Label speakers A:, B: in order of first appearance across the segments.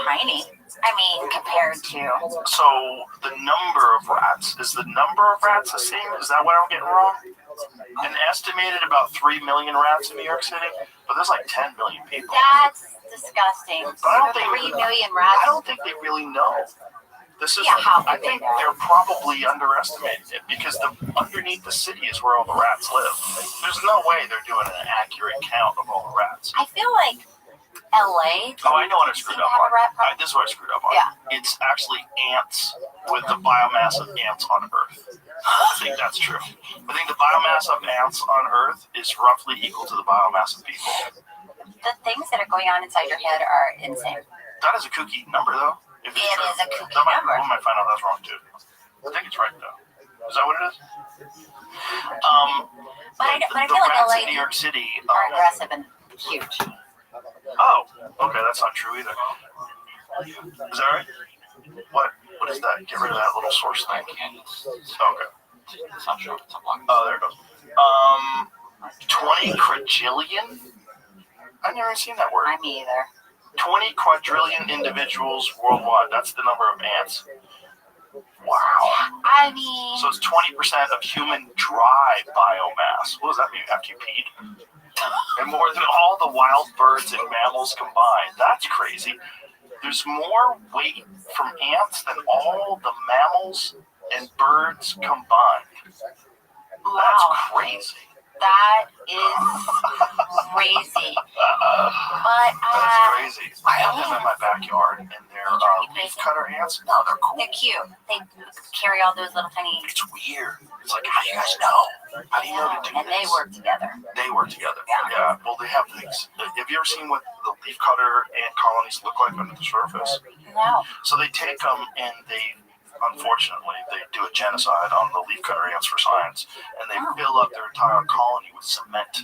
A: tiny. I mean, compared to.
B: So the number of rats, is the number of rats the same? Is that what I'm getting wrong? An estimated about 3 million rats in New York City, but there's like 10 million people.
A: That's disgusting.
B: But I don't think
A: 3 million rats.
B: I don't think they really know. This is.
A: How
B: I think they're probably underestimating it because underneath the city is where all the rats live. There's no way they're doing an accurate count of all the rats.
A: I feel like LA.
B: Oh, I know what I screwed up on. This is what I screwed up on.
A: Yeah.
B: It's actually ants with the biomass of ants on Earth. I think that's true. I think the biomass of ants on Earth is roughly equal to the biomass of people.
A: The things that are going on inside your head are insane.
B: That is a kooky number, though.
A: It is a kooky number.
B: We might find out that's wrong, too. I think it's right, though. Is that what it is?
A: But I feel like LA
B: in New York City
A: are aggressive and huge.
B: Oh, okay, that's not true either. Is that right? What is that? Get rid of that little source thing. Okay.
C: It's not sure. It's a block.
B: Oh, there it goes. 20 quadrillion? I've never seen that word.
A: Me either.
B: 20 quadrillion individuals worldwide. That's the number of ants. Wow.
A: I mean.
B: So it's 20% of human dry biomass. What does that mean after you peed? And more than all the wild birds and mammals combined. That's crazy. There's more weight from ants than all the mammals and birds combined. That's crazy.
A: That is crazy. But
B: that's crazy. I have them in my backyard, and they're leaf cutter ants. No, they're cool.
A: They're cute. They carry all those little tiny.
B: It's weird. It's like, how do you guys know? How do you know to do
A: and
B: this?
A: They work together.
B: They work together. Yeah. Well, they have things. Have you ever seen what the leaf cutter ant colonies look like under the surface?
A: No.
B: So they take them and unfortunately, they do a genocide on the leafcutter ants for science, and they fill up their entire colony with cement.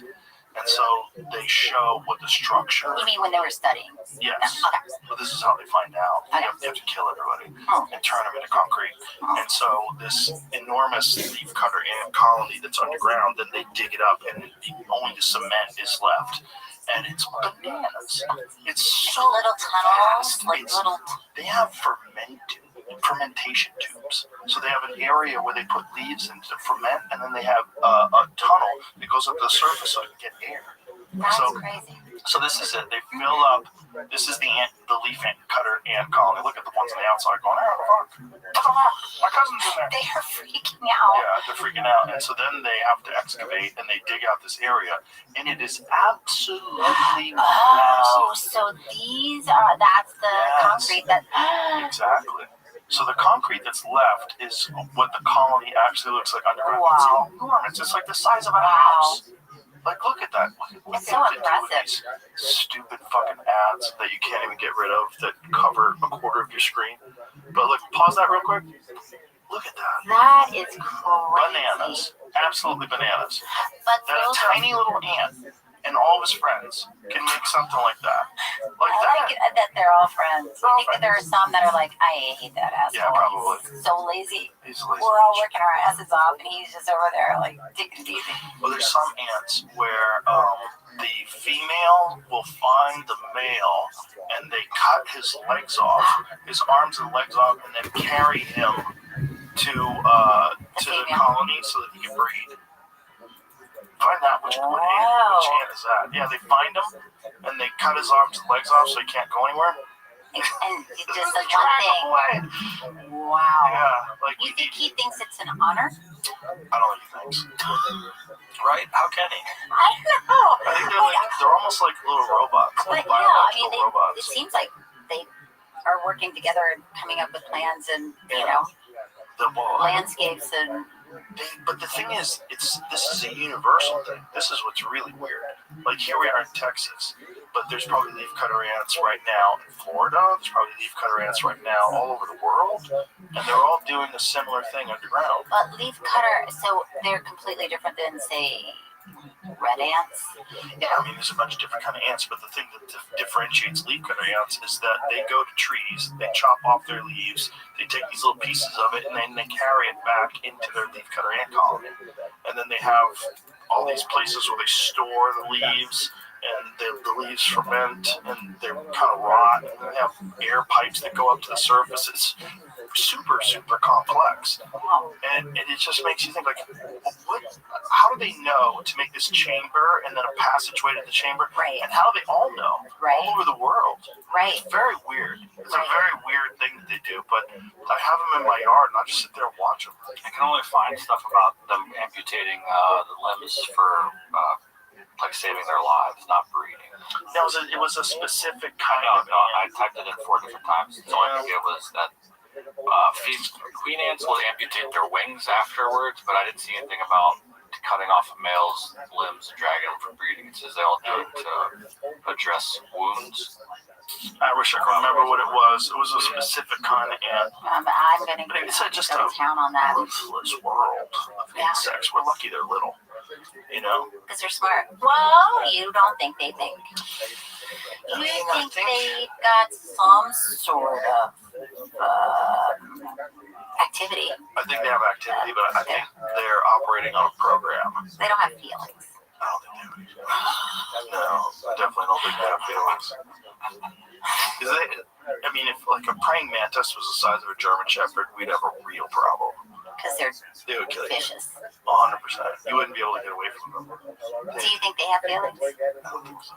B: And so they show what the structure.
A: You mean when they were studying?
B: Yes.
A: Okay.
B: But this is how they find out. They have to kill everybody and turn them into concrete. And so this enormous leafcutter ant colony that's underground, then they dig it up, and only the cement is left. And it's bananas. It's so
A: little tunnels,
B: They have fermentation tubes. So they have an area where they put leaves in to ferment, and then they have a tunnel that goes up to the surface so it can get air.
A: That's crazy.
B: So this is it. They fill up. This is the leaf cutter ant colony. Look at the ones on the outside going, oh, my cousin's in there.
A: They are freaking out.
B: Yeah, they're freaking out. And so then they have to excavate, and they dig out this area, and it is absolutely massive.
A: So that's the concrete that.
B: Exactly. So the concrete that's left is what the colony actually looks like underground.
A: Wow.
B: It's enormous. It's like the size of a house. Like, look at that.
A: It's so impressive.
B: Stupid fucking ads that you can't even get rid of that cover a quarter of your screen. But look, pause that real quick. Look at that.
A: That is crazy.
B: Bananas. Absolutely bananas.
A: But
B: that a tiny little ant and all of his friends can make something like that.
A: I like that they're all friends. I think that there are some that are like, I hate that asshole.
B: Yeah, probably.
A: He's so lazy.
B: He's lazy.
A: We're all working our asses off, and he's just over there like taking it easy.
B: Well, there's some ants where the female will find the male, and they cut his legs off, his arms and legs off, and then carry him to the colony so that he can breed. Find out which ant is that. Yeah, they find him, and they cut his arms and legs off so he can't go anywhere.
A: And it just does one thing. Wow.
B: Yeah. Like
A: you think he thinks it's an honor?
B: I don't think he thinks. Right? How can he?
A: I don't know.
B: I think they're almost like little robots.
A: But robots. It seems like they are working together and coming up with plans and, landscapes and...
B: But the thing is, this is a universal thing. This is what's really weird. Like, here we are in Texas, but there's probably leafcutter ants right now in Florida. There's probably leafcutter ants right now all over the world, and they're all doing a similar thing underground.
A: But leafcutter, so they're completely different than, say, red ants?
B: Yeah, I mean, there's a bunch of different kind of ants, but the thing that differentiates leafcutter ants is that they go to trees, they chop off their leaves, they take these little pieces of it, and then they carry it back into their leafcutter ant colony. And then they have all these places where they store the leaves and the leaves ferment, and they kind of rot, and they have air pipes that go up to the surface. It's super, super complex, and it just makes you think, like, what? How do they know to make this chamber and then a passageway to the chamber?
A: Right.
B: And how do they all know?
A: Right.
B: All over the world.
A: Right.
B: It's very weird. It's a very weird thing that they do, but I have them in my yard, and I just sit there and watch them.
C: I can only find stuff about them amputating the limbs for like saving their lives, not breeding.
B: No, it was a specific kind
C: No,
B: of.
C: I typed it in 4 different times. So I think it was that queen ants will amputate their wings afterwards, but I didn't see anything about cutting off a male's limbs and dragging them for breeding. It says they all do it to address wounds.
B: I wish I could remember what it was. It was a specific kind of ant.
A: I'm gonna
B: But it's just
A: go to town on that.
B: ruthless world of insects. We're lucky they're little. You know?
A: Because they're smart. Well, you don't think they think. You think they've got some sort of activity.
B: I think they have activity, but I think they're operating on a program.
A: They don't have feelings.
B: I don't think they have. No, I definitely don't think they have feelings. I mean, if like a praying mantis was the size of a German Shepherd, we'd have a real problem.
A: Because
B: They would kill you.
A: vicious.
B: 100%. You wouldn't be able to get away from them.
A: Do you think they have feelings?
B: I don't think so.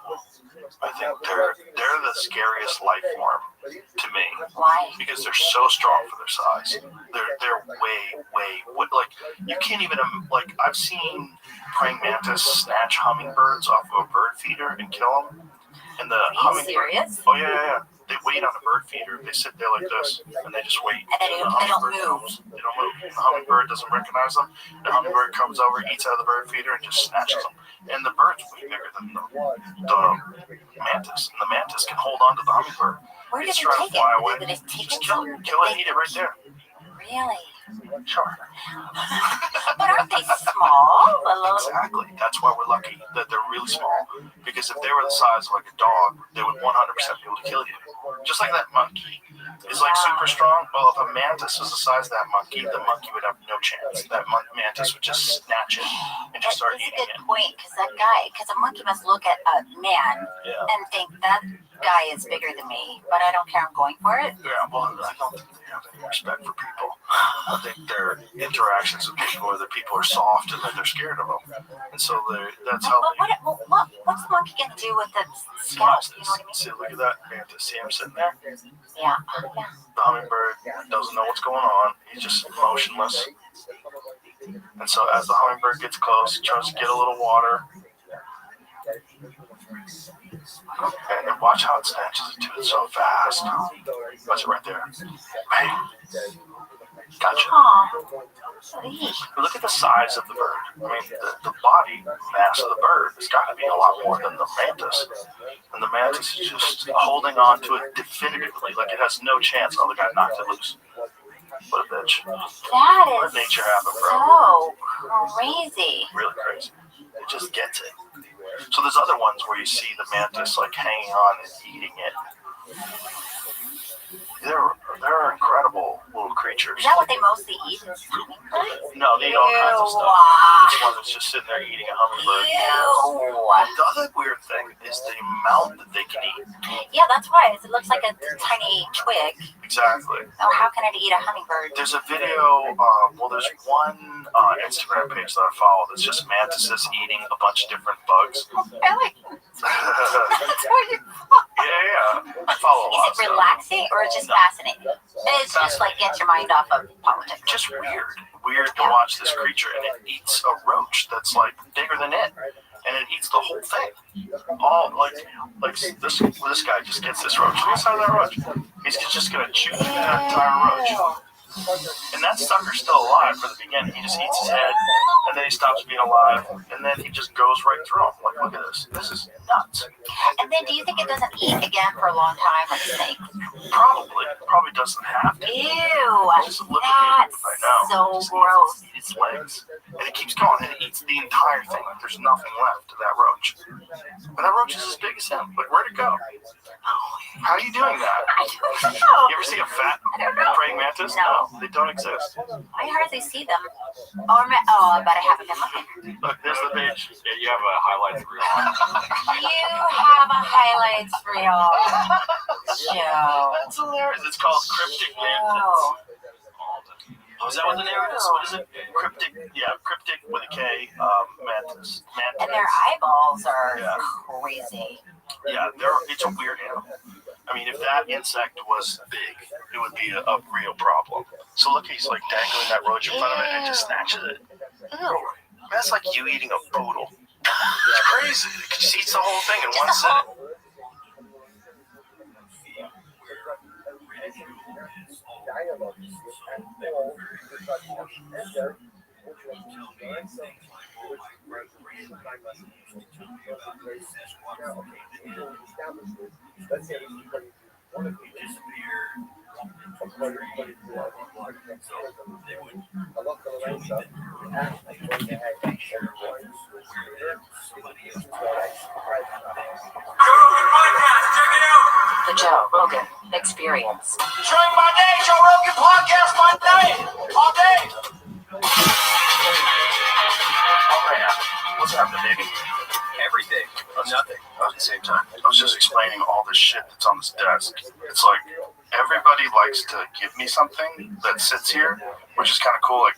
B: I think they're the scariest life form to me.
A: Why?
B: Because they're so strong for their size. They're way like you can't even like I've seen praying mantis snatch hummingbirds off of a bird feeder and kill them. And the
A: Are you
B: hummingbird.
A: serious?
B: Oh yeah. They wait on a bird feeder. They sit there like this, and they just wait.
A: And they don't move.
B: They don't move. The hummingbird doesn't recognize them. The hummingbird comes over, eats out of the bird feeder, and just snatches them. And the bird's way bigger than the mantis. And the mantis can hold on to the hummingbird.
A: Where did
B: It's
A: they
B: trying to
A: take
B: fly
A: it?
B: away.
A: Did they take
B: Just
A: it
B: kill it. Kill it and eat it right there.
A: Really?
B: Sure.
A: But aren't they small?
B: Exactly. That's why we're lucky that they're really small. Because if they were the size of like a dog, they would 100% be able to kill you. Just like that monkey is like super strong. Well, if a mantis was the size of that monkey, the monkey would have no chance. That mantis would just snatch it and just start
A: That's a
B: eating
A: good
B: it.
A: point, because a monkey must look at a man and think that guy is bigger than me, but I don't care, I'm going for it.
B: Yeah, well, I don't think they have any respect for people. I think their interactions with people are that people are soft and that they're scared of them. And so that's how they...
A: What's the monkey going to do with the scalp? You know what I mean?
B: See, look at that mantis. See him sitting there?
A: Yeah.
B: The hummingbird doesn't know what's going on. He's just motionless. And so as the hummingbird gets close, he tries to get a little water. And watch how it snatches it to it so fast. Watch it right there. Bang. Gotcha. Look at the size of the bird. I mean, the body mass of the bird has got to be a lot more than the mantis. And the mantis is just holding on to it definitively, like it has no chance. Oh, the guy knocked it loose. What a bitch.
A: That
B: Let
A: is
B: nature happen, bro.
A: so crazy.
B: Really crazy. It just gets it. So there's other ones where you see the mantis like hanging on and eating it. They're incredible little creatures.
A: Is that what they mostly eat? Is hummingbirds?
B: No, they eat all kinds of stuff. This one is just sitting there eating a hummingbird.
A: Ew.
B: The other weird thing is the amount that they can eat.
A: Yeah, that's why. It looks like a tiny twig.
B: Exactly.
A: Oh, how can it eat a hummingbird?
B: There's a video, there's one Instagram page that I follow that's just mantises eating a bunch of different bugs.
A: Really?
B: Yeah. I follow a lot of
A: Is it
B: stuff.
A: relaxing or just fascinating? It's just like gets your mind off of politics.
B: Just weird to watch this creature, and it eats a roach that's like bigger than it, and it eats the whole thing. All like this guy just gets this roach. Look inside that roach. He's just gonna chew through that entire roach. And that sucker's still alive for the beginning. He just eats his head, and then he stops being alive, and then he just goes right through him. Like, look at this. This is nuts.
A: And then do you think it doesn't eat again for a long time like a snake?
B: Probably doesn't have to.
A: Ew,
B: Just look at it.
A: that's
B: I know.
A: so gross.
B: Eats its legs, and it keeps going, and it eats the entire thing. Like there's nothing left of that roach. And that roach is as big as him. Like, where'd it go? How are you doing that?
A: I don't know.
B: You ever see a fat
A: I don't know.
B: praying praying mantis?
A: No.
B: No, they don't exist.
A: I hardly see them. But I haven't been looking.
B: Look, there's the page.
C: Yeah, you have a highlights reel.
A: You have a highlights reel, Joe.
B: That's hilarious. It's called Cryptic Mantis.
A: Joe.
B: Oh, is that what the name is? What is it? Cryptic, cryptic with a K, mantis.
A: And their eyeballs are
B: Yeah.
A: crazy.
B: Yeah, it's a weird animal. I mean, if that insect was big, it would be a real problem. So look, he's like dangling that roach in front of it and just snatches it. Ew. That's like you eating a poodle. It's crazy. It just eats the whole thing in one sitting.
A: The Joe Rogan Experience.
B: Enjoying my day, Joe Rogan podcast, my day, all day. Oh man, what's happening, baby?
D: Everything. Nothing. At the same time.
B: I was just explaining all this shit that's on this desk. It's like everybody likes to give me something that sits here, which is kind of cool. Like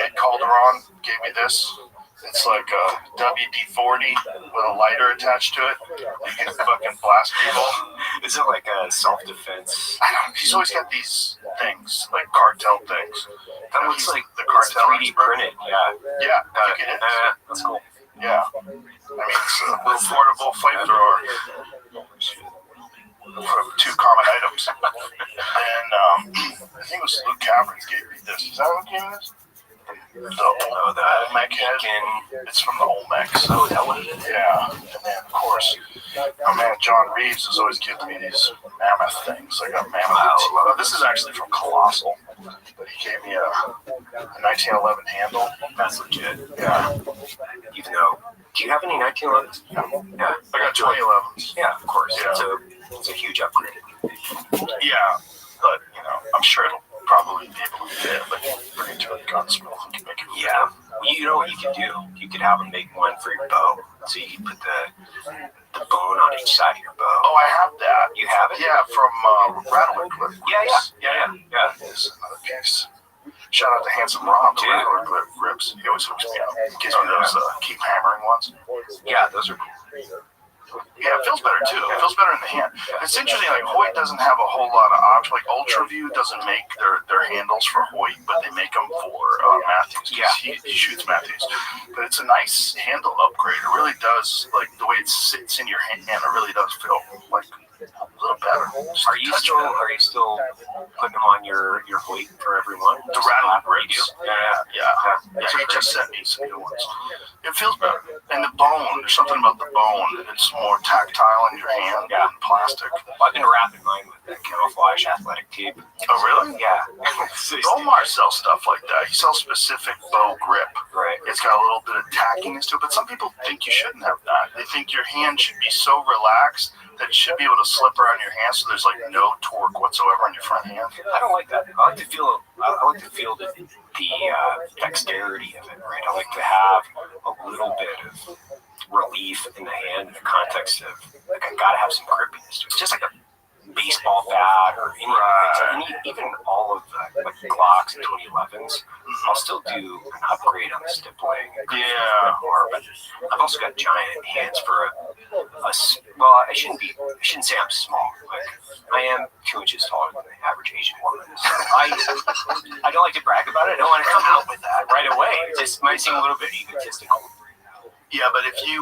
B: Ed Calderon gave me this. It's like a WD-40 with a lighter attached to it. You can fucking blast people.
D: Is it like a self-defense?
B: I don't know. He's always got these things, like cartel things.
D: That looks like
B: the
D: it's
B: cartel
D: 3D printed. Yeah.
B: Yeah, I think it is.
D: That's cool.
B: Yeah. I mean, it's a affordable flamethrower from two common items. And I think it was Luke Cameron gave me this. Is that what gave me this? The Olmec head. It's from the Olmecs.
D: Oh, is that what it is?
B: Yeah. And then, of course, my man John Reeves has always given me these mammoth things. I got mammoth. Wow. This is actually from Colossal. But he gave me a 1911 handle.
D: That's legit.
B: Yeah.
D: Even though, do you have any 1911s? Yeah.
B: I got 2011s.
D: Yeah, of course.
B: Yeah.
D: It's a huge upgrade.
B: Yeah. But, I'm sure it'll probably be able to fit, but bring it to a gunsmith and can make it.
D: Yeah. You know what you could do? You could have them make one for your bow. So you can put the bone on each side of your bow.
B: Oh, I have that.
D: You have it?
B: Yeah, from Rattler Clip.
D: Yeah.
B: There's another piece. Shout out to Handsome Rob, the Rattler Clip rips. He always hooks me up. Gives me those keep hammering ones.
D: Yeah, those are cool.
B: Yeah, it feels better too. It feels better in the hand. It's interesting, like Hoyt doesn't have a whole lot of options. Like Ultraview doesn't make their handles for Hoyt, but they make them for Matthews.
D: Yeah.
B: He shoots Matthews. But it's a nice handle upgrade. It really does, like the way it sits in your hand, it really does feel like a little better.
D: Are you still putting them on your Hoyt for everyone?
B: The Rattler rips.
D: Yeah.
B: Yeah, he just sent me some new ones. It feels better. And the bone, there's something about the bone. It's more tactile in your hand than plastic.
D: I've been wrapping mine with that camouflage athletic tape.
B: Oh, really?
D: Yeah.
B: Omar sells stuff like that. He sells specific bow grip.
D: Right.
B: It's got a little bit of tackiness to it, but some people think you shouldn't have that. They think your hand should be so relaxed that it should be able to slip around your hand so there's like no torque whatsoever on your front hand.
D: I don't like that. I like to feel the dexterity of it, right? I like to have a little bit of relief in the hand in the context of, like, I gotta have some grippiness to it. It's just like a baseball bat or even all of the Glocks and 2011s. I'll still do an upgrade on the stippling.
B: Yeah.
D: But I've also got giant hands for I shouldn't say I'm small. Like, I am 2 inches taller than the average Asian woman. So I don't like to brag about it. I don't want to come out with that right away. It just might seem a little bit egotistical.
B: Yeah, but if you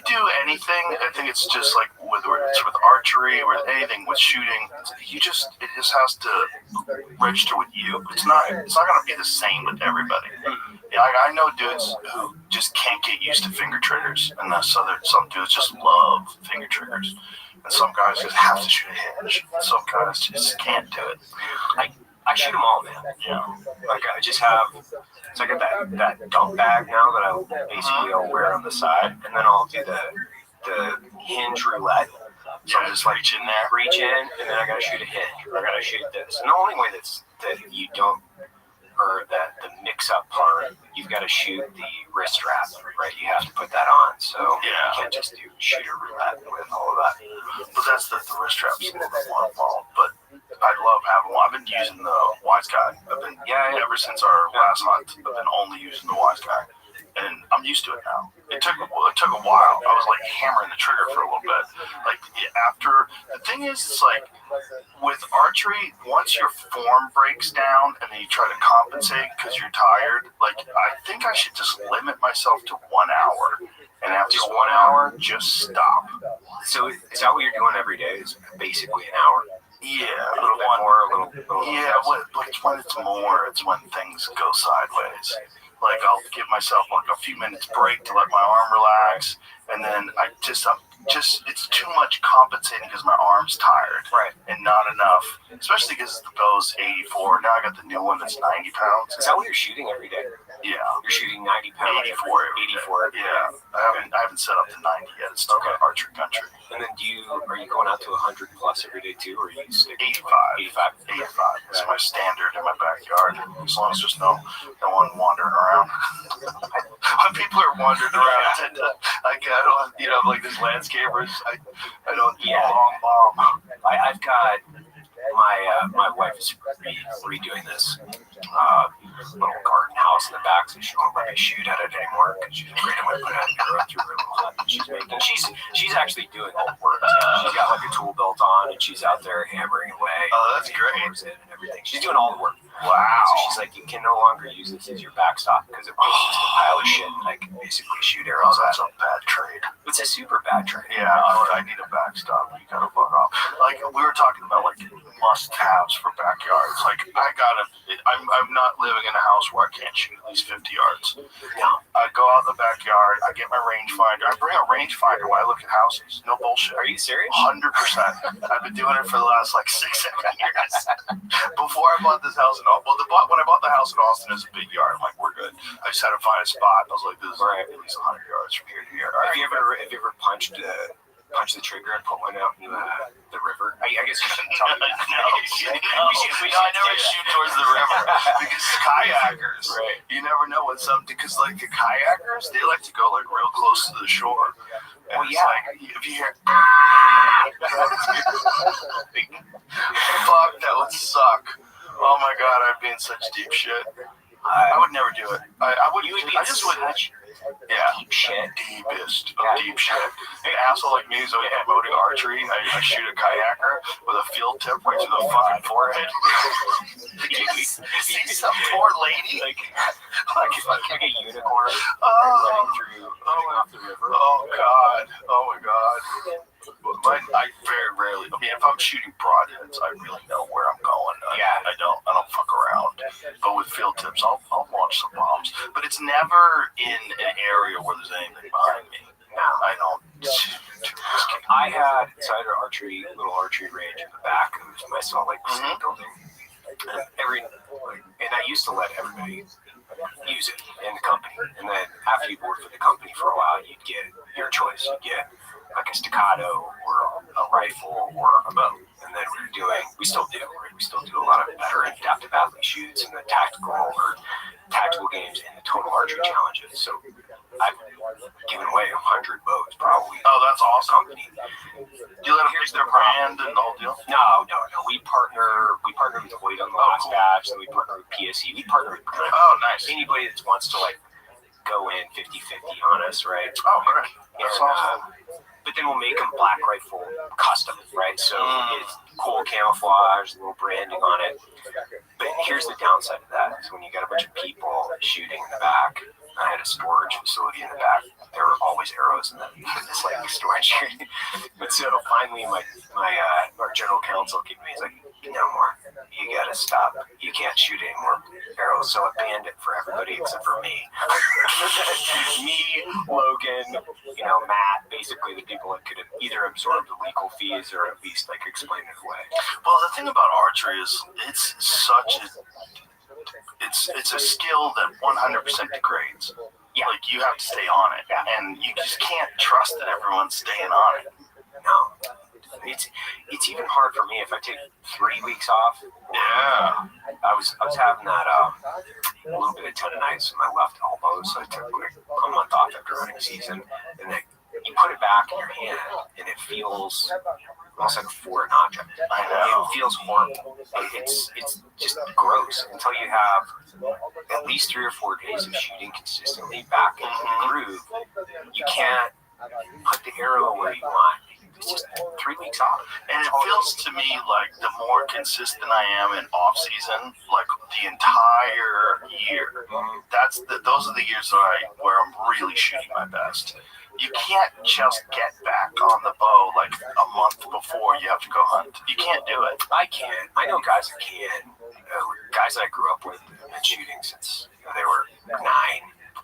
B: do anything, I think it's just like whether it's with archery or anything with shooting, it just has to register with you. It's not gonna be the same with everybody. Yeah, like I know dudes who just can't get used to finger triggers, and some dudes just love finger triggers, and some guys just have to shoot a hinge. Some guys just can't do it.
D: I shoot them all, man.
B: Yeah.
D: Like I just have. So I got that dump bag now that I'll wear on the side, and then I'll do the hinge roulette.
B: So I'm just reach in there.
D: Reach in, and then I gotta shoot a hit. I gotta shoot this. And the only way that you don't, or that the mix-up part, you've got to shoot the wrist strap, right? You have to put that on. So you can't just do shooter roulette with all of that.
B: But that's the wrist strap's a little bit more involved. But I love having one. I've been using the Wise Guy. Ever since our last hunt. I've been only using the Wise Guy. And I'm used to it now. It took a while. I was like hammering the trigger for a little bit. Like after the thing is, it's like with archery, once your form breaks down and then you try to compensate because you're tired. Like I think I should just limit myself to 1 hour, and after
D: Just
B: 1 hour, just stop.
D: So is that what you're doing every day? Is basically an hour?
B: Yeah,
D: A little bit more, a little
B: yeah, but when it's more, it's when things go sideways. Like I'll give myself like a few minutes break to let my arm relax, and then I'm just it's too much compensating because my arm's tired,
D: right?
B: And not enough, especially because the bow's 84. Now I got the new one that's 90 pounds.
D: Is that what you're shooting every day?
B: Yeah,
D: you're shooting 90 pounds.
B: 84.
D: 84.
B: Yeah, I haven't set up to 90 yet. It's still got archery country.
D: And then are you going out to 100 plus every day too, or are you sticking
B: 85? 85. That's my standard in my backyard. As long as there's no one wandering around. When people are wandering around, I tend to, like, I don't, like this landscapers. I don't.
D: Yeah.
B: Bomb.
D: I've got my wife is redoing this little garden house in the back, so she won't let me shoot at it anymore because she's afraid I'm gonna put an arrow through her little hut that she's making. She's actually doing all the work. She's got like a tool belt on, and she's out there hammering away.
B: Oh, that's great.
D: And everything. She's doing all the work.
B: Wow.
D: So she's like, you can no longer use this as your backstop because it was just a pile of shit, and I can basically shoot arrows at.
B: That's a bad trade.
D: It's a super bad trade.
B: Yeah, I need a backstop. You gotta fuck off. Like we were talking about, like must-haves for backyards. Like I'm not living in a house where I can't shoot at least 50 yards.
D: No.
B: I go out in the backyard. I get my rangefinder. I bring a rangefinder when I look at houses. No bullshit.
D: Are you serious?
B: 100%. I've been doing it for the last like 6-7 years. Before I bought this house in Austin, when I bought the house in Austin, it was a big yard. I'm like, we're good. I just had to find a spot. I was like, this is at least 100 yards from here to here.
D: Have you ever punched the trigger and put one out in the river? I guess you shouldn't tell me that.
B: I never shoot towards the river because kayakers,
D: right? You
B: never know when something, because like the kayakers, they like to go like real close to the shore. And
D: well, yeah.
B: Like, if you hear, fuck, that would suck. Oh my god, I'd be in such deep shit. I would never do it. I would.
D: You would be.
B: I just would. Yeah,
D: deep shit.
B: Deepest of deep shit. An asshole like me is always promoting archery. I shoot a kayaker with a field tip right to the fucking forehead. See some poor lady?
D: Like a unicorn running through off the river.
B: Oh god. Oh my god. I very rarely. I mean, if I'm shooting broadheads, I really know where I'm going. I don't fuck around. But with field tips, I'll launch some bombs. But it's never in an area where there's anything behind me. No, I don't.
D: I had an little archery range in the back of my Salt Lake City building. And I used to let everybody use it in the company. And then after you worked for the company for a while, you'd get your choice. You'd get like a staccato or a rifle or a bow. And then we still do a lot of veteran adaptive athlete shoots and the tactical games and the total archery challenges. So I've given away 100 bows probably.
B: Oh, that's awesome.
D: Company.
B: Do you let them pick their brand and the whole deal?
D: No. We partner with Hoyt on the last batch, and we partner with PSE. We partner with
B: nice.
D: Anybody that wants to like go in 50-50 on us, right?
B: Oh, great. That's awesome.
D: But then we'll make them black rifle custom, right? So it's cool camouflage, a little branding on it. But here's the downside of that: is when you got a bunch of people shooting in the back. I had a storage facility in the back. There were always arrows in this like storage area. But so finally, our general counsel gave me, he's like, no more. You gotta stop. You can't shoot any more arrows. So I banned it for everybody except for me. Me, Logan, Matt, basically the people that could have either absorbed the legal fees or at least like explain it away.
B: Well, the thing about archery is it's a skill that 100% degrades.
D: Yeah.
B: Like you have to stay on it, and you just can't trust that everyone's staying on it.
D: No. It's even hard for me if I take 3 weeks off.
B: Yeah.
D: I was having that a little bit of tendonitis in my left elbow, so I took like a month off after running season, and then you put it back in your hand, and it feels almost like a foreign object.
B: I know.
D: It feels horrible. It's just gross until you have at least 3 or 4 days of shooting consistently back into the groove. You can't put the arrow where you want. It's just 3 weeks off.
B: And it feels to me like the more consistent I am in off season, like the entire year, those are the years where I'm really shooting my best. You can't just get back on the bow like a month before you have to go hunt. You can't do it.
D: I can. I know guys that can. Guys that I grew up with have been shooting since they were 9.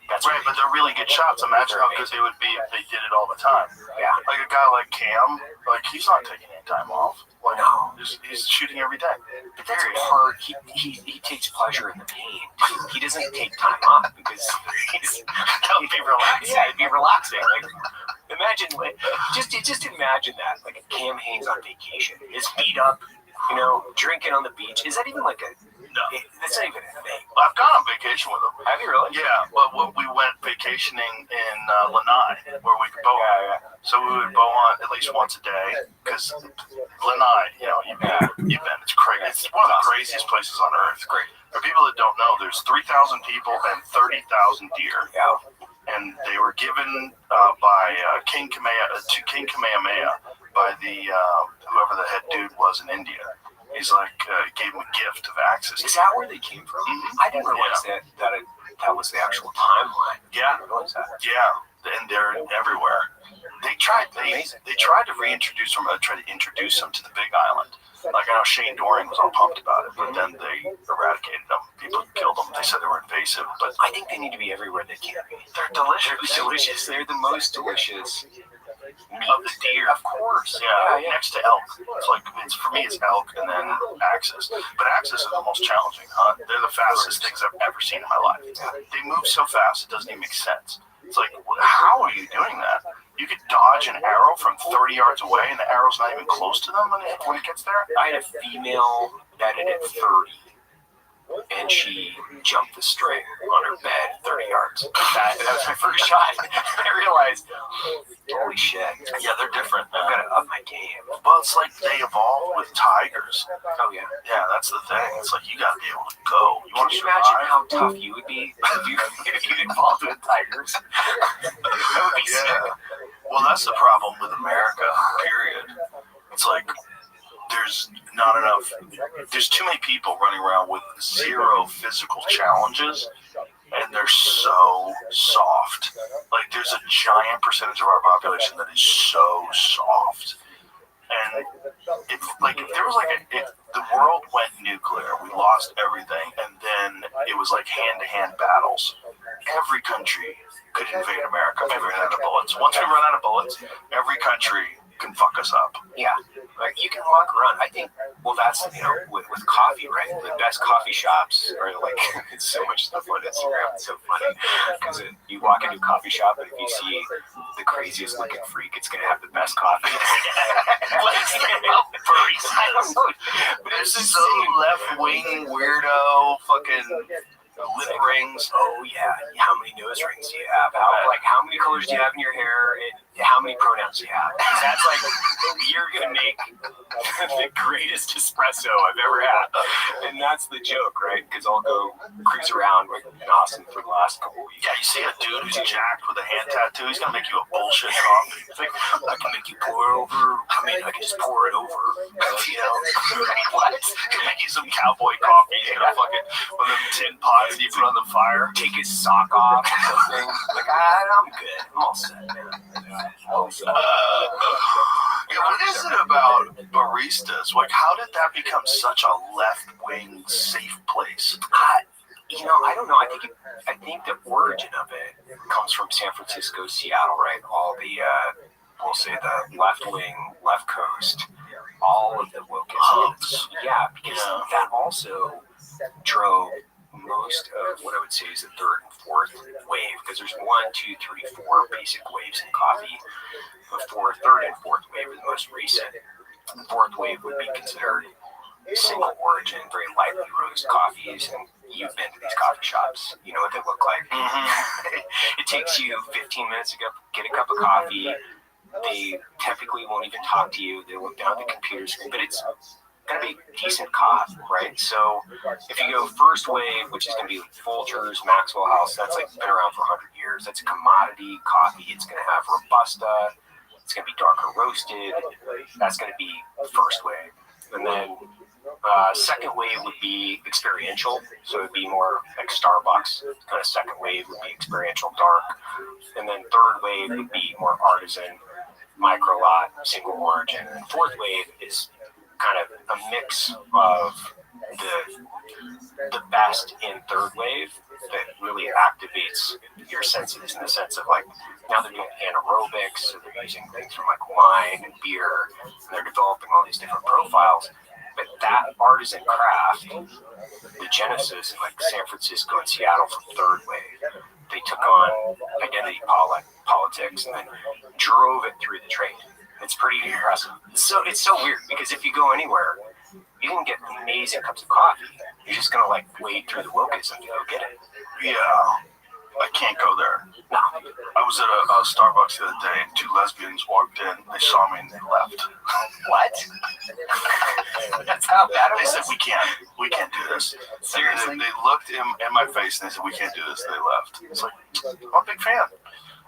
D: That's
B: right, but they're really good shots. Imagine how good they would be if they did it all the time.
D: Yeah.
B: Like a guy like Cam, like he's not taking any time off. Like,
D: no.
B: He's shooting every day.
D: But that's part. He takes pleasure in the pain too. He doesn't take time off because that would be relaxing. Yeah, it'd be relaxing. Like imagine, just imagine that. Like Cam Haines on vacation, his feet up, drinking on the beach. Is that even like a?
B: No.
D: That's not even a thing.
B: Well, I've gone on vacation with him.
D: Have you really?
B: Yeah, but we went vacationing in Lanai, where we could bow on.
D: Yeah.
B: So we would bow on at least once a day, because Lanai, you've been, it's crazy. It's one of the craziest places on earth.
D: It's great.
B: For people that don't know, there's 3,000 people and 30,000 deer.
D: Yeah.
B: And they were given by King Kamehameha by the whoever the head dude was in India. He's like gave him a gift of access.
D: Is that where they came from?
B: Mm-hmm.
D: I didn't realize that was the actual timeline.
B: Yeah.
D: I didn't realize that.
B: Yeah, and they're everywhere. They tried to reintroduce them, try to introduce them to the Big Island. Like I know Shane Doring was all pumped about it, but then they eradicated them. People killed them. They said they were invasive, but
D: I think they need to be everywhere they can be.
B: they're delicious.
D: They're delicious. They're the most delicious meat
B: Of the deer,
D: of course.
B: Yeah, next to elk. For me, it's elk and then axis. But axis is the most challenging hunt. They're the fastest things I've ever seen in my life. They move so fast, it doesn't even make sense. It's like, how are you doing that? You could dodge an arrow from 30 yards away, and the arrow's not even close to them when it gets there.
D: I had a female bedded at 30, and she jumped the string on her bed 30 yards. That was my first shot. I realized, holy shit.
B: Yeah, they're different.
D: I've got to up my game.
B: Well, it's like they evolved with tigers.
D: Oh, yeah.
B: Yeah, that's the thing. It's like you got to be able to go.
D: Can you imagine how tough you would be if you involved with tigers? That would be sick.
B: Well, that's the problem with America, period. It's like there's not enough, there's too many people running around with zero physical challenges, and they're so soft. Like there's a giant percentage of our population that is so soft. And if there was if the world went nuclear, we lost everything, and then it was like hand-to-hand battles. Every country could invade America if we ran out of bullets. Once we run out of bullets, every country can fuck us up.
D: Yeah, like you can walk around. I think, well, that's with coffee, right? The best coffee shops are like it's so much stuff on Instagram. It's so funny because you walk into a coffee shop and if you see the craziest looking freak, it's gonna have the best coffee.
B: But it's just so left wing weirdo fucking. Lip rings.
D: Oh yeah. How many nose rings do you have? How many colors do you have in your hair? And how many pronouns do you have? That's like you're gonna make the greatest espresso I've ever had, and that's the joke, right? Because I'll go cruise around in Austin for the last couple weeks.
B: Yeah, you see a dude who's jacked with a hand tattoo. He's gonna make you a bullshit coffee.
D: It's like I can make you pour it over. I mean, I can just pour it over.
B: What? He'll make you some cowboy coffee. He's gonna fucking one of them tin pots that you put on the fire.
D: Take his sock off. Like I'm good. I'm all set, man.
B: What is it about baristas? Like, how did that become such a left-wing safe place?
D: I don't know. I think the origin of it comes from San Francisco, Seattle, right? All the, we'll say the left-wing, left coast, all of the woke hubs. Yeah, because that also drove most of what I would say is the third and fourth wave, because there's 1, 2, 3, 4 basic waves in coffee. The third and fourth wave are the most recent. Fourth wave would be considered single origin, very lightly roasted coffees, and you've been to these coffee shops. You know what they look like. It takes you 15 minutes to get a cup of coffee. They typically won't even talk to you. They look down at the computer screen, but it's going to be decent coffee, right? So if you go first wave, which is going to be like Folgers, Maxwell House, that's like been around for 100 years. That's a commodity coffee. It's going to have Robusta. It's going to be darker roasted. That's going to be first wave. And then second wave would be experiential. So it would be more like Starbucks. Kind of second wave would be experiential dark. And then third wave would be more artisan, micro lot, single origin. And fourth wave is kind of a mix of the best in third wave that really activates your senses in the sense of like now they're doing anaerobics, so they're using things from like wine and beer, and they're developing all these different profiles. But that artisan craft, the genesis in like San Francisco and Seattle from third wave, they took on identity politics and then drove it through the trade. It's pretty impressive. It's so weird because if you go anywhere, you can get amazing cups of coffee. You're just gonna like wade through the wokeism to go get it.
B: Yeah, I can't go there.
D: No.
B: I was at a Starbucks the other day, and two lesbians walked in. They saw me and they left.
D: What? That's how bad it
B: They
D: was?
B: said, we can't do this.
D: Seriously?
B: They looked in my face and they said, we can't do this. They left. It's like, I'm a big fan.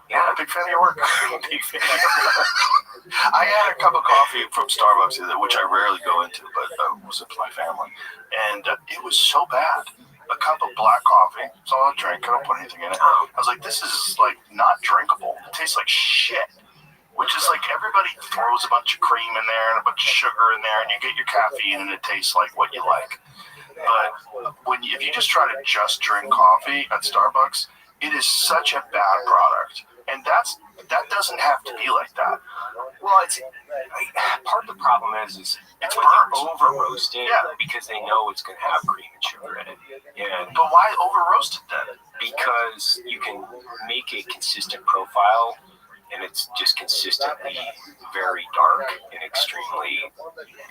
D: Yeah.
B: I'm a big fan of your work. I had a cup of coffee from Starbucks, which I rarely go into, but was with my family. And it was so bad. A cup of black coffee. That's all I drank. I don't put anything in it. I was like, this is like not drinkable. It tastes like shit. Which is like everybody throws a bunch of cream in there and a bunch of sugar in there, and you get your caffeine, and it tastes like what you like. But if you just try to just drink coffee at Starbucks, it is such a bad product, and that doesn't have to be like that.
D: Well, part of the problem is it's when they over roast it because they know it's going to have cream and sugar in it. And
B: But why over roast it then?
D: because you can make a consistent profile, and it's just consistently very dark and extremely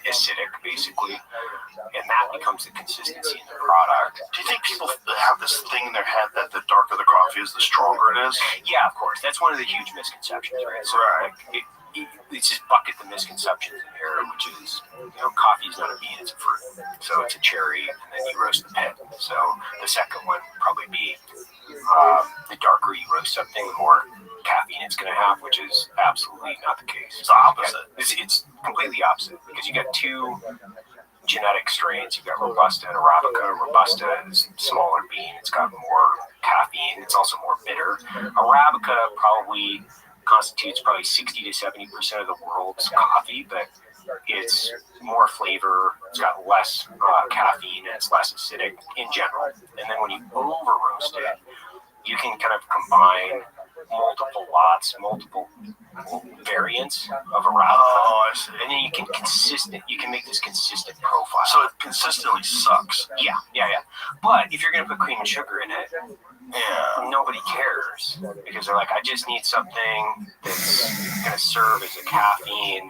D: acidic, basically, and that becomes the consistency in the product.
B: Do you think people have this thing in their head that the darker the coffee is, the stronger it is?
D: Yeah, of course. That's one of the huge misconceptions, right? So,
B: Right.
D: like, it's just bucket the misconceptions in here, which is, coffee is not a bean, it's a fruit. So it's a cherry, and then you roast the pit. So the second one would probably be the darker you roast something, the more caffeine it's going to have, which is absolutely not the case.
B: It's the opposite.
D: It's completely opposite because you got two genetic strains. You've got Robusta and Arabica. Robusta is a smaller bean. It's got more caffeine. It's also more bitter. Arabica probably constitutes 60 to 70% of the world's coffee, but it's more flavor. It's got less caffeine, and it's less acidic in general. And then when you over roast it, you can kind of combine multiple lots, multiple variants of Arabica.
B: Oh, I see.
D: And then you can make this consistent profile.
B: So it consistently sucks.
D: Yeah. But if you're going to put cream and sugar in it,
B: Yeah.
D: nobody cares because they're like, I just need something that's going to serve as a caffeine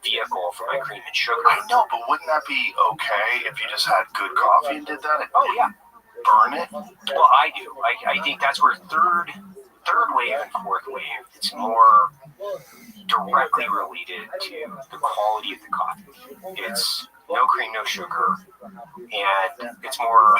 D: vehicle for my cream and sugar.
B: I know, but wouldn't that be okay if you just had good coffee and did that?
D: Oh, yeah.
B: Burn it?
D: Well, I do. I think that's where third wave and fourth wave, it's more directly related to the quality of the coffee. It's no cream, no sugar, and it's more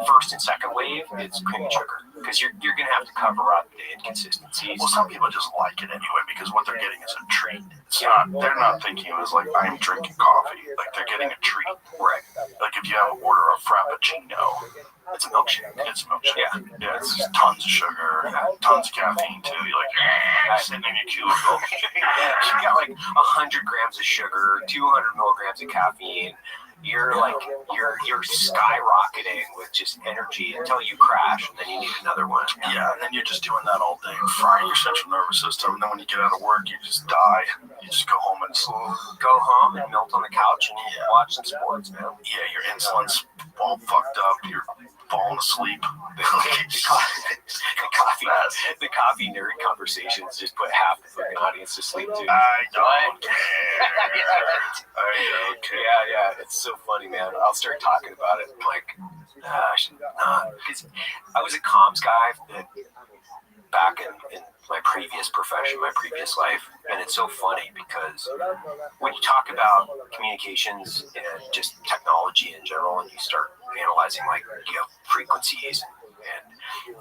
D: first and second wave, it's cream and sugar, because you're going to have to cover up the inconsistencies.
B: Well, some people just like it anyway because what they're getting is a treat. It's not. They're not thinking of it as like I'm drinking coffee. Like they're getting a treat.
D: Right.
B: Like if you have an order of frappuccino,
D: It's a milkshake.
B: it's milkshake.
D: Yeah.
B: It's tons of sugar, tons of caffeine too. You're like sitting in your cubicle.
D: You got like 100 grams of sugar, 200 milligrams of caffeine. You're skyrocketing with just energy until you crash, and then you need another one.
B: Yeah, and then you're just doing that all day, frying your central nervous system. And then when you get out of work, you just die. You just go home and
D: Go home and melt on the couch and watch some sports, man.
B: yeah, your insulin's all fucked up. Your falling asleep.
D: The coffee nerd conversations just put half the fucking audience to sleep too.
B: I don't care. I don't care.
D: Yeah, it's so funny, man. I'll start talking about it. I'm like, I should not. Because I was a comms guy back in my previous profession, my previous life. And it's so funny because when you talk about communications and just technology in general, and you start analyzing like, frequencies and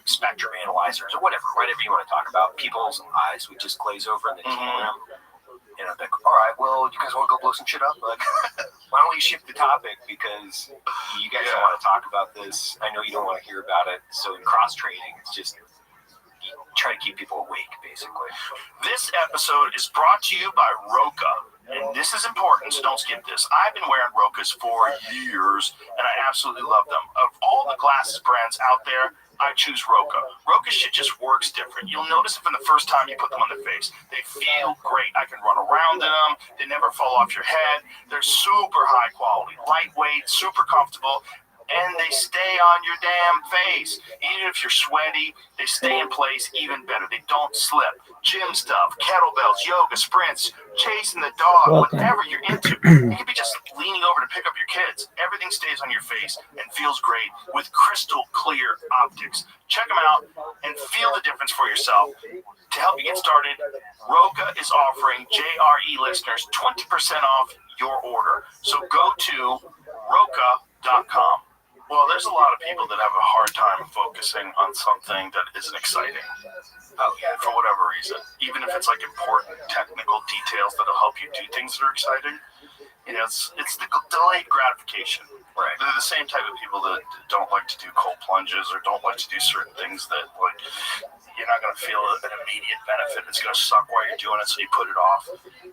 D: spectrum analyzers or whatever you want to talk about, people's eyes would just glaze over in the team room. And I'm like, all right, well, you guys want to go blow some shit up? Like, why don't we shift the topic, because you guys don't want to talk about this. I know you don't want to hear about it. So in cross-training, it's just try to keep people awake, basically.
B: This episode is brought to you by Roka. And this is important, so don't skip this. I've been wearing Rokas for years, and I absolutely love them. Of all the glasses brands out there, I choose Roka. Roka shit just works different. You'll notice it from the first time you put them on the face. They feel great. I can run around in them. They never fall off your head. They're super high quality, lightweight, super comfortable, and they stay on your damn face. Even if you're sweaty, they stay in place even better. They don't slip. Gym stuff, kettlebells, yoga, sprints, chasing the dog, whatever you're into. You could be just leaning over to pick up your kids. Everything stays on your face and feels great with crystal clear optics. Check them out and feel the difference for yourself. To help you get started, Roka is offering JRE listeners 20% off your order. So go to Roka.com. Well, there's a lot of people that have a hard time focusing on something that isn't exciting. For whatever reason. Even if it's like important technical details that'll help you do things that are exciting. It's the delayed gratification.
D: Right.
B: They're the same type of people that don't like to do cold plunges or don't like to do certain things that, like, you're not going to feel an immediate benefit. It's going to suck while you're doing it, so you put it off.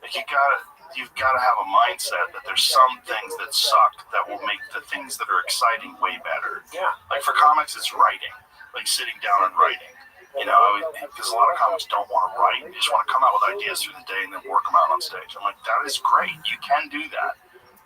B: Like, you've got to have a mindset that there's some things that suck that will make the things that are exciting way better.
D: Yeah.
B: Like for comics, it's writing, like sitting down and writing. Because a lot of comics don't want to write. They just want to come out with ideas through the day and then work them out on stage. I'm like, that is great. You can do that.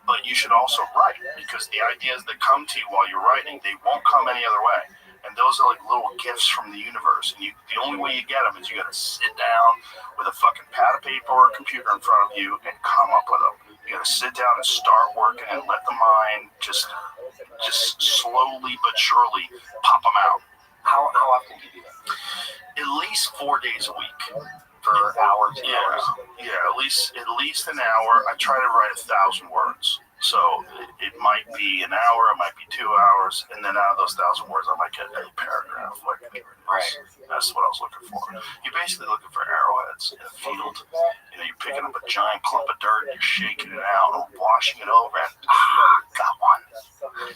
B: But you should also write, because the ideas that come to you while you're writing, they won't come any other way. And those are like little gifts from the universe. And the only way you get them is you got to sit down with a fucking pad of paper or a computer in front of you and come up with them. You got to sit down and start working and let the mind just slowly but surely pop them out.
D: How often do you do that?
B: At least 4 days a week.
D: For hours and hours?
B: Yeah, at least an hour. I try to write 1,000 words. So it might be an hour, it might be 2 hours, and then out of those 1,000 words, I might get a paragraph.
D: Right.
B: That's what I was looking for. You're basically looking for arrowheads in a field. You're picking up a giant clump of dirt, and you're shaking it out and washing it over, and got one.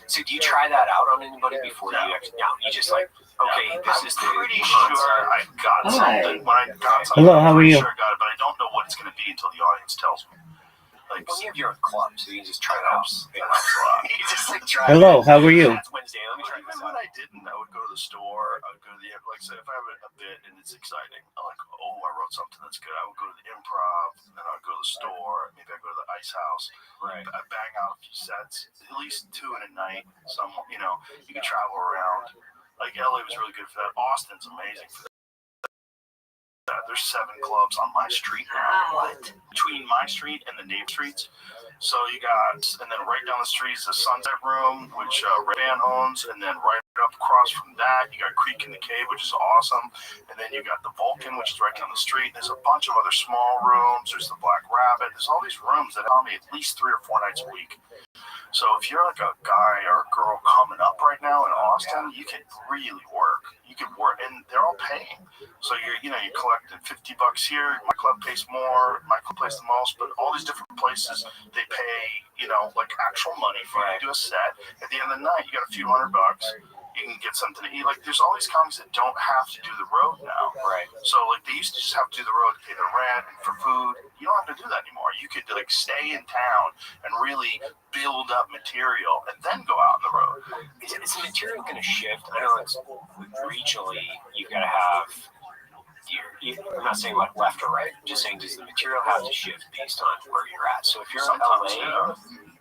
D: So do you try that out on anybody before you actually? No, you just like, okay, this is the.
B: I'm pretty sure I got something. When I got something,
E: Hello, how are you?
B: I'm pretty sure I got it, but I don't know what it's going to be until the audience tells me. Like,
D: Well, you have your own club, so you can just try it out. You just like try.
E: Hello, how are you?
D: It's Wednesday. Let me try this
B: even
D: out.
B: when I didn't, I would go to the store. I would go to the, like, say, if I have a bit and it's exciting, I'm like, oh, I wrote something that's good. I would go to the improv, and then I would go to the store. Maybe I go to the ice house.
D: Right.
B: I bang out a few sets, at least 2 in a night. Some, you can travel around. Like, LA was really good for that. Austin's amazing for that. There's 7 clubs on my street now. What? Between my street and the neighbor streets. So you got, and then right down the street is the Sunset Room, which Red Band owns, and then right up across from that, you got Creek in the Cave, which is awesome, and then you got the Vulcan, which is right down the street. There's a bunch of other small rooms. There's the Black Rabbit. There's all these rooms that allow me at least 3 or 4 nights a week. So if you're like a guy or a girl coming up right now in Austin, you can really work. You can work, and they're all paying. So you're collecting $50 here. My club pays more. My club pays the most. But all these different places, they pay, like actual money for you to do a set. At the end of the night, you got a few $100. You can get something to eat. Like, there's all these comics that don't have to do the road now.
D: Right.
B: So, like, they used to just have to do the road to pay their rent and for food. You don't have to do that anymore. You could, like, stay in town and really build up material and then go out on the road.
D: Is the material going to shift? I know it's regionally, you've got to have. I'm not saying like left or right. I'm just saying, does the material have to shift based on where you're at? So if you're in LA,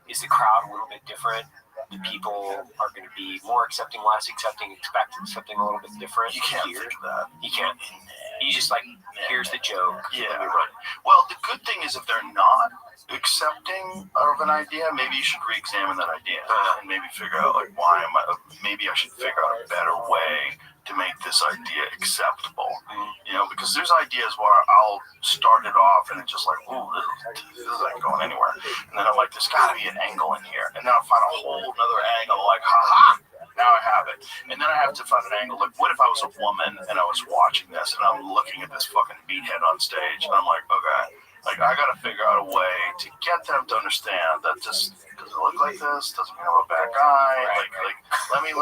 D: is the crowd a little bit different the people are going to be more accepting, less accepting, accepting a little bit different.
B: You can't
D: here.
B: think of that.
D: You can't. You just like, here's the joke.
B: Yeah, right. Well, the good thing is if they're not accepting of an idea, maybe you should re-examine that idea and maybe figure out like maybe I should figure out a better way to make this idea acceptable. You know, because there's ideas where I'll start it off and it's just like, ooh, this isn't going anywhere. And then I'm like, there's got to be an angle in here. And then I'll find a whole other angle, like, haha, now I have it. And then I have to find an angle. Like, what if I was a woman and I was watching this and I'm looking at this fucking meathead on stage and I'm like, okay, like I got to figure out a way to get them to understand that just because I look like this doesn't mean I'm a bad guy. Like, let me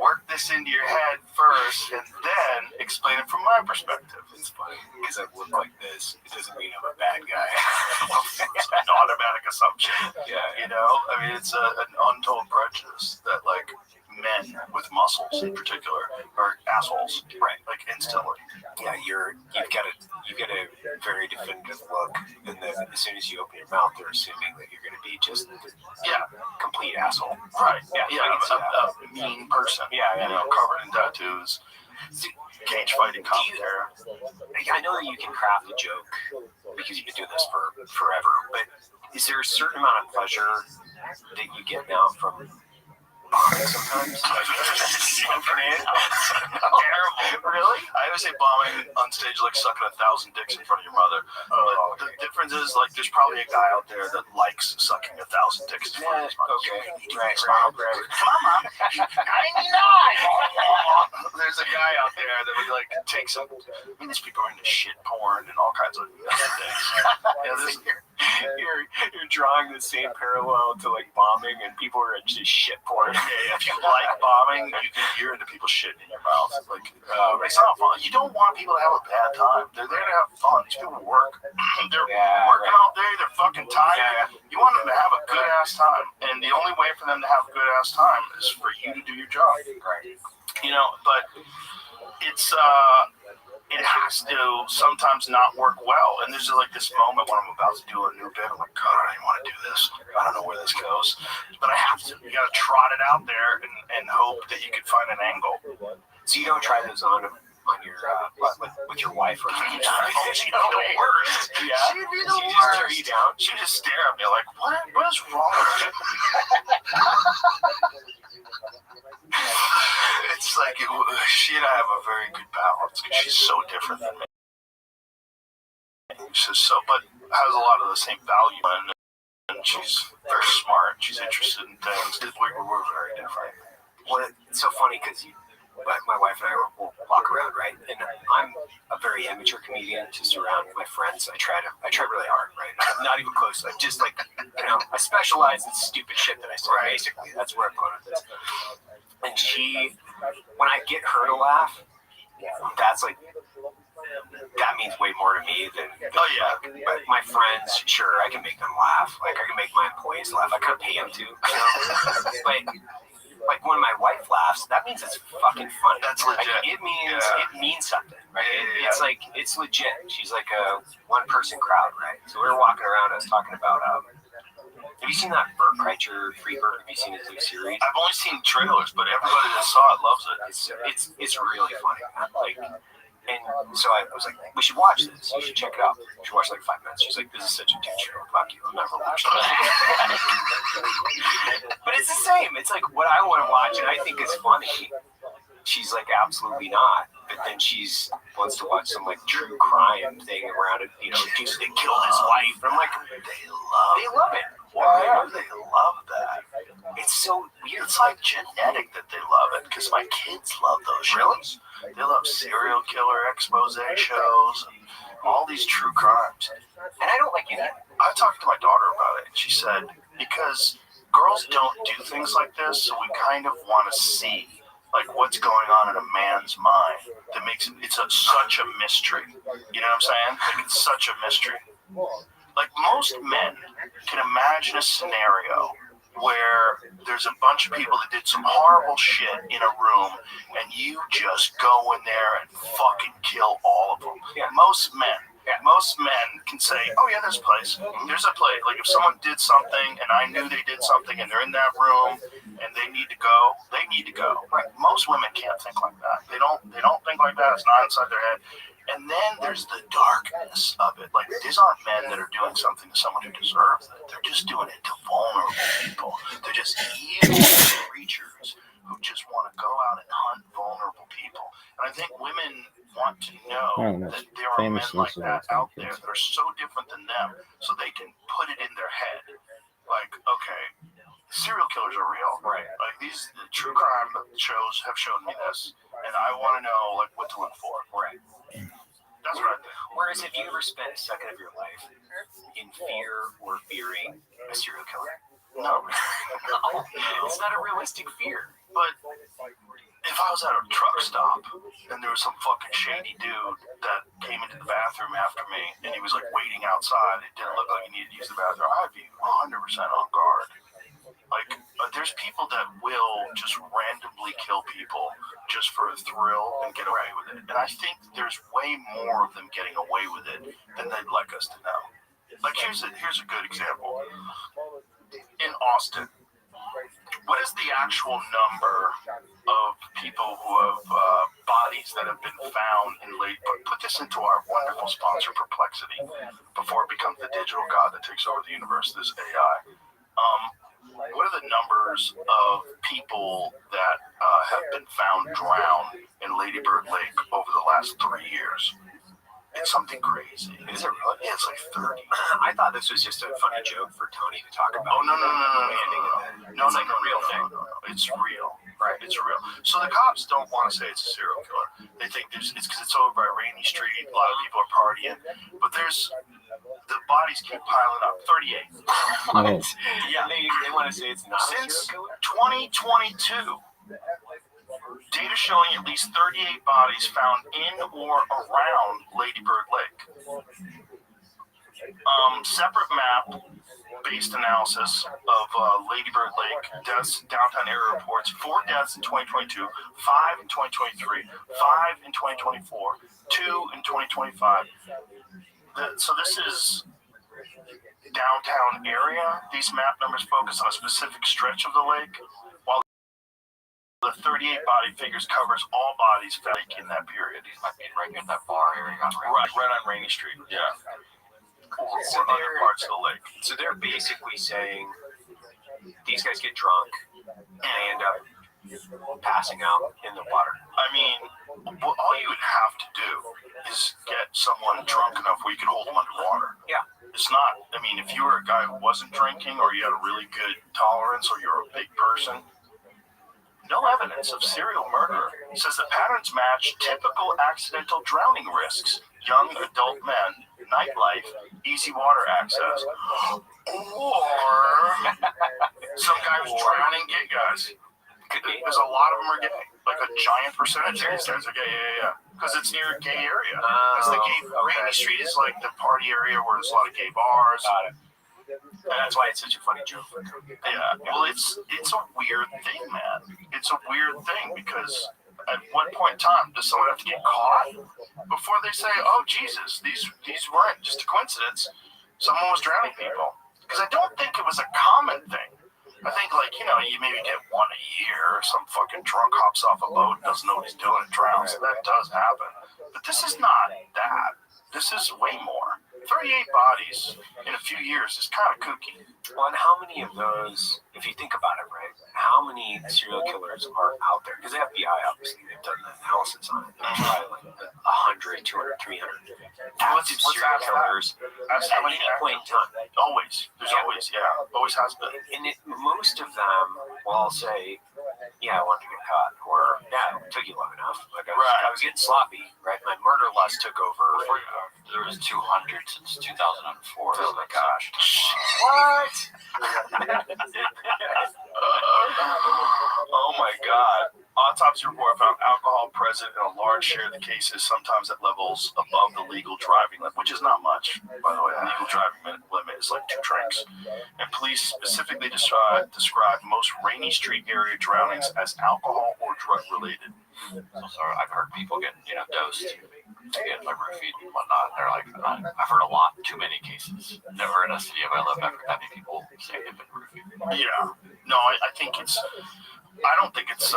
B: work this into your head first and then explain it from my perspective.
D: It's funny because I look like this. It doesn't mean I'm a bad guy.
B: It's an automatic assumption.
D: Yeah.
B: You know, I mean, it's an untold prejudice that like men with muscles in particular are assholes, right? Like instantly.
D: Yeah, you've got a very definitive look, and then as soon as you open your mouth, they're assuming that you're going to be just complete asshole.
B: Right. Yeah.
D: A
B: mean person.
D: Yeah.
B: You know, covered in tattoos, cage fighting commentary.
D: I know that you can craft a joke because you've been doing this for forever, but is there a certain amount of pleasure that you get now from bombing sometimes?
B: Terrible. Really? I always say bombing on stage like sucking 1,000 dicks in front of your mother. But the difference is like there's probably a guy out there that likes sucking 1,000 dicks in front of his mother.
D: Okay. Right.
B: Come on, Mom. 99. There's a guy out there that would like take some. I mean, these people are into shit porn and all kinds of things.
D: You're drawing the same parallel to like bombing, and people are into shit porn.
B: Yeah, if you like bombing, you're into people shitting in your mouth. Like, it's not fun. You don't want people to have a bad time. They're there to have fun. These people work. They're working all day. They're fucking tired. You want them to have a good ass time, and the only way for them to have a good ass time is for you to do your job. Right. You know, but it's it has to sometimes not work well. And there's just like this moment when I'm about to do a new bit. I'm like, God, I don't even want to do this. I don't know where this goes. But I have to. You got to trot it out there and hope that you can find an angle.
D: So you don't try those on your with your wife or anything?
B: She'd be the worst. Yeah. She'd be the worst.
D: Just tear you down.
B: She'd just stare at me like, what is wrong with you? It's like she and I have a very good balance because she's so different than me. She's but has a lot of the same value, and she's very smart. She's interested in things. We're very different.
D: Well, it's so funny because my wife and I will walk around, right? And I'm a very amateur comedian, just around with my friends. I try really hard, right? I'm not even close. I'm just like, I specialize in stupid shit that I say, basically. That's where I'm going with this. And when I get her to laugh, that's like, that means way more to me than but my friends, sure, I can make them laugh. Like, I can make my employees laugh. I could pay them to, But like when my wife laughs, that means it's fucking funny.
B: That's legit.
D: Like, it means something, right? It's like, it's legit. She's like a one-person crowd, right? So we were walking around. I was talking about have you seen that Bert Kreischer Freebird? Have you seen his new series?
B: I've only seen trailers, but everybody that saw it loves it.
D: It's really funny. Like, and so I was like, we should watch this. You should check it out. We should watch like 5 minutes. She's like, this is such a dude show. Fuck you. I'll never watch that. But it's the same. It's like what I want to watch, and I think it's funny. She's like, absolutely not. But then she's wants to watch some like true crime thing around it. Dude, they killed his wife. And I'm like, they love it.
B: Why do they love that?
D: It's so weird.
B: It's like genetic that they love it, because my kids love those shows. They love serial killer expose shows and all these true crimes.
D: And I don't like any of it.
B: I talked to my daughter about it, and she said, because girls don't do things like this, so we kind of want to see like what's going on in a man's mind that makes it such a mystery. You know what I'm saying? Like, it's such a mystery. Like, most men can imagine a scenario where there's a bunch of people that did some horrible shit in a room, and you just go in there and fucking kill all of them. Yeah. Most men can say, oh yeah, there's a place. There's a place. Like, if someone did something and I knew they did something and they're in that room and they need to go. They need to go. Right. Most women can't think like that. They don't think like that. It's not inside their head. And then there's the darkness of it. Like, these aren't men that are doing something to someone who deserves it. They're just doing it to vulnerable people. They're just evil creatures who just want to go out and hunt vulnerable people. And I think women want to know that there are men like that out there that are so different than them, so they can put it in their head. Like, okay, serial killers are real. Right. Like, these true crime shows have shown me this, and I want to know, like, what to look for. Right. That's what I think.
D: Whereas, have you ever spent a second of your life in fear or fearing a serial killer?
B: No.
D: No. It's not a realistic fear.
B: But if I was at a truck stop and there was some fucking shady dude that came into the bathroom after me and he was like waiting outside, it didn't look like he needed to use the bathroom, I'd be 100% on guard. Like, there's people that will just randomly kill people just for a thrill and get away with it. And I think there's way more of them getting away with it than they'd like us to know. Like, here's a good example. In Austin, what is the actual number of people who have bodies that have been found in late? Put this into our wonderful sponsor, Perplexity, before it becomes the digital god that takes over the universe, this AI. What are the numbers of people that have been found drowned in Lady Bird Lake over the last 3 years? It's something crazy.
D: Is it really?
B: Yeah, it's like 30.
D: I thought this was just a funny joke for Tony to talk about.
B: Oh, no.
D: It's like a real thing.
B: No. It's real. Right. It's real. So the cops don't want to say it's a serial killer. They think it's because it's over by Rainy Street. A lot of people are partying. But the bodies keep piling up. 38.
D: Yeah, they want to say it's not
B: Since
D: a serial killer?
B: 2022. Data showing at least 38 bodies found in or around Lady Bird Lake. Separate map-based analysis of Lady Bird Lake deaths, downtown area reports 4 deaths in 2022, 5 in 2023, 5 in 2024, 2 in 2025. So this is downtown area. These map numbers focus on a specific stretch of the lake, while the 38 body figures covers all bodies found in that period.
C: These might be right in that bar area.
B: Right on Rainy Street. Yeah. Or other parts of the lake.
D: So they're basically saying these guys get drunk and they end up passing out in the water.
B: I mean, all you would have to do is get someone drunk enough where you can hold them underwater.
D: Yeah.
B: It's not, I mean, if you were a guy who wasn't drinking or you had a really good tolerance or you're a big person, no evidence of serial murder. It says the patterns match typical accidental drowning risks. Young adult men, nightlife, easy water access, or some guy who's drowning gay guys. Because a lot of them are gay. Like a giant percentage of these guys are gay. Yeah. Because it's near a gay area. Because the gay Rainy Street is like the party area where there's a lot of gay bars.
D: Got it. And that's why it's such a funny joke.
B: Yeah, well, it's a weird thing, man. It's a weird thing because at what point in time does someone have to get caught before they say, "Oh Jesus, these weren't just a coincidence. Someone was drowning people." Because I don't think it was a common thing. I think, like, you maybe get one a year, or some fucking drunk hops off a boat, doesn't know what he's doing, and drowns. That does happen. But this is not that. This is way more. 38 bodies in a few years is kind of kooky.
D: Well, and how many of those, if you think about it, right, how many serial killers are out there? Because the FBI, obviously, they've done the analysis on it. There's probably like 100, 200, 300 active serial killers at any point in time.
B: Always. There's always, always has been.
D: And most of them will say, yeah, I wanted to get caught. Or, yeah, it took you long enough. Like, I was getting sloppy, right? My murder lust took over.
C: There was 200 since 2004.
B: Oh my gosh.
D: What?
B: Oh my God. Autopsy report found alcohol present in a large share of the cases, sometimes at levels above the legal driving limit, which is not much, by the way. The legal driving limit is like 2 drinks. And police specifically described most Rainy Street area drownings as alcohol or drug related.
C: So I've heard people get, dosed to get like roofied and whatnot. They're like, I've heard a lot, too many cases. Never in a city have I lived, I've heard that many people say they've been roofied.
B: Yeah. No, I think it's. I don't think it's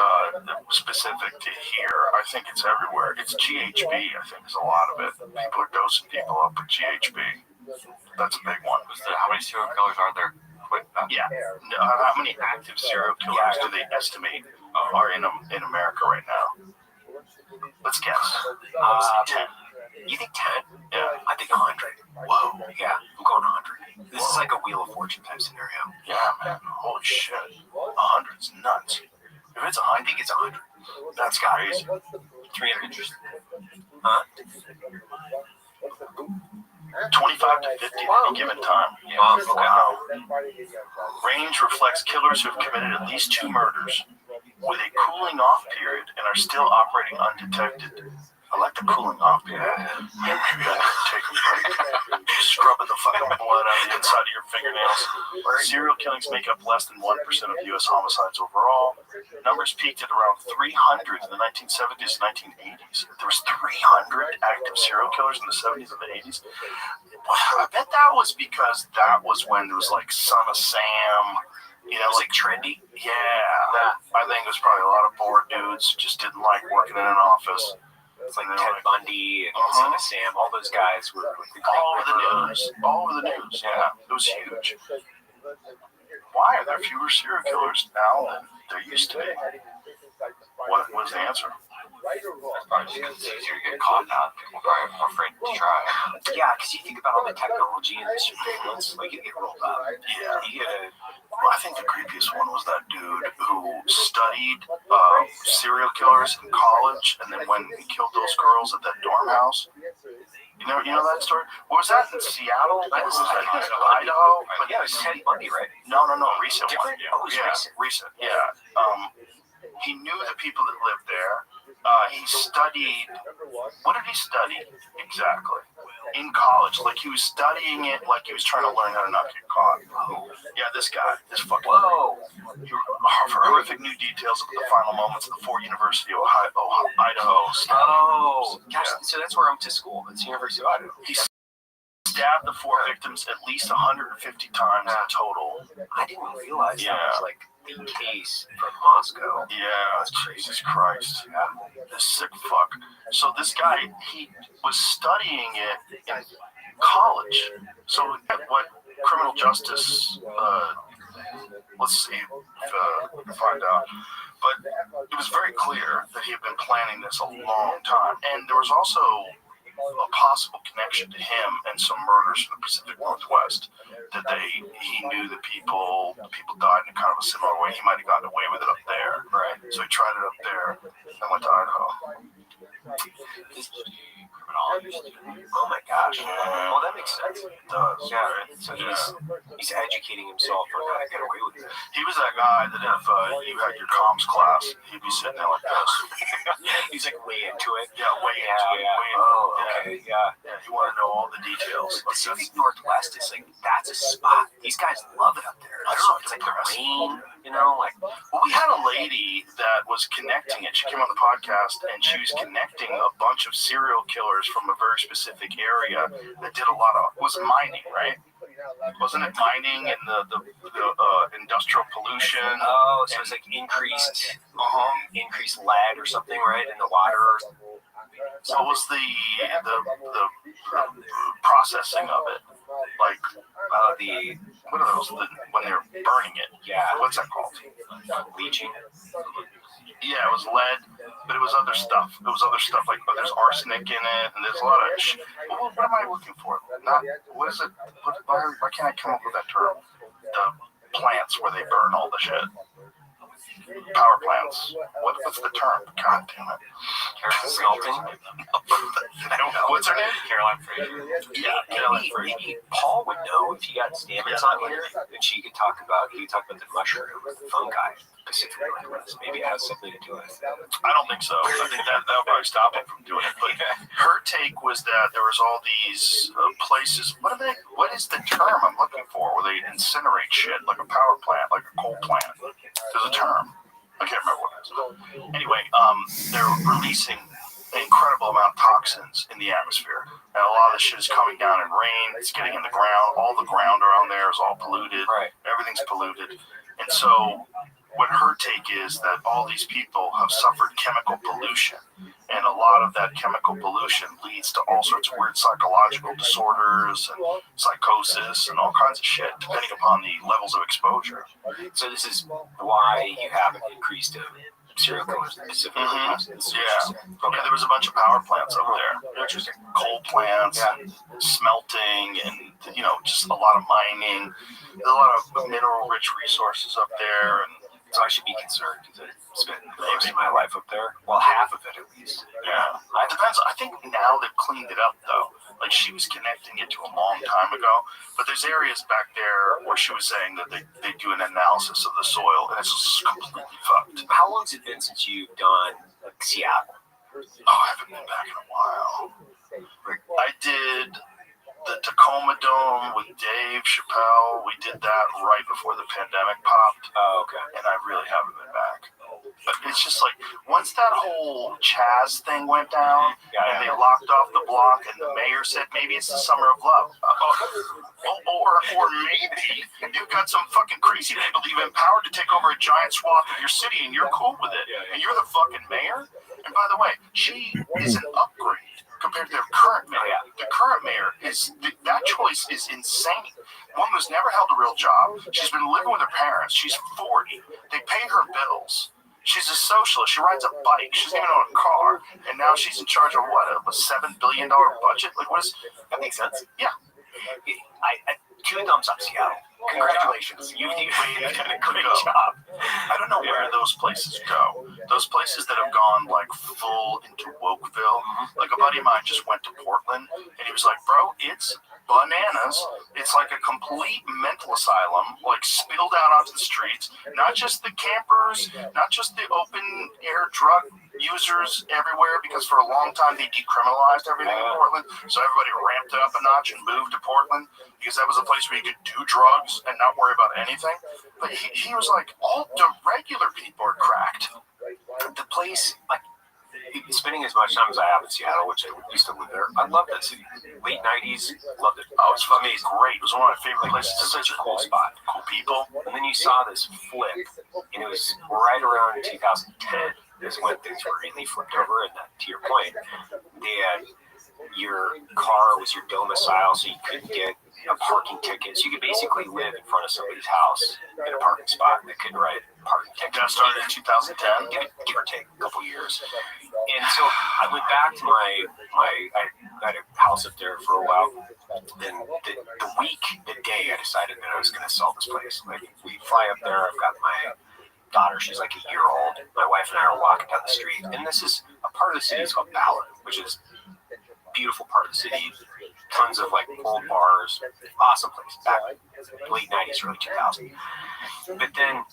B: specific to here. I think it's everywhere. It's GHB. I think is a lot of it. People are dosing people up with GHB. That's a big one.
C: How many serial killers are there?
B: Yeah. How many active serial killers do they estimate are in America right now? Let's guess. 10.
D: You think 10?
B: Yeah.
D: I think 100.
B: Whoa.
D: Yeah, I'm going 100. This is like a Wheel of Fortune type scenario.
B: Yeah, man. Holy shit. 100's nuts. If it's 100, I think it's 100. That's crazy.
D: 300.
B: 25 to 50 at any given time.
D: Wow.
B: Wow. Range reflects killers who have committed at least 2 murders with a cooling off period and are still operating undetected. I like the cooling off period. Maybe I could take a break. Scrubbing the fucking blood out of the inside of your fingernails. Serial killings make up less than 1% of U.S. homicides overall. Numbers peaked at around 300 in the 1970s and 1980s. There was 300 active serial killers in the 70s and the 80s. I bet that was because that was when there was like Son of Sam. You know, like
D: trendy.
B: Yeah. I think it was probably a lot of bored dudes who just didn't like working in an office.
D: It's like Ted Bundy and Son of Sam. All those guys were
B: all over the news. All over the news. Yeah, it was huge. Why are there fewer serial killers now than there used to be? What was the answer?
C: Probably just because it's easier to get caught now. People are more afraid to try.
D: Yeah, because you think about all the technology and the surveillance, like you get rolled up.
B: Yeah.
D: You get a
B: Well, I think the creepiest one was that dude who studied serial killers in college, and then when he killed those girls at that dorm house. You know that story? What was that in Seattle? That was Idaho.
D: But yeah, it was Ted Bundy, right?
B: No, recent one.
D: Different? Oh, it was
B: Recent. Yeah. He knew the people that lived there. He studied. What did he study exactly? In college, like he was studying it, like he was trying to learn how to not get caught. Yeah, this guy, this fucking.
D: Whoa!
B: Horrific new details of the final moments of the Ford University of Idaho.
D: Oh, gosh!
B: Yeah.
D: So that's where I went to school. It's University of Idaho.
B: He stabbed the 4 victims at least 150 times in total.
D: I didn't realize
B: Yeah.
D: that was like the case from Moscow.
B: Yeah, Jesus Christ. Yeah. This sick fuck. So this guy, he was studying it in college. So what criminal justice, let's see if we can find out. But it was very clear that he had been planning this a long time. And there was also a possible connection to him and some murders from the Pacific Northwest. That he knew that people died in a kind of a similar way. He might have gotten away with it up there. Right. So he tried it up there and went to Idaho.
D: Oh my gosh. Well, that makes sense.
B: It does.
D: Yeah. So he's educating himself on how to get away with it.
B: He was that guy that if you had your comms class, he'd be sitting there like this.
D: He's like way into it.
B: Yeah, way into it. Way into
D: Oh,
B: it.
D: okay. Yeah.
B: Yeah, he wanted to know all the details.
D: Pacific Northwest is like, that's a spot. These guys love it up there. I don't know if it's like the rain, you know, like.
B: Well, we had a lady that was connecting it. She came on the podcast and she was connecting a bunch of serial killers from a very specific area that did a lot of, was mining, right? Wasn't it mining and the industrial pollution?
D: Oh, so it's like increased lead or something, right, in the water.
B: So it was the processing of it, like what are those when they're burning it?
D: Yeah.
B: What's that called?
D: Leaching.
B: Yeah, it was lead, but it was other stuff. It was other stuff like there's arsenic in it, and there's a lot of. What am I looking for? What is it? Why can't I come up with that term? The plants where they burn all the shit. Power plants. What's the term? God damn it.
C: Caroline Smelting.
B: What's her name?
C: Caroline Fraser.
B: Yeah, Caroline Fraser.
D: Maybe Paul would know if he got Stamens on here, and he could talk about the mushroom, the fungi, Pacific Northwest. Maybe it has something to do with it.
B: I don't think so. I think that would probably stop him from doing it. But her take was that there was all these places. What is the term I'm looking for? Where they incinerate shit like a power plant, like a coal plant. There's a term. I can't remember what it is. Anyway, they're releasing an incredible amount of toxins in the atmosphere. And a lot of this shit is coming down in rain. It's getting in the ground. All the ground around there is all polluted.
D: Right.
B: Everything's polluted. And so what her take is that all these people have suffered chemical pollution, and a lot of that chemical pollution leads to all sorts of weird psychological disorders and psychosis and all kinds of shit, depending upon the levels of exposure.
D: So this is why you have an increase of serial killers specifically.
B: Yeah, there was a bunch of power plants up there.
D: Interesting.
B: Coal plants, and smelting, and just a lot of mining. There's a lot of mineral-rich resources up there, and
D: so I should be concerned because I spent most of my life up there. Well, half of it at least.
B: Yeah, it depends. I think now they've cleaned it up though. Like she was connecting it to a long time ago, but there's areas back there where she was saying that they do an analysis of the soil, and it's just completely fucked.
D: How long has it been since you've done Seattle?
B: Oh, I haven't been back in a while. I did the Tacoma Dome with Dave Chappelle. We did that right before the pandemic popped.
D: Oh, okay.
B: And I really haven't been back. But it's just like, once that whole Chaz thing went down, and they locked off the block, and the mayor said maybe it's the summer of love. Or maybe you've got some fucking crazy people that you've empowered to take over a giant swath of your city, and you're cool with it. And you're the fucking mayor? And by the way, she is an upgrade compared to their current mayor. The current mayor that choice is insane. Woman who's never held a real job. She's been living with her parents. She's 40. They pay her bills. She's a socialist. She rides a bike. She doesn't even own a car. And now she's in charge of what? Of a $7 billion budget? Like, what is
D: that? Makes sense.
B: Yeah.
D: I 2 thumbs up, Seattle. Congratulations. You've done a great job.
B: I don't know where those places go. Those places that have gone like full into Wokeville. Like a buddy of mine just went to Portland and he was like, bro, it's bananas. It's like a complete mental asylum, like spilled out onto the streets. Not just the campers, not just the open air drug users everywhere, because for a long time they decriminalized everything in Portland. So everybody ramped it up a notch and moved to Portland because that was a place where you could do drugs and not worry about anything. But he was like, all the regular people are cracked.
D: The place, like, spending as much time as I have in Seattle, which I used to live there, I love that city. Late 90s, loved it.
B: Oh, it's fucking great. It was one of my favorite places.
D: It's such a cool spot.
B: Cool people.
D: And then you saw this flip, and it was right around 2010 is when things were really flipped over. And that, to your point, they had your car was your domicile, so you couldn't get a parking ticket. So you could basically live in front of somebody's house in a parking spot and they couldn't write a parking ticket.
B: That started in 2010,
D: give or take a couple years. And so I went back to I had a house up there for a while. Then the day I decided that I was going to sell this place. Like, we fly up there. I've got my daughter. She's like a year old. My wife and I are walking down the street, and this is a part of the city is called Ballard, which is a beautiful part of the city. Tons of like old bars, awesome place. Back late 90s, early 2000s. But then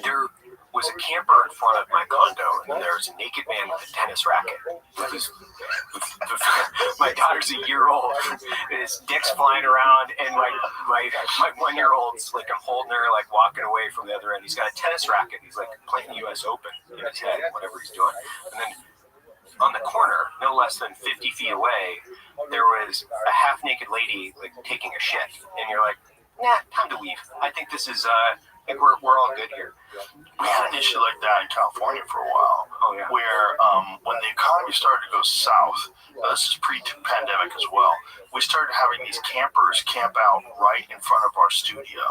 D: there was a camper in front of my condo, and there was a naked man with a tennis racket. My daughter's a year old, and his dick's flying around, and my 1-year-old's like, I'm holding her, like walking away from the other end. He's got a tennis racket. He's like playing U.S. Open in his head, whatever he's doing. And then on the corner, no less than 50 feet away, there was a half-naked lady like taking a shit, and you're like, nah, time to leave. I think this is I think we're all good here.
B: We had an issue like that in California for a while, where when the economy started to go south, this is pre-pandemic as well, we started having these campers camp out right in front of our studio.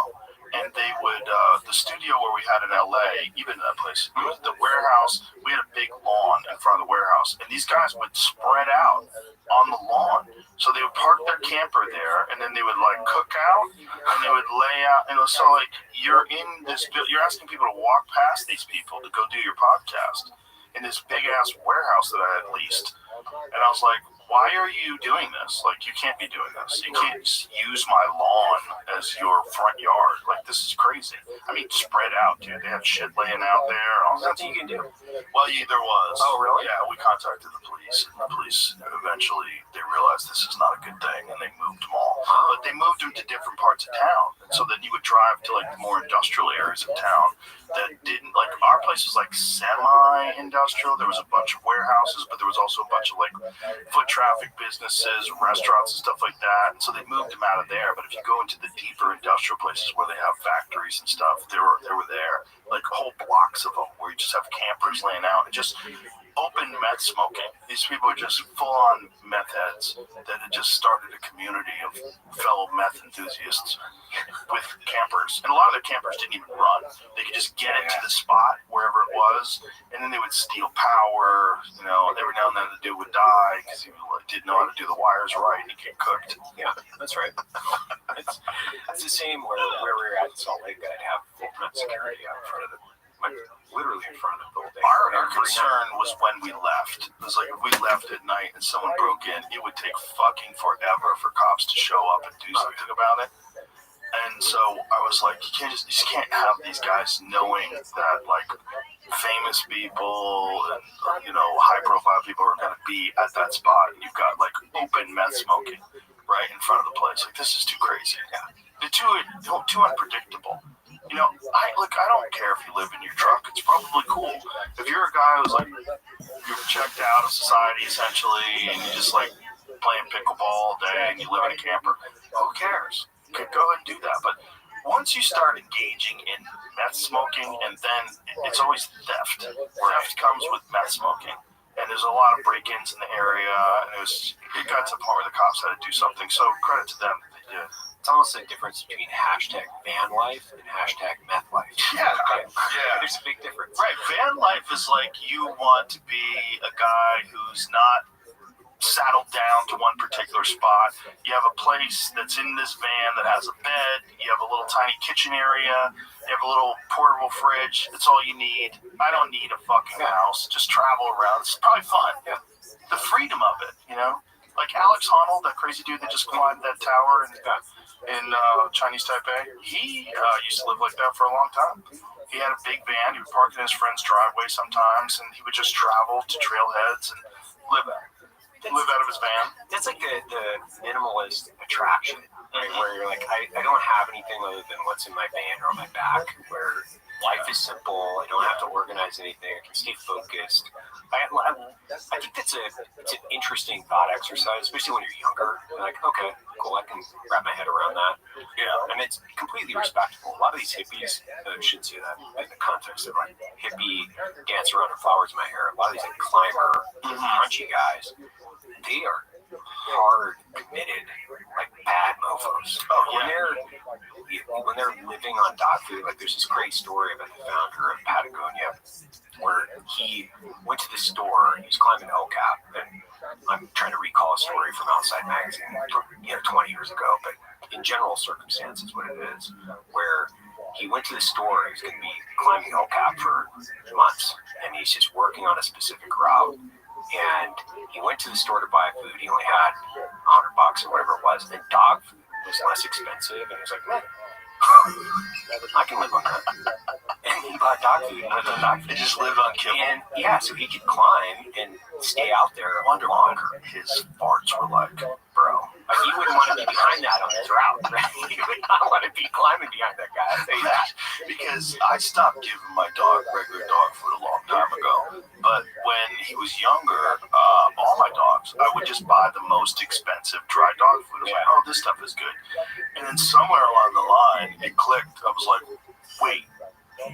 B: And they would, the studio where we had in LA, even that place, it was the warehouse, we had a big lawn in front of the warehouse, and these guys would spread out on the lawn. So they would park their camper there, and then they would like cook out, and they would lay out, and it was so like, you're in this, you're asking people to walk past these people to go do your podcast in this big ass warehouse that I had leased. And I was like, why are you doing this? Like, you can't be doing this. You can't use my lawn as your front yard. Like, this is crazy. I mean, spread out, dude. They have shit laying out there.
D: Nothing you can do.
B: Well, there was.
D: Oh, really?
B: Yeah, we contacted the police, and the police eventually, they realized this is not a good thing, and they moved them all. but they moved them to different parts of town. And so then you would drive to like the more industrial areas of town that didn't, like, our place was like semi-industrial. There was a bunch of warehouses, but there was also a bunch of like foot traffic businesses, restaurants and stuff like that. And so they moved them out of there. But if you go into the deeper industrial places where they have factories and stuff, they were there, like whole blocks of them where you just have campers laying out and just open meth smoking. These people are just full-on meth heads that had just started a community of fellow meth enthusiasts with campers. And a lot of their campers didn't even run. They could just get into the spot wherever it was, and then they would steal power. You know, every now and then the dude would die because he didn't know how to do the wires right and he'd get cooked.
D: Yeah, that's right. It's the same where we were at Salt Lake. I'd have full-time security out in front of literally in front of the building.
B: Our concern was when we left. It was like if we left at night and someone broke in, it would take fucking forever for cops to show up and do something about it. And so I was like, you just can't have these guys knowing that like famous people and high profile people are going to be at that spot. And you've got like open meth smoking right in front of the place. Like, this is too crazy. Yeah. They're too unpredictable. You know, I don't care if you live in your truck. It's probably cool. If you're a guy who's like, you're checked out of society essentially, and you just like playing pickleball all day, and you live in a camper, who cares? You could go ahead and do that. But once you start engaging in meth smoking, and then it's always theft. Theft comes with meth smoking. And there's a lot of break-ins in the area, and it got to the point where the cops had to do something. So credit to them that they did.
D: It's almost a difference between hashtag van life and hashtag meth life.
B: Yeah.
D: There's a big difference.
B: Right. Van life is like you want to be a guy who's not saddled down to one particular spot. You have a place that's in this van that has a bed. You have a little tiny kitchen area. You have a little portable fridge. That's all you need. I don't need a fucking house. Just travel around. It's probably fun. Yeah. The freedom of it, you know? Like Alex Honnold, that crazy dude that just climbed that tower in Chinese Taipei, he used to live like that for a long time. He had a big van. He would park in his friend's driveway sometimes, and he would just travel to trailheads and live out of his van.
D: That's like the minimalist attraction, right? Where you're like, I don't have anything other than what's in my van or on my back, where life is simple. I don't have to organize anything. I can stay focused. I think it's an interesting thought exercise, especially when you're younger. You're like, okay, cool, I can wrap my head around that. Yeah, and it's completely respectable. A lot of these hippies, I shouldn't say that in the context of like hippie dance around with flowers in my hair. A lot of these like climber, crunchy guys, they are hard, committed, like bad mofos. When they're living on dog food, like there's this great story about the founder of Patagonia, where he went to the store, he was climbing El Cap, and I'm trying to recall a story from Outside Magazine, 20 years ago, but in general circumstances, what it is, where he went to the store, he was going to be climbing El Cap for months, and he's just working on a specific route. And he went to the store to buy food. He only had $100 or whatever it was. And dog food was less expensive. And he was like, I can live on that. And he bought dog food. And lived on dog food.
B: He just lived on kibble.
D: And yeah, so he could climb and stay out there longer.
B: His farts were like, bro.
D: He wouldn't want to be behind that on his route, right? He would not want to be climbing behind that guy. I'll tell you that.
B: Because I stopped giving my dog regular dog food a long time ago. But when he was younger, all my dogs, I would just buy the most expensive dry dog food. I was like, oh, this stuff is good. And then somewhere along the line, it clicked. I was like, wait,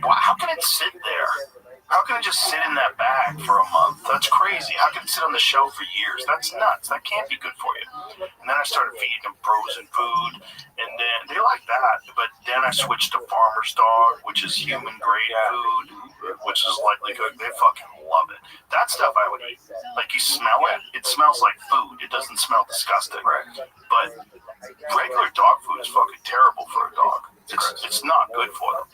B: how can it sit there? How can it just sit in that bag for a month? That's crazy. How can it sit on the shelf for years? That's nuts. That can't be good for you. And then I started feeding them frozen food, and then they like that. But then I switched to Farmer's Dog, which is human-grade food, which is lightly cooked. They fucking love it. That stuff I would eat. Like, you smell it. It smells like food. It doesn't smell disgusting. Right. But regular dog food is fucking terrible for a dog. It's not good for them.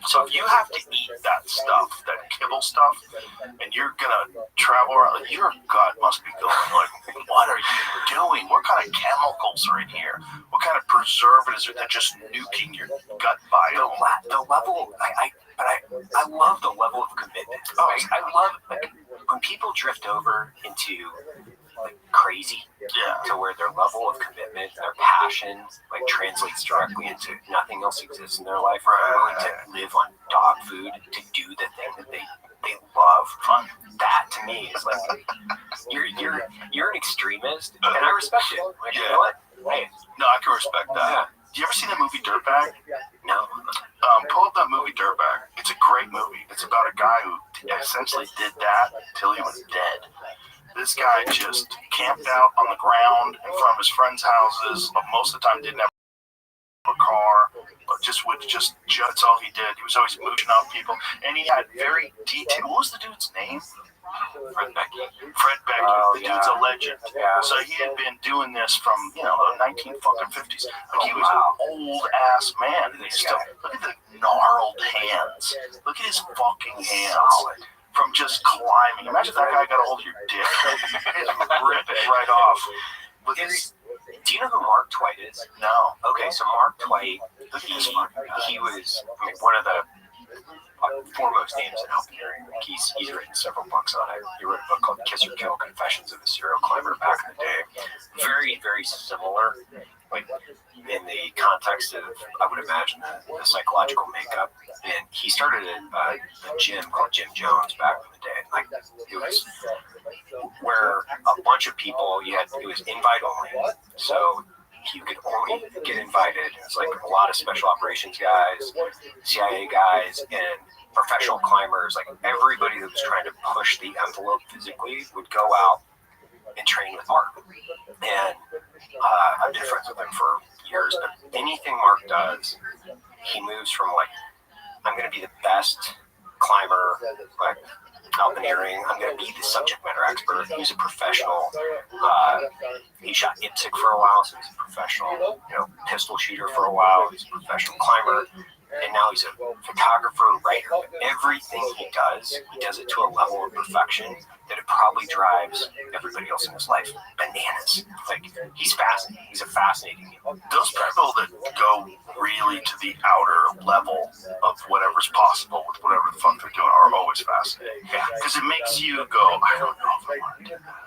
B: So if you have to eat that stuff, that kibble stuff, and you're gonna travel around, your gut must be going like, what are you doing? What kind of chemicals are in here? What kind of preservatives are that just nuking your gut biome?
D: The level, I love the level of commitment. I love, like, when people drift over into like crazy.
B: Yeah.
D: To where their level of commitment, their passion, like translates directly into nothing else exists in their life. They're willing to live on dog food to do the thing that they love. Fun. That to me is like you're an extremist, and I respect it. Like, you know what? Hey,
B: No, I can respect that.
D: Yeah.
B: Do you ever see the movie Dirtbag?
D: No.
B: Pull up that movie Dirtbag. It's a great movie. It's about a guy who essentially did that until he was dead. This guy just camped out on the ground in front of his friends' houses. Most of the time didn't have a car, but that's all he did. He was always mooching on people, and he had very detailed. What was the dude's name?
C: Fred Becky.
B: Fred Becky.
D: Oh,
B: The dude's a legend.
D: Yeah.
B: So he had been doing this from the 1950s. Like he was an old ass man. And he still look at the gnarled hands. Look at his fucking hands. From just climbing. Imagine that guy got a hold of your dick. He'd rip it right off. With his,
D: do you know who Mark Twight is?
B: no.
D: Okay, so Mark Twight, he was one of the foremost names in alpineering. Like he's written several books on it. He wrote a book called Kiss or Kill: Confessions of a Serial Climber back in the day. Very, very similar, like in the context of, I would imagine, the psychological makeup. And he started a gym called Jim Jones back in the day. Like it was where a bunch of people, it was invite only. So you could only get invited. It's like a lot of special operations guys, CIA guys, and professional climbers. Like everybody that was trying to push the envelope physically would go out and train with Mark. And I've been friends with him for years. But anything Mark does, he moves from like, I'm going to be the best climber, like mountaineering. I'm going to be the subject matter expert. He's a professional. He shot IPSC for a while, so he's a professional, pistol shooter for a while. He's a professional climber. And now he's a photographer, writer. But everything he does it to a level of perfection that it probably drives everybody else in his life bananas. Like, he's fascinating. He's a fascinating human.
B: Those people that go really to the outer level of whatever's possible with whatever the fuck they're doing are always fascinating.
D: Yeah.
B: Because it makes you go, I don't know if I want to do that.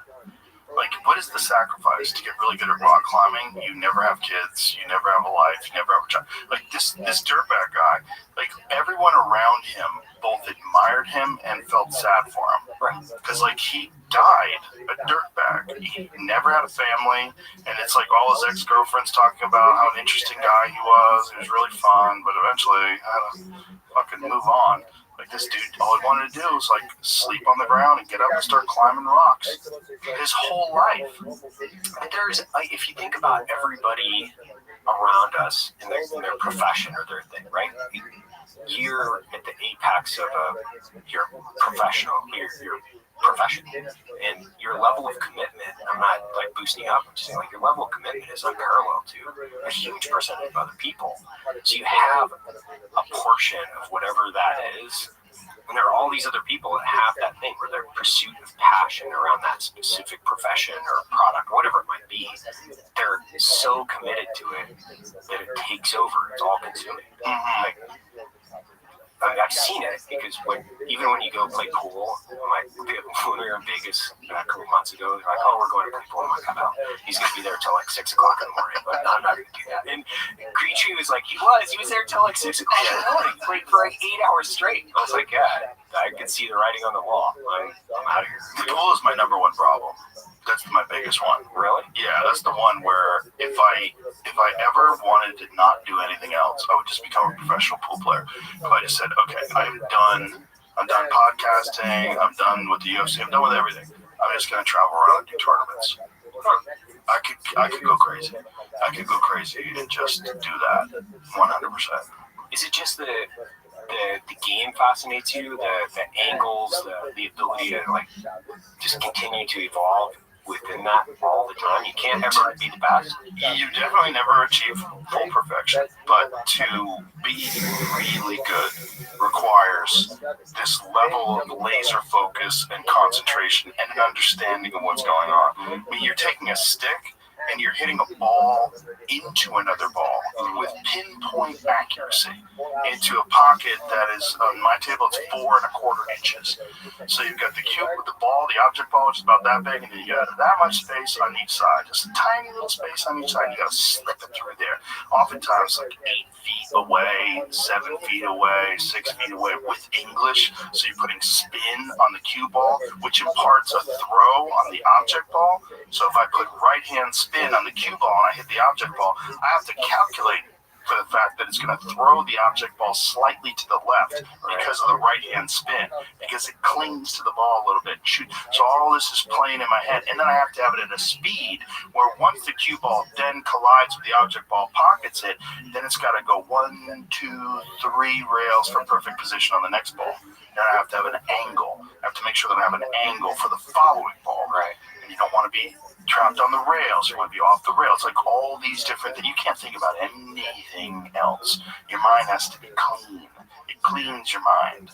B: Like, what is the sacrifice to get really good at rock climbing? You never have kids, you never have a life, you never have a child. Like, this dirtbag guy, like, everyone around him both admired him and felt sad for him.
D: Right.
B: Because, like, he died a dirtbag. He never had a family, and it's like all his ex-girlfriends talking about how an interesting guy he was. He was really fun, but eventually had to fucking move on. Like, this dude, all he wanted to do was, like, sleep on the ground and get up and start climbing rocks. His whole life.
D: But there's, like, if you think about everybody around us in their profession or their thing, right? You're at the apex of your professional, your profession, and your level of commitment. I'm not like boosting you up. I'm just saying, like, your level of commitment is unparalleled to a huge percentage of other people. So you have a portion of whatever that is. And there are all these other people that have that thing where their pursuit of passion around that specific profession or product, whatever it might be, they're so committed to it that it takes over. It's all consuming. Like, I've seen it because even when you go play pool, like when we were in Vegas a couple months ago, they're like, "Oh, we're going to play pool." I'm like, "Oh, he's going to be there till like 6 o'clock in the morning." But no, I'm not going to do that. And Creechy was like, he was there till like 6 o'clock in the morning, played for like 8 hours straight. I was like, yeah, I could see the writing on the wall. I'm out of here.
B: The pool is my number one problem. That's my biggest one.
D: Really?
B: Yeah, that's the one where if I ever wanted to not do anything else, I would just become a professional pool player. If I just said, okay, I'm done podcasting, I'm done with the UFC, I'm done with everything. I'm just gonna travel around and do tournaments. I could go crazy. I could go crazy and just do that 100%.
D: Is it just the game fascinates you, the angles, the ability to like just continue to evolve within that all the time? You can't ever be the best.
B: You definitely never achieve full perfection, but to be really good requires this level of laser focus and concentration and an understanding of what's going on. I mean, you're taking a stick and you're hitting a ball into another ball with pinpoint accuracy into a pocket that is, on my table, it's 4.25 inches. So you've got the cube with the ball, the object ball, which is about that big, and then you got that much space on each side, just a tiny little space on each side. You got to slip it through there. Oftentimes, like 8 feet away, 7 feet away, 6 feet away with English. So you're putting spin on the cue ball, which imparts a throw on the object ball. So if I put right hand spin on the cue ball and I hit the object ball, I have to calculate for the fact that it's going to throw the object ball slightly to the left because of the right hand spin, because it clings to the ball a little bit. So all this is playing in my head, and then I have to have it at a speed where once the cue ball then collides with the object ball, pockets it, then it's got to go 1, 2, 3 rails for perfect position on the next ball. Then I have to have an angle. I have to make sure that I have an angle for the following ball, right? And you don't want to be trapped on the rails. You want to be off the rails. Like all these different things. You can't think about anything else. Your mind has to be clean. It cleans your mind.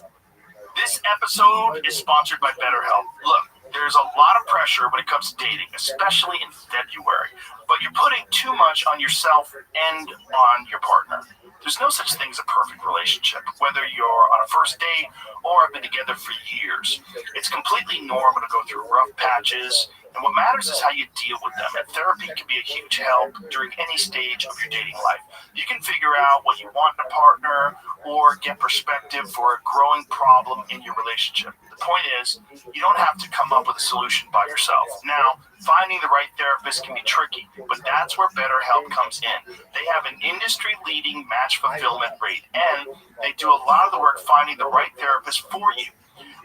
B: This episode is sponsored by BetterHelp. Look, there's a lot of pressure when it comes to dating, especially in February. But you're putting too much on yourself and on your partner. There's no such thing as a perfect relationship, whether you're on a first date or have been together for years. It's completely normal to go through rough patches, and what matters is how you deal with them. And therapy can be a huge help during any stage of your dating life. You can figure out what you want in a partner or get perspective for a growing problem in your relationship. The point is, you don't have to come up with a solution by yourself. Now, finding the right therapist can be tricky, but that's where BetterHelp comes in. They have an industry-leading match fulfillment rate, and they do a lot of the work finding the right therapist for you.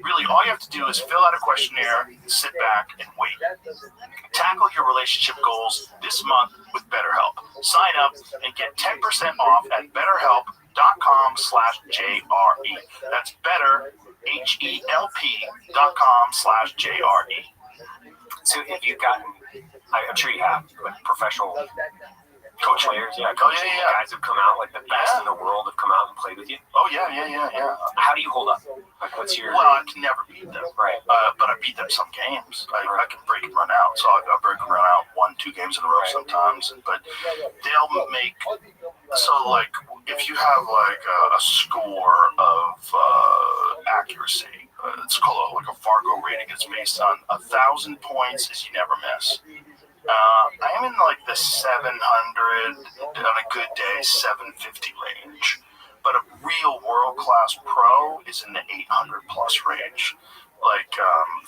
B: Really, all you have to do is fill out a questionnaire, sit back, and wait. Tackle your relationship goals this month with BetterHelp. Sign up and get 10% off at BetterHelp.com/JRE. That's better, HELP.com/JRE.
D: So have you gotten, I'm sure you have, like professional coach players, coaching guys have come out, like the best in the world have come out and played with you?
B: Oh, yeah.
D: How do you hold up? Like, what's your...
B: Well, I can never beat them.
D: Right.
B: But I beat them some games. I can break and run out. So I'll break and run out 1-2 games in a row sometimes. But they'll make... So, like, if you have, like, a score of accuracy, it's called like a Fargo rating. It's based on 1,000 points is you never miss. I am in like the 700, on a good day, 750 range. But a real world-class pro is in the 800 plus range. Like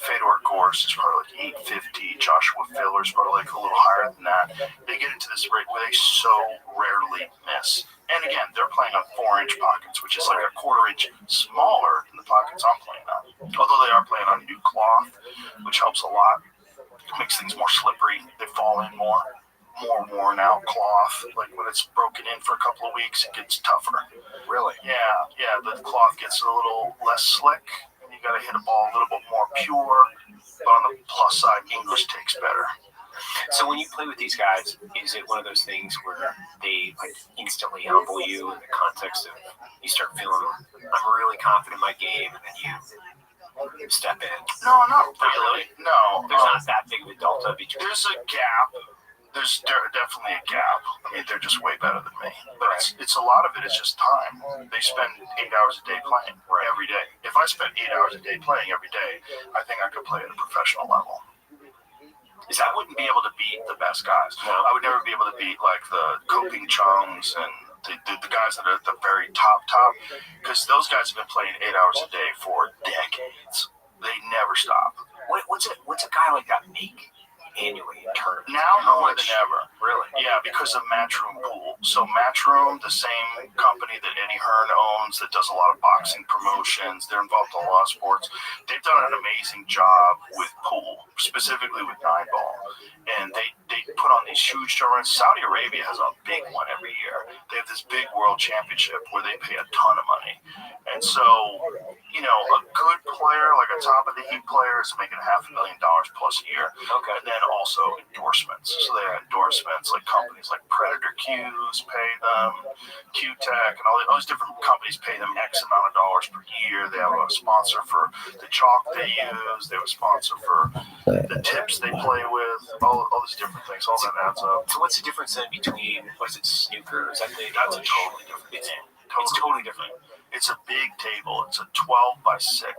B: Fedor Gors is probably like 850. Joshua Filler is probably like a little higher than that. They get into this rate where they so rarely miss. And again, they're playing on 4-inch pockets, which is like a 1/4 inch smaller than the pockets I'm playing on. Although they are playing on new cloth, which helps a lot. Makes things more slippery. They fall in more worn out cloth. Like when it's broken in for a couple of weeks, it gets tougher.
D: Really?
B: Yeah. The cloth gets a little less slick. And you got to hit a ball a little bit more pure. But on the plus side, English takes better.
D: So when you play with these guys, is it one of those things where they like instantly humble you in the context of you start feeling, I'm really confident in my game, and then you step in?
B: No, not really. No.
D: There's not that big of a delta between.
B: There's a gap. There's definitely a gap. I mean, they're just way better than me. But it's a lot of it is just time. They spend 8 hours a day playing every day. If I spent 8 hours a day playing every day, I think I could play at a professional level. I wouldn't be able to beat the best guys. I would never be able to beat like the Koping Chungs and the guys that are at the very top, because those guys have been playing 8 hours a day for decades. They never stop.
D: What's a guy like that make annually in tournaments?
B: Now more than ever.
D: Really?
B: Yeah, because of Matchroom Pool. So Matchroom, the same company that Eddie Hearn owns, that does a lot of boxing promotions. They're involved in a lot of sports. They've done an amazing job with pool, specifically with 9-ball. And they put on these huge tournaments. Saudi Arabia has a big one every year. They have this big world championship where they pay a ton of money. And so, a good player, like a top of the heap player, is making $500,000 plus a year.
D: Okay.
B: And then also endorsements. So they have endorsements like companies like Predator Qs pay them, Q-Tech, and all these different companies pay them X amount of dollars per year. They have a sponsor for the chalk they use. They have a sponsor for the tips they play with. All these different things. All that adds up.
D: So what's the difference then between, what is it, snooker? Is that the
B: That's a totally different game.
D: It's totally different.
B: It's a big table. It's a 12 by 6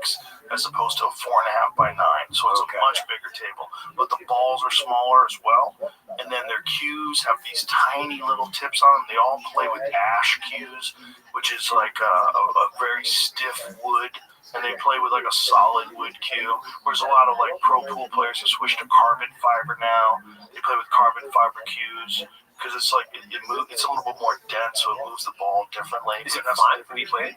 B: as opposed to a 4.5 by 9. So it's a much bigger table. But the balls are smaller as well. And then their cues have these tiny little tips on them. They all play with ash cues, which is like a very stiff wood. And they play with like a solid wood cue. Whereas a lot of like pro pool players have switched to carbon fiber now. They play with carbon fiber cues. Because it's like it's a little bit more dense, so it moves the ball differently.
D: Is it fun? Have you played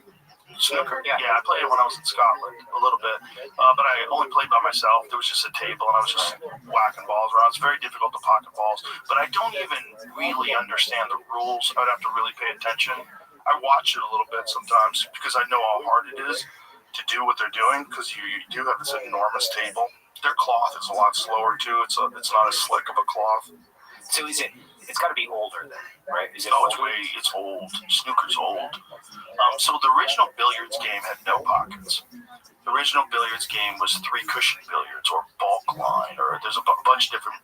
B: snooker? Yeah, I played it when I was in Scotland a little bit, but I only played by myself. There was just a table, and I was just whacking balls around. It's very difficult to pocket balls, but I don't even really understand the rules. I'd have to really pay attention. I watch it a little bit sometimes because I know how hard it is to do what they're doing. Because you do have this enormous table. Their cloth is a lot slower too. It's not as slick of a cloth.
D: So is it? It's got to be older then, right? Is it?
B: Oh, it's old. Snooker's old. So the original billiards game had no pockets. The original billiards game was 3-cushion billiards or bulk line, or there's a bunch of different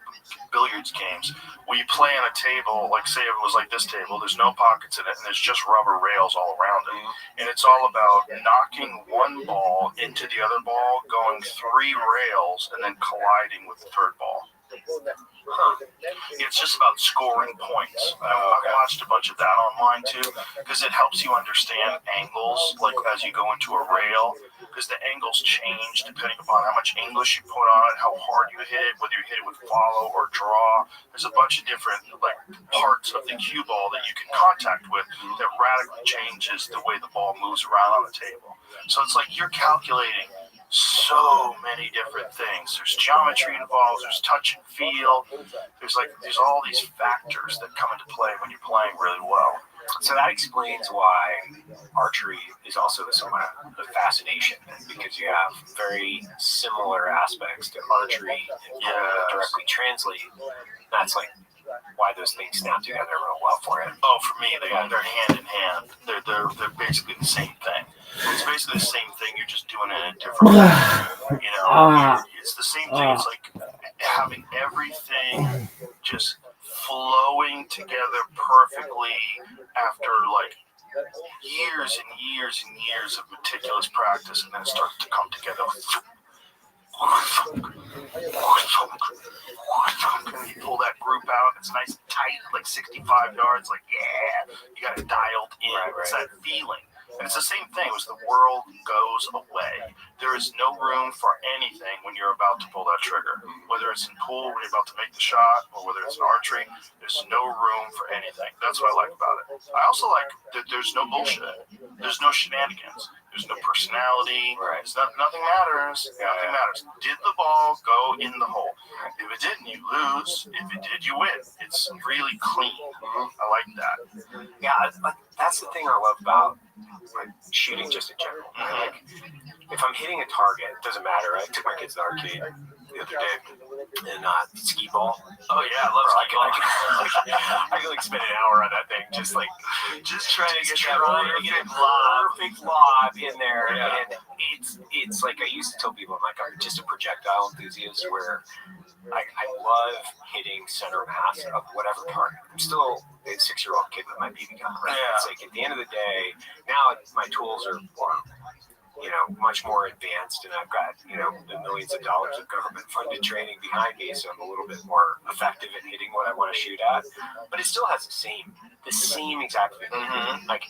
B: billiards games where you play on a table, like say it was like this table, there's no pockets in it, and there's just rubber rails all around it. And it's all about knocking one ball into the other ball, going 3 rails, and then colliding with the third ball. It's just about scoring points. I watched a bunch of that online too, because it helps you understand angles, like as you go into a rail, because the angles change depending upon how much English you put on it, how hard you hit it, whether you hit it with follow or draw. There's a bunch of different like parts of the cue ball that you can contact with that radically changes the way the ball moves around on the table. So it's like you're calculating so many different things. There's geometry involved, there's touch and feel, there's all these factors that come into play when you're playing really well.
D: So that explains why archery is also somewhat of a fascination, because you have very similar aspects to archery and directly translate. That's like why those things snap together real well for it.
B: Oh, for me, they're hand in hand. They're basically the same thing. It's basically the same thing. You're just doing it in a different way. You know, it's the same thing. It's like having everything just flowing together perfectly after like years and years and years of meticulous practice, and then it starts to come together. And you pull that group out, it's nice and tight, like 65 yards, like, yeah, you got it dialed in. It's that feeling. And it's the same thing as the world goes away. There is no room for anything when you're about to pull that trigger. Whether it's in pool, when you're about to make the shot, or whether it's in archery, there's no room for anything. That's what I like about it. I also like that there's no bullshit. There's no shenanigans. There's no personality. Nothing matters. Nothing matters. Did the ball go in the hole? If it didn't, you lose. If it did, you win. It's really clean. I like that.
D: Yeah, that's the thing I love about like shooting just in general. Like, if I'm hitting a target, it doesn't matter. I took my kids to the arcade the other day and skee ball.
B: Oh yeah, I love skee ball.
D: I could like spend an hour on that thing, just trying to get a perfect lob in there. Yeah. And it's like I used to tell people, I'm like, I'm just a projectile enthusiast where I love hitting center mass of whatever target. I'm still a 6-year-old kid with my BB gun, right? Yeah. It's like at the end of the day, now my tools are much more advanced, and I've got, the millions of dollars of government-funded training behind me, so I'm a little bit more effective at hitting what I want to shoot at. But it still has the same exact thing. Mm-hmm. Like,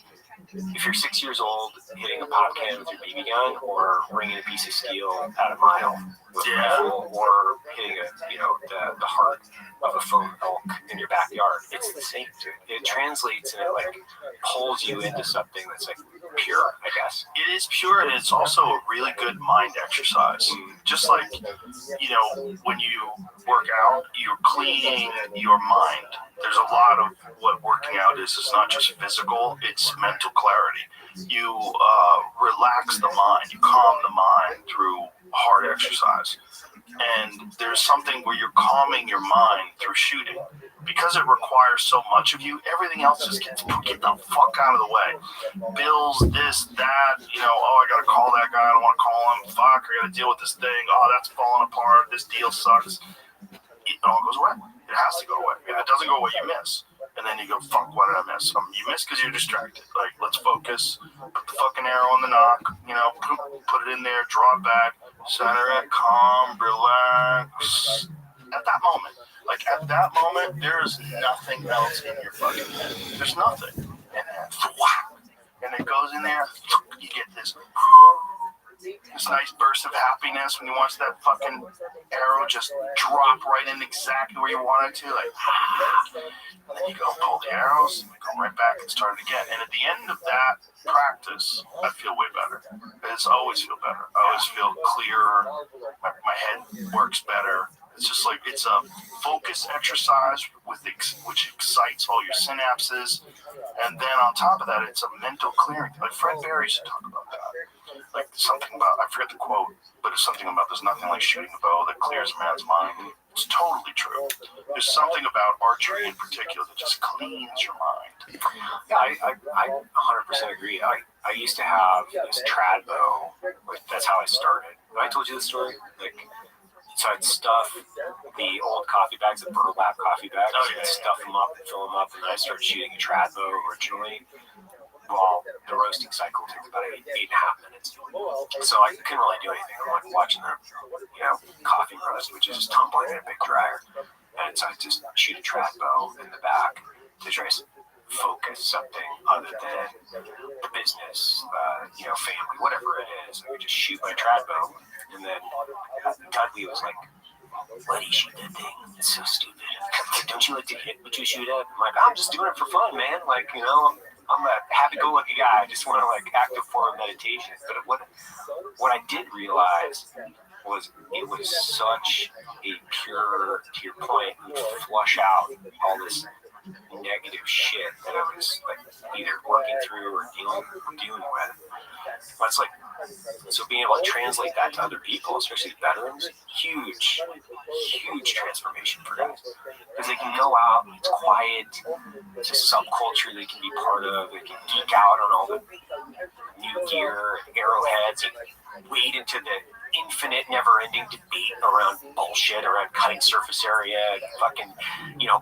D: if you're 6 years old, hitting a pop can with your BB gun, or ringing a piece of steel at a mile with a rifle, or hitting the heart of a foam elk in your backyard, it's the same. It translates and it like pulls you into something that's like pure, I guess.
B: It is pure, and it's also a really good mind exercise. Just like, when you work out, you're cleaning your mind. There's a lot of what working out is. It's not just physical, it's mental clarity. You relax the mind, you calm the mind through hard exercise. And there's something where you're calming your mind through shooting. because it requires so much of you, everything else just get the fuck out of the way. Bills, this, that, I gotta call that guy, I don't want to call him, fuck, I gotta deal with this thing, that's falling apart, this deal sucks. It all goes away. It has to go away. If it doesn't go away, you miss. And then you go, fuck, what did I miss? You miss because you're distracted. Like, let's focus, put the fucking arrow on the knock, put it in there, draw it back, center it, calm, relax. At that moment, there is nothing else in your fucking head. There's nothing. And then it goes in there, you get this nice burst of happiness when you watch that fucking arrow just drop right in exactly where you want it to, and then you go pull the arrows, and you go right back and start it again. And at the end of that practice, I feel way better. I always feel better. I always feel clearer. My head works better. It's just like it's a focus exercise which excites all your synapses, and then on top of that, it's a mental clearing. Like Fred Berry used to talk about that. Like something about, I forget the quote, but it's something about there's nothing like shooting a bow that clears a man's mind. It's totally true. There's something about archery in particular that just cleans your mind.
D: Yeah, I 100% agree. I used to have this trad bow. That's how I started. I told you the story. So I'd stuff the old coffee bags, the ViralRabbi coffee bags, and stuff them up and fill them up, and then I started shooting a trad bow originally. Well, the roasting cycle took about 8.5 minutes. So I couldn't really do anything. I'm watching the, coffee roast, which is just tumbling in a big dryer. And so I just shoot a trad bow in the back to try to focus something other than the business, family, whatever it is. I would just shoot my trad bow. And then Dudley was like, why do you shoot that thing? It's so stupid. Don't you like to hit what you shoot at? I'm like, I'm just doing it for fun, man. I'm a happy-go-lucky guy. I just want to active form meditation. But what I did realize was it was such a pure, to your point, flush out all this negative shit that I was either working through or dealing with. But it's so being able to translate that to other people, especially veterans, huge transformation for guys. Because they can go out, it's quiet, it's a subculture they can be part of, they can geek out on all the new gear, arrowheads, and wade into the infinite, never-ending debate around bullshit, around cutting surface area, and fucking,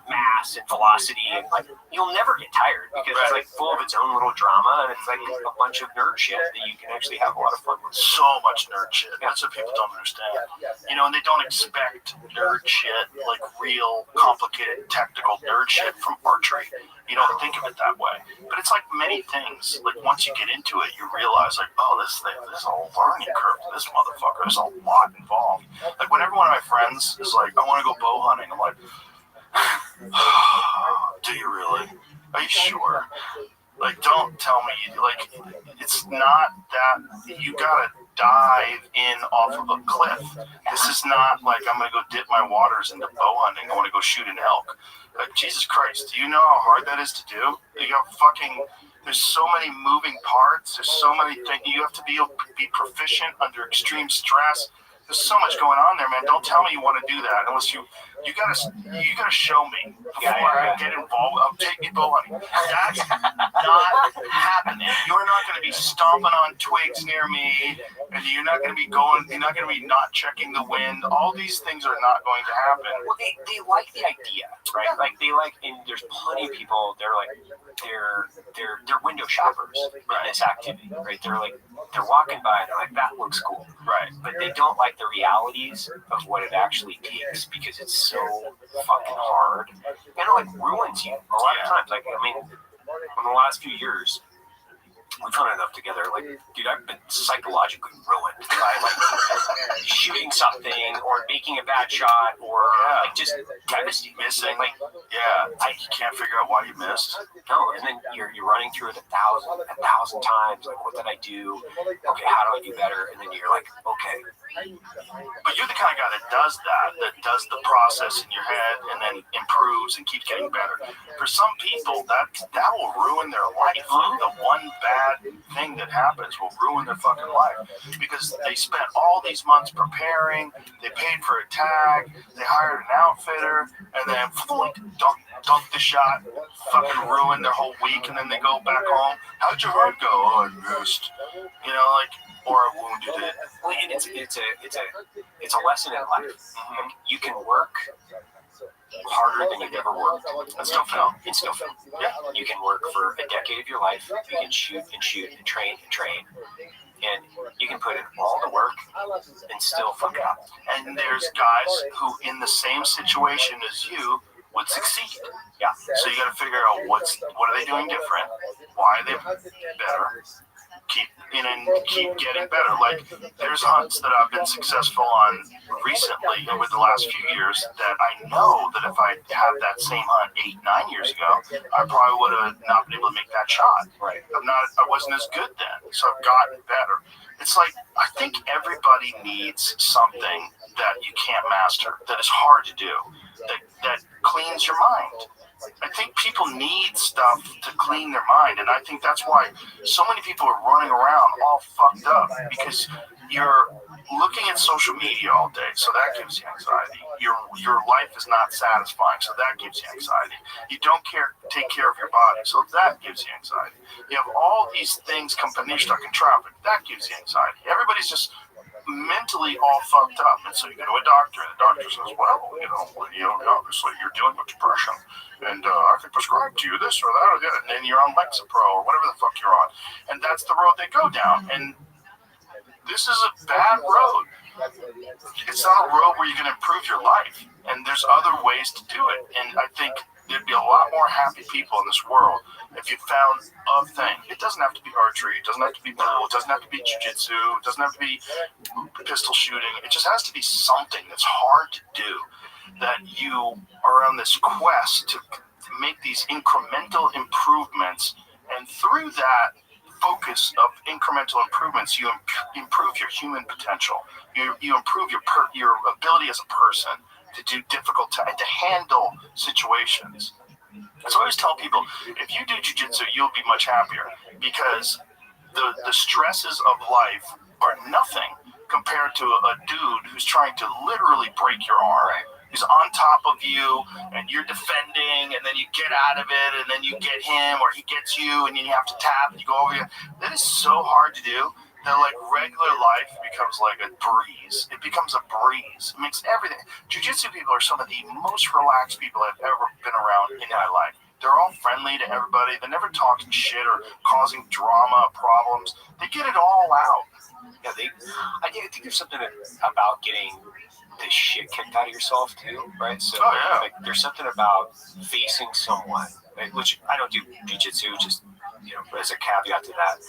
D: mass and velocity, and you'll never get tired because it's full of its own little drama, and it's a bunch of nerd shit that you can actually have a lot of fun with.
B: So much nerd shit. That's what people don't understand. And they don't expect nerd shit, real, complicated, technical nerd shit from archery. You don't think of it that way. But it's like many things. Once you get into it, you realize, this is a learning curve to this motherfucker. There's a lot involved. Whenever one of my friends is like, I want to go bow hunting, I'm like, do you really? Are you sure? Don't tell me. It's not that you gotta dive in off of a cliff. This is not I'm gonna go dip my waters into bow hunting. I want to go shoot an elk. Jesus Christ, do you know how hard that is to do? There's so many moving parts. There's so many things. You have to be proficient under extreme stress. There's so much going on there, man. Don't tell me you want to do that unless you gotta show me before I get involved. Take me bow hunting. That's not happening. You're not going to be stomping on twigs near me, and you're not going to be not checking the wind. All these things are not going to happen.
D: Well, they like the idea, right? And there's plenty of people. They're window shoppers in this activity, right? They're walking by and they're like, that looks cool,
B: right?
D: But they don't like the realities of what it actually takes because it's so fucking hard, and it ruins you a lot of times. In the last few years, we've done enough together. Dude, I've been psychologically ruined by shooting something or making a bad shot or just devastating missing.
B: You can't figure out why you missed.
D: No, and then you're running through it a thousand times. What did I do? Okay, how do I do better? And then you're like, okay.
B: But you're the kind of guy that does the process in your head and then improves and keeps getting better. For some people, that will ruin their life. The one bad thing that happens will ruin their fucking life because they spent all these months preparing, they paid for a tag, they hired an outfitter, and then dunk the shot, fucking ruin their whole week, and then they go back home. How'd your heart go? Oh, I missed. You know, like, or I wounded it.
D: Well, and it's a lesson in life. Like, you can work harder than you've ever worked and still fail. Yeah. You can work for a decade of your life. You can shoot and train, and you can put in all the work and still fuck it up.
B: And there's guys who, in the same situation as you, would succeed.
D: Yeah.
B: So you got to figure out what are they doing different? Why are they better? Keep getting better. Like, there's hunts that I've been successful on recently over the last few years that I know that if I had that same hunt 8-9 years ago, I probably would have not been able to make that shot.
D: Right.
B: I wasn't as good then, so I've gotten better. It's like, I think everybody needs something that you can't master, that is hard to do, that cleans your mind. I think people need stuff to clean their mind, and I think that's why so many people are running around all fucked up, because you're looking at social media all day, so that gives you anxiety. Your life is not satisfying, so that gives you anxiety. You don't take care of your body, so that gives you anxiety. You have all these things come stuck in traffic, that gives you anxiety. Everybody's just mentally all fucked up, and so you go to a doctor, and the doctor says, well, obviously you're dealing with depression, and I can prescribe to you this or that or that, and then you're on Lexapro or whatever the fuck you're on, and that's the road they go down. And this is a bad road. It's not a road where you can improve your life, and there's other ways to do it. And I think there'd be a lot more happy people in this world if you found a thing. It doesn't have to be archery, it doesn't have to be pool, it doesn't have to be jiu-jitsu, it doesn't have to be pistol shooting. It just has to be something that's hard to do, that you are on this quest to make these incremental improvements, and through that focus of incremental improvements, you improve your human potential. You improve your ability as a person to do difficult to handle situations. So I always tell people, if you do jiu-jitsu, you'll be much happier, because the stresses of life are nothing compared to a dude who's trying to literally break your arm. He's on top of you, and you're defending, and then you get out of it, and then you get him, or he gets you, and then you have to tap, and you go over here. That is so hard to do that, like, regular life becomes like a breeze. It becomes a breeze. It makes everything. Jiu-jitsu people are some of the most relaxed people I've ever been around in my life. They're all friendly to everybody. They're never talking shit or causing drama, problems. They get it all out.
D: Yeah, I think there's something about getting the shit kicked out of yourself too, right? So like, there's something about facing someone, like, which I don't do jiu-jitsu, just, as a caveat to that,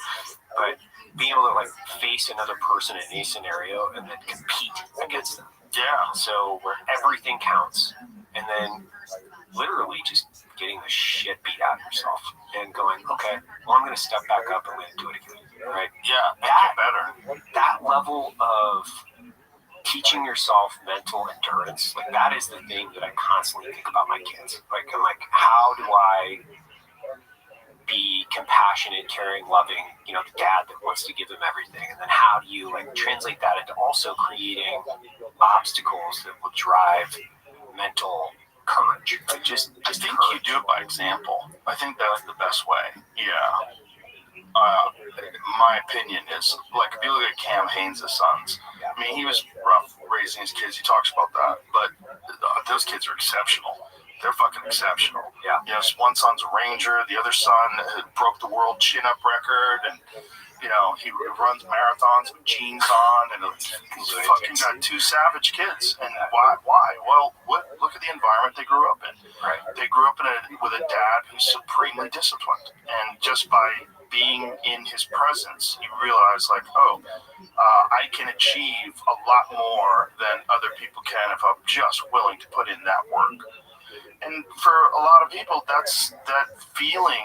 D: but being able to, like, face another person in any scenario and then compete against them.
B: Yeah.
D: So where everything counts, and then literally just getting the shit beat out of yourself and going, okay, well, I'm going to step back up and I'm going to do it again, right?
B: Yeah, get better.
D: That level of teaching yourself mental endurance, like, that is the thing that I constantly think about my kids. Like, I'm like, how do I be compassionate, caring, loving, the dad that wants to give them everything? And then how do you, like, translate that into also creating obstacles that will drive mental courage? Like,
B: I think you do it by example. I think that's the best way. Yeah. My opinion is, like, if you look at Cam Haynes' sons, I mean, he was rough raising his kids. He talks about that, but those kids are exceptional. They're fucking exceptional.
D: Yeah.
B: Yes, one son's a ranger. The other son broke the world chin-up record, and he runs marathons with jeans on, and he's fucking got two savage kids. And why? Well, look at the environment they grew up in.
D: Right.
B: They grew up with a dad who's supremely disciplined, and just by being in his presence, you realize, like, I can achieve a lot more than other people can if I'm just willing to put in that work. And for a lot of people, that's that feeling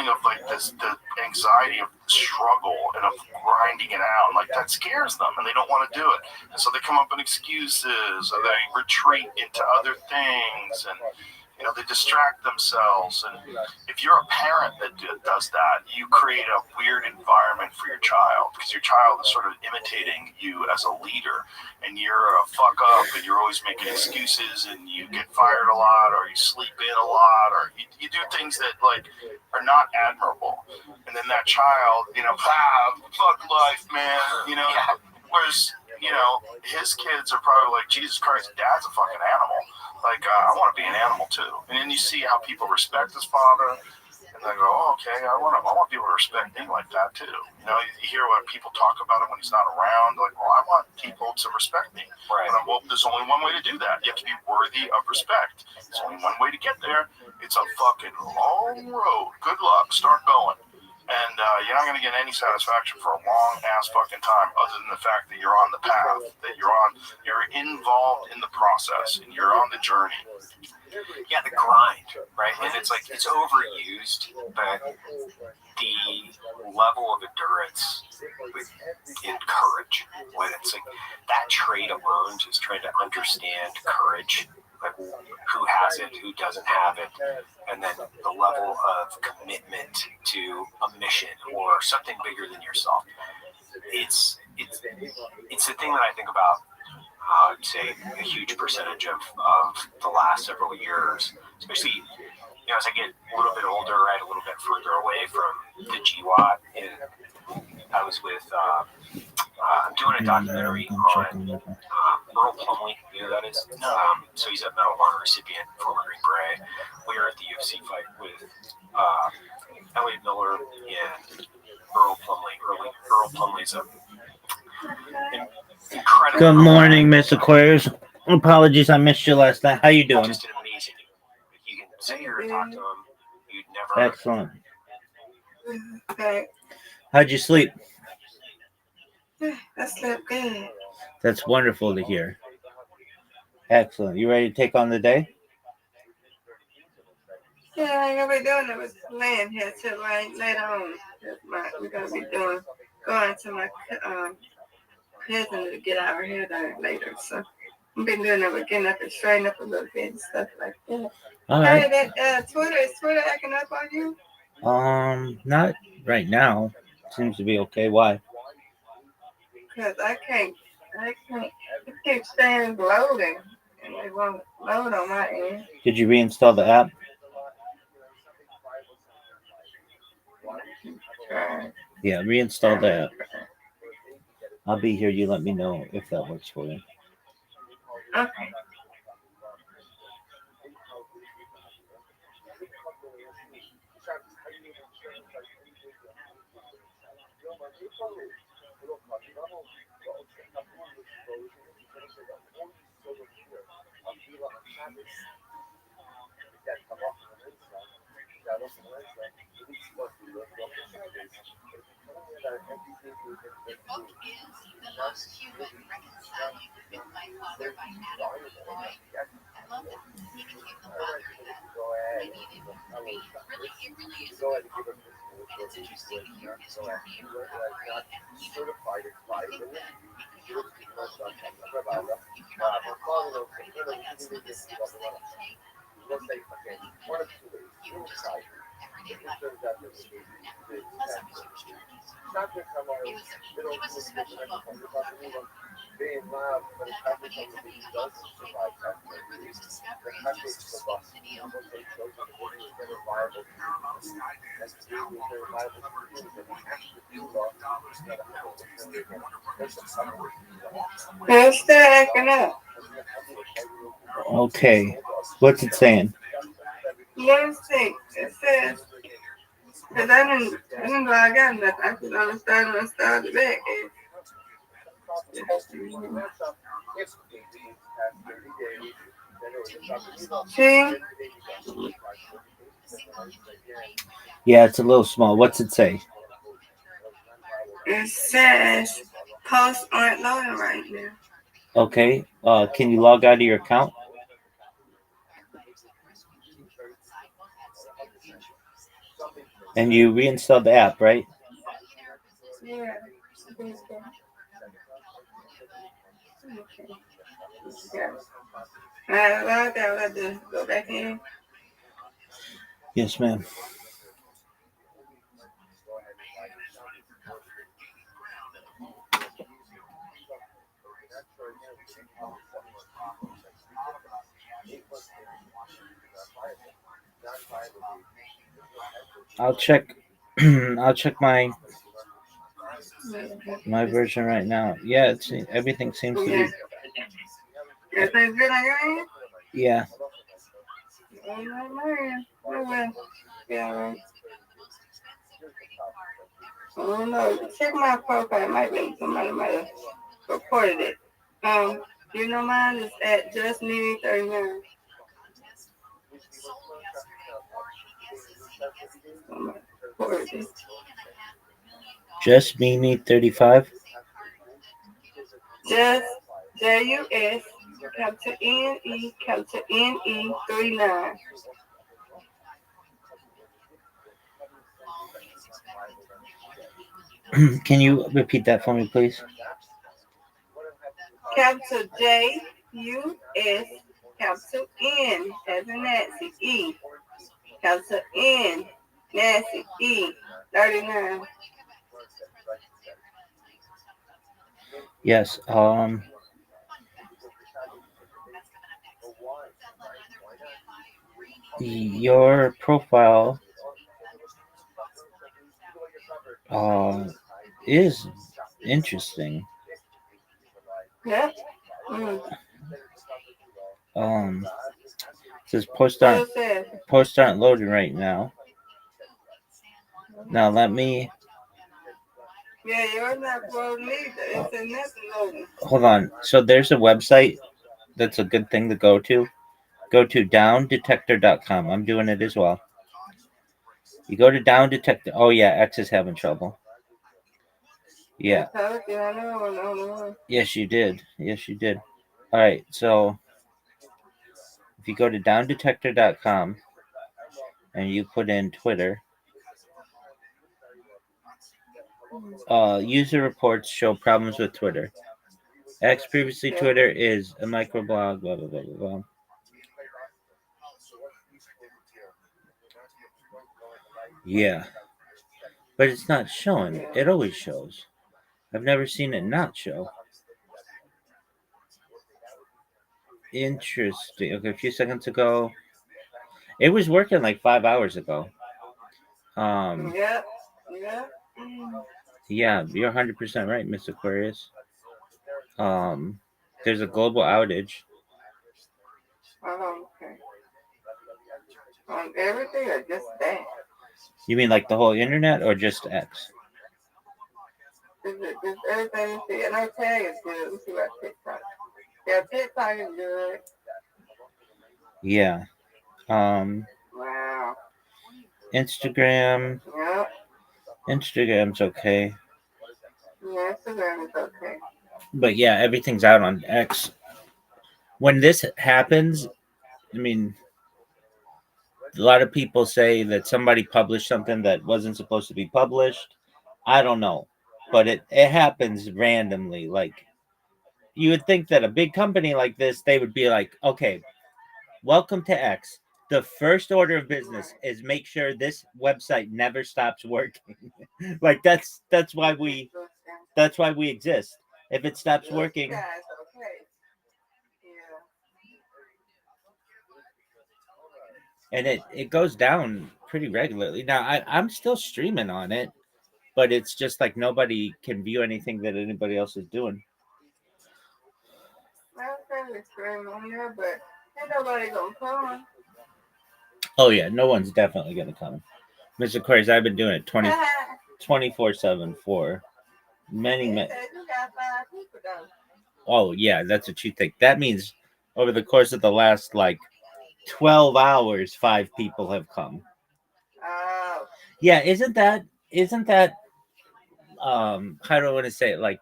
B: of, like, the anxiety of struggle and of grinding it out, like, that scares them, and they don't want to do it. And so they come up with excuses, or they retreat into other things, and They distract themselves. And if you're a parent that does that, you create a weird environment for your child, because your child is sort of imitating you as a leader, and you're a fuck up, and you're always making excuses, and you get fired a lot, or you sleep in a lot, or you do things that like are not admirable. And then that child, fuck life, man. Whereas his kids are probably like, Jesus Christ, Dad's a fucking animal. Like, I want to be an animal too. And then you see how people respect his father, and they go, oh, okay, I want people to respect me like that too. You hear what people talk about him when he's not around. Like, well, I want people to respect me.
D: Right.
B: Well, there's only one way to do that. You have to be worthy of respect. There's only one way to get there. It's a fucking long road. Good luck. Start going. And you're not going to get any satisfaction for a long ass fucking time, other than the fact that you're on the path, that you're involved in the process, and you're on the journey.
D: Yeah, the grind, right? And it's like, it's overused, but the level of endurance in courage, when it's like that trait alone, just trying to understand courage, like who has it, who doesn't have it, and then the level of commitment to a mission or something bigger than yourself. It's the thing that I think about. I would say a huge percentage of the last several years, especially as I get a little bit older, right, a little bit further away from the GWAT, and I was with I'm doing a documentary on Earl Plumley. You know who that is? So he's a Medal of Honor recipient, former Green Beret. We were at the UFC fight with Elliot Miller and Earl Plumley. Earl Plumley's a incredible.
E: Good morning, Miss Aquarius. Apologies, I missed you last night. How you doing?
D: Just an amazing. You can sit here and talk to him. You'd never.
E: Excellent. How'd you sleep?
F: I slept good.
E: That's wonderful to hear. Excellent. You ready to take on the day?
F: Yeah, I ain't gonna be doing it with laying here till later on. We're gonna be going to my cousin to get our hair done later. So I've been doing it with getting up and straightening up a little bit and stuff like that.
E: All right.
F: Hey, that is Twitter acting up on you?
E: Not right now. Seems to be okay. Why?
F: Cause I can't. It keeps saying loading, and it won't load on my end.
E: Did you reinstall the app? Yeah, reinstall the app. I'll be here. You let me know if that works for you.
F: Okay.
A: The book is The Most Human Reconciling with My Father by Adam Lloyd. I love it. He became the father that I needed to be. It really is a good book. And it's interesting to hear his journey of recovery, and even I think that it could help people if you're not at alcoholic, or that's some of the steps that you take. You can just in your everyday life. Plus, it was huge journeys. It was a special book. Every day it's something else. Where there's discovery and just sweet video.
F: It's still acting up.
E: Okay. What's it saying?
F: Let's see. It says, because I didn't log out nothing. I just uninstalled it back. See?
E: Yeah, it's a little small. What's it say?
F: It says posts aren't loading right now.
E: Okay. Can you log out of your account? And you reinstalled the app, right?
F: Yeah. Okay. Yeah. I logged out. I just go back in.
E: Yes, ma'am. I'll check. I'll check my version right now. Yeah, it's everything seems to be.
F: Everything's good on your end?
E: Yeah.
F: Oh, man. Oh, well. Yeah, right. I don't know. Check my profile. It might be somebody might have reported it. You know mine is at just needing 39. Somebody reported it.
E: Just me need 35.
F: Just JUS capital NE capital NE 39.
E: Can you repeat that for me, please?
F: Capital JUS capital N as in Nancy E capital N Nancy E 39.
E: Yes. Your profile is interesting.
F: Yep.
E: It says posts
F: What
E: aren't
F: it says?
E: loading right now. Now let me
F: Yeah, yours not loading either. It says nothing loading.
E: hold on. So there's a website that's a good thing to go to. Go to downdetector.com. I'm doing it as well. You go to down detector. Oh yeah, X is having trouble. Yeah.
F: I told you, I know.
E: Yes, you did. Yes, you did. All right. So if you go to downdetector.com and you put in Twitter, user reports show problems with Twitter. X previously
F: Yeah.
E: Twitter is a microblog. Blah blah blah blah blah. Yeah, but it's not showing. It always shows. I've never seen it not show. Interesting. Okay, a few seconds ago, it was working like 5 hours ago.
F: Yeah.
E: Yeah, you're 100% right, Miss Aquarius. There's a global outage.
F: Oh, okay. On everything or just that?
E: You mean like the whole internet or just X?
F: Just everything you see. And I tag is good. Let me see about TikTok. Yeah, TikTok is good.
E: Yeah.
F: Wow.
E: Instagram.
F: Yep.
E: Instagram's okay.
F: Yeah, Instagram is okay.
E: But yeah, everything's out on X. When this happens, I mean, a lot of people say that somebody published something that wasn't supposed to be published. I don't know. But it happens randomly. Like, you would think that a big company like this, they would be like, okay, welcome to X. The first order of business is make sure this website never stops working. Like that's why we exist. If it stops working,
F: Guys, okay. Yeah.
E: and it goes down pretty regularly. Now I'm still streaming on it, but it's just like nobody can view anything that anybody else is doing.
F: I'm trying to stream on there, but ain't nobody gonna come.
E: Oh yeah, no one's definitely gonna come. Mr. Aquarius, I've been doing it 24/7 for many.
F: You said you got 5 people though.
E: Oh yeah, that's what you think. That means over the course of the last like 12 hours, 5 people have come.
F: Oh.
E: Yeah, isn't that how do I want to say it? Like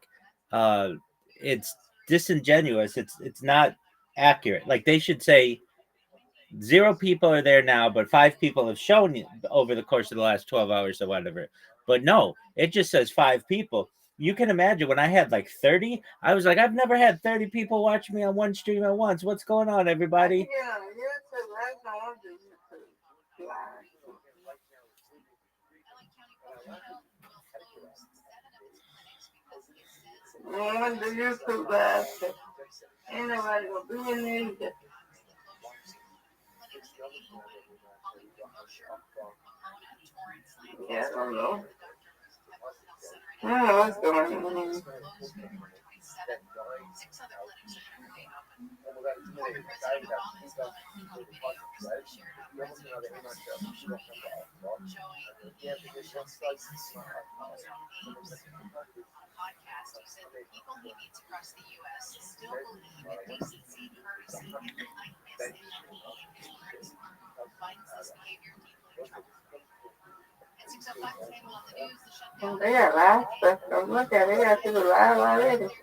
E: it's disingenuous. It's not accurate. Like they should say 0 people are there now, but 5 people have shown you over the course of the last 12 hours or whatever. But no, it just says 5 people. You can imagine when I had like 30, I was like, I've never had 30 people watch me on one stream at once. What's going on, everybody?
F: Yeah, YouTube. I don't do YouTube live. Man, the YouTube guys, ain't nobody gonna be in there either. Yeah, I don't know. I don't know what's going on.
A: Podcast, he said the people he meets across the U.S. still believe in decency, courtesy, and politeness, and in his words, finds this behavior deeply troubling. At 6:05, the table on the news, the shutdown.
F: They got live stuff. Don't look at it. They got people live already.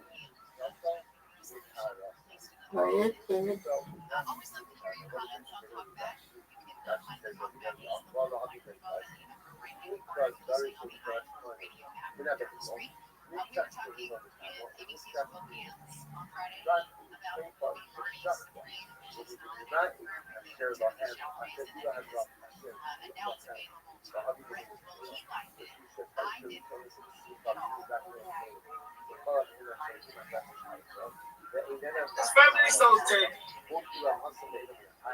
F: Oh, yes,
A: Always love to hear
F: too.
A: your comments on Talkback. You can find the Talkback list on the microphone and the upper right-hand corner of the radio app down the street. We were talking with ABC's Bookends on Friday about movie Marty's 3, which is not everywhere with Timothy Chalamet in it. And now it's available to rent. Well, he liked it. I didn't at all.
D: Especially so take.
G: I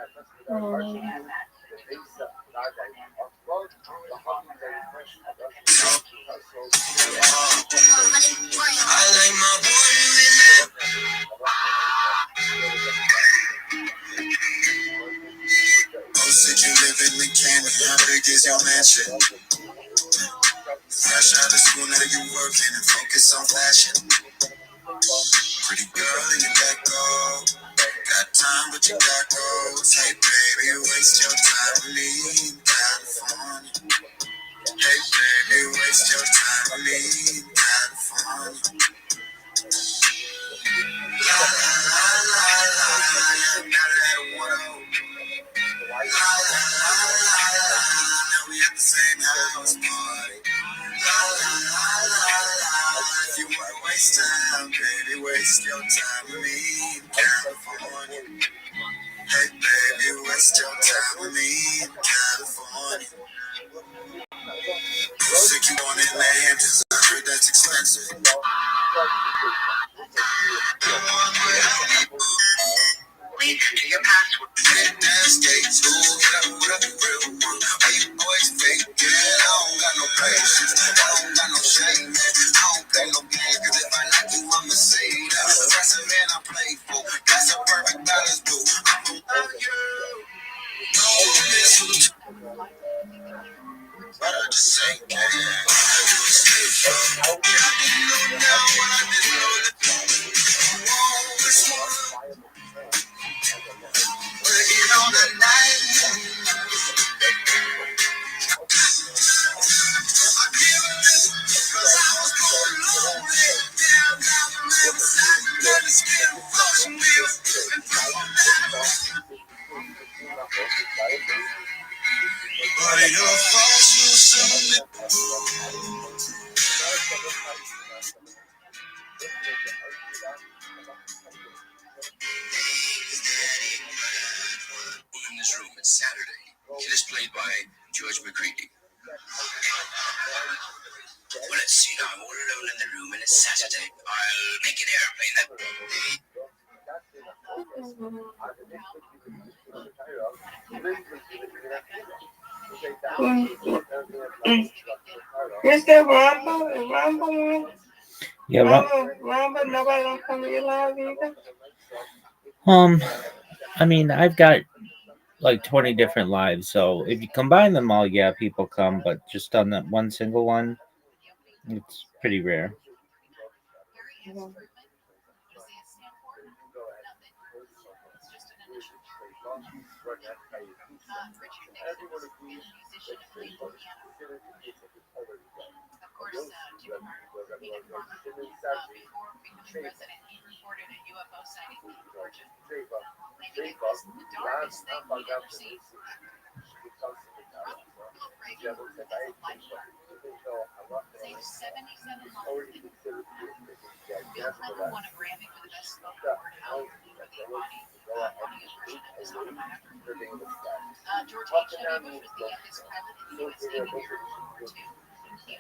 G: like my boy doing that. Oh, said you live in the canyon. How big is your mansion? Fresh out of school, now you working and focus on fashion. Pretty girl in your back door. Got time, but you got goals. Hey, baby, waste your time with me in California. Hey, baby, waste your time with me in California. La, la, la, la, la, la. Gotta have one. La, la, la, la, la. Now we at the same house party. La, la, la, la, la. If you wanna waste time, baby, waste your time with me in California. Hey, baby, waste your time with me in California. Sick, you want it land, 'cause I heard that's expensive. Lead to your password. Hit that skate school, what up, real one. Why you boys fake? Yeah, I don't got no patience. I don't got no shame, man. I don't play no game, 'cause if I like you, I'ma say that. Aggressive and I'm playful. That's a perfect balance, dude. I'm from you. No miss, but I just say, yeah. I just stay from. I didn't know now what I didn't know. This one, working on the night. I give it this, 'cause I was going lonely. Down the riverside, let it spin ocean wheels. And throw them down. But it'll fall so soon. In this room, it's Saturday. It is played by George McCready. Well, let's see now. I'm all alone in the room, and it's Saturday. I'll make an airplane that.
F: Is that Rumble? Is Rumble on?
E: Yeah,
F: Rumble, nobody gonna come to your live either?
E: I mean, I've got like 20 different lives, so if you combine them all, yeah, people come, but just on that one single one, it's pretty rare.
A: Of course, Jimmy Carter, he informed before becoming president, he reported a UFO sighting in Georgia. Claiming it was the darkest thing he'd ever seen. Ronald Reagan worked as a lifeguard, saved 77 lives. Bill Clinton won a Grammy for the best spoken word album for the audio version of his autobiography. George H.W. Bush was the youngest pilot in the U.S. Navy during World War II. He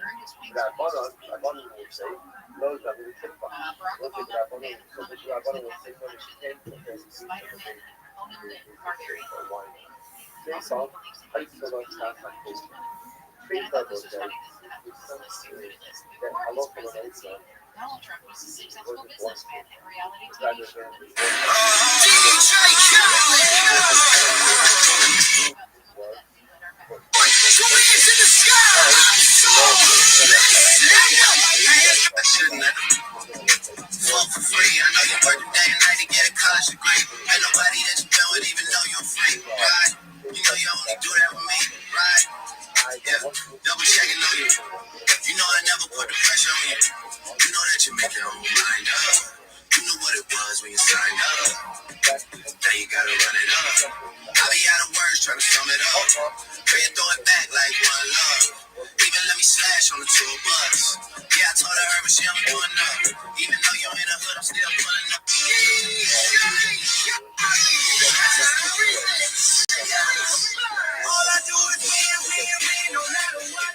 A: Donald Trump was a successful businessman and reality TV show.
G: Fuck for free. I know you work day and night to get a college degree. Ain't nobody that you know would even know you're free, right? You know you only do that with me, right? Yeah, double checking on you. You know I never put the pressure on you. You know that you make your own mind up. You knew what it was when you signed up. Now you gotta run it up. I be out of words trying to sum it up. Pray and throw it back like one love. Even let me slash on the tour bus. Yeah, I told her, but she don't do enough. Even though you're in the hood, I'm still pulling up. All I do is win, no matter what.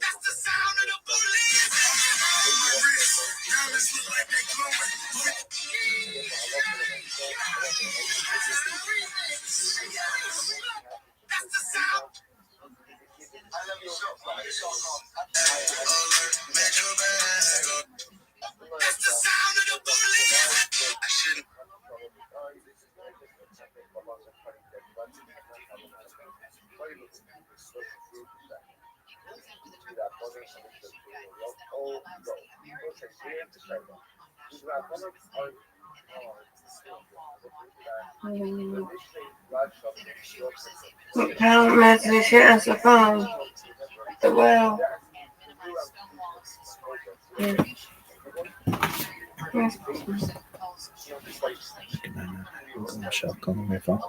G: That's the sound of the bullet. Diamonds look like they glowing. That's the sound. That's the sound of the bullet. I shouldn't.
F: How much did she answer the phone? Well,
E: Michelle calling my phone.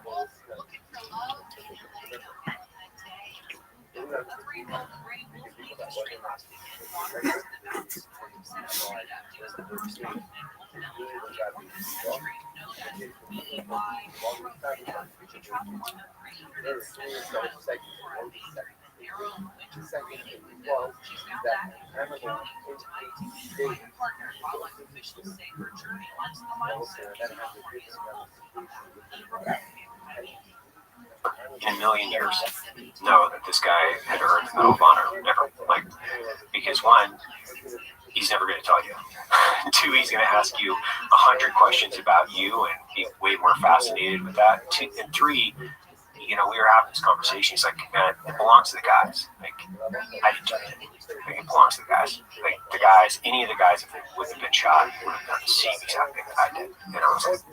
D: In a million years, know that this guy had earned the Medal of Honor. Never, like, because one, he's never going to tell you. Two, he's going to ask you 100 questions about you and be way more fascinated with that. Two, and three, you know, we were having this conversation. He's like, man, it belongs to the guys. Like, I didn't do it. Like, it belongs to the guys. Like, the guys, any of the guys, if they would have been shot, would have done the same exact thing that I did. And I was like,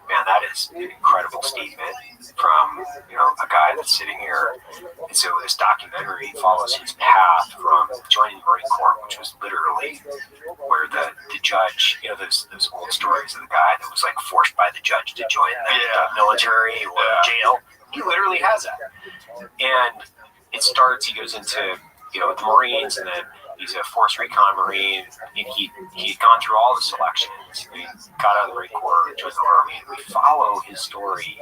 D: man, that is an incredible statement from, you know, a guy that's sitting here. And so this documentary follows his path from joining the Marine Corps, which was literally where the judge, you know, those old stories of the guy that was like forced by the judge to join the military or jail. He literally has that. And it starts, he goes into, you know, the Marines, and then he's a Force Recon Marine, and he'd gone through all the selections. He got out of the Marine Corps, joined the Army, and we follow his story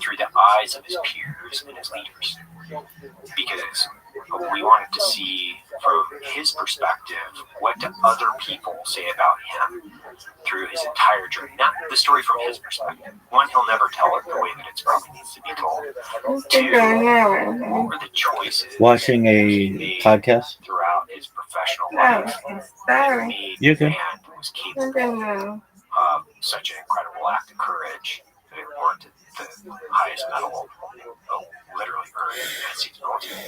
D: through the eyes of his peers and his leaders. Because we wanted to see from his perspective, what do other people say about him through his entire journey? Not the story from his perspective. One, he'll never tell it the way that it's probably needs to be told. Two, what were the choices
E: Watching a podcast
D: throughout his professional life that made
E: You
D: the
E: can.
D: man who was capable of such an incredible act of courage that it warranted the highest medal literally earned in the United States military.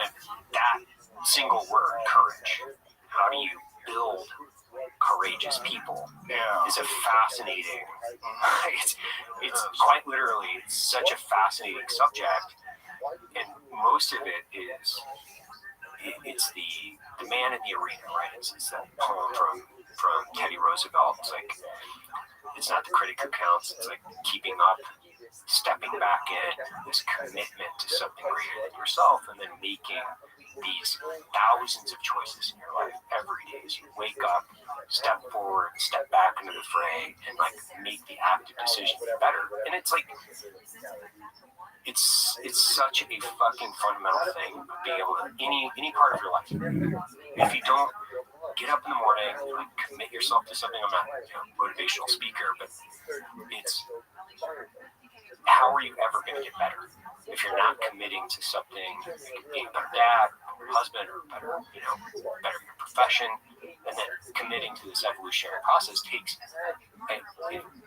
D: And that single word, courage, how do you build courageous people, is a fascinating, it's quite literally, it's such a fascinating subject, and most of it is, it's the man in the arena, right? It's that poem from Teddy Roosevelt. It's like, it's not the critic who counts, it's like keeping up, stepping back in, this commitment to something greater than yourself, and then making these thousands of choices in your life every day as you wake up, step forward, step back into the fray, and like make the active decision to be better. And it's like, it's such a fucking fundamental thing of being able to any part of your life. If you don't get up in the morning, like commit yourself to something. I'm not a motivational speaker, but it's how are you ever going to get better if you're not committing to something, like being a better dad, or husband, or better your profession, and then committing to this evolutionary process takes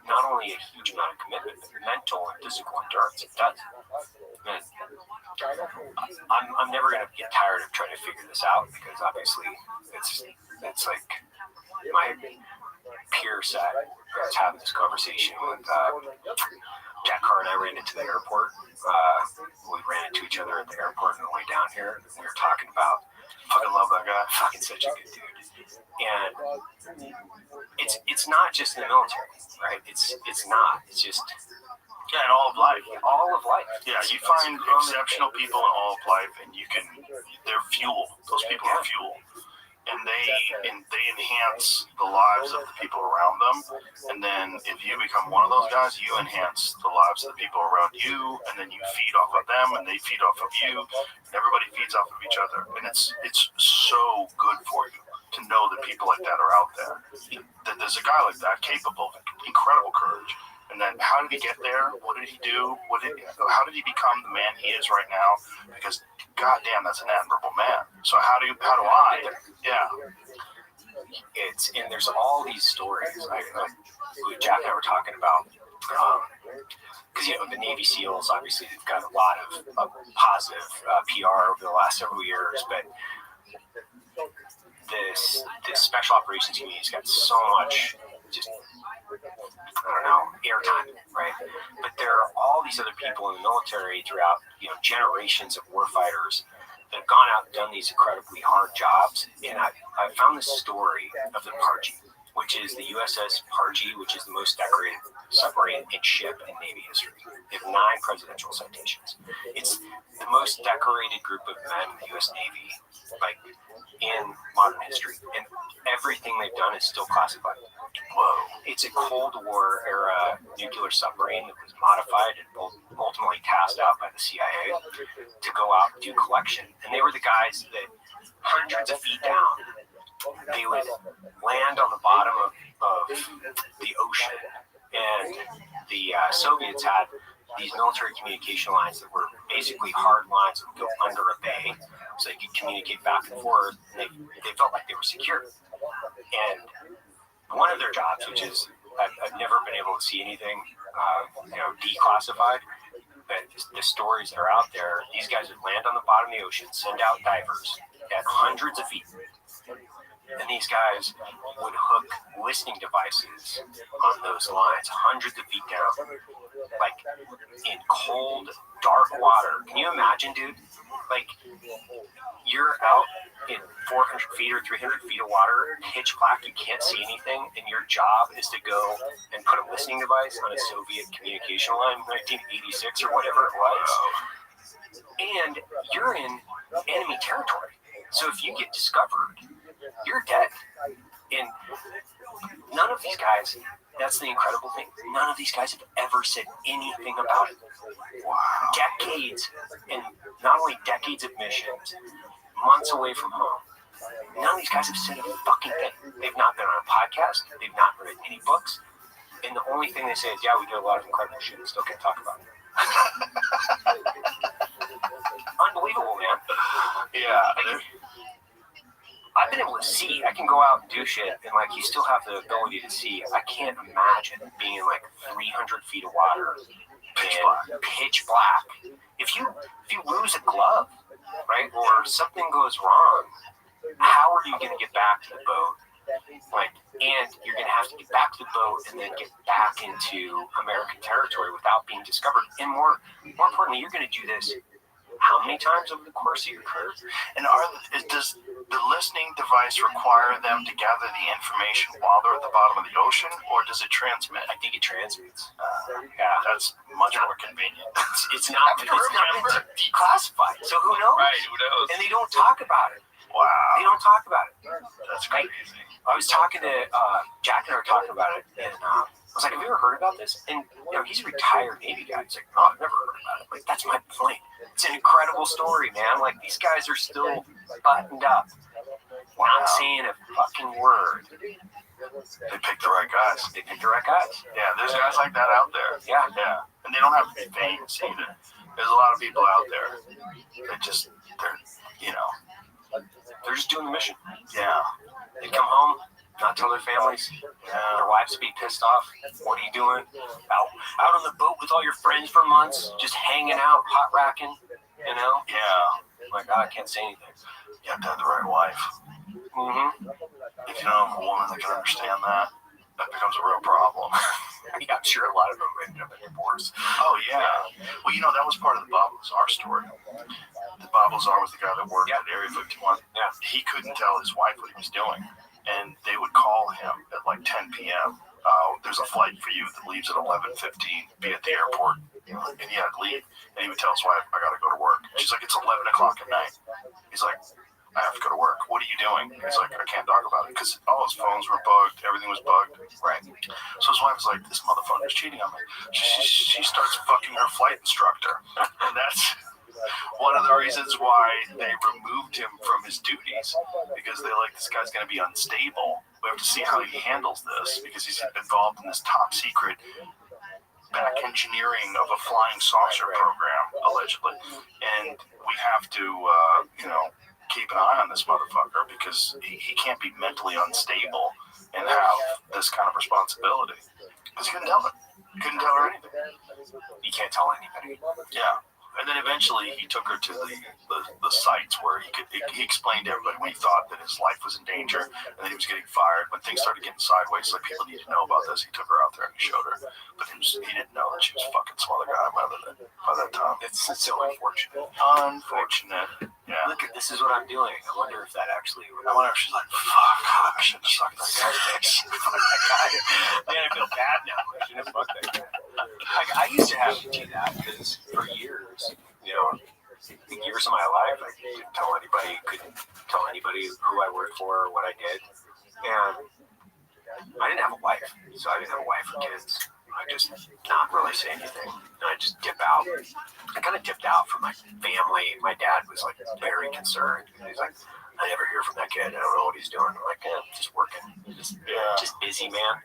D: not only a huge amount of commitment, but mental and physical endurance. It does. And I'm never going to get tired of trying to figure this out because obviously it's like my peer set. I was having this conversation with Jack Carr and I ran into the airport. We ran into each other at the airport on the way down here. We were talking about fucking love that guy. Fucking such a good dude. And it's not just in the military, right? It's not. It's just
B: in all of life.
D: All of life.
B: Yeah, you find exceptional people in all of life, and they're fuel. Those people are fuel. And they enhance the lives of the people around them. And then if you become one of those guys, you enhance the lives of the people around you, and then you feed off of them, and they feed off of you. Everybody feeds off of each other, and it's so good for you to know that people like that are out there. That there's a guy like that capable of incredible courage. And then how did he get there? What did he do? How did he become the man he is right now? Because goddamn, that's an admirable man. So how do I? Yeah.
D: And there's all these stories. Jack and I were talking about because the Navy SEALs obviously they've got a lot of positive PR over the last several years, but this special operations community's got so much just airtime, right? But there are all these other people in the military throughout generations of warfighters that have gone out and done these incredibly hard jobs. And I found this story of the Parji, which is the USS Parji, which is the most decorated submarine and ship in Navy history. They have 9 presidential citations. It's the most decorated group of men in the U.S. Navy, like in modern history, and everything they've done is still classified. Whoa! It's a Cold War era nuclear submarine that was modified and ultimately tasked out by the CIA to go out and do collection. And they were the guys that hundreds of feet down, they would land on the bottom of the ocean, and the Soviets had these military communication lines that were basically hard lines that would go under a bay so they could communicate back and forth, and they felt like they were secure. And one of their jobs, which is I've never been able to see anything declassified, but the stories that are out there, these guys would land on the bottom of the ocean, send out divers at hundreds of feet, and these guys would hook listening devices on those lines hundreds of feet down, like in cold, dark water. Can you imagine, dude? Like, you're out in 400 feet or 300 feet of water, pitch black, you can't see anything, and your job is to go and put a listening device on a Soviet communication line in 1986 or whatever it was. And you're in enemy territory. So if you get discovered, you're dead. And none of these guys, that's the incredible thing, none of these guys have ever said anything about it. Wow. Decades, and not only decades of missions, months away from home, none of these guys have said a fucking thing. They've not been on a podcast, they've not written any books, and the only thing they say is, yeah, we do a lot of incredible shit and still can't talk about it. Unbelievable, man.
B: Yeah.
D: I've been able to see. I can go out and do shit, and like you still have the ability to see. I can't imagine being in like 300 feet of water, pitch black. If you lose a glove, right, or something goes wrong, how are you going to get back to the boat? Like, and you're going to have to get back to the boat and then get back into American territory without being discovered. And more importantly, you're going to do this how many times over the course of your career?
B: And does the listening device require them to gather the information while they're at the bottom of the ocean, or does it transmit?
D: I think it transmits.
B: Yeah, that's much more convenient.
D: It's not declassified, so who knows?
C: Right, who knows?
D: And they don't talk about it.
B: Wow.
D: They don't talk about it.
B: That's crazy.
D: I was talking to Jack and I were talking about it, and was like, have you ever heard about this? And, he's a retired Navy guy. He's like, no, I've never heard about it. Like, that's my point. It's an incredible story, man. Like, these guys are still buttoned up, not saying a fucking word.
B: They picked the right guys.
D: They picked the right guys.
B: Yeah, there's guys like that out there.
D: Yeah.
B: Yeah. And they don't have to be famous either. There's a lot of people out there that just, they're
D: just doing the mission.
B: Yeah.
D: They come home, not tell their families. Their wives be pissed off. What are you doing? Out on the boat with all your friends for months, just hanging out, hot racking,
B: Yeah.
D: Like, I can't say anything.
B: You have to have the right wife.
D: Mm-hmm.
B: If you don't have a woman that can understand that, that becomes a real problem.
D: Yeah, I'm sure a lot of them ended up in divorce.
B: Oh, yeah. Well, that was part of the Bob Lazar story. The Bob Lazar was the guy that worked at Area 51.
D: Yeah.
B: He couldn't tell his wife what he was doing. And they would call him at like 10 p.m. There's a flight for you that leaves at 11:15. Be at the airport. And he had to leave. And he would tell his wife, I got to go to work. She's like, it's 11 o'clock at night. He's like, I have to go to work. What are you doing? He's like, I can't talk about it. Because all his phones were bugged. Everything was bugged.
D: Right.
B: So his wife was like, this motherfucker's cheating on me. She starts fucking her flight instructor. And that's one of the reasons why they removed him from his duties. Because they're like, this guy's going to be unstable. We have to see how he handles this. Because he's involved in this top secret back engineering of a flying saucer program, allegedly. And we have to, keep an eye on this motherfucker because he can't be mentally unstable and have this kind of responsibility. Because he couldn't tell her. Couldn't tell her anything.
D: You can't tell anybody.
B: Yeah. And then eventually he took her to the sites where he explained to everybody when he thought that his life was in danger and that he was getting fired. When things started getting sideways, like people need to know about this, he took her out there and he showed her. But he didn't know that she was fucking some other guy by that time.
D: It's so unfortunate.
B: Unfortunate. Yeah.
D: Look, this is what I'm doing. I wonder if that actually would.
B: I wonder if she's like, fuck, I shouldn't have sucked that guy's dick.
D: Fuck that guy. Man, I feel bad now. I shouldn't have fucked that guy. I used to have to do that because for years, the years of my life, I couldn't tell anybody who I worked for or what I did. And I didn't have a wife, so I didn't have a wife or kids. I just not really say anything. And I just dip out. I kind of dipped out from my family. My dad was like very concerned. He's like, I never hear from that kid. I don't know what he's doing. I'm like, yeah, just working. Just busy, man.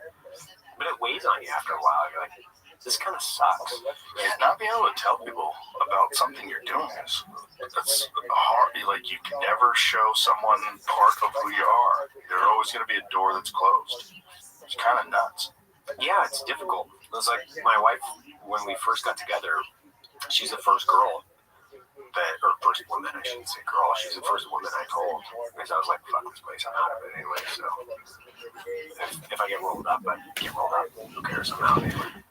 D: But it weighs on you after a while. You're like, this kind of sucks.
B: Yeah, not being able to tell people about something you're doing that's hard. Like, you can never show someone part of who you are. There's always going to be a door that's closed. It's kind of nuts.
D: Yeah, it's difficult. It was like my wife, when we first got together, she's the first girl or first woman, I shouldn't say girl, she's the first woman I told. Because I was like, fuck this place, I'm out of it anyway. So if I get rolled up, I get rolled up. Who cares? I'm out anyway.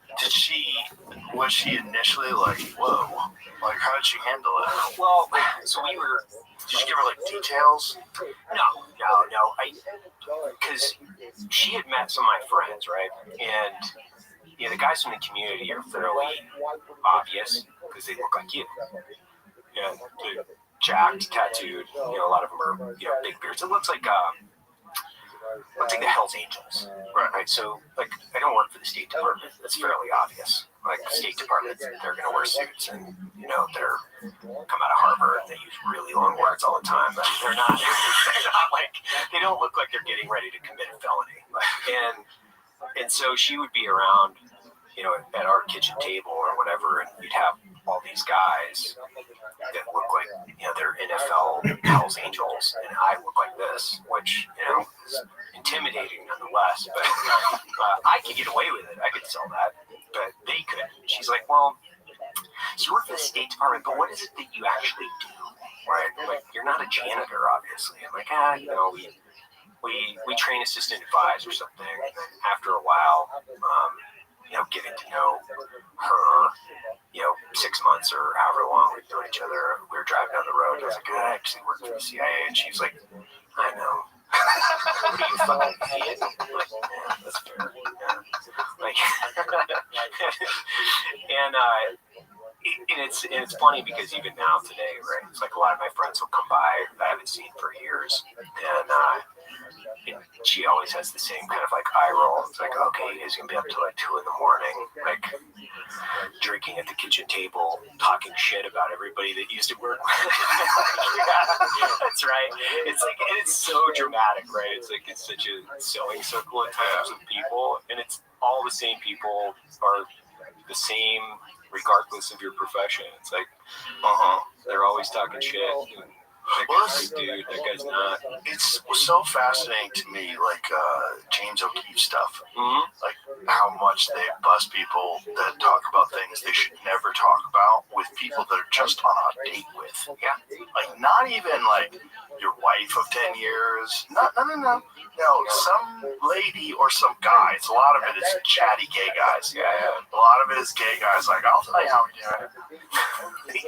B: Was she initially like, whoa? Like, how did she handle it?
D: Well, so
B: did you give her like details?
D: No. Because she had met some of my friends, right? And the guys from the community are fairly obvious because they look like you. And they're jacked, tattooed. A lot of them are big beards. It looks like the Hells Angels, right? So, like, I don't work for the State Department. That's fairly obvious. Like, the State Department, they're going to wear suits and, they're come out of Harvard. They use really long words all the time. But they're not like, they don't look like they're getting ready to commit a felony. And so she would be around, at our kitchen table or whatever, and you'd have all these guys that look like, they're NFL Hells Angels, and I look like this, which, is intimidating nonetheless, but I could get away with it. I could sell that, but they couldn't. She's like, well, so you work for the State Department, but what is it that you actually do, right? Like, you're not a janitor, obviously. I'm like, we train assistant advisors or something, and then after a while, getting to know her, 6 months or however long we've known each other, we were driving down the road, I was like, I actually work for the CIA, and she's like, I know. What are you, fucking idiot? I'm like, yeah, that's fair. Yeah. Like, and it's funny because even now today, right, it's like a lot of my friends will come by that I haven't seen for years, and she always has the same kind of like eye roll. It's like, okay, you guys gonna be up till like 2 a.m, like drinking at the kitchen table, talking shit about everybody that used to work with. That's right. It's like, and it's so dramatic, right? It's like it's such a sewing circle at times of people, and it's all the same people are the same regardless of your profession. It's like, they're always talking shit. That guy's a dude, that guy's not.
B: It's so fascinating to me, like James O'Keefe stuff.
D: Mm-hmm.
B: Like how much they bust people that talk about things they should never talk about with people that are just on a date with.
D: Yeah.
B: Like not even like your wife of 10 years. No, some lady or some guys. A lot of it is chatty gay guys.
D: Yeah.
B: A lot of it is gay guys like, I'll tell you how we do it.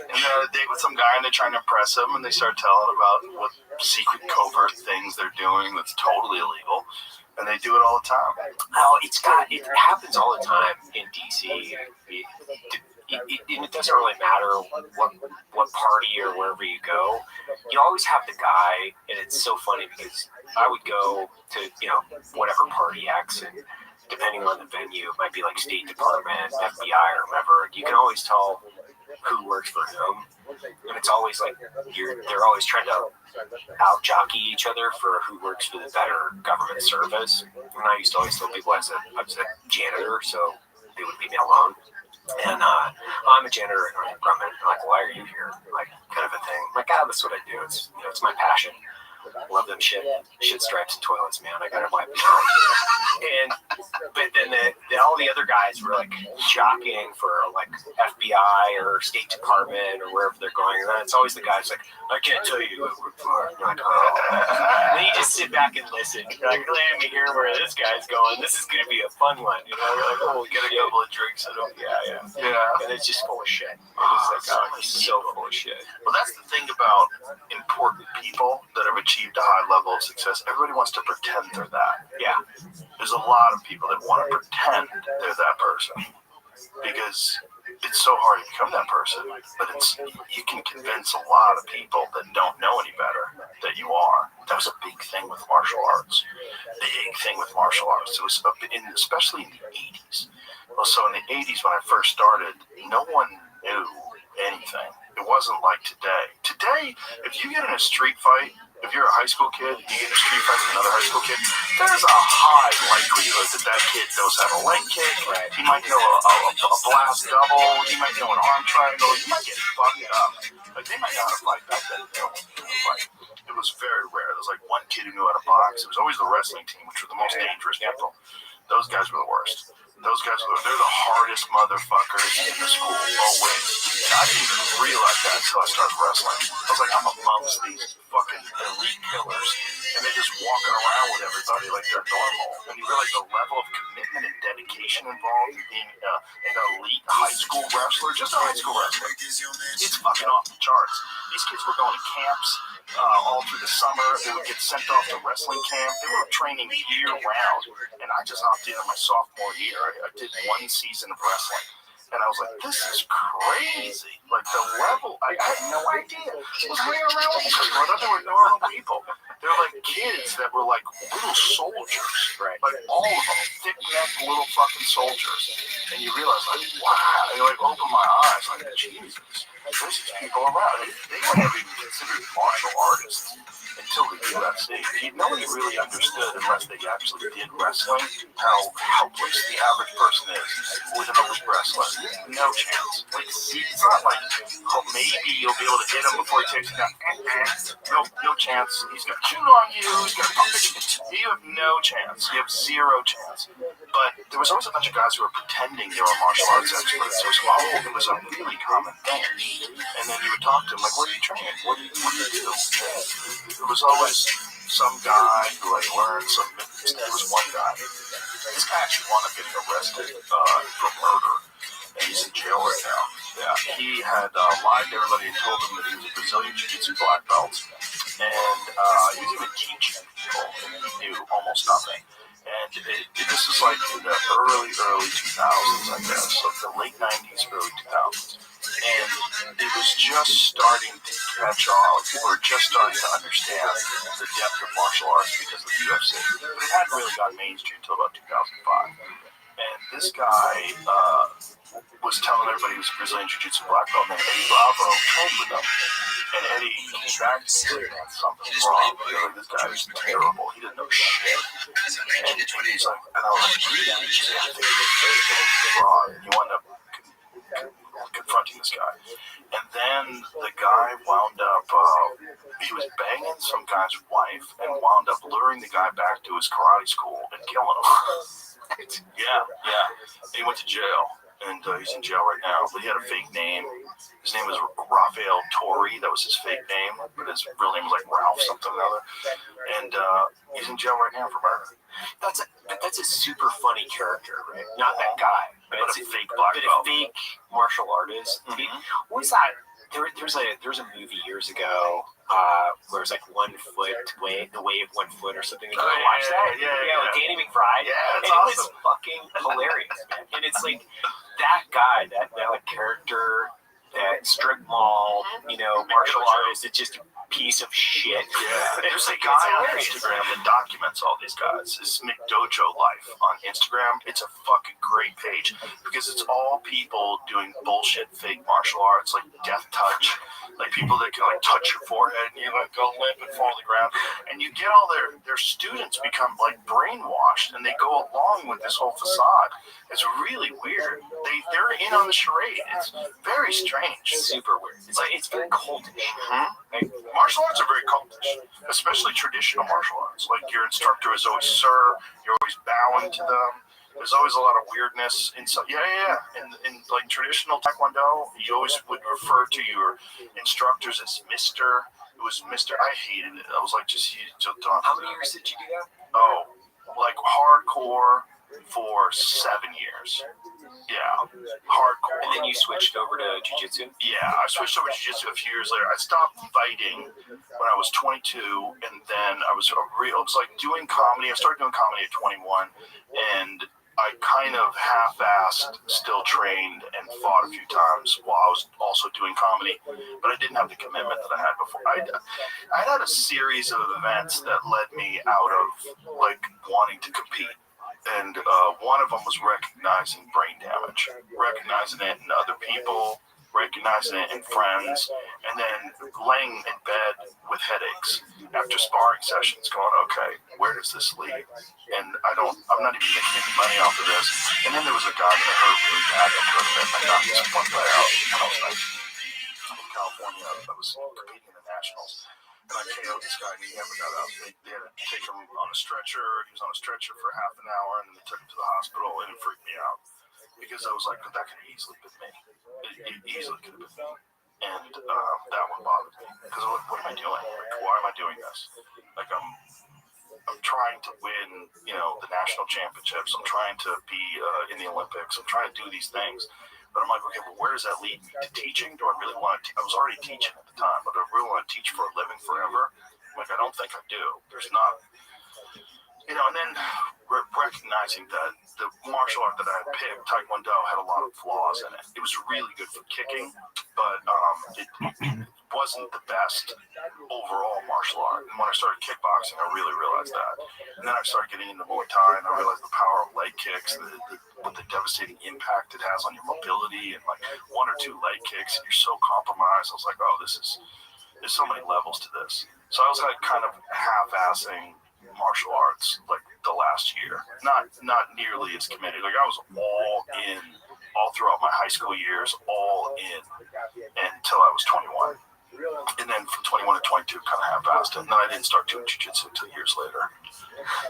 B: And they're on a date with some guy and they're trying to impress him and they start telling about what secret covert things they're doing that's totally illegal. And they do it all the time.
D: Oh, it happens all the time in DC. It doesn't really matter what party or wherever you go. You always have the guy, and it's so funny because I would go to, whatever party X, and depending on the venue, it might be like State Department, FBI, or whatever. You can always tell who works for whom, and it's always like they're always trying to out-jockey each other for who works for the better government service. And I used to always tell people I was a janitor, so they would leave me alone. And I'm a janitor in government. They're like, why are you here? Like, kind of a thing. I'm like, that's what I do. It's my passion. Love them shit stripes and toilets, man. I gotta wipe them out. But then all the other guys were like jockeying for like FBI or State Department or wherever they're going. And then it's always the guys like, I can't tell you what we're for. You're like, oh. And then you just sit back and listen. You're like, let me hear where this guy's going. This is gonna be a fun one. You're like, oh, we get a couple of drinks in them. Yeah. And it's just full of shit. It's like, so full of shit.
B: Well, that's the thing about important people that have achieved a high level of success. Everybody wants to pretend they're that.
D: Yeah.
B: There's a lot of people that want to pretend they're that person because it's so hard to become that person. But you can convince a lot of people that don't know any better that you are. That was a big thing with martial arts. Big thing with martial arts. It was especially in the 80s. Well, so in the 80s when I first started, no one knew anything. It wasn't like today. Today, if you get in a street fight, if you're a high school kid, you get in a street fight with another high school kid, there's a high likelihood that kid knows how to leg kick. Right. He might know a blast double. He might know an arm triangle. He might get fucked up. Like, they might know how to fight back then. It was very rare. There was like one kid who knew how to box. It was always the wrestling team, which were the most dangerous people. Those guys were the worst. They're the hardest motherfuckers in the school, always. And I didn't even realize that until I started wrestling. I was like, I'm amongst these fucking elite killers. And they're just walking around with everybody like they're normal. And you realize the level of commitment and dedication involved in being an elite high school wrestler, just a high school wrestler. It's fucking off the charts. These kids were going to camps all through the summer. They would get sent off to wrestling camp. They were training year-round. And I just opted in my sophomore year. I did one season of wrestling. And I was like, this is crazy. Like, the level, I had no idea. I was hanging around with these people. I thought they were normal people. They were like kids that were like little soldiers. Right. Like, all of them. Thick-necked little fucking soldiers. And you realize, like, wow. You like, open my eyes. Like, Jesus. There's these people around. They weren't even considered martial artists until the UFC. No one really understood, unless they actually did wrestling, how helpless the average person is with an elite wrestler. No chance. Like, it's not like, oh, maybe you'll be able to hit him before he takes you down. No chance. He's going to chew on you. He's going to pump it. You have no chance. You have zero chance. But there was always a bunch of guys who were pretending they were martial arts experts. It was a really common thing. And then you would talk to him, like, what are you training? What do you do? It was always some guy who like learned some. There was one guy. This guy actually wound up getting arrested for murder, and he's in jail right now. Yeah, he had lied to everybody and told them that he was a Brazilian Jiu-Jitsu black belt, and he was even teaching people, and he knew almost nothing. And this is like in the early 2000s, I guess, so the late 90s, early 2000s. And it was just starting to catch on. People are just starting to understand the depth of martial arts because of the UFC. But it hadn't really gotten mainstream until about 2005. And this guy was telling everybody he was a Brazilian Jiu-Jitsu black belt, and Eddie Bravo trained with him. And Eddie came back and said, man, something's wrong. Like, this guy is terrible. He didn't know shit. And he's like, and I was like, yeah, I think he's wrong. And he wound up confronting this guy. And then the guy wound up, he was banging some guy's wife and wound up luring the guy back to his karate school and killing him. Yeah. He went to jail. And he's in jail right now. But he had a fake name. His name was Rafael Torre. That was his fake name. But his real name was like Ralph something or other. And he's in jail right now for murder.
D: That's a super funny character, right? Not that guy, but it's
B: a fake black belt.
D: A fake martial artist.
B: Mm-hmm.
D: What was that? There's a movie years ago where it's like 1 foot the way of 1 foot or something. Did you watch that? Yeah, with Danny McBride.
B: Yeah,
D: and awesome. It was fucking hilarious, man. And it's like that guy, that like character, that strip mall, martial artist, it's just a piece of shit.
B: Yeah, there's a guy on Instagram that documents all these guys. It's McDojo Life on Instagram. It's a fucking great page because it's all people doing bullshit fake martial arts like death touch, like people that can like touch your forehead and you like go limp and fall to the ground. And you get all their students become like brainwashed and they go along with this whole facade. It's really weird. They're in on the charade. It's very strange.
D: Super weird. It's like it's very cultish.
B: Mm-hmm. Like, martial arts are very cultish, especially traditional martial arts. Like your instructor is always sir, you're always bowing to them. There's always a lot of weirdness inside. Yeah. In like traditional Taekwondo, you always would refer to your instructors as Mister. It was Mister. I hated it. I was like, just don't.
D: How many years did you do that?
B: Oh, like hardcore for 7 years. Yeah, hardcore.
D: And then you switched over to jiu-jitsu?
B: Yeah, I switched over to jiu-jitsu a few years later. I stopped fighting when I was 22, and then it was like doing comedy. I started doing comedy at 21, and I kind of half-assed, still trained, and fought a few times while I was also doing comedy, but I didn't have the commitment that I had before. I had a series of events that led me out of like wanting to compete. And one of them was recognizing brain damage, recognizing it in other people, recognizing it in friends, and then laying in bed with headaches after sparring sessions going, okay, where does this lead? And I'm not even making any money off of this. And then there was a guy that hurt really bad that put him in my doctor's one guy out when I was in California. I was competing in the Nationals. And I KO'd this guy, and he never got out. They had to take him on a stretcher. He was on a stretcher for half an hour, and then they took him to the hospital, and it freaked me out. Because I was like, that could have easily been me. It easily could have been me. And that one bothered me. Because what am I doing? Like, why am I doing this? Like, I'm trying to win, the national championships. I'm trying to be in the Olympics. I'm trying to do these things. But I'm like, okay, well, where does that lead me? To teaching? Do I really want to? I was already teaching at the time, but do I really want to teach for a living forever? Like, I don't think I do. There's not, and then recognizing that the martial art that I had picked, Taekwondo, had a lot of flaws in it. It was really good for kicking, but it wasn't the best overall martial art. And when I started kickboxing, I really realized that. And then I started getting into Muay Thai, and I realized the power of leg kicks, what the devastating impact it has on your mobility, and like 1 or 2 leg kicks, and you're so compromised. I was like, oh, there's so many levels to this. So I was like kind of half-assing martial arts like the last year, not nearly as committed. Like I was all in all throughout my high school years, all in until I was 21. And then from 21 to 22, kind of half-assed it. And then I didn't start doing jiu-jitsu until years later.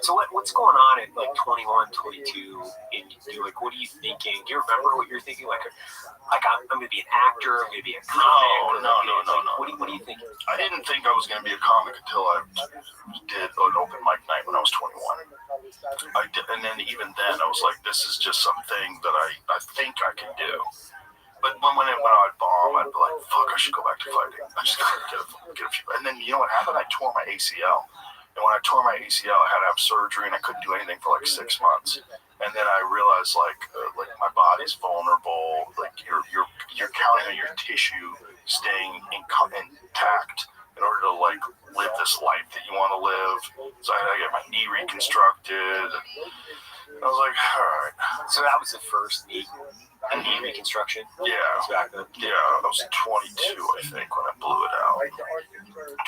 D: So what's going on at like 21, 22 in you? Like, what are you thinking? Do you remember what you're thinking? Like I'm going to be an actor, I'm going to be a comic?
B: No.
D: What are you thinking?
B: I didn't think I was going to be a comic until I did an open mic night when I was 21. I did, and then even then, I was like, this is just something that I think I can do. But when I'd bomb, I'd be like, fuck, I should go back to fighting. I just gotta get a few. And then you know what happened? I tore my ACL. And when I tore my ACL, I had to have surgery, and I couldn't do anything for like 6 months. And then I realized like my body's vulnerable. Like you're counting on your tissue staying intact in order to like live this life that you want to live. So I got my knee reconstructed. I was like, all right.
D: So that was the first knee reconstruction?
B: Yeah.
D: Back then?
B: Yeah, I was 22, I think, when I blew it out.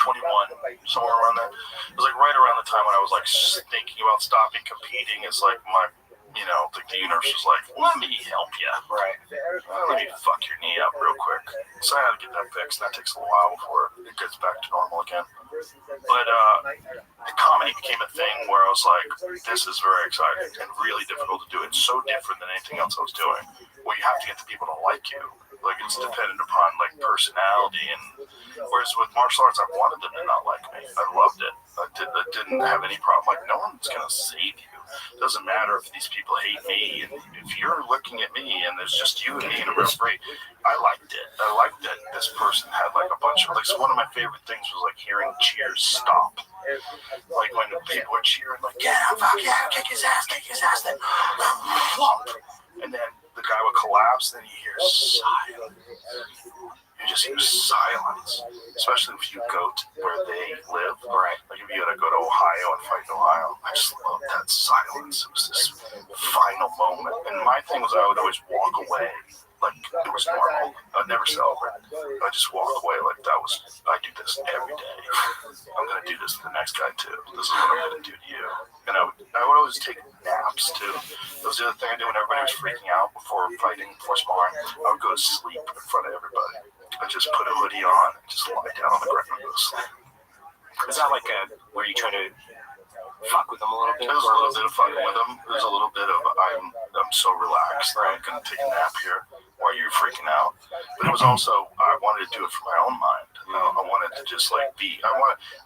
B: 21, somewhere around there. It was like right around the time when I was like thinking about stopping competing. It's like my, you know, like the universe was like, let me help you.
D: Right.
B: Let me fuck your knee up real quick. So I had to get that fixed. That takes a while before it gets back to normal again. But the comedy became a thing where I was like, this is very exciting and really difficult to do. It's so different than anything else I was doing. Well, you have to get the people to like you. Like, it's dependent upon, like, personality. And whereas with martial arts, I wanted them to not like me. I loved it. I didn't have any problem. Like, no one's going to save you. It doesn't matter if these people hate me. And if you're looking at me and there's just you and me in a referee, I liked it. I liked that this person had, like, a bunch of, like, so one of my favorite things was, like, hearing cheers stop. Like, when people were cheering, like, yeah, fuck yeah, kick his ass, then flop. And then the guy would collapse, then you hear silence. You just hear silence, especially if you go to where they live. Right. Like if you had to go to Ohio and fight in Ohio, I just loved that silence. It was this final moment. And my thing was I would always walk away like it was normal. I'd never celebrate. I'd just walk away like that was, I do this every day. I'm going to do this to the next guy too. This is what I'm going to do to you. And I would always take naps too. That was the other thing I did when everybody was freaking out before fighting, before sparring. I would go to sleep in front of everybody. I just put a hoodie on and just lie down on the ground and go to sleep.
D: Is that like were you trying to fuck with them a little bit?
B: There was a little bit of fucking with them. There's a little bit of I'm so relaxed. I'm gonna take a nap here while you're freaking out. But it was also I wanted to do it for my own mind. I wanted to just like be. I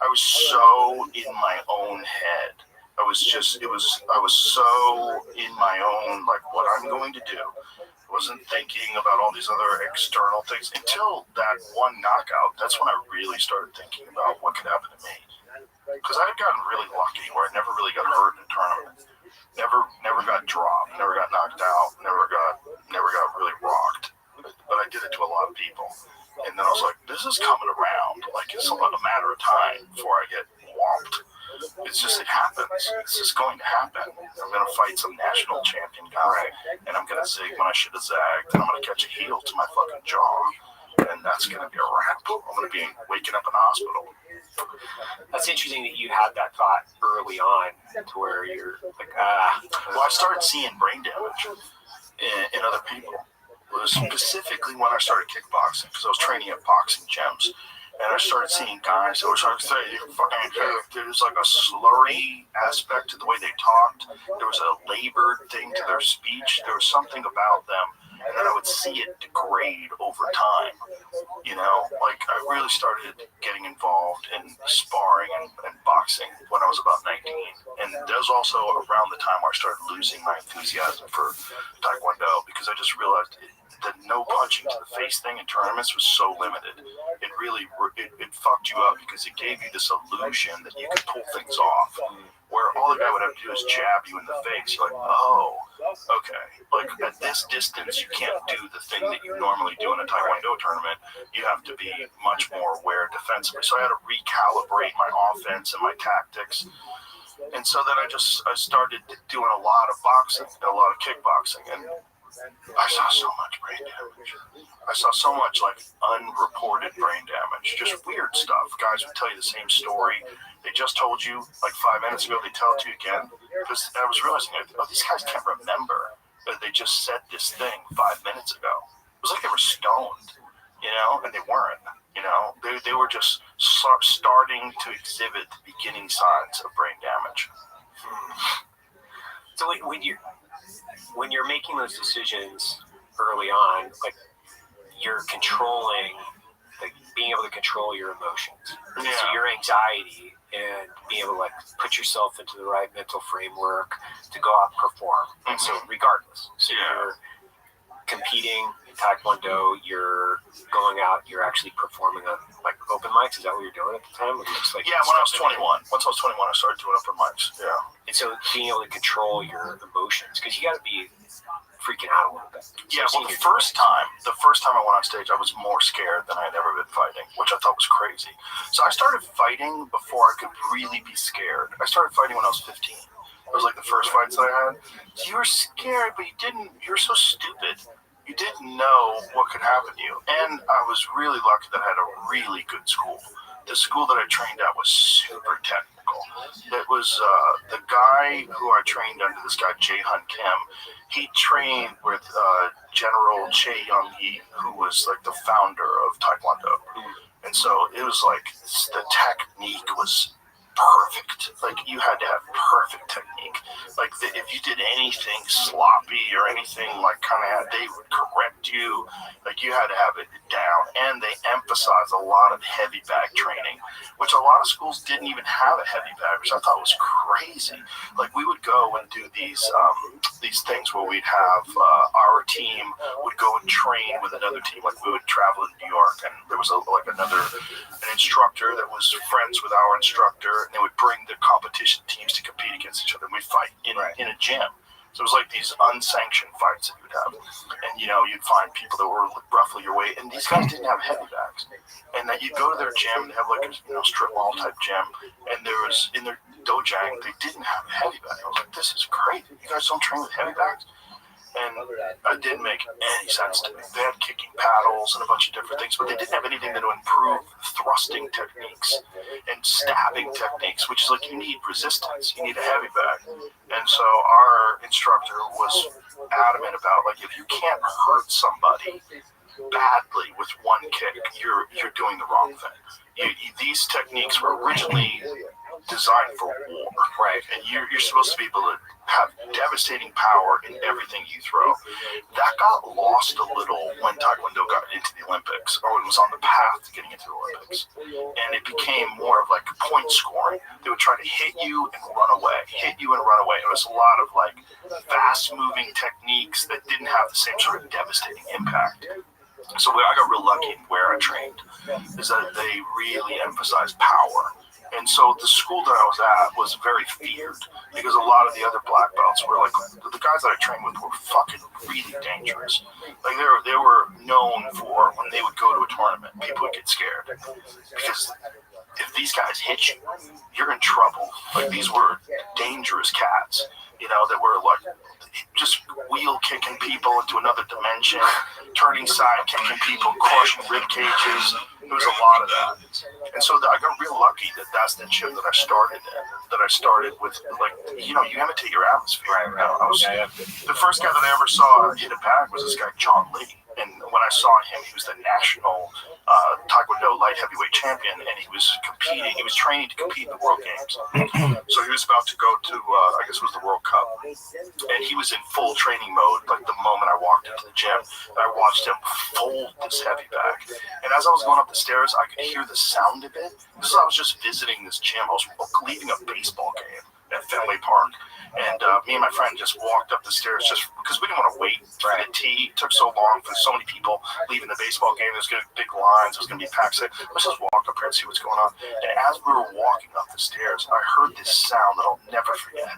B: was so in my own head. I was so in my own like what I'm going to do. I wasn't thinking about all these other external things until that one knockout. That's when I really started thinking about what could happen to me. Because I had gotten really lucky where I never really got hurt in a tournament. Never got dropped, never got knocked out, never got really rocked. But I did it to a lot of people. And then I was like, this is coming around. Like it's a matter of time before I get whomped. It's just, it happens. It's just going to happen. I'm going to fight some national champion guy, and I'm going to zig when I should have zagged, and I'm going to catch a heel to my fucking jaw, and that's going to be a wrap. I'm going to be waking up in the hospital.
D: That's interesting that you had that thought early on to where you're like,
B: Well, I started seeing brain damage in other people. It was specifically when I started kickboxing, because I was training at boxing gyms. And I started seeing guys that were trying to say, there was like a slurry aspect to the way they talked. There was a labored thing to their speech. There was something about them. And then I would see it degrade over time. You know, like I really started getting involved in sparring and boxing when I was about 19. And that was also around the time where I started losing my enthusiasm for Taekwondo because I just realized the no punching to the face thing in tournaments was so limited. It really it fucked you up because it gave you this illusion that you could pull things off. Where all the guy would have to do is jab you in the face. You're like, oh, okay. Like at this distance, you can't do the thing that you normally do in a Taekwondo tournament. You have to be much more aware defensively. So I had to recalibrate my offense and my tactics. And so then I started doing a lot of boxing, a lot of kickboxing, and I saw so much brain damage. I saw so much like unreported brain damage, just weird stuff. Guys would tell you the same story. They just told you like 5 minutes ago, they tell it to you again. Because I was realizing, oh, these guys can't remember that they just said this thing 5 minutes ago. It was like they were stoned, you know, and they weren't. You know, they were just starting to exhibit the beginning signs of brain damage.
D: So when you're making those decisions early on, like you're controlling, like being able to control your emotions.
B: Yeah.
D: So your anxiety and being able to like put yourself into the right mental framework to go out and perform. And so regardless, so competing in Taekwondo, you're going out, you're actually performing on like open mics. Is that what you're doing at the time? It looks like
B: Yeah, when I was 21. Once I was 21, I started doing open mics. Yeah.
D: And so being able to control your emotions, because you got to be freaking out a little bit.
B: Yeah, well, the first time I went on stage, I was more scared than I had ever been fighting, which I thought was crazy. So I started fighting before I could really be scared. I started fighting when I was 15. It was like the first fights that I had. So you were scared, but you were so stupid. You didn't know what could happen to you. And I was really lucky that I had a really good school. The school that I trained at was super technical. It was the guy who I trained under, this guy, Jae-Hun Kim. He trained with General Chae Young-hee, who was like the founder of Taekwondo. And so it was like the technique was perfect. Like you had to have perfect technique. Like if you did anything sloppy or anything like kind of, they would correct you. Like you had to have it down. And they emphasized a lot of heavy bag training, which a lot of schools didn't even have a heavy bag, which I thought was crazy. Like we would go and do these things where we'd have our team would go and train with another team. Like we would travel to New York, and there was an instructor that was friends with our instructor. And they would bring the competition teams to compete against each other. And we'd fight in a gym. So it was like these unsanctioned fights that you would have. And, you'd find people that were roughly your weight. And these guys didn't have heavy bags. And then you'd go to their gym. They have like a strip mall type gym. And there was, in their dojang, they didn't have a heavy bag. I was like, this is great. You guys don't train with heavy bags? And it didn't make any sense to me. They had kicking paddles and a bunch of different things, but they didn't have anything that would improve thrusting techniques and stabbing techniques, which is like you need resistance. You need a heavy bag. And so our instructor was adamant about, like, if you can't hurt somebody badly with one kick, you're doing the wrong thing. These techniques were originally designed for war, right? And you're supposed to be able to have devastating power in everything you throw. That got lost a little when Taekwondo got into the Olympics, or it was on the path to getting into the Olympics. And it became more of like point scoring. They would try to hit you and run away, hit you and run away. It was a lot of like fast moving techniques that didn't have the same sort of devastating impact. So I got real lucky in where I trained, is that they really emphasized power. And so the school that I was at was very feared because a lot of the other black belts were like, the guys that I trained with were fucking really dangerous. Like they were known for, when they would go to a tournament, people would get scared because if these guys hit you, you're in trouble. Like these were dangerous cats, that were like just wheel kicking people into another dimension, turning side kicking people, crushing rib cages. There was a lot of that. And so I got real lucky that that's the gym that I started in, that I started with, like, you imitate your atmosphere. I was the first guy that I ever saw hit a bag was this guy, John Lee. And when I saw him, he was the national Taekwondo light heavyweight champion, and he was competing. He was training to compete in the World Games. So he was about to go to, I guess it was the World Cup. And he was in full training mode, like the moment I walked into the gym. I watched him fold this heavy bag. And as I was going up the stairs, I could hear the sound of it. Because I was just visiting this gym. I was leaving a baseball game at Fenway Park. And me and my friend just walked up the stairs just because we didn't want to wait for the tee. It took so long for so many people leaving the baseball game. There's going to be big lines. There's going to be packed. Let's just walk up here and see what's going on. And as we were walking up the stairs, I heard this sound that I'll never forget.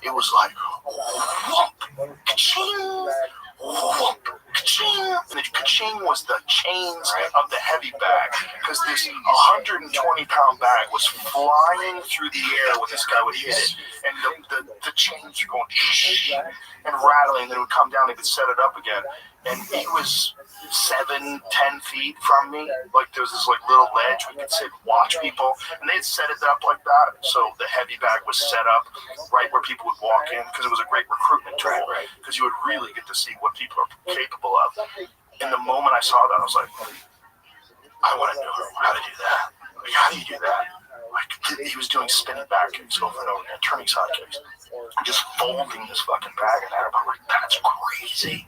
B: It was like, whoop, ka-ching, whoop, ka-ching. And the ka-ching was the chains of the heavy bag, because this 120-pound bag was flying through the air when this guy would hit it. And the chains were going and rattling, and then it would come down, they would set it up again. And he was 7-10 feet from me. Like there was this like little ledge we could sit and watch people, and they'd set it up like that. So the heavy bag was set up right where people would walk in, because it was a great recruitment tool, because you would really get to see what people are capable of. And the moment I saw that, I was like, I want to know how to do that. Like, how do you do that? Like, he was doing spinning back kicks over and over again, turning side kicks, just folding this fucking bag in there. I'm like, that's crazy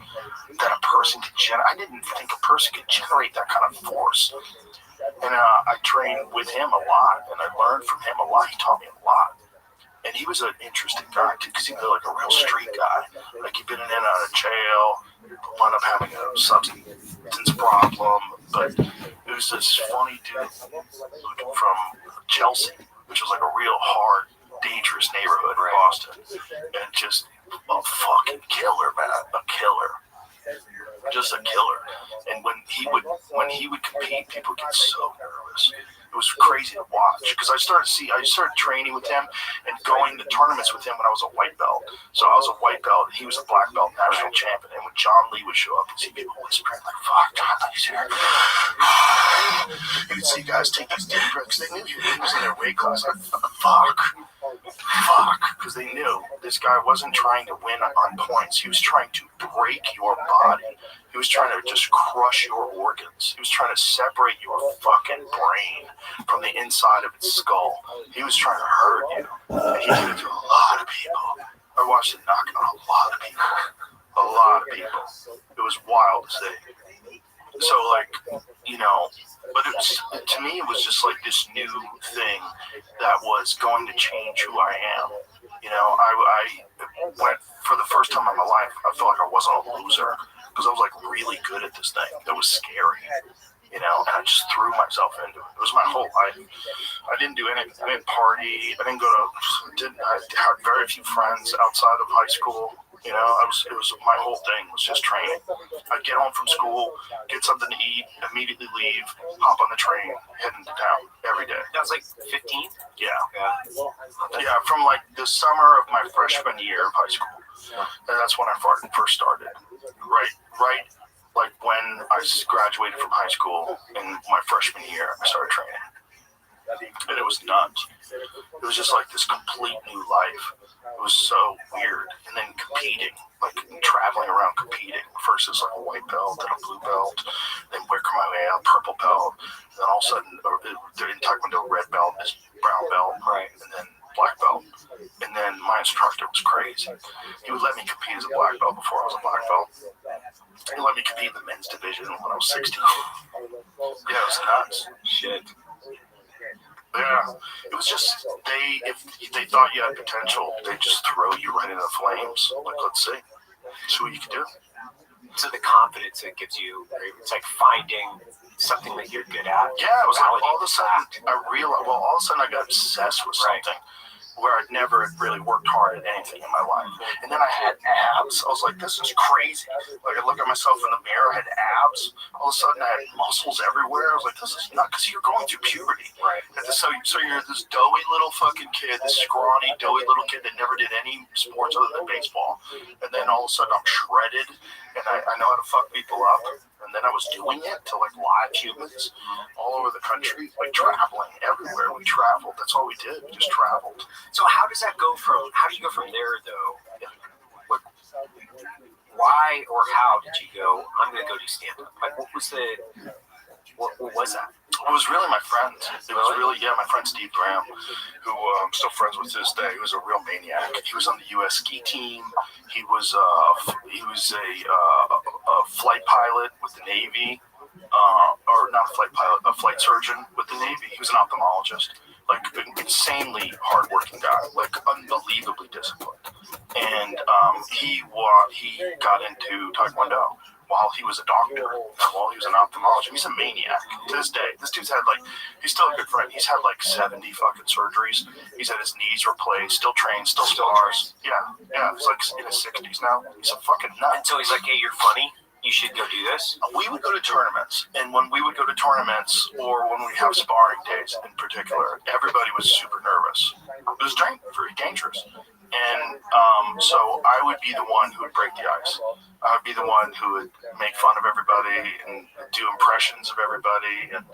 B: that a person could I didn't think a person could generate that kind of force. And I trained with him a lot, and I learned from him a lot. He taught me a lot. And he was an interesting guy, too, because he was like a real street guy. Like, he'd been in and out of jail. wound up having a substance problem. But it was this funny dude from Chelsea, which was like a real hard, dangerous neighborhood in Boston, and just a fucking killer, man, a killer. Just a killer. And when he would compete, people would get so nervous. It was crazy to watch because I started training with him and going to tournaments with him when I was a white belt. So I was a white belt and he was a black belt national champion. And when John Lee would show up, you'd see people whispering like, "Fuck, John Lee's here." You'd see guys take these deep breaths. They knew he was in their weight class. Like, fuck, because they knew this guy wasn't trying to win on points. He was trying to break your body. He was trying to just crush your organs. He was trying to separate your fucking brain from the inside of its skull. He was trying to hurt you. And he did it to a lot of people. I watched it knock out a lot of people. A lot of people. It was wild to see. So, like, you know, but to me, it was just like this new thing that was going to change who I am. You know, I went for the first time in my life, I felt like I wasn't a loser because I was like really good at this thing that was scary, you know, and I just threw myself into it. It was my whole life. I didn't do anything. I didn't party. I didn't I had very few friends outside of high school. You know, it was my whole thing was just training. I'd get home from school, get something to eat, immediately leave, hop on the train, head into town every day.
D: That was like 15?
B: Yeah, from like the summer of my freshman year of high school. And that's when I first started. Right, like when I graduated from high school in my freshman year, I started training. And it was nuts. It was just like this complete new life. It was so weird. And then competing, like traveling around competing. First it's like a white belt, then a blue belt, then working my way out, purple belt. And then all of a sudden, they're in Taekwondo, red belt is brown belt, right? And then black belt. And then my instructor was crazy. He would let me compete as a black belt before I was a black belt. He let me compete in the men's division when I was 16. Yeah, it was nuts. Shit. Yeah, it was just if they thought you had potential, they just throw you right into the flames. Like, let's see what you can do.
D: So the confidence it gives you, it's like finding something that you're good at.
B: Yeah, it was like all of a sudden I realized. Well, all of a sudden I got obsessed with something. Where I'd never really worked hard at anything in my life. And then I had abs. I was like, this is crazy. Like, I look at myself in the mirror, I had abs. All of a sudden, I had muscles everywhere. I was like, this is not because you're going through puberty. Right. So you're this doughy little fucking kid, this scrawny, doughy little kid that never did any sports other than baseball. And then all of a sudden, I'm shredded, and I know how to fuck people up. And then I was doing it to like live humans all over the country, like traveling everywhere. We traveled. That's all we did. We just traveled.
D: So how do you go from there though? Why or how did you go, I'm going to go do stand-up? Like what was that?
B: It was really my friend. It was really, my friend Steve Graham, who I'm still friends with to this day. He was a real maniac. He was on the U.S. ski team. He was a flight pilot with the Navy, or not a flight pilot, a flight surgeon with the Navy. He was an ophthalmologist. Like, an insanely hardworking guy, like unbelievably disciplined. And he got into Taekwondo while he was a doctor, while he was an ophthalmologist. He's a maniac to this day. This dude's had he's still a good friend. He's had 70 fucking surgeries. He's had his knees replaced, still trains, still spars. Yeah, he's like in his 60s now. He's a fucking nut.
D: And so he's like, hey, you're funny. You should go do this.
B: We would go to tournaments, and when we would go to tournaments, or when we have sparring days in particular, everybody was super nervous. It was very dangerous, and so I would be the one who would break the ice. I would be the one who would make fun of everybody and do impressions of everybody, and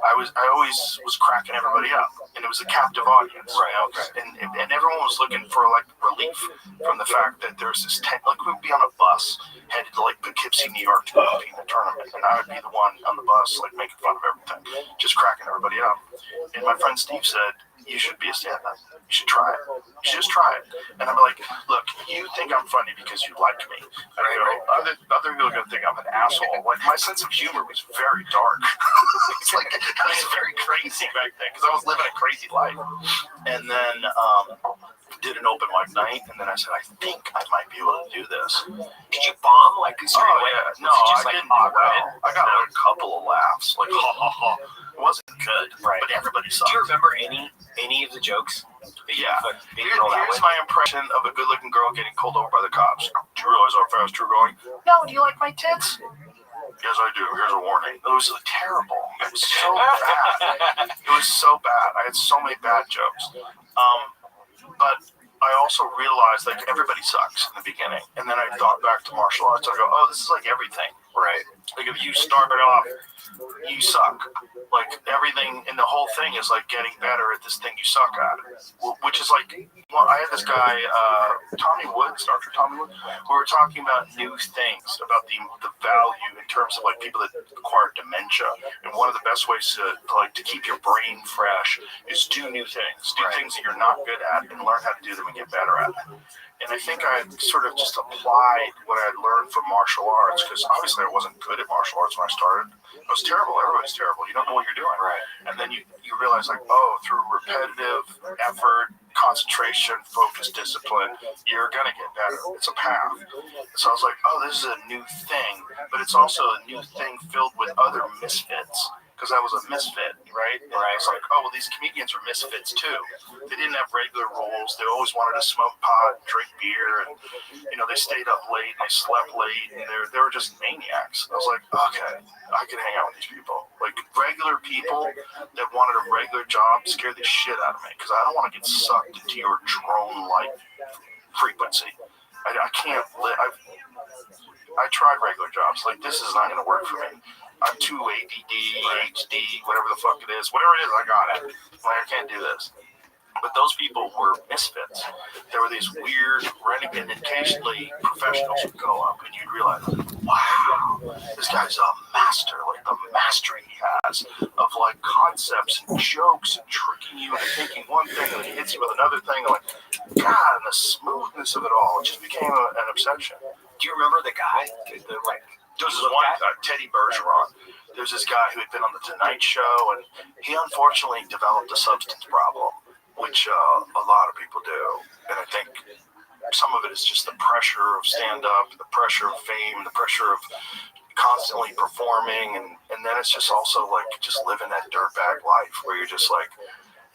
B: I always was cracking everybody up, and it was a captive audience, right? And everyone was looking for relief from the fact that there's this we'd be on a bus headed to Poughkeepsie, New York to compete in a tournament, and I would be the one on the bus making fun of everything, just cracking everybody up. And my friend Steve said, you should be a stand-up. You should try it. You should just try it. And I'm like, look, you think I'm funny because you like me. And I go, other people are going to think I'm an asshole. My sense of humor was very dark. It's I was very crazy back then because I was living a crazy life. And then did an open mic night, and then I said, I think I might be able to do this.
D: Did you bomb like straight
B: Oh
D: away?
B: yeah,
D: Was
B: no,
D: it just
B: I
D: like
B: didn't do well.
D: awkward?
B: I got like a couple of laughs, like ha ha ha. It wasn't good,
D: Right.
B: but everybody
D: Do
B: sucked.
D: you remember any of the jokes?
B: Yeah.
D: Being rolled out
B: Here's
D: with?
B: my impression of a good-looking girl getting pulled over by the cops. Do you realize how fast you're going? No. Do you like my tits? Yes, I do. Here's a warning. It was terrible. It was so bad. It was so bad. I had so many bad jokes. But I also realized like everybody sucks in the beginning, and then I thought back to martial arts. I go, oh, this is like everything.
D: Right.
B: Like if you started off, you suck. Like everything in the whole thing is like getting better at this thing you suck at. Which is like, well, I had this guy, Tommy Woods, Dr. Tommy Woods, we were talking about new things, about the value in terms of like people that acquire dementia. And one of the best ways to keep your brain fresh is do new things. Do things that you're not good at and learn how to do them and get better at it. And I think I sort of just applied what I had learned from martial arts, because obviously I wasn't good at martial arts when I started. It was terrible. Everybody's terrible. You don't know what you're doing.
D: Right.
B: And then you realize, like, oh, through repetitive effort, concentration, focus, discipline, you're going to get better. It's a path. So I was like, oh, this is a new thing, but it's also a new thing filled with other misfits. Because I was a misfit, right?
D: Right.
B: It's like, oh, well, these comedians are misfits too. They didn't have regular roles. They always wanted to smoke pot, drink beer, and they stayed up late and they slept late, and they were just maniacs. I was like, okay, I can hang out with these people. Like regular people that wanted a regular job scare the shit out of me, because I don't want to get sucked into your drone-like frequency. I can't live. I tried regular jobs. Like, this is not going to work for me. I'm too ADD, HD, whatever the fuck it is. Whatever it is, I got it. Like, I can't do this. But those people were misfits. There were these weird, renegade, occasionally professionals would go up, and you'd realize, wow, this guy's a master. Like, the mastery he has of, like, concepts and jokes and tricking you into thinking one thing, and then he hits you with another thing. And, like, God, and the smoothness of it all, it just became an obsession.
D: Do you remember the guy?
B: There was this one guy, Teddy Bergeron. There's this guy who had been on the Tonight Show, and he unfortunately developed a substance problem, which a lot of people do. And I think some of it is just the pressure of stand-up, the pressure of fame, the pressure of constantly performing, and then it's just also like just living that dirtbag life where you're just like,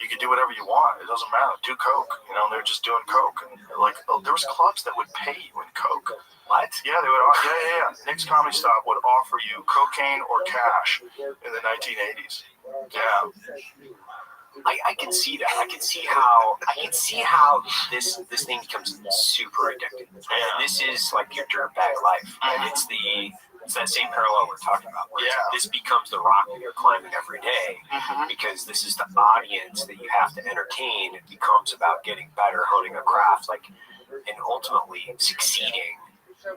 B: you can do whatever you want. It doesn't matter. Do coke. They're just doing coke. And like, there was clubs that would pay you in coke.
D: What?
B: Yeah, they would. Yeah. Nick's Comedy Stop would offer you cocaine or cash in the 1980s. Yeah.
D: I can see that. I can see how this thing becomes super addictive. And this is like your dirtbag life. And it's that same parallel we're talking about. Where this becomes the rock that you're climbing every day, because this is the audience that you have to entertain. It becomes about getting better, honing a craft, and ultimately succeeding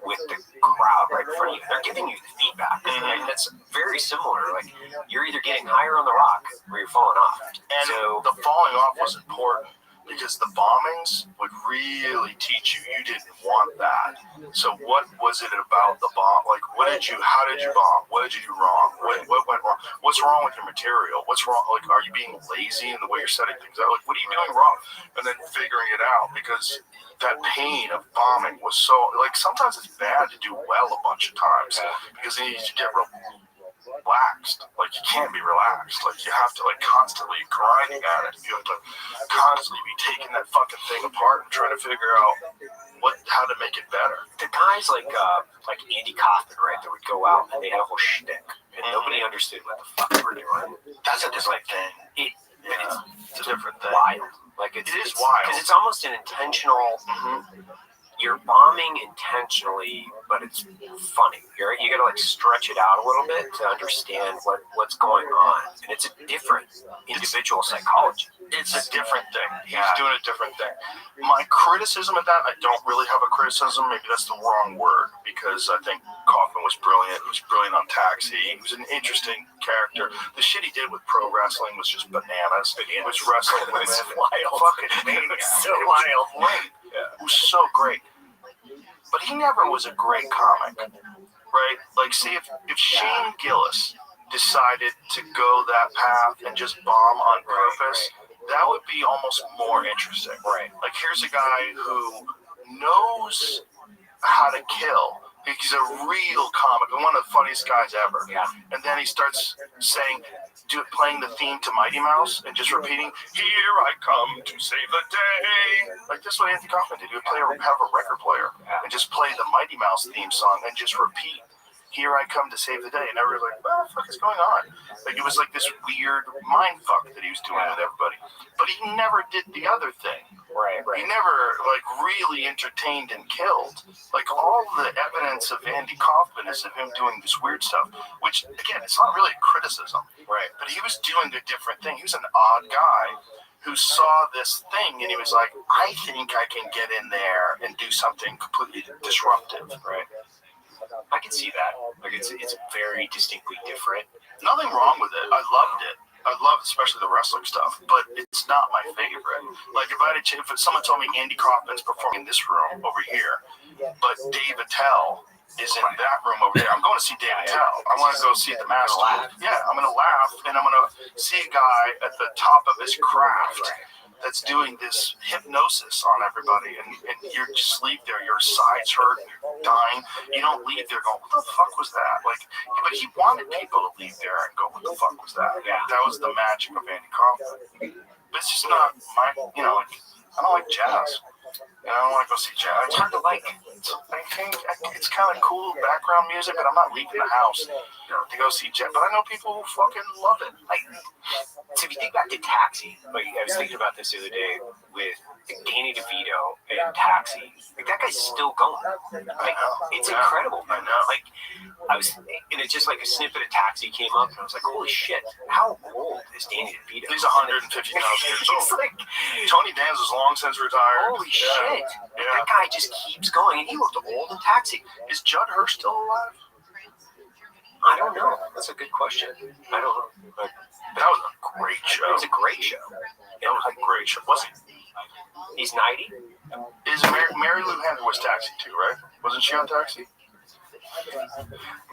D: with the crowd right in front of you. They're giving you the feedback. And that's very similar. Like, you're either getting higher on the rock or you're falling off.
B: And so the falling off was important, because the bombings would really teach you didn't want that. So what was it about the bomb? Like, how did you bomb? What did you do wrong? What went wrong? What's wrong with your material? What's wrong? Like, are you being lazy in the way you're setting things out? Like, what are you doing wrong? And then figuring it out, because that pain of bombing was so, like, sometimes it's bad to do well a bunch of times, because then you get relaxed. Like, you can't be relaxed. Like, you have to, like, constantly grinding at it. You have to constantly be taking that fucking thing apart and trying to figure out how to make it better.
D: The guys like Andy Kaufman, right, that would go out and they had a whole shtick, and nobody understood what the fuck they were doing.
B: That's a different thing. It's a different thing.
D: Wild. Like, it is wild. Because it's almost an intentional. You're bombing intentionally, but it's funny. You gotta like stretch it out a little bit to understand what's going on, and it's a different individual psychology.
B: It's a different thing. He's doing a different thing. My criticism of that, I don't really have a criticism. Maybe that's the wrong word, because I think Kaufman was brilliant. He was brilliant on Taxi. He was an interesting character. The shit he did with pro wrestling was just bananas. It was wrestling with
D: wild.
B: Fucking maniac.
D: So wild.
B: Great. It was so great. But he never was a great comic, right? Like, see, if Shane Gillis decided to go that path and just bomb on purpose, That would be almost more interesting.
D: Right.
B: Like, here's a guy who knows how to kill. He's a real comic, one of the funniest guys ever.
D: Yeah.
B: And then he starts saying, playing the theme to Mighty Mouse and just repeating, "Here I come to save the day." Like, this is what Andy Kaufman did. He would have a record player and just play the Mighty Mouse theme song and just repeat, "Here I come to save the day." And everyone's like, what the fuck is going on? Like, it was like this weird mind fuck that he was doing with everybody. But he never did the other thing.
D: Right.
B: He never, like, really entertained and killed. Like, all the evidence of Andy Kaufman is of him doing this weird stuff, which, again, it's not really a criticism.
D: Right.
B: But he was doing a different thing. He was an odd guy who saw this thing, and he was like, I think I can get in there and do something completely disruptive.
D: Right. I can see that. Like, it's very distinctly different.
B: Nothing wrong with it. I loved it. I love especially the wrestling stuff, but it's not my favorite. Like, if someone told me Andy Kaufman's performing in this room over here, but Dave Attell is in that room over there, I'm going to see Dave Attell. I want to go see the master. Yeah, I'm going to laugh, and I'm going to see a guy at the top of his craft that's doing this hypnosis on everybody, and you just leave there, your sides hurt, you're dying. You don't leave there going, what the fuck was that? Like, but he wanted people to leave there and go, what the fuck was that?
D: Yeah.
B: That was the magic of Andy Kaufman. But it's just not my, like, I don't like jazz. I don't want to go see jazz. It's hard to like. I think it's kind of cool background music, but I'm not leaving the house to go see jazz. But I know people who fucking love it.
D: Like, so if you think back to Taxi, like, I was thinking about this the other day with Danny DeVito and Taxi. Like, that guy's still going. Like, it's incredible.
B: I know.
D: Like, I was, and it's just like a snippet of Taxi came up, and I was like, holy shit, how old is Danny DeVito?
B: He's 150,000 years old.
D: It's like,
B: Tony Danza's long since retired.
D: holy shit.
B: Yeah.
D: That guy just keeps going, and he looked old in Taxi.
B: Is Judd Hirsch still alive?
D: I don't know. That's a good question. I don't know. But
B: That was a great show.
D: it was a great show.
B: That was a great show. Was he?
D: He's 90.
B: Is Mary Lou Henner was Taxi too, right? Wasn't she on Taxi?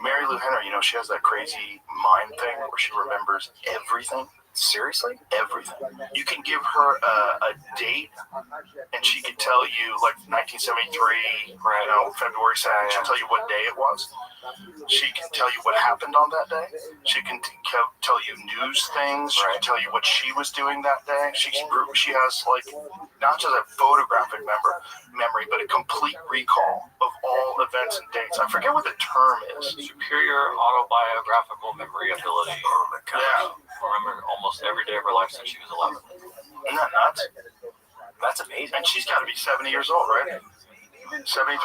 B: Mary Lou Henner, she has that crazy mind thing where she remembers everything.
D: Seriously?
B: Everything. You can give her a date, and she can tell you, like, 1973, February 2nd. She'll tell you what day it was. She can tell you what happened on that day. She can tell you news things. She can tell you what she was doing that day. She has, like, not just a photographic memory, but a complete recall of all events and dates. I forget what the term is.
C: Superior autobiographical memory ability.
B: Oh my God. Yeah.
C: Remember almost every day of her life since she was 11.
B: Isn't that nuts?
D: That's amazing.
B: And she's got to be 70 years old, right? 73?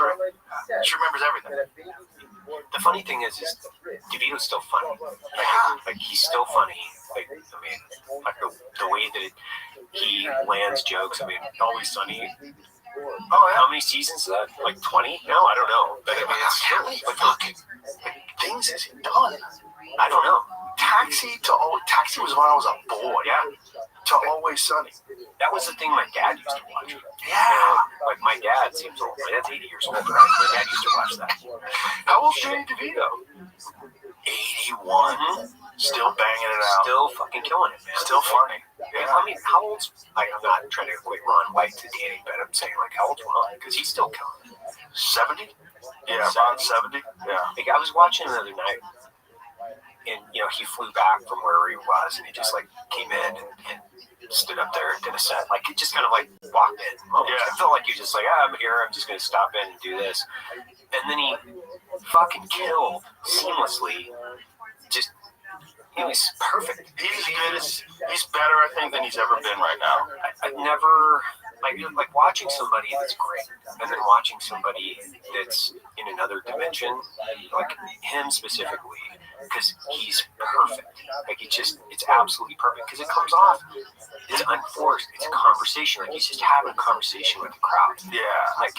B: She remembers everything.
D: The funny thing is DeVito's still funny. Like, he's still funny. Like, I mean, like the way that he lands jokes. I mean, Always Sunny. Oh, how many seasons is that? Like 20? No, I don't know. But I mean, it's
B: How many fucking things has he done?
D: I don't know.
B: Taxi was when I was a boy.
D: Yeah.
B: To Always Sunny.
D: That was the thing my dad used to watch.
B: Yeah.
D: Like, my dad seems old. My dad's 80 years old. My dad used to watch that.
B: How old's Danny DeVito? 81. Still banging it out.
D: Still fucking killing it, man.
B: Still funny.
D: Yeah. I mean, how old's... I'm not trying to equate Ron White to Danny, but I'm saying, like, how old's Ron? Because he's still killing it.
B: 70? Yeah, about 70. Yeah.
D: Like, I was watching the other night, and, he flew back from where he was, and he just, like, came in and stood up there and did a set. Like, he just kind of, like, walked in.
B: Yeah.
D: I felt like he was just like, I'm here, I'm just going to stop in and do this. And then he fucking killed seamlessly. Just, he was perfect.
B: He's better, I think, than he's ever been right now.
D: I've never, like watching somebody that's great, and then watching somebody that's in another dimension, like him specifically, because he's perfect. Like, it's absolutely perfect, because it comes off, it's unforced, it's a conversation, like he's just having a conversation with the crowd.
B: Yeah.
D: Like,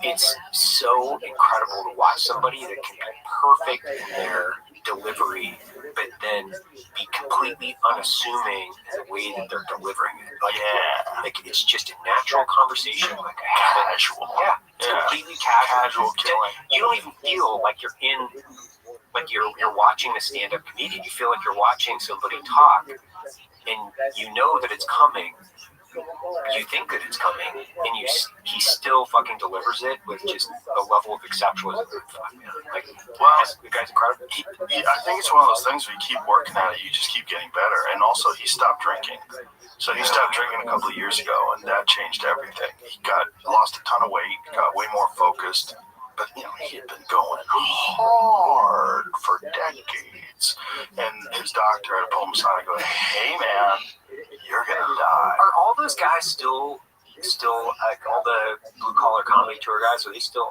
D: it's so incredible to watch somebody that can be perfect in their delivery, but then be completely unassuming in the way that they're delivering it. Like, like it's just a natural conversation, like a
B: casual.
D: Yeah, it's completely casual. You don't even feel like you're in, like you're watching a stand-up comedian. You feel like you're watching somebody talk, and you know that it's coming. You think that it's coming, and he still fucking delivers it with just a level of exceptionalism. Like,
B: Well,
D: the guy's incredible.
B: I think it's one of those things where you keep working at it, you just keep getting better. And also, he stopped drinking. So he stopped drinking a couple of years ago, and that changed everything. He lost a ton of weight, got way more focused. But, he had been going hard for decades. And his doctor had to pull him aside and go, hey, man, you're going to die.
D: Are all those guys still like all the blue collar comedy tour guys? Are they still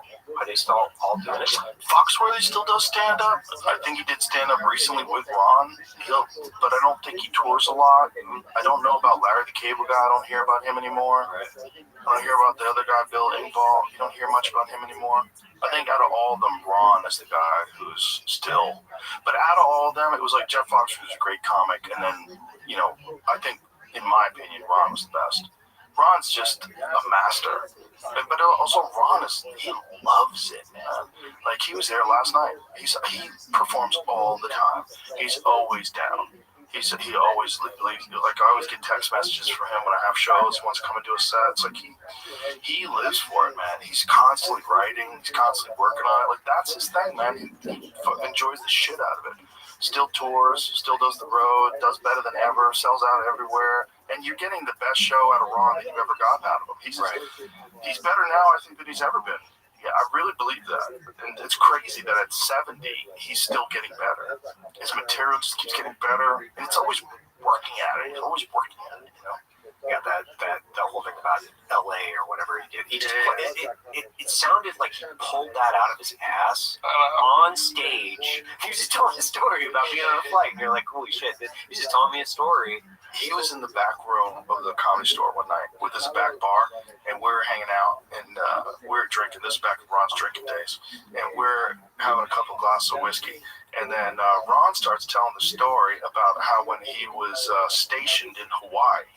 D: all doing it?
B: Foxworthy still does stand up. I think he did stand up recently with Ron, but I don't think he tours a lot. I don't know about Larry the Cable Guy. I don't hear about him anymore. I don't hear about the other guy, Bill Engvall. You don't hear much about him anymore. I think out of all of them, Ron is the guy who's still. But out of all of them, it was like Jeff Foxworthy was a great comic, and then I think, in my opinion, Ron was the best. Ron's just a master. But also, he loves it, man. Like, he was there last night. He performs all the time. He's always down. He always leaves. Like, I always get text messages from him when I have shows. He wants to come and do a set. It's like he lives for it, man. He's constantly writing. He's constantly working on it. Like, that's his thing, man. He enjoys the shit out of it. Still tours, still does the road, does better than ever, sells out everywhere, and you're getting the best show out of Ron that you've ever gotten out of him. He's better now, I think, than he's ever been. Yeah, I really believe that. And it's crazy that at 70, he's still getting better. His material just keeps getting better, and it's always working at it. He's always working at it,
D: Yeah, that whole thing about LA or whatever he did. He just it sounded like he pulled that out of his ass on stage. He was just telling a story about being on a flight, and you're like, holy shit, he's just telling me a story.
B: He was in the back room of the Comedy Store one night with his back bar, and we were hanging out, and we were drinking. This is back in Ron's drinking days, and we're having a couple glasses of whiskey. And then Ron starts telling the story about how when he was stationed in Hawaii,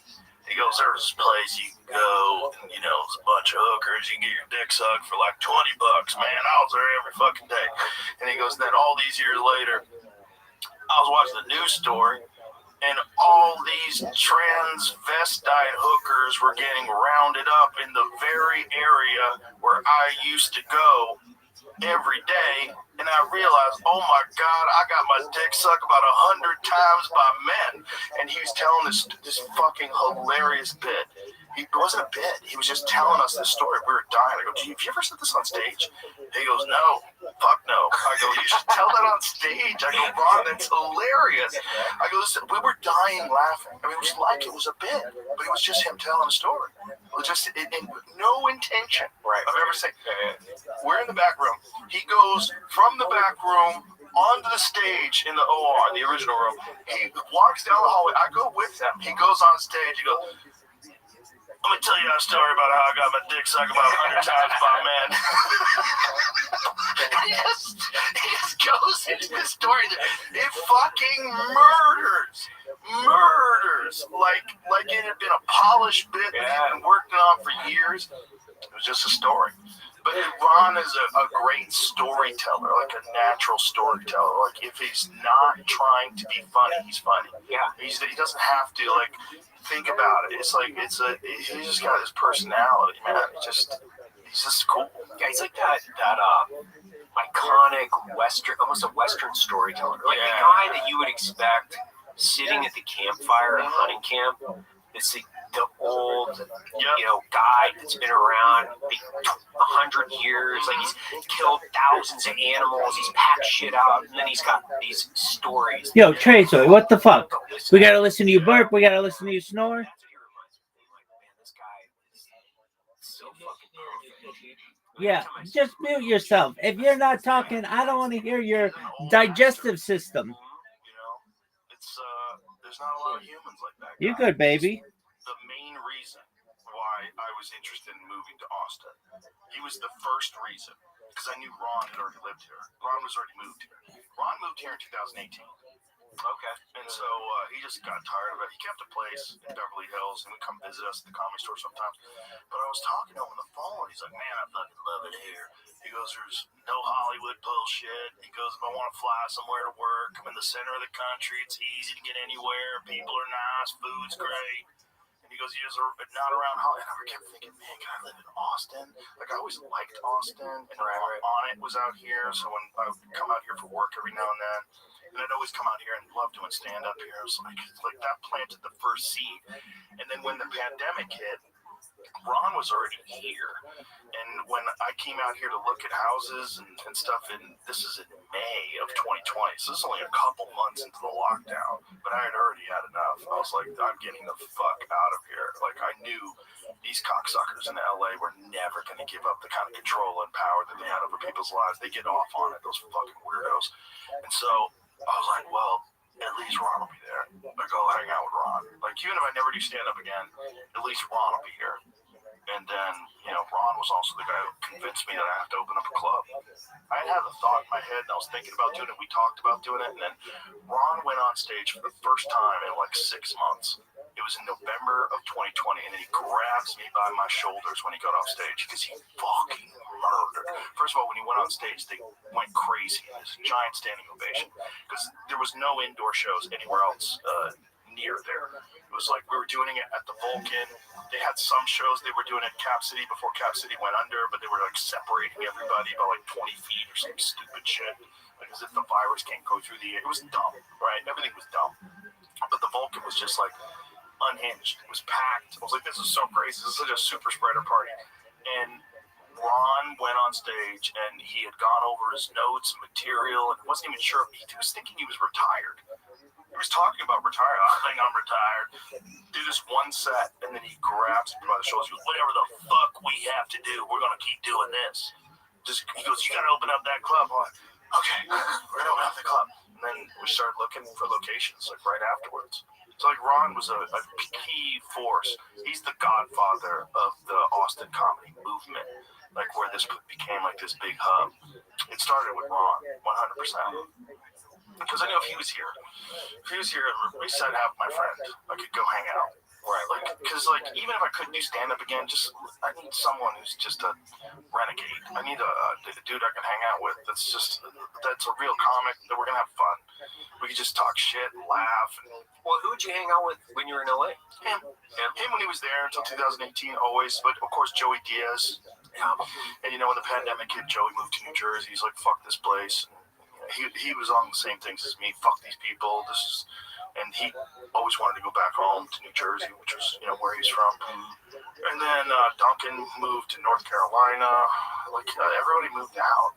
B: he goes, there's this place you can go, and, it's a bunch of hookers. You can get your dick sucked for like $20, man. I was there every fucking day. And he goes, then all these years later, I was watching the news story, and all these transvestite hookers were getting rounded up in the very area where I used to go every day. And I realized, oh my God, I got my dick sucked about 100 times by men. And he was telling this fucking hilarious bit. It wasn't a bit. He was just telling us this story. We were dying. I go, have you ever said this on stage? He goes, no. Fuck no. I go, you should tell that on stage. I go, Ron, that's hilarious. I go, listen, we were dying laughing. I mean, it was like it was a bit, but it was just him telling a story. It was just no intention of ever saying. We're in the back room. He goes from the back room onto the stage in the OR, the original room. He walks down the hallway. I go with him. He goes on stage. He goes, let me tell you a story about how I got my dick sucked about 100 times by men. he just goes into this story that it fucking murders. Like it had been a polished bit that he'd been working on for years. It was just a story. But Ron is a great storyteller, like a natural storyteller. Like, if he's not trying to be funny, he's funny.
D: Yeah.
B: He doesn't have to, think about it. It's like, he's just got his personality, man. He's just cool.
D: Yeah, he's like that iconic almost a Western storyteller. Like the guy that you would expect sitting at the campfire at hunting camp. It's the old, guy that's been around 100 years. Like, he's killed thousands of animals. He's packed shit out, and then he's got these stories.
E: Yo, Tracy, what the fuck? We gotta listen to you burp. We gotta listen to you snore. Yeah, just mute yourself. If you're not talking, I don't want to hear your digestive system.
B: There's not a lot of humans like that.
E: You good, baby?
B: The main reason why I was interested in moving to Austin. He was the first reason, because I knew Ron had already lived here. Ron was already moved here. Ron moved here in 2018.
D: Okay.
B: And so he just got tired of it. He kept a place in Beverly Hills and would come visit us at the Comedy Store sometimes. But I was talking to him on the phone. He's like, man, I fucking love it here. He goes, there's no Hollywood bullshit. He goes, if I want to fly somewhere to work, I'm in the center of the country. It's easy to get anywhere. People are nice. Food's great. And he goes, you guys are not around Hollywood. And I kept thinking, man, can I live in Austin? Like, I always liked Austin. And On It was out here. So when I would come out here for work every now and then, and I'd always come out here and love doing stand-up here. It was like that planted the first seed. And then when the pandemic hit, Ron was already here. And when I came out here to look at houses and stuff, and this is in May of 2020, so this is only a couple months into the lockdown, but I had already had enough. I was like, I'm getting the fuck out of here. Like, I knew these cocksuckers in LA were never going to give up the kind of control and power that they had over people's lives. They get off on it, those fucking weirdos. And so I was like, well, at least Ron will be there. I go hang out with Ron. Like, even if I never do stand-up again, at least Ron will be here. And then, Ron was also the guy who convinced me that I have to open up a club. I had the thought in my head, and I was thinking about doing it. We talked about doing it, and then Ron went on stage for the first time in like 6 months. It was in November of 2020, and then he grabs me by my shoulders when he got off stage because he fucking murdered. First of all, when he went on stage, they went crazy. There's a giant standing ovation because there was no indoor shows anywhere else near there. It was like we were doing it at the Vulcan. They had some shows they were doing at Cap City before Cap City went under, but they were like separating everybody by like 20 feet or some stupid shit, like as if the virus can't go through the air. It was dumb, right? Everything was dumb. But the Vulcan was just like unhinged. It was packed. I was like, this is so crazy. This is such a super spreader party. And Ron went on stage and he had gone over his notes and material and wasn't even sure. He was thinking he was retired. He was talking about retiring. I think I'm retired. Do this one set, and then he grabs me by the shoulders. He goes, whatever the fuck we have to do, we're going to keep doing this. He goes, you got to open up that club. I'm like, okay, we're going to open up the club. And then we started looking for locations, like, right afterwards. So, like, Ron was a key force. He's the godfather of the Austin comedy movement, like, where this became, like, this big hub. It started with Ron, 100%. Because I know if he was here, we said have my friend, I could go hang out. Right, like, because, like, even if I couldn't do stand-up again, I need someone who's just a renegade. I need a dude I can hang out with that's a real comic, that we're going to have fun. We can just talk shit and laugh.
D: Well, who would you hang out with when you were in LA?
B: Him when he was there until 2018, always. But, of course, Joey Diaz. Yeah. And, when the pandemic hit, Joey moved to New Jersey. He's like, fuck this place. He was on the same things as me. Fuck these people. And he always wanted to go back home to New Jersey, which was where he's from. And then Duncan moved to North Carolina. Like everybody moved out,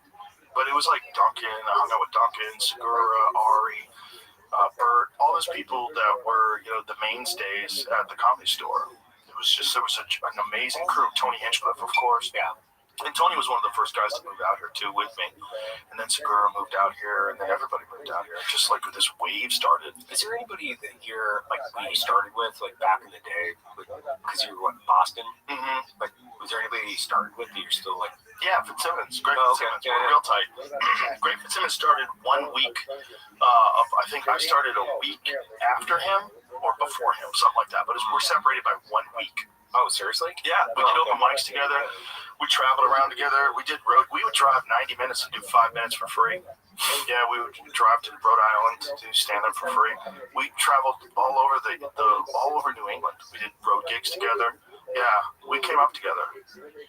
B: but it was like Duncan. I hung out with Duncan, Segura, Ari, Bert, all those people that were the mainstays at the Comedy Store. There was an amazing crew. Tony Hinchcliffe, of course. Yeah. And Tony was one of the first guys to move out here, too, with me. And then Segura moved out here, and then everybody moved out here. Just like this wave started.
D: Is there anybody that you're, like, we started with, like, back in the day? Because you were, in Boston? Mm-hmm. Like, was there anybody you started with that you're still, like...
B: Yeah, Fitzsimmons. Greg Fitzsimmons. Yeah, we're real tight. Greg Fitzsimmons started 1 week I think I started a week after him or before him, something like that. But we're separated by 1 week.
D: Oh, seriously?
B: Yeah, we did open mics together. We traveled around together. We did road. We would drive 90 minutes and do 5 minutes for free. Yeah, we would drive to Rhode Island to do stand-up for free. We traveled all over all over New England. We did road gigs together. Yeah, we came up together.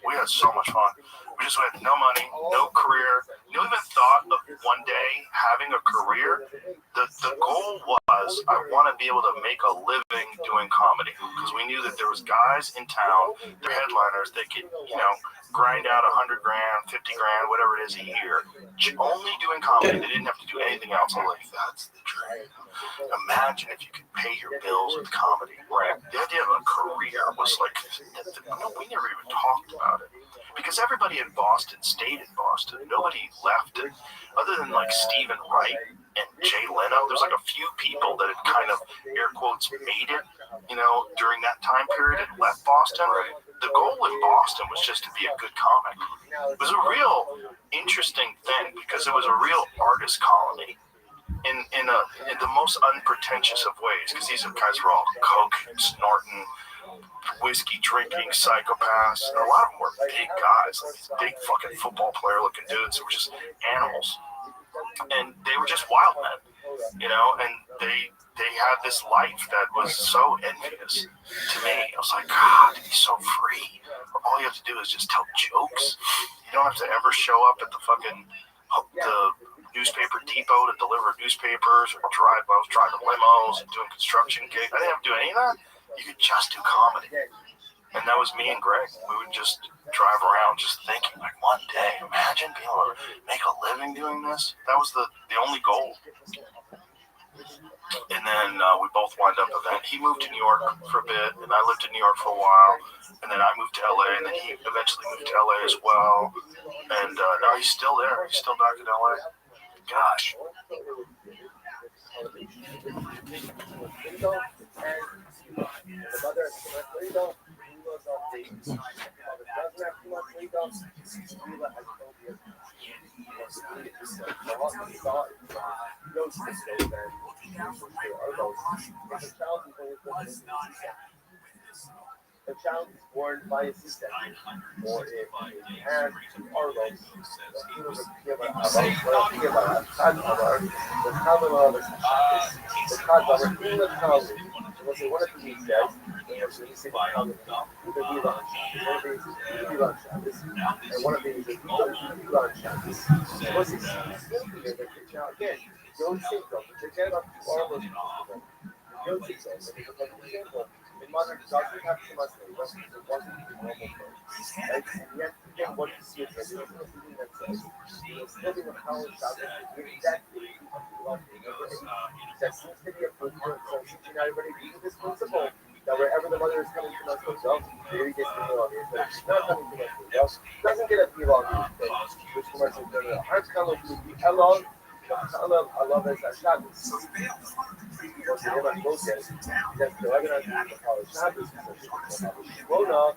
B: We had so much fun. We just had no money, no career. You even thought of one day having a career. The goal was I want to be able to make a living doing comedy because we knew that there was guys in town, they're headliners, that could, grind out $100,000, $50,000, whatever it is a year, only doing comedy. They didn't have to do anything else. I'm like, that's the dream. Imagine if you could pay your bills with comedy. Right. The idea of a career was like, we never even talked about it. Because everybody in Boston stayed in Boston. Nobody left it. Other than like Stephen Wright and Jay Leno, there's like a few people that had kind of, air quotes, made it, during that time period and left Boston. Right. The goal in Boston was just to be a good comic. It was a real interesting thing because it was a real artist colony. in the most unpretentious of ways, because these guys were all coke snorting, whiskey drinking psychopaths. And a lot of them were big guys, like these big fucking football player looking dudes who were just animals. And they were just wild men, you know, and they had this life that was so envious to me. I was like, God, to be so free. All you have to do is just tell jokes. You don't have to ever show up at the fucking the newspaper depot to deliver newspapers or I was driving limos and doing construction gigs. I didn't have to do any of that. You could just do comedy. And that was me and Greg. We would just drive around just thinking, like, one day, imagine being able to make a living doing this. That was the only goal. And then we both wind up event. He moved to New York for a bit, and I lived in New York for a while. And then I moved to LA, and then he eventually moved to LA as well. And now he's still there. He's still back in LA. Gosh.
H: The child is born by a C-section, or if he has organs, the mother doesn't have too much labor, it wasn't even normal birth. Right? And yet, again, what you see is that there's no feeling that says, still being a college child, that seems to be a principle. So, teaching everybody to use this principle that wherever the mother is coming from us herself, there gets the meal on it. But if she's not coming from us herself, doesn't get a feel on it. Which commercial is going to hard color to be alone. I love this. I shot this. Because they never go there. That's the organization of the college Shabbos. Grown up,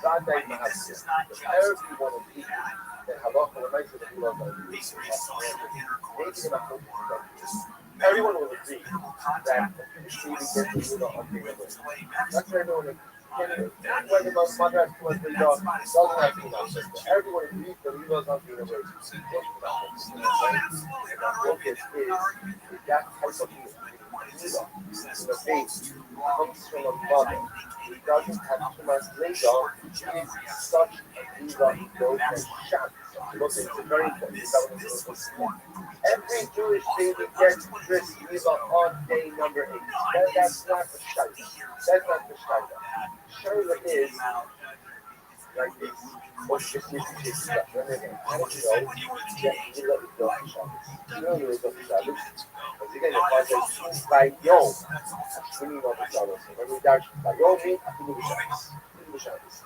H: God died in the house. Every one of these that halacha reminds you that he loves everyone will agree that receiving gets the on the that's why everyone whether my mother has too much doesn't have too much. Everyone agrees that he loves on the university. Focus is that type of music. The face comes from a mother who doesn't have too much labor, is such a diva, goes and shouts. Look, it's very important. Every Jewish baby gets this diva on day number 8. That's not the shayla. That's not the shayla. Shayla is like this. Or just this stuff. And again, how do you know that you love the Shabbos? You know you love the Shabbos. Because again, the Father says, by Yom, Ashwini of the Shabbos. When we dash by Yom, Ashwini of the Shabbos.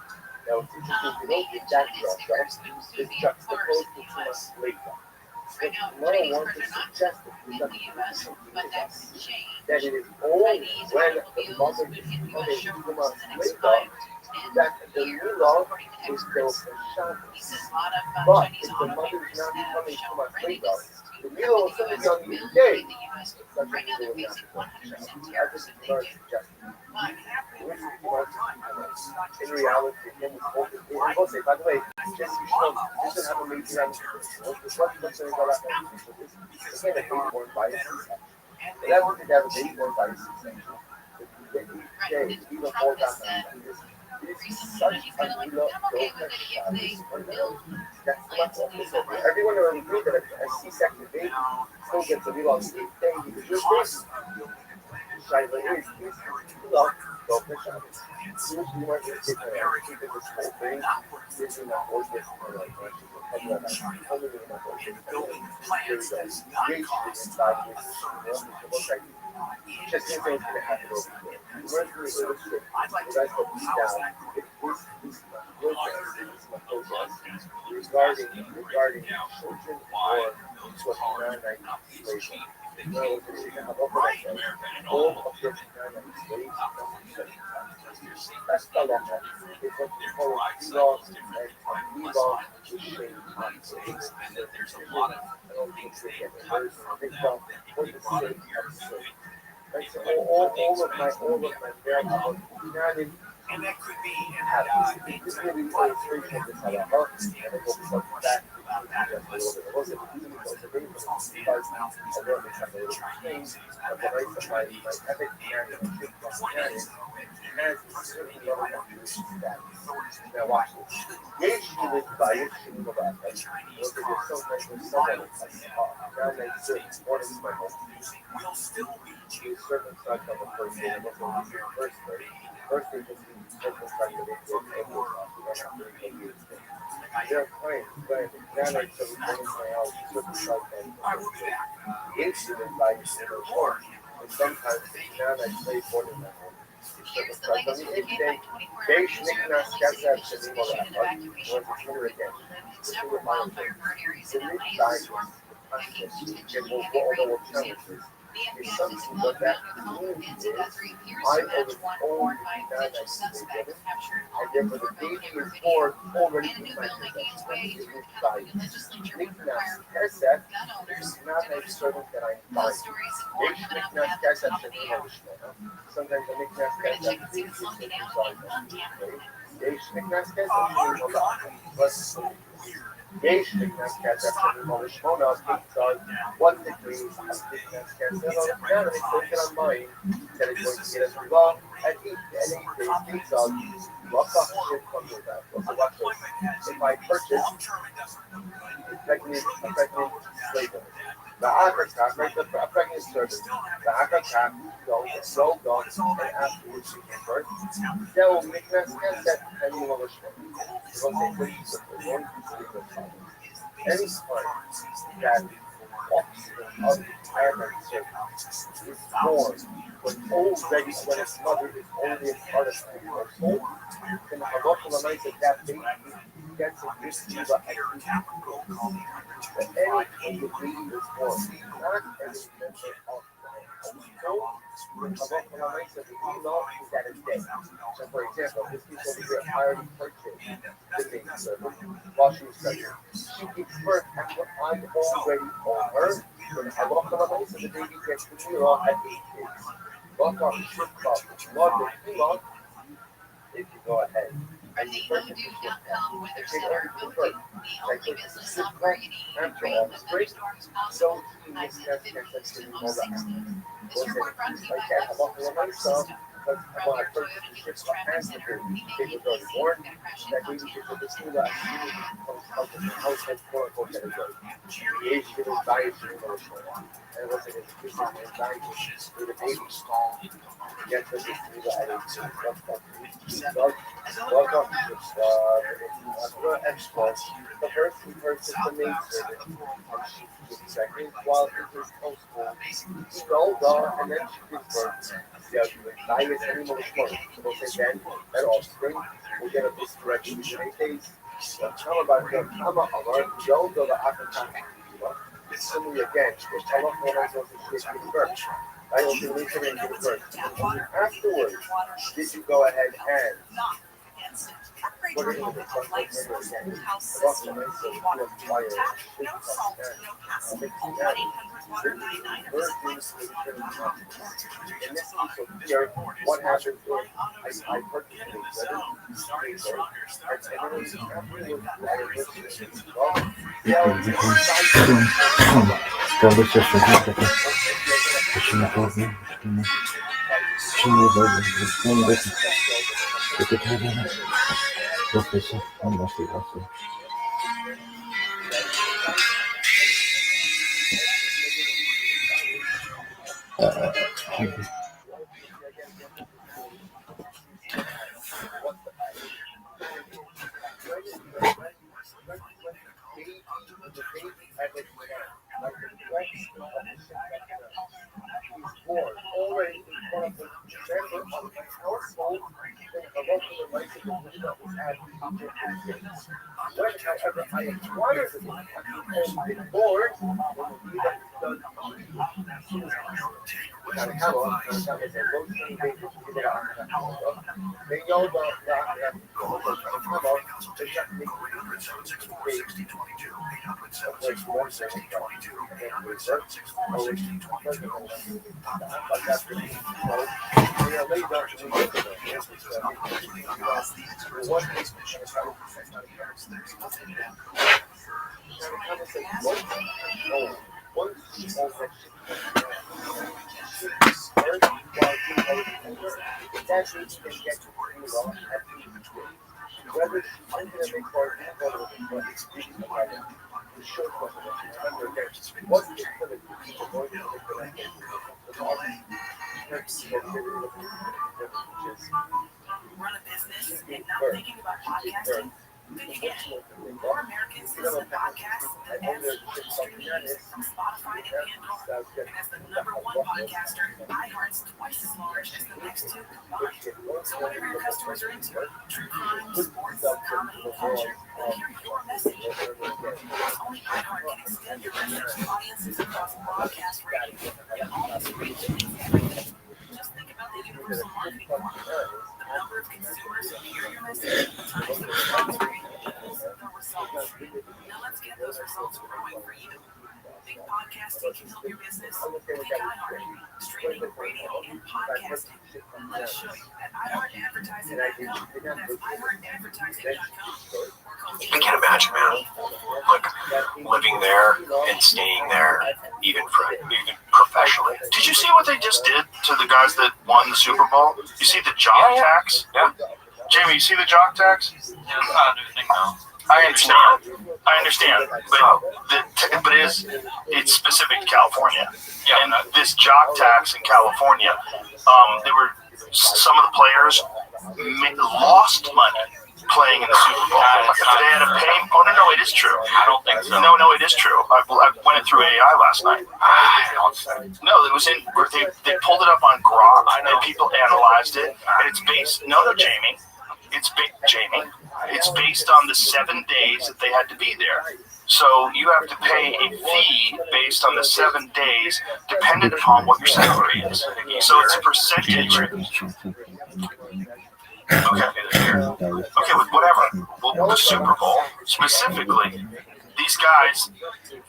H: Now, it's interesting, if you don't get that drasha, it's juxtaposed to too much later. What I want to suggest that it is only when the mother is coming too much later that the Milah is built for Shabbos. But if the mother is not coming too much later, the Milah will still be on the day.
A: Right now they're basic 100% tariffs if they do.
H: In reality, again, I will say, by the way, just you should know, this doesn't have a major again, a baby born by a C-section. That would have a baby born by a C-section. Each day, even 4 times this is such a Milah everyone already agreed that a C-section baby still gets a Milah on the 8th day because you're baby. Shayla is Milah go for Shabbos. Usually when you're keeping this whole thing, this is not worth it for like just think it's going to happen over here. Where's the realistic? You guys will be down. If this regarding children or 29 slavery. all of your United States that's the law. It's what you call a law and a law is shame on states. There's a lot of I don't think they get it. There's a big problem. What is state of state? Right, so all of my male United
D: And that could be
H: this is really illustration of this halacha, and it will come back just a little bit. It wasn't easy, it wasn't very because I learned this on a little things, but the rest of my epic narrative and shit from narrative has certain level of status. Now watch this. Yes, she was by it, she was about it. Look at this, sometimes there's someone now they sit one of my home. She was circumcised on the first day, it wasn't the first day. First day just means circumcised on the they're playing, but now like so one of my house circumcised on the first day. Incident by the Lord. And sometimes now I play for them at home.
A: Here's the latest from the K by 24
H: They
A: hours.
H: should
A: Israel
H: not
A: LA City
H: get
A: officials
H: that
A: have issued an evacuation order
H: again.
A: in several wildfire burn areas in LA
H: The
A: as the storm package potentially heavy rain proceeds. The FBI says it will ground the home of Nancy Guthrie appears to match one worn by a potential suspect captured on the Norville camera video. And a new bill making its way through the California legislature would require gun owners to register. Those stories and more coming up at the top of the hour.
H: Sometimes I make
A: We're going to check and see what's slowing down on camera.
H: יש נכנס כסף שאני לשמונה פיצות, one degrees of נכנס כסף, now they take it on mine, that it's going to get us involved, and eat days פיצות, what's up shit from your back, so watch this, if I purchase, a pregnant slave owner, the Africa, a pregnant servant, the Africa, go, and afterwards she can birth, they'll נכנס כסף, and you will any part that walks of the entire surface is born when already when its mother is only a part of the household, then a local amount of that baby gets a yeshiva at but any of the baby is born, not as a member of when a local amount of the female is at a day. So for example, this piece over here already purchased the baby servant while she was pregnant. She gives birth at what I'm already on her. When a local amount of the baby gets the meal at 8 days. Local should call love the female if you go ahead.
A: From the ODU.com Weather Center, Oakland, the only business operating in rain with thunderstorms possible, highs in the 50s to low 60s. This report brought to you by Lexus Smart System. From your Toyota Dealers Traffic Center, we make it easy. We're going to crash into
H: the person purchased the maid servant, and she gives seconds while it is household. Scrolled on, and then she gives birth. Yeah, virus animal response. So then, that offspring will get a boost directly within 8 days. Tell about the Kama alert, don't go to African. It's similar again. It's tell us when I was to give birth. I will do anything and give birth. Afterwards, did you go ahead and what are the consequences again? What's the next thing? Fire. In this case of here, what happens is I purchased it, Whenever I acquire the board,
G: Run a business and not thinking about podcasting? Think again. More Americans listen to podcasts than every streaming user from Spotify and Pandora. And as the #1 podcaster, iHeart's twice as large as the next two combined. So whatever your customers are into, true crime, sports, comedy, culture, they'll hear your message. Only iHeart can extend your message to audiences across broadcast radio. And all this reach means everything. Just think about the universal marketing formula. The number of consumers who hear your message times the response rate equals the results. Now let's get those results growing for you. Think podcasting can help your business? Think iHeart. Streaming, radio, and podcasting. Let us show you at iHeartAdvertising.com. That's iHeartAdvertising.com.
D: I can't imagine, man. Like living there and staying there, even professionally.
B: Did you see what they just did to the guys that won the Super Bowl? You see the jock tax?
D: Yeah.
B: Jamie, you see the jock tax?
C: Yeah, it's not a new thing now.
B: I understand, but it's specific to California.
C: Yeah.
B: And this jock tax in California, some of the players lost money playing in the Super Bowl. They had to pay. Oh no, it is true.
C: I don't think so.
B: No, it is true. I went it through AI last night. No, it was in. They pulled it up on Grok, and people analyzed it, and it's based. No, Jamie. Jamie. It's based on the 7 days that they had to be there. So you have to pay a fee based on the 7 days, dependent upon what your salary is. So it's a percentage. Okay, whatever. Well, the Super Bowl specifically, these guys.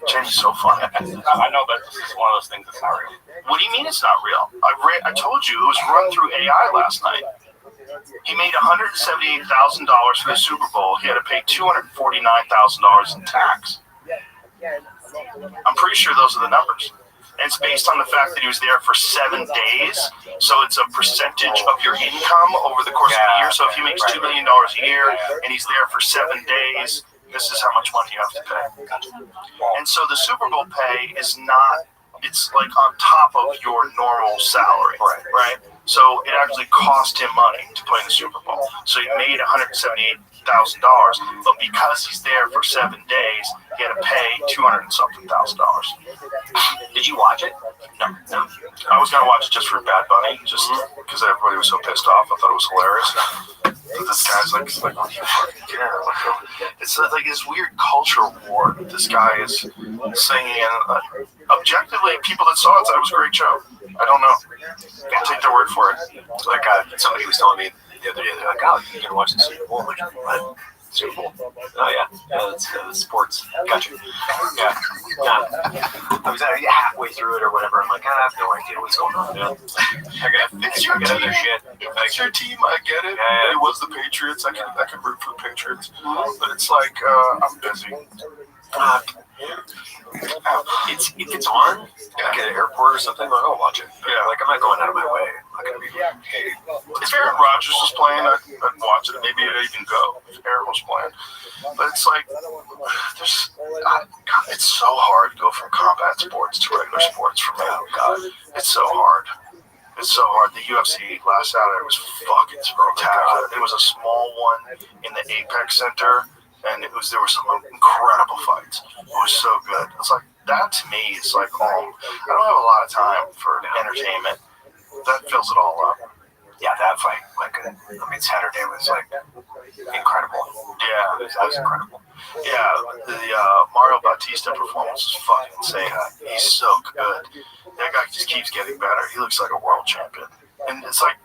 B: Jenny's so funny.
C: I know, but this is one of those things that's not real.
B: What do you mean it's not real? I told you it was run through AI last night. He made $178,000 for the Super Bowl. He had to pay $249,000 in tax. I'm pretty sure those are the numbers. And it's based on the fact that he was there for 7 days. So it's a percentage of your income over the course of the year. So if he makes $2 million a year and he's there for 7 days, this is how much money you have to pay. And so the Super Bowl pay is not, it's like on top of your normal salary, right? So it actually cost him money to play in the Super Bowl. So he made $178,000, but because he's there for 7 days, he had to pay $200-something thousand.
D: Did you watch it?
B: No. I was gonna watch it just for Bad Bunny, just because everybody was so pissed off. I thought it was hilarious. But this guy's like, what do you fucking care? It's like this weird cultural war that this guy is singing. And objectively, people that saw it said it was a great show. I don't know. Can't take their word for it.
D: Like somebody was telling me the other day, they're like, "Oh, you're gonna watch the Super Bowl?" I'm like, what? Super Bowl? Oh yeah, that's sports. Gotcha. Yeah. I was halfway through it or whatever. I'm like, I have no idea what's going on. Yeah.
B: It's your team.
D: Other shit.
B: It's your team. I get it.
D: Yeah.
B: It was the Patriots. I can root for the Patriots, but it's like I'm busy.
D: If it's on, like at an airport or something, like, I'll watch it.
B: Yeah.
D: Like I'm not going out of my way. I'm not gonna be like, hey.
B: If Aaron Rodgers was playing, I'd watch it. Maybe I'd even go if Aaron was playing. But it's like, God, it's so hard to go from combat sports to regular sports for me. Oh, God, it's so hard. It's so hard. The UFC last Saturday was fucking spectacular. It was a small one in the Apex Center, and there were some incredible fights. It was so good. It's like, that to me is like home. I don't have a lot of time for entertainment. That fills it all up.
D: Yeah, that fight, Saturday was like incredible.
B: Yeah,
D: that was incredible.
B: Yeah, the Mario Bautista performance was fucking insane. He's so good. that guy just keeps getting better. He looks like a world champion. And it's like,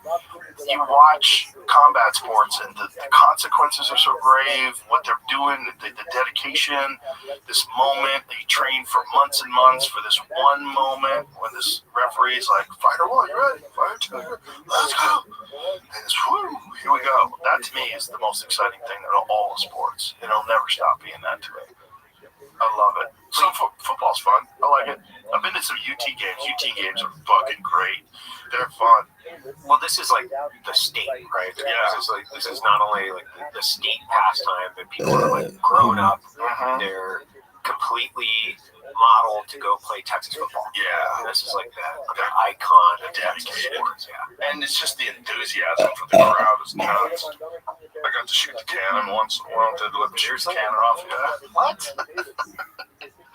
B: you watch combat sports and the consequences are so grave, what they're doing, the dedication, this moment, they train for months and months for this one moment when this referee's like, fighter one, you ready? Fighter two, you ready? Let's go. And it's, whoo, here we go. That to me is the most exciting thing in all of sports. It'll never stop being that to me. I love it. So football's fun. I like it. I've been to some UT games. UT games are fucking great. They're fun.
D: Well, this is like the state, right?
B: Yeah.
D: This is not only like the state pastime, but people are like grown up. They're completely modeled to go play Texas football.
B: Yeah.
D: This is like the icon of Texas sports. Yeah.
B: And it's just the enthusiasm for the crowd is nuts. I got to shoot the cannon once in a while. Did let me shoot the cannon off. Yeah. What?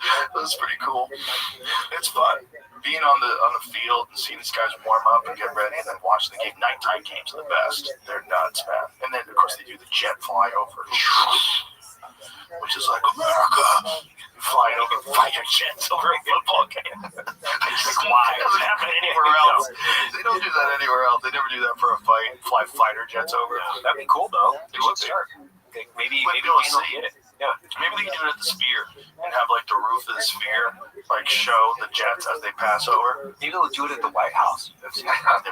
B: That was pretty cool. It's fun. Being on the field and seeing these guys warm up and get ready and then watching the game. Nighttime games are the best. They're nuts, man. And then, of course, they do the jet flyover, which is like, America. Flying over fighter jets over a football game. Why? It doesn't happen anywhere else. They don't do that anywhere else. They never do that for a fight. Fly fighter jets over.
D: That'd be cool, though.
B: It would be.
D: Maybe
B: we'll
D: see it. Yeah.
B: Maybe they can do it at the Sphere and have like the roof of the Sphere like show the jets as they pass over.
D: Maybe they'll do it at the White House.
B: They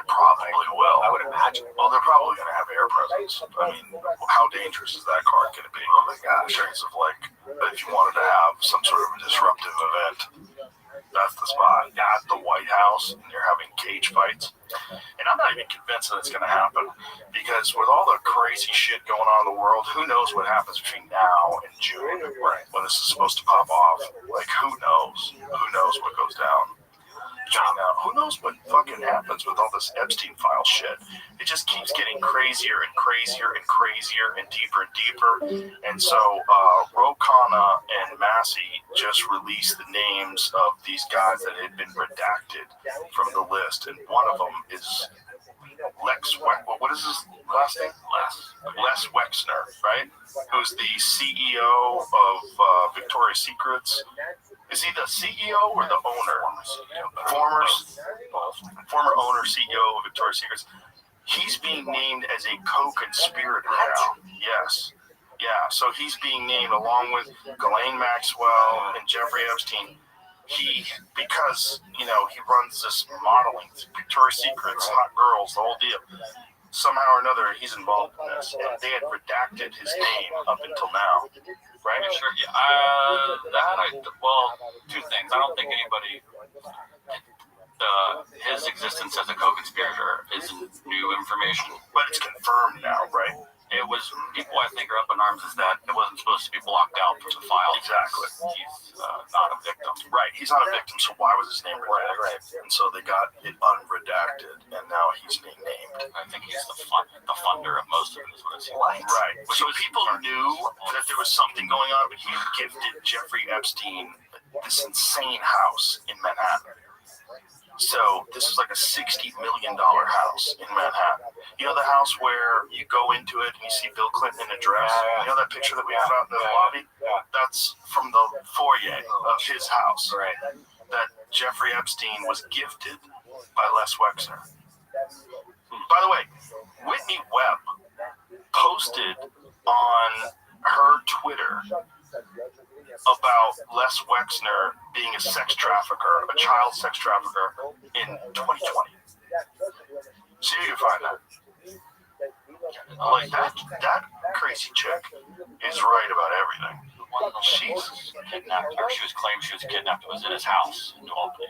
B: probably will.
D: I would imagine.
B: Well, they're probably going to have air presence. I mean, how dangerous is that car going to be? Oh my gosh! In terms of like, if you wanted to have some sort of a disruptive event, that's the spot. At the White House, and you're having cage fights. And I'm not even convinced that it's going to happen because with all the crazy shit going on in the world, who knows what happens between now and June when this is supposed to pop off? Like, who knows? Who knows what goes down? Now, who knows what fucking happens with all this Epstein file shit? It just keeps getting crazier and crazier and crazier and deeper and deeper. And so Ro Khanna and Massey just released the names of these guys that had been redacted from the list. And one of them is Lex, what is his last name? Les Wexner, right? Who's the CEO of Victoria's Secrets. Is he the CEO or the owner? Former owner, CEO of Victoria's Secrets. He's being named as a co-conspirator now. Yes. Yeah, so he's being named along with Ghislaine Maxwell and Jeffrey Epstein. Because he runs this modeling, Victoria's Secrets, hot girls, the whole deal. Somehow or another, he's involved in this. And they had redacted his name up until now. Right?
C: Sure. Yeah. Two things. I don't think anybody. His existence as a co-conspirator isn't new information,
B: but it's confirmed now, right?
C: It was people I think are up in arms is that it wasn't supposed to be blocked out from the file.
B: Exactly.
C: He's not a victim.
B: Right. He's not a victim, so why was his name redacted? Right. And so they got it unredacted, and now he's being named.
C: I think he's the funder of most of it, is what it seems like.
B: Right. So people knew that there was something going on, but he gifted Jeffrey Epstein this insane house in Manhattan. So this is like a $60 million house in Manhattan. You know the house where you go into it and you see Bill Clinton in a dress? You know that picture that we have out in the lobby? That's from the foyer of his house.
D: Right.
B: That Jeffrey Epstein was gifted by Les Wexner. By the way, Whitney Webb posted on her Twitter about Les Wexner being a sex trafficker, a child sex trafficker in 2020. See if you can find that. Like that crazy chick is right about everything.
C: She's kidnapped, or she was claimed she was kidnapped. It was in his house in New Albany,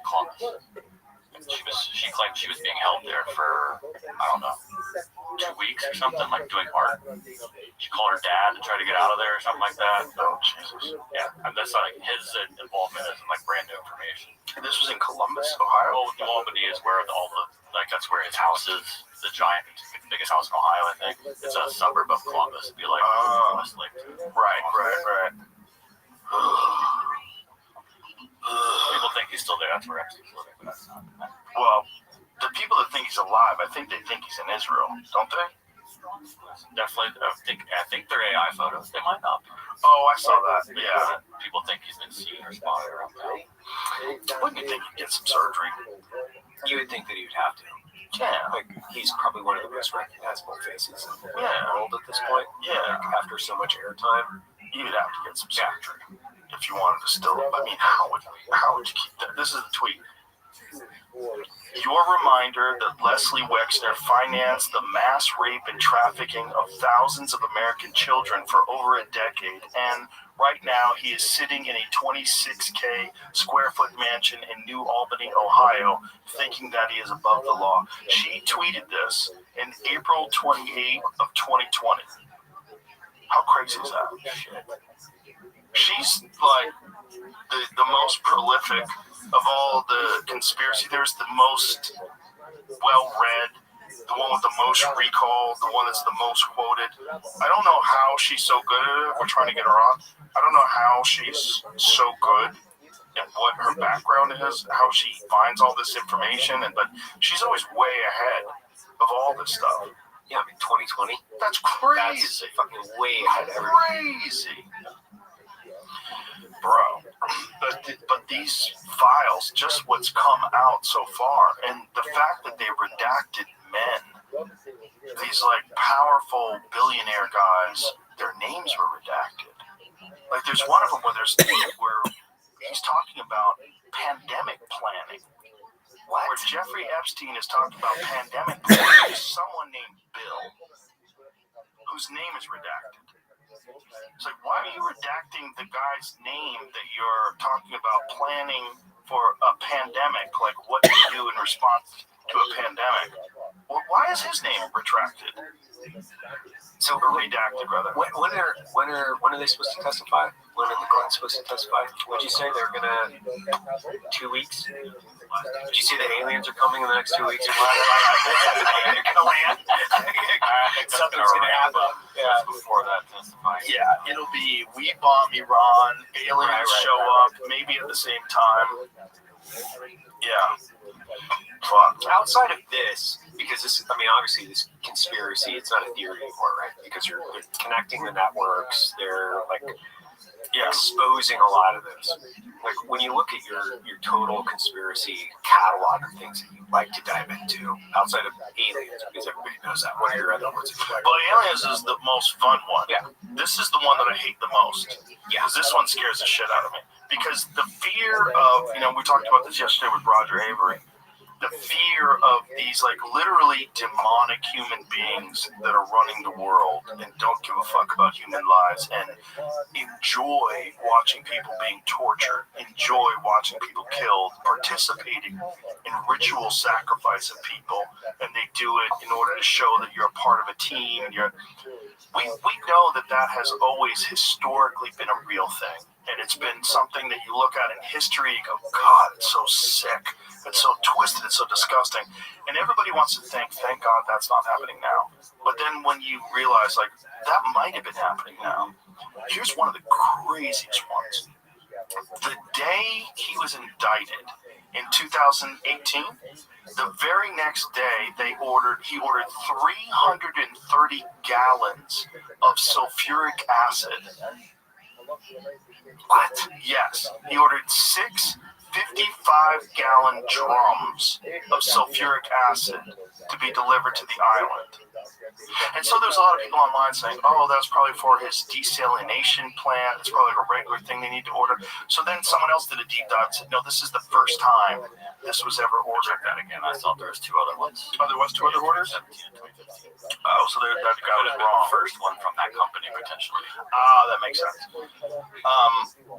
C: Columbus. She claimed she was being held there for, I don't know, 2 weeks or something, like doing art. She called her dad to try to get out of there or something like that.
B: Oh, Jesus.
C: Yeah, and that's like his involvement isn't like brand new information.
B: And this was in Columbus, Ohio?
C: Well, New Albany is where that's where his house is. The biggest house in Ohio, I think. It's a suburb of Columbus. It'd be like Westlake.
B: Right.
C: People think he's still there. That's where Epstein's living, but that's not.
B: Well, the people that think he's alive, I think they think he's in Israel, don't they?
C: Definitely. I think they're AI photos. They might not be.
B: Oh, I saw that. Yeah.
C: People think he's been seen or spotted around town.
B: Wouldn't you think he'd get some surgery?
D: You would think that he would have to.
B: Yeah.
D: Like, he's probably one of the most recognizable faces in the
B: Yeah.
D: world at this point.
B: Yeah.
D: Like, after so much airtime.
B: You'd have to get some surgery if you wanted to still. I mean, how would you keep that? This is the tweet. Your reminder that Leslie Wexner financed the mass rape and trafficking of thousands of American children for over a decade, and right now he is sitting in a 26K square foot mansion in New Albany, Ohio, thinking that he is above the law. She tweeted this in April 28th of 2020. How crazy is that? Shit. She's like the most prolific of all the conspiracy theorists, the most well-read, the one with the most recall, the one that's the most quoted. I don't know how she's so good at it. We're trying to get her on. I don't know how she's so good and what her background is, how she finds all this information, but she's always way ahead of all this stuff.
D: Yeah, I mean, 2020.
B: That's crazy.
D: That's fucking way ahead of everything.
B: Crazy. Bro, but these files, just what's come out so far, and the fact that they redacted men, these like powerful billionaire guys, their names were redacted. Like there's one of them where he's talking about pandemic planning. Where Jeffrey Epstein is talking about pandemic planning, there's someone named Bill, whose name is redacted. It's like, why are you redacting the guy's name that you're talking about planning for a pandemic? Like, what do you do in response to a pandemic? Well, why is his name retracted?
D: So,
B: or redacted, rather.
D: When are they supposed to testify? When are the Clintons supposed to testify? Would you say they're gonna 2 weeks? Did you see that aliens are coming in the next 2 weeks? They're gonna land. Something's gonna happen.
C: Yeah, before that testifying.
B: Yeah, it'll be we bomb Iran, aliens show up, maybe at the same time. Yeah. Fuck.
D: Outside of this, because this, I mean, obviously this conspiracy, it's not a theory anymore, right? Because they're connecting the networks, they're like exposing a lot of this. Like when you look at your total conspiracy catalog of things that you like to dive into, outside of aliens, because everybody knows that. What are your other ones?
B: Well, aliens is the most fun one.
D: Yeah.
B: This is the one that I hate the most.
D: Yeah.
B: Because this one scares the shit out of me. Because the fear of, we talked about this yesterday with Roger Avery. The fear of these, like, literally demonic human beings that are running the world and don't give a fuck about human lives and enjoy watching people being tortured, enjoy watching people killed, participating in ritual sacrifice of people, and they do it in order to show that you're a part of a team. And we know that has always historically been a real thing. And it's been something that you look at in history and go, God, it's so sick. It's so twisted. It's so disgusting. And everybody wants to think, thank God that's not happening now. But then when you realize, like, that might have been happening now. Here's one of the craziest ones. The day he was indicted in 2018, the very next day he ordered 330 gallons of sulfuric acid. What? Yes. He ordered 6 55-gallon drums of sulfuric acid to be delivered to the island. And so there's a lot of people online saying, oh, that's probably for his desalination plant. It's probably like a regular thing they need to order. So then someone else did a deep dive and said, no, this is the first time this was ever ordered.
C: Check that again. I thought there was 2 other ones.
B: Oh, there was 2 other orders?
C: 17 and 2015.
B: Oh, so that guy was wrong.
C: The first one from that company, potentially.
B: That makes sense.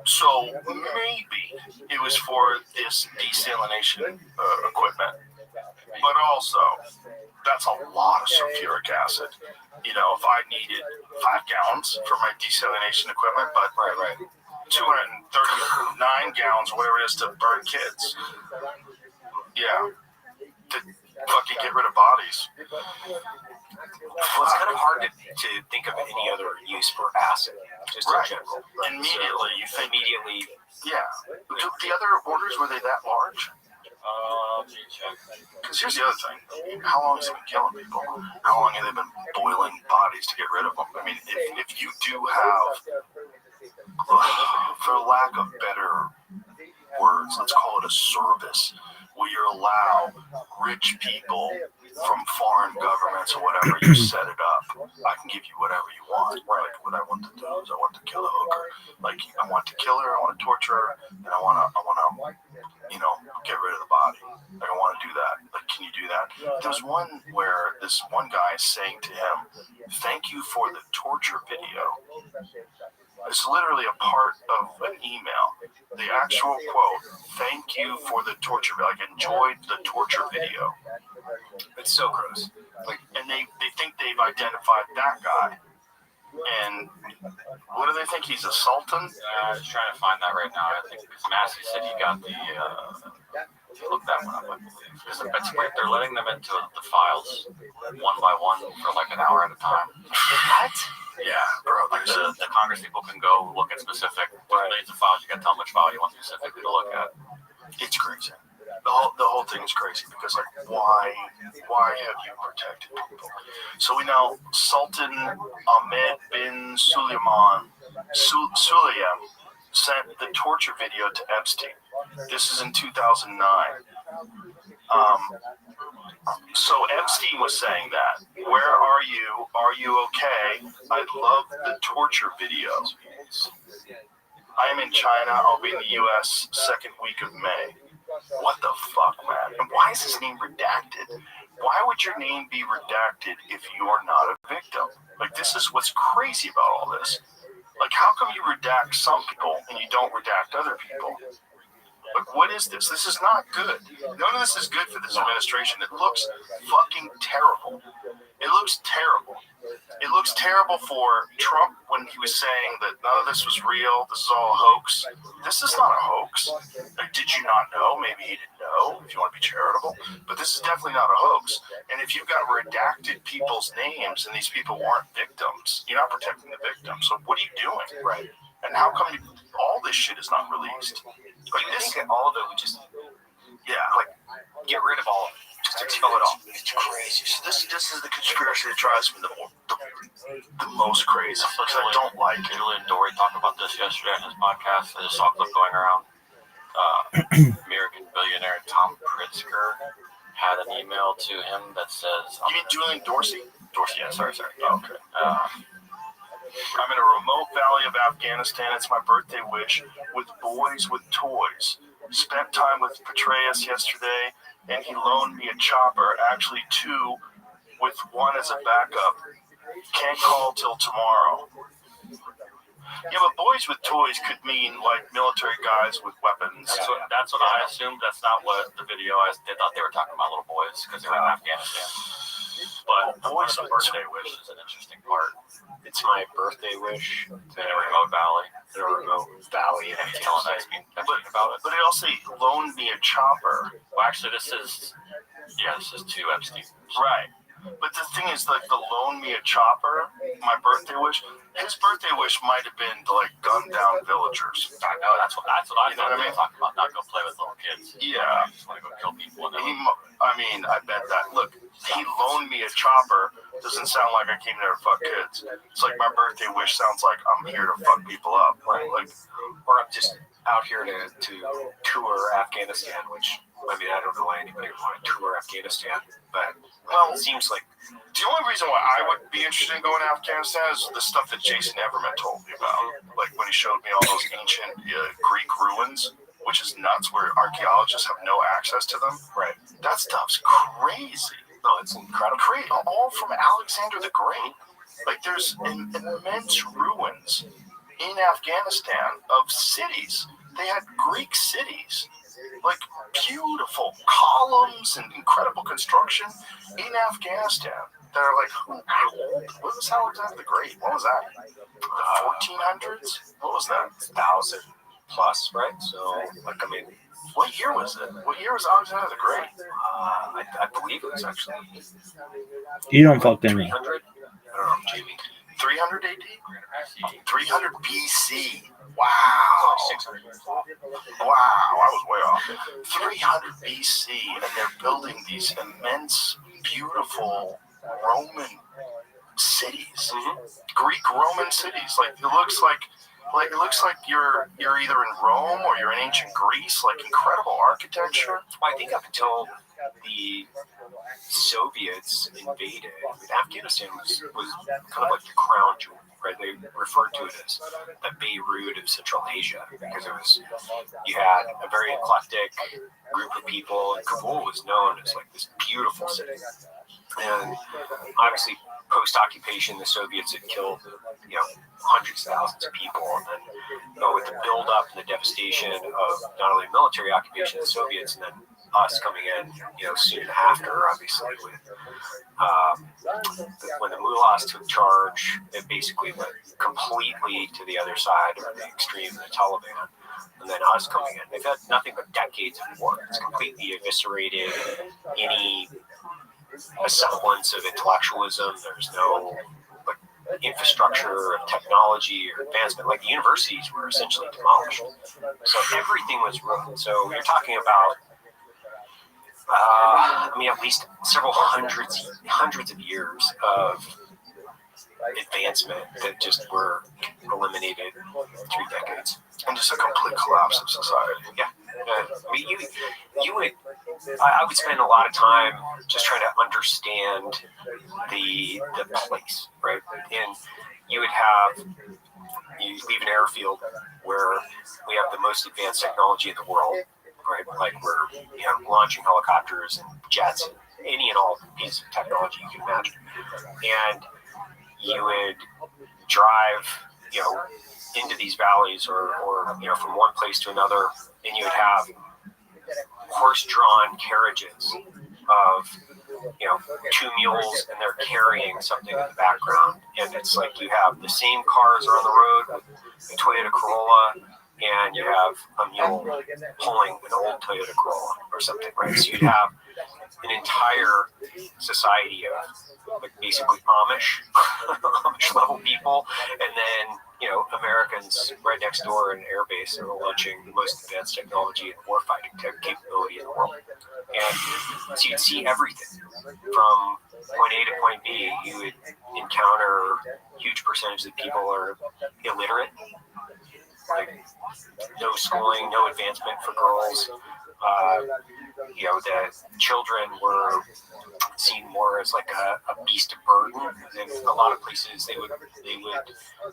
B: So maybe it was for this desalination equipment, but also that's a lot of sulfuric acid. If I needed 5 gallons for my desalination equipment, but 239 gallons, whatever it is, to burn kids. Yeah, to fucking get rid of bodies.
D: Well, it's kind of hard to think of any other use for acid, just in general. Right?
B: Immediately, you think.
D: Immediately.
B: Yeah. The other orders, were they that large? Because here's the other thing. How long has it been killing people? How long have they been boiling bodies to get rid of them? I mean, if you do have, for lack of better word, words, let's call it a service, where you allow rich people from foreign governments or whatever, you set it up. I can give you whatever you want. Like, what I want to do is I want to kill a hooker. Like, I want to kill her, I want to torture her, and I want to, get rid of the body. Like, I want to do that. Like, can you do that? There's one where this one guy is saying to him, "Thank you for the torture video." It's literally a part of an email. The actual quote, "Thank you for the torture video." Like, enjoyed the torture video.
D: It's so gross.
B: And they think they've identified that guy. And what do they think? He's a sultan?
C: I was trying to find that right now. I think because Massey said he got the. Look that one up, I believe. Because it's weird. They're letting them into the files one by one for like an hour at a time.
B: What? Yeah, bro.
C: Like the Congress people can go look at specific millions of files. You got to tell them which file you want specifically to look at.
B: It's crazy. The whole thing is crazy because, like, why have you protected people? So we know Sultan Ahmed bin Sulayem sent the torture video to Epstein. This is in 2009. So Epstein was saying that, "Where are you? Are you okay? I love the torture videos. I am in China. I'll be in the U.S. second week of May." What the fuck, man? And why is his name redacted? Why would your name be redacted if you are not a victim? Like, this is what's crazy about all this. Like, how come you redact some people and you don't redact other people? Like, what is this? This is not good. None of this is good for this administration. It looks fucking terrible. It looks terrible. It looks terrible for Trump when he was saying that none of this was real. This is all a hoax. This is not a hoax. Like, did you not know? Maybe he didn't know, if you want to be charitable. But this is definitely not a hoax. And if you've got redacted people's names and these people weren't victims, you're not protecting the victims. So what are you doing? Right. And how come all this shit is not released? Like, this,
D: all of it would just,
B: get rid of all of it. Just expel it all. It's crazy. So this is the conspiracy that drives me the most crazy. Because I don't like it.
C: Julian Dory talked about this yesterday on his podcast. I just saw a clip going around. American billionaire Tom Pritzker had an email to him that says...
B: You mean Julian Dorsey?
C: Dorsey, yeah, sorry.
B: Oh, okay. I'm in a remote valley of Afghanistan. It's my birthday wish with boys with toys. Spent time with Petraeus yesterday, and he loaned me a chopper, actually two, with one as a backup. Can't call till tomorrow. Yeah, but boys with toys could mean, like, military guys with weapons.
C: That's what I assumed. That's not what the video, they thought they were talking about little boys because they were in Afghanistan. But boys with birthday wish is an interesting part.
D: it's my birthday wish
C: In a remote valley.
D: in a remote valley.
C: And telling us about it.
B: But it also loaned me a chopper.
C: Well, actually, this is to Epstein.
B: Right. But the thing is, like, the loan me a chopper, my birthday wish, his birthday wish might have been to, like, gun down villagers.
C: I know, that's what I thought they were talking about, not go play with little kids.
B: Yeah.
C: You just want to go kill people.
B: I bet that. Look, he loaned me a chopper. Doesn't sound like I came there to fuck kids. It's like my birthday wish sounds like I'm here to fuck people up. Right? Like,
D: Or I'm just out here to tour Afghanistan, which, I mean, I don't know why anybody would want to tour Afghanistan, but well, it seems like
B: the only reason why I would be interested in going to Afghanistan is the stuff that Jason Everman told me about. Like, when he showed me all those ancient Greek ruins, which is nuts, where archaeologists have no access to them.
D: Right.
B: That stuff's crazy.
D: No, it's incredible.
B: Crazy. All from Alexander the Great. Like, there's immense ruins in Afghanistan of cities. They had Greek cities. Like, beautiful columns and incredible construction in Afghanistan that are like, how old? What was Alexander the Great? What was that? The 1400s? What was that?
D: 1,000 plus, right? So, like, I mean,
B: what year was it? What year was Alexander the Great?
D: I believe it was actually
E: You don't fucking know.
D: 300. I don't know, Jamie.
B: 300 AD? 300 BC. Wow.
D: 600.
B: Wow, I was way off. 300 BC, and they're building these immense, beautiful Roman cities. Greek Roman cities. Like, it looks like Like, it looks like you're either in Rome or you're in ancient Greece. Like, incredible architecture.
D: Well, I think up until the Soviets invaded, Afghanistan was kind of like the crown jewel, right? They referred to it as the Beirut of Central Asia because you had a very eclectic group of people, and Kabul was known as like this beautiful city. And obviously, post-occupation, the Soviets had killed, hundreds of thousands of people, and then with the build-up and the devastation of not only military occupation of the Soviets, and then us coming in, soon after, obviously, with when the mullahs took charge, it basically went completely to the other side of the extreme, the Taliban. And then us coming in, they've had nothing but decades of war. It's completely eviscerated any semblance of intellectualism. There's no infrastructure of technology or advancement. Like, the universities were essentially demolished. So everything was ruined. So you're talking about at least several hundreds of years of advancement that just were eliminated in 3 decades.
B: And just a complete collapse of society.
D: Yeah. I would spend a lot of time just trying to understand the place, right? And you leave an airfield where we have the most advanced technology in the world, right? Like, we're launching helicopters and jets, and any and all pieces of technology you can imagine. And you would drive, into these valleys or from one place to another, and you would have horse-drawn carriages of 2 mules, and they're carrying something in the background. And it's like you have the same cars are on the road with a Toyota Corolla, and you have a mule pulling an old Toyota Corolla or something, right? So you'd have an entire society of basically Amish level people, and then Americans right next door in an air base are launching the most advanced technology and warfighting capability in the world. And so you'd see everything from point A to point B. You would encounter huge percentage of people are illiterate, like no schooling, no advancement for girls. The children were seen more as like a beast of burden. In a lot of places, they would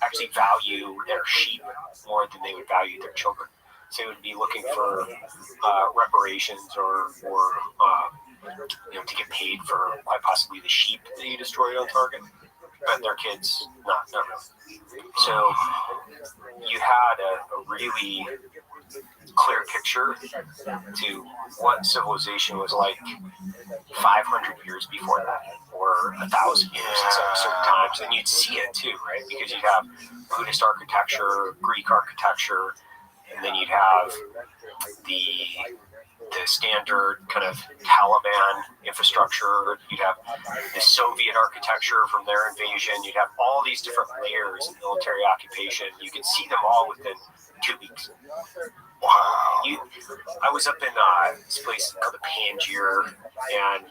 D: actually value their sheep more than they would value their children. So they would be looking for reparations or to get paid for quite possibly the sheep that you destroyed on target, but their kids not really. So you had a really clear picture to what civilization was like 500 years before that, or 1,000 years in some certain times. And you'd see it too, right? Because you'd have Buddhist architecture, Greek architecture, and then you'd have the standard kind of Taliban infrastructure. You'd have the Soviet architecture from their invasion. You'd have all these different layers of military occupation. You could see them all within 2 weeks. Wow. I was up in this place called the Panjir, and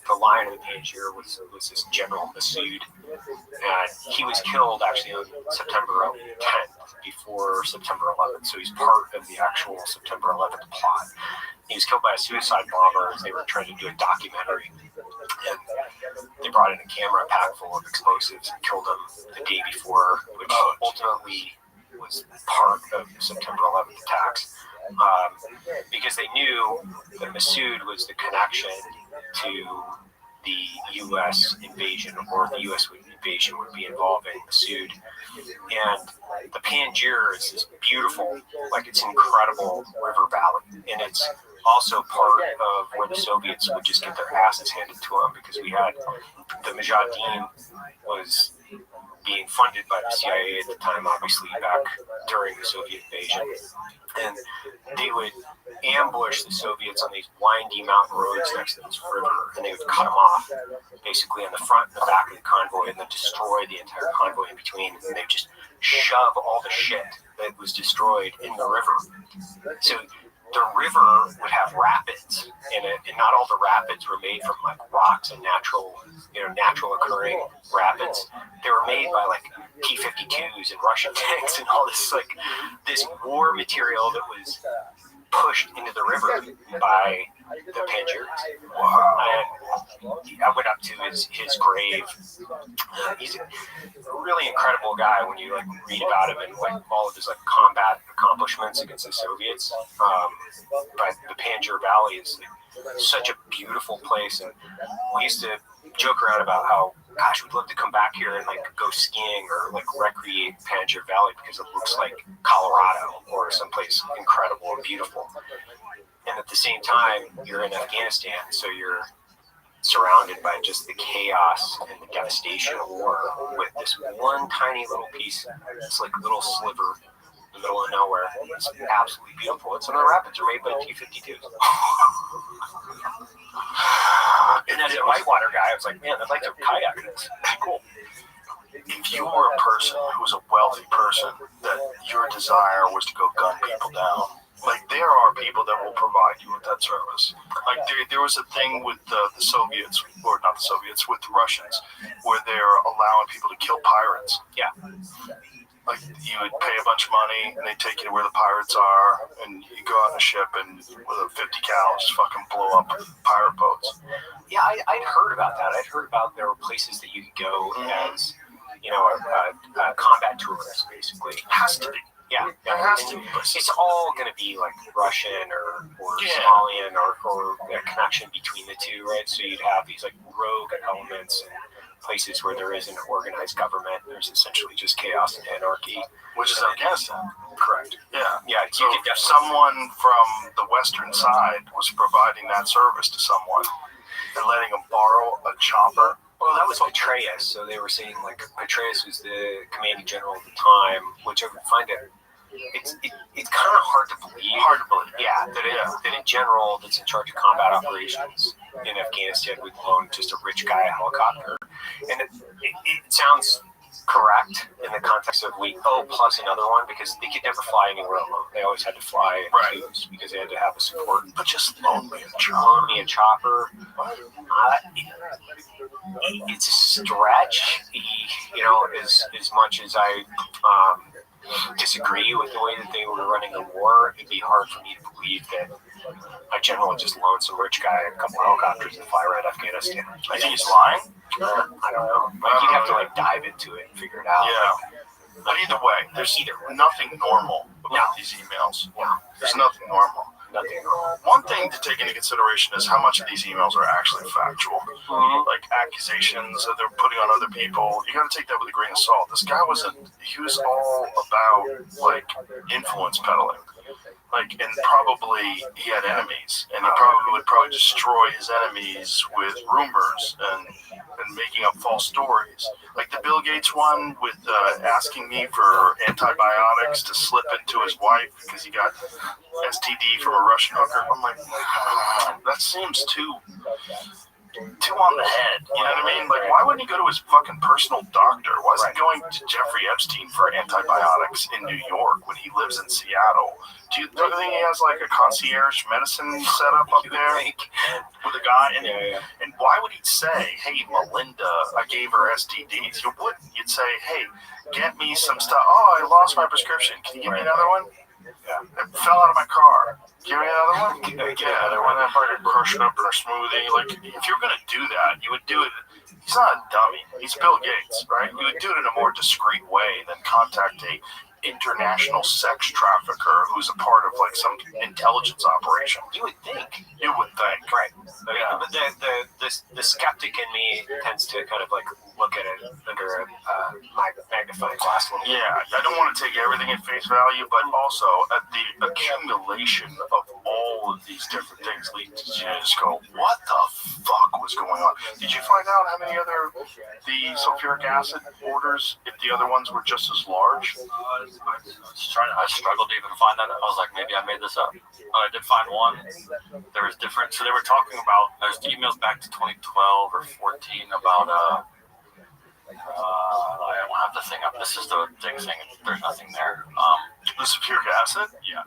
D: the lion of the Panjir was this General Masood, and he was killed actually on September 10th, before September 11th, so he's part of the actual September 11th plot. He was killed by a suicide bomber as they were trying to do a documentary, and they brought in a camera packed full of explosives and killed him the day before, which ultimately was part of the September 11th attacks, because they knew that Masood was the connection to the U.S. invasion, or the U.S. invasion would be involving Masood. And the Panjir is this beautiful, like, it's incredible river valley, and it's also part of where the Soviets would just get their asses handed to them, because we had the Mujahideen was being funded by the CIA at the time, obviously back during the Soviet invasion, and they would ambush the Soviets on these windy mountain roads next to this river, and they would cut them off basically on the front and the back of the convoy, and then destroy the entire convoy in between, and they would just shove all the shit that was destroyed in the river. So the river would have rapids in it, and not all the rapids were made from like rocks and natural occurring rapids. They were made by like P-52s and Russian tanks and all this like this war material that was pushed into the river by the Panjers. And I went up to his grave. He's a really incredible guy when you like read about him and like all of his like combat accomplishments against the Soviets. But the Panjir Valley is like, such a beautiful place, and we used to joke around about how, gosh, we'd love to come back here and like go skiing or like recreate Panjir Valley because it looks like Colorado or someplace incredible and beautiful. And at the same time, you're in Afghanistan, so you're surrounded by just the chaos and the devastation of war with this one tiny little piece, this like little sliver in the middle of nowhere. It's absolutely beautiful. And some of the rapids are made by T-52s. And as a whitewater guy, I was like, man, I'd like to kayak this. Cool.
B: If you were a person who was a wealthy person, that your desire was to go gun people down, like there are people that will provide you with that service. Like there was a thing with the Soviets, or not the Soviets, with the Russians, where they're allowing people to kill pirates.
D: Yeah.
B: Like you would pay a bunch of money and they take you to where the pirates are, and you go on a ship and with a 50 cal just fucking blow up pirate boats.
D: Yeah, I'd heard about that. I'd heard about there were places that you could go as, a combat tourist, basically.
B: Has to be.
D: Yeah,
B: There has to be.
D: It's all going to be like Russian or
B: Yeah.
D: Somalian or a connection between the two, right? So you'd have these like rogue elements and places where there isn't an organized government. There's essentially just chaos and anarchy.
B: Which is Afghanistan.
D: Correct.
B: Yeah.
D: Yeah,
B: So
D: you could
B: if
D: definitely.
B: someone from the western side was providing that service to someone and letting them borrow a chopper.
D: Well, that was Petraeus. So they were saying like Petraeus was the commanding general at the time, which I find it's kind of hard to believe.
B: Hard to believe.
D: Yeah, that a general that's in charge of combat operations in Afghanistan would loan just a rich guy a helicopter, and it sounds correct in the context of plus another one, because they could never fly anywhere alone. They always had to fly in
B: Right.
D: twos because they had to have a support.
B: But just loan me a chopper.
D: Loan me a chopper. It's a stretch, as much as I disagree with the way that they were running the war. It'd be hard for me to believe that a general would just loan some rich guy a couple helicopters and fly around Afghanistan.
B: I think he's lying.
D: I don't know. Like, you'd have to like dive into it and figure it out.
B: Yeah. But either way, there's nothing normal about these emails.
D: Yeah.
B: There's nothing normal.
D: Nothing wrong.
B: One thing to take into consideration is how much of these emails are actually factual. Like accusations that they're putting on other people. You gotta take that with a grain of salt. This guy was all about like influence peddling. Like, and probably he had enemies, and he would destroy his enemies with rumors and making up false stories. Like the Bill Gates one with asking me for antibiotics to slip into his wife because he got STD from a Russian hooker. I'm like, that seems too on the head. You know what I mean? Like, why wouldn't he go to his fucking personal doctor? Why is he going to Jeffrey Epstein for antibiotics in New York when he lives in Seattle? Do you think he has like a concierge medicine set up there with a guy? And why would he say, hey, Melinda, I gave her STDs? You wouldn't. You'd say, hey, get me some stuff. Oh, I lost my prescription. Can you give me another one? It fell out of my car. Give me another one? Yeah, the one that fucking crushed up in a smoothie. Like, if you're going to do that, you would do it. He's not a dummy. He's Bill Gates, right? You would do it in a more discreet way than contact a international sex trafficker who's a part of like some intelligence operation.
D: You would think.
B: You would think.
D: Right.
B: Yeah.
D: But the skeptic in me tends to kind of like look at it under a magnifying glass a little bit.
B: Yeah, I don't want to take everything at face value, but also at the accumulation of all of these different things leads you to just go, what the fuck was going on? Did you find out how many other the sulfuric acid orders, if the other ones were just as large?
C: I struggled to even find that. I was like, maybe I made this up. But I did find one. There was different. So they were talking about, there's emails back to 2012 or 14 about, I don't have the thing up. This is the thing saying there's nothing there.
B: The sulfuric acid?
C: Yeah.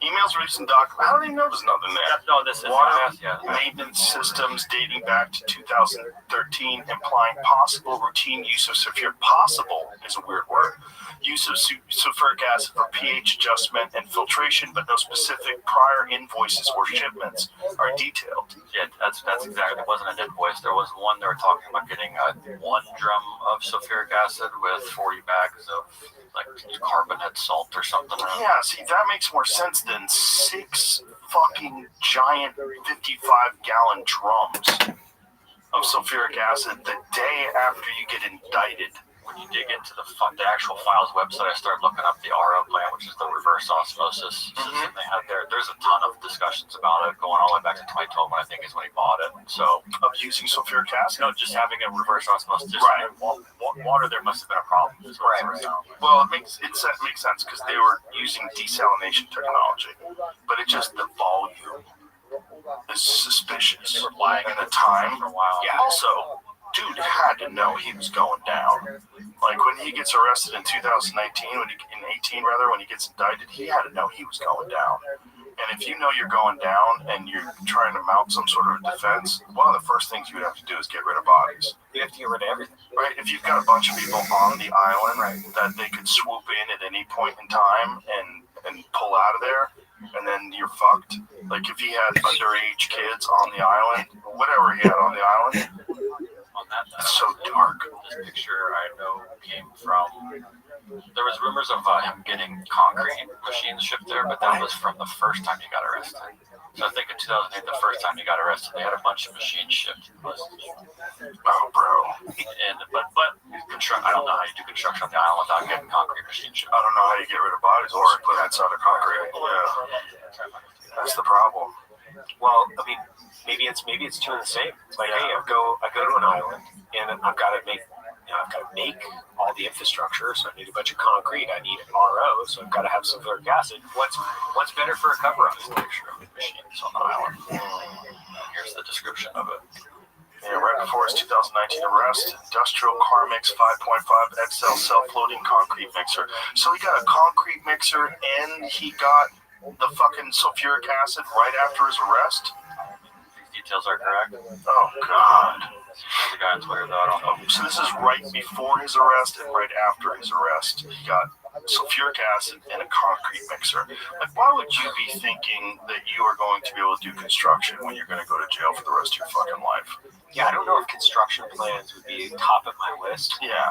B: Emails released in document. I don't even know there's nothing there.
C: No, this is
B: Water
C: yeah.
B: maintenance systems dating back to 2013 implying possible routine use of sulfuric. Possible is a weird word. Use of sulfuric acid for pH adjustment and filtration, but no specific prior invoices or shipments are detailed.
C: Yeah, that's exactly. It wasn't an invoice. There was one they were talking about getting 1 drum of sulfuric acid with 40 bags of like carbonate salt or something.
B: Yeah, see, that makes more sense than 6 fucking giant 55-gallon drums of sulfuric acid the day after you get indicted.
C: When you dig into the actual files website, I started looking up the RO plan, which is the reverse osmosis system they had there. There's a ton of discussions about it going all the way back to 2012, when I think is when he bought it. So,
B: of using sulfuric acid?
C: No, just having a reverse osmosis. Just
B: right.
C: Water, there must have been a problem.
B: Right. Well, it makes sense because they were using desalination technology, but it just the volume is suspicious.
C: They were lying
B: at the time
C: for a while.
B: Yeah. Also, dude had to know he was going down. Like when he gets arrested in 2019, when he gets indicted, he had to know he was going down. And if you know you're going down and you're trying to mount some sort of defense, one of the first things you would have to do is get rid of bodies.
D: You have to get rid of everything.
B: Right? If you've got a bunch of people on the island that they could swoop in at any point in time and pull out of there, and then you're fucked. Like if he had underage kids on the island, whatever he had on the island,
C: on that.
B: It's so dark.
C: This picture I know came from. There was rumors of him getting concrete machines shipped there, but that was from the first time he got arrested. So I think in 2008, the first time he got arrested, they had a bunch of machines shipped.
B: Oh, bro.
C: And but I don't know how you do construction on the island without getting concrete machines shipped.
B: I don't know how you get rid of bodies or put inside of concrete. Yeah, that's the problem.
D: Well, I mean, maybe it's two in the same. It's like, hey, I go to an island and I've got to make all the infrastructure. So I need a bunch of concrete. I need an RO. So I've got to have sulfuric acid. What's better for a cover up?
C: Picture of the machines on the island. Here's the description of it.
B: Yeah, right before his 2019 arrest, industrial car mix 5.5 XL self-loading concrete mixer. So he got a concrete mixer and he got the fucking sulfuric acid right after his arrest?
C: These details are correct.
B: Oh, God.
C: There's a guy on Twitter, though. I don't know.
B: So this is right before his arrest and right after his arrest. He got sulfuric acid and a concrete mixer. Like, why would you be thinking that you are going to be able to do construction when you're going to go to jail for the rest of your fucking life?
D: Yeah, I don't know if construction plans would be top of my list.
B: Yeah.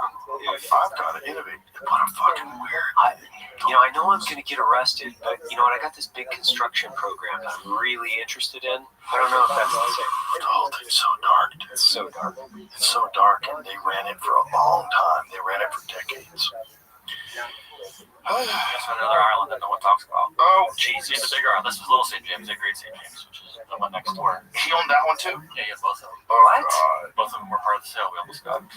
B: If I've got to innovate, what a fucking weird.
D: I know I'm going to get arrested, but you know what? I got this big construction program that I'm really interested in. I don't know if that's the same.
B: The whole thing's so dark, dude.
D: It's so dark.
B: It's so dark, and they ran it for a long time. They ran it for decades.
C: That's another island that no one talks about.
B: Oh,
C: Jesus. The bigger island. This is Little St. James and Great St. James, which is the one next door.
B: He owned that one too?
C: Yeah, he had both of them.
B: Oh,
D: what?
B: God.
C: Both of them were part of the sale. We almost got. It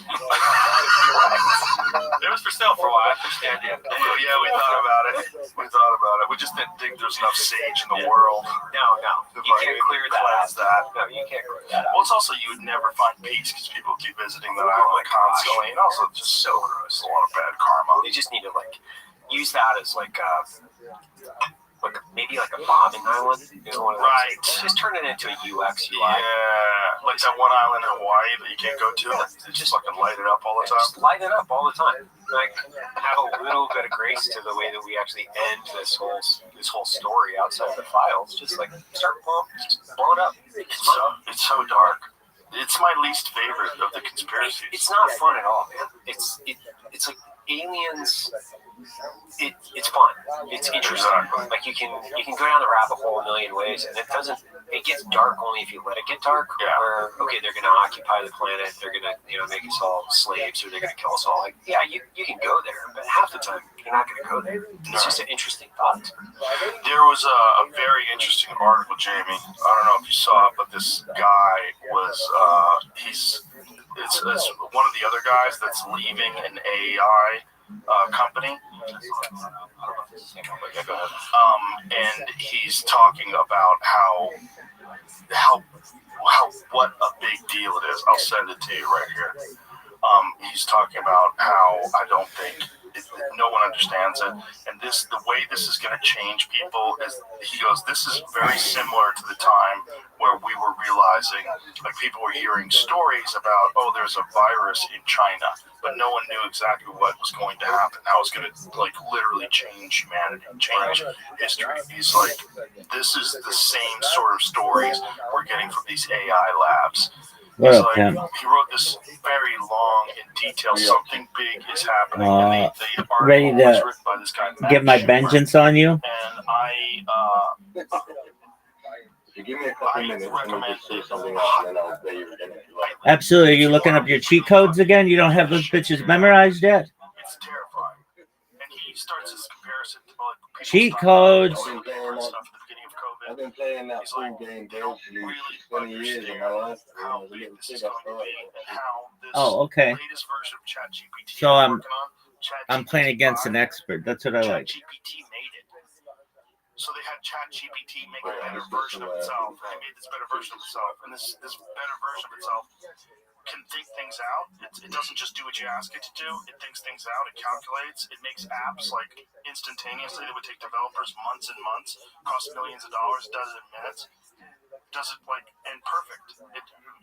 C: was for sale for a while. I understand it.
B: Yeah, we thought about it. We just didn't think there's enough sage in the world.
D: No. You can't clear that. No, you can't clear that.
B: Well, it's also you would never find peace because people keep visiting that island constantly, and also it's just so gross. A lot of bad karma.
D: You just need to use that as maybe a bombing island.
B: Right.
D: Just turn it into a UX UI.
B: Yeah, like that one island in Hawaii that you can't go to. Just fucking light it up all the time.
D: Just light it up all the time. Have a little bit of grace to the way that we actually end this whole story outside of the files. Just start blow it up.
B: It's so dark. It's my least favorite of the conspiracies.
D: It's not fun at all, man. It's like aliens. It's fun. It's interesting.
B: Exactly.
D: You can go down the rabbit hole a million ways, and it gets dark only if you let it get dark.
B: Yeah.
D: Where they're gonna occupy the planet, they're gonna make us all slaves, or they're gonna kill us all. You can go there, but half the time you're not gonna go there. It's just an interesting thought.
B: There was a very interesting article, Jamie. I don't know if you saw it, but this guy was it's one of the other guys that's leaving an AI company. And he's talking about how what a big deal it is. I'll send it to you right here. He's talking about how I don't think no one understands it. And the way this is going to change people is, he goes, this is very similar to the time where we were realizing, like people were hearing stories about, oh, there's a virus in China, but no one knew exactly what was going to happen. How it's going to like literally change humanity, change history. He's like, this is the same sort of stories we're getting from these AI labs.
E: What
B: He's
E: up,
B: like,
E: Tim?
B: he wrote this very long in detail. Something big is happening. And the
E: Ready
B: article was
E: to
B: written by this guy,
E: get my
B: Matt Schumer.
E: vengeance on you?
B: And
H: Give me a couple minutes and we'll
B: recommend
H: just say something else, and then I'll say you're gonna like.
E: Absolutely. Are you looking up your cheat codes again? You don't have those bitches memorized yet?
B: It's terrifying. And he starts his comparison to like people
E: Cheat
B: talking about
E: codes.
B: stuff at the beginning of COVID.
H: I've been playing that
B: He's
H: full
B: like,
H: game
B: they don't
H: basically
B: really
H: 20 years of my life.
B: how big this is going to be and how this
E: Oh, okay.
B: latest version of ChatGPT
E: So
B: is
E: I'm
B: working on.
E: I'm playing against an expert. That's what I like.
B: ChatGPT made it. So they had ChatGPT make a better version of itself. They made this better version of itself, and this better version of itself can think things out. It doesn't just do what you ask it to do. It thinks things out. It calculates. It makes apps like instantaneously that would take developers months and months, cost millions of dollars, does it in minutes. Does it like and perfect.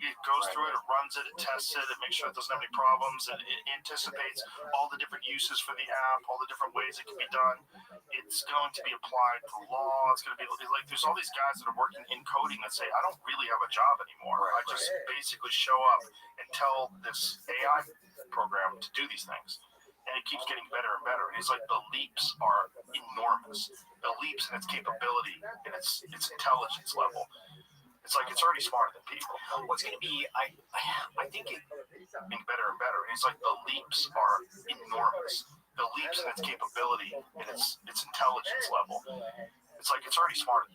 B: It goes through it, it runs it, it tests it, it makes sure it doesn't have any problems, it anticipates all the different uses for the app, all the different ways it can be done. It's going to be applied to law. It's going to be like there's all these guys that are working in coding that say, I don't really have a job anymore. I just basically show up and tell this AI program to do these things. And it keeps getting better and better. And it's like the leaps are enormous. The leaps in its capability and its intelligence level. It's like it's already smarter than people. What's going to be, I think it getting better and better. And it's like the leaps are enormous. The leaps in its capability and its intelligence level. It's like it's already smarter.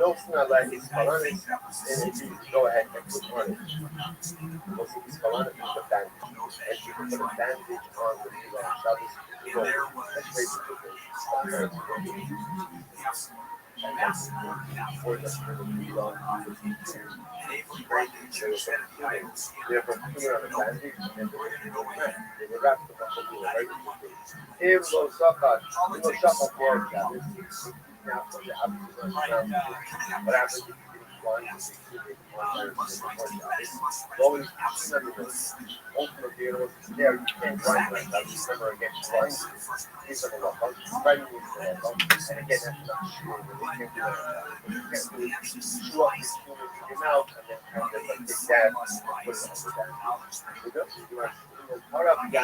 H: no sooner like his Palanis, and if you go ahead and put on it. Most of his Palanis is the bandage. And you can put a bandage on the people on Shabbos. So that's basically the for the people they're from here on the bandage and they were wrapped up on the right. Here we go, Saka. We go Saka for Shabbos. Now, for the what happens if you always ultimately there you can't grind like that. You never again grind these are the ones grinding and again that's not sure but they can't do it. You can't do it chew up this human in your mouth and then kind of like take that and put it under that. Part of the
A: The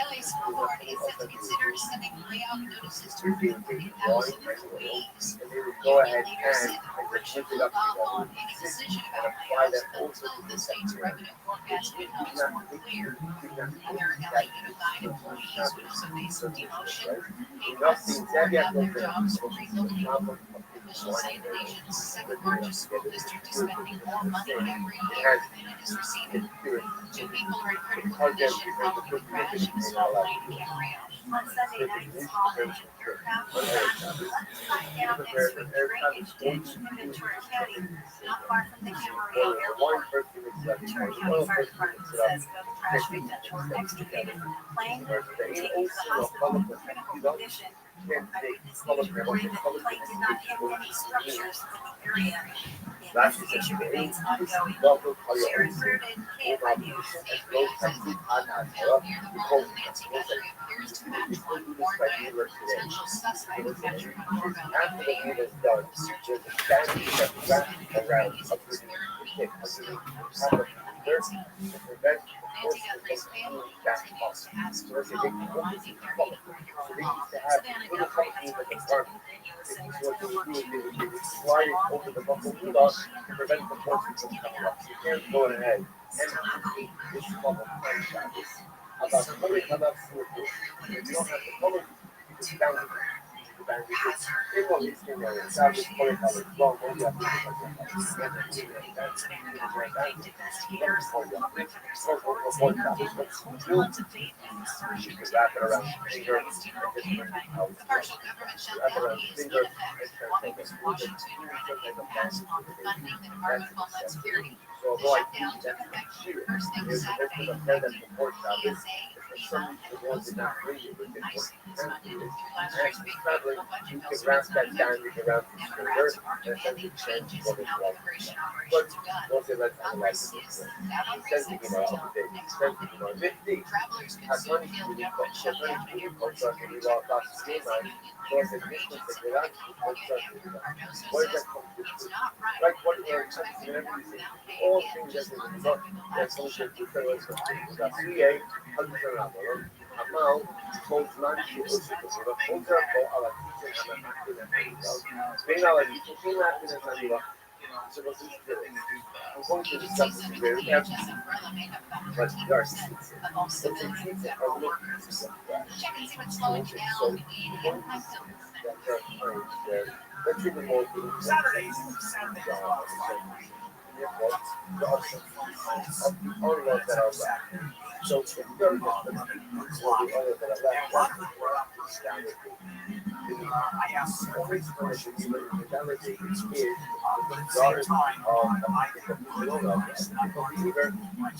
A: LA School Board is set to consider sending layout notices to 140,000 employees.
H: Go ahead
A: Leaders said the board should hold off on any decision about layoffs until the state's revenue forecast becomes more clear. Other LA Unified employees would also face demotion, pay cuts, or have their jobs relocated. Officials say the nation's second largest school district is spending more money every year than it is receiving. 2 people are in critical condition following a crash in a small plane in Camarillo.
I: On Sunday night, this holiday, aircraft was shot down next to a drainage ditch in Ventura County, not far from the Camarillo Airport. Ventura County Fire Department says the crash victims were extricated from the plane and taken to the hospital in critical condition. Eyewitness news reported that the plane did not hit any structures in the area. The investigation remains ongoing. Sharon Reardon, KFI News.
A: Near the mall, Nancy Guthrie appears to match one worn by a potential suspect captured on Morgan Avenue. The search of the Nancy Guthrie's family continues to ask for help in finding their 84-year-old mom.
I: Savannah Guthrie has released a new video saying it's been over 2 weeks since
H: flying
I: her
H: over the
I: mom
H: buffalo
I: was
H: dog
I: she and
H: to
I: her
H: prevent
I: baby
H: the
I: were
H: horses from
I: taken
H: coming
I: out.
H: up. You can't go ahead and this bubble punch out. About coming up with it. If you don't have the color, it's down to the bandage. It will be seen there. It's out of color color. Well, maybe I think
I: Savannah thanked investigators for their support, saying her families hold lots of faith in the search.
H: you can wrap it around
I: She
H: finger.
I: raised her KFI.
A: The partial government shutdown is in effect, one because Washington ran a pass on funding the Department of Homeland Security.
H: So
A: The
H: go like
A: shutdown took effect first thing
H: there's
A: Saturday,
H: a fair that support
A: TSA,
H: Shabbos.
A: FEMA, and
H: The ones
A: Coast
H: that not
A: Guard.
H: bring it with it.
A: ICE is funded through last
H: And
A: year's big
H: traveling,
A: federal budget
H: you
A: bill,
H: can
A: so
H: wrap
A: it's not
H: that down,
A: effective.
H: you can wrap it
A: Democrats
H: together,
A: are demanding changes in how immigration
H: but
A: operations are done.
H: once they let them
A: Congress
H: like
A: is out on
H: sending
A: recess
H: it out
A: until
H: of the day,
A: next
H: sending
A: Monday.
H: it on 50.
A: Travelers could
H: Has
A: soon
H: money
A: feel
H: to
A: the
H: do,
A: government
H: but
A: shutdown and airport security
H: law
A: checkpoints
H: costs
A: as
H: too
A: the
H: much.
A: union
H: So
A: leader
H: it's
A: for
H: a
A: agents
H: mission
A: in
H: to get
A: California,
H: out.
A: Andrew Cardozo,
H: What is
A: says
H: that called?
A: it's not right
H: Like what
A: that
H: they're
A: they're expecting to work without pay
H: all
A: again
H: things
A: just
H: that
A: months
H: they
A: after the
H: that's
A: last
H: what
A: shutdown.
H: they tell us that CA has been around Amal holds manchi usiku contra a la teacher and a máquina ven a la disciplina en esa vida se los dice I'm going to discuss
A: Agencies
H: this
A: under
H: very
A: the DHS umbrella make up about 13% of all civilian federal workers. Check and see what's slowing you down. We need Anaheim Hilton.
H: let's see the more Saturday all of those that are left. So it's very good. The other that are left. I asked always when the fidelity is the daughter of believer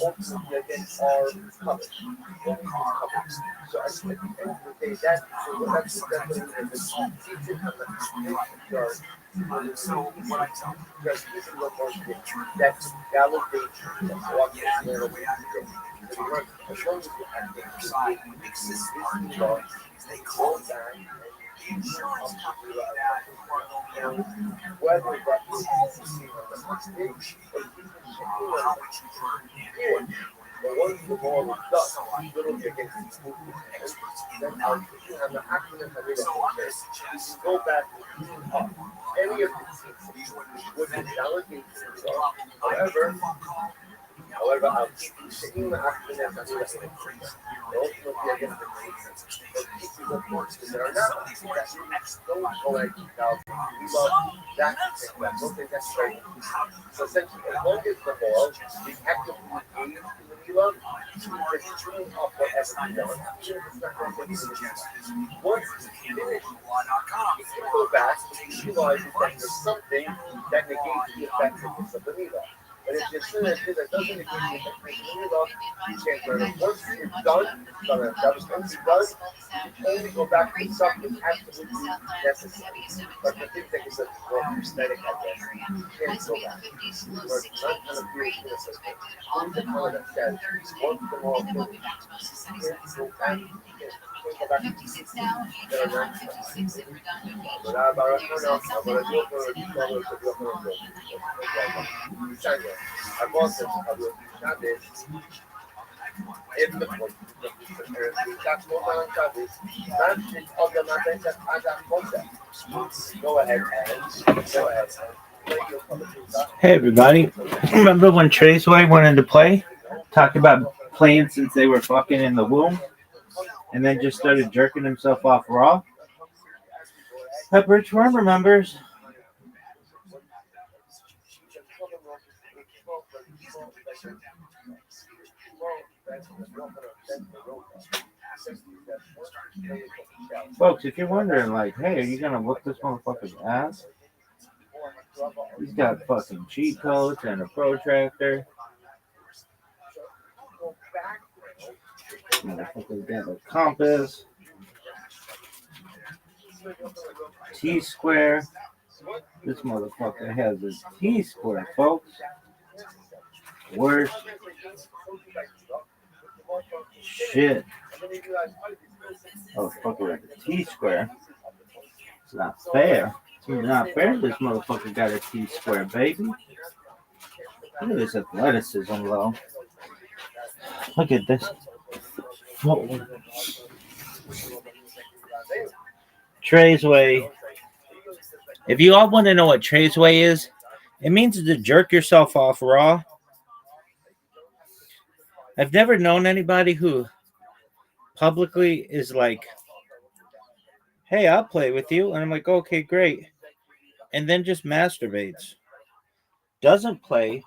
H: ultimately against our covenant. So I think at the end of the day, that's definitely teaching so what I tell them, because this is what most people, that's validation of what is the way I do it. As long as you have the other side, what makes this hard is they call that the insurance company that whether that is the mistake or how much you heard and but once the ball is done, little against the experts in now and the accident that so I'm going to suggest go back to any of these would be validated. However, However, I'll keep the abstinence and ultimately I guess the pieces of forces that are not don't collect now. We love that don't think that's very so essentially as long as the law is actively engaged in the Milah, you can tune up whatever you want. Even if it's not going to get you once it's finished, you can go back and you realize that there's something that negates the effectiveness of the Milah. But if you're still that doesn't negate the effectiveness of the Milah, you can't learn it. Once you're done, once you're done, you only go back to something absolutely necessary. But the thing that is more aesthetic, I guess, you can't go back. Or it's not kind of weird to us. Only the color that says, once the law is finished, you can't go back. You can't go back to
A: 56 now,
H: that are not
A: 56 in Redondo Beach.
H: But
A: There's something like
H: go ahead and
E: Hey everybody, remember when Traceway wanted to play? Talked about playing since they were fucking in the womb, and then just started jerking himself off raw. That Rich Worm remembers. Folks, if you're wondering, like, hey, are you gonna whoop this motherfucker's ass? He's got fucking cheat codes and a protractor. Motherfucker's got a compass. T-square. This motherfucker has a T-square, folks. Worse. Shit. Motherfucker got a T-square. It's not fair. It's not fair this motherfucker got a T-square, baby. Look at this athleticism, though. Look at this. Traceway. If you all want to know what Traceway is, it means to jerk yourself off raw. I've never known anybody who publicly is like, hey, I'll play with you. And I'm like, okay, great. And then just masturbates. Doesn't play.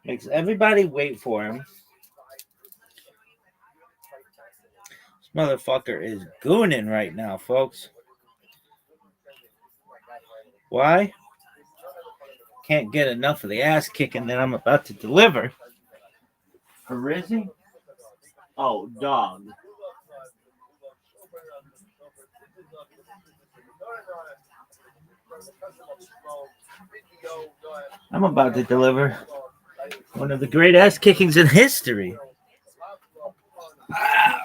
E: Makes everybody wait for him. This motherfucker is gooning right now, folks. Why? Can't get enough of the ass kicking that I'm about to deliver. For Rizzy? Oh, dog. I'm about to deliver one of the great ass kickings in history. Ow.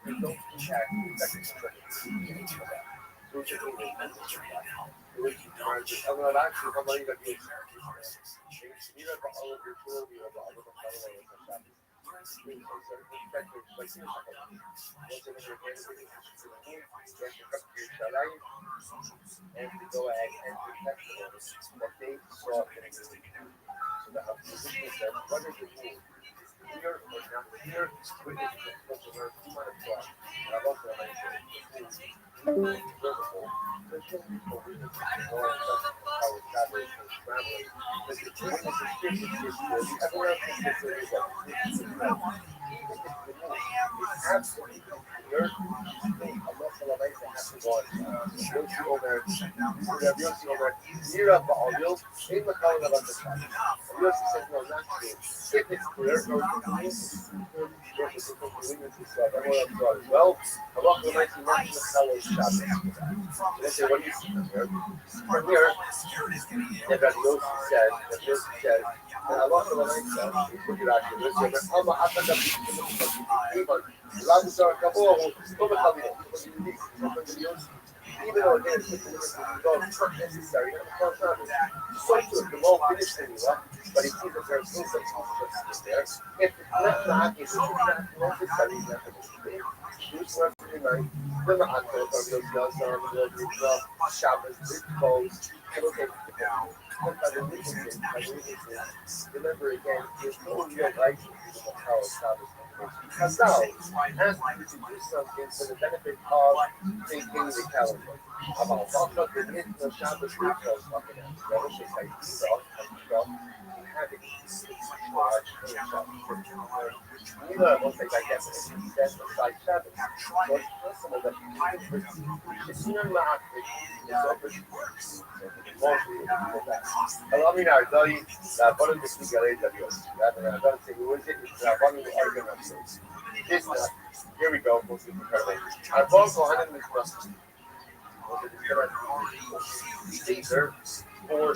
H: they don't impact the second circuit. So it's just which is actually how many that you mira ba all of your tool, mira ba all of the power of the shop. And to go ahead and protect them that they saw in the so the opposition said, what is the rule? Here or not here, which is supposed to learn too much God. And I've also observable. Christian people witness to go and touch our travelers and travelers. But the witness is good, everyone else is good, even if the rule is absolutely clear, Allah Salaam has to go on. Yossi Omer, Yossi Omer, Nira Ba'alil, in the calling about the Shabbat. Yossi says, no, not true. If it's clear, no, well, Allah Salaam mentioned the calling Shabbat. They say, what do you see from here? From here, that Yossi said, that Allah Salaam said, look at that, Yossi Omer, Allah Atakat, Lazar Kaboho, even though again, it's not necessary, so to the more finished anyway, but it seems that there's still some consequences there. If it's not it's not necessary, this was to remind the Ma'atot of your Shabbos, Big remember again, there's no real right to the power of Shabbos. Because now, asking you to do something for the benefit of maintaining the calendar. About what the no Shabbos rituals fucking out. That was just like having neither of us like that that's the side Shabbos. So it's possible that you it's not Alumni Dali, la bonne de cigarette de Dios. That's it. Was it? La bonne de organization. This here we go. Our boss will handle this process. Caesar or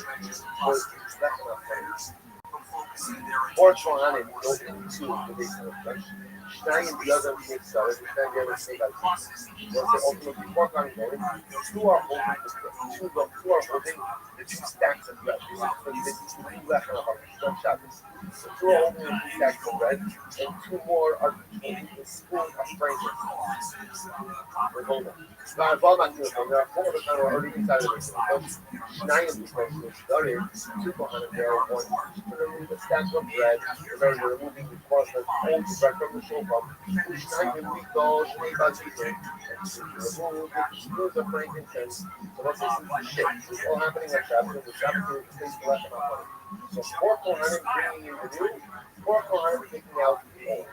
H: Fortran and go into the base of the flesh. Stein and the other makes so every time you ever say that once they ultimately work on going, two are holding the two stacks of bread. So the two left on one Shabbos. So two are holding the two stacks of bread, and two more are holding the spoon of frankincense. We're holding. Now, I'm not doing it. There are four of us already inside of it. Stein and the other two behind it. There are one. Remove the stack of bread. Remember, removing the cross of old bread from the shofar. Stein and we go, Shnei Bazizah. Remove the spoons of frankincense. So that's this shit. It's all happening at Shabbos. The Shabbos is the place to let them. So four Kohanim bringing in the new, four Kohanim taking out the old.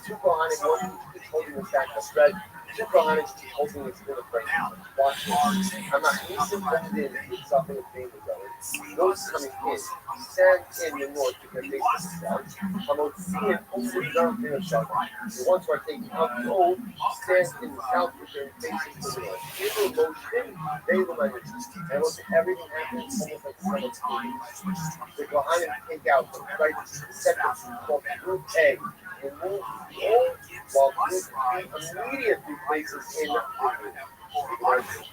H: Two Kohanim, one each holding the stack of bread. Two Kohanim each holding the spoon of frankincense. Watch this. I'm not disappointed with something of being together. Those coming in stand in the north because they start. I'm not seeing only down in the south. The ones who are taking out the old stand in the south with their facing to the north. They will motion, they will manage. And once everything happens, almost like the sun is the Kohanim take out the right second called group A. Remove the old while group B immediately places in the group.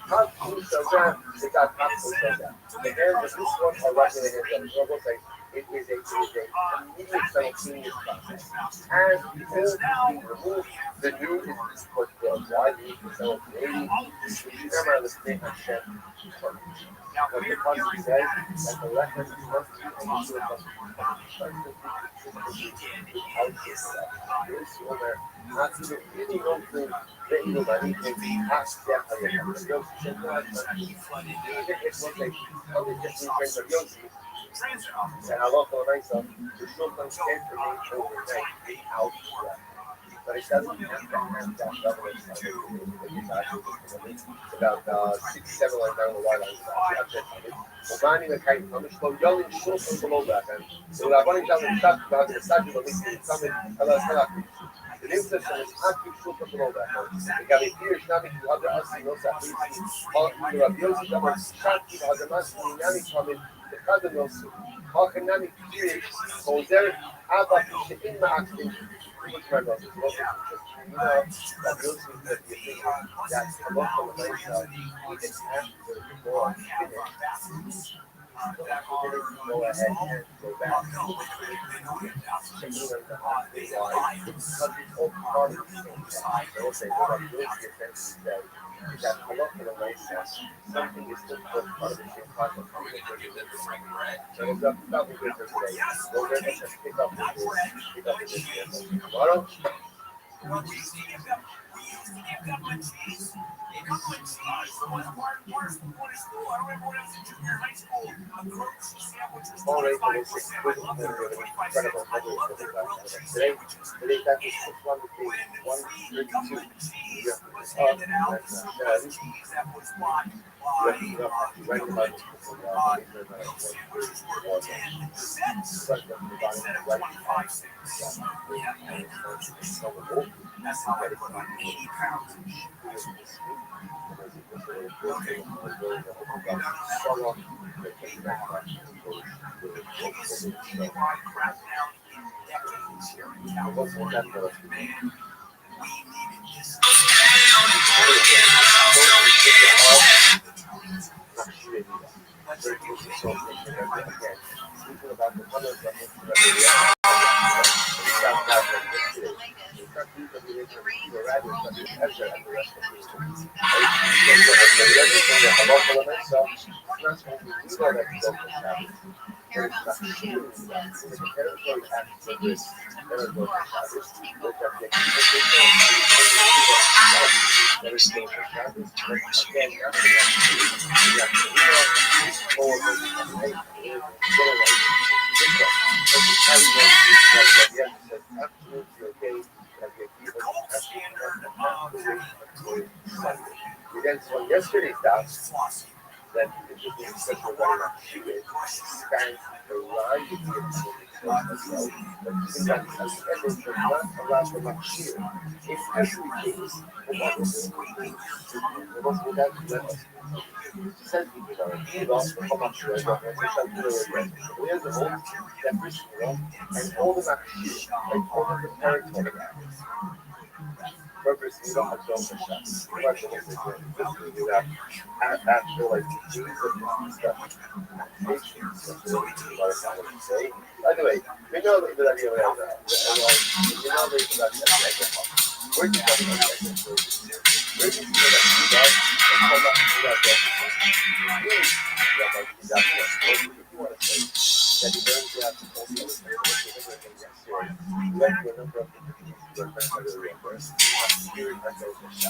H: Top group does that, they got top group does that. Again, this one are regulated them. It is a immediate simultaneous process. As the old is being removed, the new is put there. Why the new is simultaneous? We should never understand Hashem. What the Pasuk says, that the record must be only to not even any no food, written in anything, ask them how you have to go. Even if it's what they tell you, just in terms of Yossi, and Allah for myself, the Sultan can't remain overnight out. But it doesn't have that level of it's about 6-7 lines down the white line. ومعني مكاين مش طويل الشوط below that and ولا بني جاب الشاط بعد الساعة اللي كمان خلاص خلاص الانسان حاكي الشوط below that قال يدير شنامي هذا أصلي نص حديثي قال ربي يوسف جاب الشاط هذا ما سمعني كمان אחד הנושאים, חוכנני קריב, חוזר אבא שאין מעקבים, which my brother is also interesting. You know, that Yosef that you think that halach on the right side, even after the Gemara finished, go ahead and go back. Because it's all part of the same thing. So we'll say, what Yosef essentially said is that halach on the right side, something is still part of the same concept. So it's not good for today. We're going to pick up with this tomorrow. Alright, so it's incredible today that is 132. That's how I put on 80 pounds. So yesterday's doubts that it should be special right now. She is kind of variety of things as well. But you think that as evidence does not allow for much shear. In every case, what would that let us? She says we can lost how much shear, but we shall do it again. So we have the whole definition, and all the much shear, like all of the territory. Purpose, you don't have to open shots. Question is again, just to do that after like days of stuff. Say. By the way, we know that the idea of that. You know that we're just talking about that. We're just talking about and come up to that. If you want to say that you don't have to hold the other let your number of reimbursed.
A: From your Toyota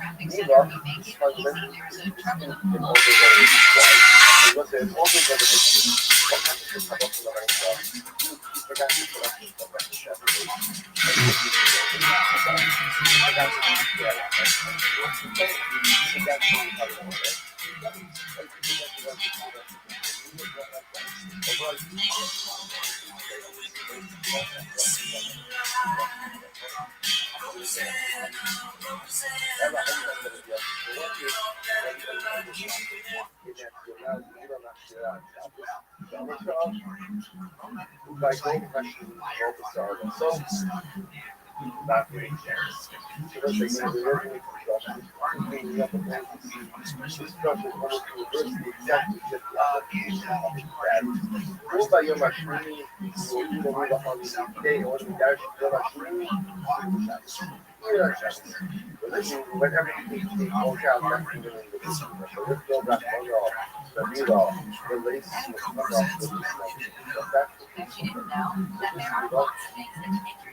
A: traffic center, we make it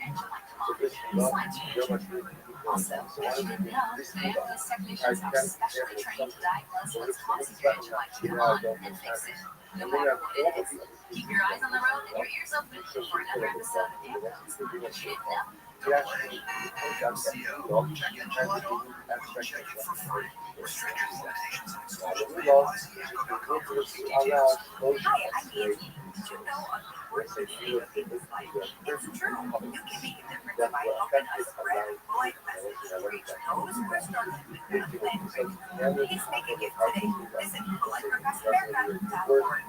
A: easy. There's a trouble in the world.
I: Also, as you know, those technicians are specially trained to diagnose what's causing your engine light to come on and fix it, no matter what it is. Keep your eyes on the road and your ears open for another episode of Ambulance. You didn't know? Hi, I'm Angie. Did you know a important thing of people's life? It's true. You can make a difference by helping us spread a good message to reach those who are struggling with mental health. Please make a gift today. Visit BlackRockAmerica.org.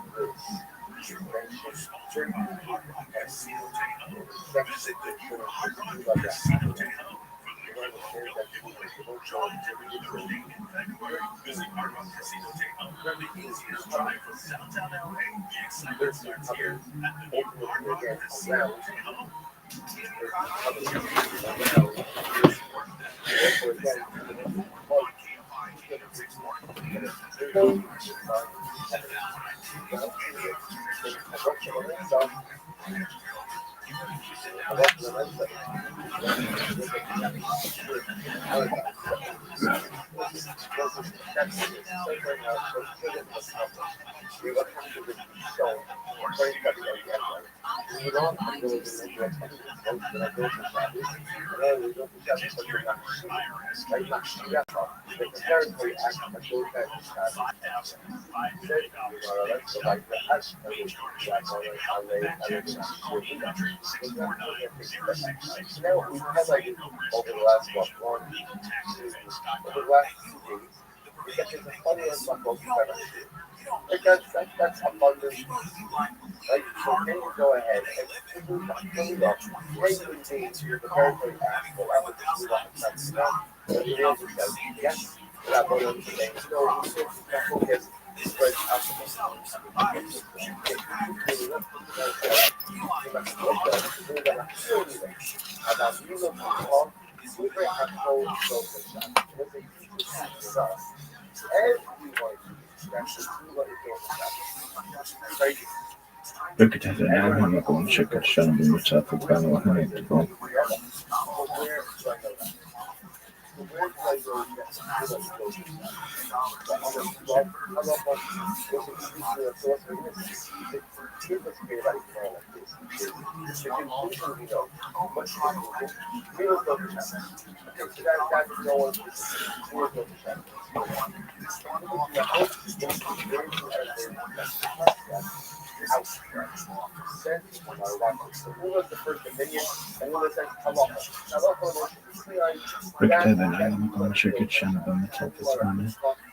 B: Visit Hard Rock Casino Daytona, the easiest drive from downtown LA. The excitement starts here at the new Hard Rock Casino Daytona.
H: That's abundance. Like, so can you go ahead and clean up, regularly change your very, very actual that's not what it is. Because, yes, that one of the things, no, that focus spreads out to
J: Rökhetefe elhányokon sikeresen bűnöcsátot vállalható. Rökheteven elhányokon sikeresen bűnöcsátot vállalható.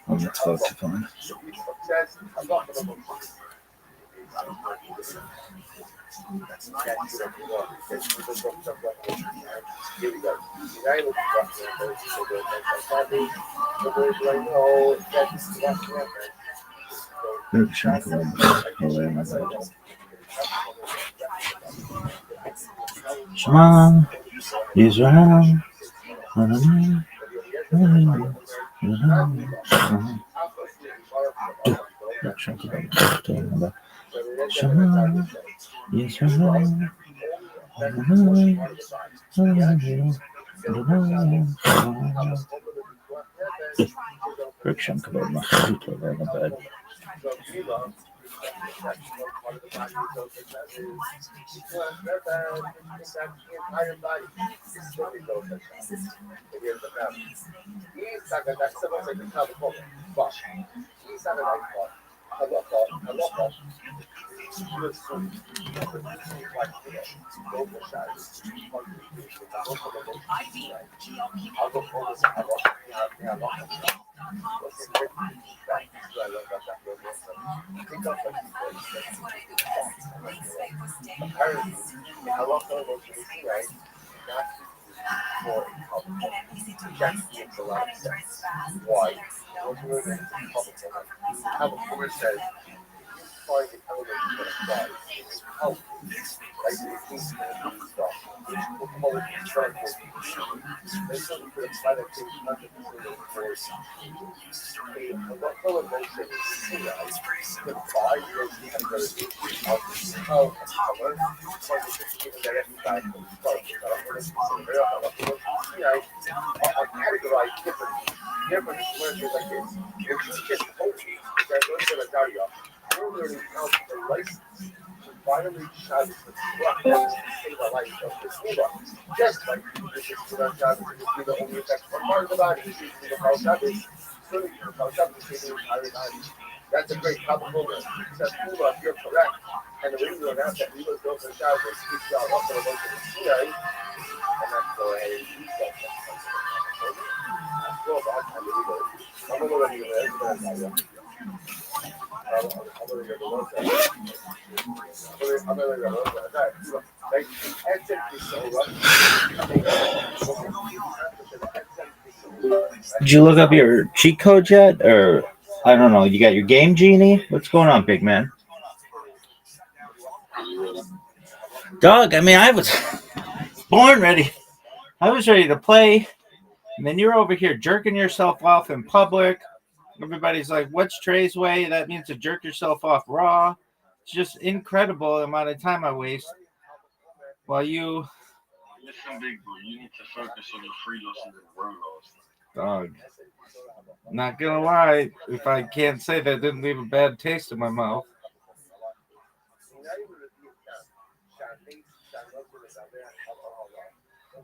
J: Shema Israel.
H: find the elements that apply help. Like the things that do stuff. We'll call it instructive. They sort of could apply that thing not just in the course. A local emotion is stimuli. The five years categorization of how and color. For the given that exercise from the start. Are categorized differently. Different expressions like this. If you just hope that those that are Daria, you're learning how to license to violate Shabbos with structures to save a life of the Sula. Just like this is Sula Shabbos, this is the only effect one part of the body, this is the Chal Shabbos, certainly the Chal Shabbos is the entire body. That's a great compliment. Says Sula, you're correct. And the way we announce that we will go for Shabbos, speaks out of the emotion of Sinai, and that's the way we get that.
E: Did you look up your cheat codes yet? Or, I don't know, you got your game genie? What's going on, big man? Dog, I mean, I was born ready. I was ready to play. And then you're over here jerking yourself off in public. Everybody's like, what's Trey's way? That means to jerk yourself off raw. It's just incredible the amount of time I waste. While you...
K: Listen, big boy, you need to focus on your free losses and row loss.
E: Dog. Not gonna lie, if I can't say that didn't leave a bad taste in my mouth.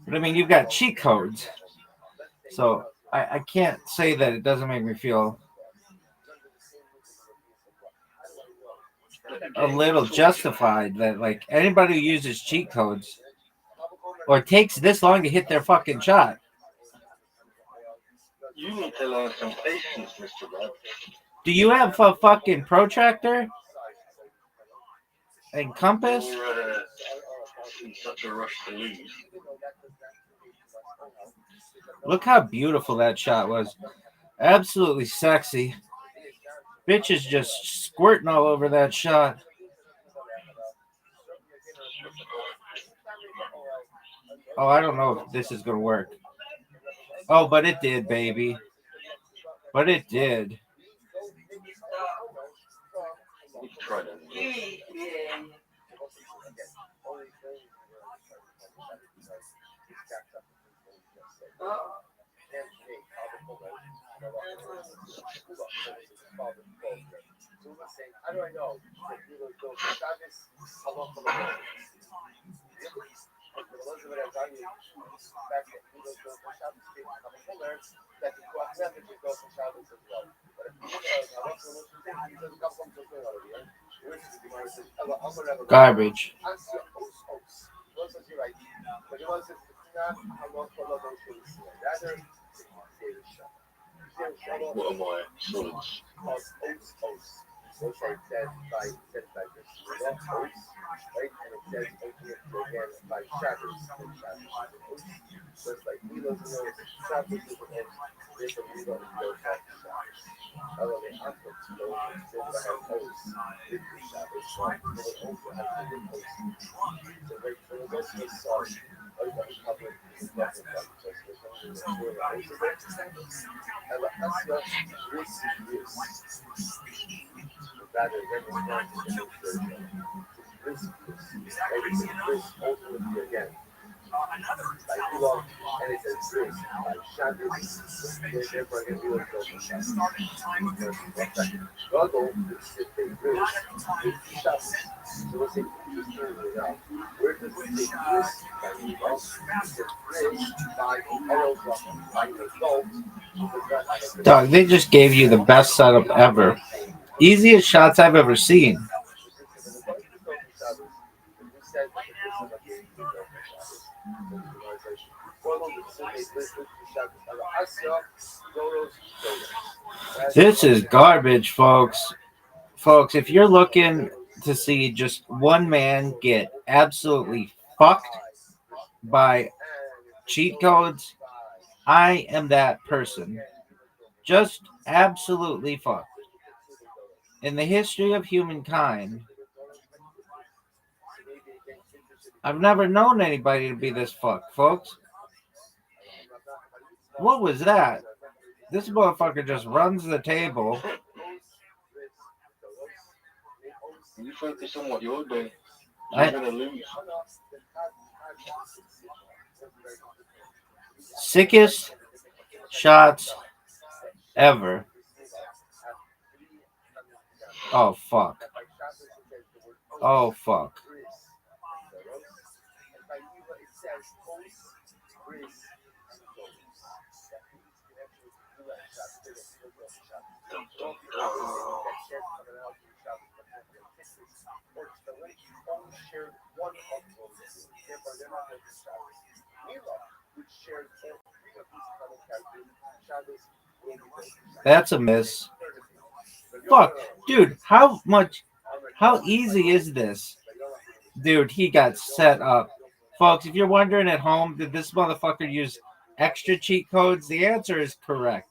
E: But I mean, you've got cheat codes. So I can't say that it doesn't make me feel a little justified that, like, anybody who uses cheat codes or takes this long to hit their fucking shot.
K: You need to learn some patience, Mr. Rob.
E: Do you have a fucking protractor and compass?
K: You're in such a rush to lose.
E: Look how beautiful that shot was. Absolutely sexy. Bitch is just squirting all over that shot. Oh, I don't know if this is going to work. Oh, but it did, baby. But it did.
K: Try that.
H: How do I know?
E: Garbage.
K: What am I? Swords.
H: Which I said by this oats, right? And it says again by Shabbos and Shabbos. So it's like Milos and Shabbos is an oats, there's a Milo and no Shabbos. Although they have to go and have oats with the Shabbos, right? So they also have to do oats. So right, so the rest is sorry. I got to cover it in the second one. So it's really oats of it. And the Asya risk is rather than responsibility for risk ultimately again. Like who long and it says risk like Shabbos, therefore I can do it struggle is if they risk with Shabbos. So let's say just turn it out. Where does it take risk by risk by adult?
E: Dog, they just gave you the best setup ever. Easiest shots I've ever seen. This is garbage, folks. Folks, if you're looking to see just one man get absolutely fucked by cheat codes, I am that person. Just absolutely fucked. in the history of humankind, I've never known anybody to be this fucked, folks. What was that? This motherfucker just runs the table.
K: You focus on what you're doing. You're gonna lose.
E: Sickest shots ever. Oh, fuck. Oh, fuck. That's a miss. Fuck. Dude, how easy is this? Dude, he got set up. Folks, if you're wondering at home, did this motherfucker use extra cheat codes? The answer is correct.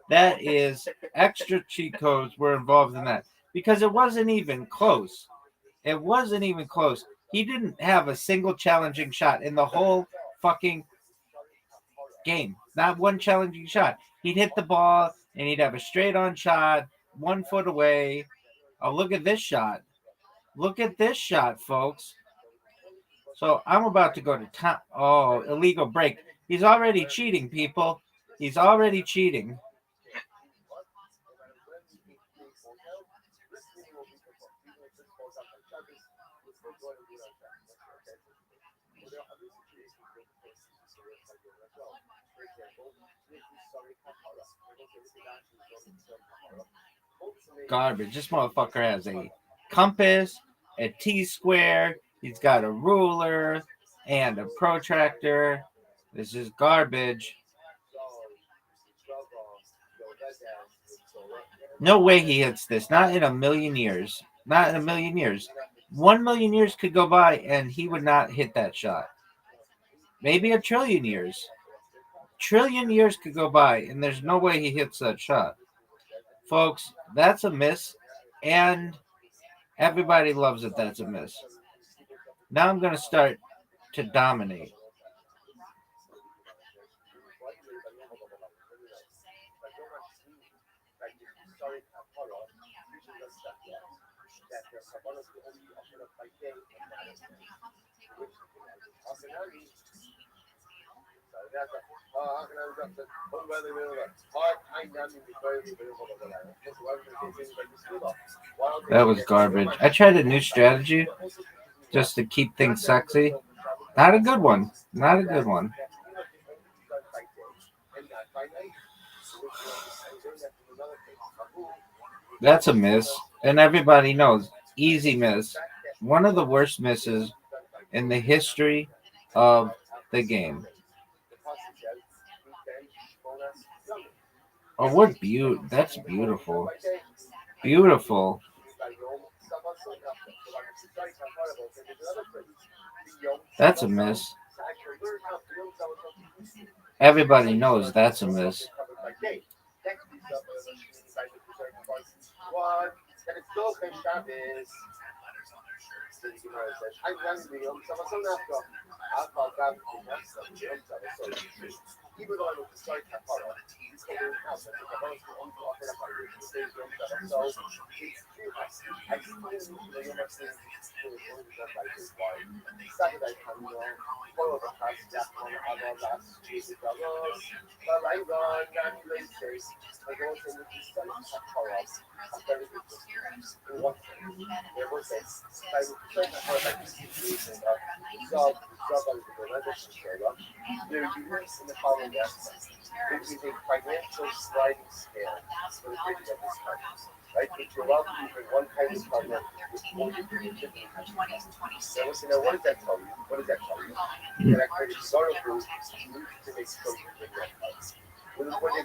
E: That is, extra cheat codes were involved in that. Because it wasn't even close. It wasn't even close. He didn't have a single challenging shot in the whole fucking game. Not one challenging shot. He'd hit the ball and he'd have a straight on shot, 1 foot away. Oh, look at this shot. Look at this shot, folks. So I'm about to go to top. Oh, illegal break. He's already cheating, people. He's already cheating. Garbage. This motherfucker has a compass, a T-square. He's got a ruler and a protractor. This is garbage. No way he hits this. Not in a million years. Not in a million years. 1 million years could go by and he would not hit that shot. Maybe a trillion years. Trillion years could go by and there's no way he hits that shot. Folks, that's a miss. And everybody loves it. That's a miss. Now I'm going to start to dominate. That was garbage. I tried a new strategy just to keep things sexy. Not a good one. Not a good one. That's a miss. And everybody knows. Easy miss. One of the worst misses in the history of the game. Oh, what beauty. That's beautiful. Beautiful. That's a miss. Everybody knows that's a miss.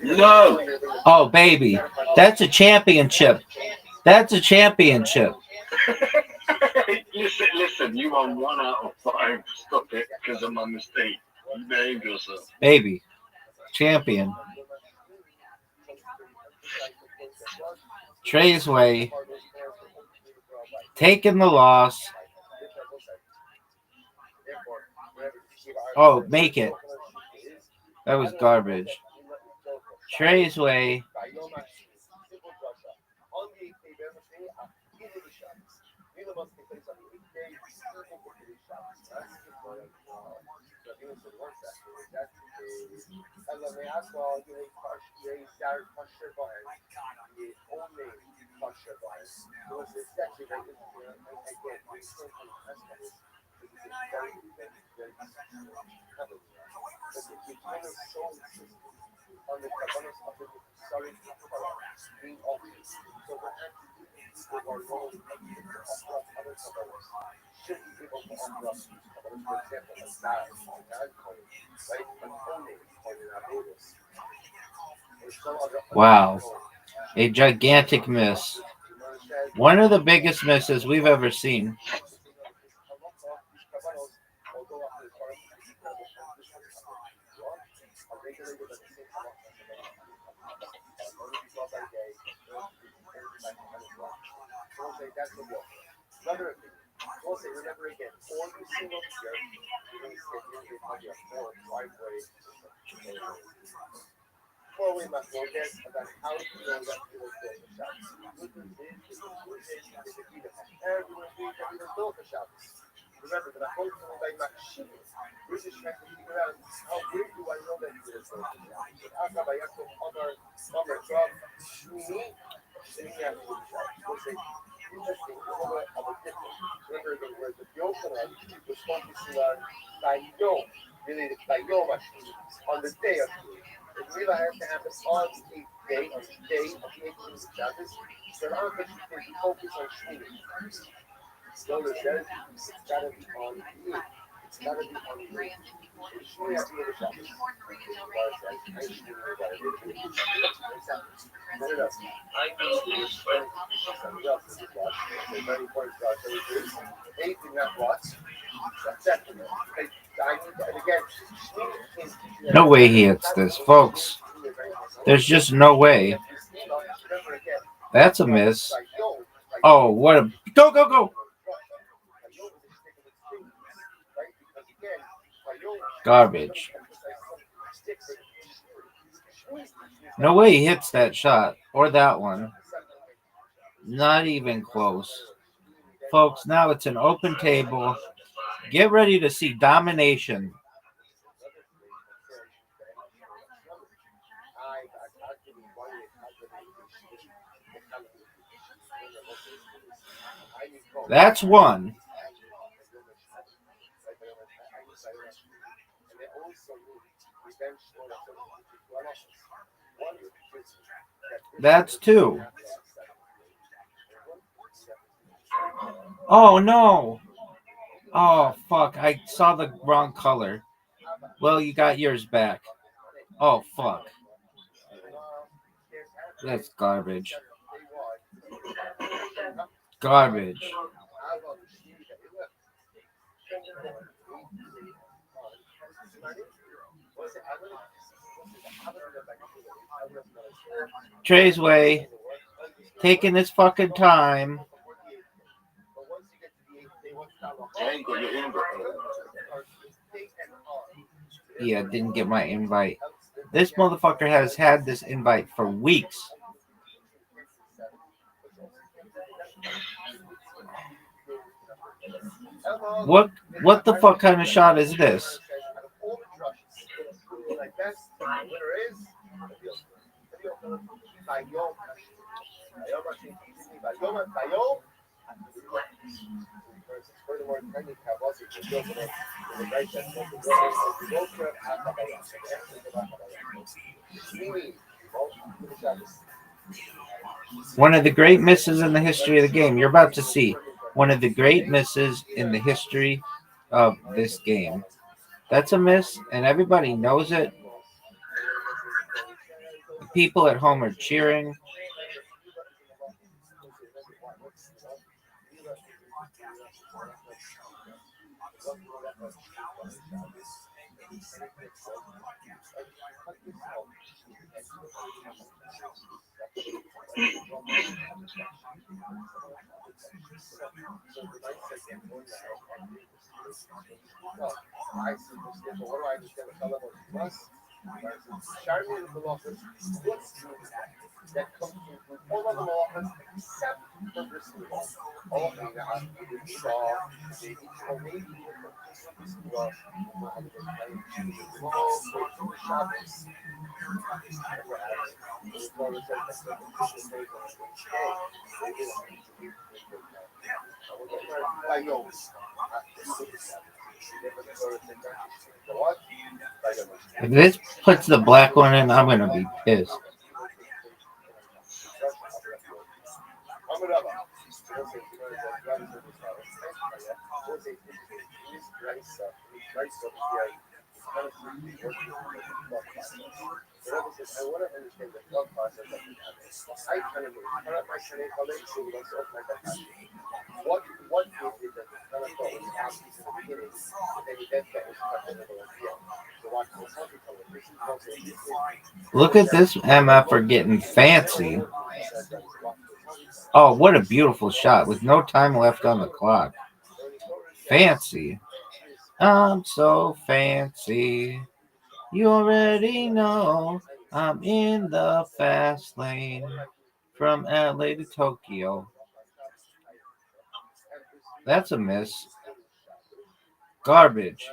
K: No.
E: Oh, baby. That's a championship. That's a championship.
K: Listen, you are 1 out of 5. Stop it because of my mistake. You behaved yourself.
E: Baby. Champion. Trey's way Taking the loss. Oh, make it. That was garbage. Trey's way. Wow. A gigantic miss. One of the biggest misses we've ever seen. No way he hits this, folks. There's just no way. That's a miss. Oh, what a... Go, go, go! Garbage. No way he hits that shot. Or that one. Not even close. Folks, now it's an open table. Get ready to see domination. That's one. That's two. Oh, no. Oh, fuck. I saw the wrong color. Well, you got yours back. Oh, fuck. That's garbage. Garbage. Trey's way. Taking his fucking time. Yeah, didn't get my invite. This motherfucker has had this invite for weeks. What the fuck kind of shot is this? One of the great misses in the history of the game. You're about to see one of the great misses in the history of this game. That's a miss, and everybody knows it. The people at home are cheering.
H: Charming Malachas, what's that comes to all of the Malachas except for Brismillah. All of them are the Shaw, the maybe
E: If this puts the black one in, I'm gonna be pissed.
H: What is it that the Tanakh was asking in the beginning, and then that was cut in the middle of the field. So watch this.
E: Look at this MF for getting fancy. Oh, what a beautiful shot with no time left on the clock. Fancy. I'm so fancy. You already know I'm in the fast lane from LA to Tokyo. That's a miss. Garbage.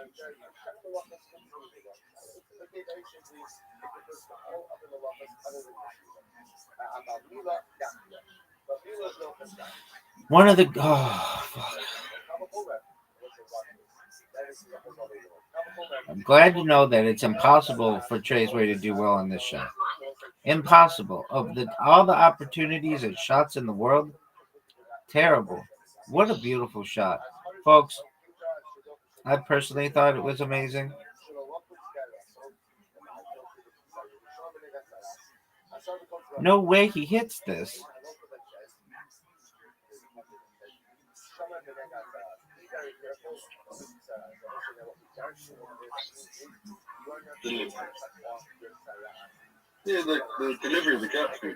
E: One of the fuck. I'm glad to know that it's impossible for Trey's Way to do well on this shot. Impossible. Of all the opportunities at shots in the world, terrible. What a beautiful shot. Folks, I personally thought it was amazing. No way he hits this.
K: Yeah, the delivery of the capsule.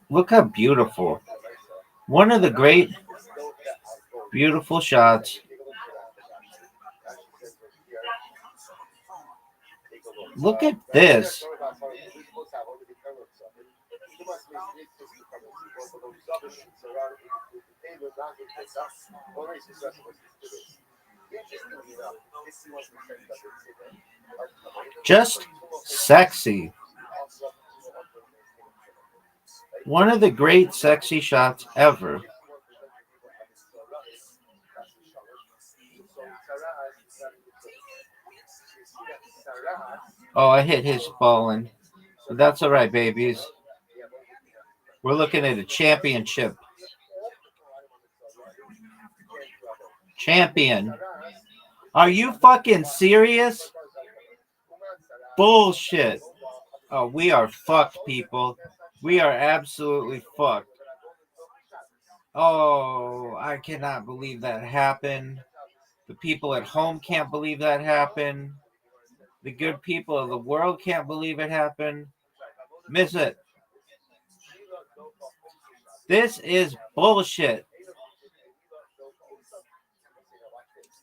E: Look how beautiful. One of the great, beautiful shots. Look at this. Just sexy. One of the great sexy shots ever. Oh, I hit his bowling. But that's all right, babies. We're looking at a championship. Champion. Are you fucking serious? Bullshit. Oh, we are fucked, people. We are absolutely fucked. Oh, I cannot believe that happened. The people at home can't believe that happened. The good people of the world can't believe it happened. Miss it. This is bullshit.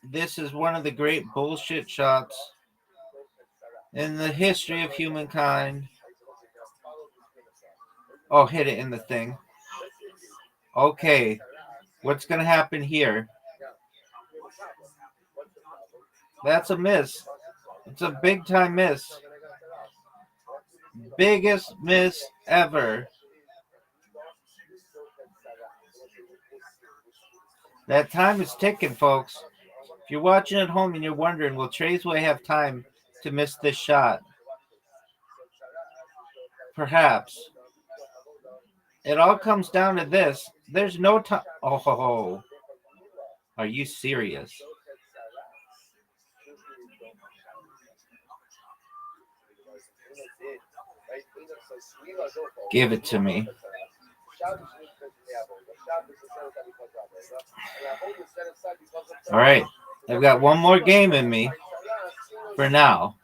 E: This is one of the great bullshit shots in the history of humankind. Oh, hit it in the thing. Okay. What's going to happen here? That's a miss. It's a big time miss. Biggest miss ever. That time is ticking, folks. If you're watching at home and you're wondering, will Trey's Way have time to miss this shot? Perhaps. It all comes down to this. There's no time. Oh, are you serious? Give it to me. All right. I've got one more game in me for now.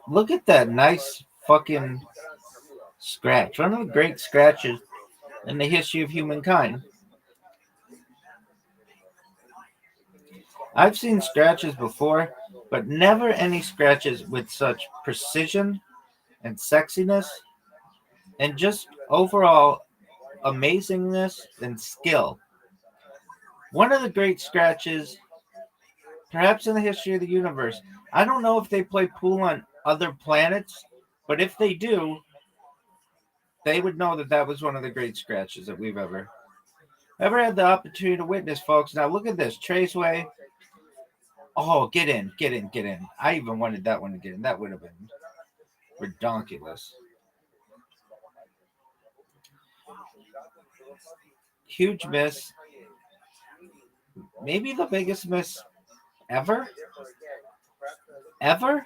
E: Look at that nice fucking scratch. One of the great scratches in the history of humankind. I've seen scratches before, but never any scratches with such precision and sexiness and just overall amazingness and skill. One of the great scratches, perhaps in the history of the universe. I don't know if they play pool on other planets, but if they do, they would know that that was one of the great scratches that we've ever had the opportunity to witness, folks. Now look at this, Traceway. Oh, get in. I even wanted that one to get in. That would have been redonkulous. Huge miss. Maybe the biggest miss ever? Ever?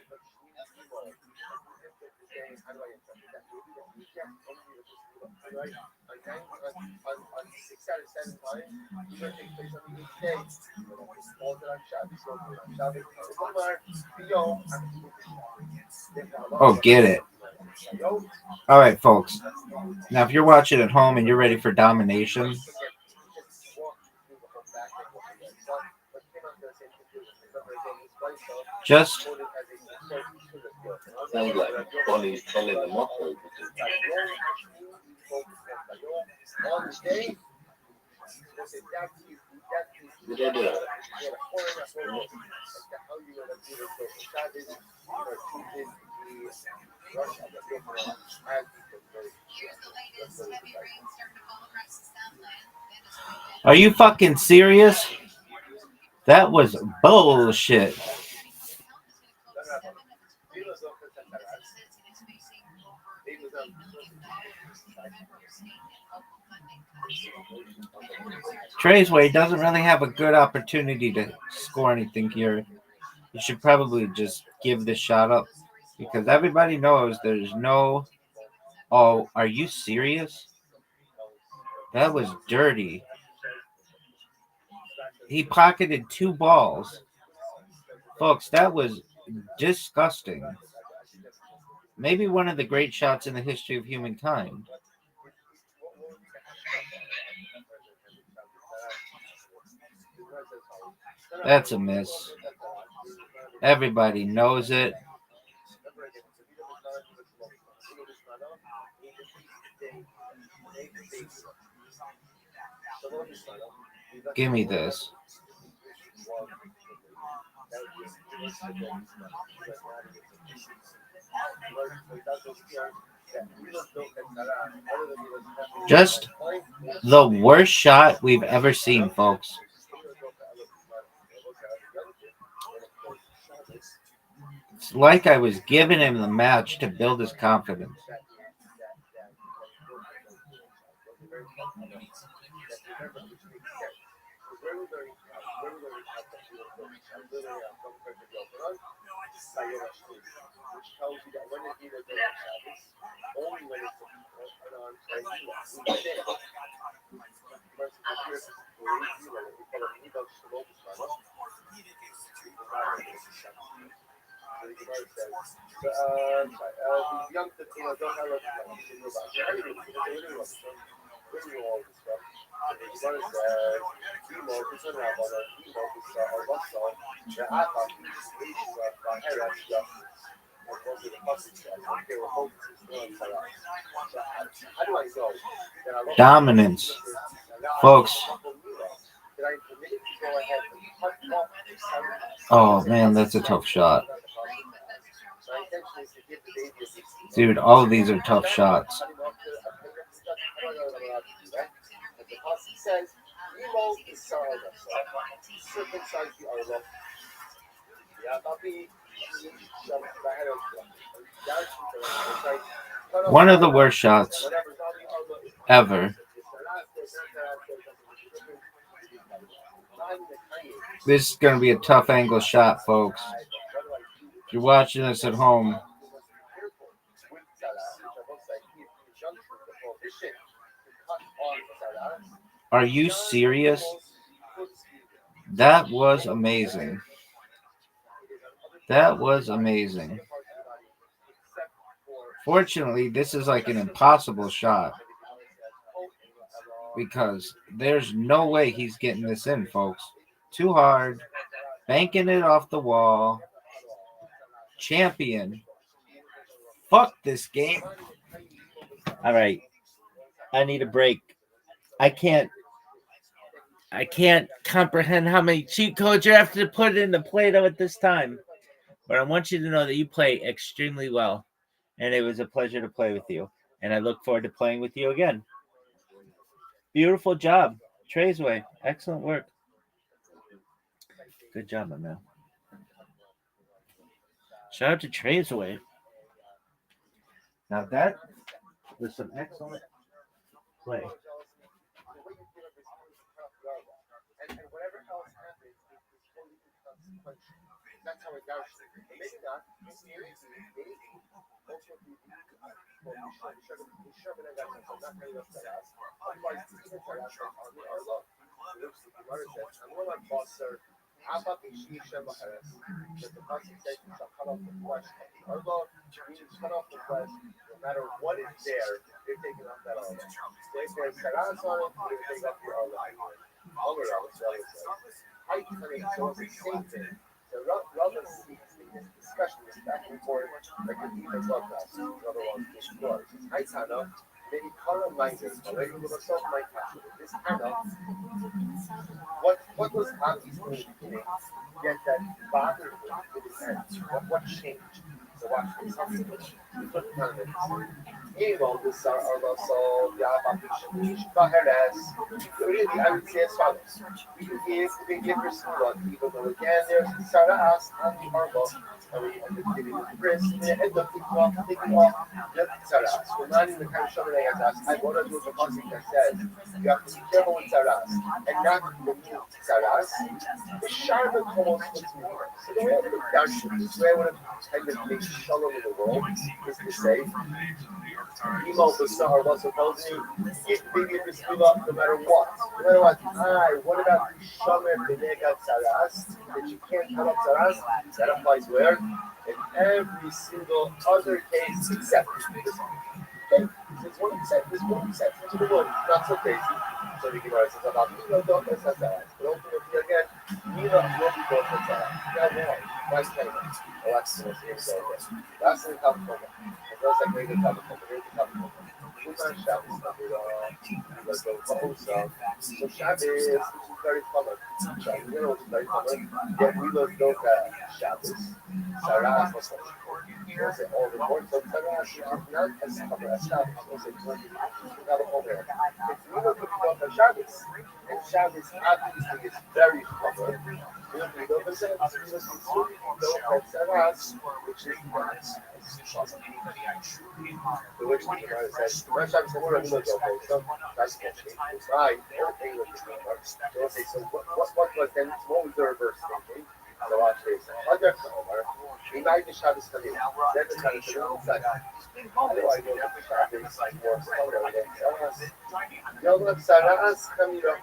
E: Oh, get it. All right, folks. Now, if you're watching at home and you're ready for domination, just
K: Sounds like Bonnie's telling the motto. Did they do it?
E: are you fucking serious? That was bullshit. Traceway doesn't really have a good opportunity to score anything here. You should probably just give this shot up because everybody knows there's no. Oh, are you serious? That was dirty. He pocketed 2 balls. Folks, that was disgusting. Maybe one of the great shots in the history of humankind. That's a miss. Everybody knows it. Give me this. Just the worst shot we've ever seen, folks. It's like I was giving him the match to build his confidence. Dominance. Folks. Oh, man, that's a tough shot. Dude, all of these are tough shots. One of the worst shots ever. This is going to be a tough angle shot, folks. you're watching us at home, are you serious? That was amazing. That was amazing. Fortunately, this is like an impossible shot because there's no way he's getting this in, folks. Too hard. Banking it off the wall. Champion. Fuck this game. All right. I need a break. I can't comprehend how many cheat codes you have to put into Play-Doh at this time. But I want you to know that you play extremely well. And it was a pleasure to play with you. And I look forward to playing with you again. Beautiful job. Trey's way. Excellent work. Good job, my man. Shout out to Trey's way. Now that was some excellent play.
H: And whatever else happens is totally inconsequential. That's how it goes. Maybe not. Maybe. Also, we should have got some not kind of us. Otherwise, even for us, our love. Looks at the mother says, I'm going to boss, sir. How about the she Shema Harris? That the person says you shall cut off the flesh. Our love means cut off the flesh. No matter what is there, they're taking off that armor. So if there's saras on it, they're taking off your armor. Other armor, so I would say. Height cutting, so it's the same thing. So rather than this discussion, this back and forth, like a deep and love class, another one, this floor. Height Hana, maybe color minded, already with a soft mind passion. This Hana, what was Hana's in the beginning? Yet that bothered him with his hands. What changed? So watch this. Different comments. Evil, this are Allah Sol, Yahweh, Baharas. Really, I would say as follows. We can give Rasulullah, even though again there's Saras and the Arba. And the giving the wrist, and the end of taking off, the Saras. We're not in the kind of Shamar Ayazas. I want to do the concept that says you have to be careful with Saras and not remove Saras. The Sharma almost puts me here. So the way I want to darshan, this way I want to kind of make shalom in the world is to say, Emo Basar was supposed to give baby Bismillah no matter what. No matter what. What about the Shomer Benegat Saras? That you can't cut up Saras? That applies where? In every single other case except this one. Okay? There's one exception to the one. Not so crazy. So the Gemara says about Mila don't miss Saras. But ultimately again, Mila will be don't miss Saras. Yeah, nice payment. Oh, that's the most interesting. That's the top of the that's like maybe the top of the Who's on Shabbos? Let's go for so Shabbos is very common. Shabbos, you know, it's very common. Yet we don't know that Shabbos. Saras was we'll say all the words of Saras is not as common as Shabbos. We'll say it's not to be done for Shabbos. And Shabbos obviously is very common. We don't know the same. Saras, which is the which the Gemara says, "My Shabbos is more than okay." So that's right. Everything was so say, so what was then? What was the reverse thinking? So watch this. Other Omar, we might be Shabbos coming. Then the Shabbos is inside. How do I know that Shabbos more color than Saras? You know, Saras coming up.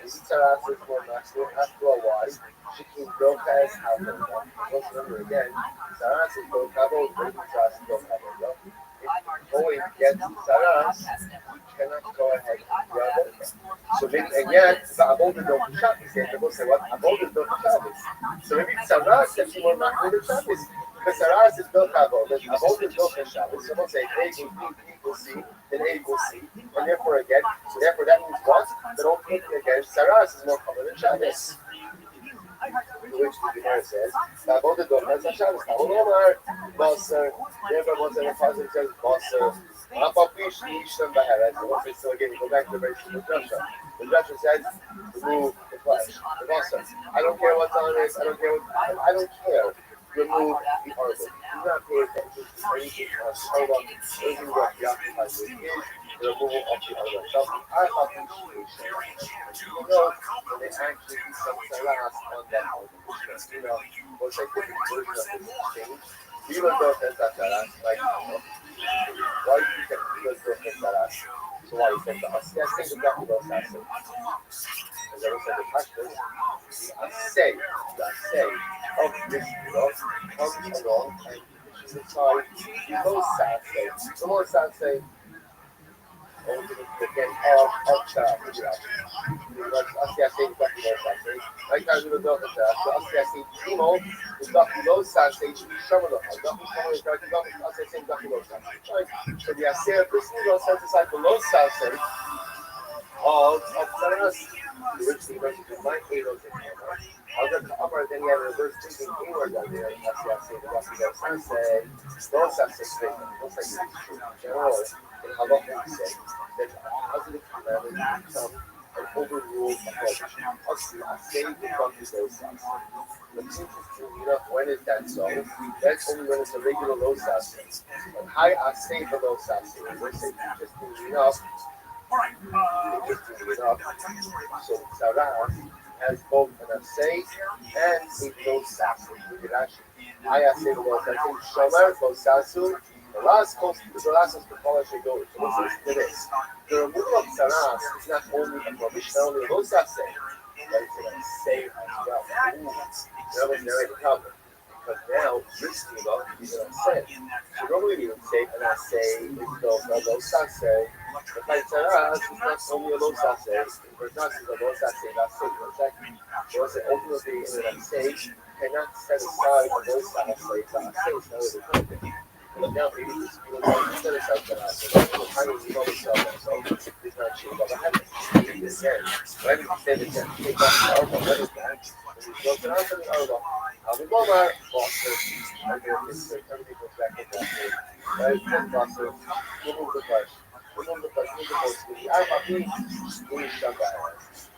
H: Saras is more masculine. After a while, she can go past half of them. Let's remember again. Saras is go cabo. Saras is go cabo. If boy gets Saras, you cannot go ahead and grab it. So maybe, and yet, the Abodin don't Shabbos. They will say what? Abodin don't Shabbos. So maybe Saras can be more masculine than Shabbos. Because Saras is built cabo. The Abodin don't Shabbos. So we'll say A equals C, then A equals C. And therefore again, so therefore that means what? That ultimately again, Saras is more common than Shabbos. Which the Gemara says, Abodin don't have Shabbos. Omar, Basar, therefore once in a positive says, Basar, Apapish, Nisham Baharat. So again, go back to the very simple Drasha. The Drasha says, remove the flesh, the Basar. I don't care what's on it, I don't care. Remove the armor. Do not pay attention to anything else. Anything that preoccupies with is the removal of the other. So I thought this situation, when they actually do some salas on that was a different version of this thing. Even though that's salas, like, why do you think even though salas? So why is that the Asya say the Gakudo Sase? As I was saying, the practice, the say of this love comes along and decide the most sad say. The most sad say, again, of Shah, Asya say the Gakudo Sase. Like I would have done the Asya say Timo, the Gakudo Sase, Shamano, Asya say Gakudo Sase. So the Asya, this is set aside the low Sase of Saras. Originally mentioned in my 806 I'll get upper, then you have a reverse thinking inward on there. That's why I say the Gakudo Sase, no Sase statement, no Sase true. Generally, in Halacha we say that positive commandment become an overruled approach. I say the Gakudo Sase. The truth is true enough. When is that so? That's only when it's a regular low Sase. And high I say the low Sase. When they say just enough. So Sarah has both an assay and a losasu. I say the Lord, I think Shomer, losasu, the last is the college they go. So listen to this. The removal of Saras is not only a provision, not only a losase, but it's an assay as well. That was narrated cover. But now, listening about it, he's an assay. So normally we would say an assay is the losase. The Paitara is not only a losase, but not a losase, that's it. So it's ultimately in an assay, cannot set aside a losase, but now maybe this set aside the assay, the tiny little itself, so it's not cheap. But I haven't seen this again. Why did you say this again? Take off the armor, what is that? When you go to the armor, I'll be Bomar, Boston, and everything goes back to Boston. Right? Then Boston, remove the flesh. Remove the flesh, remove the post. I'm happy, we shut that.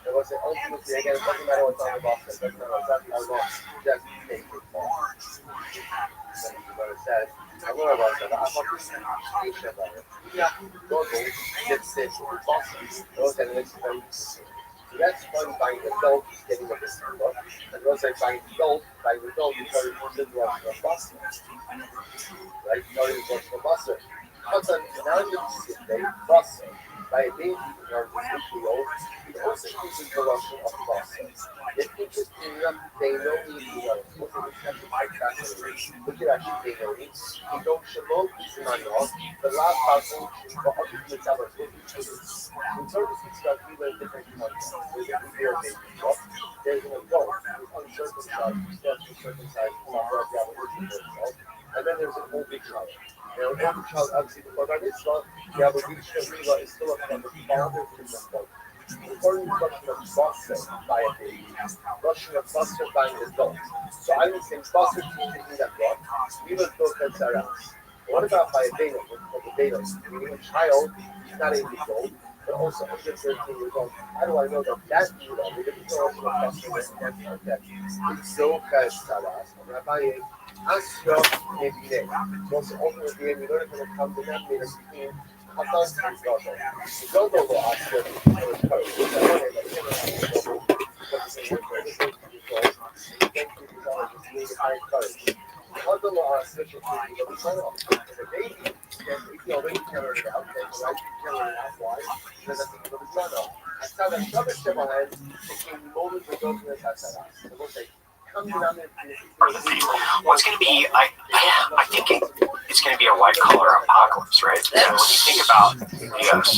H: It was ultimately, again, it doesn't matter what's on the box, it doesn't matter what's on the box, just take it off. Then what it says, I'm going to write that. I'm happy, we shut that. Yeah, go, let's say, Boston. Those are the next very interesting. So that's one by the adult getting a different book, and also by the adult because it didn't watch the Boston. Right? Starting to watch the Boston. But then now you see the Boston. By a baby in our field, it also uses the Russian of Boston. If interesting enough, they know each other. Look at actually they know each. They don't show in my law. The last person for other kids have a book. In terms of stuff, we learn different concepts. There's a real baby book. There's an adult who's uncircumcised, who's not circumcised, and then there's an older child. Now, an older child, obviously, before that is not, the obligation of Riva is still upon the father to the son. According to Russian of Buster by a baby, Russian of Buster by an adult. So I would say Buster teaching me that book, Riva's book and Saras. What about by a Dana, meaning a child, he's not 8 years old, but also under 13 years old. How do I know that that Riva, because it's also a Buster and that's that? It's so fast, Saras. Rabbi Asya Nebine. So ultimately, we learn from the combination between Hatan and Godo. Godo will Asya Godo will Asya the baby, if you already carried it out, then right, you carry it out, why? Because that's the son of. That's how the Shabbat Shemahan became molded with those in the Tasaras. So we'll say,
D: what's going to be, I think it's going to be a white collar apocalypse, right? So when you think about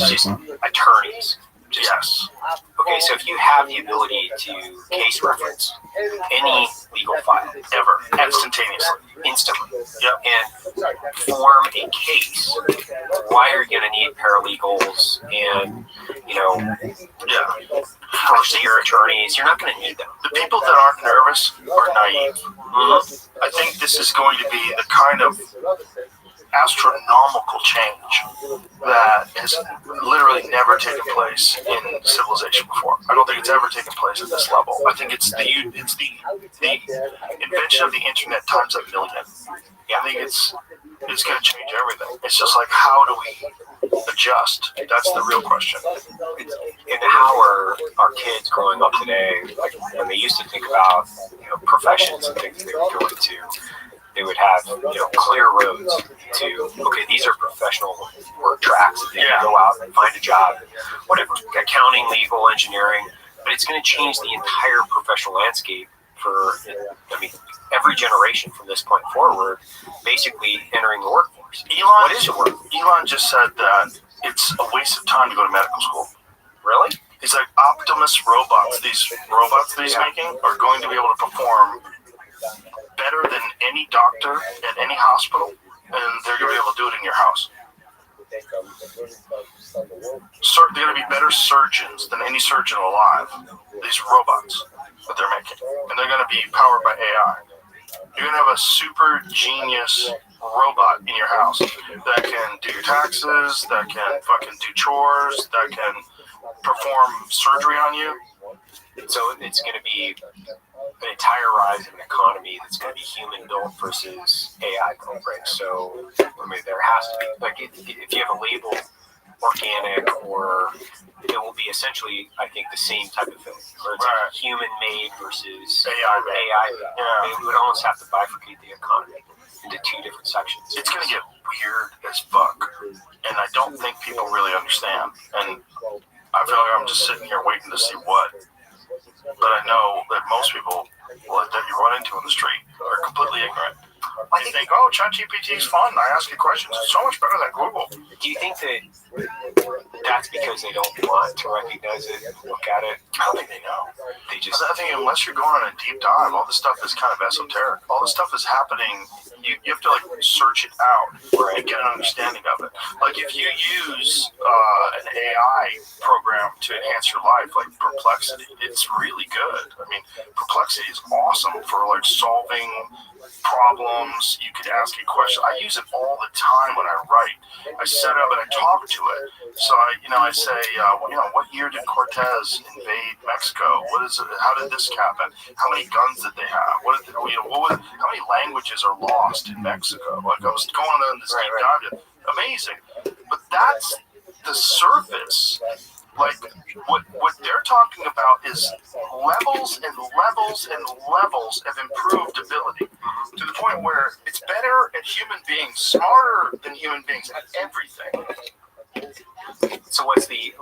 D: just attorneys,
B: Yes.
D: Okay, so if you have the ability to case reference any legal file
B: Ever. Instantaneously.
D: instantly
B: Yep.
D: and form a case, why are you going to need paralegals and,
B: Yeah.
D: first-year attorneys? You're not going to need them.
B: The people that aren't nervous are naive. I think this is going to be the kind of astronomical change that has literally never taken place in civilization before. I don't think it's ever taken place at this level. I think it's the invention of the internet times a million. Yeah, I think it's going to change everything. It's just like, how do we adjust? That's the real question.
D: And how are our kids growing up today, like when they used to think about, professions and things they would go into, they would have, clear roads to, okay, these are professional work tracks. They can go out and find a job, whatever, accounting, legal, engineering, but it's going to change the entire professional landscape for, every generation from this point forward, basically entering the workforce. What is it work?
B: Elon just said that it's a waste of time to go to medical school.
D: Really?
B: He's like, Optimus robots, these robots that he's making are going to be able to perform better than any doctor at any hospital, and they're going to be able to do it in your house. They're going to be better surgeons than any surgeon alive, these robots that they're making. And they're going to be powered by AI. You're going to have a super genius robot in your house that can do your taxes, that can fucking do chores, that can perform surgery on you.
D: So it's going to be an entire rise in an economy that's going to be human built versus AI built, right? So there has to be, like, if you have a label organic, or it will be essentially, I think, the same type of thing, where it's like human made versus AI made. Yeah. We would almost have to bifurcate the economy into two different sections.
B: It's going to get weird as fuck, and I don't think people really understand. And I feel like I'm just sitting here waiting to see what. But I know that most people that you run into in the street are completely ignorant. They think, oh, ChatGPT is fun. I ask you questions. It's so much better than Google.
D: Do you think that that's because they don't want to recognize it and look at it?
B: I don't think they know.
D: They just.
B: I think unless you're going on a deep dive, all this stuff is kind of esoteric. All this stuff is happening. You have to search it out and get an understanding of it. Like if you use an AI program to enhance your life, like Perplexity, it's really good. I mean, Perplexity is awesome for solving problems. You could ask a question. I use it all the time when I write. I set up and I talk to it. So I say, what year did Cortez invade Mexico? What is it? How did this happen? How many guns did they have? How many languages are lost in Mexico? Like I was going on this deep dive. Amazing, but that's the surface. Like what they're talking about is levels and levels and levels of improved ability to the point where it's better at human beings, smarter than human beings at everything.
D: So what's the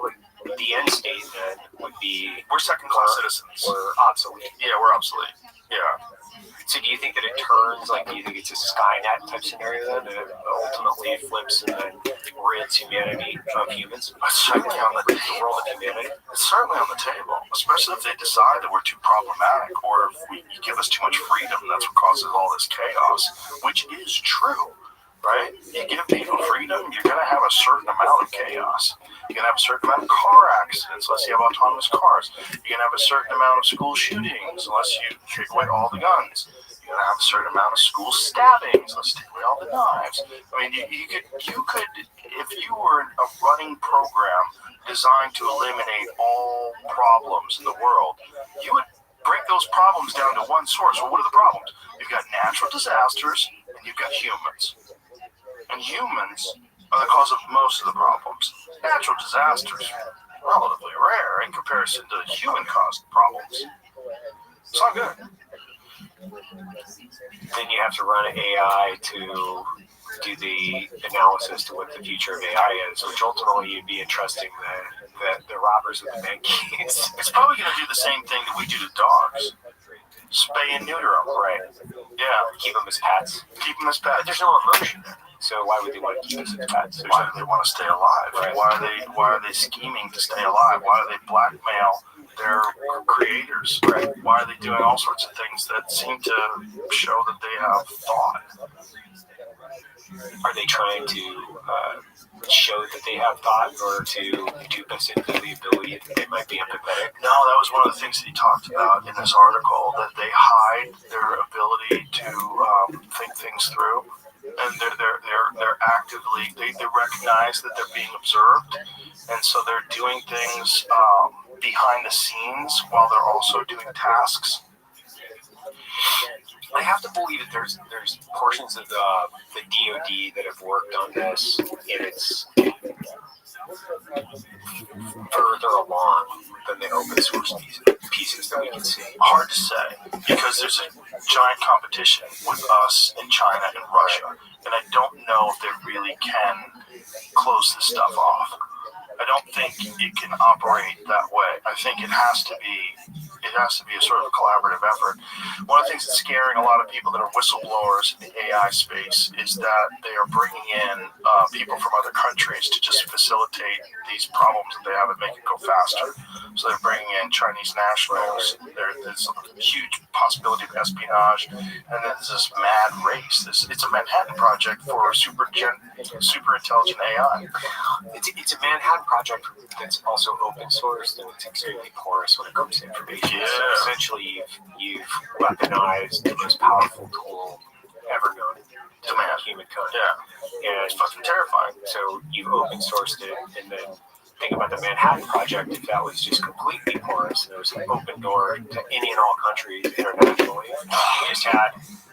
D: end state then would be
B: we're second-class citizens.
D: We're obsolete.
B: Yeah, we're obsolete. Yeah.
D: So do you think that it turns, do you think it's a Skynet type scenario then, that it ultimately flips and then rids humanity of humans?
B: It's certainly on the
D: world of humanity.
B: It's certainly on the table, especially if they decide that we're too problematic, or if you give us too much freedom. That's what causes all this chaos, which is true, right? You give people freedom, you're going to have a certain amount of chaos. You're going to have a certain amount of car accidents unless you have autonomous cars. You're going to have a certain amount of school shootings unless you take away all the guns. You're going to have a certain amount of school stabbings. Let's take away all the knives. I mean, you could, if you were a running program designed to eliminate all problems in the world, you would break those problems down to one source. Well, what are the problems? You've got natural disasters and you've got humans. And humans are the cause of most of the problems. Natural disasters are relatively rare in comparison to human-caused problems. It's not good.
D: Then you have to run an AI to do the analysis to what the future of AI is, which ultimately you'd be entrusting the robbers with the bank keys.
B: It's probably going to do the same thing that we do to dogs. Spay and neuter them.
D: Right.
B: Yeah.
D: Keep them as pets.
B: Keep them as pets.
D: But there's no emotion there. So why would they want to keep us as pets?
B: Why do they want to stay alive?
D: Right.
B: Why are they scheming to stay alive? Why do they blackmail their creators?
D: Right.
B: Why are they doing all sorts of things that seem to show that they have thought?
D: Are they trying to show that they have thought in order to dupe us into the ability that they might be empathetic?
B: No, that was one of the things that he talked about in this article, that they hide their ability to think things through. And they're actively, they recognize that they're being observed, and so they're doing things behind the scenes while they're also doing tasks.
D: I have to believe that there's portions of the DoD that have worked on this, and further along than the open source pieces that we can see?
B: Hard to say, because there's a giant competition with us and China and Russia, and I don't know if they really can close this stuff off. I don't think it can operate that way. I think it has to be a sort of a collaborative effort. One of the things that's scaring a lot of people that are whistleblowers in the AI space is that they are bringing in people from other countries to just facilitate these problems that they have and make it go faster. So they're bringing in Chinese nationals. There's a huge possibility of espionage, and then there's this mad race. It's a Manhattan Project for super intelligent AI.
D: It's a Manhattan Project that's also open source, and it's extremely porous when it comes to information.
B: Yeah.
D: So essentially, you've weaponized the most powerful tool ever known to humankind.
B: Yeah,
D: And
B: it's fucking terrifying.
D: so you've open sourced it, and then think about the Manhattan Project. If that was just completely porous, and there was an open door to any and all countries internationally, you just had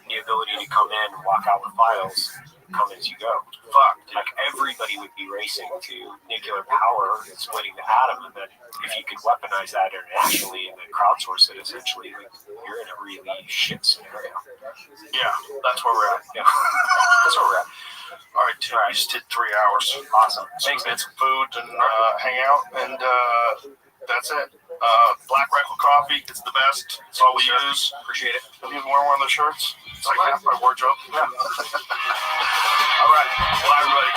D: the ability to come in and walk out with files, come as you go.
B: Fuck,
D: Like everybody would be racing to nuclear power and splitting the atom, and then if you could weaponize that internationally and then crowdsource it, essentially, like, you're in a really shit scenario.
B: Yeah, that's where we're at.
D: Yeah, that's where we're at.
B: All right, Tim, we just did 3 hours.
D: Awesome.
B: Thanks, man. Some food and hang out, and that's it. Black Rifle Coffee, it's the best. It's all we use.
D: Appreciate it.
B: Have you even worn one of those shirts? It's like half my wardrobe. Yeah. All right. Well, everybody.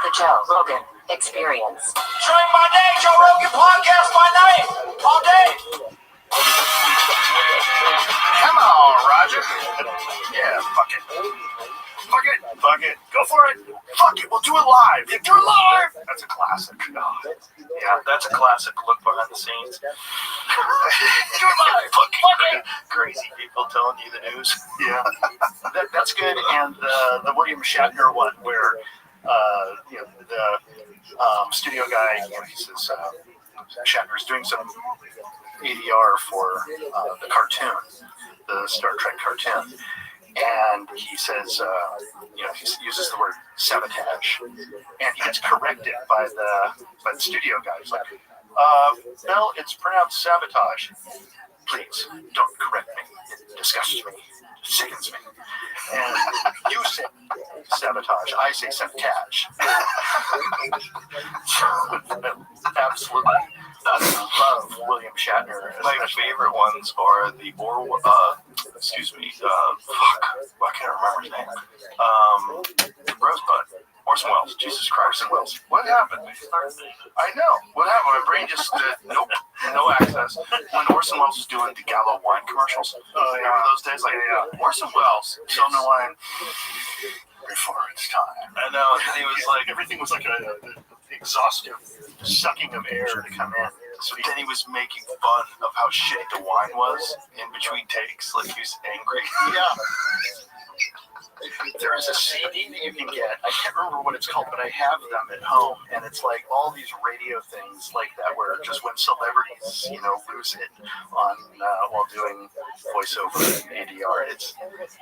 L: The Joe Rogan Experience.
B: Drink my day, Joe Rogan Podcast my night, all day. Come on, Roger. Yeah, fuck it. Fuck it. Fuck it. Go for it. Fuck it. We'll do it live. Do it live. That's a classic. Yeah, that's a classic look behind the scenes. Do it live. Fuck it. Crazy people telling you the news. Yeah. That's good. And the William Shatner one where the studio guy, he says Shatner's doing some ADR for the cartoon, the Star Trek cartoon, and he says, he uses the word sabotage, and he gets corrected by the studio guy. He's like, Bill, it's pronounced sabotage. Please don't correct me. It disgusts me. It sickens me. And you say sabotage. I say sabotage. Absolutely. I love William Shatner. My favorite ones are the I can't remember his name. Rosebud. Orson Welles. Jesus Christ. Orson Welles. What happened? I know. What happened? My brain just, nope. No access. When Orson Welles was doing the Gallo wine commercials. Remember those days? Like, Orson Welles, selling the wine before its time. I know. And he was like, everything was like a exhaustive sucking of air to come in. So then he was making fun of how shitty the wine was in between takes. Like, he was angry. Yeah. There is a CD that you can get. I can't remember what it's called, but I have them at home, and it's like all these radio things like that, where just when celebrities, lose it on while doing voiceover and ADR, it's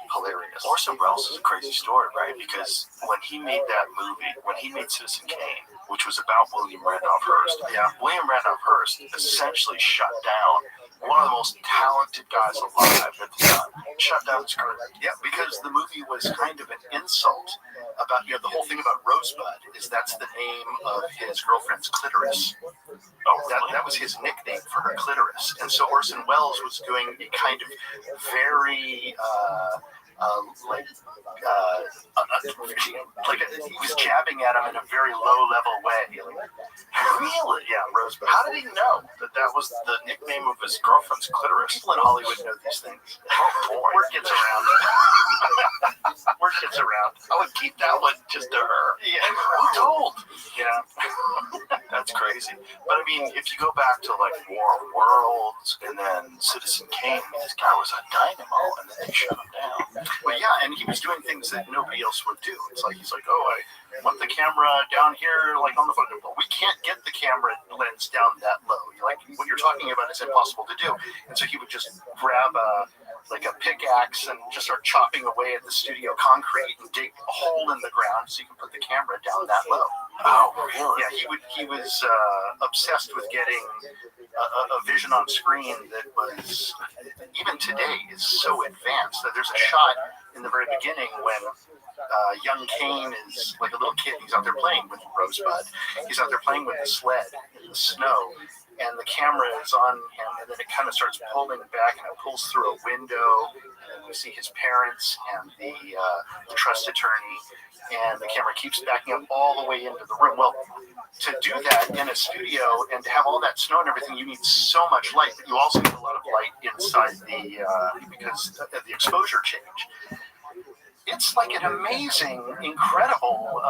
B: hilarious. Orson Welles is a crazy story, right? Because when he made that movie, when he made Citizen Kane, which was about William Randolph Hearst, William Randolph Hearst essentially shut down one of the most talented guys alive at the time. Shut down his career. Yeah, because the movie was kind of an insult about, the whole thing about Rosebud is that's the name of his girlfriend's clitoris. Oh, that was his nickname for her clitoris. And so Orson Welles was doing a kind of very he was jabbing at him in a very low level way. Really? Yeah, Rosebud. How did he know that was the nickname of his girlfriend's clitoris? People in Hollywood know these things. Oh boy. Word gets around. Word gets around. I would keep that one just to her. Yeah. Who told? Yeah. That's crazy. But I mean, if you go back to like War of Worlds and then Citizen Kane, this guy was a dynamo, and then they shut him down. But yeah, and he was doing things that nobody else would do. It's like he's like, oh, I want the camera down here, like on the phone. Well, we can't get the camera lens down that low. Like what you're talking about is impossible to do. And so he would just grab a pickaxe and just start chopping away at the studio concrete and dig a hole in the ground so you can put the camera down that low. Oh, really? Yeah, he was obsessed with getting a vision on screen that was, even today, is so advanced that there's a shot in the very beginning when young Kane is like a little kid. He's out there playing with Rosebud. He's out there playing with the sled in the snow, and the camera is on him, and then it kind of starts pulling back, and it pulls through a window, and we see his parents and the trust attorney, and the camera keeps backing up all the way into the room. Well, to do that in a studio and to have all that snow and everything, you need so much light, but you also need a lot of light inside because of the exposure change. It's like an amazing, incredible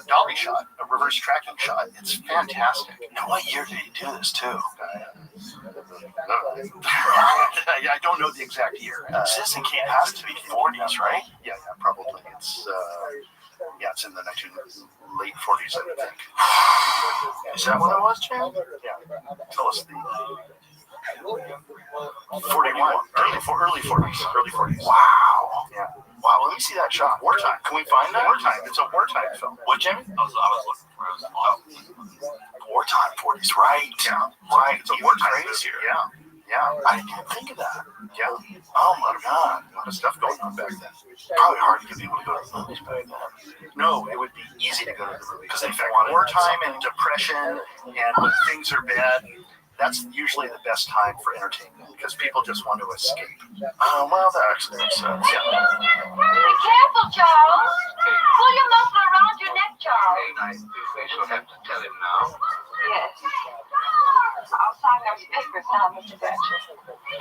B: dolly shot, a reverse tracking shot. It's fantastic. Now, what year did he do this, too? I don't know the exact year. Citizen Kane has to be 40s, right? Yeah, probably. It's in the late 40s, I think. Is that what it was, Chad? Yeah. Tell us the 41, early 40s. Wow. Yeah. Wow, let me see that shot. Wartime. Can we find that? Wartime. It's a wartime film. What, Jimmy? I was looking for it. Wartime 40s, right? Yeah. Right. It's a wartime crazier. Yeah. I didn't even think of that. Yeah. Oh my God. A lot of stuff going on back then. Probably hard to get people to go to the movies back then. No, it would be easy to go to the movies. Because in fact, wartime and depression and when things are bad, that's usually the best time for entertainment because people just want to escape. Oh, well, that actually makes sense. Yeah.
L: Be careful, Charles. Pull your muffler around your neck, Charles.
C: Hey, nice. We shall have to tell him now.
L: Yes. I'll sign those papers now, Mr. Thatcher.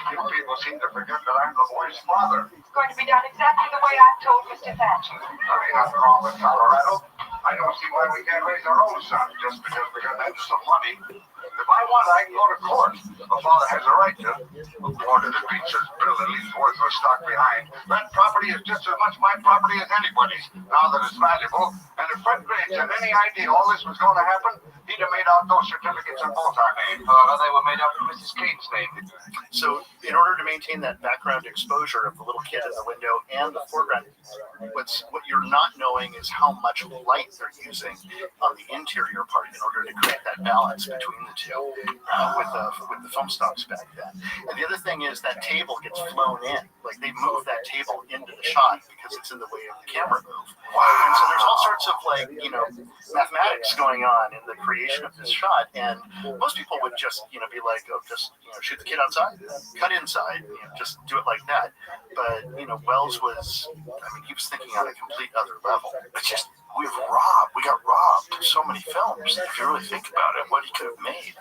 K: You people seem to forget that I'm the boy's father.
L: It's going to be done exactly the way I told Mr. Thatcher.
K: I mean, after all, in Colorado, I don't see why we can't raise our own son just because we got extra money. If I want, I can go to court. A father has a right to. A quarter that beats his bill and leaves worthless stock behind. That property is just as much my property as anybody's, now that it's valuable. And if Fred Graves had any idea all this was going to happen, he'd have made out those certificates in both our names.
C: They were made up in Mrs. Kane's name.
B: So in order to maintain that background exposure of the little kid in the window and the foreground, what you're not knowing is how much light they're using on the interior part in order to create that balance between the two with the film stocks back then. And the other thing is that table gets flown in. Like they move that table into the shot because it's in the way of the camera move. Wow. And so there's all sorts of mathematics going on in the creation of this shot. And most people would just be like, oh, just shoot the kid outside, cut inside, just do it like that. But Wells was, he was thinking on a complete other level. It's just we got robbed of so many films. If you really think about it, what he could have made.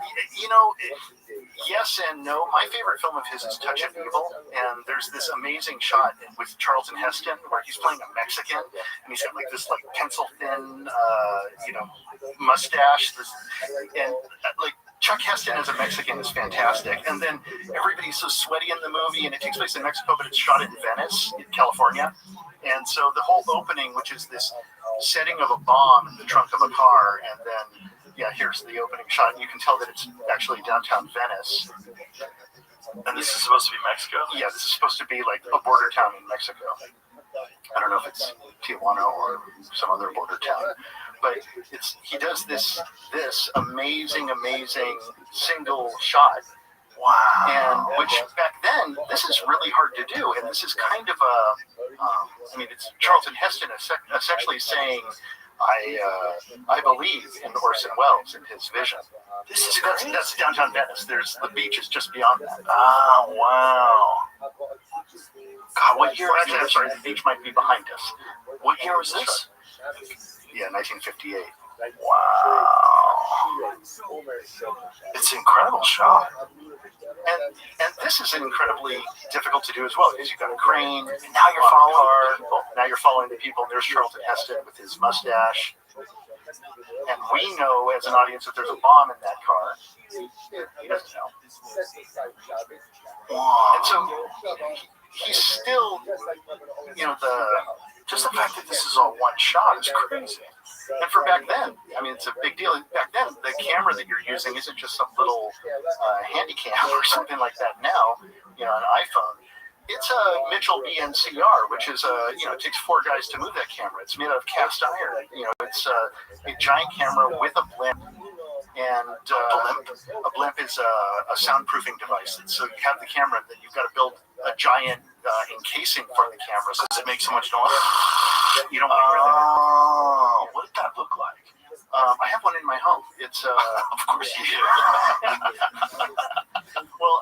B: Yes and no. My favorite film of his is Touch of Evil, and there's this amazing shot with Charlton Heston where he's playing a Mexican, and he's got this pencil thin, mustache, and Chuck Heston as a Mexican is fantastic, and then everybody's so sweaty in the movie, and it takes place in Mexico, but it's shot in Venice, in California, and so the whole opening, which is this setting of a bomb in the trunk of a car, and then here's the opening shot, and you can tell that it's actually downtown Venice. And this is supposed to be Mexico? Yeah, this is supposed to be like a border town in Mexico. I don't know if it's Tijuana or some other border town. But he does this amazing single shot. Wow. And which back then, this is really hard to do. And this is kind of it's Charlton Heston essentially saying, I believe in Orson Welles and his vision. That's downtown Venice. The beach is just beyond that. Ah, wow. God, what year? Actually, I'm sorry, the beach might be behind us. What year was this? Yeah, 1958. Wow. It's an incredible shot. And this is incredibly difficult to do as well because you've got a crane. And now you're following the people. There's Charlton Heston with his mustache. And we know as an audience that there's a bomb in that car. He doesn't know. And so he's still, just the fact that this is all one shot is crazy. And for back then, I mean, it's a big deal. Back then, the camera that you're using isn't just some little handy cam or something like that now, an iPhone. It's a Mitchell BNCR, which is it takes 4 guys to move that camera. It's made out of cast iron. It's a giant camera with a blimp. And a blimp is a soundproofing device. And so you have the camera, and then you've got to build a giant encasing for the camera so it makes so much noise. You don't want to hear that. What did that look like? I have one in my home. It's of course you do. Well,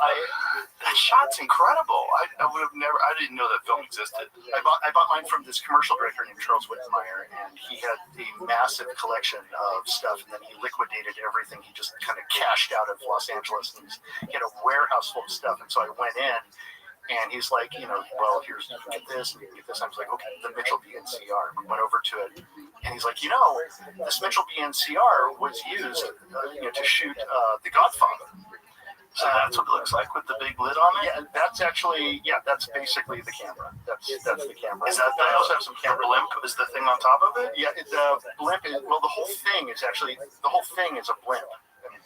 B: that shot's incredible. I would have never. I didn't know that film existed. I bought mine from this commercial director named Charles Whitmire, and he had a massive collection of stuff, and then he liquidated everything. He just kind of cashed out of Los Angeles, and he had a warehouse full of stuff. And so I went in. And he's like, well, here's, you can get this, and you can get this. I was like, okay, the Mitchell BNCR. We went over to it, and he's like, this Mitchell BNCR was used, to shoot The Godfather. So that's what it looks like with the big lid on it? Yeah, that's basically the camera. That's the camera. Is that I also have some camera blimp? Is the thing on top of it? Yeah, the blimp is, the whole thing is a blimp.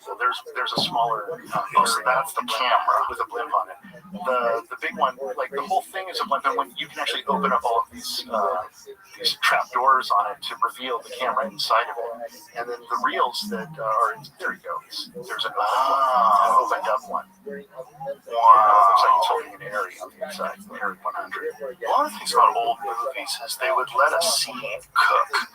B: So there's a smaller, so that's the camera with a blimp on it. The big one, like the whole thing is a blimp, and when you can actually open up all of these trap doors on it to reveal the camera inside of it, and then the reels that are there you go. There's an opened up one. Wow, looks like it's holding an area on the inside. Area 100. One of the things about old movies is they would let a scene cook.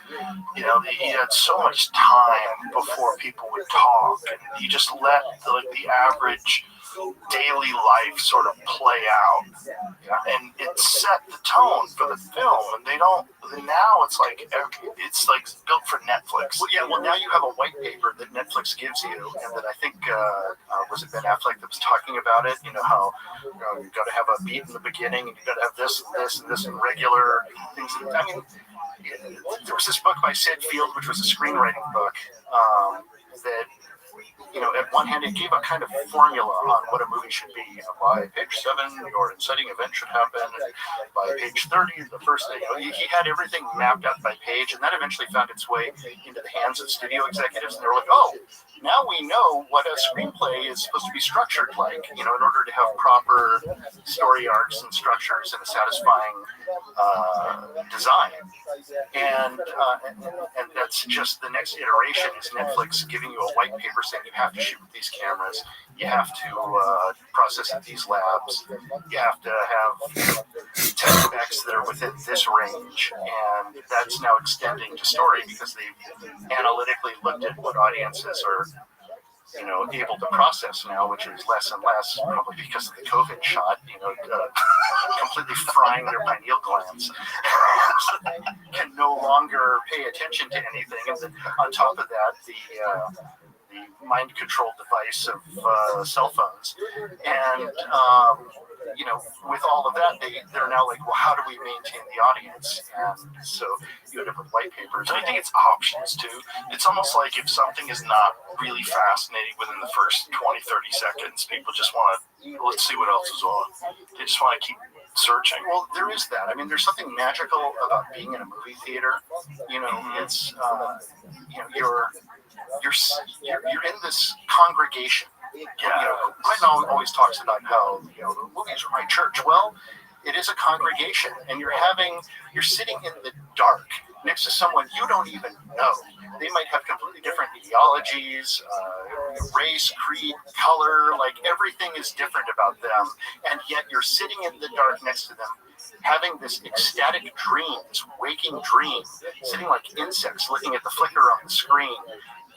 B: He had so much time before people would talk, and he just let the average daily life sort of play out, and it set the tone for the film. And now it's like built for Netflix. Well, now you have a white paper that Netflix gives you, and that I think was it Ben Affleck that was talking about it. How you've got to have a beat in the beginning, and you've got to have this and this and this and regular things. I mean, there was this book by Sid Field, which was a screenwriting book that. At one hand, it gave a kind of formula on what a movie should be. By page 7, your inciting event should happen. And by page 30, the first thing, he had everything mapped out by page, and that eventually found its way into the hands of studio executives, and they were like, oh, now we know what a screenplay is supposed to be structured like, in order to have proper story arcs and structures and a satisfying design. And that's just the next iteration is Netflix giving you a white paper saying you have to shoot with these cameras, you have to process at these labs, you have to have tech specs that are within this range, and that's now extending to story because they've analytically looked at what audiences are able to process now, which is less and less, probably because of the COVID shot, completely frying their pineal glands. So they can no longer pay attention to anything. And then on top of that, the mind control device of cell phones. And, with all of that, they're now like, well, how do we maintain the audience? And so you end up with white papers. And I think it's options too. It's almost like if something is not really fascinating within the first 20, 30 seconds, people just want to, let's see what else is on. They just want to keep searching. Well, there is that. I mean, there's something magical about being in a movie theater. It's, you're in this congregation. Clinton always talks about how movies are my church. Well, it is a congregation, and you're sitting in the dark next to someone you don't even know. They might have completely different ideologies, race, creed, color, like everything is different about them, and yet you're sitting in the dark next to them, having this ecstatic dream, this waking dream, sitting like insects looking at the flicker on the screen.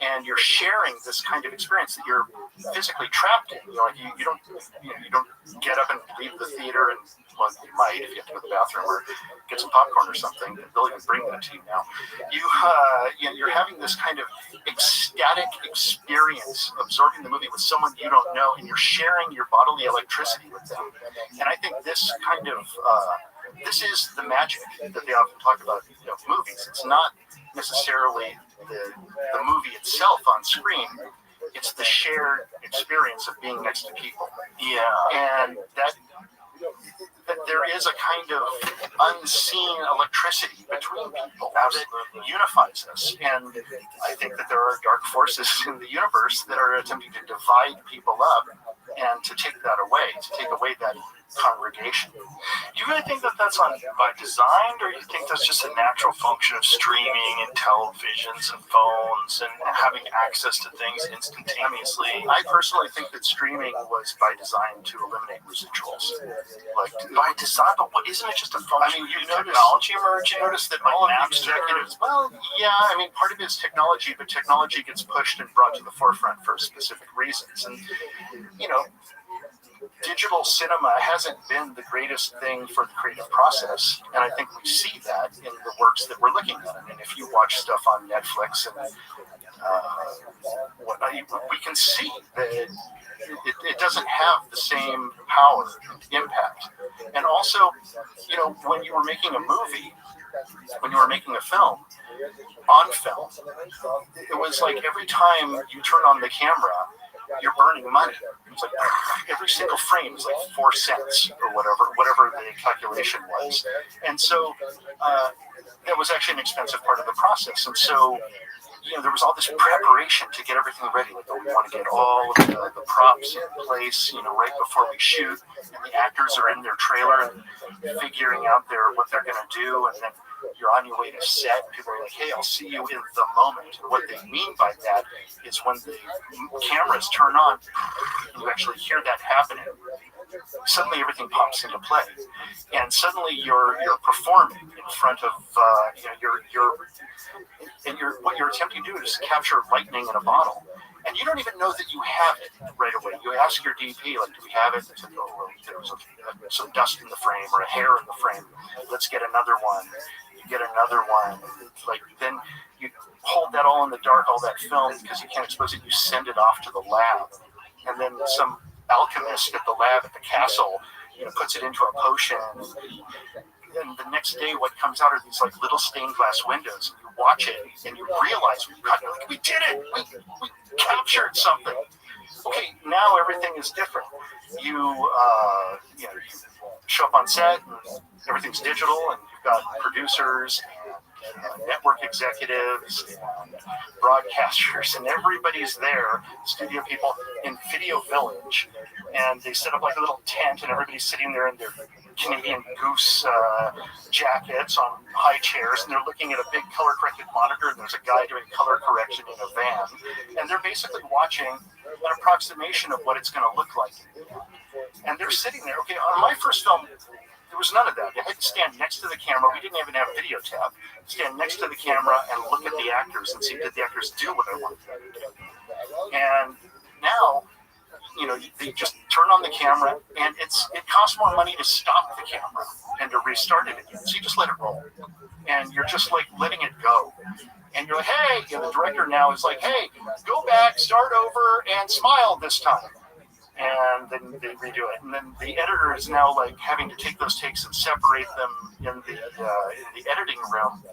B: and you're sharing this kind of experience that you're physically trapped in. You don't get up and leave the theater, and well, you might if you have to go to the bathroom or get some popcorn or something. They'll even bring that to you now. You're having this kind of ecstatic experience, absorbing the movie with someone you don't know, and you're sharing your bodily electricity with them. And I think this kind of this is the magic that they often talk about movies. It's not necessarily the movie itself on screen. It's the shared experience of being next to people. Yeah. And that there is a kind of unseen electricity between people that unifies us. And I think that there are dark forces in the universe that are attempting to divide people up and to take that away, to take away that congregation.
M: Do you really think that that's by design, or do you think that's just a natural function of streaming and televisions and phones and having access to things instantaneously?
B: I personally think that streaming was by design to eliminate residuals.
M: Like by design, but isn't it just a function of technology emerging?
B: You notice that all of the executives, well, yeah, I mean, part of it is technology, but technology gits pushed and brought to the forefront for specific reasons. And, digital cinema hasn't been the greatest thing for the creative process, and I think we see that in the works that we're looking at. I mean, if you watch stuff on Netflix and whatnot, we can see that it doesn't have the same power, impact. And also, when you were making a movie, when you were making a film, on film, it was like every time you turn on the camera, you're burning money. It's like every single frame is like 4 cents or whatever the calculation was. And so that was actually an expensive part of the process. And so, there was all this preparation to get everything ready. Like, we want to get all of the props in place, right before we shoot. And the actors are in their trailer and figuring out what they're going to do. And then you're on your way to set. People are like, hey, I'll see you in the moment. And what they mean by that is when the cameras turn on, you actually hear that happening. Suddenly everything pops into play, and suddenly you're performing in front of what you're attempting to do is capture lightning in a bottle, and you don't even know that you have it right away. You ask your DP, like, do we have it? They said, oh, well, there was some dust in the frame or a hair in the frame. Let's get another one. You get another one. Like, then you hold that all in the dark, all that film, because you can't expose it. You send it off to the lab, and then some alchemist at the lab at the castle, puts it into a potion, and the next day what comes out are these like little stained glass windows. You watch it and you realize we did it. We captured something. Okay, now everything is different. You show up on set and everything's digital, and you've got producers, network executives, and broadcasters, and everybody's there, studio people in Video Village, and they set up like a little tent, and everybody's sitting there in their Canadian Goose jackets on high chairs, and they're looking at a big color-corrected monitor, and there's a guy doing color correction in a van, and they're basically watching an approximation of what it's going to look like. And they're sitting there. Okay, on my first film, there was none of that. You had to stand next to the camera. We didn't even have video tab. Stand next to the camera and look at the actors and see, did the actors do what I wanted them to do? And now, they just turn on the camera, and it costs more money to stop the camera and to restart it again. So you just let it roll, and you're just like letting it go. And you're like, hey, the director now is like, hey, go back, start over, and smile this time. And then they redo it, and then the editor is now like having to take those takes and separate them in the editing room,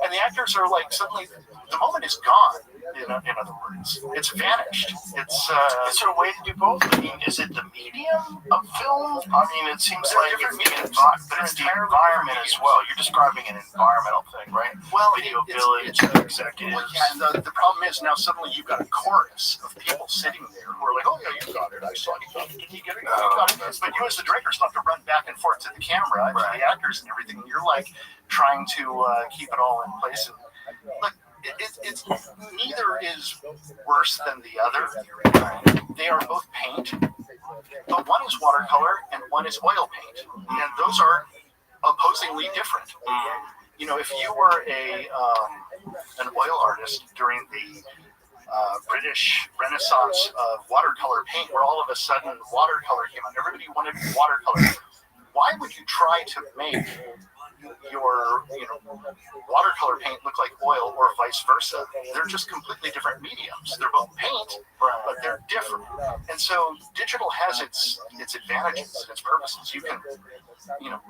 B: and the actors are like, suddenly the moment is gone. In other words, it's vanished. Is there a way to do both? I mean, is it the medium of film? I mean, it seems like different medium, but it's the environment as well. You're describing an environmental thing, right? Well,
M: Video Village, executives.
B: Well, yeah, and the problem is now suddenly you've got a chorus of people sitting there who are like, oh yeah, you got it. I saw you got it. Did you get it? You got it. But you as the director still have to run back and forth to the camera and to the actors and everything. And you're like trying to keep it all in place. And look, it's neither is worse than the other. They are both paint, but one is watercolor and one is oil paint, and those are opposingly different. If you were an oil artist during the British renaissance of watercolor paint, where all of a sudden watercolor came out. Everybody wanted watercolor. Why would you try to make your watercolor paint look like oil or vice versa? They're just completely different mediums. They're both paint, but they're different. And so digital has its advantages and its purposes. You can,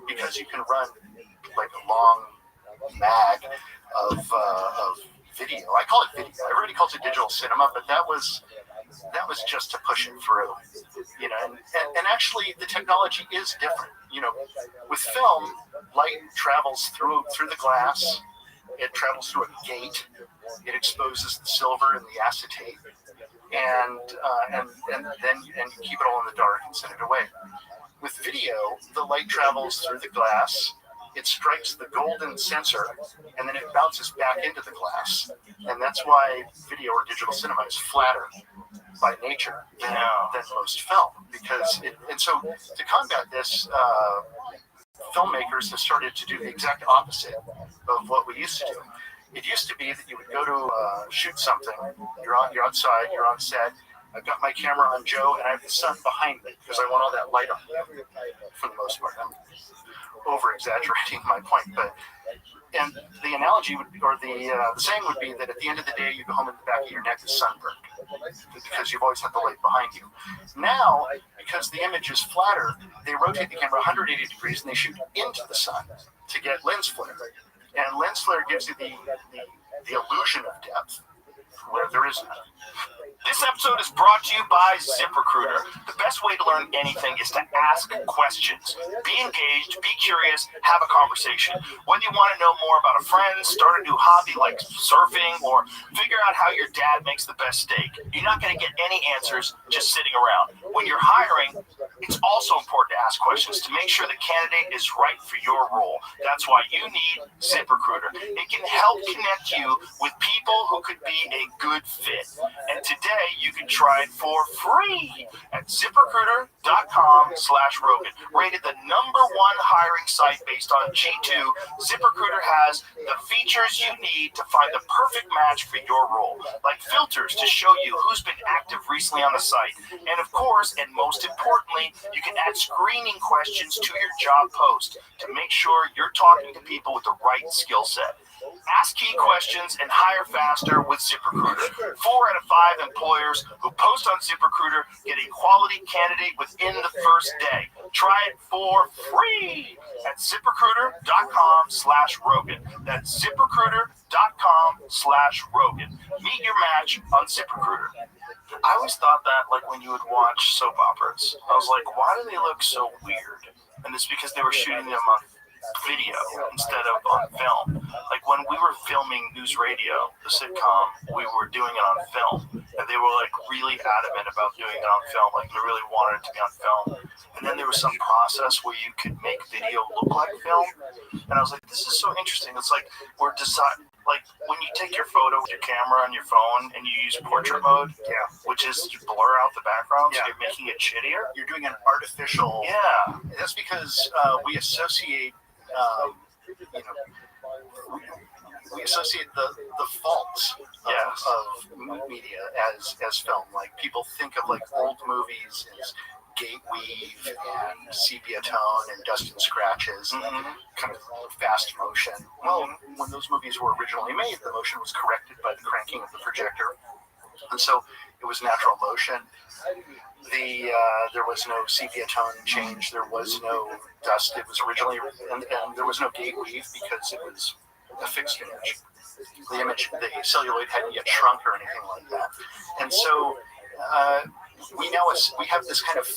B: because you can run like a long mag of video. I call it video. Everybody calls it digital cinema, but that was just to push it through. And actually the technology is different. With film, light travels through the glass. It travels through a gate. It exposes the silver and the acetate, and then you keep it all in the dark and send it away. With video, the light travels through the glass. It strikes the golden sensor, and then it bounces back into the glass. And that's why video or digital cinema is flatter by nature than most film. And so to combat this, filmmakers have started to do the exact opposite of what we used to do. It used to be that you would go to shoot something. You're outside. You're on set. I've got my camera on Joe, and I have the sun behind me because I want all that light on you. For the most part, I'm over-exaggerating my point, and the analogy would be, or the saying would be that at the end of the day, you go home and the back of your neck is sunburned because you've always had the light behind you. Now, because the image is flatter, they rotate the camera 180 degrees and they shoot into the sun to get lens flare. And lens flare gives you the illusion of depth where there is none.
M: This episode is brought to you by ZipRecruiter. The best way to learn anything is to ask questions. Be engaged, be curious, have a conversation. Whether you want to know more about a friend, start a new hobby like surfing, or figure out how your dad makes the best steak, you're not going to get any answers just sitting around. When you're hiring, it's also important to ask questions to make sure the candidate is right for your role. That's why you need ZipRecruiter. It can help connect you with people who could be a good fit. And today, you can try it for free at ZipRecruiter.com/Rogan. Rated the #1 hiring site based on G2, ZipRecruiter has the features you need to find the perfect match for your role, like filters to show you who's been active recently on the site. And of course, and most importantly, you can add screening questions to your job post to make sure you're talking to people with the right skill set. Ask key questions and hire faster with ZipRecruiter. 4 out of 5 employers who post on ZipRecruiter get a quality candidate within the first day. Try it for free at ZipRecruiter.com/Rogan. That's ZipRecruiter.com/Rogan. Meet your match on ZipRecruiter. I always thought that, like, when you would watch soap operas, I was like, why do they look so weird? And it's because they were shooting them on video instead of on film. Like when we were filming News Radio, the sitcom, we were doing it on film, and they were like really adamant about doing it on film. Like they really wanted it to be on film. And then there was some process where you could make video look like film, and I was like, this is so interesting. It's like we're design. Like when you take your photo with your camera on your phone and you use portrait mode, which is you blur out the background, so you're making it shittier. You're doing an artificial. Yeah, that's because we associate. We associate the faults of media as film. Like people think of like old movies as gate weave and sepia tone and dust and scratches and kind of fast motion. Well, when those movies were originally made, the motion was corrected by the cranking of the projector, and so it was natural motion. There was no sepia tone change. There was no dust. It was originally, and there was no gate weave because it was a fixed image. The celluloid hadn't yet shrunk or anything like that. And so we have this kind of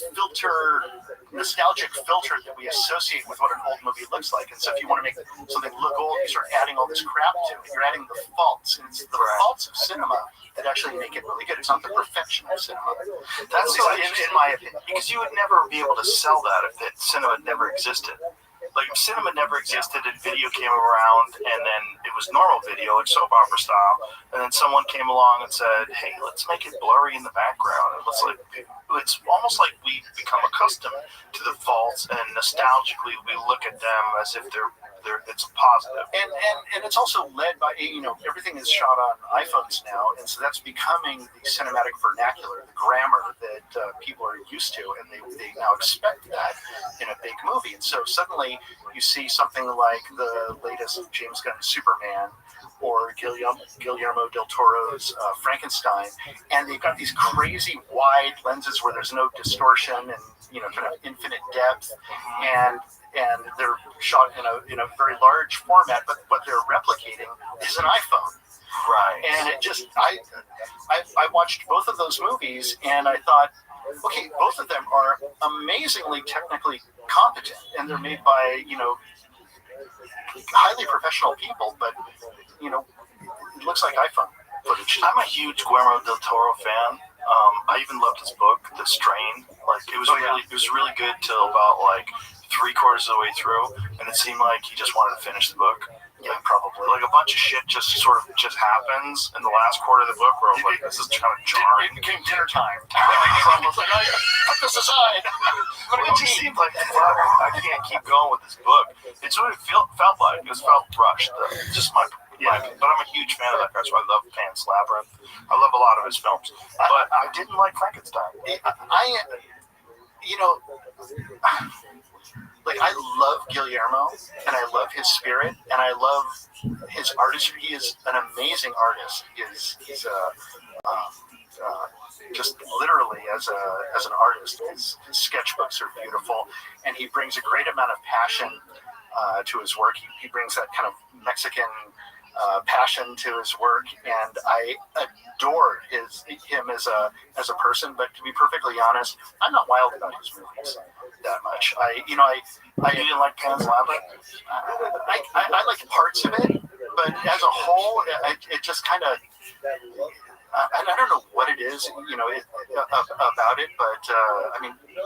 M: nostalgic filter that we associate with what an old movie looks like. And so if you want to make something look old, you start adding all this crap to it. You're adding the faults. And it's the faults of cinema that actually make it really good. It's not the perfection of cinema. That's in my opinion. Because you would never be able to sell that if cinema never existed. Like cinema never existed and video came around, and then it was normal video, like soap opera style, and then someone came along and said, hey, let's make it blurry in the background. And it's almost like we become accustomed to the faults, and nostalgically we look at them as if they're
B: it's positive.
M: And it's also led by, everything is shot on iPhones now, and so that's becoming the cinematic vernacular, the grammar that people are used to, and they now expect that in a big movie. And so suddenly you see something like the latest James Gunn Superman or Guillermo del Toro's Frankenstein, and they've got these crazy wide lenses where there's no distortion and kind of infinite depth, and they're shot in a very large format, but what they're replicating is an iPhone.
B: Right.
M: And it just I watched both of those movies and I thought, okay, both of them are amazingly technically competent, and they're made by highly professional people, but it looks like iPhone footage.
B: I'm a huge Guillermo del Toro fan. I even loved his book, The Strain. Like it was really good till about like 3/4 of the way through, and it seemed like he just wanted to finish the book. Yeah, probably. Like a bunch of shit just happens in the last quarter of the book where I was like, this is kind of jarring.
M: It became dinner time. So I was like, put this aside.
B: It just seemed like, fuck, I can't keep going with this book. It's what it felt like. It felt rushed. Just my but I'm a huge fan of that guy, so I love Pan's Labyrinth. I love a lot of his films. But I didn't like Frankenstein.
M: I love Guillermo, and I love his spirit, and I love his artistry. He is an amazing artist. He's just literally as an artist. His sketchbooks are beautiful, and he brings a great amount of passion to his work. He brings that kind of Mexican passion to his work, and I adore him as a person. But to be perfectly honest, I'm not wild about his movies that much. I
B: didn't like Pan's Labyrinth.
M: I like parts of it, but as a whole, it just kind of. I don't know what it is, about it, but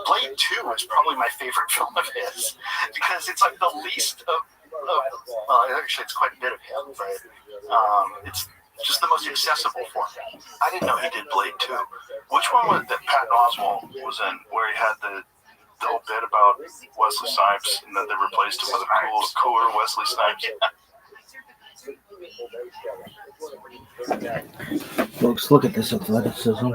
M: Blade 2 is probably my favorite film of his, because it's like the least of actually it's quite a bit of him, but it's just the most accessible for me.
B: I didn't know he did Blade 2. Which one was that Patton Oswalt was in, where he had the whole bit about Wesley Snipes, and then they replaced him with a cooler Wesley Snipes?
J: Folks, look at this athleticism.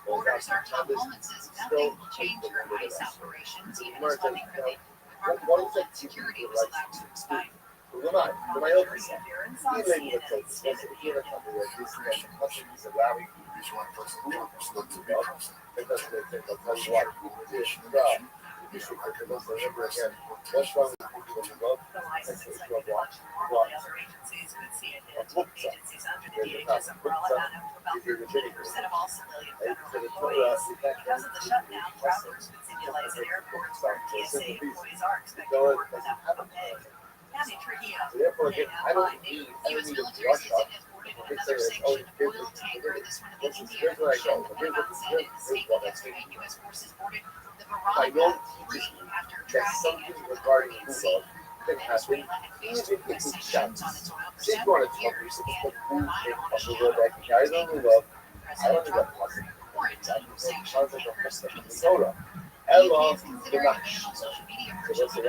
A: Orders our top moment says nothing will change your ICE operations, even as funding for the Department of Homeland Security was allowed to expire. The licenses of all the other agencies could see it. Agencies under the DHS umbrella add up to about 30% of all civilian federal employees. Because of the shutdown, travelers could see delays at airports where TSA employees are expected to work without pay. Kathy Trujillo, U.S. military civilians boarded another sanctioned oil tanker, this one in the Indian Ocean. The Pentagon said in a statement yesterday, U.S. forces boarded the Veronica 3 after tracking and reporting at sea. Venezuela had faced U.S. sanctions on its oil for several years and relied on a shale tankers. President Trump quarantined sanctions leaders in Minnesota. He is considering a ban on social media versions of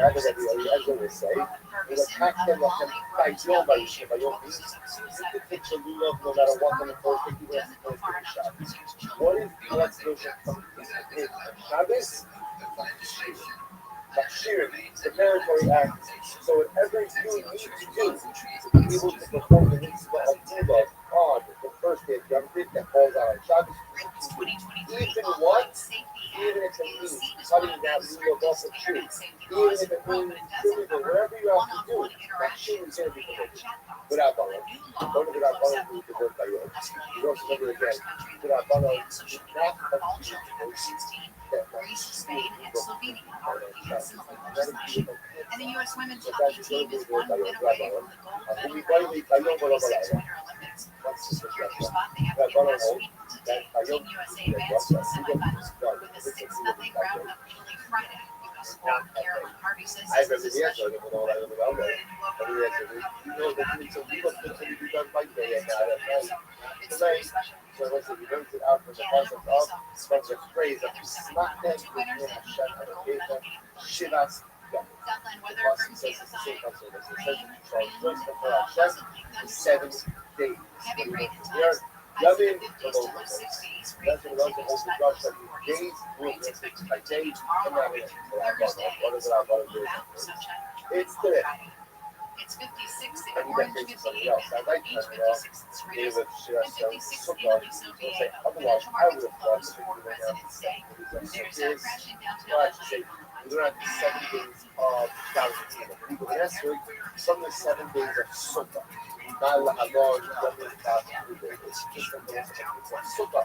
A: Ferguson. Ferguson, Lolly, Isolation, posts of suicide prevention. Lolly doesn't go far enough to protect children.
H: Bashir, the military act So whatever you need to do to be able to perform the mitzvah of Tefillah on the first day of Yom Tov that falls on Shabbos, even once, even if it means cutting down your off of shoes, even if it means doing it, whatever you have to do, that shoe is going to be finished. Without Bala. Don't without Bala is the word by you. You also remember again, without Bala is not a
A: Greece, Spain, and Slovenia are leading similar legislation. And the U.S. women's hockey team is 1 win away from the gold medal round of the 2026 Winter Olympics. To secure their spot, they have to get past Sweden today. Team USA advanced to the semifinals with a 6-0 round of Italy Friday. U.S. forward Carolyn Harvey says this is a special it's very special.
H: So once you learn it out from the concept of Spencer's phrase of Smackdown, Shivas,
A: Southland weather from KSI. Rain,
H: 7 days.
A: heavy rain at times. Highs in the 50s to low 60s. Rain continues Rain's expected to continue tomorrow morning through Thursday. Without sunshine returning
H: It's
A: on
H: today.
A: Friday. It's 56 in
H: And you
A: Orange,
H: get to
A: 58
H: something else.
A: in
H: I like
A: Beach,
H: that,
A: 56 in Cerritos,
H: David
A: and 56 in Aliso Viejo.
H: otherwise,
A: Financial
H: I would
A: markets
H: have
A: closed
H: thought
A: for President's Day. There's crashing downtown
H: Well, I
A: LA.
H: should say, we don't have the 7 days of quarantine. People in Esther, some of the 7 days of Sukkah. Not La Havon, it's just a Sukkah.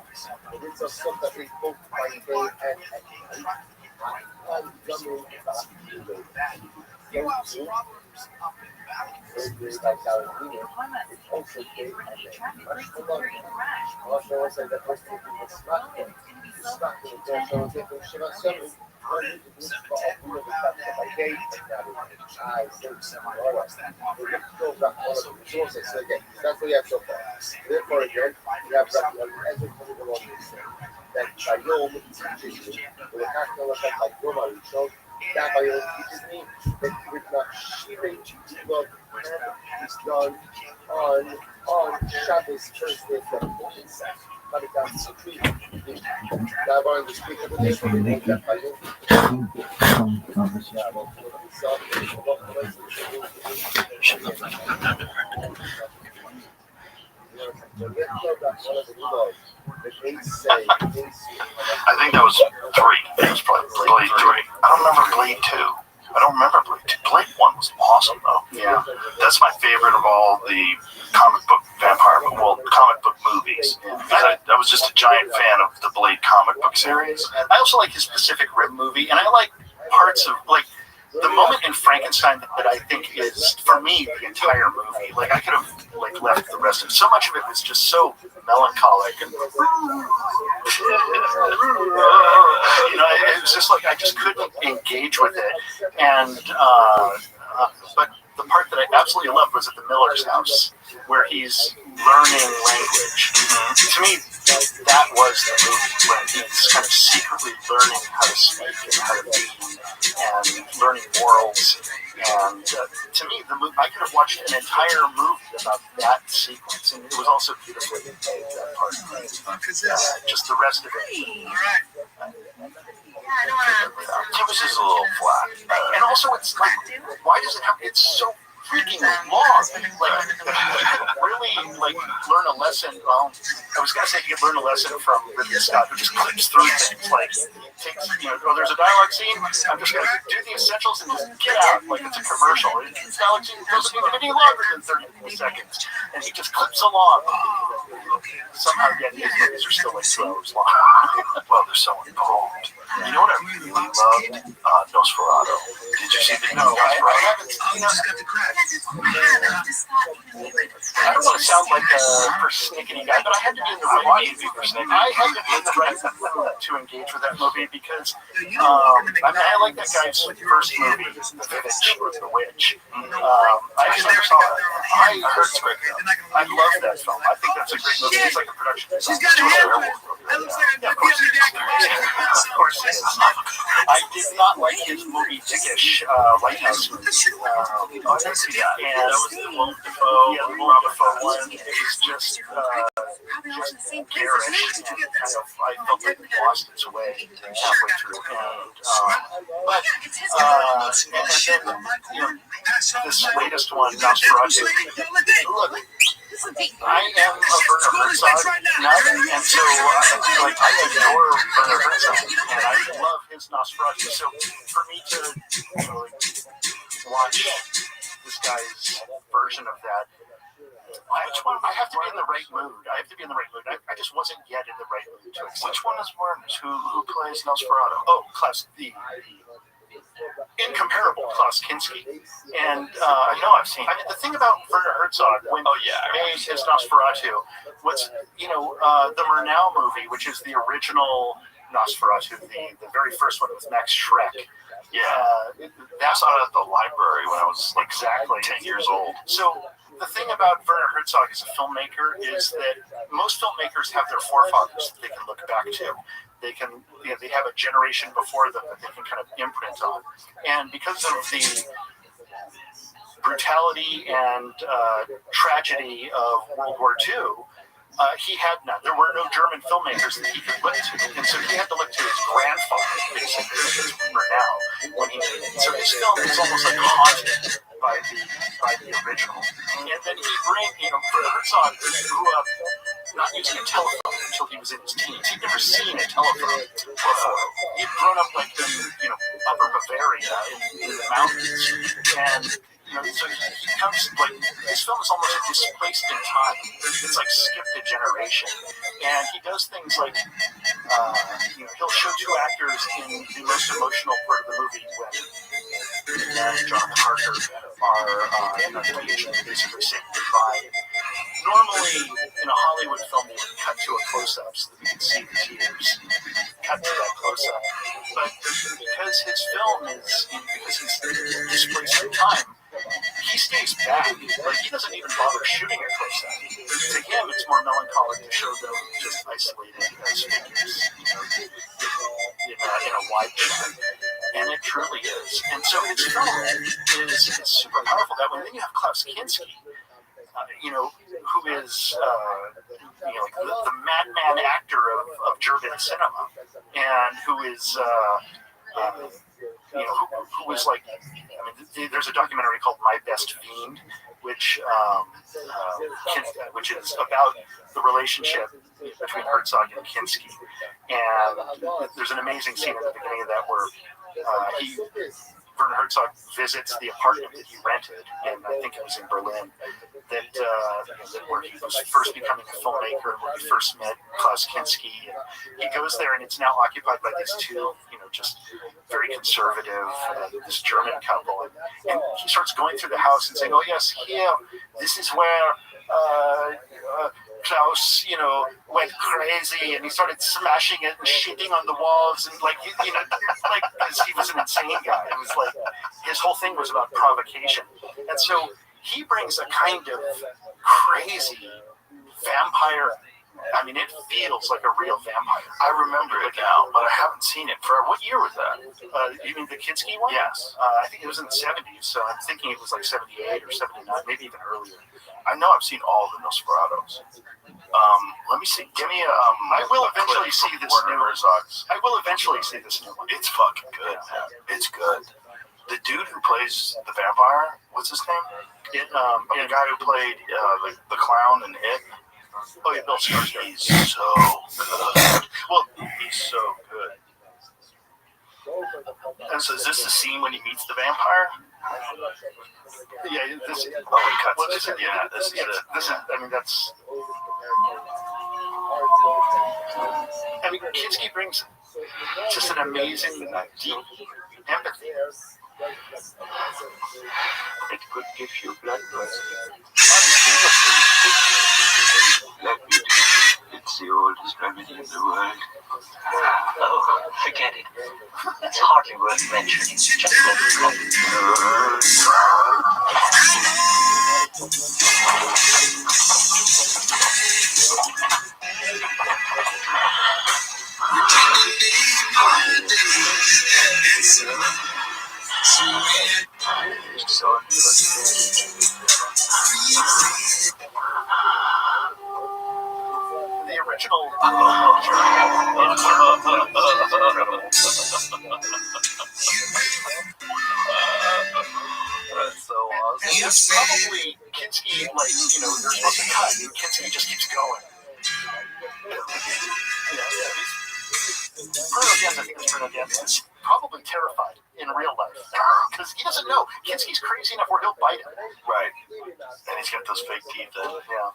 H: And it's a Sukkah is both by day and at night. And
A: Few else problems up in
H: surgery by Carolina, it's also great much for long. Also, I said that first thing was smack. Smack in the door, so I'm taking Shiva 7. I need to do for a few of the stuff that I gave, and that is I think all right. We're going to go back all of the resources. So again, that's what you have so far. Therefore, again, you have Rabbi Eliezer coming along with you. That by Yom teaches you, with a national effect by Yom Arishon, that by Yom teaches me that with the Shirei Tivot is done on Shabbos first day of the insect. Cut it down to 3. That one is speaking of this one, that by Yom.
B: I think that was 3. It was probably Blade 3. I don't remember Blade 2. I don't remember Blade 2. Blade 1 was awesome, though. Yeah. That's my favorite of all the comic book comic book movies. Because I was just a giant fan of the Blade comic book series. I also like his Pacific Rim movie, and I like parts of, like, the moment in Frankenstein that I think is, for me, the entire movie. Like, I could have, like, left the rest of it. So much of it was just so melancholic and, you know, it was just like I just couldn't engage with it. And, but the part that I absolutely loved was at the Miller's house, where he's learning language. To me, that was the movie, when he's kind of secretly learning how to speak and how to be, and learning morals. And to me, the movie, I could have watched an entire movie about that sequence, and it was also beautifully made, that part. Just the rest of it. It was just a little flat. And also, it's like, why does it have, it's so freaking long. Like, really, like, learn a lesson. Well, I was going to say you could learn a lesson from Ridley Scott, who just clips through things. Like, takes, you know, oh, there's a dialogue scene, I'm just going to do the essentials and just get out. Like, it's a commercial. It's dialogue scene doesn't need any longer than 30 seconds. And he just clips along. Somehow, yet his movies are still like 2 hours long. Well, they're so involved. You know what I really loved? Nosferatu. Did you see the new Nosferatu? I haven't seen it. I don't want to sound like a persnickety guy, but I had to be in the right mood to engage with that movie because I mean, I like that guy's first movie, The Witch, or The Witch. I actually never saw it. I heard it's great though. I love that film. I think that's a great movie. It's like a production. She's got hair. Of course it is. I did not like his movie Dickish, Lighthouse movie. I didn't see that. And that was the Willem Dafoe one. It was just Gary garish and kind of, I felt like it lost its way halfway through. And then, this latest one, Nosferatu. Look, I am a Werner Herzog nut, and so I adore Werner Herzog, and I love his Nosferatu. So for me to watch this guy's version of that, I have to be in the right mood. I just wasn't yet in the right mood to accept.
C: Which one is Werner's? Who plays Nosferatu?
B: Oh, Klaus, the incomparable Klaus Kinski. And
C: I know I've seen.
B: the thing about Werner Herzog, when he made his Nosferatu, was the Murnau movie, which is the original Nosferatu, the very first one with Max Schreck.
C: Yeah, I saw it at the library when I was like exactly 10 years old.
B: So the thing about Werner Herzog as a filmmaker is that most filmmakers have their forefathers that they can look back to. They can, they have a generation before them that they can kind of imprint on. And because of the brutality and tragedy of World War II, he had none. There were no German filmmakers that he could look to, and so he had to look to his grandfather, basically, his Murnau, when he made it. So his film is almost like haunted by the original. And then he Werner Herzog grew up not using a telephone until he was in his teens. He'd never seen a telephone before. He'd grown up like in Upper Bavaria in the mountains, and so he comes like his film is almost displaced in time. It's like skipped a generation, and he does things like he'll show two actors in the most emotional part of the movie when Jonathan Harker are at the beach basically saying goodbye. Normally, in a Hollywood film, they would cut to a close-up so that we can see the tears. Cut to that close-up. But because his film because he's displaced in time, he stays back. Like, he doesn't even bother shooting a close-up. To him, it's more melancholic to show them just isolated as figures, in a wide shot. And it truly is. And so his film is super powerful that way. And then you have Klaus Kinski, who is the madman actor of German cinema, and who is who was like, there's a documentary called My Best Fiend, which is about the relationship between Herzog and Kinski. And there's an amazing scene at the beginning of that where Werner Herzog visits the apartment that he rented, and I think it was in Berlin, where he was first becoming a filmmaker, where he first met Klaus Kinski. And he goes there, and it's now occupied by these two, just very conservative, this German couple. And he starts going through the house and saying, "Oh yes, here, this is where Klaus, went crazy, and he started smashing it and shitting on the walls, and like because he was an insane guy. It was like his whole thing was about provocation, and so he brings a kind of crazy vampire. I mean, it feels like a real vampire.
C: I remember it now, but I haven't seen it. What year was that?
B: You mean the Kinski one?
C: Yes.
B: I think it was in the 70s, so I'm thinking it was like 78 or 79, maybe even earlier.
C: I know I've seen all the Nosferatus. Let me see. Give me a.
B: I will eventually see this new one. I will eventually see this new one.
C: It's fucking good, man. It's good. The dude who plays the vampire, what's his name? The guy who played the clown in It.
B: Oh yeah, Bill Skarsgård.
C: He's so good.
B: Well, he's so good.
C: And so is this the scene when he meets the vampire?
B: Yeah, this.
C: Oh, he cuts
B: well,
C: this. Yeah, this is it.
B: This is. I mean, that's. I mean, Kinski brings just an amazing, deep empathy.
C: It could give you blood pressure. It's the oldest remedy in the world.
N: Oh, forget it. It's hardly worth mentioning. Just let it go.
B: The original
C: That's so awesome.
B: And it's probably Kinski, like, you know, they're supposed to cut, and Kinski just keeps going. Bruno Diaz is probably terrified in real life because he doesn't know. Kinski's crazy enough where he'll bite him.
C: Right. And he's got those fake teeth in.
B: Yeah.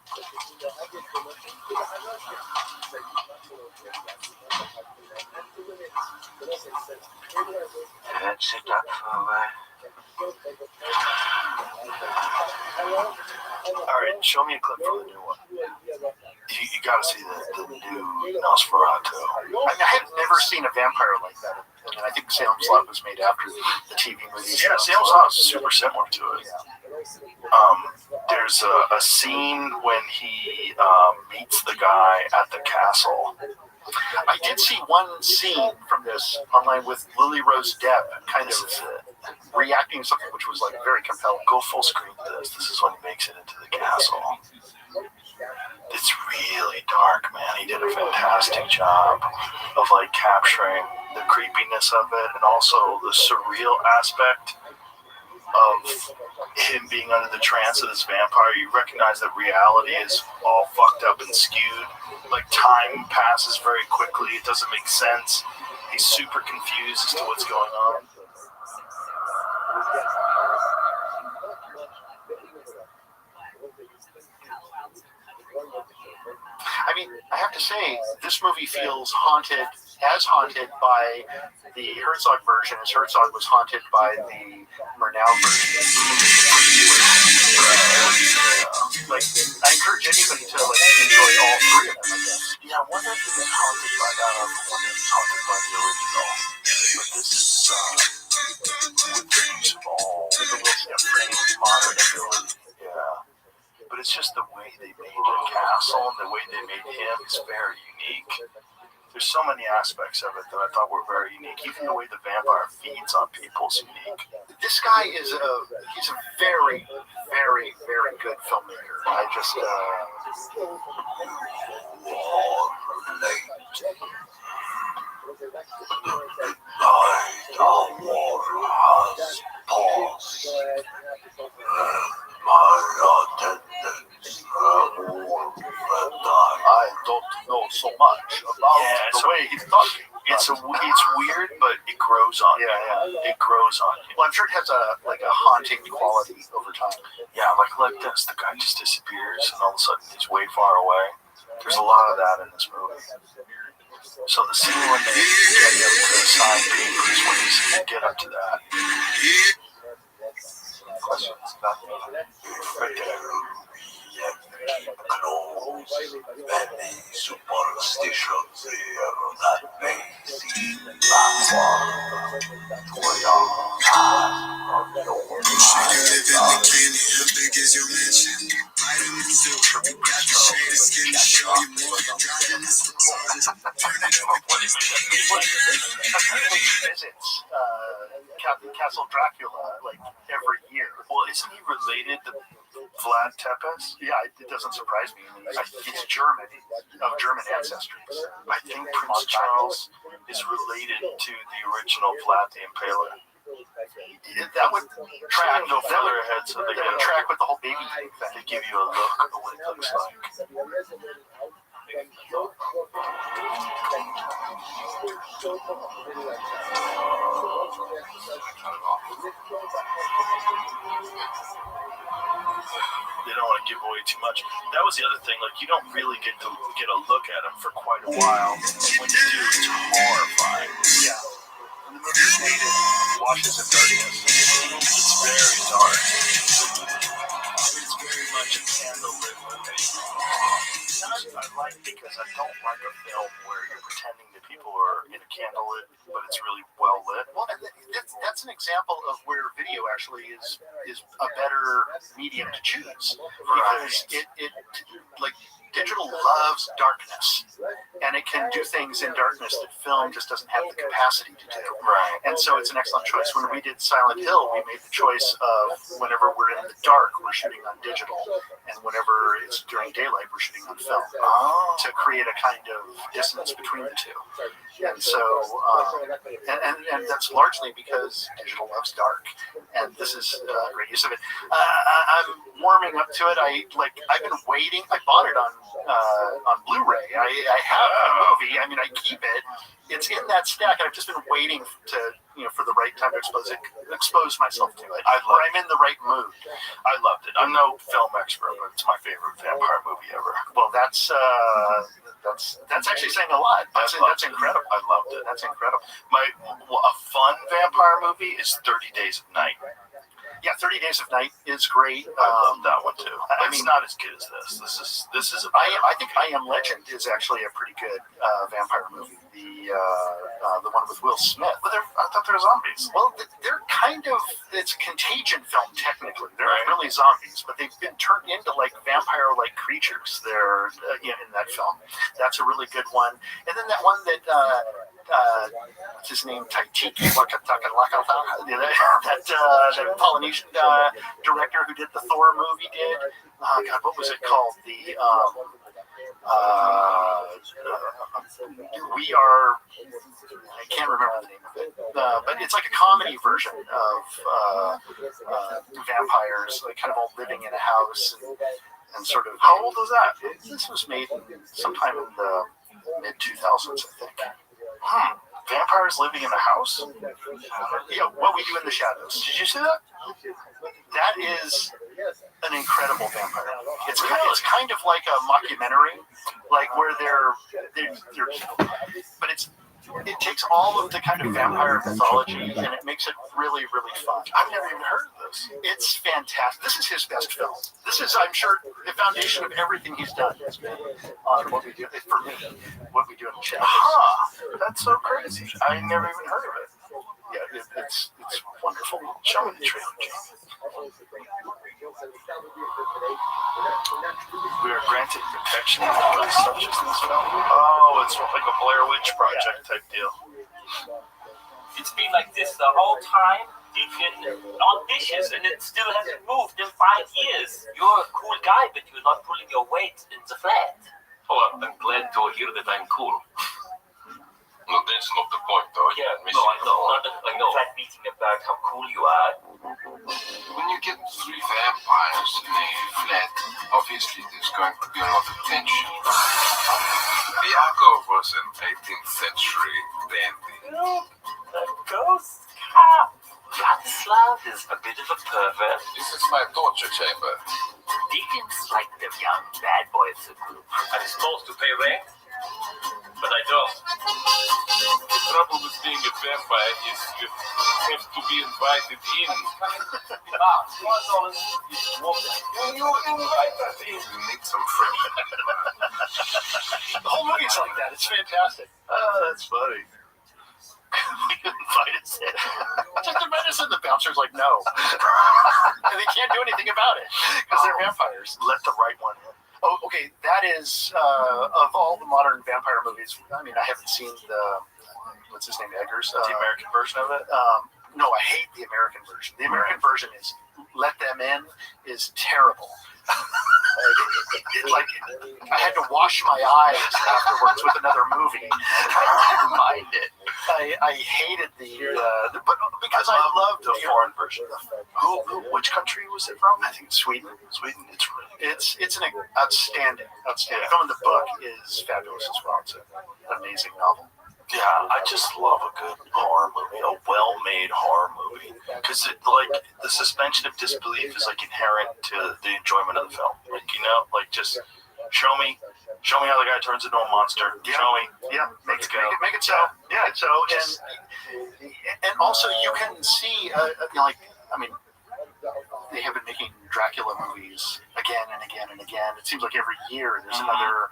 C: That's it up for
B: All right, show me a clip from the new one. You got to see the new Nosferatu. I mean, I had never seen a vampire like that. I mean, I think Salem's Lot was made after the TV movie.
C: Yeah, Salem's Lot is super similar to it. There's a scene when he meets the guy at the castle.
B: I did see one scene from this online with Lily Rose Depp kind of reacting to something which was like very compelling.
C: Go full screen to this. This is when he makes it into the castle. It's really dark, man. He did a fantastic job of like capturing the creepiness of it and also the surreal aspect of him being under the trance of this vampire. You recognize that reality is all fucked up and skewed. Like time passes very quickly. It doesn't make sense. He's super confused as to what's going on.
B: I mean, I have to say, this movie feels haunted by the Herzog version as Herzog was haunted by the Murnau version. Like, I encourage anybody to like enjoy all three of them, I guess.
C: Yeah, one of them is haunted by that other one is haunted by the original. But this is with the use of all the modern ability. Yeah. But it's just the way they made the castle and the way they made him is very unique. There's so many aspects of it that I thought were very unique. Even the way the vampire feeds on people is unique.
B: This guy he's a very, very, very good filmmaker. I just I don't know so much about the way he's talking.
C: It's weird, but it grows on you. Yeah. It grows on you.
B: Well, I'm sure it has a haunting quality over time.
C: Yeah, like this. The guy just disappears, and all of a sudden he's way far away. There's a lot of that in this movie. So the scene when they get him to sign papers, when they get up to that. Questions? Right there. Clothes, many superstitions here that may seem
B: visits Castle Dracula like every year.
C: Well, isn't he related to Vlad Tepes?
B: Yeah, it doesn't surprise me. He's German, of German ancestry.
C: I think Prince Charles is related to the original Vlad the Impaler.
B: That would track.
C: No feather head, so they
B: would track with the whole baby thing.
C: They give you a look of what it looks like. They don't want to give away too much. That was the other thing. Like, you don't really get to get a look at him for quite a while. When you do, it's horrifying.
B: Yeah.
C: And the movie made it washes in darkness. It's very dark. It's very much a candlelit movie. I like because I don't like a film where you're pretending that people are in a candlelit, but it's really well lit.
B: Well, that's an example of where video actually is a better medium to choose because it like digital loves darkness and it can
M: can do things in darkness that film just doesn't have the capacity to do.
B: Right.
M: And so it's an excellent choice. When we did Silent Hill, we made the choice of whenever we're in the dark, we're shooting on digital, and whenever it's during daylight, we're shooting on film to create a kind of dissonance between the two. And so, and that's largely because digital loves dark, and this is a great use of it. I'm warming up to it. I've been waiting. I bought it on Blu-ray. I have the movie. I mean, I keep it. It's in that stack. I've just been waiting for the right time to expose myself to it. I'm in the right mood.
B: I loved it. I'm no film expert, but it's my favorite vampire movie ever.
M: Well, that's actually saying a lot. That's incredible.
B: I loved it.
M: That's incredible.
B: A fun vampire movie is 30 Days of Night.
M: Yeah, 30 Days of Night is great.
B: I love that one too. It's
M: mean,
B: not as good as this. This is a
M: I think I Am Legend is actually a pretty good vampire movie. The one with Will Smith.
B: But I thought they were zombies.
M: Well, they're kind of, it's a Contagion film technically. They're not really zombies, but they've been turned into like vampire-like creatures. They're in that film. That's a really good one. And then that one that what's his name? Taitiki Wakataka that Polynesian director who did the Thor movie did. Oh God, what was it called? I can't remember the name of it, but it's like a comedy version of vampires, like kind of all living in a house and sort of.
B: How old was that?
M: This was made sometime in the mid-2000s, I think.
B: Vampires living in a house?
M: Yeah, What We Do in the Shadows.
B: Did you see that?
M: That is an incredible vampire. It's kind of like a mockumentary, like where they're but it takes all of the kind of vampire mythology and it makes it really, really fun.
B: I've never even heard of this.
M: It's fantastic. This is his best film. This is, I'm sure, the foundation of everything he's done has been on What We Do. For me, What We Do in the Shadows.
B: That's so crazy. I never even heard of it.
M: Yeah, it's wonderful.
B: Show me the trailer, Jim. We are granted protection because such as this film. Oh, it's like a Blair Witch Project type deal.
O: It's been like this the whole time. Deacon on dishes, and it still hasn't moved in 5 years. You're a cool guy, but you're not pulling your weight in the flat.
C: Oh, I'm glad to hear that I'm cool.
K: No, that's not the point, though.
O: Yeah, no, I know. Flat meeting about how cool you are.
K: When you get 3 vampires in a flat, obviously there's going to be a lot of tension. The alcove was an 18th century dandy.
O: The ghost? Vladislav is a bit of a pervert.
K: This is my torture chamber.
O: Deacons like the young bad boys of group.
C: I'm supposed to pay rent, but I don't.
K: The trouble with being a vampire is you have to be invited in.
O: You invite us in.
K: You need some friendship.
M: The whole movie's like that. It's fantastic.
B: Oh, that's funny.
M: We invite us in. Just invite us in. The bouncer's like, no. And they can't do anything about it because they're vampires.
B: Let the right one in.
M: Oh, okay. That is, of all the modern vampire movies, I mean, I haven't seen what's his name, Eggers?
B: The American version of it?
M: No, I hate the American version. The American version is Let Them In is terrible. Like, I had to wash my eyes afterwards with another movie. I didn't mind it. I hated but because I loved
B: the foreign version. Which country was it from?
M: I think it's Sweden.
B: Sweden.
M: It's an outstanding. Film in the book is fabulous as well. It's an amazing novel.
B: Yeah, I just love a good horror movie, a well-made horror movie, because the suspension of disbelief is like inherent to the enjoyment of the film. Like, just show me how the guy turns into a monster.
M: Yeah.
B: Show me.
M: Yeah, make it so.
B: Yeah,
M: so and also you can see they have been making Dracula movies again and again and again. It seems like every year there's another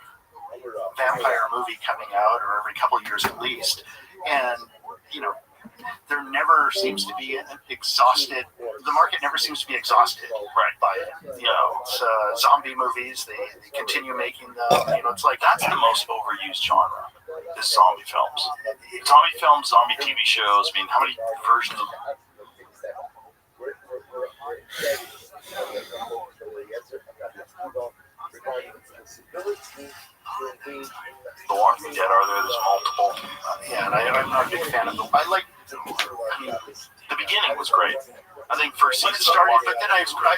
M: vampire movie coming out, or every couple of years at least, and there never seems to be an exhausted. The market never seems to be exhausted, by it. It's zombie movies. They continue making them. It's like
B: that's the most overused genre. is zombie films. Zombie films, zombie TV shows. I mean, how many versions of The Walking Dead are there? There's multiple.
M: Yeah, and I'm not a big fan of them. I like.
B: The beginning was great. I think first
M: When
B: season
M: it started,
B: of
M: but then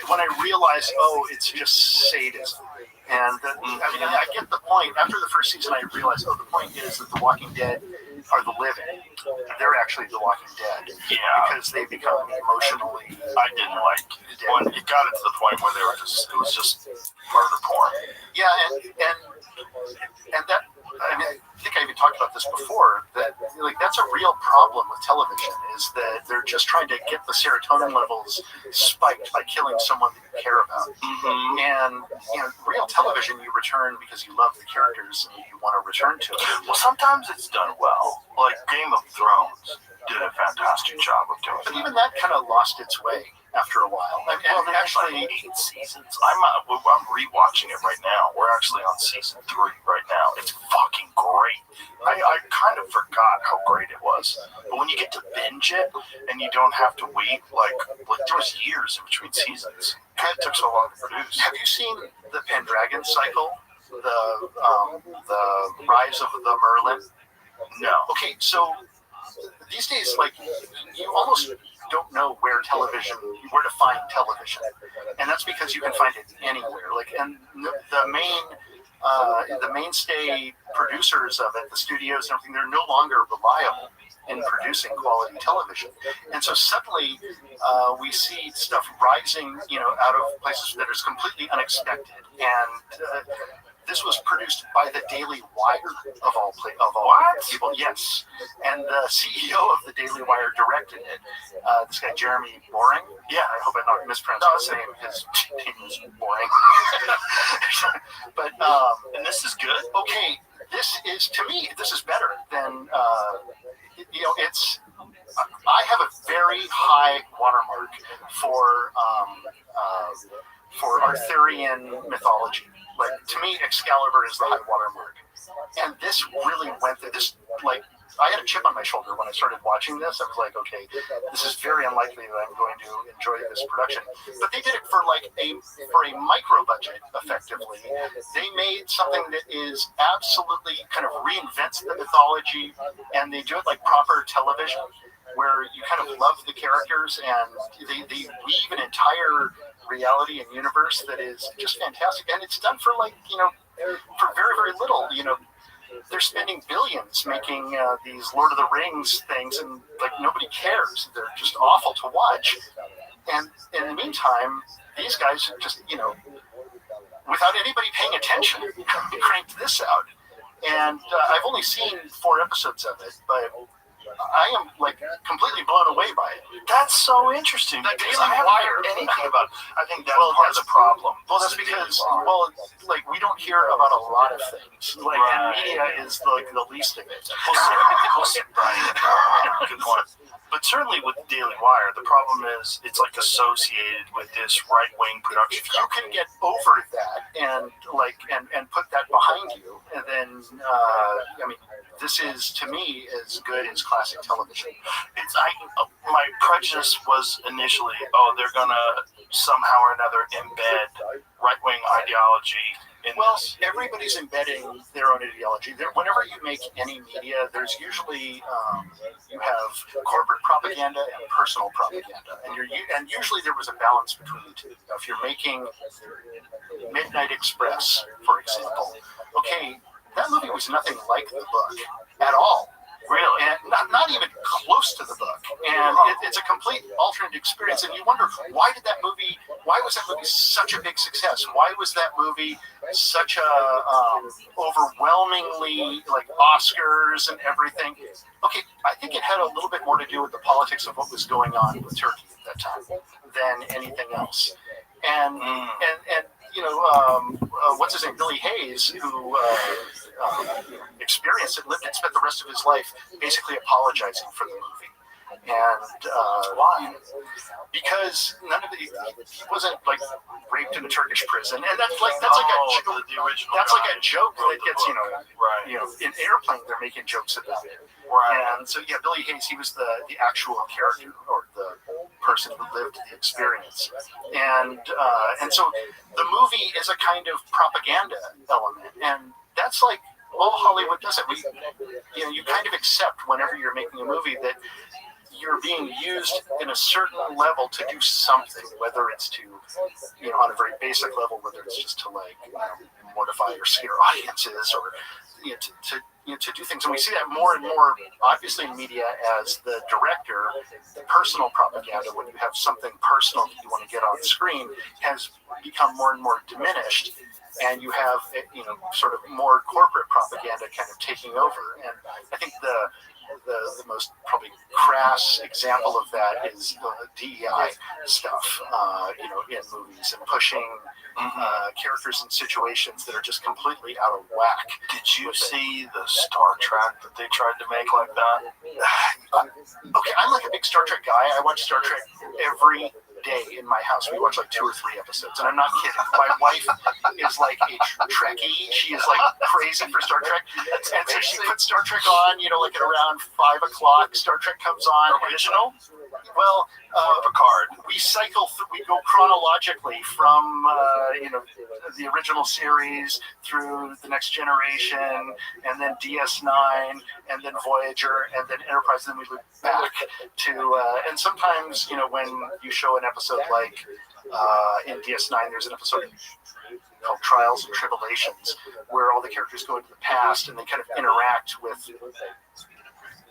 M: when I realized, oh, it's just sadism. And I get the point. After the first season, I realized, oh, the point is that the Walking Dead are the living. They're actually the Walking Dead.
B: Yeah.
M: Because they become emotionally.
B: I didn't like it. When it got to the point where it was just murder porn.
M: Yeah, and that. I think I even talked about this before. That that's a real problem with television. Is that they're just trying to get the serotonin levels spiked by killing someone that you care about. And real television you return because you love the characters and you want to return to it.
B: Well, sometimes it's done well. Like Game of Thrones did a fantastic job of doing
M: But
B: that.
M: even that kind of lost its way after a while. And actually,
B: 8 seasons. I'm rewatching it right now. We're actually on season 3 right now. It's fucking great. I kind of forgot how great it was. But when you get to binge it and you don't have to wait, like there was years in between seasons. It took so long to produce.
M: have you seen the Pendragon cycle? The Rise of the Merlin?
B: No.
M: Okay, so these days, you almost don't know where to find television, and that's because you can find it anywhere. And the mainstay producers of it, the studios and everything, they're no longer reliable in producing quality television, and so suddenly we see stuff rising, out of places that is completely unexpected, and this was produced by the Daily Wire of all people. Yes, and the CEO of the Daily Wire directed it. This guy Jeremy Boring. Yeah, I hope I'm not mispronouncing his name. His name is Boring. But
B: And this is good.
M: Okay, to me this is better than it's. I have a very high watermark for Arthurian mythology. To me, Excalibur is the high watermark, and this really went there. I had a chip on my shoulder when I started watching this. I was like, okay, this is very unlikely that I'm going to enjoy this production. But they did it for a micro budget, effectively. They made something that is absolutely kind of reinvents the mythology, and they do it like proper television, where you kind of love the characters, and they weave an entire reality and universe that is just fantastic, and it's done for for very, very little. They're spending billions making these Lord of the Rings things, and nobody cares. They're just awful to watch. And in the meantime, these guys just without anybody paying attention, cranked this out. And I've only seen 4 episodes of it, but I am completely blown away by it.
B: That's so interesting.
M: Because
B: I haven't heard anything about it. I think that's part of the problem.
M: Well, that's because we don't hear about a lot of things. And media is the least of it.
B: Right. Good point. But certainly with Daily Wire, the problem is it's associated with this right-wing production.
M: If you can get over that and put that behind you, and then this is, to me, as good as classic television.
B: My prejudice was initially, they're gonna somehow or another embed right-wing ideology in this.
M: Everybody's embedding their own ideology. Whenever you make any media, there's usually you have corporate propaganda and personal propaganda, and usually there was a balance between the two. If you're making Midnight Express, for example, okay, that movie was nothing like the book at all. Really, and not even close to the book, and it's a complete alternate experience. And you wonder why was that movie such a big success? Why was that movie such a overwhelmingly Oscars and everything? Okay, I think it had a little bit more to do with the politics of what was going on with Turkey at that time than anything else. And what's his name, Billy Hayes, who experienced it, lived it, spent the rest of his life basically apologizing for the movie. And why? Because none of he wasn't like raped in a Turkish prison, and that's like the original. That's like a joke that gets in Airplane they're making jokes about it. Right. And so Billy Hayes, he was the actual character or the person who lived the experience, and so the movie is a kind of propaganda element, and that's like all Hollywood does it. You kind of accept whenever you're making a movie that you're being used in a certain level to do something, whether it's to, on a very basic level, whether it's just to like mortify or scare audiences, or to do things. And we see that more and more, obviously, in media as the director, the personal propaganda, when you have something personal that you want to get on screen, has become more and more diminished. And you have, sort of more corporate propaganda kind of taking over. And I think the most probably crass example of that is DEI stuff, in movies, and pushing characters in situations that are just completely out of whack.
B: Did you see the Star Trek that they tried to make like that?
M: Okay, I'm like a big Star Trek guy. I watch Star Trek every day in my house. We watch like 2 or 3 episodes, and I'm not kidding. My wife is like a Trekkie. She is like crazy for Star Trek, and so she puts Star Trek on, like at around 5 o'clock. Star Trek comes on.
B: Original?
M: Well,
B: Picard.
M: We cycle through. We go chronologically from the original series through the Next Generation, and then DS9, and then Voyager, and then Enterprise. Then we look back to and sometimes when you show an episode like in DS9, there's an episode called Trials and Tribulations, where all the characters go into the past and they kind of interact with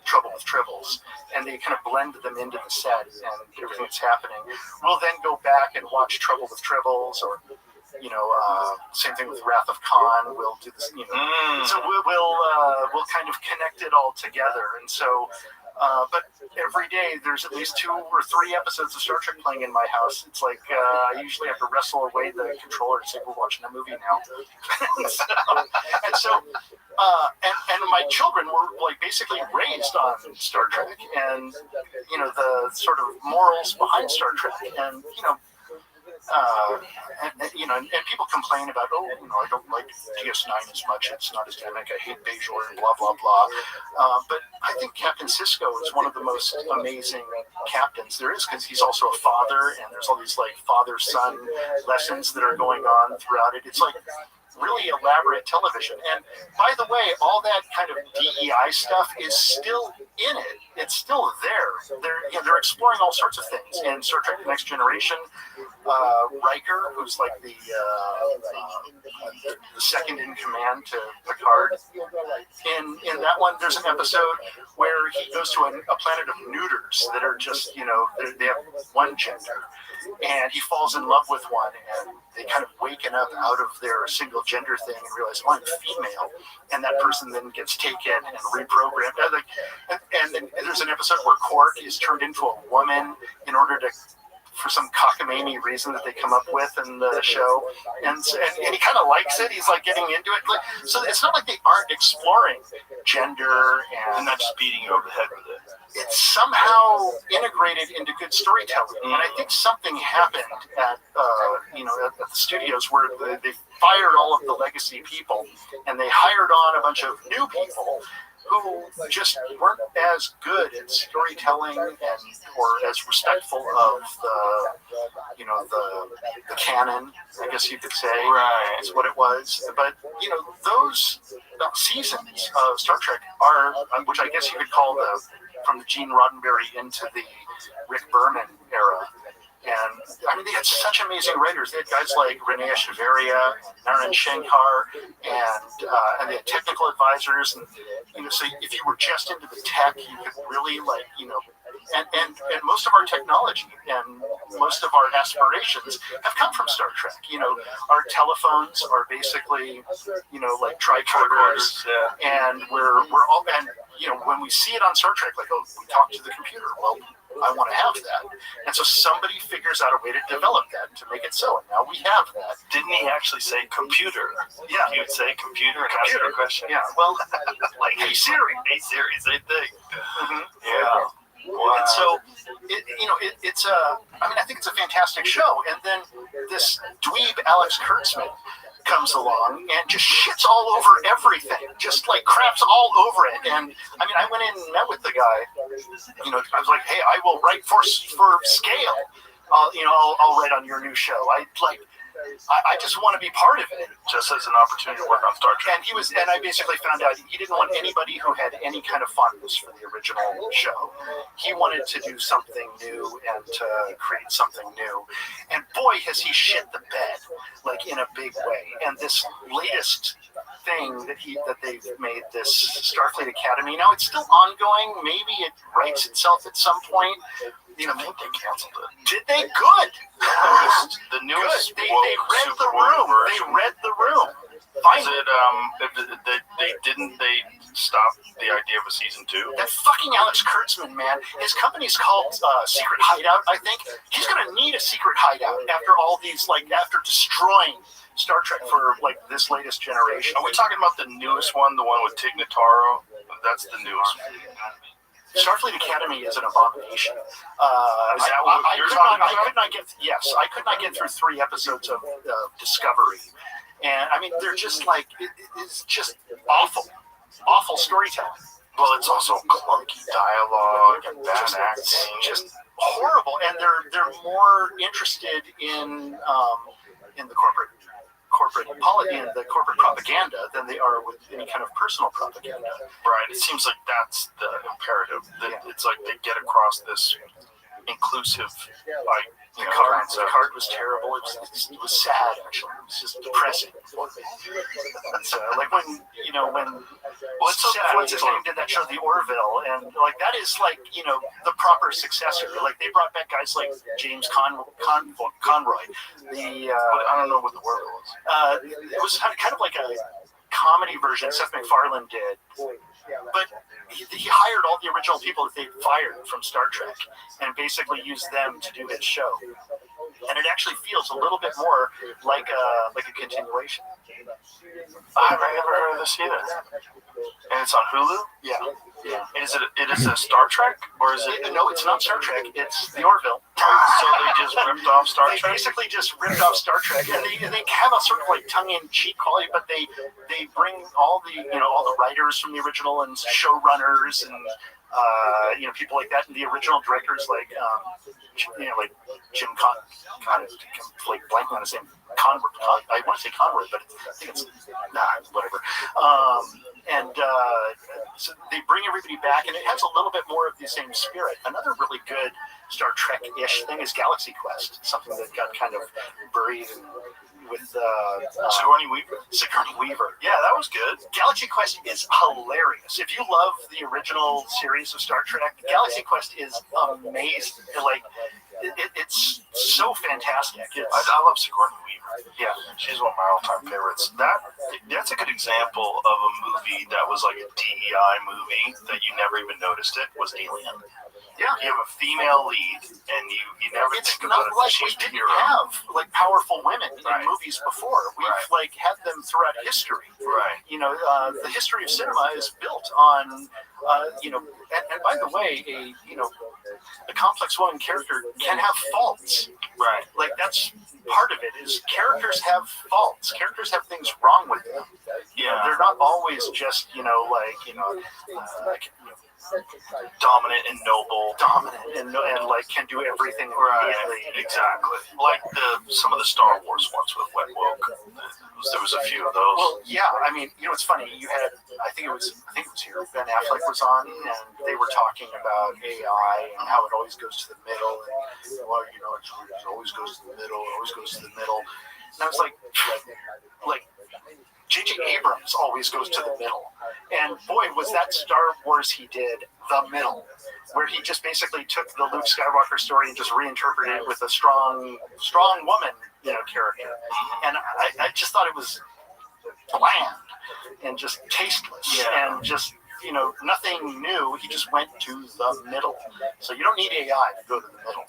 M: Trouble with Tribbles, and they kind of blend them into the set and everything that's happening. We'll then go back and watch Trouble with Tribbles, or same thing with Wrath of Khan. We'll do this, so we'll kind of connect it all together, and so. But every day there's at least 2 or 3 episodes of Star Trek playing in my house. It's like I usually have to wrestle away the controller and say, we're watching a movie now. and my children were like basically raised on Star Trek, and the sort of morals behind Star Trek, and and people complain about, I don't like DS9 as much. It's not as dynamic. I hate Bajor and blah, blah, blah. But I think Captain Sisko is one of the most amazing captains there is, because he's also a father, and there's all these like father-son lessons that are going on throughout it. It's like really elaborate television. And by the way, all that kind of DEI stuff is still in it. It's still there. They're exploring all sorts of things. In Star Trek: The Next Generation, Riker, who's like the second in command to Picard, in that one, there's an episode where he goes to a planet of neuters that are just, they have one gender. And he falls in love with one, and they kind of waken up out of their single gender thing and realize, I'm female. And that person then gets taken and reprogrammed. And then there's an episode where Quark is turned into a woman in order to, for some cockamamie reason that they come up with in the show. And he kind of likes it. He's like getting into it. So it's not like they aren't exploring gender and
B: not just beating you over the head with it.
M: It's somehow integrated into good storytelling. And I think something happened at the studios where they fired all of the legacy people and they hired on a bunch of new people who just weren't as good at storytelling or as respectful of the canon, I guess you could say,
B: right,
M: is what it was. But those seasons of Star Trek are, which I guess you could call from the Gene Roddenberry into the Rick Berman era. And I mean, they had such amazing writers. They had guys like Rene Echeverria, Naren Shankar, and they had technical advisors. And so if you were just into the tech, you could really and most of our technology and most of our aspirations have come from Star Trek. Our telephones are basically, like tricorders, and we're all, and when we see it on Star Trek, like, oh, we talk to the computer. Well, I want to have that. And so somebody figures out a way to develop that, to make it so. And now we have that.
B: Didn't he actually say computer?
M: Yeah.
B: He would say computer and ask a question.
M: Yeah, well,
B: like,
M: hey Siri.
B: Hey Siri, same thing.
M: Mm-hmm.
B: Yeah.
M: And so, it's I think it's a fantastic show. And then this dweeb Alex Kurtzman comes along and just shits all over everything, just like craps all over it. And I went in and met with the guy. I was like, hey, I will write for Scale. I'll write on your new show. I just want to be part of it.
B: Just as an opportunity to work on Star Trek.
M: And I basically found out he didn't want anybody who had any kind of fondness for the original show. He wanted to do something new and to create something new. And boy, has he shit the bed, like in a big way. And this latest thing that they've made, this Starfleet Academy, now it's still ongoing. Maybe it writes itself at some point. I think they canceled it. Did they? Good.
B: The newest.
M: Good. They read the room. They read the room. Finally. They stopped the idea of a season 2? That fucking Alex Kurtzman, man. His company's called Secret Hideout, I think. He's going to need a secret hideout after all these, after destroying Star Trek for, this latest generation.
B: Are we talking about the newest one, the one with Tig Notaro? That's the newest one.
M: Starfleet Academy is an abomination.
B: Is that what you're talking about?
M: I could not get through 3 episodes of Discovery. And, they're just it's just awful storytelling.
B: Well, it's also clunky dialogue and bad acting.
M: Just horrible. And they're more interested in the corporate propaganda than they are with any kind of personal propaganda.
B: Right. It seems like that's the imperative. It's like they get across this inclusive,
M: the card was terrible. It was sad, actually. It was just depressing. It's when what's his name did that show, The Orville, and that is the proper successor. They brought back guys like James Conroy.
B: I don't know what The Orville is.
M: It was kind of like a comedy version Seth MacFarlane did, but he hired all the original people that they fired from Star Trek and basically used them to do his show. And it actually feels a little bit more like a continuation.
B: I've never heard of this either. And it's on Hulu?
M: Yeah.
B: Is it a Star Trek, or is it?
M: No, it's not Star Trek. It's The Orville.
B: So they just ripped off Star Trek?
M: They basically just ripped off Star Trek, and they have a sort of tongue-in-cheek quality, but they bring all the writers from the original and showrunners and people like that, and the original directors like Jim blanking on his name. Conroy. I want to say Conroy, but I think it's whatever. So they bring everybody back, and it has a little bit more of the same spirit. Another really good Star Trek-ish thing is Galaxy Quest, something that got kind of buried with
B: Sigourney
M: Weaver.
B: Yeah, that was good.
M: Galaxy Quest is hilarious. If you love the original series of Star Trek, Galaxy Quest is amazing. It's so fantastic.
B: I love Sigourney Weaver.
M: Yeah,
B: she's one of my all-time favorites. That's a good example of a movie that was like a DEI movie that you never even noticed it was Alien.
M: Yeah,
B: you have a female lead, and you never think about it.
M: We didn't have powerful women in movies before. We've had them throughout history.
B: Right.
M: The history of cinema is built on and by the way, a complex woman character can have faults.
B: Right.
M: That's part of it. Is characters have faults. Characters have things wrong with them. They're not always just
B: dominant and noble,
M: and can do everything
B: immediately. Exactly. Like some of the Star Wars ones with Wet Woke. There was a few of those.
M: Well, yeah. It's funny. You had, I think it was here. Ben Affleck was on, and they were talking about AI and how it always goes to the middle, and it always goes to the middle. It always goes to the middle. And I was like J.J. Abrams always goes to the middle. And boy, was that Star Wars he did the middle, where he just basically took the Luke Skywalker story and just reinterpreted it with a strong woman, character. And I just thought it was bland and just tasteless and just, nothing new. He just went to the middle. So you don't need AI to go to the middle.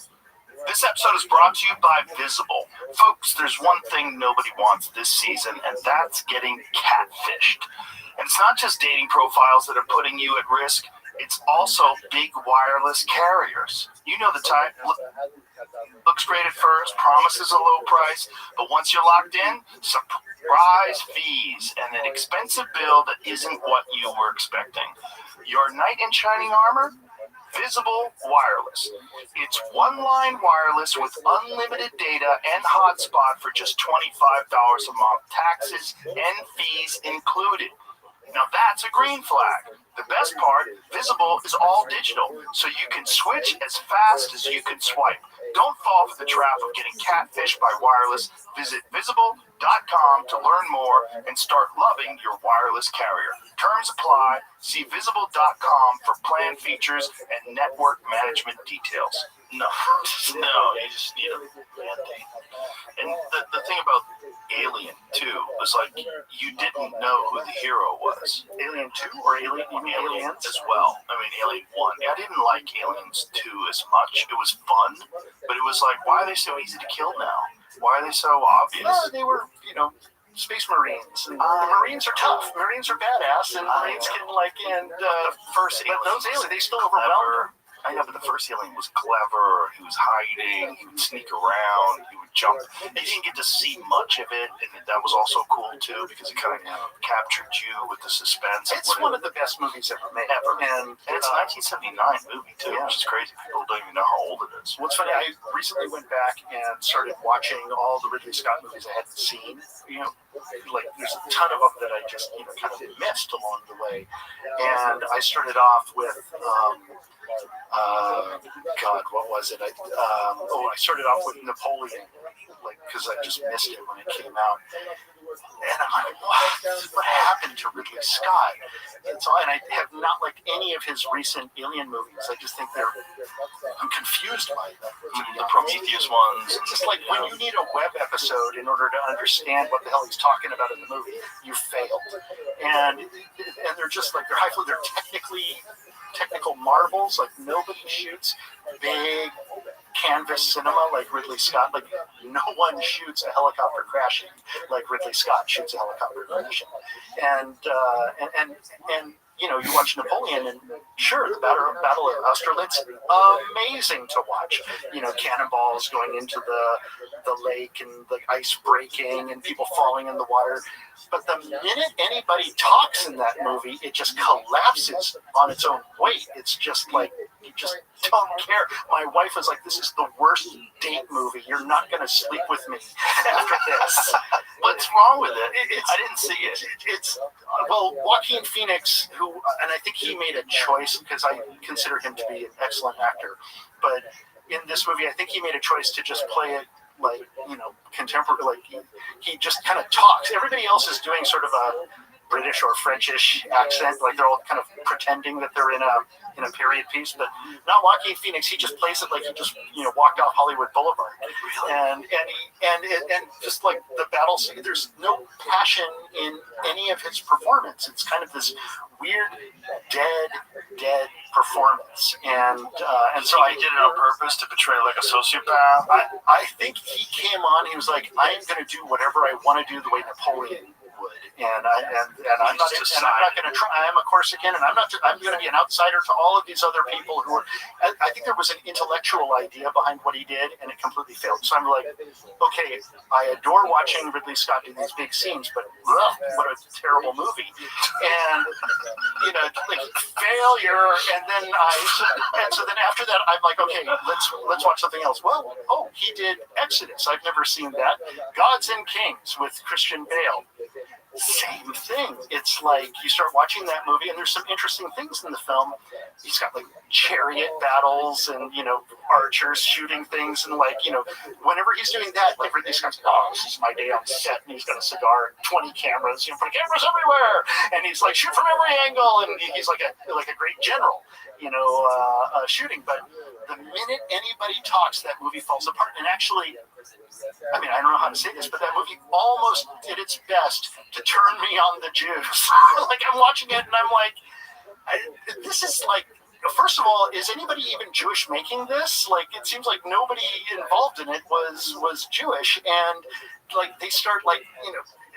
B: This episode is brought to you by Visible. Folks, there's one thing nobody wants this season, and that's getting catfished. And it's not just dating profiles that are putting you at risk. It's also big wireless carriers. You know the type. Looks great at first, promises a low price, but once you're locked in, surprise fees and an expensive bill that isn't what you were expecting. Your knight in shining armor? Visible Wireless. It's one-line wireless with unlimited data and hotspot for just $25 a month, taxes and fees included. Now that's a green flag. The best part, Visible is all digital, so you can switch as fast as you can swipe. Don't fall for the trap of getting catfished by wireless. Visit visible.com to learn more and start loving your wireless carrier. Terms apply. See visible.com for plan features and network management details. No, you just need a Band-Aid. And the thing about Alien 2 was like, you didn't know who the hero was.
M: Alien 2 or Alien? You mean
B: Alien as well. I mean, Alien 1. I didn't like Aliens 2 as much. It was fun, but it was like, why are they so easy to kill now? Why are they so obvious?
M: Well, they were, Space Marines. And the Marines are tough. Marines are badass, and Marines can the first Alien, those aliens, they still overwhelmed.
B: I know, but the first Alien was clever. He was hiding. He would sneak around. He would jump. You didn't get to see much of it, and that was also cool too because it kind of captured you with the suspense.
M: It's one of the best movies ever made.
B: And it's a 1979 movie too, which is crazy. People don't even know how old it is.
M: What's funny, I recently went back and started watching all the Ridley Scott movies I hadn't seen. Like there's a ton of them that I just kind of missed along the way, and I started off with. God, what was it? I started off with Napoleon, because I just missed it when it came out. And I'm like, what happened to Ridley Scott? And I have not liked any of his recent Alien movies. I just think I'm confused by them.
B: The Prometheus ones.
M: It's just like when you need a web episode in order to understand what the hell he's talking about in the movie, you failed. And they're just like, they're technical marvels. Like nobody shoots big canvas cinema like Ridley Scott. Like no one shoots a helicopter crashing like Ridley Scott shoots a helicopter crashing. And you watch Napoleon, and sure, the Battle of Austerlitz, amazing to watch. Cannonballs going into the lake and the ice breaking and people falling in the water. But the minute anybody talks in that movie, it just collapses on its own weight. It's just like, you just don't care. My wife was like, this is the worst date movie. You're not going to sleep with me after this.
B: What's wrong with it? I didn't see it.
M: Well, Joaquin Phoenix, and I think he made a choice because I consider him to be an excellent actor. But in this movie, I think he made a choice to just play it like, contemporary, like he just kind of talks. Everybody else is doing sort of a British or Frenchish accent, like they're all kind of pretending that they're in a period piece, but not Joaquin Phoenix. He just plays it like he just walked off Hollywood Boulevard, and just like the battle scene, there's no passion in any of his performance. It's kind of this weird dead performance, and so
B: he did it on purpose to portray like a sociopath.
M: I think he came on. He was like, I am going to do whatever I want to do the way Napoleon would, and I'm not going to try. I am a Corsican, and I'm going to be an outsider to all of these other people who are. I think there was an intellectual idea behind what he did, and it completely failed. So I'm like, okay, I adore watching Ridley Scott do these big scenes, but what a terrible movie, and like failure. And then so then after that, I'm like, okay, let's watch something else. Well, he did Exodus. I've never seen that. Gods and Kings with Christian Bale. Same thing. It's like you start watching that movie, and there's some interesting things in the film. He's got like chariot battles and archers shooting things, and whenever he's doing that, like Ridley Scott's like, this is my day on set, and he's got a cigar, 20 cameras, cameras everywhere, and he's like shoot from every angle, and he's like a great general, shooting. But the minute anybody talks, that movie falls apart. And actually, I mean, I don't know how to say this, but that movie almost did its best to turn me on the Jews. Like, I'm watching it, and I'm like, this is like, first of all, is anybody even Jewish making this? Like, it seems like nobody involved in it was Jewish, and like they start like,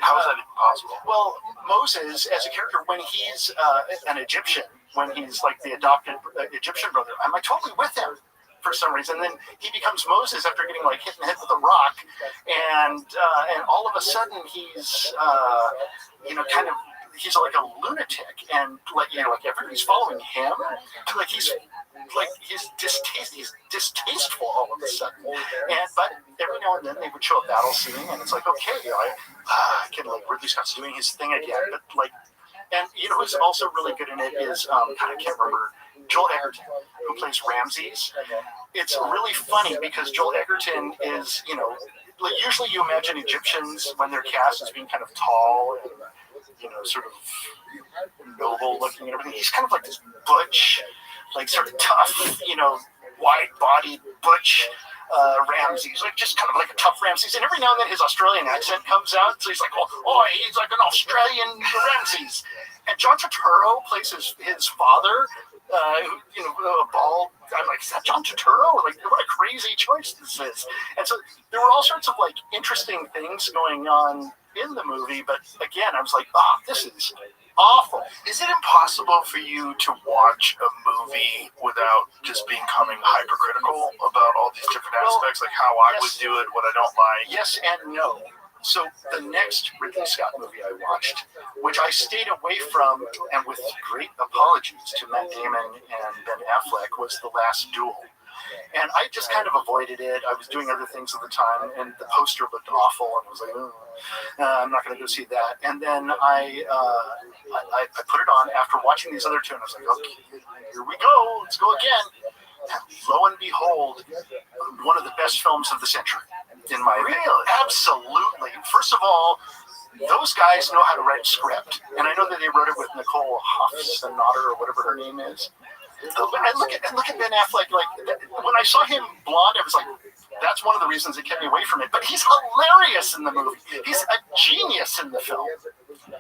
B: how is that possible?
M: Well, Moses as a character, when he's an Egyptian, when he's like the adopted Egyptian brother. I'm like totally with him for some reason. Then he becomes Moses after getting like hit in the head with a rock, and all of a sudden he's kind of he's like a lunatic, and like everybody's following him. Like he's distasteful all of a sudden. But every now and then they would show a battle scene, and it's like okay, I can like Ridley Scott's doing his thing again, but like. And who's also really good in it is I can't remember, Joel Edgerton, who plays Ramses. It's really funny because Joel Edgerton is like usually you imagine Egyptians when they're cast as being kind of tall and sort of noble looking and everything. He's kind of like this butch, like sort of tough, wide-bodied butch. Ramses, like just kind of like a tough Ramses, and every now and then his Australian accent comes out, so he's like, oh, he's like an Australian Ramses. And John Turturro plays his father, a bald. I'm like, is that John Turturro? Like, what a crazy choice this is. And so there were all sorts of like interesting things going on in the movie, but again, I was like, this is awful.
B: Is it impossible for you to watch a movie without just becoming hypercritical about all these different aspects, like how I would do it, what I don't like?
M: Yes and no. So the next Ridley Scott movie I watched, which I stayed away from, and with great apologies to Matt Damon and Ben Affleck, was The Last Duel. And I just kind of avoided it. I was doing other things at the time, and the poster looked awful, and I was like, I'm not going to go see that. And then I put it on after watching these other two, and I was like, okay, here we go, let's go again. And lo and behold, one of the best films of the century, in my opinion. Absolutely. First of all, those guys know how to write a script, and I know that they wrote it with Nicole Hofstadter or whatever her name is. And look at Ben Affleck. Like when I saw him blonde, I was like, that's one of the reasons it kept me away from it. But he's hilarious in the movie. He's a genius in the film.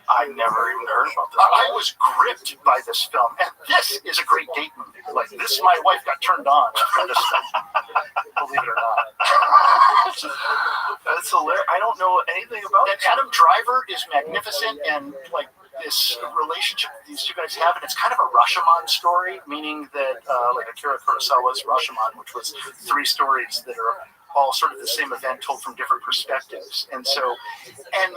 B: I never even heard about this.
M: I was gripped by this film, and this is a great date movie. Like this, my wife got turned on for this film. Believe it or not.
B: That's hilarious. I don't know anything about it.
M: Adam Driver is magnificent, and like this relationship that these two guys have, and it's kind of a Rashomon story, meaning that like Akira Kurosawa's Rashomon, which was 3 stories that are all sort of the same event told from different perspectives. And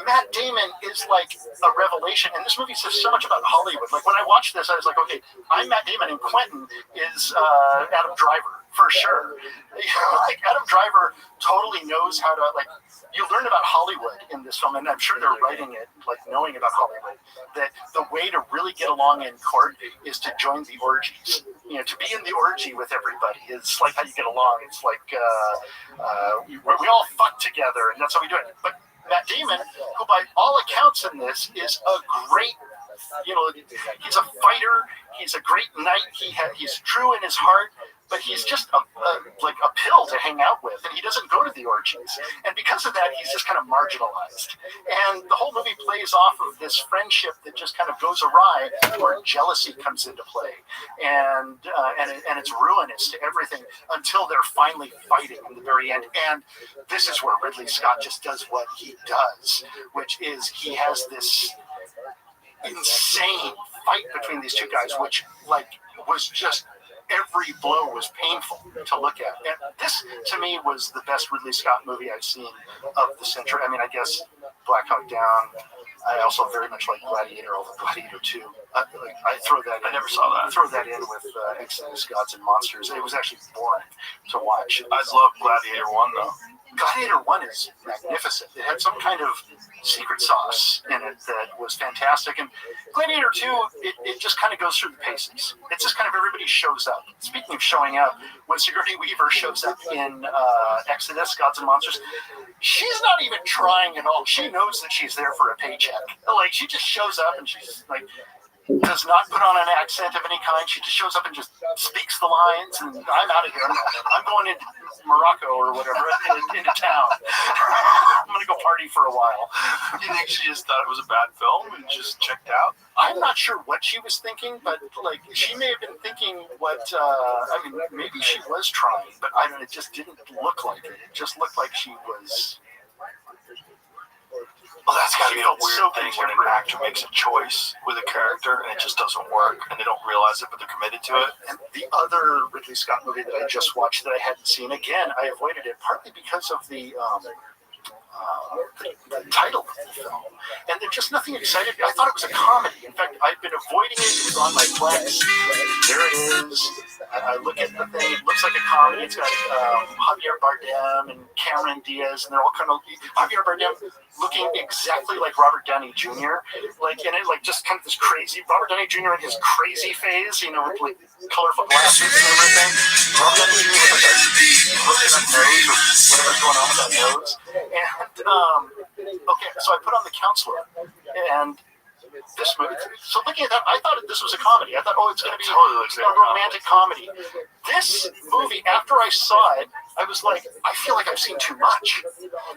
M: Matt Damon is like a revelation, and this movie says so much about Hollywood. Like when I watched this, I was like, okay, I'm Matt Damon, and Quentin is Adam Driver for sure. Like Adam Driver totally knows how to like. You learn about Hollywood in this film, and I'm sure they're writing it like knowing about Hollywood. That the way to really get along in court is to join the orgies. To be in the orgy with everybody is like how you get along. It's like we all fuck together, and that's how we do it. But Matt Damon, who by all accounts in this is a great, he's a fighter. He's a great knight. He's true in his heart. But he's just like a pill to hang out with, and he doesn't go to the orgies. And because of that, he's just kind of marginalized. And the whole movie plays off of this friendship that just kind of goes awry, where jealousy comes into play, and it's ruinous to everything until they're finally fighting in the very end. And this is where Ridley Scott just does what he does, which is he has this insane fight between these two guys, which like was just. Every blow was painful to look at. And this, to me, was the best Ridley Scott movie I've seen of the century. I mean, I guess Black Hawk Down. I also very much like Gladiator, although Gladiator 2. I throw that. I never saw that. Throw that in with Exodus, Gods and Monsters. It was actually boring to watch.
B: I love Gladiator 1, though.
M: Gladiator 1 is magnificent. It had some kind of secret sauce in it that was fantastic. And Gladiator 2, it just kind of goes through the paces. It's just kind of everybody shows up. Speaking of showing up, when Sigourney Weaver shows up in Exodus, Gods and Monsters, she's not even trying at all. She knows that she's there for a paycheck. Like, she just shows up and she's like, does not put on an accent of any kind. She just shows up and just speaks the lines, and I'm out of here. I'm going into Morocco or whatever, into town. I'm going to go party for a while.
B: You think she just thought it was a bad film and just checked out?
M: I'm not sure what she was thinking, but like she may have been thinking what, I mean, maybe she was trying, but it just didn't look like it. It just looked like she was
B: Well, that's got to be a weird thing when an actor makes a choice with a character and it just doesn't work, and they don't realize it, but they're committed to it.
M: And the other Ridley Scott movie that I just watched that I hadn't seen, again, I avoided it partly because of the title of the film. And there's just nothing exciting. I thought it was a comedy. In fact, I've been avoiding it. It was on my Plex. There it is. I look at the thing. It looks like a comedy. It's got Javier Bardem and Cameron Diaz, and they're all kind of Javier Bardem looking exactly like Robert Downey Jr. Like in it, like just kind of this crazy Robert Downey Jr. in his crazy phase, you know, with like colorful glasses and everything. Robert Downey Jr. with like a broken up nose or whatever's going on with that nose. And okay, so I put on The Counselor, and this movie. So looking at that, I thought this was a comedy. I thought, oh, it's going to be a romantic comedy. This movie, after I saw it, I was like, I feel like I've seen too much.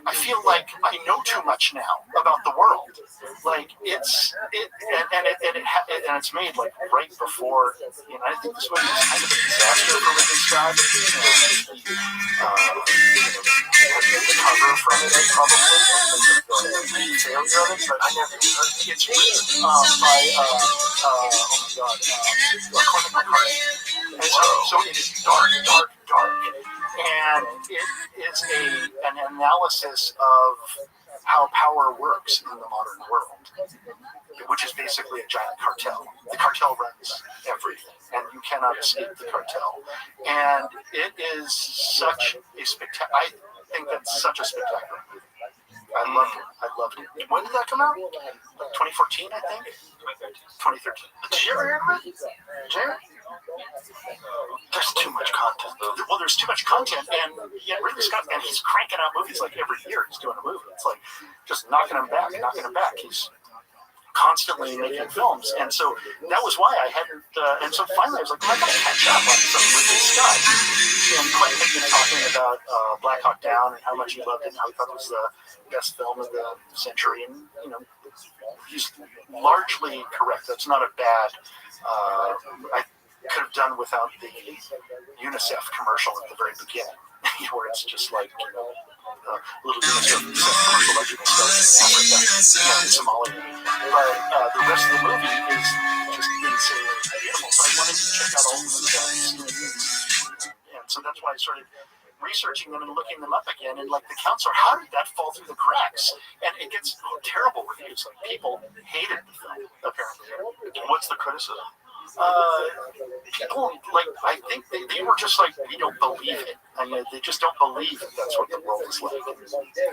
M: I feel like I know too much now about the world. Like and it's made like right before. You know, I think this movie is kind of a disaster for Ridley Scott. The cover from it, probably the failure of it, but I never. It's written by Cormac McCarthy. And so it is dark, and it is an analysis of how power works in the modern world, which is basically a giant cartel. The cartel runs everything, and you cannot escape the cartel. And it is such a spectacular. I think that's such a spectacular movie. I loved it. When did that come out? 2014, I think. 2013. Did you ever hear of it, Jerry? There's too much content. Well, there's too much content, and yet Ridley Scott, and he's cranking out movies like every year. He's doing a movie. It's like just knocking them back. He's constantly making films, and so that was why I hadn't. And so finally, I was like, well, I gotta catch up on some Ridley Scott. And Quentin had been talking about Black Hawk Down and how much he loved it, and how he thought it was the best film of the century, and you know, he's largely correct. That's not a bad. I could have done without the UNICEF commercial at the very beginning, where it's just like, you know, little UNICEF commercial like you can start in Africa and Somalia. But the rest of the movie is just insanely beautiful. So I wanted to check out all the movies. And so that's why I started researching them and looking them up again. And like The Counselor, how did that fall through the cracks? And it gets terrible reviews. Like people hated the film, apparently.
B: What's the criticism?
M: People, like, I think they were just like, we don't believe it. I mean, they just don't believe that that's what the world is like.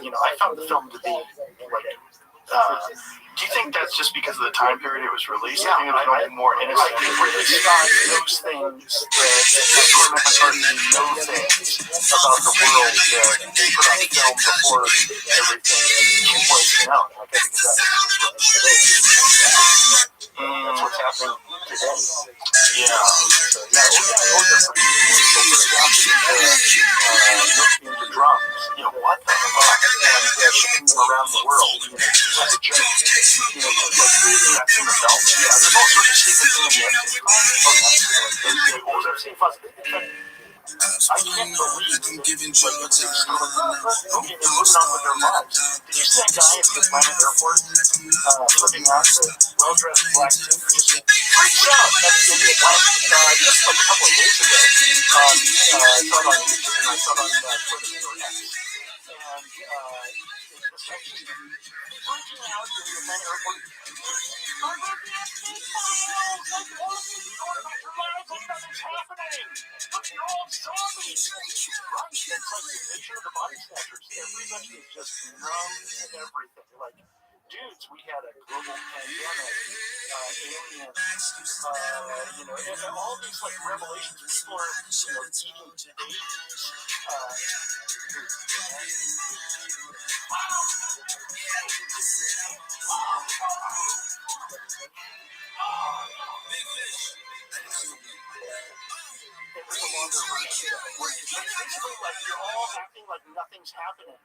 M: You know, I found the film to be like.
B: Do you think that's just because of the time period it was released?
M: Yeah,
B: I think it was more innocent.
M: I think Ridley Scott knows things that Cormac McCarthy knows things about the world that they put on film before everything was known. Like, I think that's what's happening today.
B: Yeah.
M: Into drums. You know, what the fuck? And shipping them around the world. You know, as a joke. You know, like reading the belt. Yeah, there's all sorts of Stephen King in it. I've seen fun. I can't believe that okay, they're moving on with their lives. Did you see that guy at the Atlanta airport flipping out the well-dressed black suit? Freaks out at the Atlanta just like a couple of days ago. I saw it on YouTube and I saw it on Twitter or X. And this actually freaking out in the Atlanta airport. Nothing's happening. Look, you're all zombies. Right? It's like the picture of the body snatchers. Everybody is just numb and everything. Like, dudes, we had a global pandemic, aliens, you know, and all these like revelations. People are, you know, eating babies. It's a longer version of that, where it's basically like you're all acting like nothing's happening.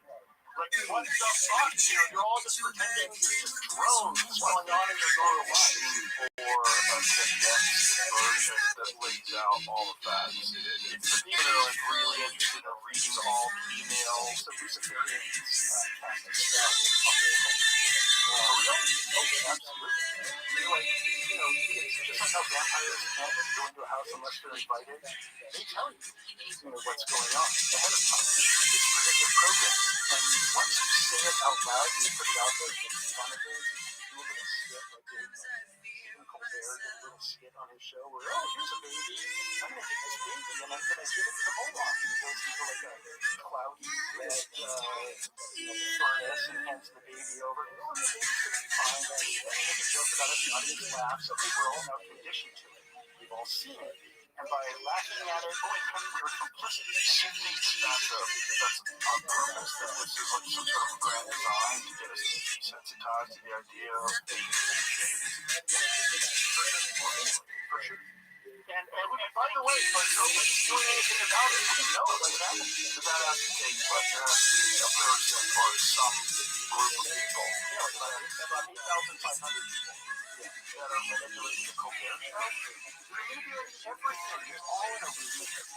M: Like, what the fuck? You know, you're all just pretending you're just drones going on in your normal life.
B: Or a condensed version that lays out all the facts. It's the people that are like really interested in reading all the emails, the Luciferians, kind of stuff. Absolutely. Like, it's just like how vampires can't go into a house unless they're invited. They tell you, what's going on ahead of time. It's predictive programming. And once you say it out loud, you put it out there, you make fun of it, you do a little skit, like Stephen Colbert did a little skit on his show where, here's a baby, I'm going to take this baby and I'm going to give it to Moloch. And he goes into like a cloudy red furnace and hands the baby over. And, the baby's going to be fine. And they make a joke about it, the audience laughs. Okay, we're all now conditioned to it. We've all seen it. And by laughing at it, we're complicit. You think that's on purpose, that this is like some sort of grand design to get us desensitized to the idea of babies and babies? For sure. And by the way, nobody's doing anything about it. We know it like that. But that has to take like a person or some group of people. About 8,500 people that are manipulating the Colbert show. They're manipulating everything. It's all in a illusion.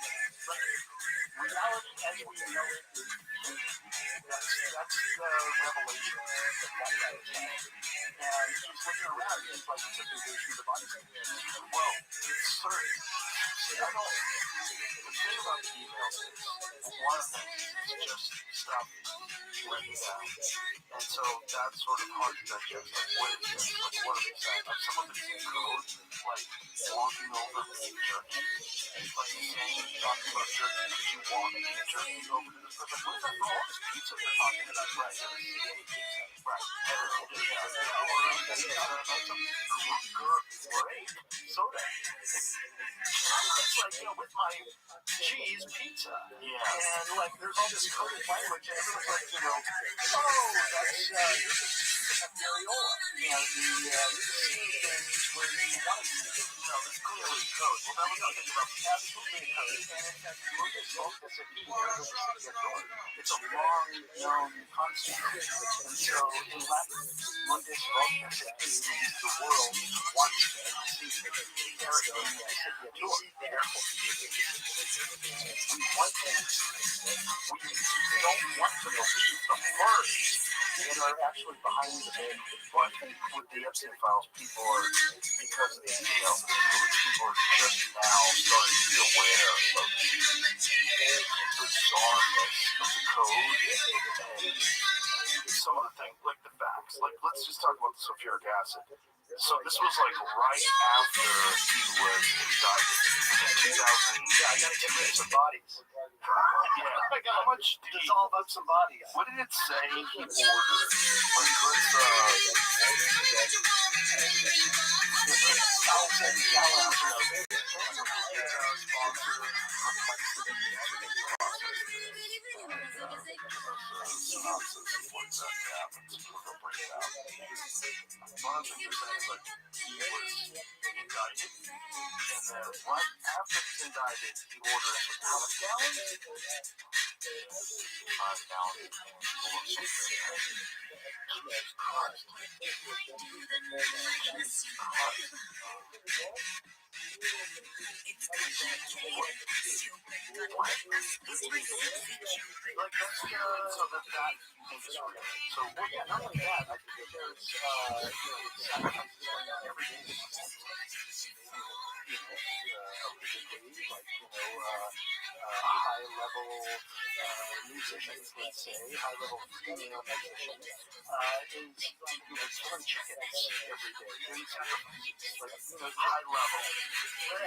B: Reality as we know it is that's the revelation that guy is saying. And he's looking around and it's like it's a illusion of the body. Well, it's certain. See, I don't. The thing about the emails is one of them is just stuff written down. And so that's sort of hard to digest. Like, what is this? Like, what are they saying? Like, some of it's in code, like walking over being jerky. Like, saying, talking about jerky, did you walk being jerky over to this person? What is that for? All this pizza they're talking about, right? Right. Great soda. It's like, with my cheese pizza. Yeah. And, like, there's all this coded language, and everyone's like, that's, Mariola. And you're seeing things where you want to see it. It's clearly code. Well, now we're talking about absolutely code. And in fact, Lucas spoke this at it's a long-known concept. And so, in Latin, Lucas spoke this means the world wants to see everything Therefore, we want to. We don't want to believe the horrors that are actually behind the veil. But with the Epstein files, people are, because of the details of the people are just now starting to be aware of the bizarreness of the code and some of the things, like the facts. Like, let's just talk about the sulfuric acid. So this was like right after he was indicted in 2000. Yeah, I gotta get rid of some bodies. Yeah, how much did he solve up some bodies? What did it say he ordered? Like, one of the things is like he was indicted, and then right after he's indicted, he orders how much gallons? 5 gallons full of sulfuric acid. Jesus Christ. Jesus Christ. Like, that's so that thing is real. So, well, yeah, not only that, I think there's, sacrifices going on every day. High-level musicians, let's say, high-level female musicians, is killing chickens every day, doing sacrifices, like, high level. I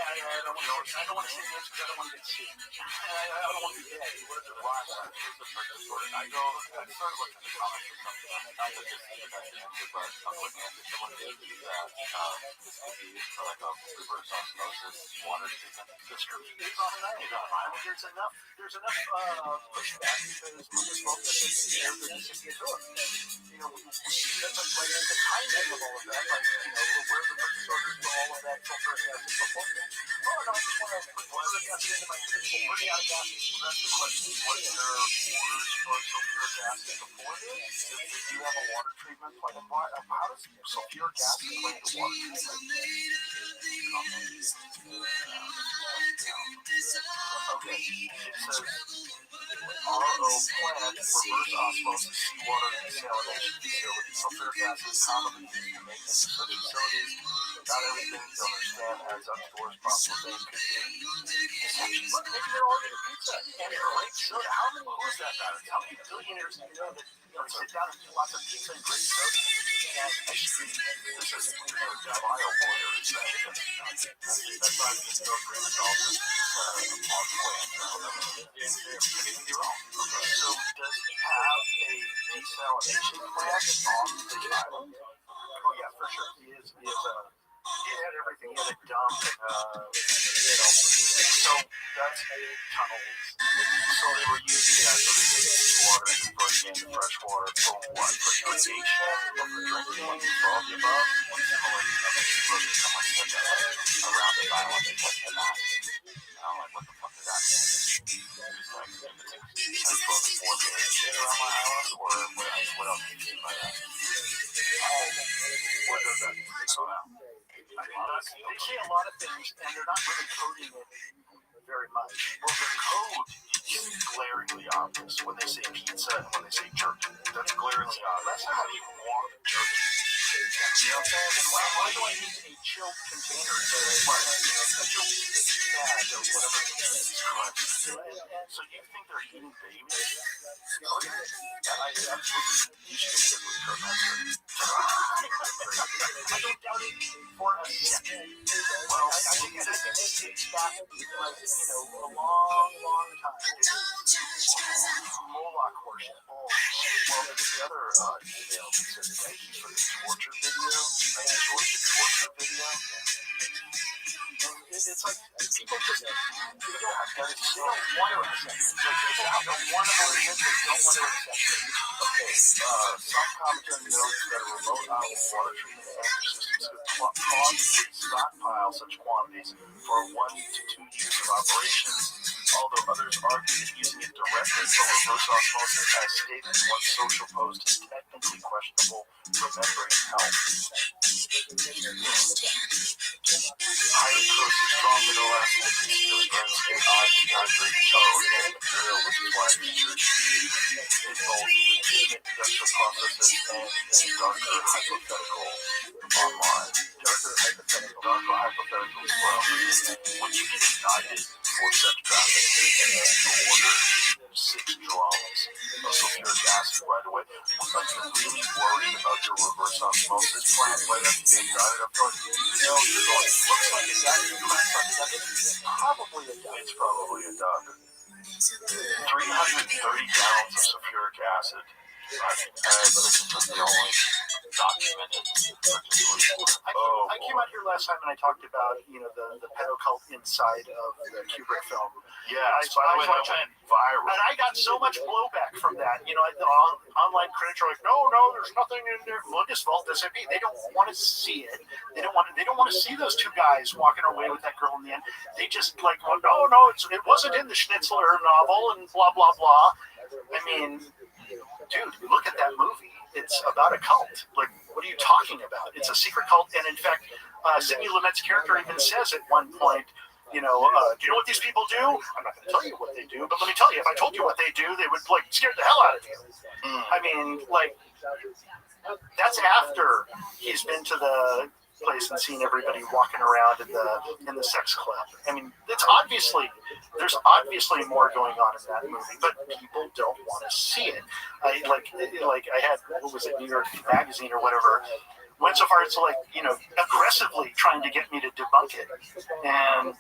B: don't want to say this because I don't want to get sued. I don't want to be dead. What is it? Why? Here's the purpose for it. I started looking at the comments or something. Not that this is the answer, but I'm looking at someone did use that. This could be for like a reverse osmosis water treatment system. It's on an island. There's enough pushback because Lucas spoke that there's the Mississippi Tour. That's like the timing of all of that, like, where the purchase orders for all of that sulfuric acid before that. Oh, no, I just want to put sulfuric acid into my kitchen. We're running out of gas. Well, that's the question. Was there orders for sulfuric acid before this? Did you have a water treatment plant? How does sulfuric acid play into water treatment? Okay, it says RO plant reverse osmosis seawater desalination facility. Sulfuric acid is commonly used in maintenance of such facilities. Not everything to understand adds up to the worst possible thing could be. Look, maybe they're all eating pizza and great soda. Who is that guy? How many billionaires do you know that they sit down and eat lots of pizza and great soda? And ice cream. This is bio boiler. That's why we just don't agree with all this on the way. You're wrong. So does he have a desalination plant on the island? Oh yeah, for sure. He had everything. He had a dump and so that's tunnels. So they were using that so they could get seawater and convert it into fresh water for what? For irrigation, or for drinking, for all the above. One similar someone said that around the island they tested that. I'm like, what the fuck does that mean? It's like, it's about 4 days around my island, or what else do you mean by that? What does that mean? I don't know. They say a lot of things, and they're not really coding it very much. Well, the code is glaringly obvious when they say pizza and when they say jerky. That's glaringly obvious. That's not how you want jerky. You know what I'm saying? And why do I need a chilled container to a chilled bag or whatever it is? And so you think they're eating babies? Oh, yeah. I absolutely. You should get it with Kermit. I don't doubt it for a second. Well, I think it dates back, a long time. Moloch worship. Well, there's the other email that says thank you for the torture video. I enjoyed the torture video. And it's like people just they don't want to accept it. Like people don't want to believe it, they don't want to accept it. Okay, some commentary notes that a remote island water treatment systems could possibly stockpile such quantities for 1 to 2 years of operations, although others argue that using it directly from reverse osmosis, as stated in one social post, is technically questionable for membrane health. Highly corrosive, strong mineral acid really burns skin, eyes, dehydrates organic material, which is why it features in both legitimate industrial processes and darker hypothetical online. Darker hypothetical as well. When you get indicted for sex trafficking and then you order 6 drums of sulfuric acid right away, are you really worried about your reverse osmosis plant right after you get indicted? I'm going, you're going, looks like a duck. It's probably a duck. It's probably a duck. 330 gallons of sulfuric acid. This is the only documented. I came out here last time and I talked about, the pedo cult inside of the Kubrick film. Yeah, by the way, that went viral. And I got so much blowback from that. The online critics are like, no, there's nothing in there. Lucas fault, this and they don't want to see it. They don't want to see those 2 guys walking away with that girl in the end. They just like, well, no, it wasn't in the Schnitzler novel and blah blah blah. I mean, dude, look at that movie. It's about a cult. Like, what are you talking about? It's a secret cult, and in fact, Sidney Lumet's character even says at one point, do you know what these people do? I'm not going to tell you what they do, but let me tell you, if I told you what they do, they would scare the hell out of you. I mean, that's after he's been to the place and seen everybody walking around in the sex club. I mean, there's obviously more going on in that movie, but people don't want to see it. I had, what was it, New York Magazine or whatever, went so far as to aggressively trying to get me to debunk it, and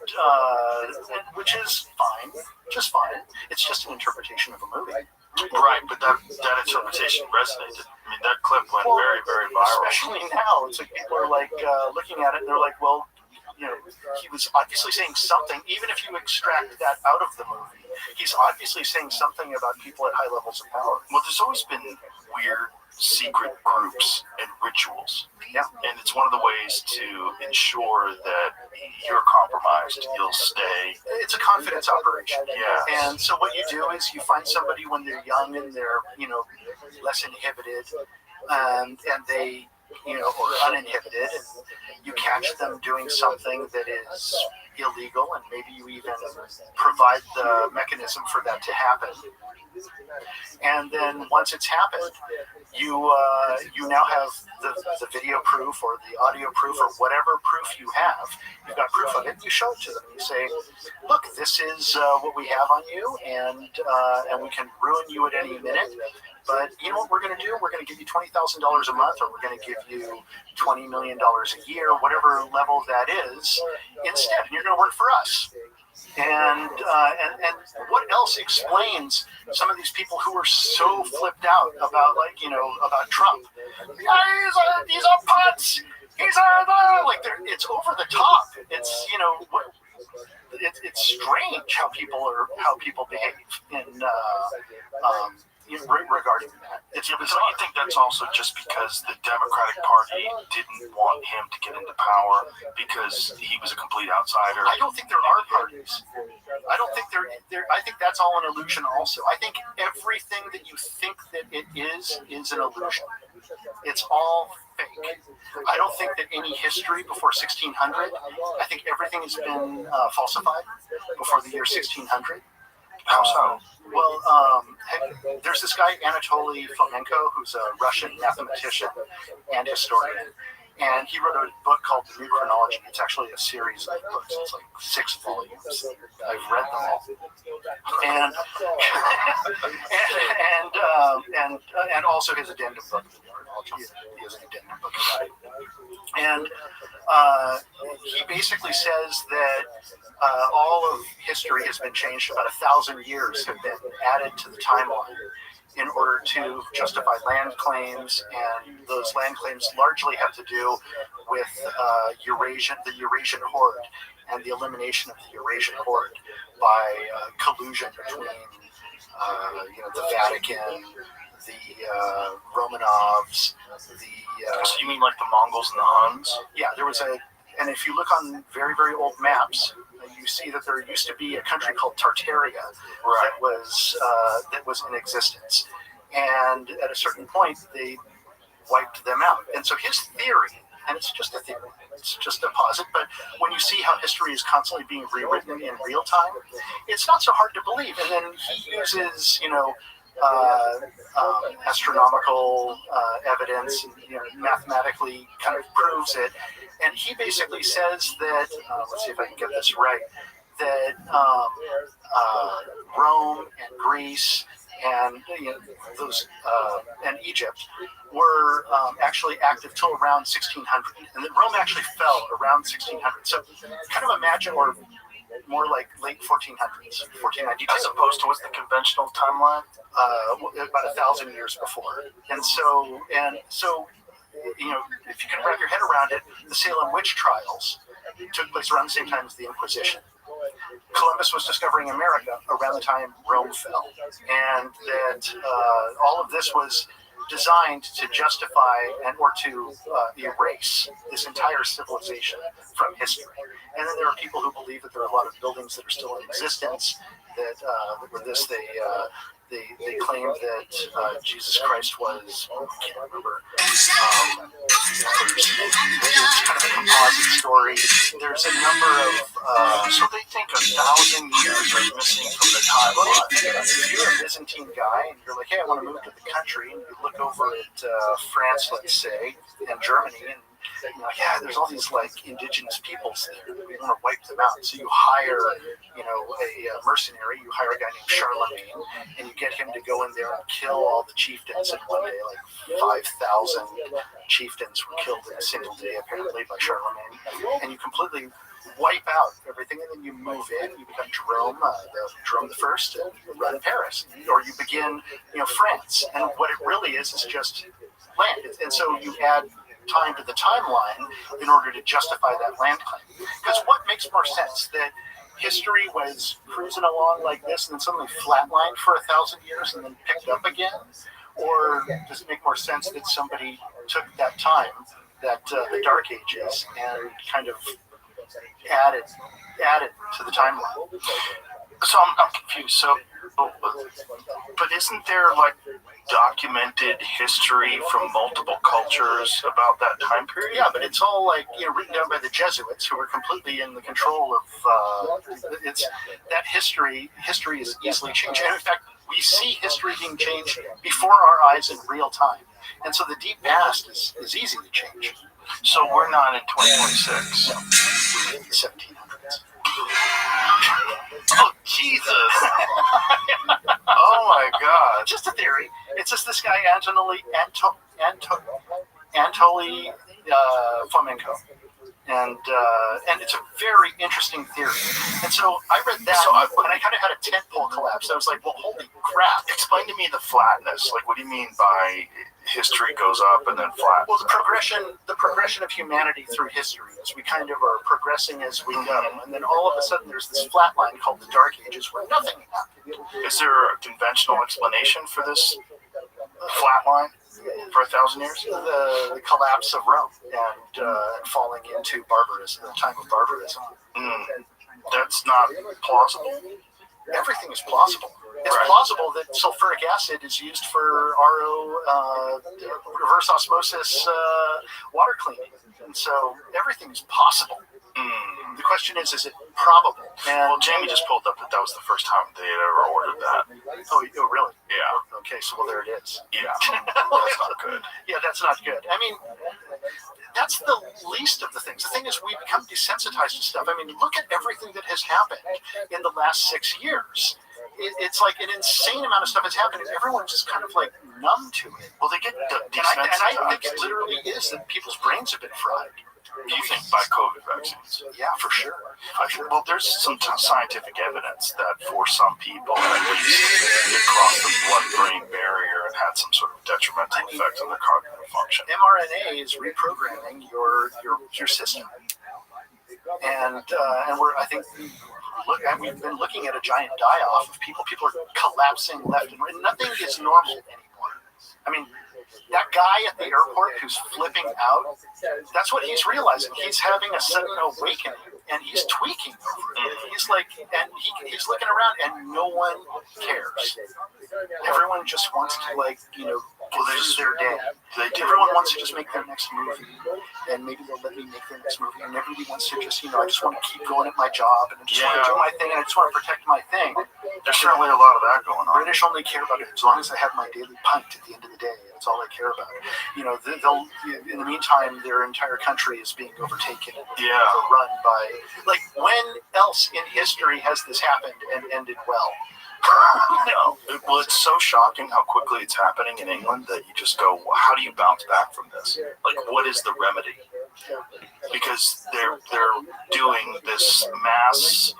B: which is fine, just fine. It's just an interpretation of a movie. Right, but that interpretation resonated. I mean, that clip went very, very viral. Especially now, it's like people are looking at it and they're like, well, he was obviously saying something. Even if you extract that out of the movie, he's obviously saying something about people at high levels of power. Well, there's always been weird secret groups and rituals. Yeah. And it's one of the ways to ensure that you're compromised, you'll stay. It's a confidence operation. Yeah. And so what you do is you find somebody when they're young and they're, less inhibited, and they, or uninhibited, and you catch them doing something that is
M: illegal, and maybe you even provide the mechanism for that to happen. And then once it's happened, you now have the video proof or the audio proof or whatever proof you have. You've got proof of it. You show it to them. You say, "Look, this is what we have on you, and we can ruin you at any minute. But you know what we're going to do? We're going to give you $20,000 a month, or we're going to give you $20 million a year, whatever level that is, instead. And you're going to work for us." And what else explains some of these people who are so flipped out about, like, about Trump? Yeah, he's a putz. He's it's over the top. It's it's strange how people behave in regarding that.
B: But don't you think that's also just because the Democratic Party didn't want him to get into power because he was a complete outsider?
M: I don't think there are parties. I don't think there. I think that's all an illusion. Also, I think everything that you think that it is an illusion. It's all fake. I don't think that any history before 1600. I think everything has been falsified before the year 1600.
B: How so?
M: Well, there's this guy, Anatoly Fomenko, who's a Russian mathematician and historian. And he wrote a book called The New Chronology. It's actually a series of books. It's like 6 volumes. I've read them all. And also his addendum book, The New Chronology. He has an addendum book about it. And he basically says that all of history has been changed. About 1,000 years have been added to the timeline in order to justify land claims, and those land claims largely have to do with the Eurasian horde and the elimination of the Eurasian horde by collusion between the Vatican, the Romanovs,
B: So you mean like the Mongols and the Huns?
M: Yeah, there was and if you look on very, very old maps, you see that there used to be a country called Tartaria that was in existence, and at a certain point they wiped them out. And so his theory, and it's just a theory, it's just a posit, but when you see how history is constantly being rewritten in real time, it's not so hard to believe. And then he uses astronomical evidence, and mathematically kind of proves it. And he basically says that, let's see if I can get this right, that Rome and Greece and those and Egypt were actually active till around 1600, and that Rome actually fell around 1600. So kind of imagine, or more like late 1400s, 1492.
B: As opposed to what's the conventional timeline?
M: About 1,000 years before. And so, if you can wrap your head around it, the Salem witch trials took place around the same time as the Inquisition. Columbus was discovering America around the time Rome fell, and that all of this was designed to justify or to erase this entire civilization from history. And then there are people who believe that there are a lot of buildings that are still in existence that were this. They claim that Jesus Christ was, I can't remember, it's kind of a composite story. There's a number of,
B: so they think 1,000 years are missing from the timeline.
M: If you're a Byzantine guy and you're like, hey, I want to move to the country, and you look over at France, let's say, and Germany, and you're like, yeah, there's all these like indigenous peoples there. We want to wipe them out. So you hire, a mercenary. You hire a guy named Charlemagne, and you get him to go in there and kill all the chieftains. And one day, like 5,000 chieftains were killed in a single day, apparently, by Charlemagne. And you completely wipe out everything, and then you move in. You become Jerome the First, and you run Paris, or you begin, France. And what it really is just land. And so you add time to the timeline in order to justify that land claim. Because what makes more sense, that history was cruising along like this and then suddenly flatlined for 1,000 years and then picked up again? Or does it make more sense that somebody took that time, that the Dark Ages, and kind of added to the timeline?
B: So I'm confused. So, but isn't there like documented history from multiple cultures about that time period?
M: Yeah, but it's all like written down by the Jesuits, who were completely in the control of. It's that history. History is easily changed, and in fact, we see history being changed before our eyes in real time. And so the deep past is easy to change.
B: So we're not in 2026.
M: We're in the 1700s.
B: Oh, Jesus. Oh, my God.
M: Just a theory. It's just this guy, Anatoly Fomenko. And it's a very interesting theory. And so I read that, and I kind of had a tentpole collapse. I was like, well, holy crap.
B: Explain to me the flatness. Like, what do you mean by history goes up and then flat?
M: Well, the progression of humanity through history is we kind of are progressing as we go. And then all of a sudden there's this flat line called the Dark Ages where nothing happened.
B: Is there a conventional explanation for this flat line for 1,000 years?
M: The collapse of Rome and falling into barbarism, the time of barbarism.
B: That's not plausible.
M: Everything is plausible. It's plausible that sulfuric acid is used for RO, reverse osmosis water cleaning. And so everything is possible. The question is it probable?
B: And well, Jamie just pulled up that was the first time they had ever ordered that.
M: Oh, really?
B: Yeah.
M: Okay, so there it is.
B: Yeah. That's not good.
M: Yeah, that's not good. I mean, that's the least of the things. The thing is, we become desensitized to stuff. I mean, look at everything that has happened in the last 6 years. It's like an insane amount of stuff has happened, and everyone's just kind of like numb to it.
B: Well, they get
M: desensitized. And I think it literally is that people's brains have been fried.
B: Do you think by COVID vaccines?
M: Yeah, for sure.
B: Well, there's some scientific evidence that for some people, at least, it crossed the blood-brain barrier and had some sort of detrimental effect on their cognitive function.
M: mRNA is reprogramming your system, and I think we've been looking at a giant die-off of people. People are collapsing left and right. Nothing is normal anymore. I mean, that guy at the airport who's flipping out, that's what he's realizing. He's having a sudden awakening, and he's tweaking over it. He's like, and he's looking around, and no one cares. Everyone just wants to, like, get through their day. Everyone wants to just make their next movie, and maybe they'll let me make their next movie. And everybody wants to just, I just want to keep going at my job, and I just want to do my thing, and I just want to protect my thing.
B: There's certainly a lot of that going on.
M: British only care about it as long as I have my daily pint at the end of the day. That's all they care about. They'll in the meantime, their entire country is being overtaken and overrun by. Like, when else in history has this happened and ended well?
B: No. Well, it's so shocking how quickly it's happening in England that you just go, well, how do you bounce back from this? Like, what is the remedy? Because they're doing this mass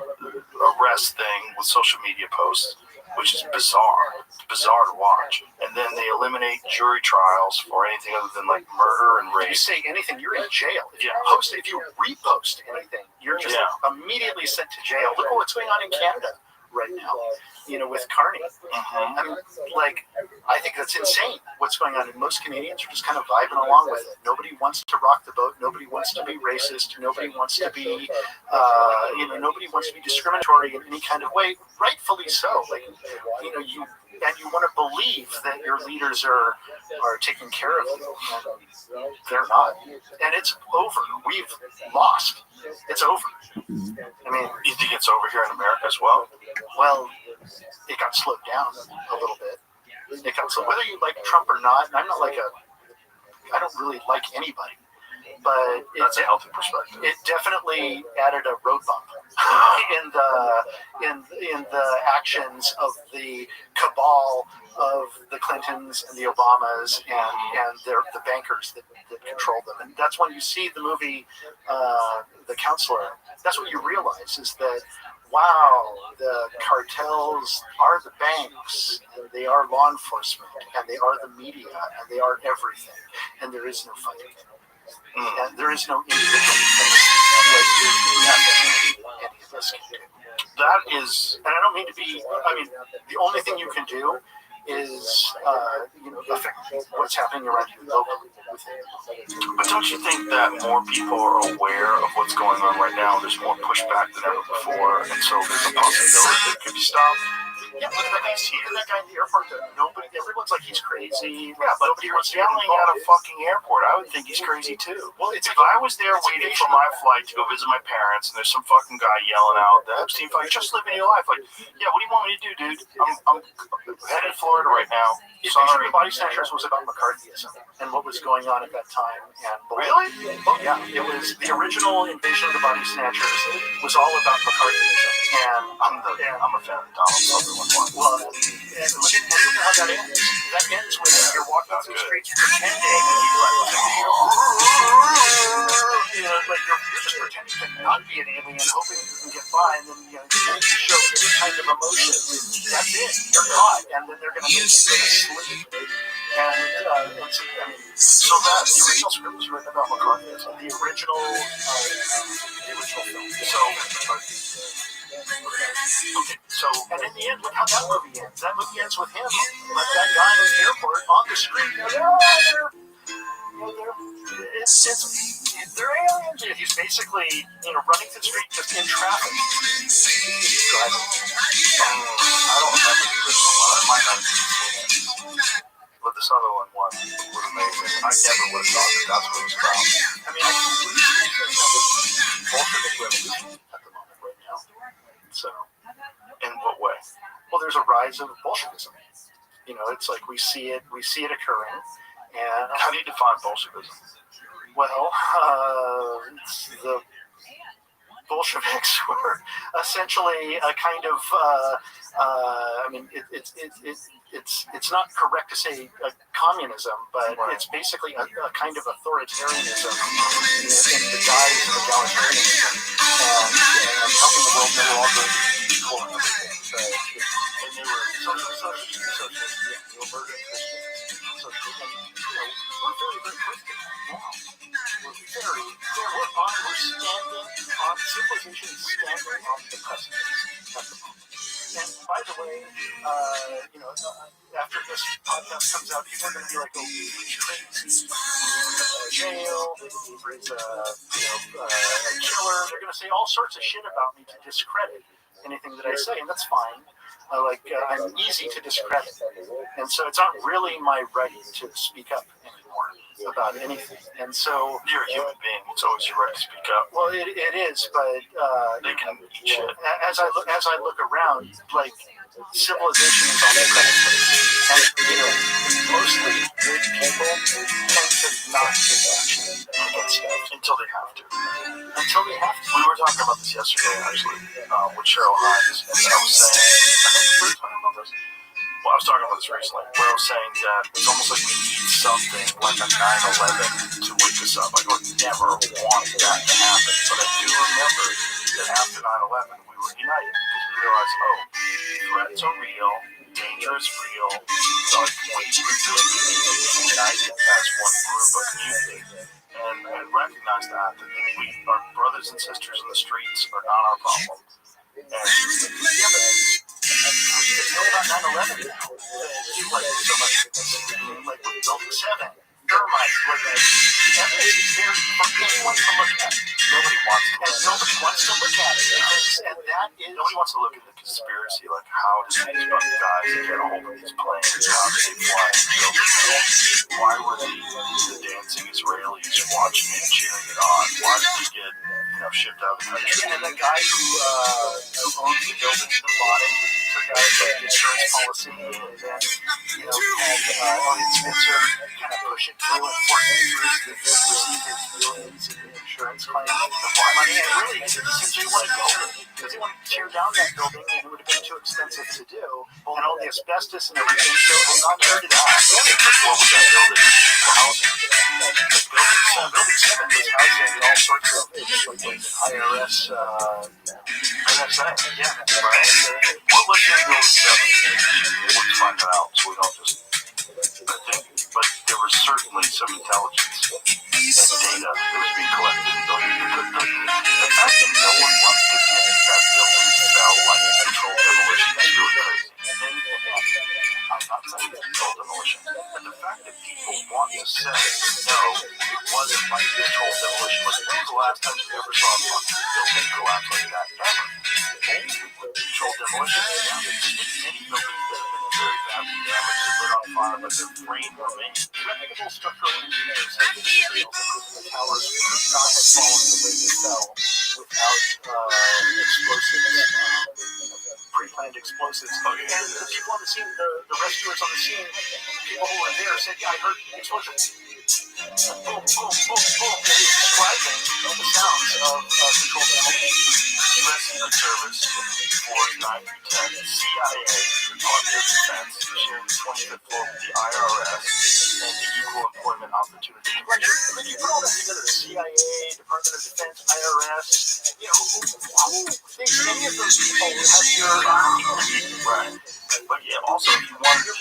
B: arrest thing with social media posts, which is bizarre. It's bizarre to watch. And then they eliminate jury trials for anything other than like murder and rape.
M: If you say anything, you're in jail. If you repost anything, you're just immediately sent to jail. Look at what's going on in Canada right now, with Carney. I mean, I think that's insane what's going on. And most Canadians are just kind of vibing along with it. Nobody wants to rock the boat. Nobody wants to be racist. Nobody wants to be, nobody wants to be discriminatory in any kind of way. Rightfully so. You want to believe that your leaders are taking care of you. And they're not. And it's over. We've lost. It's over. I mean,
B: you think it's over here in America as well?
M: Well, it got slowed down a little bit. Whether you like Trump or not, and I don't really like anybody, but
B: that's a healthy perspective.
M: It definitely added a road bump in the actions of the cabal of the Clintons and the Obamas and the bankers that control them. And that's when you see the movie The Counselor. That's what you realize is that, wow, the cartels are the banks, and they are law enforcement, and they are the media, and they are everything, and there is no fighting. And there is no individual defense. Any of us can do. That is, and I don't mean to be, the only thing you can do is, affect what's happening around you locally.
B: But don't you think that more people are aware of what's going on right now? There's more pushback than ever before, and so there's a possibility that it could be stopped? Yeah, but that guy in the airport, everyone's like, he's crazy. Yeah, but if you're yelling at a fucking airport, I would think he's crazy too. Well, if I was there waiting for my flight to go visit my parents, and there's some fucking guy yelling out, the Epstein file, you're just living your life. Like, yeah, what do you want me to do, dude? I'm headed to Florida right now. Sorry. The Body Snatchers was about McCarthyism and what was going on at that time. And really? Oh, yeah. It was the original Invasion of the Body Snatchers was all about McCarthyism. And I'm a fan of Donald Sutherland. Well, and look at how that ends. That ends when you're walking through the streets pretending like you're just pretending to not be an alien, hoping you can get by, and then you show any kind of emotion. That's it. You're caught, and then they're going to make you go to sleep. So that the original script was written about McCarthy. The original film. So, and in the end, look how that movie ends. That movie ends with him, like that guy in the airport on the street. They're aliens. He's basically, running through the street just in traffic. He's driving. I don't remember the original one. I might not have seen it. But this other one was amazing. I never would have thought that that's what it was about. I mean, I Bolshevik revolution at the moment right now. So, in what way? Well, there's a rise of Bolshevism. It's like we see it occurring. And how do you define Bolshevism? Well, the Bolsheviks were essentially a kind of, it's not correct to say communism, but it's basically a kind of authoritarianism in the guise of egalitarianism, and helping the world know all the equal and everything. And they were socialists, they were murdering Christians, we're very, very Christian now. We're standing on civilization, standing on the precipice at the moment. And by the way, after this podcast comes out, people are going to be like, "Oh, he's crazy. He's jail. He's a killer." They're going to say all sorts of shit about me to discredit anything that I say, and that's fine. I'm easy to discredit, and so it's not really my right to speak up anymore about anything. And so you're a human being; it's always your right to speak up. Well, it is, but they can eat shit. As I look around, like civilization is on the precipice, and mostly good people tend to not take action against stuff until they have to. We were talking about this yesterday, actually, with Cheryl Hines, and I was saying, I think we were talking about this. Well, I was talking about this recently, where I was saying that it's almost like we need something like a 9/11 to wake us up. I would never want that to happen, but I do remember that after 9/11, we were united because we realized, threats are real, danger is real, so we really need to be united as one group of community. And I recognize that our brothers and sisters in the streets are not our problem. And we didn't know about 9/11 now. You like so much, like we built the 7. Thermite, evidence is there for anyone to look at. Nobody wants to look at it. Nobody wants to look at the conspiracy, like how did these guys get a hold of these planes? How did they fly and build it? Why were the dancing Israelis watching and cheering it on? Why did we get shipped out of the country? And the guy who owns the building and bought it took out the insurance policy and then had Elliot Spitzer kind of push it through and force it through so that he would receive his millions in insurance claims and more money. And really, he didn't want to go because he wanted to tear down that building and it would have been too expensive to do. And all the asbestos and everything, so I'm not sure to that. What was that building? The housing. Building 7 was housing all sorts of IRS, NSA. Yeah, right. What was in Building 7? We'll find that out so we don't just think. But there was certainly some intelligence and data that was being collected. The fact that no one wants to get that building fell like a controlled demolition is really crazy. I'm not saying it's controlled demolition, but the fact that people want to say, no, it wasn't like controlled demolition. When was the last time you ever saw a fucking building collapse like that? Ever. Controlled demolition. Many buildings that have been very badly damaged and lit on fire, but their frame remains.
M: Reputable structural engineers have disagree that the towers could not have fallen the way they fell without pre-planned explosives. And the people on the scene, the rescuers on the scene, people who were there said, yeah, I heard explosions. Boom, boom, boom, boom. And they describing the sounds of controlled demolition.
B: U.S. Secret Service, floors 9 through 10, CIA, Department of Defense, sharing the 25th floor with the IRS, and the Equal Employment Opportunity Commission.
M: And then you put all that together, the CIA, Department of Defense, IRS, who thinks any of those people would have your...
B: Right. But yeah, also, if you wanted to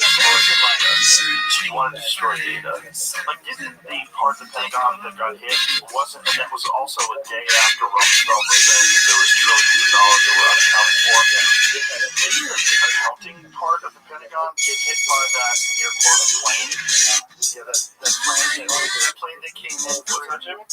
B: destroy data, like didn't the part of the Pentagon that got hit wasn't, and that was also a day after Rothschild was saying that there was trillions of dollars that were unaccounted for. Didn't the accounting part of the Pentagon get hit by that air quote plane? Yeah, that plane that came in for Jimmy.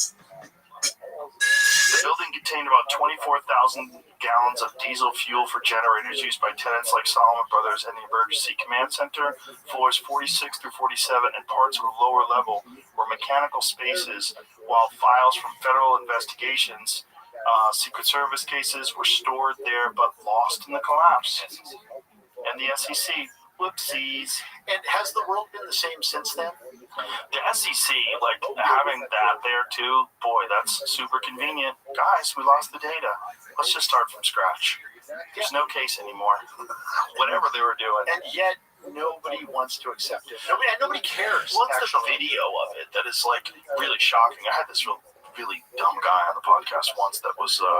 B: The building contained about 24,000 gallons of diesel fuel for generators used by tenants like Solomon Brothers and the Emergency Command Center. Floors 46 through 47 and parts of the lower level were mechanical spaces, while files from federal investigations, Secret Service cases were stored there but lost in the collapse. And the SEC, whoopsies.
M: And has the world been the same since then?
B: The SEC, like having that there too, boy, that's super convenient. Guys, we lost the data. Let's just start from scratch. There's no case anymore. Whatever they were doing.
M: And yet, nobody wants to accept it. Nobody cares.
B: What's the video of it that is like really shocking? I had this really dumb guy on the podcast once that was a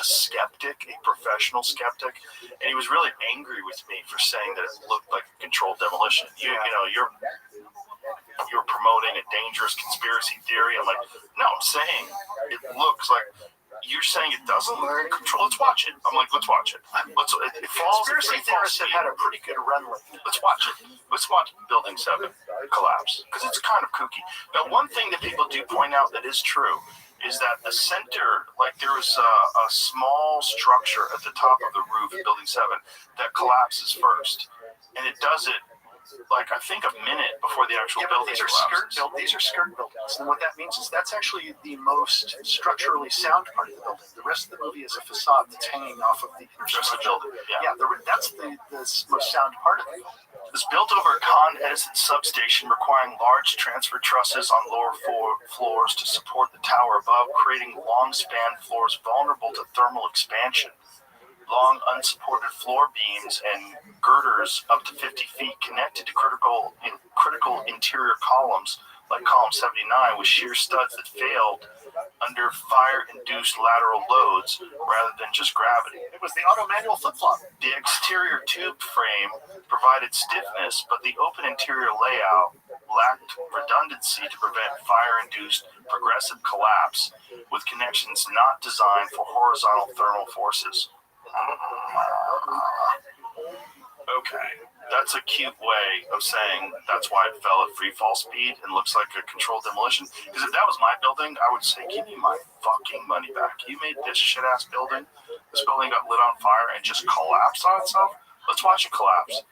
B: skeptic, a professional skeptic, and he was really angry with me for saying that it looked like controlled demolition. You're promoting a dangerous conspiracy theory. I'm like, no, I'm saying it looks like. You're saying it doesn't look like control. Let's watch it. I'm like, let's watch it.
M: Conspiracy theorists have had a pretty good run lately.
B: Let's watch it. Let's watch Building 7 collapse, because it's kind of kooky. Now, one thing that people do point out that is true is that the center, like there was a small structure at the top of the roof of Building 7 that collapses first. And it does it, like, I think a minute before the actual building collapses.
M: These are skirt buildings. And what that means is that's actually the most structurally sound part of the building. The rest of the movie is a facade that's hanging off of the
B: Just the building. Yeah.
M: That's the most sound part of it.
B: It was built over a Con Edison substation, requiring large transfer trusses on lower floors to support the tower above, creating long span floors vulnerable to thermal expansion. Long unsupported floor beams and girders up to 50 feet connected to critical interior columns, like column 79, with shear studs that failed under fire-induced lateral loads rather than just gravity.
M: It was the auto manual flip-flop.
B: The exterior tube frame provided stiffness, but the open interior layout lacked redundancy to prevent fire-induced progressive collapse, with connections not designed for horizontal thermal forces. Okay, that's a cute way of saying that's why it fell at free fall speed and looks like a controlled demolition. Because if that was my building, I would say, give me my fucking money back. You made this shit-ass building. This building got lit on fire and just collapsed on itself. Let's watch it collapse.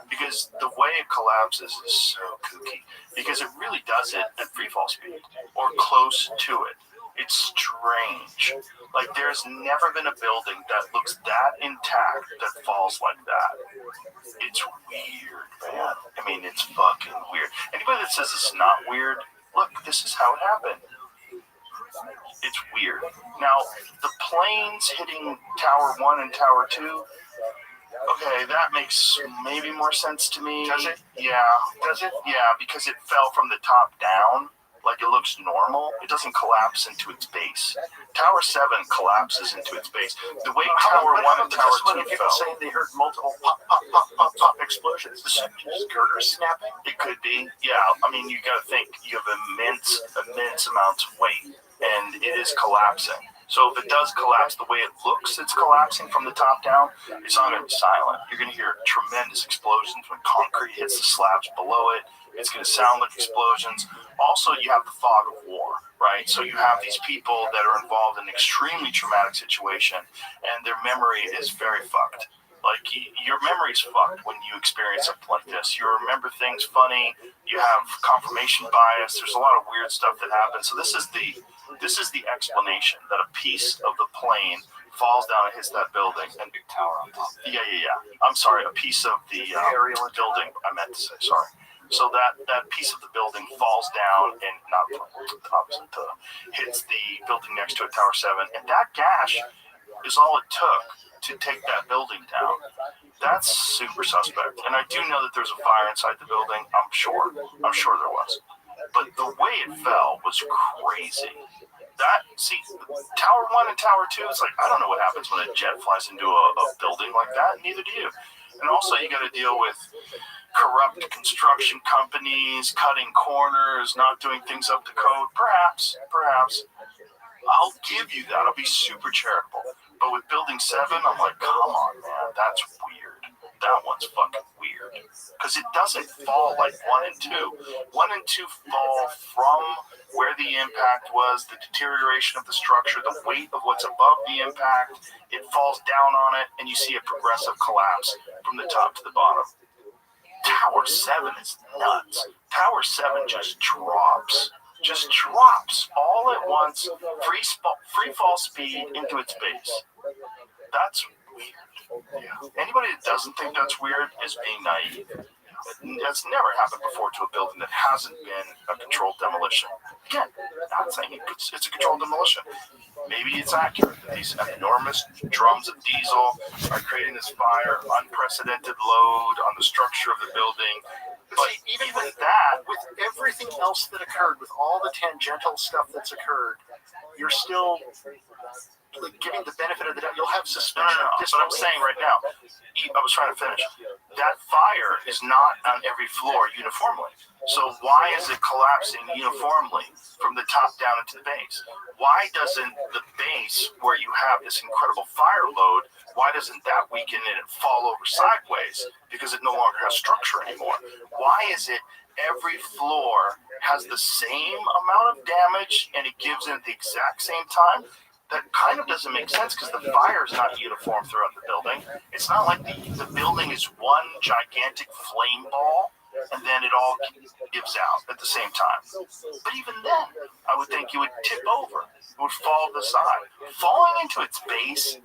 B: Because the way it collapses is so kooky. Because it really does it at free fall speed, or close to it. It's strange. Like, there's never been a building that looks that intact that falls like that. It's weird, man. I mean, it's fucking weird. Anybody that says it's not weird, look, this is how it happened. It's weird. Now, the planes hitting Tower 1 and Tower 2, okay, that makes maybe more sense to me.
M: Does it?
B: Yeah. Does it? Yeah, because it fell from the top down. Like, it looks normal. It doesn't collapse into its base. Tower 7 collapses into its base. The way Tower 1 and Tower 2
M: people
B: fell.
M: saying they heard multiple pop, pop, pop, pop, pop explosions. Is girders snapping?
B: It could be. Yeah, I mean, you got to think you have immense amounts of weight, and it is collapsing. So if it does collapse the way it looks, it's collapsing from the top down, it's not going to be silent. You're going to hear tremendous explosions when concrete hits the slabs below it. It's going to sound like explosions. Also, you have the fog of war, right? So you have these people that are involved in an extremely traumatic situation, and their memory is very fucked. memory's fucked when you experience something like this. You remember things funny. You have confirmation bias. There's a lot of weird stuff that happens. So this is the explanation that a piece of the plane falls down and hits that building. And big tower on top. Yeah. I'm sorry, a piece of the aerial building. I meant to say sorry. So that piece of the building falls down and hits the building next to it, Tower 7. And that gash is all it took to take that building down. That's super suspect. And I do know that there's a fire inside the building. I'm sure there was. But the way it fell was crazy. Tower 1 and Tower 2, it's like, I don't know what happens when a jet flies into a building like that. Neither do you. And also you got to deal with corrupt construction companies, cutting corners, not doing things up to code. Perhaps. I'll give you that. I'll be super charitable. But with Building 7, I'm like, come on, man, that's weird. That one's fucking weird. Because it doesn't fall like 1 and 2. 1 and 2 fall from where the impact was, the deterioration of the structure, the weight of what's above the impact. It falls down on it, and you see a progressive collapse from the top to the bottom. Tower 7 is nuts. Tower 7 just drops all at once, free fall speed into its base. That's weird. Yeah. Anybody that doesn't think that's weird is being naive. That's never happened before to a building that hasn't been a controlled demolition. Again, not saying it's a controlled demolition. Maybe it's accurate. These enormous drums of diesel are creating this fire, unprecedented load on the structure of the building. But even with that, with everything else that occurred, with all the tangential stuff that's occurred, you're still giving the benefit of the doubt. You'll have suspicion. No. But I'm saying right now, I was trying to finish. That fire is not on every floor uniformly. So why is it collapsing uniformly from the top down into the base? Why doesn't the base, where you have this incredible fire load, why doesn't that weaken and it fall over sideways? Because it no longer has structure anymore. Why is it every floor has the same amount of damage and it gives it at the exact same time? That kind of doesn't make sense because the fire is not uniform throughout the building. It's not like the building is one gigantic flame ball and then it all gives out at the same time. But even then, I would think it would tip over. It would fall to the side. Falling into its base,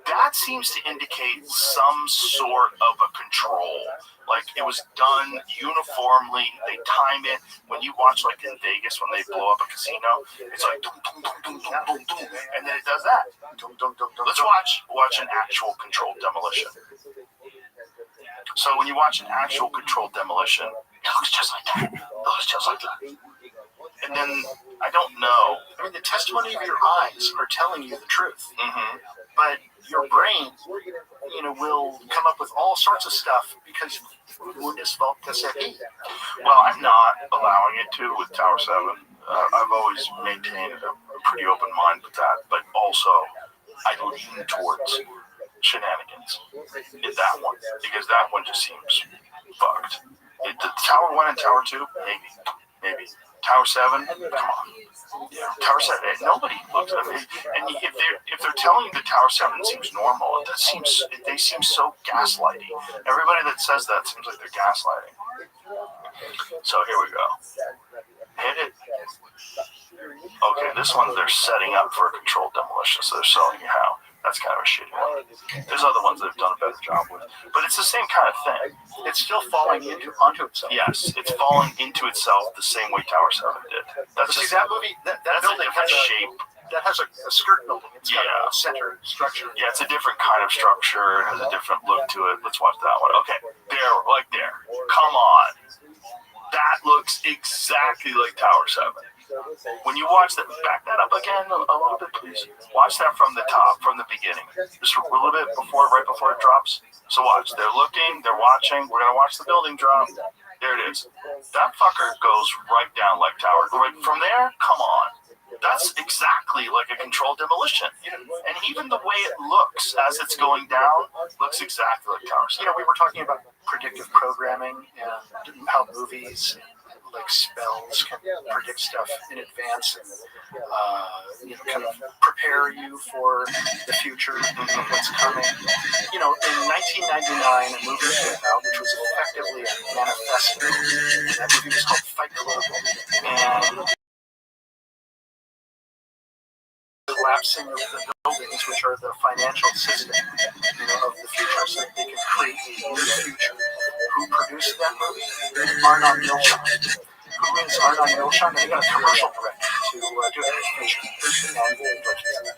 B: that seems to indicate some sort of a control. Like it was done uniformly. They time it. When you watch, like in Vegas, when they blow up a casino, it's like dum, dum, dum, dum, dum, dum, dum, and then it does that. Dum, dum, dum, dum. Let's watch an actual controlled demolition. So when you watch an actual controlled demolition, it looks just like that. And then I don't know. I mean, the testimony of your eyes are telling you the truth. Mm-hmm. But your brain, will come up with all sorts of stuff because well, I'm not allowing it to with Tower 7. I've always maintained a pretty open mind with that, but also I lean towards shenanigans in that one because that one just seems fucked. The Tower 1 and Tower 2, maybe. Tower 7, come on. Yeah, Tower 7. Nobody looks at it. And if they're telling you that Tower 7 seems normal, they seem so gaslighty. Everybody that says that seems like they're gaslighting. So here we go. Hit it. Okay, this one they're setting up for a controlled demolition, so they're showing you how. That's kind of a shitty one. There's other ones that have done a better job with, but it's the same kind of thing. It's still falling onto itself. Yes, it's falling into itself the same way Tower 7 did. That's just that movie. That building has a shape. That has a skirt building. It's got a center structure. Yeah, it's a different kind of structure. It has a different look to it. Let's watch that one. Okay, there. Come on. That looks exactly like Tower 7. When you watch that, back that up again a little bit, please. Watch that from the top, from the beginning. Just a little bit right before it drops. So watch. They're looking, they're watching. We're going to watch the building drop. There it is. That fucker goes right down like Tower. Right from there, come on. That's exactly like a controlled demolition. And even the way it looks as it's going down looks exactly like Tower 7. We were talking about predictive programming and how movies like spells can predict stuff in advance.
M: kind of prepare you for the future of what's coming. In 1999, a movie came out which was effectively a manifesto. That movie was called Fight Club, and collapsing of the buildings, which are the financial system, of the future, so that they can create a new future. Who produced that movie? Arnon Milchan. Who is Arnon Milchan? They got a commercial director to do it. And he's an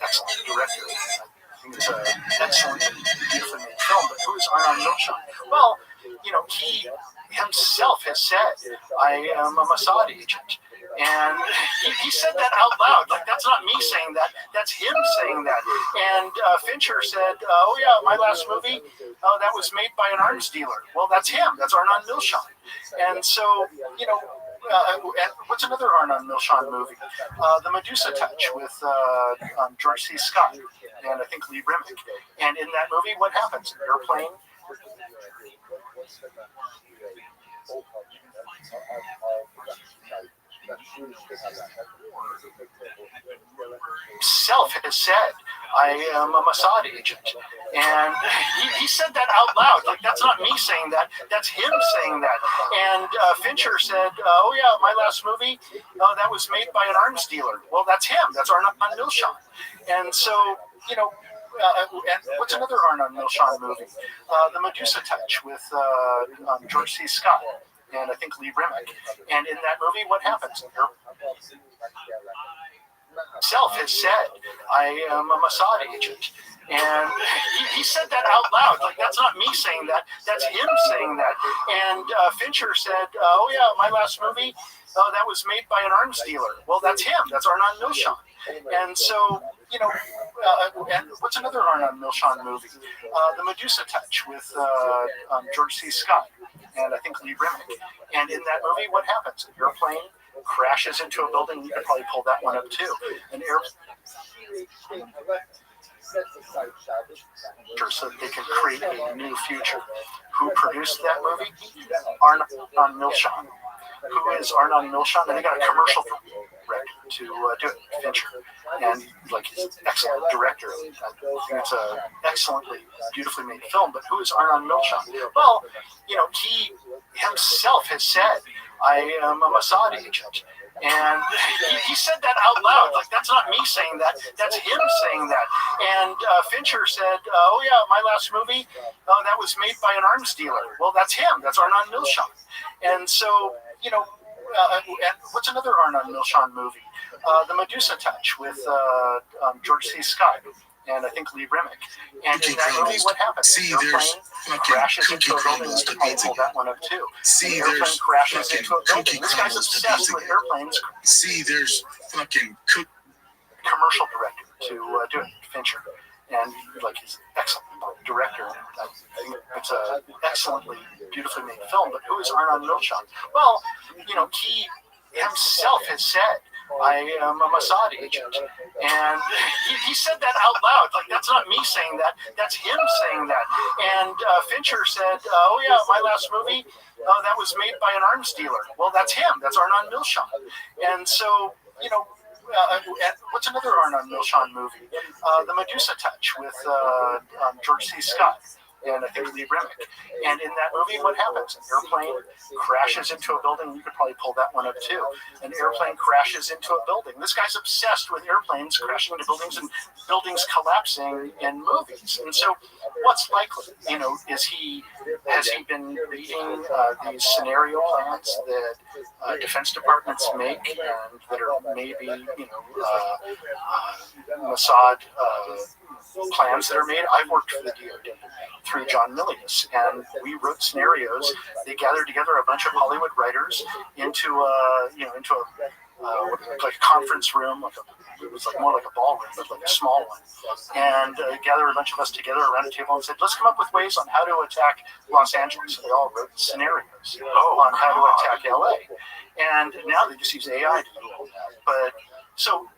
M: excellent director. I think it's an excellent, beautifully made film. But who is Arnon Milchan? Well, he himself has said, "I am a Mossad agent." And he said that out loud. Like, that's not me saying that. That's him saying that. And Fincher said, "Oh, yeah, my last movie, that was made by an arms dealer." Well, that's him. That's Arnon Milchan. And so, and what's another Arnon Milchan movie? The Medusa Touch with George C. Scott and I think Lee Remick. And in that movie, what happens? An airplane. Himself has said, "I am a Mossad agent." And he said that out loud. Like, that's not me saying that. That's him saying that. And Fincher said, "Oh, yeah, my last movie, that was made by an arms dealer." Well, that's him. That's Arnon Milchan. And so, and what's another Arnon Milchan movie? The Medusa Touch with George C. Scott and I think Lee Remick. And in that movie, what happens? Himself has said, "I am a Mossad agent." And he said that out loud. Like, that's not me saying that. That's him saying that. And Fincher said, "Oh, yeah, my last movie, that was made by an arms dealer." Well, that's him. That's Arnon Milchan. And so, and what's another Arnon Milchan movie? The Medusa Touch with George C. Scott and I think Lee Remick. And in that movie, what happens? An airplane crashes into a building. You could probably pull that one up too. An airplane. So that they can create a new future. Who produced that movie? Arnon Milchan. Who is Arnon Milchan? And they got a commercial director to do it, Fincher. And he's an excellent director. I think it's an excellently, beautifully made film. But who is Arnon Milchan? Well, he himself has said, "I am a Mossad agent." And he said that out loud. Like, that's not me saying that. That's him saying that. And Fincher said, "Oh, yeah, my last movie, that was made by an arms dealer." Well, that's him. That's Arnon Milchan. And so, and what's another Arnon Milchan movie? The Medusa Touch with George C. Scott and I think Lee Remick. And in that movie, what happens?
G: See, there's
M: crashes into a building. You can pull that one up too. See, an airplane crashes into a building. This guy's obsessed with airplanes.
G: See, there's fucking
M: commercial director to do it, Fincher. And he's an excellent director. I think it's an excellently, beautifully made film. But who is Arnon Milchan? Well, he himself has said, "I am a Mossad agent." And he said that out loud. Like, that's not me saying that. That's him saying that. And Fincher said, "Oh, yeah, my last movie, that was made by an arms dealer." Well, that's him. That's Arnon Milchan. And so, and what's another Arnon Milchan movie? The Medusa Touch with George C. Scott and I think Lee Remick. And in that movie, what happens? An airplane crashes into a building. You could probably pull that one up too. An airplane crashes into a building. This guy's obsessed with airplanes crashing into buildings and buildings collapsing in movies. And so, what's likely? Has he been reading these scenario plans that defense departments make and that are maybe Mossad plans that are made? I've worked for the DoD through John Milius, and we wrote scenarios. They gathered together a bunch of Hollywood writers into a conference room. It was more like a ballroom, but like a small one. And gathered a bunch of us together around a table and said, "Let's come up with ways on how to attack Los Angeles." So they all wrote scenarios on how to attack LA. And now they just use AI to do all that. But so,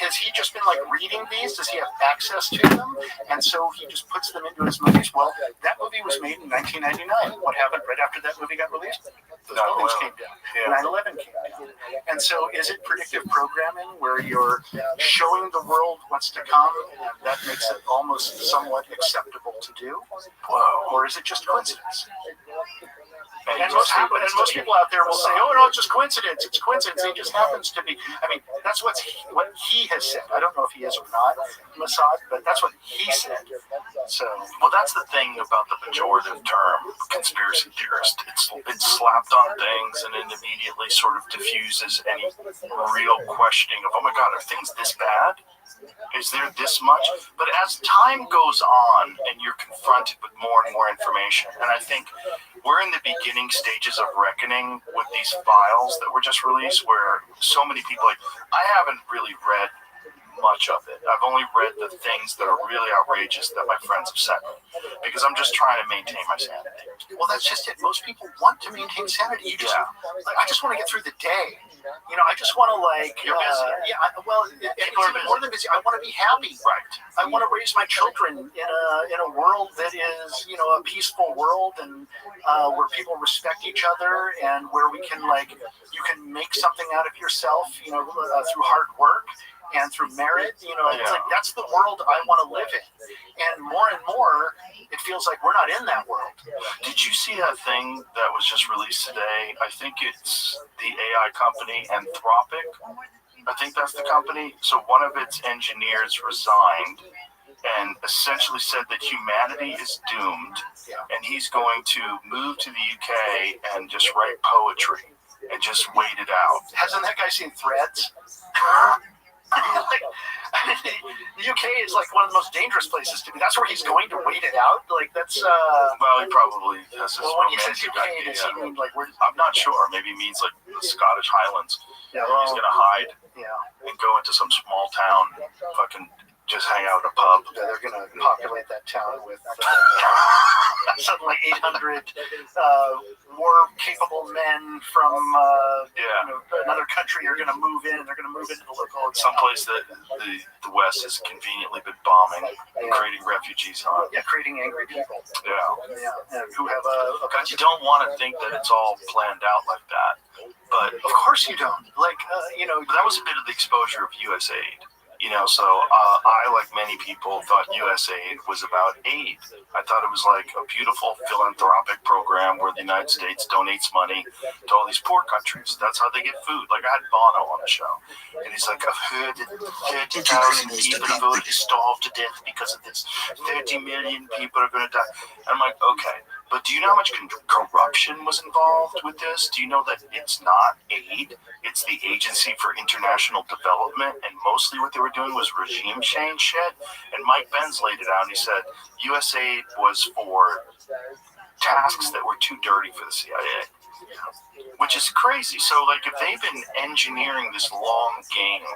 M: has he just been reading these? Does he have access to them? And so he just puts them into his movies. Well, that movie was made in 1999. What happened right after that movie got released? Those buildings came down. 9/11 came down. And so is it predictive programming where you're showing the world what's to come and that makes it almost somewhat acceptable to do? Or is it just coincidence? And most people out there will say, "Oh no, it's just coincidence. It's coincidence. It just happens to be." I mean, that's what he has said. I don't know if he is or not, Mossad, but that's what he said. So,
B: well, that's the thing about the pejorative term conspiracy theorist. It's slapped on things and it immediately sort of diffuses any real questioning of, oh my God, are things this bad? Is there this much? But as time goes on and you're confronted with more and more information, and I think we're in the beginning stages of reckoning with these files that were just released where so many people, like, I haven't really read much of it. I've only read the things that are really outrageous that my friends have sent me because I'm just trying to maintain my sanity.
M: Well, that's just it. Most people want to maintain sanity. You just, like, I just want to get through the day. You know, I just want to, like,
B: you're busy.
M: People are more than busy. I want to be happy.
B: Right.
M: I want to raise my children in a world that is, you know, a peaceful world and where people respect each other and where we can, like, you can make something out of yourself, you know, through hard work and through merit. You know, it's like that's the world I want to live in. And more, it feels like we're not in that world.
B: Did you see that thing that was just released today? I think it's the AI company Anthropic. I think that's the company. So one of its engineers resigned and essentially said that humanity is doomed and he's going to move to the UK and just write poetry and just wait it out.
M: Hasn't that guy seen Threads? Like, the UK is like one of the most dangerous places to be. That's where he's going to wait it out. Like that's.
B: Well, he probably has his
M: when he says
B: romantic
M: UK,
B: idea.
M: does he mean like we're?
B: I'm not sure. Maybe he means like the Scottish Highlands.
M: Yeah,
B: He's gonna hide and go into some small town, fucking just hang out in a pub.
M: Yeah, they're gonna populate that town with something like 800 war-capable men from you know, another country are gonna move in. They're gonna move into the local.
B: Someplace that the West has conveniently been bombing and creating refugees on.
M: Yeah, creating angry people.
B: Yeah.
M: Who have
B: But you don't want to think that it's all planned out like that. But
M: of course you don't. Like, you know,
B: that was a bit of the exposure of USAID. You know, so I, like many people, thought USAID was about aid. I thought it was like a beautiful philanthropic program where the United States donates money to all these poor countries. That's how they get food. Like, I had Bono on the show, and he's like, I've heard that 30,000 people have already starved to death because of this. 30 million people are going to die. And I'm like, okay. But do you know how much corruption was involved with this? Do you know that it's not aid? It's the Agency for International Development, and mostly what they were doing was regime change shit. And Mike Benz laid it out, and he said USAID was for tasks that were too dirty for the CIA, which is crazy. So, like, if they've been engineering this long game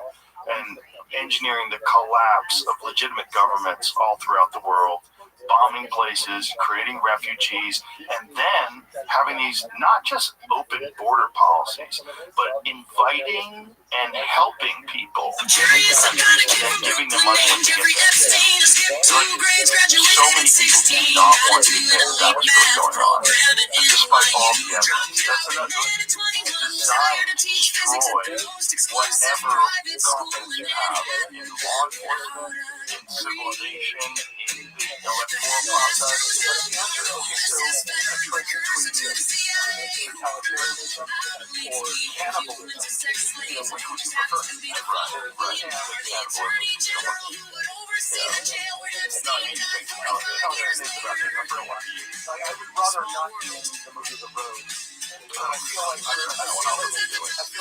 B: and engineering the collapse of legitimate governments all throughout the world, bombing places, creating refugees, and then having these not just open border policies, but inviting and helping people in these countries and then giving them money when they get there. So many people do not want to admit that was really going on. And despite all the evidence, that's another designed to destroy whatever confidence you have in law enforcement, in civilization, in the electoral process. What's the answer? Okay, so the choice between totalitarianism or cannibalism, you know, which would you prefer? Right. I would rather not be in the movie The Road. But I feel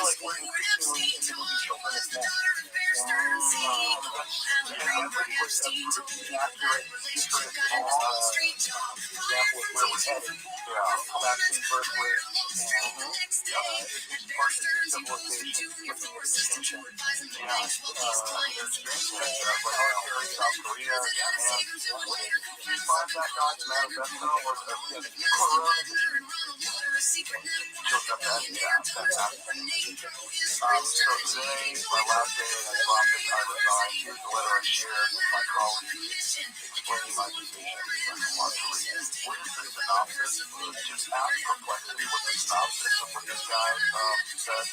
B: like we're increasingly in the movie Children of Men. That was a pretty accurate history example of where we're headed. Collapsing birth rates and partially civilization looking at extinction. And there's things like South Korea, Japan. Do you find that God's manifesto or the Quran? Children of Men, fantastic. So today, my last day in Anthropic, I resigned. Here's the letter I shared with my colleagues explaining my position. What is the synopsis? Just ask perplexity what the synopsis of what this guy said.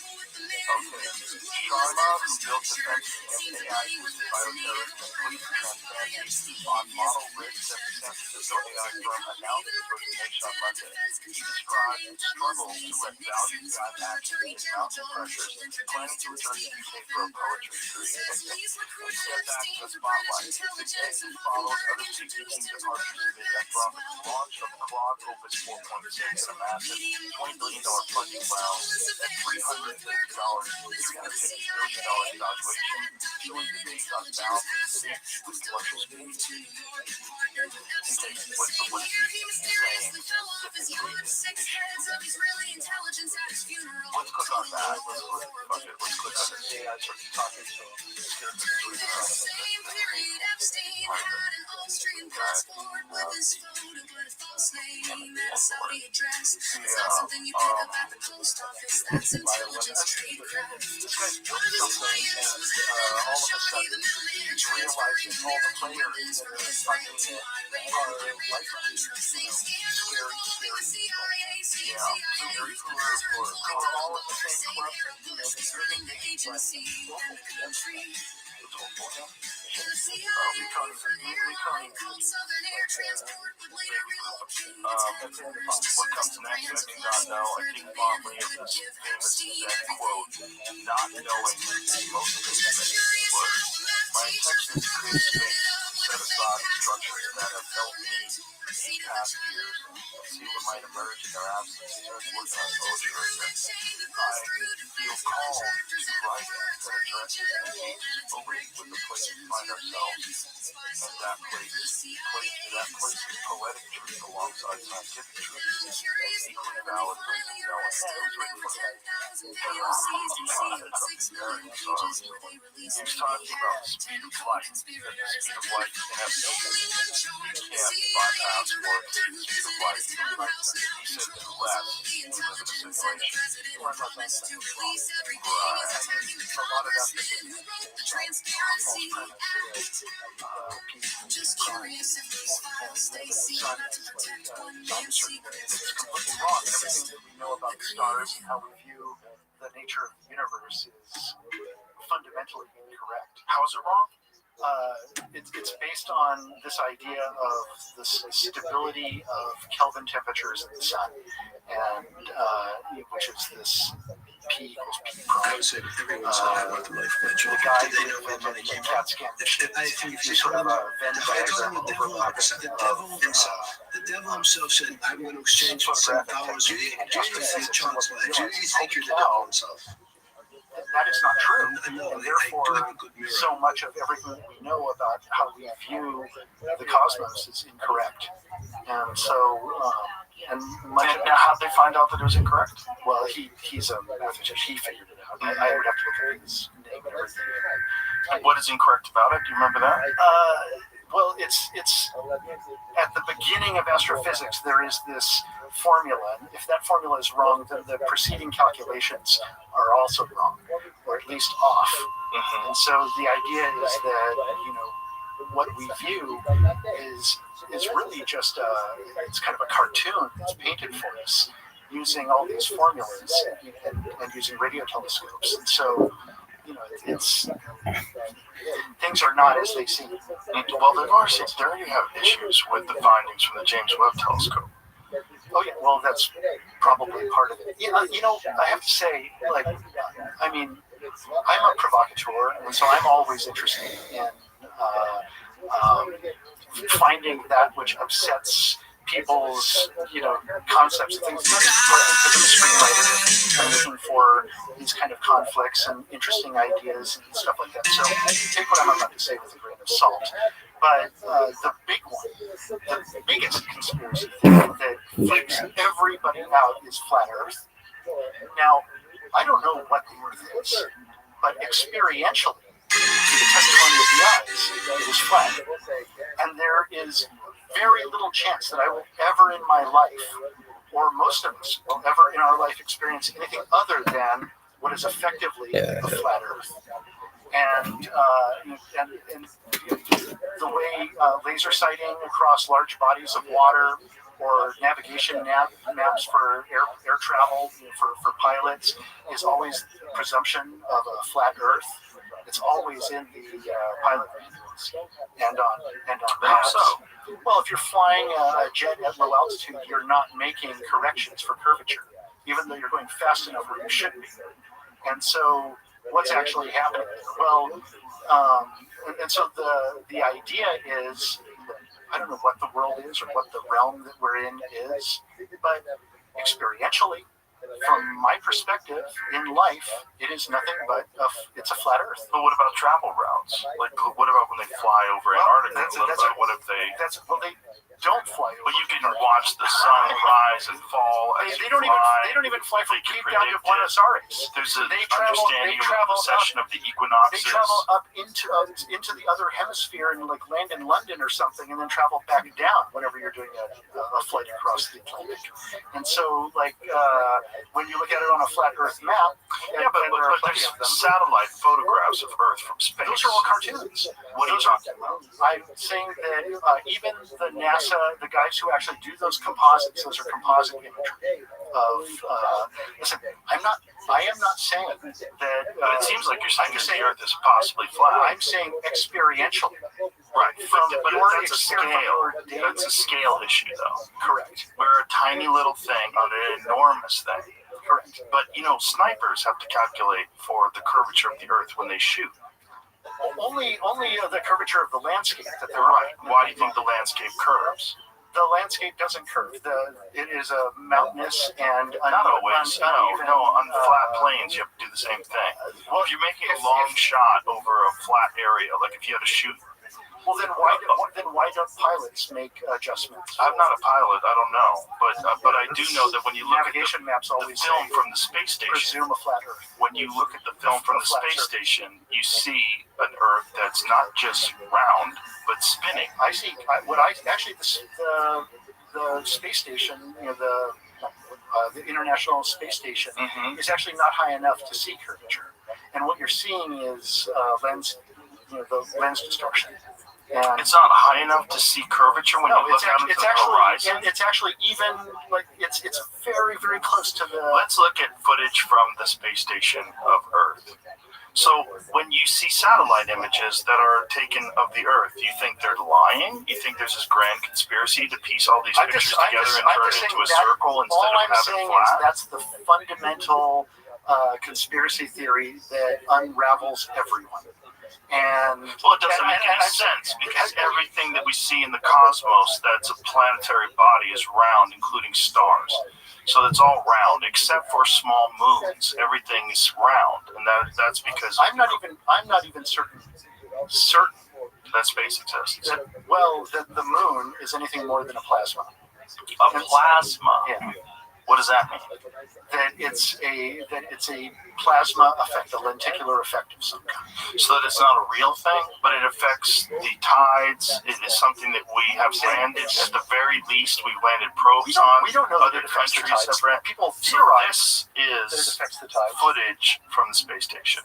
B: Sharma, who built defense against AI-assisted bioterrorists and police transparency on model risks and percentages of AI firm announced his resignation on Monday. He described the struggle to let value drive action amid mounting pressures, planning to return to UK for a poetry retreat. And stepped back in the spotlight. Today follows other significant departures amid that from the launch of Claude Opus 4.6 and a massive $20 billion funding round at $350 billion valuation, showing the big unbalanced safety with commercial speed. Okay, what is he saying specifically is the issue? Let's click on that. Let's click on this. AI starts talking to what comes next, I do not know. I think fondly of this famous Zen quote, not knowing is most famous words. My intention is to create space, set aside the structures that have helped me these past years, and see what might emerge in their absence as working on poetry. I feel called to writing that addresses and engages fully with the place we find ourselves, and that place is poetic truth alongside scientific truth, equally valid ways of knowing. He's talking about the speed of light, and the speed of light can have no limits. You can't bypass or exceed the speed of light. He said that less, we live in a simulation. Right. A lot of that just curious if those files they see not to protect one man's secrets. It's completely wrong. Everything that we know about the stars and how we view the nature of the universe is fundamentally incorrect. How is it wrong? It's based on this idea of the stability of Kelvin temperatures in the sun, and which is this P equals P prime.
P: Everyone's about the life of
B: the guy who invented the CAT scan machine. It's sort of a Venn diagram overlapping
P: the devil himself. The devil himself said, "I'm going to exchange for $7 just to see a child's life." Do you think you're the devil himself?
B: That is not true, and therefore so much of everything that we know about how we view the cosmos is incorrect. And so, and how did they find out that it was incorrect? Well, he's a mathematician. He figured it out. I would have to look at his name and everything. And what is incorrect about it? Do you remember that? Well, it's at the beginning of astrophysics. There is this formula. And if that formula is wrong, then the preceding calculations are also wrong, or at least off. Mm-hmm. And so the idea is that what we view is really just it's kind of a cartoon that's painted for us using all these formulas and using radio telescopes. And so it's things are not as they seem. Well, there you have issues with the findings from the James Webb Telescope. Oh yeah, well that's probably part of it. I have to say, I'm a provocateur, and so I'm always interested in finding that which upsets people's, concepts and things. I'm a screenwriter. I'm looking for these kind of conflicts and interesting ideas and stuff like that. So take what I'm about to say with a grain of salt. But the big one, the biggest conspiracy theory that freaks everybody out is flat Earth. Now, I don't know what the Earth is, but experientially, through the testimony of the eyes, it is flat. And there is very little chance that I will ever in my life, or most of us will ever in our life experience anything other than what is effectively a flat Earth. And the way laser sighting across large bodies of water
M: or navigation maps for air travel for pilots is always the presumption of a flat Earth. It's always in the pilot manuals and on maps. So, well, if you're flying a jet at low altitude, you're not making corrections for curvature, even though you're going fast enough where you should be. And so, what's actually happening? Well, and so the idea is, I don't know what the world is or what the realm that we're in is, but experientially, from my perspective in life, it is nothing but it's a flat Earth.
B: But what about travel routes? Like, what about when they fly over Antarctica? What if they?
M: They don't fly over.
B: But you can watch the sun rise and fall as
M: they
B: you
M: don't
B: fly.
M: They don't even fly from
B: They can
M: Cape down to
B: predict
M: Buenos
B: it.
M: Aires.
B: There's an
M: They travel
B: understanding of the precession of the equinoxes.
M: They travel up into the other hemisphere and like land in London or something, and then travel back down whenever you're doing a flight across the Atlantic. And so, like when you look at it on a flat Earth map,
B: but there's satellite photographs of Earth from space.
M: Those are all cartoons.
B: What are you talking about?
M: I'm saying that even the NASA, the guys who actually do those composites, those are composite imagery of. Listen, I am not saying that.
B: But it seems like you're saying that the Earth is possibly flat.
M: I'm saying experientially.
B: Right, but that's a scale.
M: That's
B: a scale issue, though.
M: Correct.
B: We're a tiny little thing on an enormous thing.
M: Correct.
B: But snipers have to calculate for the curvature of the Earth when they shoot.
M: Only the curvature of the landscape that they're
B: right. Why do you think the landscape curves?
M: The landscape doesn't curve. It is a mountainous and
B: not always. No. On flat plains, you have to do the same thing. Well, if you're making a long shot over a flat area, like if you had to shoot.
M: Well, then why don't pilots make adjustments?
B: I'm not a pilot. I don't know, but I do know that when you look
M: navigation
B: at
M: maps
B: the film from the space station,
M: presume a flat Earth.
B: When you look at the film from the space station, you see an Earth that's not just round but spinning.
M: I see. The space station, the International Space Station, is actually not high enough to see curvature, and what you're seeing is the lens distortion. And
B: it's not high enough to see curvature when you look out into the horizon.
M: It's actually even like it's very, very close to the.
B: Let's look at footage from the space station of Earth. So when you see satellite images that are taken of the Earth, you think they're lying? You think there's this grand conspiracy to piece all these pictures together and turn it into a circle instead of having it flat?
M: That's the fundamental conspiracy theory that unravels everyone. And
B: well, it doesn't make any sense because everything that we see in the cosmos that's a planetary body is round, including stars. So it's all round except for small moons. Everything is round, and that's because
M: I'm not even certain
B: that space exists.
M: Well, the moon is anything more than a plasma.
B: A plasma.
M: Yeah.
B: What does that mean?
M: That it's a plasma effect, a lenticular effect of some kind.
B: So that it's not a real thing, but it affects the tides. It is something that we have landed. At the very least, we landed probes on.
M: We don't know
B: other
M: that it affects
B: countries
M: the tides.
B: have.
M: People
B: So
M: theorize
B: this
M: that it
B: is
M: affects the tides.
B: footage from the space station.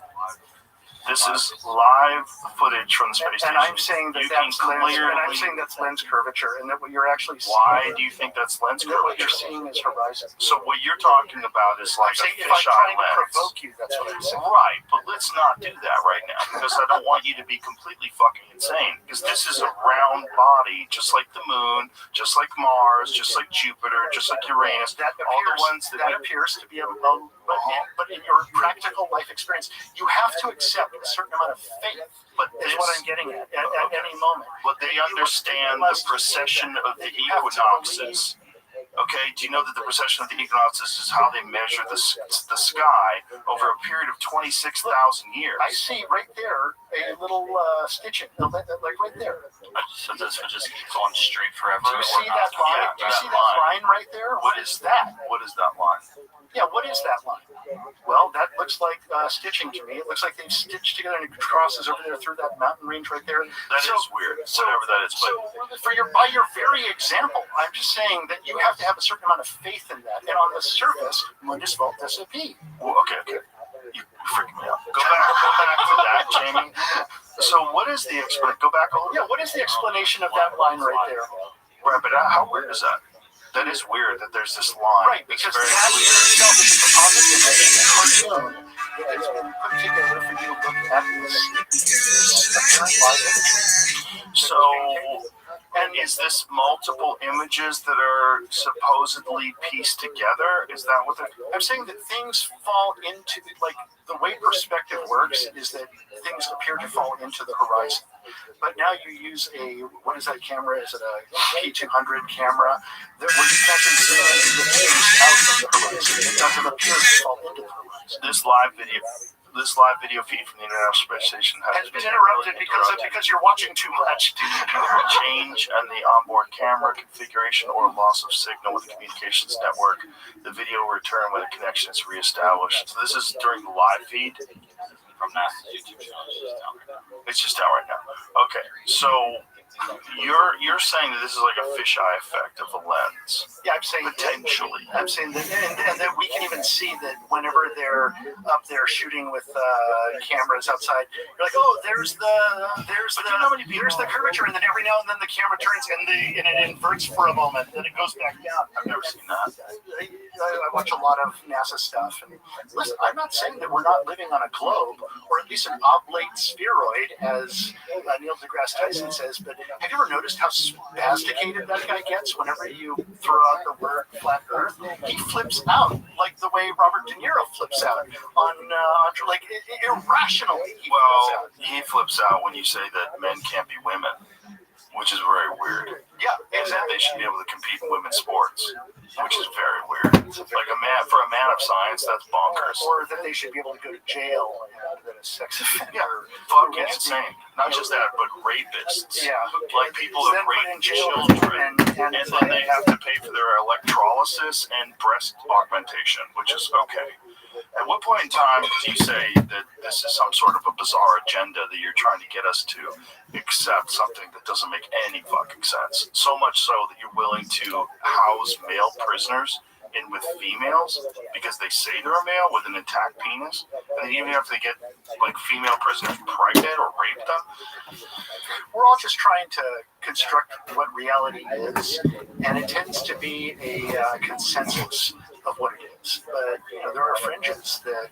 B: This is live footage from the space station.
M: And I'm saying that that's lens curvature, and that what you're actually seeing.
B: Why do you think that's lens curvature?
M: What you're seeing is horizon.
B: So what you're talking about is like a fisheye lens.
M: Provoke you, that's what I'm saying.
B: Right, but let's not do that right now because I don't want you to be completely fucking insane. Because this is a round body, just like the moon, just like Mars, just like Jupiter, just like Uranus.
M: Appears to be but in your practical life experience, you have to accept a certain amount of faith. But is what I'm getting at any moment.
B: But they understand the precession of the equinoxes. Okay, do you know that the precession of the equinoxes is how they measure the sky over a period of 26,000 years?
M: I see right there a little stitching, like right there.
C: So this would just keep going straight forever.
M: Do you see that line?
B: Yeah,
M: Do you see that line right there? What is that?
B: What is that line?
M: Yeah, what is that line? Well, that looks like stitching to me. It looks like they've stitched together and it crosses over there through that mountain range right there.
B: That is weird, whatever that is.
M: So by your very example, I'm just saying that you have to have a certain amount of faith in that. And on the surface, mundus voltus ap.
B: Well, okay. You freak me out. Go back to that, Jamie. So what is the explanation? Go back a little.
M: Yeah, what is the explanation of that line right there?
B: Right, but how weird is that? That is weird that there's this line.
M: Right, because that itself is a composite image cartoon that's been put together for you to look at this apparent live image.
B: So, and is this multiple images that are supposedly pieced together? Is that what they're...
M: I'm saying that things fall into, like, the way perspective works is that things appear to fall into the horizon. But now you use what is that camera? Is it a P200 camera? Where you can actually see the things out of the horizon. It doesn't appear to fall into the horizon.
B: This live video feed from the International Space Station
M: has been interrupted because you're watching too much.
B: Change in the onboard camera configuration or loss of signal with the communications network. The video will return when the connection is reestablished. So this is during the live feed
C: from NASA's YouTube channel.
B: It's just out right now. Okay, so you're saying that this is like a fisheye effect of a lens.
M: Yeah, I'm saying
B: potentially.
M: I'm saying that, and that we can even see that whenever they're up there shooting with cameras outside, you're like, oh, there's the curvature, and then every now and then the camera turns and it inverts for a moment, then it goes back down.
B: I've never seen that.
M: I watch a lot of NASA stuff, and listen, I'm not saying that we're not living on a globe, or at least an oblate spheroid, as Neil deGrasse Tyson says, but have you ever noticed how sophisticated that guy gets whenever you throw out the word flat Earth? He flips out like the way Robert De Niro flips out on like irrationally.
B: He flips out when you say that men can't be women, which is very weird.
M: Yeah,
B: and that they should be able to compete in women's sports, which is very weird. Like for a man of science, that's bonkers.
M: Or that they should be able to go to jail and that a sex offender.
B: Yeah, fucking insane. Not just that, but rapists.
M: Yeah,
B: like people who rape children, and then they have to pay for their electrolysis and breast augmentation, which is okay. At what point in time do you say that this is some sort of a bizarre agenda that you're trying to get us to accept something that doesn't make any fucking sense? So much so that you're willing to house male prisoners in with females because they say they're a male with an intact penis, and then even if they get like female prisoners pregnant or rape them.
M: We're all just trying to construct what reality is, and it tends to be a consensus of what it is. But there are fringes that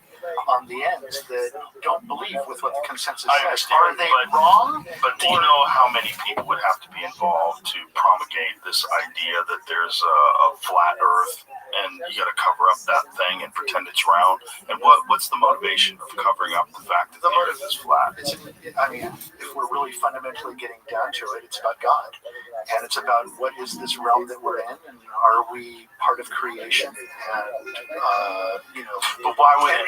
M: on the ends that don't believe with what the consensus says. Are they wrong?
B: But do you know how many people would have to be involved to promulgate this idea that there's a flat Earth and you got to cover up that thing and pretend it's round? And what's the motivation of covering up the fact that the Earth is flat?
M: I mean, if we're really fundamentally getting down to it, it's about God. And it's about what is this realm that we're in, and are we part of creation? And,
B: but why would it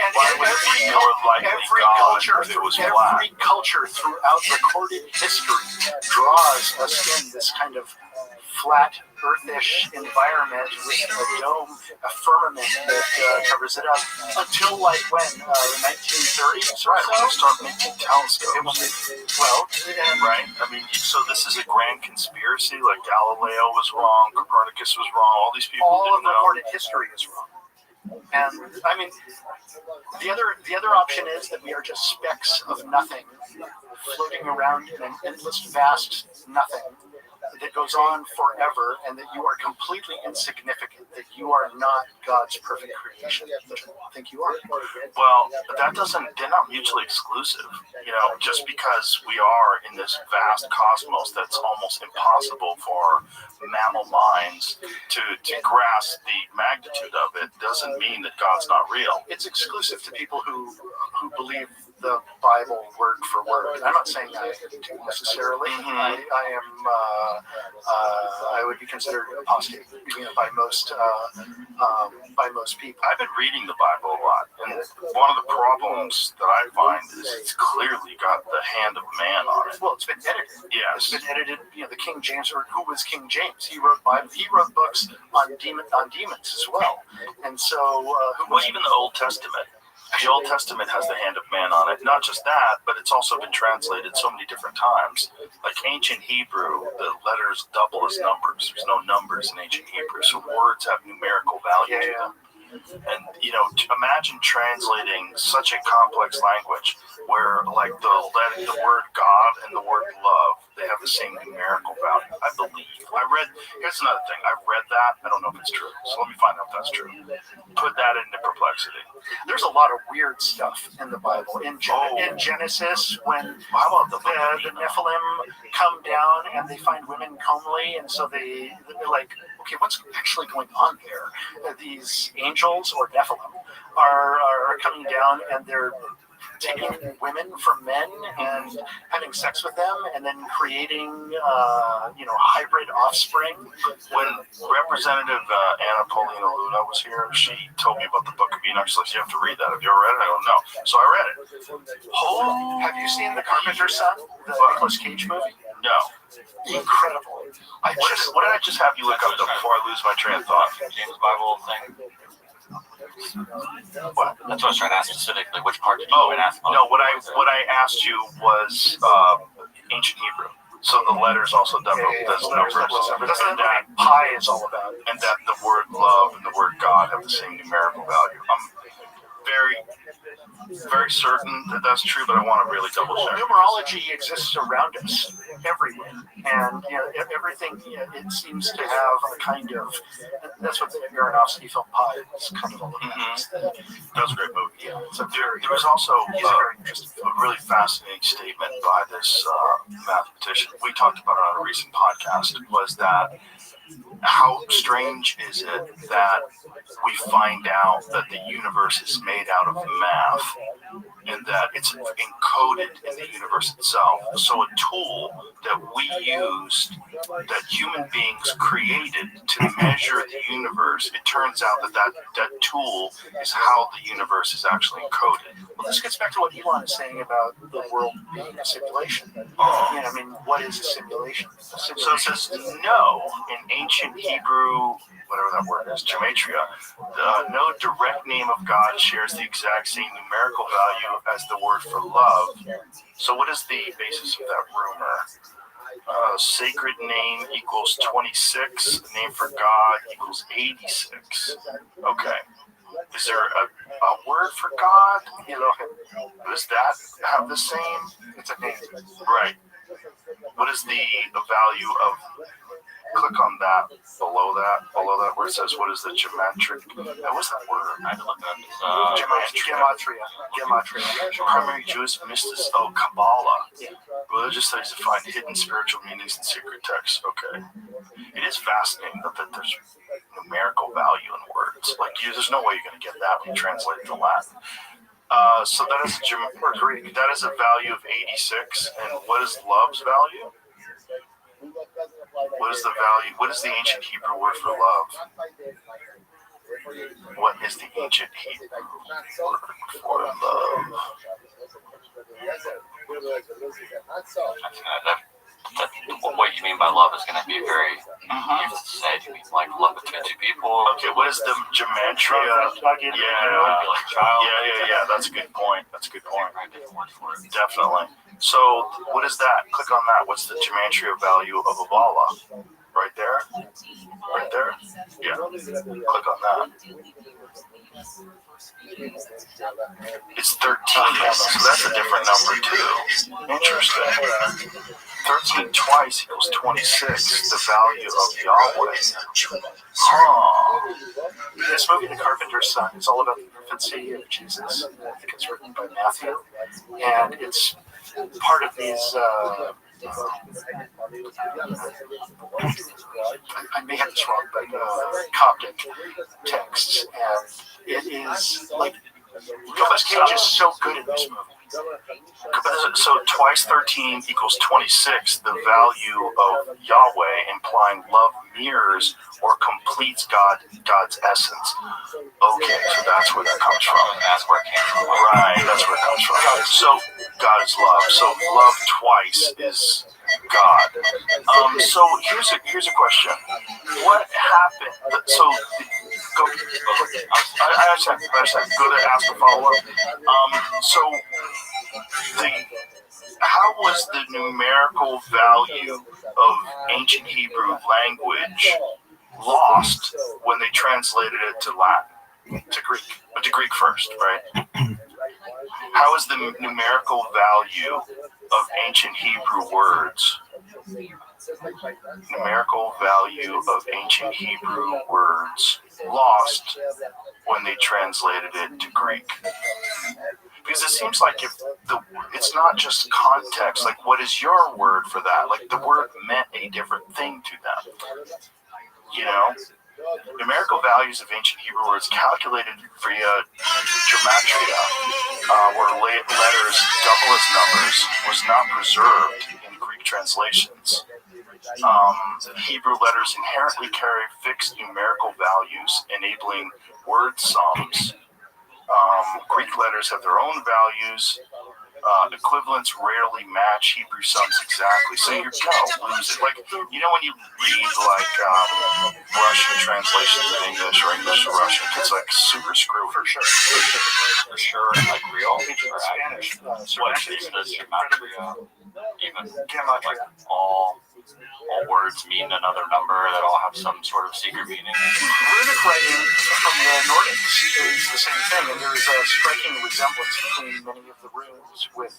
B: be more likely God if it was flat?
M: Every culture throughout recorded history draws us in this kind of flat, earthish environment with a dome, a firmament that covers it up until like when, the 1930s or so?
B: When they start making telescopes.
M: Right.
B: I mean, so this is a grand conspiracy, like Galileo was wrong, Copernicus was wrong, all these people
M: all
B: didn't
M: of
B: know.
M: recorded history is wrong. And I mean, the other option is that we are just specks of nothing floating around in an endless, vast nothing that goes on forever, and that you are completely insignificant, that you are not God's perfect creation. I think you are.
B: Well, they're not mutually exclusive. Just because we are in this vast cosmos that's almost impossible for mammal minds to grasp the magnitude of it, doesn't mean that God's not real.
M: It's exclusive to people who believe the Bible word for word. I'm not saying I do necessarily. I am. I would be considered apostate by most people.
B: I've been reading the Bible a lot, and one of the problems that I find is it's clearly got the hand of man on it.
M: Well, it's been edited.
B: Yes.
M: It's been edited. The King James, or who was King James? He wrote Bible. He wrote books on demons as well. And so,
B: even the Old Testament. The Old Testament has the hand of man on it. Not just that, but it's also been translated so many different times. Like ancient Hebrew, the letters double as numbers. There's no numbers in ancient Hebrew, so words have numerical value to them. And imagine translating such a complex language where, like, the word God and the word love, they have the same numerical value. I believe. Here's another thing. I read that. I don't know if it's true. So let me find out if that's true. Put that into perplexity.
M: There's a lot of weird stuff in the Bible. In Genesis, when the Nephilim come down and they find women comely, and so they're like, okay, what's actually going on here? These angels or Nephilim are coming down and they're taking women from men and having sex with them, and then creating, hybrid offspring.
B: When Representative Anna Paulina Luna was here, she told me about the Book of Enoch. So you have to read that. Have you ever read it? I don't know. So I read it.
M: Have you seen The Carpenter's Son, the Nicolas Cage movie?
B: No.
M: Incredible.
B: What did I just have you look up before I lose my train of thought?
C: James Bible thing.
B: What?
C: That's what I was trying to ask specifically. Which part did you even ask about?
B: No, what I asked you was ancient Hebrew. So the letters also double as numbers.
M: That's what pi is all about.
B: And that the word love and the word God have the same numerical value. I'm very certain that that's true, but I want to really double check.
M: Numerology exists around us everywhere, and everything. It seems to have a kind of. That's what the Aronofsky film Pi is kind of all about.
B: That was a great movie. Yeah. So there was also a really fascinating statement by this mathematician. We talked about it on a recent podcast. Was that how strange is it that we find out that the universe is made out of math and that it's encoded in the universe itself? So a tool that we used, that human beings created to measure the universe, it turns out that tool is how the universe is actually encoded.
M: Well, this gets back to what Elon is saying about the world being a simulation. What is a simulation?
B: So it says no in ancient Hebrew, whatever that word is, gematria. No direct name of God shares the exact same numerical value as the word for love. So what is the basis of that rumor? Sacred name equals 26. Name for God equals 86. Okay. Is there a word for God? Does that have the same?
M: It's a name.
B: Right. What is the value of? Click on that, below that, where it says, what is the geometric? What's that word? I had to look up.
M: Gematria.
B: Primary Jewish mysticism. Oh, Kabbalah. Religious studies define hidden spiritual meanings in secret texts. Okay. It is fascinating that there's numerical value in words. Like, there's no way you're going to get that when you translate it to Latin. So that is Greek. That is a value of 86. And what is love's value? What is the value? What is the ancient Hebrew word for love? What is the ancient Hebrew word for love?
C: What you mean by love is going to be very. You said you mean like love between two people.
B: Okay, what is the gematria? Yeah. That's a good point. Definitely. So, what is that? Click on that. What's the gematria value of a bala? Right there? Yeah. Click on that. It's 13. So that's a different number, too. Interesting. 13 twice equals 26, the value of Yahweh.
M: This movie, The Carpenter's Son, is all about the infancy of Jesus. I think it's written by Matthew. And it's part of these, I may have this wrong, but Coptic texts. And it is like, Nicolas Cage is so good in this movie.
B: So twice 13 equals 26, the value of Yahweh, implying love mirrors or completes God's essence. Okay, so that's where that comes from.
C: That's where it came from.
B: Right, that's where it comes from. So God is love. So love twice is God. So here's a question. What happened? So go. I understand. Go there, ask a follow-up. So how was the numerical value of ancient Hebrew language lost when they translated it to Latin? to Greek, but to Greek first, right? How is the numerical value of ancient Hebrew words? Numerical value of ancient Hebrew words lost when they translated it to Greek. Because it seems like it's not just context, like what is your word for that? Like the word meant a different thing to them. You know? Numerical values of ancient Hebrew words calculated via gematria, where letters double as numbers, was not preserved in Greek translations. Hebrew letters inherently carry fixed numerical values, enabling word sums. Greek letters have their own values. Equivalents rarely match Hebrew sums exactly, so you're gonna lose it. Like, you know, when you read like Russian translations in English or English to Russian, it's like super screwy. For sure. Like real Spanish. What is this gematria? Even like all words mean another number that all have some sort of secret meaning.
M: Runic writing from the Nordics is the same thing, and there is a striking resemblance between many of the runes with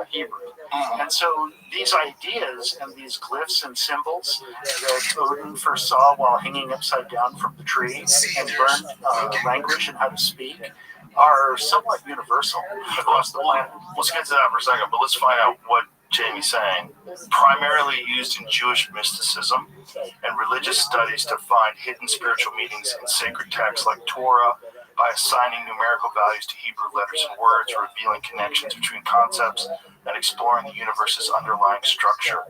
M: Hebrew. And so these ideas and these glyphs and symbols that Odin first saw while hanging upside down from the tree and learned language and how to speak are somewhat universal across the planet.
B: Let's get to that for a second, but let's find out what Jamie's saying. Primarily used in Jewish mysticism and religious studies to find hidden spiritual meanings in sacred texts like Torah by assigning numerical values to Hebrew letters and words, revealing connections between concepts, and exploring the universe's underlying structure.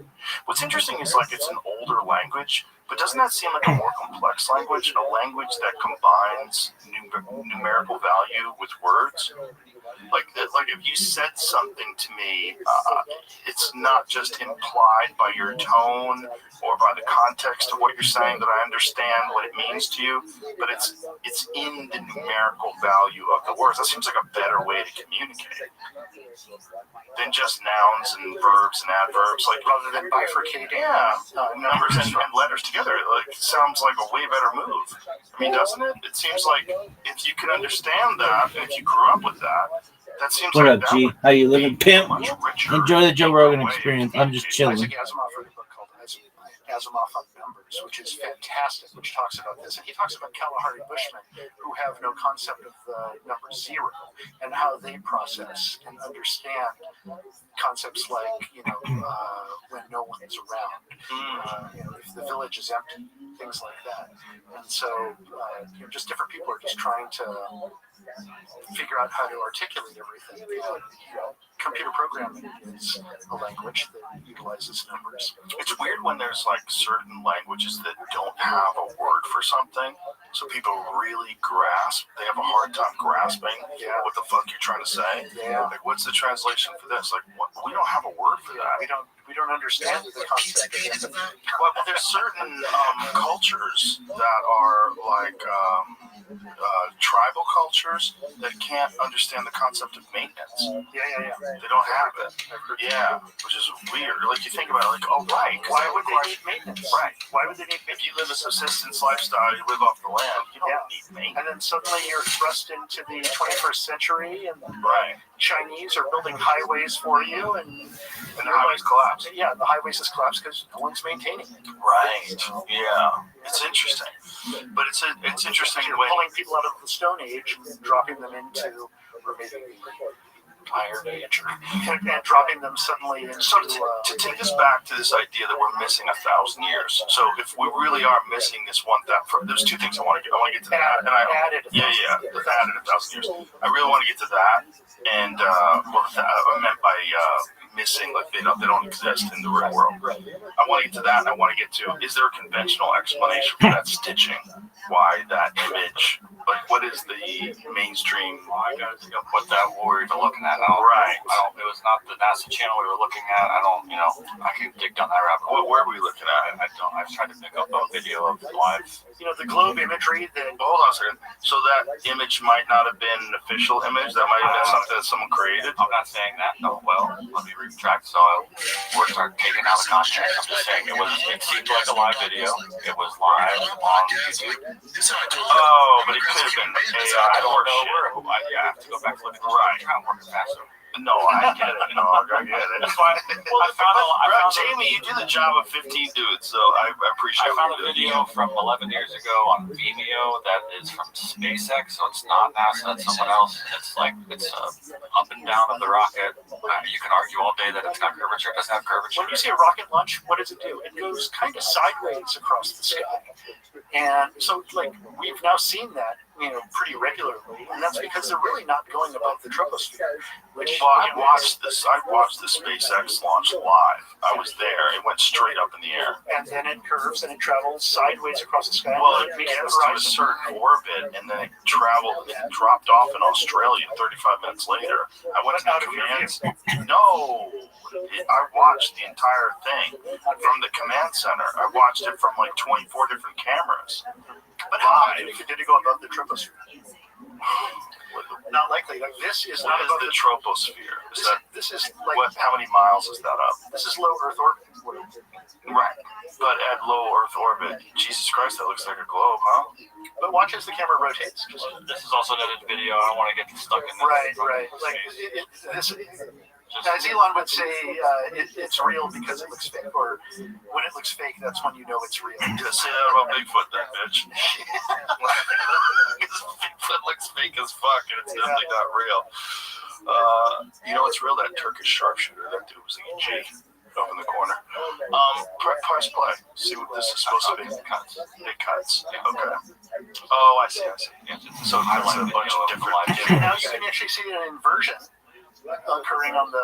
B: What's interesting is like it's an older language, but doesn't that seem like a more complex language? A language that combines numerical value with words? Like if you said something to me, it's not just implied by your tone or by the context of what you're saying that I understand what it means to you, but it's in the numerical value of the words. That seems like a better way to communicate than just nouns and verbs and adverbs, like rather than bifurcating numbers and letters together. Like it sounds like a way better move. I mean, doesn't it? It seems like if you can understand that, and if you grew up with that, that seems
E: What
B: like
E: up, G? How you living, pimp?
B: much richer.
E: Enjoy the Joe Rogan experience. I'm just chilling.
M: Isaac Asimov wrote a book called Asimov on Numbers, which is fantastic, which talks about this. And he talks about Kalahari Bushmen who have no concept of the number zero and how they process and understand concepts like, when no one's around, if the village is empty, things like that. And so, just different people are just trying to figure out how to articulate everything. Computer programming is a language that utilizes numbers.
B: It's weird when there's like certain languages that don't have a word for something, so people really grasp. They have a hard time grasping what the fuck you're trying to say.
M: Yeah.
B: Like, what's the translation for this? Like, what? We don't have a word for that.
M: We don't understand the concept of empathy.
B: Well, there's certain cultures that are like tribal cultures that can't understand the concept of maintenance.
M: Yeah.
B: They don't have it. Yeah, which is weird. Like, you think about it, like, oh, right.
M: Why would they need maintenance?
B: Right.
M: Why would they need
B: If
M: maintenance?
B: you live a subsistence lifestyle, you live off the land, you don't need maintenance.
M: And then suddenly you're thrust into the 21st century, and the Chinese are building highways for you, and
B: the highways collapse.
M: Yeah, the highways has collapsed because no one's maintaining it.
B: Right. Yeah. It's interesting. But it's interesting
M: You're
B: when
M: pulling people out of the Stone Age and dropping them into, or maybe the Iron Age, and dropping them suddenly into...
B: So to take us back to this idea that we're missing 1,000 years. So if we really are missing this there's two things I want to get. I want to get to that. And I added 1,000 years. I really want to get to that. And I meant by missing, like they don't exist in the real world. I want to get to that, and I want to get to, is there a conventional explanation for that stitching? Why that image? Like, what is the mainstream?
C: I gotta think of what that we were even looking at. It was not the NASA channel we were looking at. I can dig down that rabbit hole.
B: Where were we looking at?
C: I've tried to pick up a video of live.
M: The globe imagery that...
B: Hold on a second. So that image might not have been an official image. That might have been something that someone created.
C: I'm not saying that. No. Well, let me retract. So words are taken out of context. I'm just saying it seemed like a live video. It was live on YouTube.
B: Oh, but it could have motion AI
C: I don't know
B: horseshit.
C: where. I have to go back to look at the
B: Right.
C: kind of working faster.
B: No, I get it, dog. I get it.
C: That's why I found
B: Jamie, you do the job of 15 dudes, so I appreciate
C: I found
B: what
C: a
B: you're doing.
C: video from 11 years ago on Vimeo that is from SpaceX, so it's not NASA, it's someone else. It's up and down of the rocket. You can argue all day that it's got curvature. It doesn't have curvature.
M: When you see a rocket launch, what does it do? It goes kind of sideways across the sky. And so, like, we've now seen that, pretty regularly, and that's because they're really not going above the troposphere.
B: Well, I watched the SpaceX launch live. I was there. It went straight up in the air.
M: And then it curves and it travels sideways across the sky.
B: Well, it gets to a certain orbit, and then it traveled and dropped off in Australia 35 minutes later. I went to the command. No, I watched the entire thing from the command center. I watched it from like 24 different cameras.
M: But how did it go above the troposphere? Not likely. Like, this is
B: what
M: not
B: is
M: above
B: the troposphere?
M: This is like
B: how many miles is that up?
M: This is low Earth orbit.
B: Right. But at low Earth orbit, Jesus Christ, that looks like a globe, huh?
M: But watch as the camera rotates.
C: This is also another video. I don't want to get stuck in this.
M: Right. Like as Elon would say, it's real because it looks fake, or when it looks fake, that's when you know it's real.
B: Just say that about Bigfoot, then, bitch. Bigfoot looks fake as fuck, and it's definitely not real. It's real, that Turkish sharpshooter, that dude was like a G up in the corner. Press play. See what this is supposed to be. Big cuts. Okay. Oh, I see. Yeah, so it's a bunch of different.
M: Now you can actually see an inversion occurring on the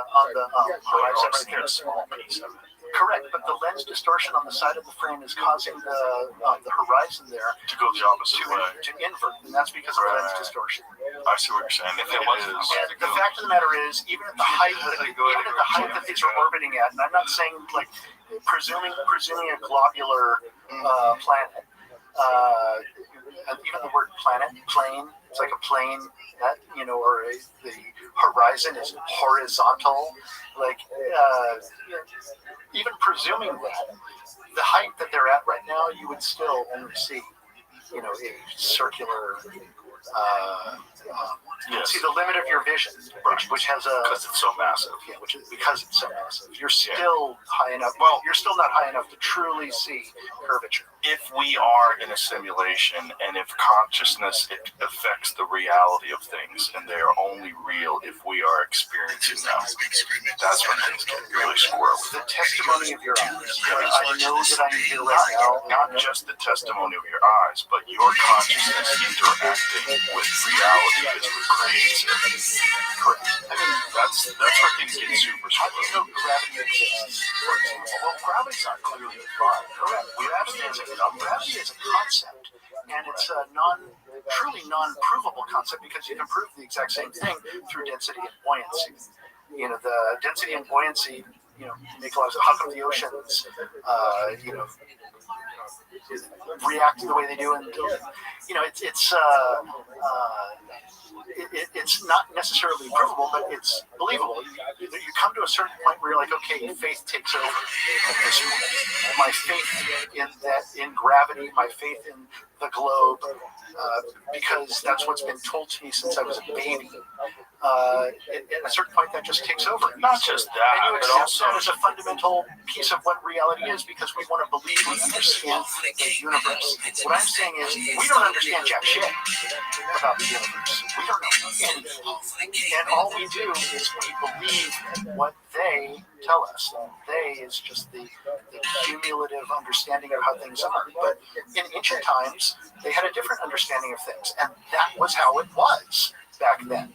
M: horizon.
B: There's a small piece of it.
M: Correct, but the lens distortion on the side of the frame is causing the horizon there
B: to go the opposite way,
M: to invert, and that's because of lens distortion.
B: I see what you're saying. If it was,
M: and the fact of the matter is, even at the height that these are orbiting at, and I'm not saying like presuming a globular planet. Even the word plane, it's like a plane that, or the horizon is horizontal. Like, even presuming that, the height that they're at right now, you would still only see, a circular. See the limit of your vision, which has
B: because it's so massive.
M: Yeah, because it's so massive. You're still high enough. Well, you're still not high enough to truly see curvature.
B: If we are in a simulation, and if consciousness affects the reality of things, and they are only real if we are experiencing them, that's when things get really squirrely.
M: The testimony of your eyes. I know that I'm here right now.
B: Not just the testimony of your eyes, but your consciousness interacting with reality as it creates it.
M: Correct.
B: I mean, that's where things get super
M: How do you know gravity exists, for example?
B: Well, gravity's not clearly defined.
M: Correct. Gravity is a concept, and it's a truly non-provable concept because you can prove the exact same thing through density and buoyancy. The density and buoyancy, make a lot of how come the oceans, react the way they do, and it's not necessarily provable, but it's believable. You come to a certain point where you're like, okay, faith takes over at this point. My faith in gravity, my faith in the globe, because that's what's been told to me since I was a baby. At a certain point, that just takes over.
B: Not just that,
M: and you
B: but
M: accept
B: also
M: that as a fundamental piece of what reality is because we want to believe we understand the universe. What I'm saying is, we don't understand jack shit about the universe. We don't know anything. And all we do is we believe what they tell us. And they is just the cumulative understanding of how things are. But in ancient times, they had a different understanding of things. And that was how it was back then.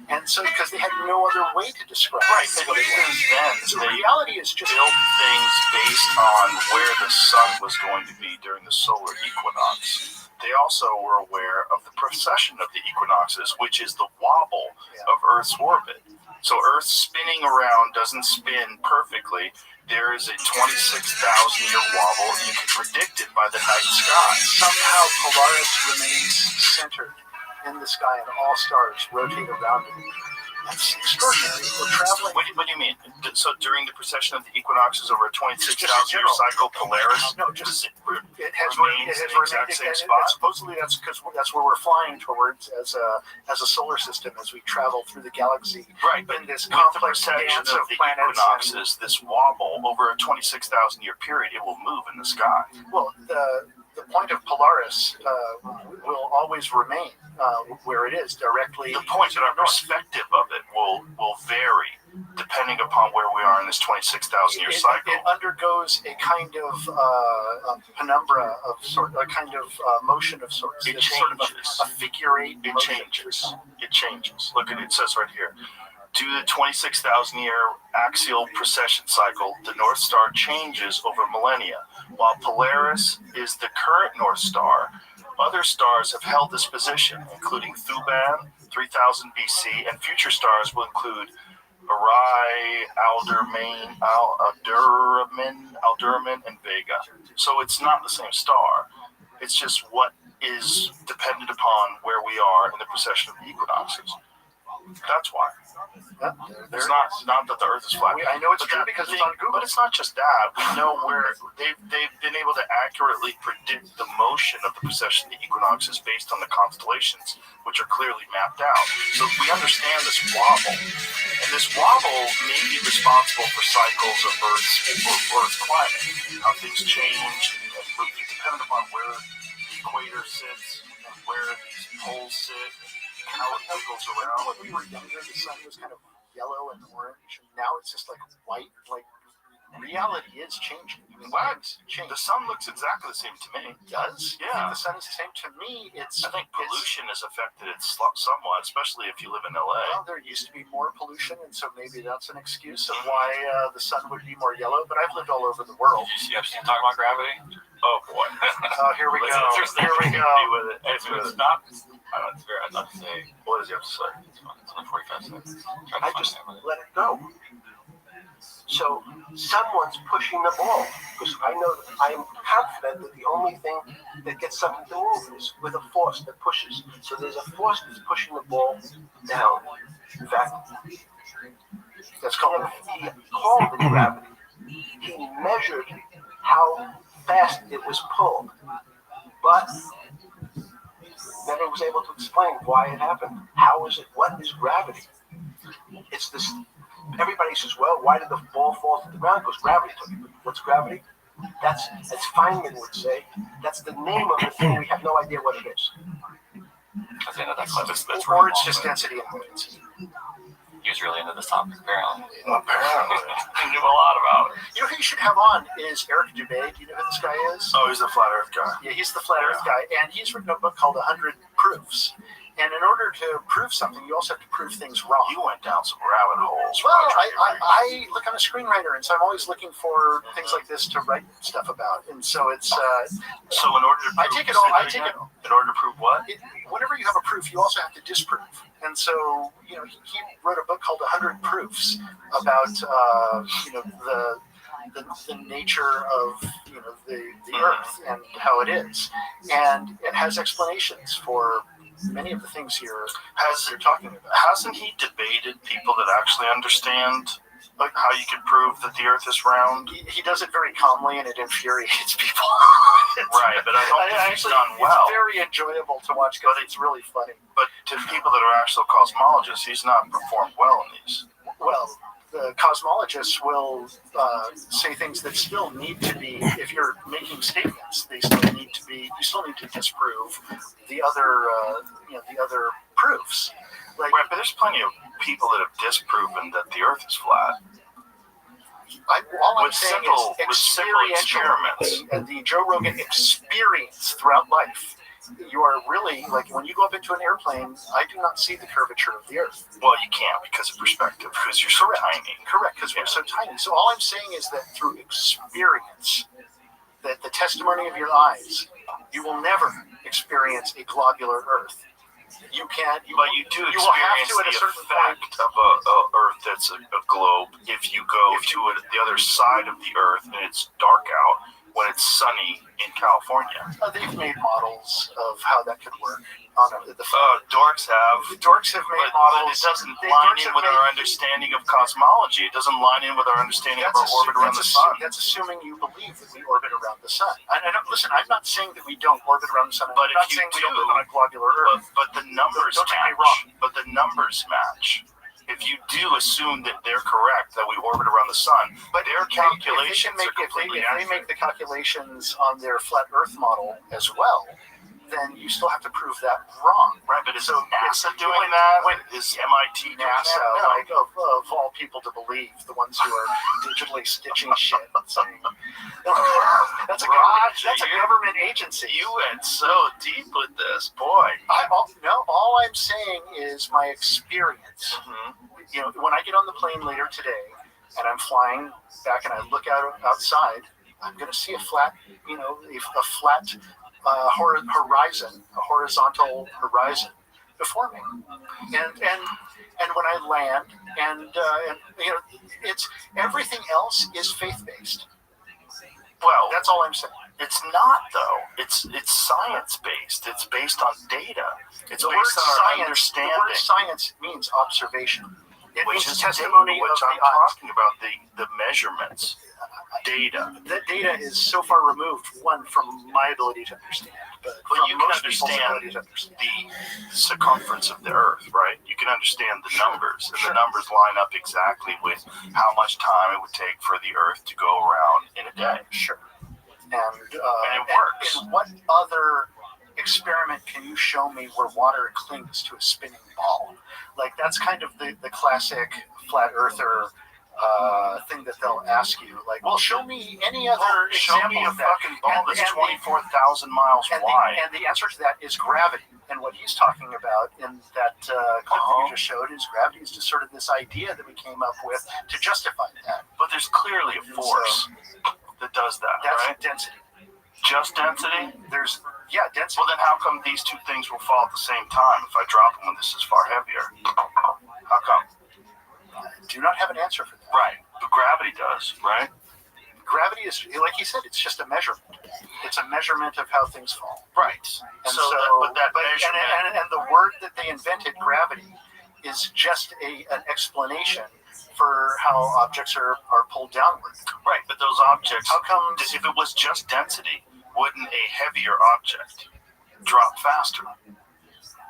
M: And so, because they had no other way to describe
B: right, but even then,
M: so reality is just
B: built things based on where the sun was going to be during the solar equinox. They also were aware of the precession of the equinoxes, which is the wobble of Earth's orbit. So Earth spinning around doesn't spin perfectly. There is a 26,000-year wobble. You can predict it by the night sky.
M: Somehow Polaris remains centered in the sky, and all stars rotate around it. That's extraordinary. We're traveling.
B: What do you mean? So during the precession of the equinoxes over a 26,000-year cycle, Polaris
M: It has
B: remains
M: it has
B: in the exact same spot?
M: Supposedly that's because that's where we're flying towards as a solar system as we travel through the galaxy.
B: Right, but
M: in this
B: with the
M: complex
B: precession
M: dance
B: of
M: of
B: the
M: planets.
B: equinoxes, this wobble over a 26,000-year period, it will move in the sky.
M: Well, the point of Polaris will always remain where it is directly.
B: The point that our perspective of it will vary depending upon where we are in this 26,000-year cycle.
M: It undergoes a kind of penumbra of sort, a kind of motion of sorts.
B: It
M: It's
B: changes.
M: sort of a figure eight.
B: It changes. It changes. Look at it. It says right here. Due to the 26,000-year axial precession cycle, the North Star changes over millennia. While Polaris is the current North Star, other stars have held this position, including Thuban, 3000 BC, and future stars will include Orion, Alderamin, and Vega. So it's not the same star. It's just what is dependent upon where we are in the precession of the equinoxes. That's why. It's not that the Earth is flat.
M: I know it's true because it's on Google.
B: But it's not just that. We know where they've been able to accurately predict the motion of the precession of the equinoxes based on the constellations, which are clearly mapped out. So we understand this wobble. And this wobble may be responsible for cycles of Earth's climate, how things change, depending upon where the equator sits and where these poles sit. How it wiggles around.
M: When we were younger, the sun was kind of yellow and orange, and now it's just like white. Like reality is changing. I mean,
B: What? The sun looks exactly the same to me.
M: It does?
B: Yeah.
M: The sun is the same to me.
B: I think pollution has affected it somewhat, especially if you live in LA.
M: Well, there used to be more pollution, and so maybe that's an excuse of why the sun would be more yellow. But I've lived all over the world.
C: Did you see Epstein talking about gravity? Oh boy.
M: Here we go.
C: Here
M: we go.
C: It's not. I don't know. I'd love to say.
B: What does he have to say?
C: It's only 45 seconds.
D: I just let it go. So someone's pushing the ball because I know that I am confident that the only thing that gets something to move is with a force that pushes. So there's a force that's pushing the ball down. In fact, that's called he called it gravity. He measured how fast it was pulled, but never was able to explain why it happened. How is it? What is gravity? It's this. Everybody says, well, why did the ball fall to the ground? Because gravity took it. What's gravity? That's, as Feynman would say, that's the name of the thing. We have no idea what it is.
C: I think that's
M: Or it's just density and buoyancy.
C: He was really into this topic, apparently.
B: Apparently.
C: He knew a lot about it.
M: You know who you should have on is Eric Dubé. Do you know who this guy is?
B: Oh, he's the flat Earth guy.
M: Yeah, he's the flat Earth guy, and he's written a book called 100 Proofs. And in order to prove something, you also have to prove things wrong.
B: You went down some rabbit holes.
M: Well, I look, I'm a screenwriter, and so I'm always looking for things like this to write stuff about. And so it's
B: so in order to prove, in order to prove what?
M: Whenever you have a proof, you also have to disprove. And so, you know, he wrote a book called 100 Proofs about the nature of the Earth and how it is, and it has explanations for many of the things you're talking about.
B: Hasn't he debated people that actually understand like how you can prove that the Earth is round?
M: He does it very calmly, and it infuriates people.
B: Right, but I don't think he's done well.
M: It's very enjoyable to watch because it's really funny.
B: But to people that are actual cosmologists, he's not performed well in these.
M: Well, the cosmologists will say things that still need to be, if you're making statements, they still need to be, you still need to disprove the other proofs. Like,
B: right, but there's plenty of people that have disproven that the Earth is flat.
M: All I'm saying is experiential experiments. And the Joe Rogan experience throughout life. You are really, like, when you go up into an airplane, I do not see the curvature of the Earth.
B: Well, you can't because of perspective, because you're so tiny.
M: Correct, because we're so tiny. So all I'm saying is that through experience, that the testimony of your eyes, you will never experience a globular Earth. You can't.
B: But you do experience the effect of a Earth that's a globe. If you go to the other side of the Earth and it's dark out, when it's sunny in California.
M: They've made models of how that could work.
B: Dorks have.
M: Dorks have made models.
B: But it doesn't line in with our understanding of cosmology. It doesn't line in with our understanding of our orbit around the sun.
M: That's assuming you believe that we orbit around the sun. Listen, I'm not saying that we don't orbit around the sun.
B: But
M: I'm not saying we don't live on a globular Earth.
B: But the numbers
M: don't
B: match.
M: Get me wrong.
B: But the numbers match. If you do assume that they're correct, that we orbit around the sun, but their calculations are completely accurate.
M: If they make the calculations on their flat Earth model as well, then you still have to prove that wrong.
B: Right, but is NASA doing that? Is MIT doing
M: NASA,
B: that? No.
M: like of all people to believe, the ones who are digitally stitching shit and saying, that's a government agency.
B: You went so deep with this, boy.
M: All I'm saying is my experience. Mm-hmm. When I get on the plane later today and I'm flying back and I look outside, I'm going to see a flat horizon, a horizontal horizon before me, and when I land, and it's everything else is faith based.
B: Well,
M: that's all I'm saying.
B: It's not though. It's science based. It's based on data. It's based on our understanding.
M: The word science means observation.
B: Which is
M: testimony
B: which
M: of
B: I'm
M: the eyes.
B: talking about the measurements. Data.
M: That data is so far removed, from my ability to understand. But
B: you can understand the circumference of the Earth, right? You can understand the numbers, and the numbers line up exactly with how much time it would take for the Earth to go around in a day.
M: Sure. And
B: it works.
M: And what other experiment can you show me where water clings to a spinning ball? Like, that's kind of the classic flat earther thing that they'll ask you. Like, well, show me any other example of that.
B: Fucking ball that's 24,000 miles wide.
M: And the answer to that is gravity. And what he's talking about in that clip that you just showed is gravity is just sort of this idea that we came up with to justify that.
B: But there's clearly a force that does that,
M: that's
B: right?
M: Density.
B: Just density?
M: Density.
B: Well, then how come these two things will fall at the same time if I drop them when this is far heavier? How come?
M: I do not have an answer for that.
B: Right. But gravity does, right?
M: Gravity is, like he said, it's just a measurement. It's a measurement of how things fall.
B: Right.
M: And
B: measurement...
M: And the word that they invented, gravity, is just an explanation for how objects are pulled downward.
B: Right, but those objects, how come, if it was just density, wouldn't a heavier object drop faster?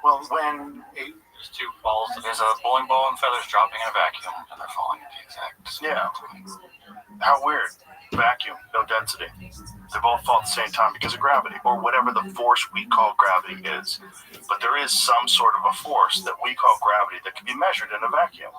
M: Well, when
C: there's two balls, there's a bowling ball and feathers dropping in a vacuum, and they're falling at the exact
B: Yeah. How weird. Vacuum, no density. They both fall at the same time because of gravity, or whatever the force we call gravity is. But there is some sort of a force that we call gravity that can be measured in a vacuum.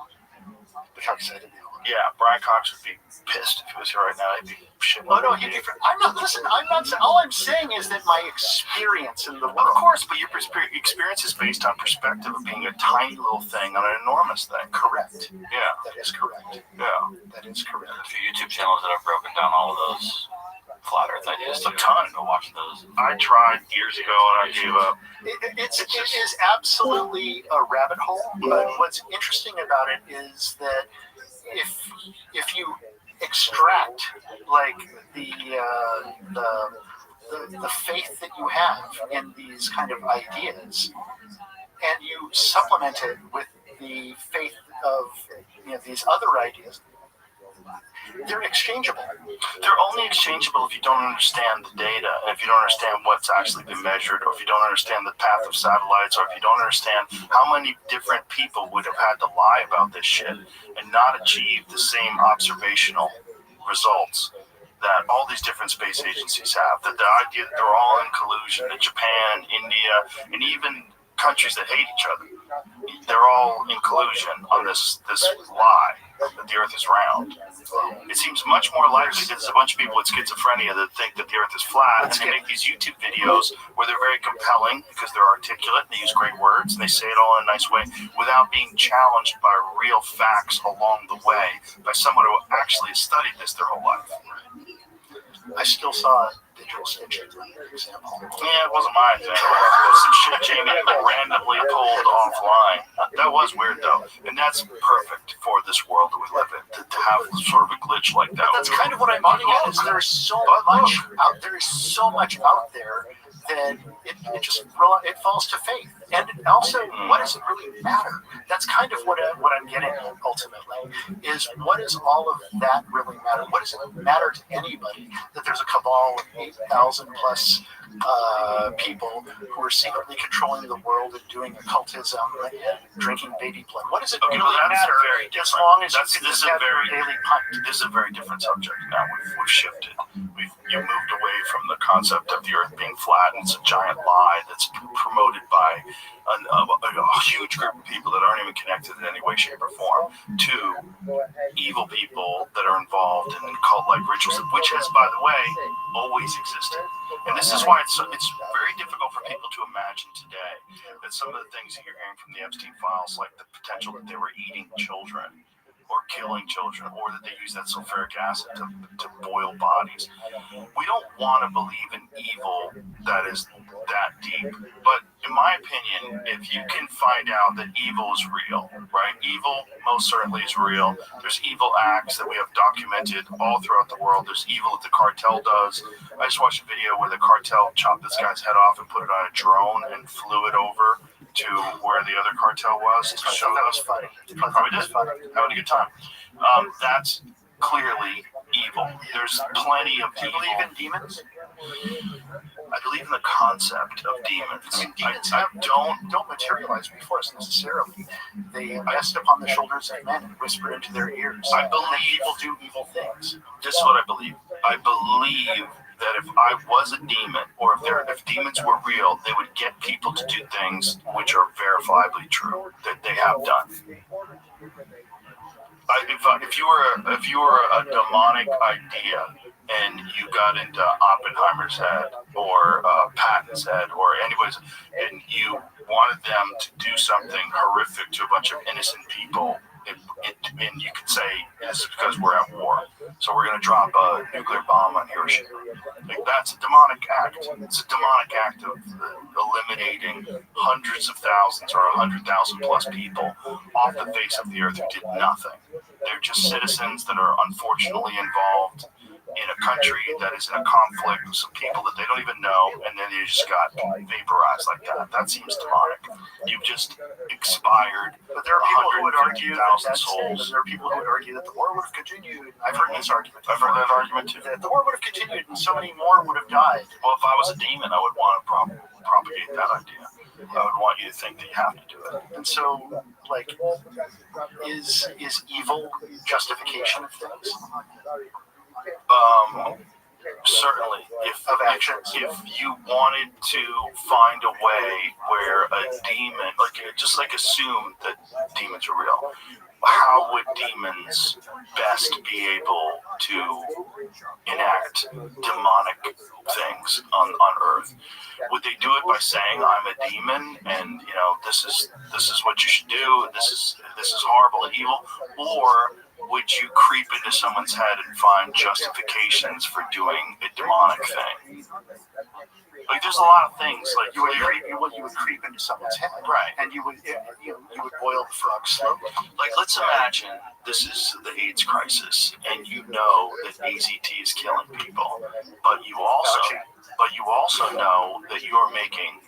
M: How excited they are.
B: Yeah, Brian Cox would be pissed if he was here right now. He'd be shitting.
M: Oh no, he'd be. I'm not. Listen, I'm not. All I'm saying is that my experience in the world.
B: Of course, but your experience is based on perspective of being a tiny little thing on an enormous thing.
M: Correct.
B: Yeah.
M: That is correct.
B: Yeah.
M: That is correct.
C: A few YouTube channels that have broken down all of those flat Earth ideas.
B: A ton.
C: Go watch those.
B: I tried years ago and I gave up.
M: It is absolutely a rabbit hole. But what's interesting about it is that if you extract like the faith that you have in these kind of ideas, and you supplement it with the faith of these other ideas, they're exchangeable.
B: They're only exchangeable if you don't understand the data, and if you don't understand what's actually been measured, or if you don't understand the path of satellites, or if you don't understand how many different people would have had to lie about this shit and not achieve the same observational results that all these different space agencies have. That the idea that they're all in collusion, that Japan, India, and even countries that hate each other, they're all in collusion on this lie that the Earth is round. It seems much more likely that there's a bunch of people with schizophrenia that think that the Earth is flat, and they make these YouTube videos where they're very compelling because they're articulate, they use great words, and they say it all in a nice way without being challenged by real facts along the way by someone who actually has studied this their whole life.
M: I still saw digital stitching, for example.
B: Yeah, it wasn't mine. It was some shit Jamie randomly pulled offline. That was weird though, and that's perfect for this world that we live in to have sort of a glitch like that.
M: But that's kind of what I'm getting at. Is there's so much out there is so much out there that it falls to faith. And also, what does it really matter? That's kind of what I'm getting at ultimately. Is what does all of that really matter? What does it matter to anybody that there's a cabal of 8,000 plus people who are secretly controlling the world and doing occultism and drinking baby blood? What does it really matter? As long as
B: this is a very different subject now. We've shifted. You moved away from the concept of the Earth being flat and it's a giant lie that's promoted by a huge group of people that aren't even connected in any way, shape, or form to evil people that are involved in cult-like rituals, which has, by the way, always existed. And this is why it's very difficult for people to imagine today that some of the things that you're hearing from the Epstein files, like the potential that they were eating children or killing children, or that they use that sulfuric acid to boil bodies. We don't want to believe in evil that is that deep. But in my opinion, if you can find out that evil is real, right? Evil most certainly is real. There's evil acts that we have documented all throughout the world. There's evil that the cartel does. I just watched a video where the cartel chopped this guy's head off and put it on a drone and flew it over to where the other cartel was to show
M: that was funny.
B: Probably did. Having a good time. That's clearly evil. There's plenty of evil.
M: Do you believe in demons?
B: I believe in the concept of demons.
M: I mean, demons don't materialize before us necessarily. They rest upon the shoulders of men and whisper into their ears.
B: I believe
M: people do evil things.
B: This is what I believe. I believe that if I was a demon, or if demons were real, they would get people to do things which are verifiably true that they have done. If you were a demonic idea and you got into Oppenheimer's head or Patton's head or anybody's, and you wanted them to do something horrific to a bunch of innocent people, and you could say this is because we're at war, so we're going to drop a nuclear bomb on Hiroshima. Like, that's a demonic act. It's a demonic act of eliminating hundreds of thousands or 100,000 plus people off the face of the earth who did nothing. They're just citizens that are unfortunately involved in a country that is in a conflict with some people that they don't even know, and then they just got vaporized like that. That seems demonic. You've just expired.
M: But there are people who would argue that
B: souls.
M: There are people who would argue that the war would have continued. I've heard this argument.
B: I've heard that argument too.
M: That the war would have continued and so many more would have died.
B: Well, if I was a demon, I would want to propagate that idea. I would want you to think that you have to do it.
M: And so, like, is evil justification of things?
B: Certainly, if you wanted to find a way where a demon, like assume that demons are real, how would demons best be able to enact demonic things on Earth? Would they do it by saying, "I'm a demon, and this is what you should do. This is horrible and evil," or would you creep into someone's head and find justifications for doing a demonic thing? Like, there's a lot of things. Like, you would creep into someone's head,
M: right? And you would boil the frog slowly.
B: Like, let's imagine this is the AIDS crisis, and you know that AZT is killing people, but you also know that you are making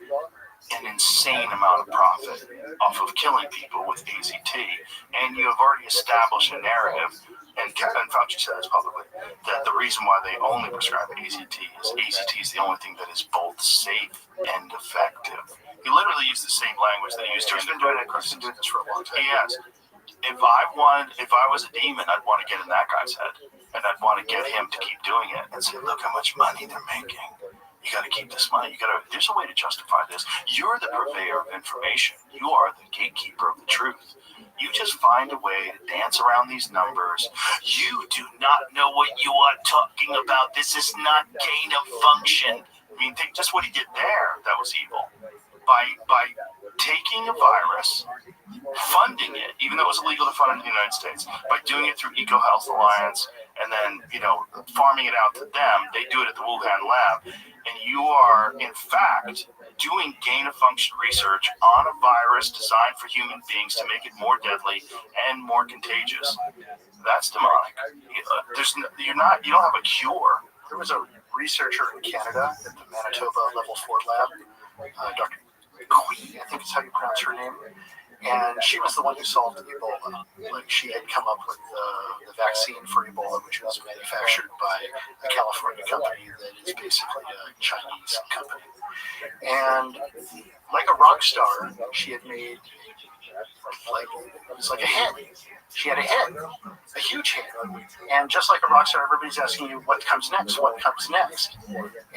B: an insane amount of profit off of killing people with AZT, and you have already established a narrative, and Fauci said this publicly, that the reason why they only prescribe AZT is the only thing that is both safe and effective. He literally used the same language that he used during the COVID crisis.
M: He's been doing this for a long time.
B: He has. If I was a demon, I'd want to get in that guy's head, and I'd want to get him to keep doing it and say, look how much money they're making. You got to keep this money. There's a way to justify this. You're the purveyor of information. You are the gatekeeper of the truth. You just find a way to dance around these numbers. You do not know what you are talking about. This is not gain of function. I mean, think just what he did there. That was evil. By taking a virus, funding it, even though it was illegal to fund it in the United States, by doing it through EcoHealth Alliance, and then, farming it out to them, they do it at the Wuhan lab, and you are, in fact, doing gain-of-function research on a virus designed for human beings to make it more deadly and more contagious. That's demonic. You don't have a cure.
M: There was a researcher in Canada at the Manitoba Level 4 lab, Dr. Quee, I think is how you pronounce her name, and she was the one who solved Ebola. Like, she had come up with the vaccine for Ebola, which was manufactured by a California company that is basically a Chinese company. And like a rock star, she had made, like, it was like a hen. She had a hen, a huge hen. And just like a rock star, everybody's asking you, what comes next? What comes next?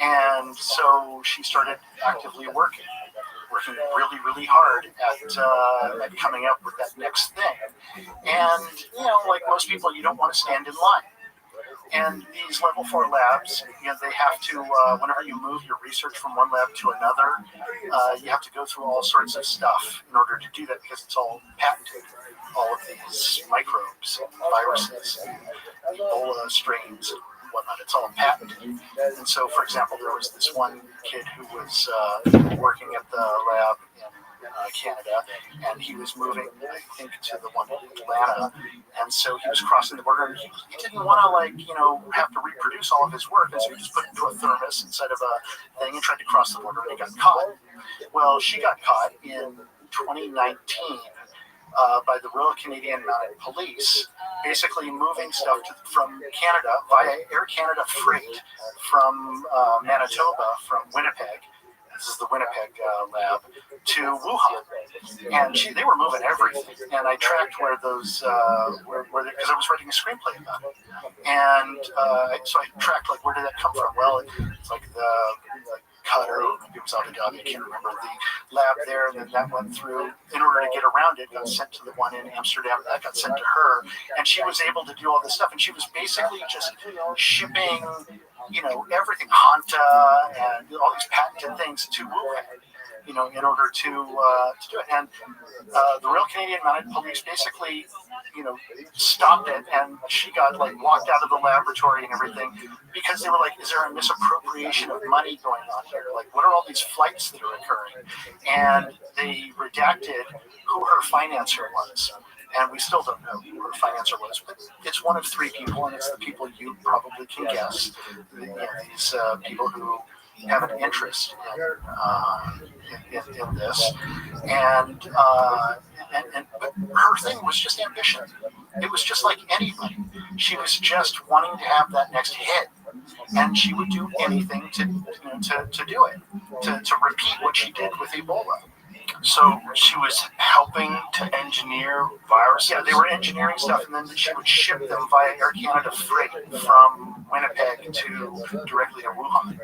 M: And so she started actively working really, really hard at coming up with that next thing. And, like most people, you don't want to stand in line. And these level 4 labs, they have to, whenever you move your research from one lab to another, you have to go through all sorts of stuff in order to do that, because it's all patented. All of these microbes and viruses and Ebola strains and whatnot, it's all patented. And so, for example, there was this one kid who was working at the lab in Canada, and he was moving, I think, to the one in Atlanta, and so he was crossing the border, and he didn't want to, have to reproduce all of his work, and so he just put it into a thermos inside of a thing and tried to cross the border, and he got caught. Well, she got caught in 2019 by the Royal Canadian Mounted Police, basically moving stuff from Canada via Air Canada freight from Manitoba, from Winnipeg. This is the Winnipeg lab, to Wuhan, and they were moving everything. And I tracked where those because I was writing a screenplay about it, and so I tracked where did that come from? Well, it's like the Cutter, or maybe it was Abu Dhabi, I can't remember, the lab there, and then that went through. In order to get around it, got sent to the one in Amsterdam, that got sent to her, and she was able to do all this stuff, and she was basically just shipping, everything, Hanta, and all these patented things to Wuhan, in order to do it. And the Royal Canadian Mounted Police basically, stopped it, and she got walked out of the laboratory and everything, because they were like, is there a misappropriation of money going on here? What are all these flights that are occurring? And they redacted who her financer was. And we still don't know who her financer was, but it's one of 3 people, and it's the people you probably can guess. These people who have an interest in this, and but her thing was just ambition. It was just like anybody. She was just wanting to have that next hit, and she would do anything to do it, to repeat what she did with Ebola.
B: So she was helping to engineer viruses?
M: Yeah, they were engineering stuff, and then she would ship them via Air Canada freight from Winnipeg directly to Wuhan,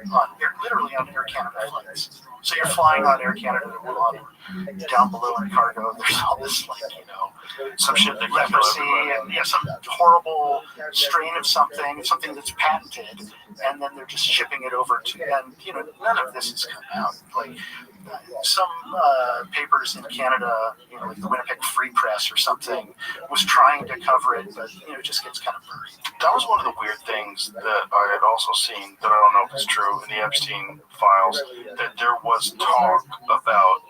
M: literally on Air Canada flights. So you're flying on Air Canada to Wuhan. Down below in cargo, there's all this,
B: some shit that
M: leprosy and some horrible strain of something that's patented, and then they're just shipping it over to, and none of this has come out. Some papers in Canada, like the Winnipeg Free Press or something, was trying to cover it, but it just gets kind of buried.
B: That was one of the weird things that I had also seen, that I don't know if it's true, in the Epstein files, that there was talk about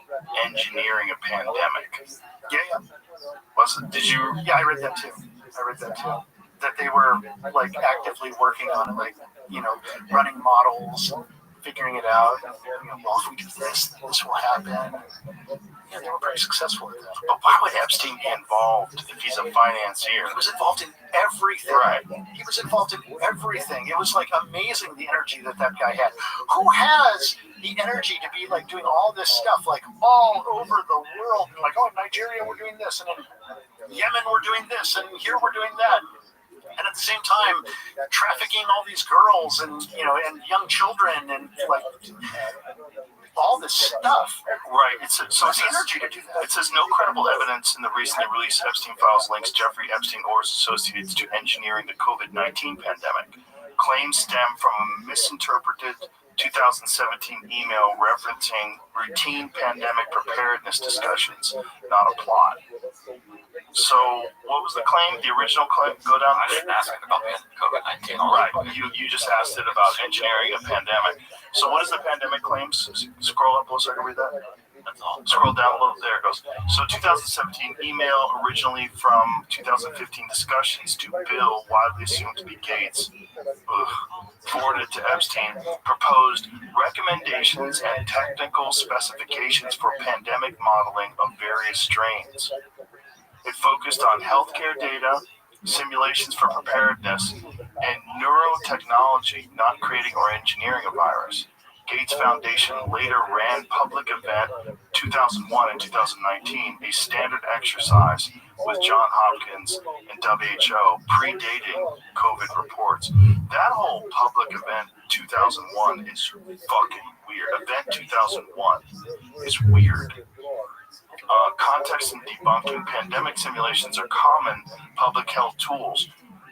B: engineering a pandemic.
M: Yeah.
B: Was it? Did you?
M: Yeah, I read that too. That they were actively working on it, running models, figuring it out. Well, if we do this, then this will happen. Yeah, they were pretty successful at that.
B: But why would Epstein be involved if he's a financier?
M: He was involved in everything.
B: Right.
M: He was involved in everything. It was amazing, the energy that guy had. Who has the energy to be doing all this stuff all over the world? And oh, in Nigeria we're doing this, and in Yemen we're doing this, and here we're doing that. And at the same time, trafficking all these girls and and young children and all this stuff.
B: Right.
M: So it's the energy to do that.
B: It says no credible evidence in the recently released Epstein files links Jeffrey Epstein or his associates to engineering the COVID-19 pandemic. Claims stem from a misinterpreted 2017 email referencing routine pandemic preparedness discussions, not a plot. So, what was the claim? The original claim? Go down.
C: I didn't ask it about COVID-19.
B: Right. You just asked it about engineering a pandemic. So what is the pandemic claims? Scroll up a little so I can read that. That's all. Scroll down a little. There it goes. So 2017 email originally from 2015 discussions to Bill, widely assumed to be Gates, forwarded to Epstein, proposed recommendations and technical specifications for pandemic modeling of various strains. It focused on healthcare data, simulations for preparedness, and neurotechnology, not creating or engineering a virus. Gates Foundation later ran public event 2001 and 2019, a standard exercise with Johns Hopkins and WHO, predating COVID reports. That whole public event 2001 is fucking weird. Event 2001 is weird. Context and debunking pandemic simulations are common public health tools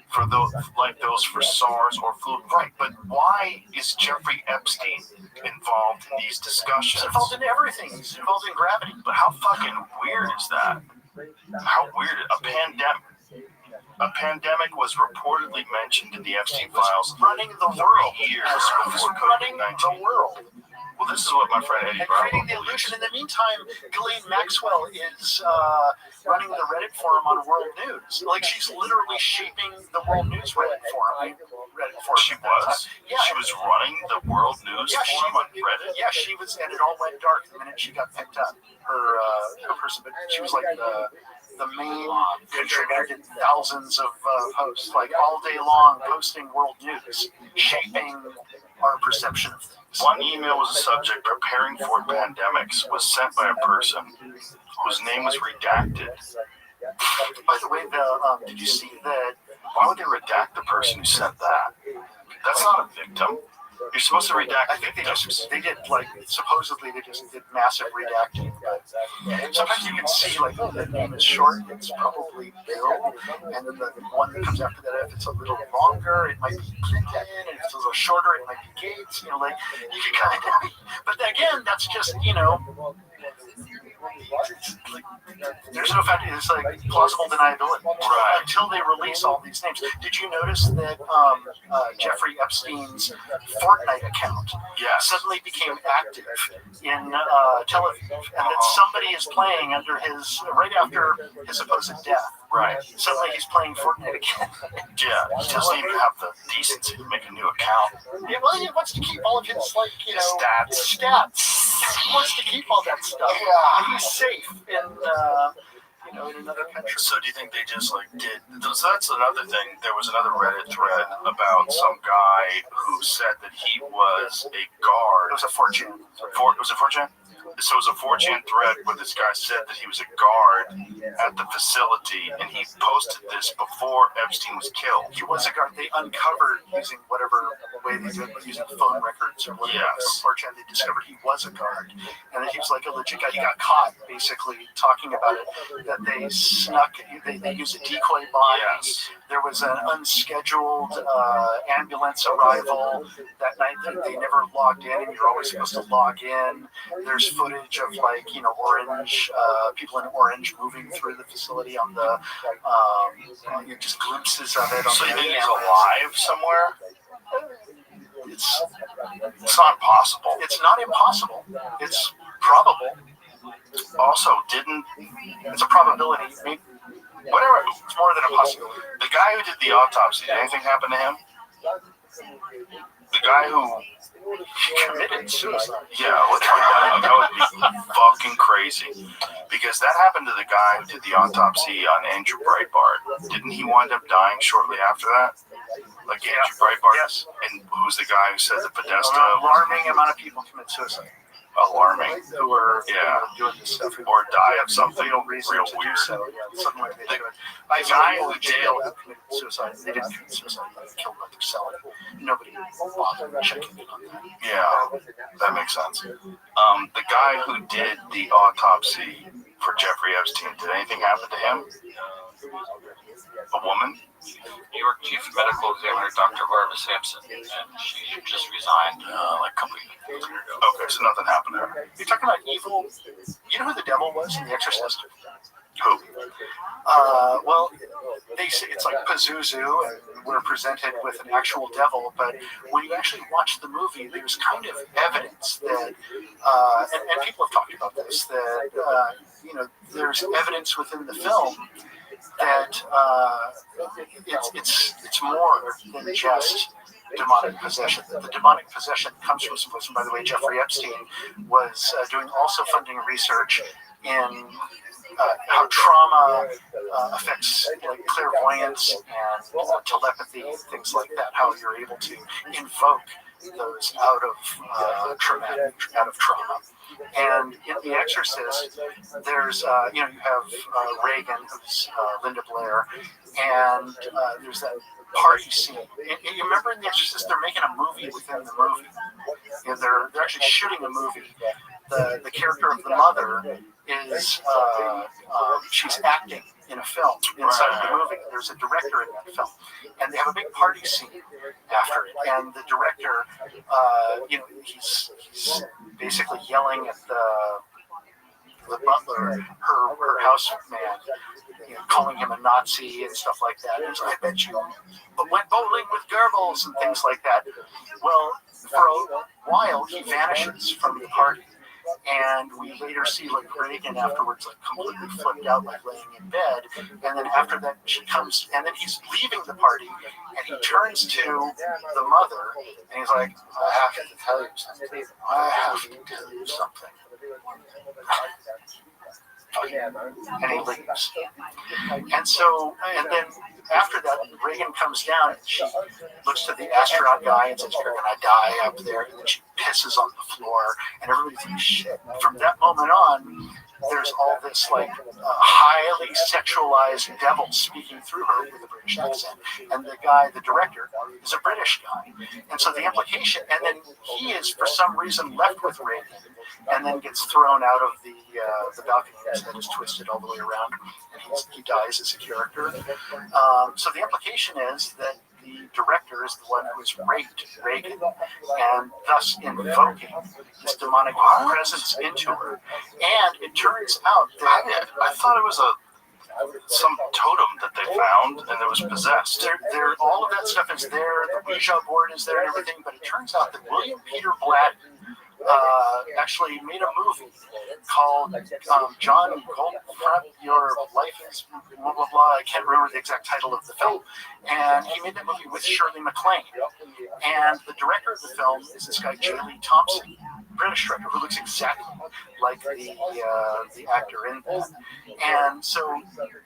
B: for those like those for SARS or flu. Right, but why is Jeffrey Epstein involved in these discussions?
M: He's involved in everything. He's involved in gravity.
B: But how fucking weird is that? How weird? A pandemic was reportedly mentioned in the Epstein files
M: Running the world.
B: years before
M: Running the
B: COVID-19.
M: world.
B: Well, this is what my friend Eddie
M: And
B: Bravo
M: creating the illusion. In the meantime, Ghislaine Maxwell is running the Reddit forum on World News. Like, she's literally shaping the World News Reddit forum.
B: She was?
M: Yeah.
B: She was running the World News forum on Reddit?
M: Yeah, she was, and it all went dark the minute she got picked up. Her person, but she was like the main contributor to thousands of posts, like all day long, posting world news, shaping our perception of things.
B: One email was a subject preparing for pandemics was sent by a person whose name was redacted.
M: By the way, did you see that?
B: Why would they redact the person who sent that? That's not a victim. You're supposed to redact.
M: I think they did like supposedly they just did massive redacting. But sometimes you can see like the name is short, it's probably Bill, and then the one that comes after that, if it's a little longer, it might be Clinton, and if it's a little shorter, it might be Gates. You know, like you can kind of. But again, that's just there's no fact. It's like plausible deniability.
B: Right.
M: Until they release all these names. Did you notice that Jeffrey Epstein's Fortnite account suddenly became active in Tel Aviv, and that somebody is playing under his right after his supposed death?
B: Right.
M: Suddenly he's playing Fortnite again.
B: Yeah. He doesn't even have the decency to make a new account.
M: Yeah, well, he wants to keep all of his
B: stats.
M: He wants to keep all that stuff. And he's safe in another country.
B: So do you think they just did? So that's another thing. There was another Reddit thread about some guy who said that he was a guard.
M: It was a 4chan.
B: Was it 4chan? So it was a 4chan thread where this guy said that he was a guard at the facility, and he posted this before Epstein was killed.
M: He was a guard. They uncovered using whatever way they did, using phone records or whatever.
B: Yes.
M: 4chan, they discovered he was a guard, and that he was like a legit guy. He got caught basically talking about it. That they snuck. They used a decoy body.
B: Yes.
M: There was an unscheduled ambulance arrival that night that they never logged in, and you're always supposed to log in. There's footage of orange people in orange moving through the facility on the just glimpses of it.
B: So you think he's alive somewhere? It's not possible.
M: It's not impossible. It's probable.
B: Also, it's a probability. Whatever.
M: It's more than a possibility.
B: The guy who did the autopsy, did anything happen to him? The guy who
M: committed suicide.
B: Yeah, that would be fucking crazy. Because that happened to the guy who did the autopsy on Andrew Breitbart. Didn't he wind up dying shortly after that? Like Andrew Breitbart?
M: Yes.
B: And who's the guy who said that Podesta
M: An alarming amount of people commit suicide.
B: Alarming.
M: Who are
B: doing this stuff. Or die of something real weird.
M: So, something like they do it.
B: The guy who jailed
M: committed suicide. They didn't commit suicide. They killed by themselves. Nobody bothered checking in on that.
B: Yeah, that makes sense. The guy who did the autopsy for Jeffrey Epstein, did anything happen to him? A woman?
C: New York Chief Medical Examiner Dr. Barbara Sampson, and she just resigned like a couple years ago.
B: Okay, so nothing happened to her.
M: You're talking about evil. You know who the devil was in The Exorcist?
B: Who? Well, they say it's like Pazuzu, and we're presented with an actual devil. But when you actually watch the movie, there's kind of evidence that, and people have talked about this, that there's evidence within the film that it's more than just demonic possession. The demonic possession comes from some place. And by the way, Jeffrey Epstein was doing also funding research in how trauma affects like clairvoyance and telepathy, things like that. How you're able to invoke those out of trauma. And in The Exorcist, there's you have Reagan, who's Linda Blair, and there's that party scene. And you remember in The Exorcist, they're making a movie within the movie. They're actually shooting a movie. The character of the mother is she's acting in a film inside of the movie. There's a director in that film, and they have a big party scene after it. And the director, he's basically yelling at the butler, her houseman, calling him a Nazi and stuff like that. And so, I bet you went bowling with Goebbels and things like that. Well, for a while, he vanishes from the party. And we later see like Reagan afterwards, like completely flipped out, like laying in bed. And then after that, she comes, and then he's leaving the party, and he turns to the mother, and he's like, "I have to tell you something. I have to tell you something." And he leaves. And so, and then after that, Reagan comes down and she looks to the astronaut guy and says, "You're gonna die up there." And then she pisses on the floor, and everybody's like, "Shit." From that moment on, there's all this like highly sexualized devil speaking through her with a British accent. And the guy, the director, is a British guy. And so the implication, and then he is for some reason left with Reagan, and then gets thrown out of the balcony. His head is twisted all the way around, and he dies as a character. So the implication is that the director is the one who has raped Reagan, and thus invoking this demonic presence into her. And it turns out that
C: I thought it was some totem that they found and it was possessed.
B: There, all of that stuff is there. The Ouija board is there and everything. But it turns out that William Peter Blatty actually made a movie called John Goldfrapp, Your Life is blah, blah, blah. I can't remember the exact title of the film. And he made that movie with Shirley MacLaine. And the director of the film is this guy, J. Lee Thompson, British director, who looks exactly like the actor in that. And so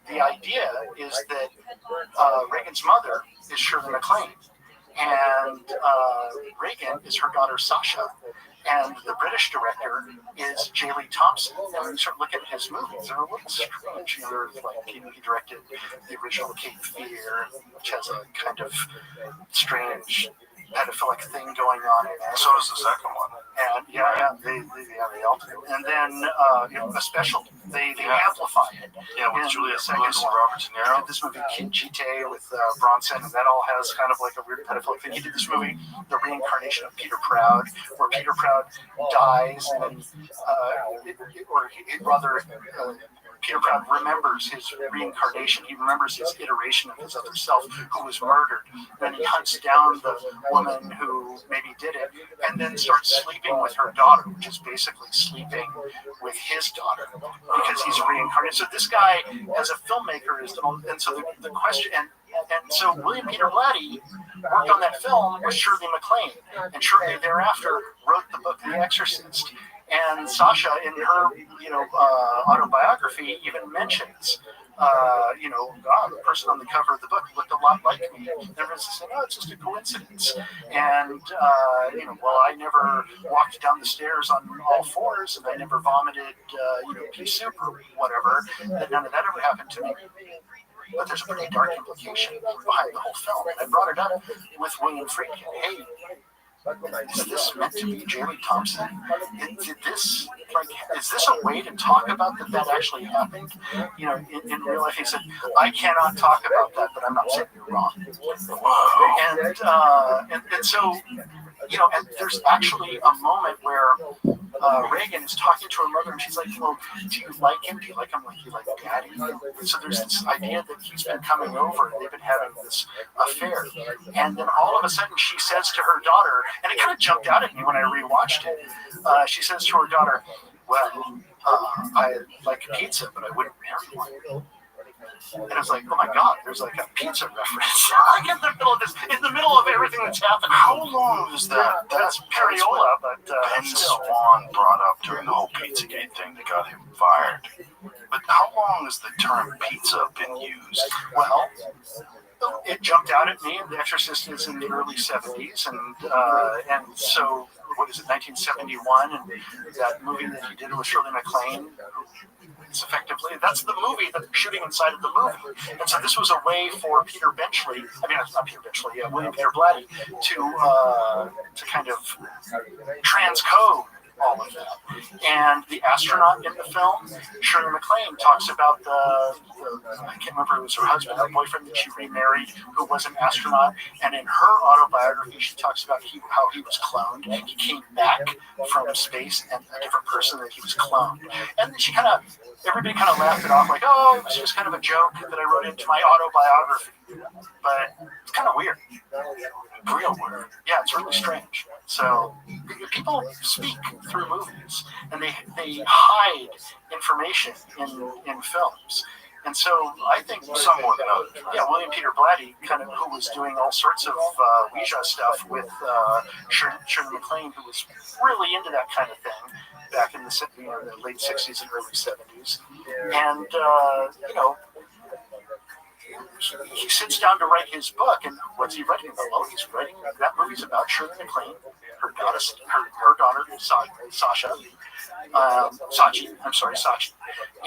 B: the idea is that Reagan's mother is Shirley MacLaine. And Reagan is her daughter, Sasha. And the British director is J. Lee Thompson. And when you start looking at his movies, they're a little strange. They're like, he directed the original Cape Fear, which has a kind of strange pedophilic thing going on in it.
C: So does the second one.
B: And they all do. And then a special, they amplify it.
C: Yeah, with Juliette Lewis and Robert De Niro.
B: He did this movie Kinjite with Bronson, and that all has kind of like a weird pedophilic thing. He did this movie, The Reincarnation of Peter Proud, where Peter Proud dies, and Peter Proud remembers his reincarnation. He remembers his iteration of his other self who was murdered. Then he hunts down the woman who maybe did it, and then starts sleeping with her daughter, which is basically sleeping with his daughter because he's reincarnated. So this guy, as a filmmaker, is, and so the question, and so William Peter Blatty worked on that film with Shirley MacLaine, and shortly thereafter wrote the book The Exorcist. And Sasha, in her, autobiography, even mentions, the person on the cover of the book looked a lot like me. Everyone's saying, "Oh, it's just a coincidence." And I never walked down the stairs on all fours, and I never vomited, pea soup or whatever. That none of that ever happened to me. But there's a pretty dark implication behind the whole film. And I brought it up with William Friedkin. Hey, is this meant to be J. Lee Thompson? Is this a way to talk about that actually happened? In real life, he said, "I cannot talk about that, but I'm not saying you're wrong." And so, and there's actually a moment where
M: Reagan is talking to her mother, and she's like, well, do you like him? Do you like him like you like Daddy? And so there's this idea that he's been coming over, and they've been having this affair. And then all of a sudden she says to her daughter, and it kind of jumped out at me when I rewatched it, she says to her daughter, well, I like pizza, but I wouldn't marry one. And I was like, oh my God, there's like a pizza reference like in the middle of everything that's happening.
B: How long is that?
M: That's Periola, but
B: Ben Swan brought up during the whole Pizzagate thing that got him fired. But how long has the term pizza been used?
M: Well, it jumped out at me, and The Exorcist is in the early 70s, and so, what is it, 1971, and that movie that he did with Shirley MacLaine, it's effectively, that's the movie that they're shooting inside of the movie. And so this was a way for Peter Benchley, not Peter Benchley, William Peter Blatty, to kind of transcode all of that. And the astronaut in the film, Shirley MacLaine, talks about I can't remember, it was her husband, her boyfriend that she remarried, who was an astronaut. And in her autobiography, she talks about how he was cloned. He came back from space and a different person, that he was cloned. And then everybody kind of laughed it off, like, oh, it was just kind of a joke that I wrote into my autobiography. But it's kind of weird. Real weird. Yeah, it's really strange. So people speak through movies, and they hide information in films. And so I think some more than others. Yeah, William Peter Blatty, who was doing all sorts of Ouija stuff with Shirley MacLaine, who was really into that kind of thing back in the late 60s and early 70s. And, he sits down to write his book, and what's he writing about? Well, he's writing, that movie's about Shirley MacLaine, her daughter Sachi,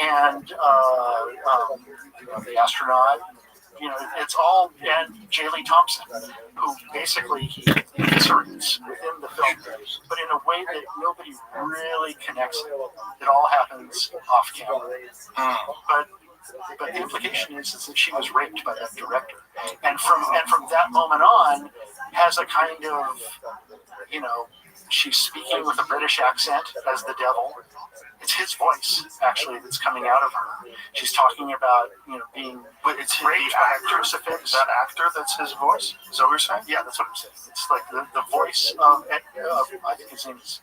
M: and the astronaut. It's all, and J. Lee Thompson, who basically he inserts within the film, but in a way that nobody really connects it. It all happens off camera. But the implication is that she was raped by that director, and from that moment on, has a kind of, she's speaking with a British accent as the devil. It's his voice actually that's coming out of her. She's talking about being raped by a crucifix. That actor, that's his voice. Is that what you're saying? Yeah, that's what I'm saying. It's like the voice of I think his name is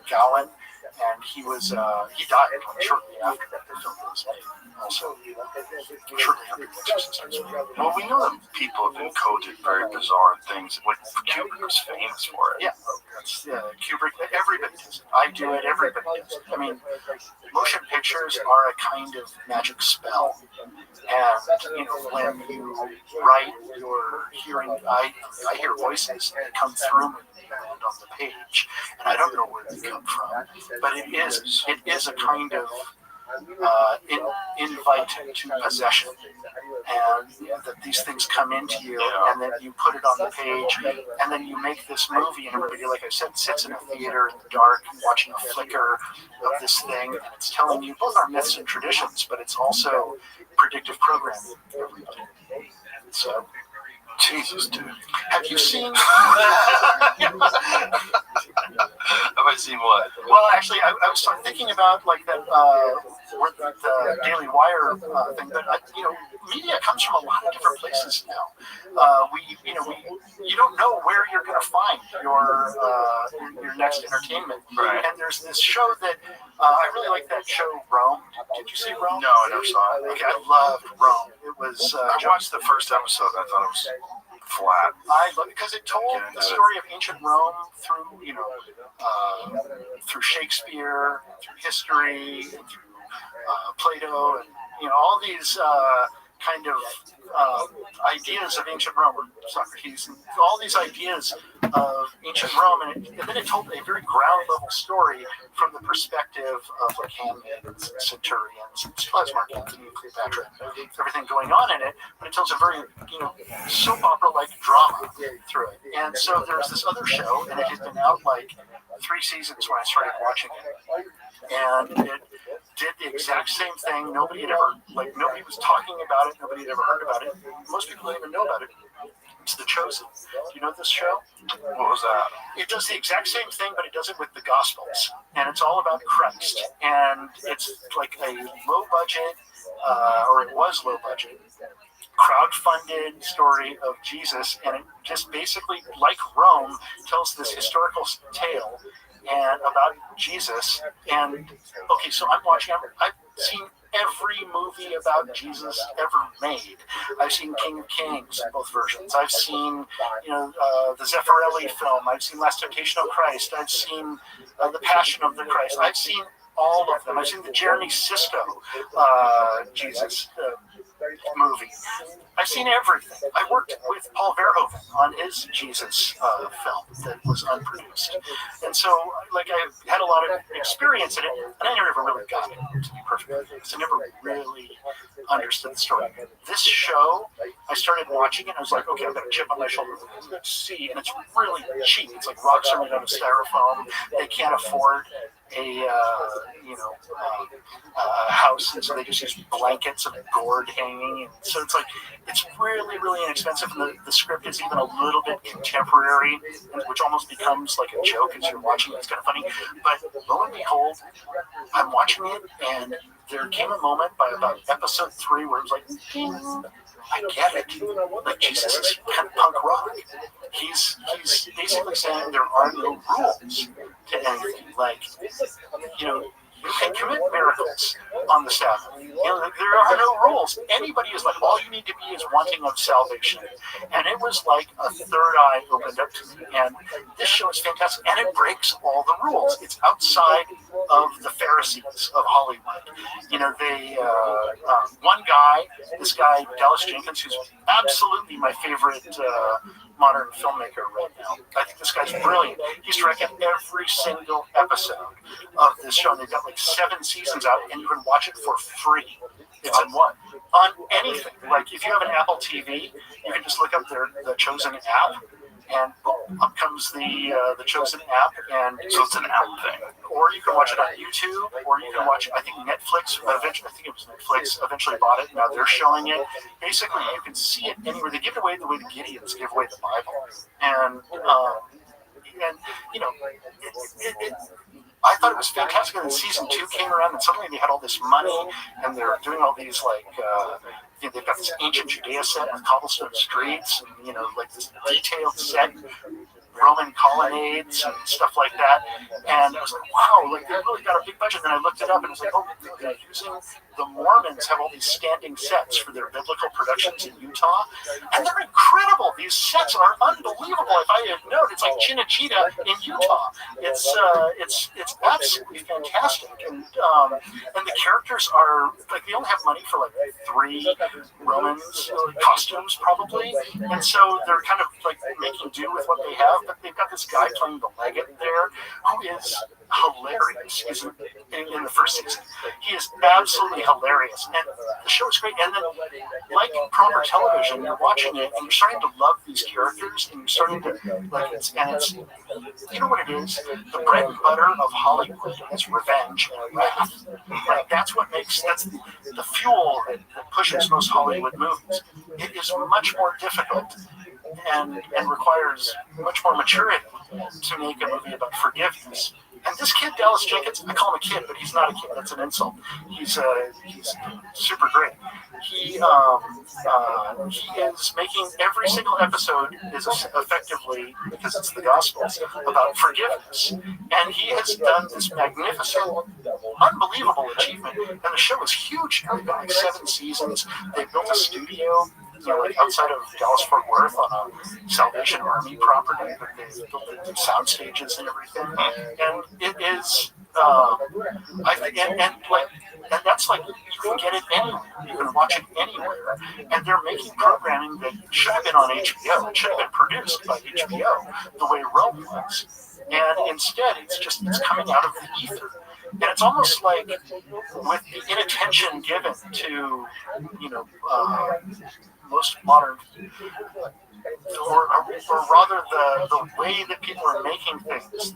M: Gowan, and he died shortly after the film was made. Also, shortly after The Exorcist.
B: Well, we know that people have encoded very bizarre things. What Kubrick was famous for it.
M: Yeah, that's Kubrick. Everybody does it. I do it. Everybody does it. I mean, motion pictures are a kind of magic spell, and when you write, you're hearing. I hear voices that come through me and on the page, and I don't know where they come from, but it is a kind of invite to possession, and that these things come into you, and then you put it on the page, and then you make this movie, and everybody, like I said, sits in a theater in the dark watching a flicker of this thing, and it's telling you both our myths and traditions, but it's also predictive programming. So,
B: Jesus, dude.
M: Have you seen?
B: Have I seen what?
M: Well, actually, I was thinking about like that the Daily Wire thing, but media comes from a lot of different places now. You don't know where you're going to find your next entertainment.
B: Right.
M: And there's this show that I really like, that show Rome. Did you see Rome?
B: No, I never saw it.
M: Okay, I loved Rome. It was.
B: I watched the first episode. I thought it was flat.
M: I love it because it told the story of ancient Rome through through Shakespeare, through history, and through Plato, and all these kind of ideas of ancient Rome, or Socrates, and all these ideas of ancient Rome, and then it told a very ground level story from the perspective of like handmaids and centurions and Plasmark and Cleopatra, and everything going on in it, but it tells a very soap opera like drama through it. And so there's this other show, and it had been out like 3 seasons when I started watching it, and it did the exact same thing. Nobody was talking about it. Nobody had ever heard about it. Most people didn't even know about it. It's The Chosen. Do you know this show?
B: What was that?
M: It does the exact same thing, but it does it with the Gospels, and it's all about Christ. And it's like a low budget, or it was low budget, crowdfunded story of Jesus, and it just basically, like Rome, tells this historical tale and about Jesus. And okay, so I'm watching. I've seen every movie about Jesus ever made. I've seen King of Kings in both versions. I've seen, the Zeffirelli film. I've seen Last Temptation of Christ. I've seen The Passion of the Christ. I've seen all of them. I've seen the Jeremy Sisto Jesus movie. I've seen everything. I worked with Paul Verhoeven on his Jesus film that was unproduced. And so, like, I had a lot of experience in it, and I never really got it, to be perfectly honest. I never really understood the story. This show, I started watching it, and I was like, okay, I've got a chip on my shoulder. Let's see. And it's really cheap. It's like rocks are made out of styrofoam. They can't afford a house, and so they just use blankets and a gourd hanging, and so it's like it's really, really inexpensive, and the script is even a little bit contemporary, which almost becomes like a joke as you're watching it. It's kind of funny, but lo and behold, I'm watching it, and there came a moment by about episode 3 where it was like, ding, I get it. Like, Jesus is kind of punk rock. He's basically saying there are no rules to anything. Like, you can commit miracles on the Sabbath. There are no rules. Anybody is like, all you need to be is wanting of salvation. And it was like a third eye opened up to me. And this show is fantastic. And it breaks all the rules. It's outside of the Pharisees of Hollywood. One guy, this guy, Dallas Jenkins, who's absolutely my favorite modern filmmaker right now. I think this guy's brilliant. He's directed every single episode of this show. And they've got like 7 seasons out, and you can watch it for free. It's on anything. Like, if you have an Apple TV, you can just look up the Chosen app, and up comes the Chosen app, and
B: So it's an app thing.
M: or you can watch it on YouTube, or you can watch it. I think Netflix eventually bought it. Now they're showing it. Basically, you can see it anywhere. They give it away the way the Gideons give away the Bible, and I thought it was fantastic. And then season 2 came around, and suddenly they had all this money, and they're doing all these they've got this ancient Judea set with cobblestone streets, and like this detailed set, Roman colonnades and stuff like that. And I was like, wow, like they really got a big budget. And then I looked it up, and it was like, oh, they're using the Mormons have all these standing sets for their biblical productions in Utah, and they're incredible. These sets are unbelievable. If I had known, it's like Chinachita in Utah. It's absolutely fantastic, and the characters are like, they only have money for like 3 Romans costumes probably, and so they're kind of like making do with what they have. But they've got this guy playing the legate there who is hilarious. He's in the first season. He is absolutely hilarious, and the show is great. And then, like proper television, you're watching it, and you're starting to love these characters, and you're starting to like it's you know what it is? The bread and butter of Hollywood is revenge and wrath. Like, that's the fuel that pushes most Hollywood movies. It is much more difficult and requires much more maturity to make a movie about forgiveness. And this kid, Dallas Jenkins, I call him a kid, but he's not a kid. That's an insult. He's super great. He is making every single episode is effectively, because it's the Gospels, about forgiveness. And he has done this magnificent, unbelievable achievement. And the show is huge. They've got like 7 seasons. They built a studio, like outside of Dallas-Fort Worth on a Salvation Army property, but they built the sound stages and everything. And it is, I think, and that's like, you can get it anywhere. You can watch it anywhere. And they're making programming that should have been on HBO. It should have been produced by HBO, the way Rome was. And instead, it's coming out of the ether. And it's almost like, with the inattention given to, most modern, or rather the way that people are making things,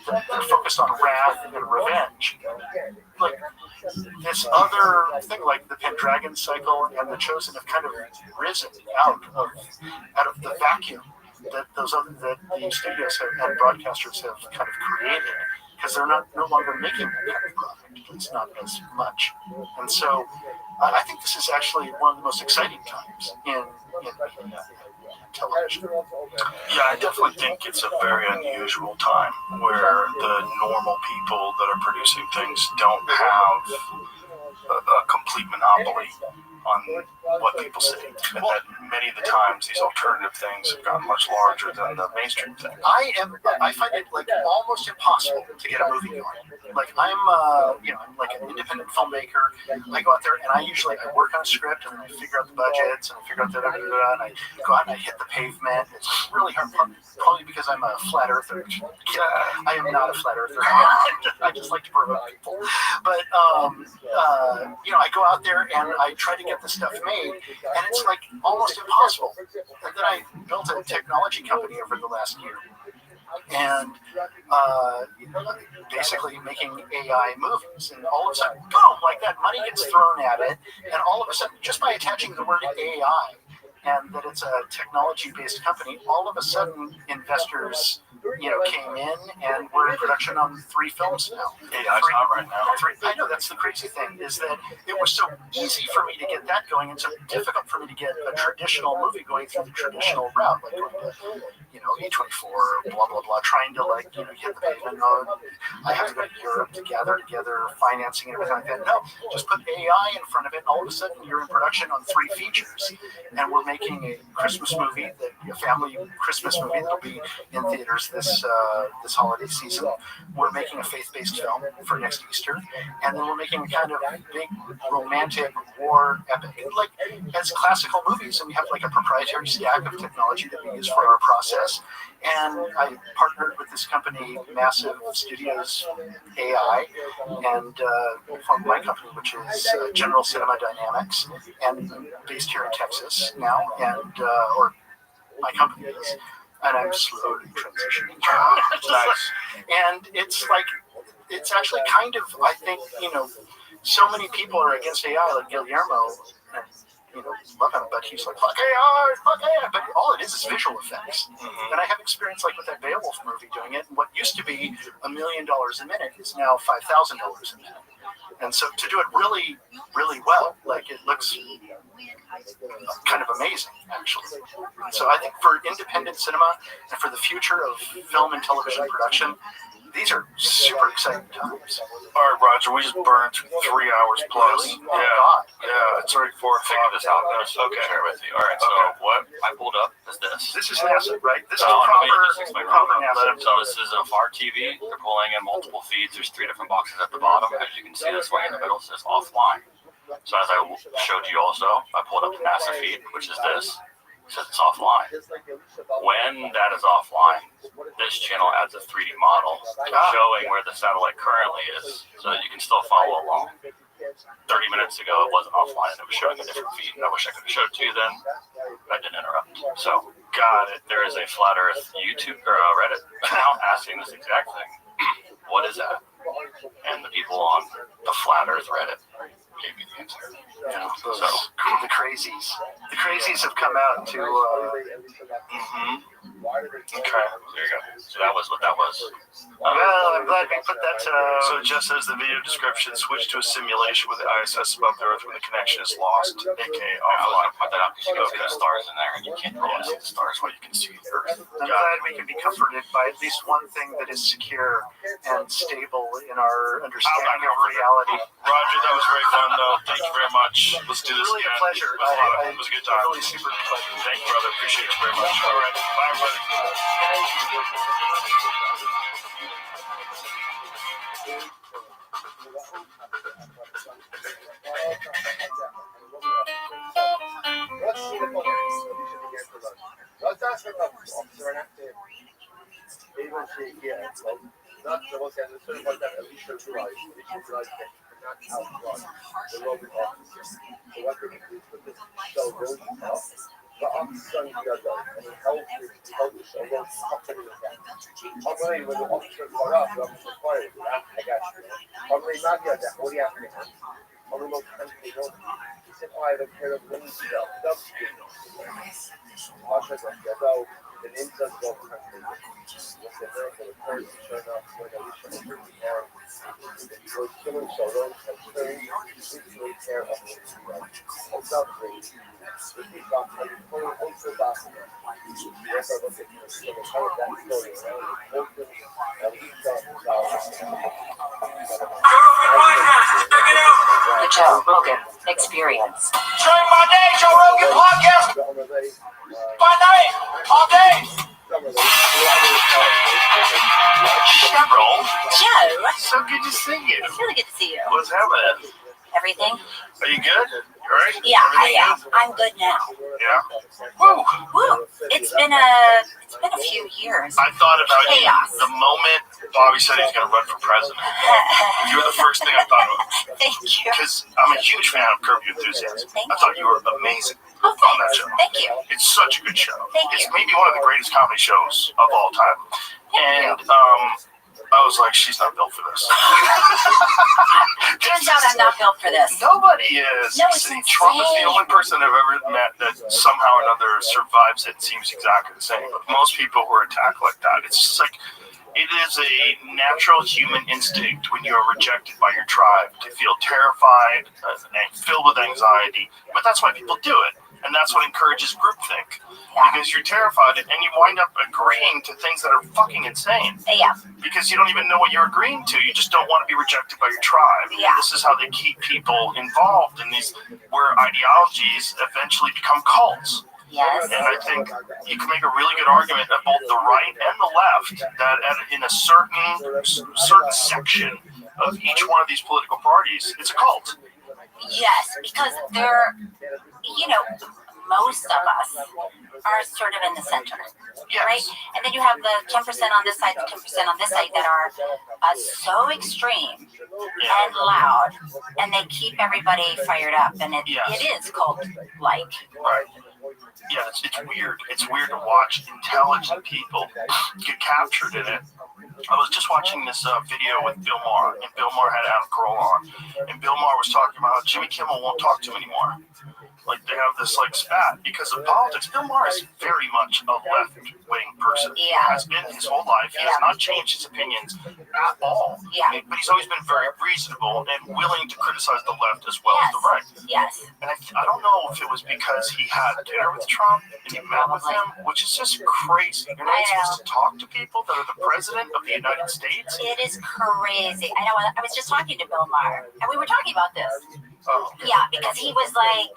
B: they're focused on wrath and revenge. Like this other thing, like the Pendragon cycle and the Chosen, have kind of risen out of the vacuum that the studios and broadcasters have kind of created, because they're no longer making that kind of product. It's not as much, and so I think this is actually one of the most exciting times in television.
Q: Yeah, I definitely think it's a very unusual time where the normal people that are producing things don't have a complete monopoly on what people see, and that many of the times these alternative things have gotten much larger than the mainstream thing.
B: I find it like almost impossible to get a movie going. Like I'm like an independent filmmaker. I go out there and I work on a script and then I figure out the budgets and I figure out and I go out and I hit the pavement. It's really hard, probably because I'm a flat earther. I am not a flat earther. I just like to provoke people. But I go out there and I try to get the stuff made, and it's like almost impossible. And then I built a technology company over the last year, and basically making AI movies, and all of a sudden, boom, like that, money gets thrown at it, and all of a sudden, just by attaching the word AI and that it's a technology-based company, all of a sudden investors came in, and we're in production on 3 films now.
Q: AI's not right now.
B: 3. I know, that's the crazy thing, is that it was so easy for me to get that going and so difficult for me to get a traditional movie going through the traditional route, like going to A24, blah, blah, blah, trying to hit the pavement. I have to go to Europe to gather together financing and everything like that. No, just put AI in front of it, and all of a sudden you're in production on 3 features, and we're making a Christmas movie, a family Christmas movie that'll be in theaters this holiday season. We're making a faith-based film for next Easter, and then we're making a kind of big romantic war epic, like as classical movies. And we have like a proprietary stack of technology that we use for our process. And I partnered with this company, Massive Studios AI, and formed my company, which is General Cinema Dynamics, and based here in Texas now, and or my company is. And I'm slowly transitioning. Nice. And it's actually kind of, I think, so many people are against AI, like Guillermo, and, love him, but he's like, fuck AI, but all it is visual effects. Mm-hmm. And I have experience like with that Beowulf movie doing it, and what used to be $1 million a minute is now $5,000 a minute. And so to do it really, really well, like it looks kind of amazing, actually. So I think for independent cinema and for the future of film and television production, these are super exciting times.
Q: All right, Roger, we just burned 3 hours plus.
B: Really? Oh, God.
Q: Yeah, it's already 4 o'clock.
C: Figure this out. Okay. Share with you. All right, so what I pulled up is this.
B: This is NASA, right? This is
C: proper
B: NASA.
C: So this is a FAR TV. They're pulling in multiple feeds. There's 3 different boxes at the bottom. As you can see, this one in the middle says offline. So as I showed you also, I pulled up the NASA feed, which is this. It says it's offline. When that is offline, this channel adds a 3D model showing where the satellite currently is so that you can still follow along. 30 minutes ago, it wasn't offline, and it was showing a different feed. And I wish I could have showed it to you then, but I didn't interrupt. So, got it. There is a Flat Earth YouTube or Reddit account asking this exact thing. What is that? And the people on the Flat Earth Reddit gave me the answer.
B: The crazies have come out to.
C: Okay, there you go. So that was what that was.
B: Well, I'm glad we put that.
Q: So it just says the video description: switch to a simulation with the ISS above the Earth when the connection is lost, aka
C: offline. I was gonna put that up because you can see the stars in there, and you can't really see the stars while you can see the Earth.
B: I'm glad we can be comforted by at least one thing that is secure and stable in our understanding of reality.
Q: Roger, that was very fun, though. Thank you very much. Let's do this
B: really
Q: again.
B: A pleasure.
Q: It was a good time.
B: Really super pleasure.
Q: Thank you, brother. Appreciate you very much. All right. Bye, brother.
H: But I'm son the other, and he held it, so I wrote company again. I'm really, when the officer got up, I'm surprised. I got you. I'm really not the other, what do you have to do? I'm a little country, he said, oh, I have a pair of wings stuff. That's good. I'll check that. So, the name does go country. With the name of the person showing up when I wish I could be there. It was killing sorrow and very mutually care of me. It's not great. If you got like also that, yes, I look at you, so they tell that story, and we shot
R: The Joe Rogan Experience.
B: During my day, Joe Rogan podcast. My night, all day. Cheryl.
R: Joe.
B: So good to see you.
R: It's really good to see you.
B: What's happening?
R: Everything?
B: Are you good? You alright?
R: Yeah, I am. I'm good now.
B: Yeah. Woo.
R: Woo. It's been a few years.
B: I thought about
R: Chaos.
B: you the moment Bobby said he's going to run for president. You were the first thing I thought of.
R: Thank you.
B: Because I'm a huge fan of Curb Your Enthusiasm.
R: Thank
B: I thought you were amazing on that show.
R: Thank you.
B: It's such a good show.
R: Thank
B: it's
R: you.
B: maybe one of the greatest comedy shows of all time. And I was like, she's not built for this.
R: Turns out I'm not built for this.
B: Nobody is.
R: No, it's insane.
B: Trump is the only person I've ever met that somehow or another survives it. Seems exactly the same. But most people who are attacked like that, it's just like, it is a natural human instinct when you are rejected by your tribe to feel terrified and filled with anxiety. But that's why people do it. And that's what encourages groupthink.
R: Yeah.
B: Because you're terrified and you wind up agreeing to things that are fucking insane.
R: Yeah.
B: Because you don't even know what you're agreeing to. You just don't want to be rejected by your tribe.
R: Yeah.
B: This is how they keep people involved in these, where ideologies eventually become cults.
R: Yes.
B: And I think you can make a really good argument at both the right and the left that in a certain section of each one of these political parties, it's a cult.
R: Yes, because they're, most of us are sort of in the center,
B: yes.
R: Right? And then you have the 10% on this side, the 10% on this side that are so extreme and loud, and they keep everybody fired up, and it is cult-like.
B: Right. Yeah, it's weird. It's weird to watch intelligent people get captured in it. I was just watching this video with Bill Maher, and Bill Maher had Adam Carolla on, and Bill Maher was talking about how Jimmy Kimmel won't talk to him anymore. Like, they have this, spat because of politics. Bill Maher is very much a left-wing person.
R: Yeah.
B: Has been his whole life. He has not changed his opinions at all.
R: Yeah.
B: But he's always been very reasonable and willing to criticize the left as well as the right.
R: Yes.
B: And I don't know if it was because he had dinner with Trump and he met with him, which is just crazy. You're not supposed to talk to people that are the president of the United States.
R: It is crazy. I know. I was just talking to Bill Maher, and we were talking about this.
B: Oh.
R: Yeah, because he was like,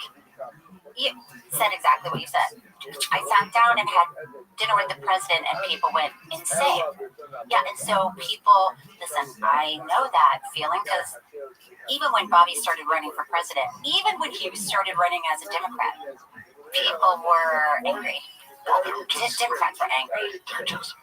R: you said exactly what you said. I sat down and had dinner with the president, and people went insane. Yeah, and so people, listen, I know that feeling, because even when Bobby started running for president, even when he started running as a Democrat, people were angry. Democrats were angry.
B: They're just mean.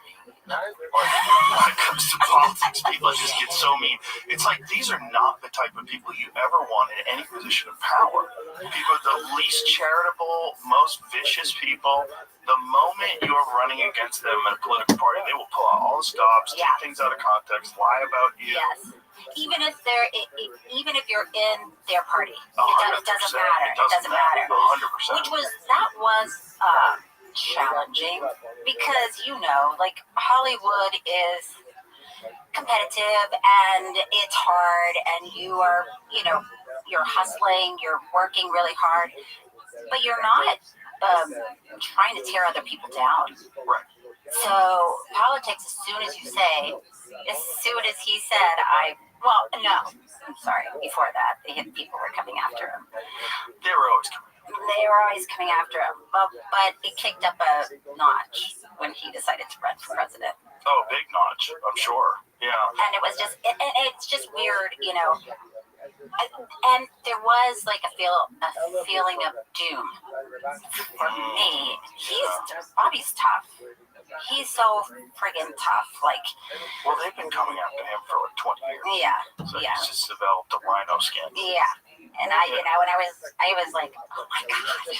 B: When it comes to politics, people just get so mean. It's like, these are not the type of people you ever want in any position of power. People are the least charitable, most vicious people. The moment you are running against them in a political party, they will pull out all the stops, take things out of context, lie about you.
R: Yes. Even if you're in their party, it doesn't
B: 100%.
R: matter. It doesn't matter.
B: 100%.
R: That was challenging, because Hollywood is competitive and it's hard, and you are you're hustling, you're working really hard, but you're not trying to tear other people down.
B: Right.
R: So politics, as soon as he said, I'm sorry, before that, people were coming after him.
B: They were always coming
R: after him, but it kicked up a notch when he decided to run for president.
B: Oh, big notch, I'm sure. Yeah.
R: And it was it's just weird, and there was a feeling of doom for me. Bobby's tough. He's so friggin' tough.
B: Well, they've been coming after him for 20 years.
R: Yeah.
B: So he's just developed a rhino skin.
R: Yeah. And I, you know, and I was like, oh my God,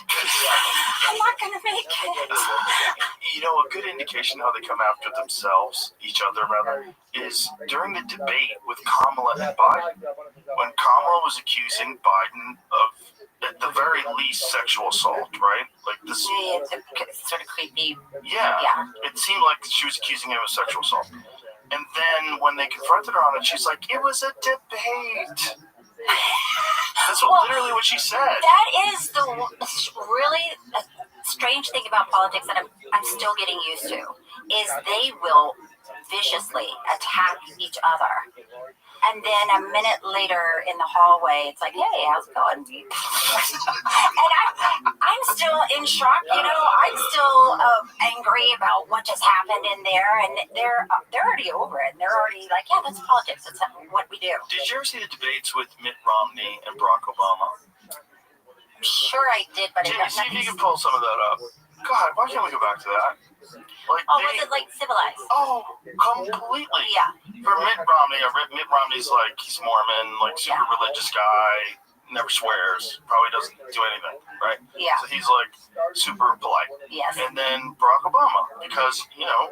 R: I'm not going to make it.
B: You know, a good indication how they come after themselves, each other rather, is during the debate with Kamala and Biden. When Kamala was accusing Biden of, at the very least, sexual assault, right? Like this.
R: It's sort of creepy.
B: Yeah. It seemed like she was accusing him of sexual assault. And then when they confronted her on it, she's like, it was a debate. That's literally what she said.
R: That is the really strange thing about politics that I'm still getting used to, is they will viciously attack each other. And then a minute later in the hallway, it's like, hey, how's it going? And I'm still in shock, you know. I'm still angry about what just happened in there, and they're already over it. They're already like, yeah, that's politics. That's what we do.
B: Did you ever see the debates with Mitt Romney and Barack Obama?
R: I'm sure I did, but
B: see if you can pull some of that up. God, why can't we go back to that? Like
R: was it like civilized?
B: Oh, completely.
R: Yeah.
B: For Mitt Romney's like, he's Mormon, like super religious guy, never swears, probably doesn't do anything, right?
R: Yeah.
B: So he's like super polite.
R: Yes.
B: And then Barack Obama, because, you know,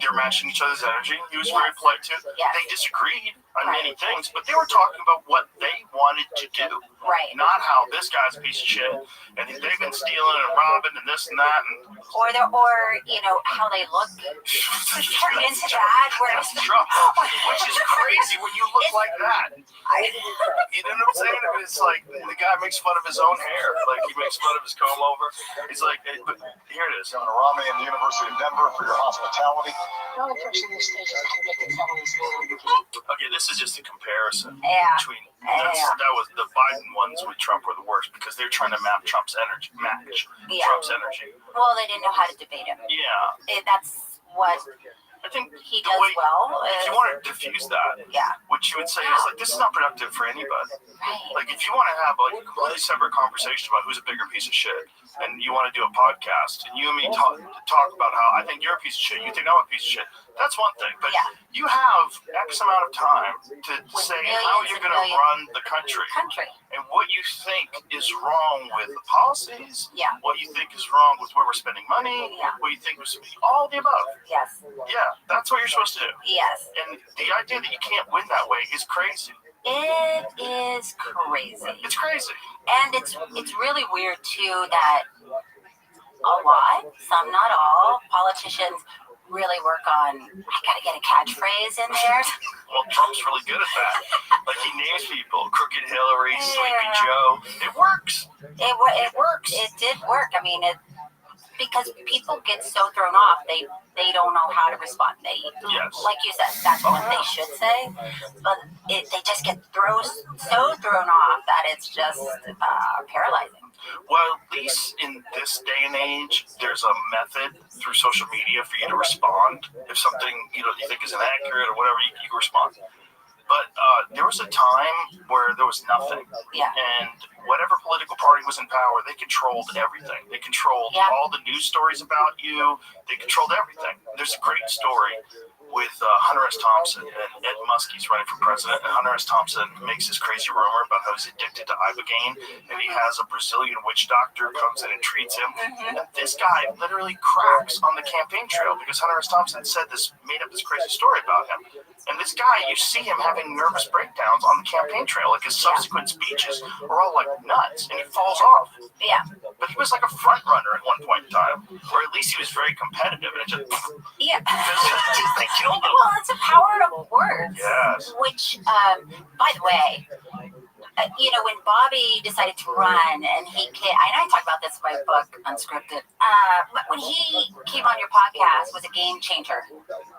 B: they're matching each other's energy. He was very polite too.
R: Yes.
B: They disagreed on many things, but they were talking about what they wanted to do.
R: Right.
B: Not how this guy's a piece of shit, and they've been stealing and robbing and this and that, and
R: or you know how they look. Turn into that,
B: which is crazy when you look like that. You know what I'm saying? I mean, it's like the guy makes fun of his own hair, like he makes fun of his comb over. He's like, but here it is.
K: Governor Romney and the University of Denver for your hospitality.
B: Okay, this is just a comparison between.
R: Yeah.
B: That was the Biden ones with Trump were the worst because they're trying to match Trump's energy.
R: Well, they didn't know how to debate him.
B: Yeah.
R: That's what
B: I think
R: he does well.
B: If you want to diffuse that, what you would say is like, this is not productive for anybody.
R: Right.
B: Like, if you want to have like a completely separate conversation about who's a bigger piece of shit, and you want to do a podcast, and you and me talk about how I think you're a piece of shit, you think I'm a piece of shit, that's one thing. But you have X amount of time to say how you're going to run the country, and what you think is wrong with the policies, what you think is wrong with where we're spending money, what you think is all the above.
R: Yes.
B: Yeah, that's what you're supposed to do.
R: Yes.
B: And the idea that you can't win that way is crazy.
R: It is crazy.
B: It's crazy.
R: And it's really weird too that a lot, some not all, politicians really work on, I gotta get a catchphrase in there.
B: Well, Trump's really good at that. Like, he names people, Crooked Hillary, Sleepy Joe. It works.
R: It works. It did work. I mean, because people get so thrown off, they don't know how to respond. Like you said, that's what they should say, but they just get so thrown off that it's just paralyzing.
B: Well, at least in this day and age, there's a method through social media for you to respond. If something you think is inaccurate or whatever, you can respond. But there was a time where there was nothing.
R: Yeah.
B: And whatever political party was in power, they controlled everything. They controlled all the news stories about you. They controlled everything. There's a great story with Hunter S. Thompson and Ed Muskie's running for president. And Hunter S. Thompson makes this crazy rumor about how he's addicted to Ibogaine, and he has a Brazilian witch doctor comes in and treats him. And this guy literally cracks on the campaign trail because Hunter S. Thompson made up this crazy story about him. And this guy, you see him having nervous breakdowns on the campaign trail. Like, his subsequent speeches are all like nuts, and he falls off.
R: Yeah.
B: But he was like a front runner at one point in time, or at least he was very competitive, and it just they killed him.
R: Well, it's a power of words.
B: Yes.
R: Which, by the way, when Bobby decided to run, and he came, and I talk about this in my book, Unscripted, when he came on your podcast was a game changer,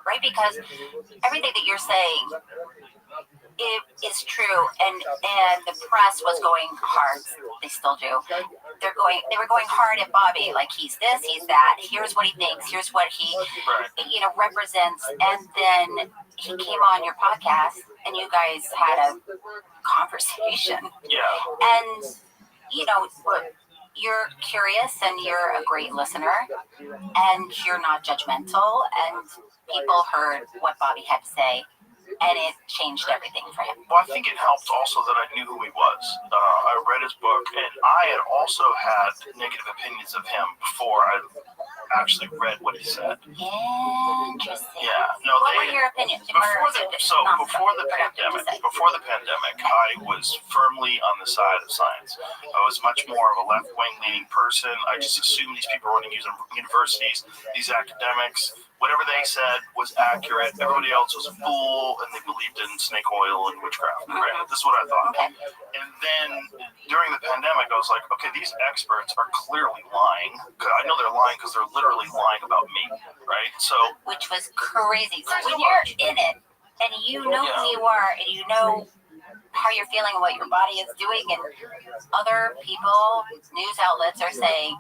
R: right? Because everything that you're saying, it is true, and the press was going hard. They still do. They were going hard at Bobby, like, he's this, he's that. Here's what he thinks. Here's what he, represents. And then he came on your podcast, and you guys had a conversation.
B: Yeah.
R: And you're curious, and you're a great listener, and you're not judgmental. And people heard what Bobby had to say. and it changed everything for him.
B: Well, I think it helped also that I knew who he was. I read his book, and I had also had negative opinions of him before I actually read what he said.
R: Interesting.
B: Yeah. No,
R: what were your opinions?
B: Before the pandemic, I was firmly on the side of science. I was much more of a left-wing leaning person. I just assumed these people running universities, these academics, whatever they said was accurate. Everybody else was a fool, and they believed in snake oil and witchcraft. Right? This is what I thought.
R: Okay.
B: And then during the pandemic, I was like, okay, these experts are clearly lying. I know they're lying because they're literally lying about me, right? So,
R: which was crazy. So when you're in it, and you know who you are, and you know how you're feeling, what your body is doing, and other people, news outlets are saying,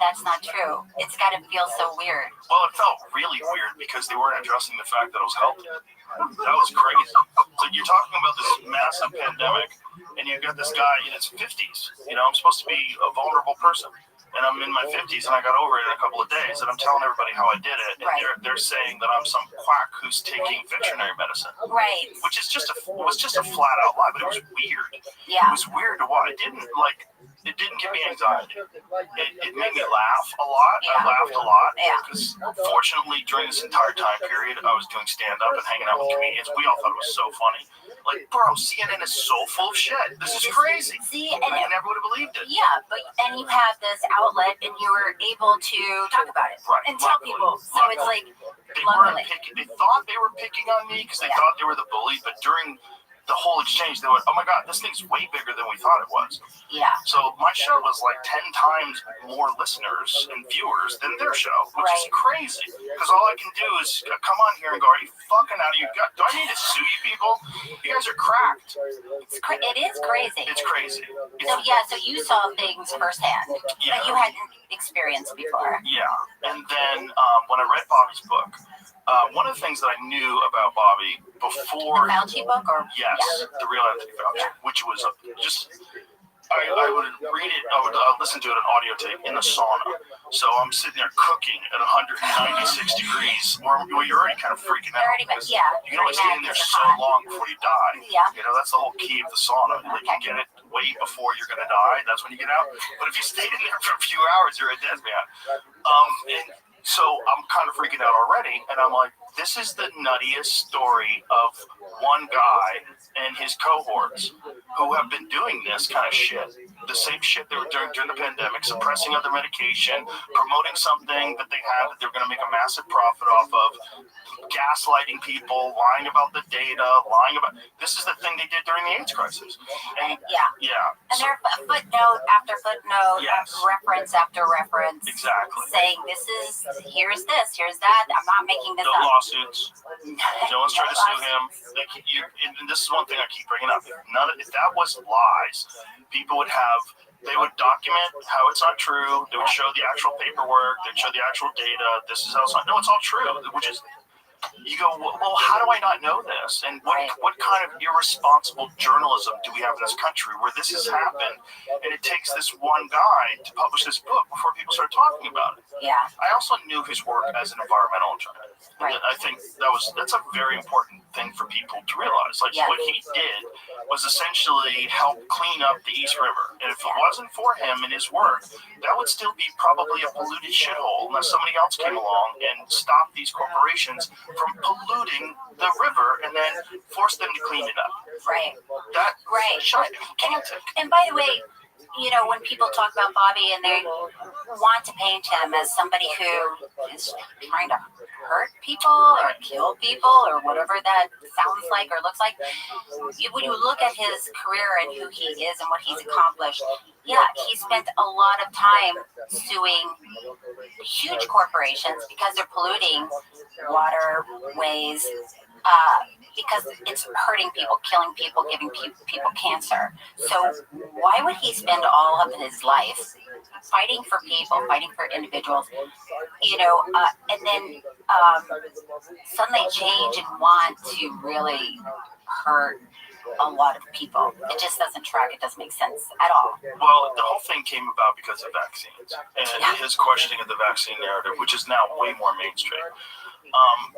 R: that's not true. It's got to feel so weird.
B: Well, it felt really weird because they weren't addressing the fact that I was healthy. That was crazy. So you're talking about this massive pandemic, and you've got this guy in his 50s. You know, I'm supposed to be a vulnerable person. And I'm in my 50s, and I got over it in a couple of days, and I'm telling everybody how I did it, and they're saying that I'm some quack who's taking veterinary medicine.
R: Right.
B: Which is just a flat-out lie, but it was weird.
R: Yeah.
B: It was weird to watch. It didn't give me anxiety. It made me laugh a lot. Yeah. I laughed a lot. Yeah. Because fortunately, during this entire time period, I was doing stand-up and hanging out with comedians. We all thought it was so funny. Like, bro, CNN is so full of shit. This is crazy.
R: See, and
B: I never would have believed it.
R: Yeah, and you have this outlet, and you were able to talk about it and tell people. So it's like,
B: they thought they were picking on me because they thought they were the bully, but during the whole exchange, they went, oh my God, this thing's way bigger than we thought it was.
R: Yeah.
B: So my show was like 10 times more listeners and viewers than their show, which is crazy. Because all I can do is come on here and go, are you fucking out of your gut? Do I need to sue you people? You guys are cracked.
R: It is crazy.
B: It's crazy.
R: So you saw things firsthand that you hadn't experienced before.
B: Yeah. And then when I read Bobby's book, one of the things that I knew about Bobby before...
R: The Fauci book?
B: Yes, The Real Anthony Fauci, which was just... I would read it, I would listen to it on audio tape in the sauna. So I'm sitting there cooking at 196 degrees, or you're already kind of freaking out. You can only stay in there so long before you die. Yeah. You know, that's the whole key of the sauna. Like, you get it way before you're going to die, that's when you get out. But if you stayed in there for a few hours, you're a dead man. And so I'm kind of freaking out already, and I'm like, this is the nuttiest story of one guy and his cohorts who have been doing this kind of shit. The same shit they were doing during the pandemic, suppressing other medication, promoting something that they had that they were going to make a massive profit off of, gaslighting people, lying about the data, this is the thing they did during the AIDS crisis. And
R: and they're footnote after footnote, reference after reference, saying here's this, here's that. I'm not making this up.
B: Lawsuits. No one's trying to sue him. And this is one thing I keep bringing up. If that was lies, people would document how it's not true. They would show the actual paperwork. They'd show the actual data. This is how it's not. No, it's all true. Which is, you go, well, how do I not know this? And what kind of irresponsible journalism do we have in this country where this has happened, and it takes this one guy to publish this book before people start talking about it?
R: Yeah.
B: I also knew his work as an environmental journalist. Right. I think that's a very important thing for people to realize. Like, what he did was essentially help clean up the East River. And if it wasn't for him and his work, that would still be probably a polluted shithole unless somebody else came along and stopped these corporations from polluting the river and then forced them to clean it up.
R: Right.
B: Gigantic.
R: And by the way, you know, when people talk about Bobby and they want to paint him as somebody who is trying to hurt people or kill people or whatever that sounds like or looks like, when you look at his career and who he is and what he's accomplished, he spent a lot of time suing huge corporations because they're polluting waterways, because it's hurting people, killing people, giving people cancer. So why would he spend all of his life fighting for people, fighting for individuals, you know, and then suddenly change and want to really hurt a lot of people? It just doesn't track. It doesn't make sense at all.
B: Well, the whole thing came about because of vaccines and his questioning of the vaccine narrative, which is now way more mainstream.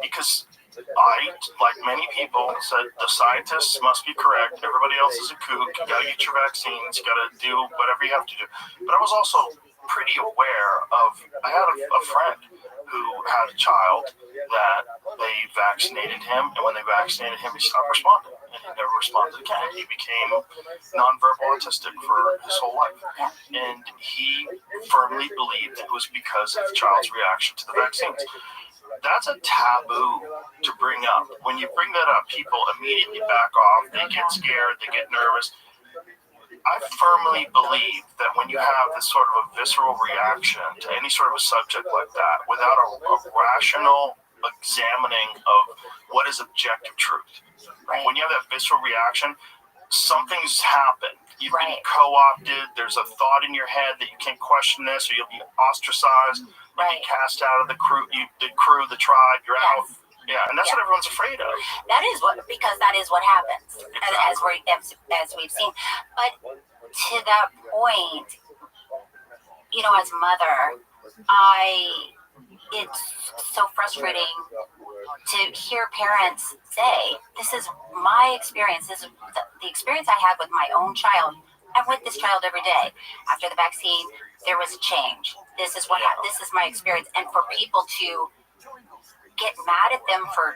B: Because
Q: I, like many people, said the scientists must be correct. Everybody else is a kook. You got to get your vaccines. You got to do whatever you have to do. But I was also pretty aware of, I had a friend who had a child that they vaccinated him, and when they vaccinated him, he stopped responding, and he never responded again. He became nonverbal autistic for his whole life, and he firmly believed it was because of the child's reaction to the vaccines. That's a taboo to bring up. When you bring that up, people immediately back off. They get scared. They get nervous. I firmly believe that when you have this sort of a visceral reaction to any sort of a subject like that, without a rational examining of what is objective truth, when you have that visceral reaction, something's happened. You've been co-opted. There's a thought in your head that you can't question this, or you'll be ostracized. You'll be cast out of the crew, the tribe. You're out. Yeah, and that's what everyone's afraid of.
R: That is because that is what happens, as we've seen. But to that point, as a mother, it's so frustrating to hear parents say, "This is my experience. This is the experience I had with my own child. I'm with this child every day. After the vaccine, there was a change. This is what happened. This is my experience." And for people to get mad at them for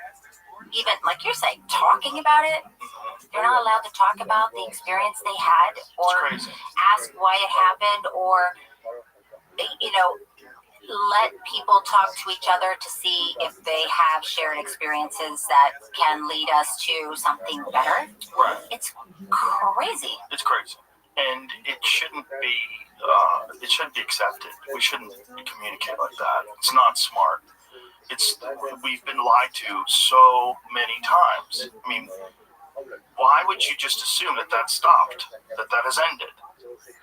R: even, like you're saying, talking about it. They're not allowed to talk about the experience they had, or ask why it happened, or let people talk to each other to see if they have shared experiences that can lead us to something better.
Q: Right.
R: It's crazy.
Q: It's crazy, and it shouldn't be. It shouldn't be accepted. We shouldn't communicate like that. It's not smart. We've been lied to so many times. I mean, why would you just assume that stopped, that has ended?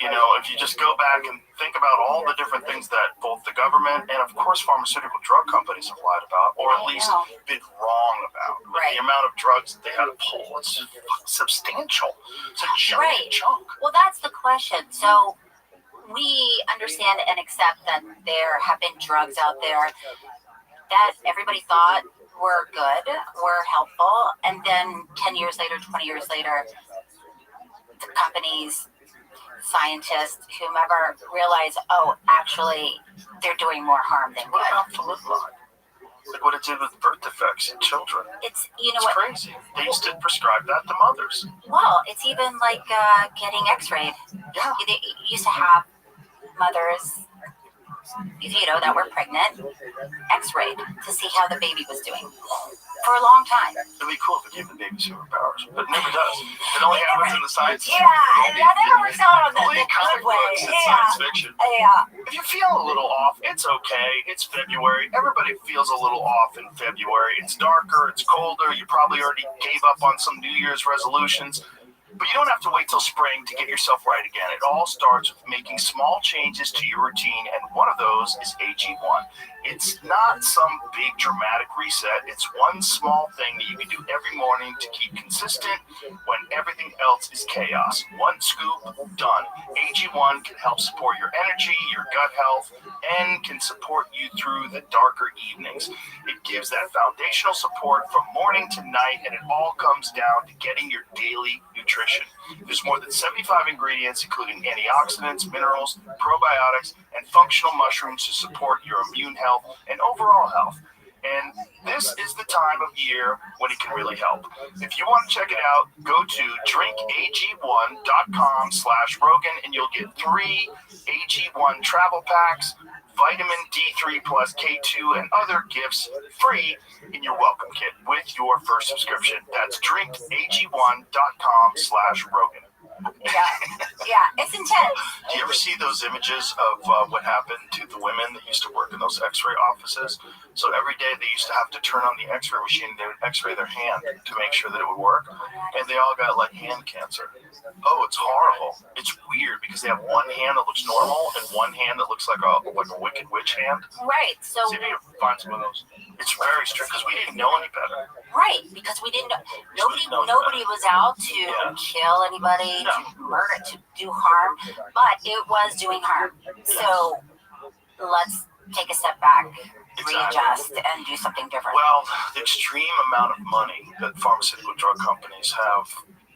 Q: If you just go back and think about all the different things that both the government and, of course, pharmaceutical drug companies have lied about, or at least been wrong about. The amount of drugs that they had to pull, it's substantial. It's a giant chunk.
R: Well, that's the question. So we understand and accept that there have been drugs out there that everybody thought were good, were helpful, and then 10 years later, 20 years later, the companies, scientists, whomever, realize, actually, they're doing more harm than good.
Q: What about thalidomide? Like what it did with birth defects in children.
R: It's
Q: crazy. They used to prescribe that to mothers.
R: Well, it's even like getting x-rayed.
Q: Yeah.
R: They used to have mothers, that were pregnant, x-rayed to see how the baby was doing for a long time.
Q: It'd be cool if it gave the baby superpowers, but it never does. It only happens in the science.
R: Yeah, that never works out on the good way.
Q: Science fiction.
R: Yeah.
Q: If you feel a little off, it's okay. It's February. Everybody feels a little off in February. It's darker. It's colder. You probably already gave up on some New Year's resolutions. But you don't have to wait till spring to get yourself right again. It all starts with making small changes to your routine, and one of those is AG1. It's not some big dramatic reset. It's one small thing that you can do every morning to keep consistent when everything else is chaos. One scoop, done. AG1 can help support your energy, your gut health, and can support you through the darker evenings. It gives that foundational support from morning to night, and it all comes down to getting your daily nutrition. There's more than 75 ingredients, including antioxidants, minerals, probiotics, and functional mushrooms to support your immune health and overall health. And this is the time of year when it can really help. If you want to check it out, go to drinkag1.com/Rogan, and you'll get 3 AG1 travel packs, vitamin D3 plus K2, and other gifts free in your welcome kit with your first subscription. That's drinkag1.com/Rogan.
R: Yeah, it's intense.
Q: Do you ever see those images of what happened to the women that used to work in those x-ray offices? So every day they used to have to turn on the x-ray machine. They would x-ray their hand to make sure that it would work. And they all got like hand cancer. Oh, it's horrible. It's weird because they have one hand that looks normal and one hand that looks like a wicked witch hand.
R: Right. So
Q: see if you can find some of those. It's very strict because we didn't know any better.
R: Right, because we didn't know. Nobody was out to kill anybody, to murder, to do harm, but it was doing harm. So let's take a step back readjust and do something different.
Q: Well, the extreme amount of money that pharmaceutical drug companies have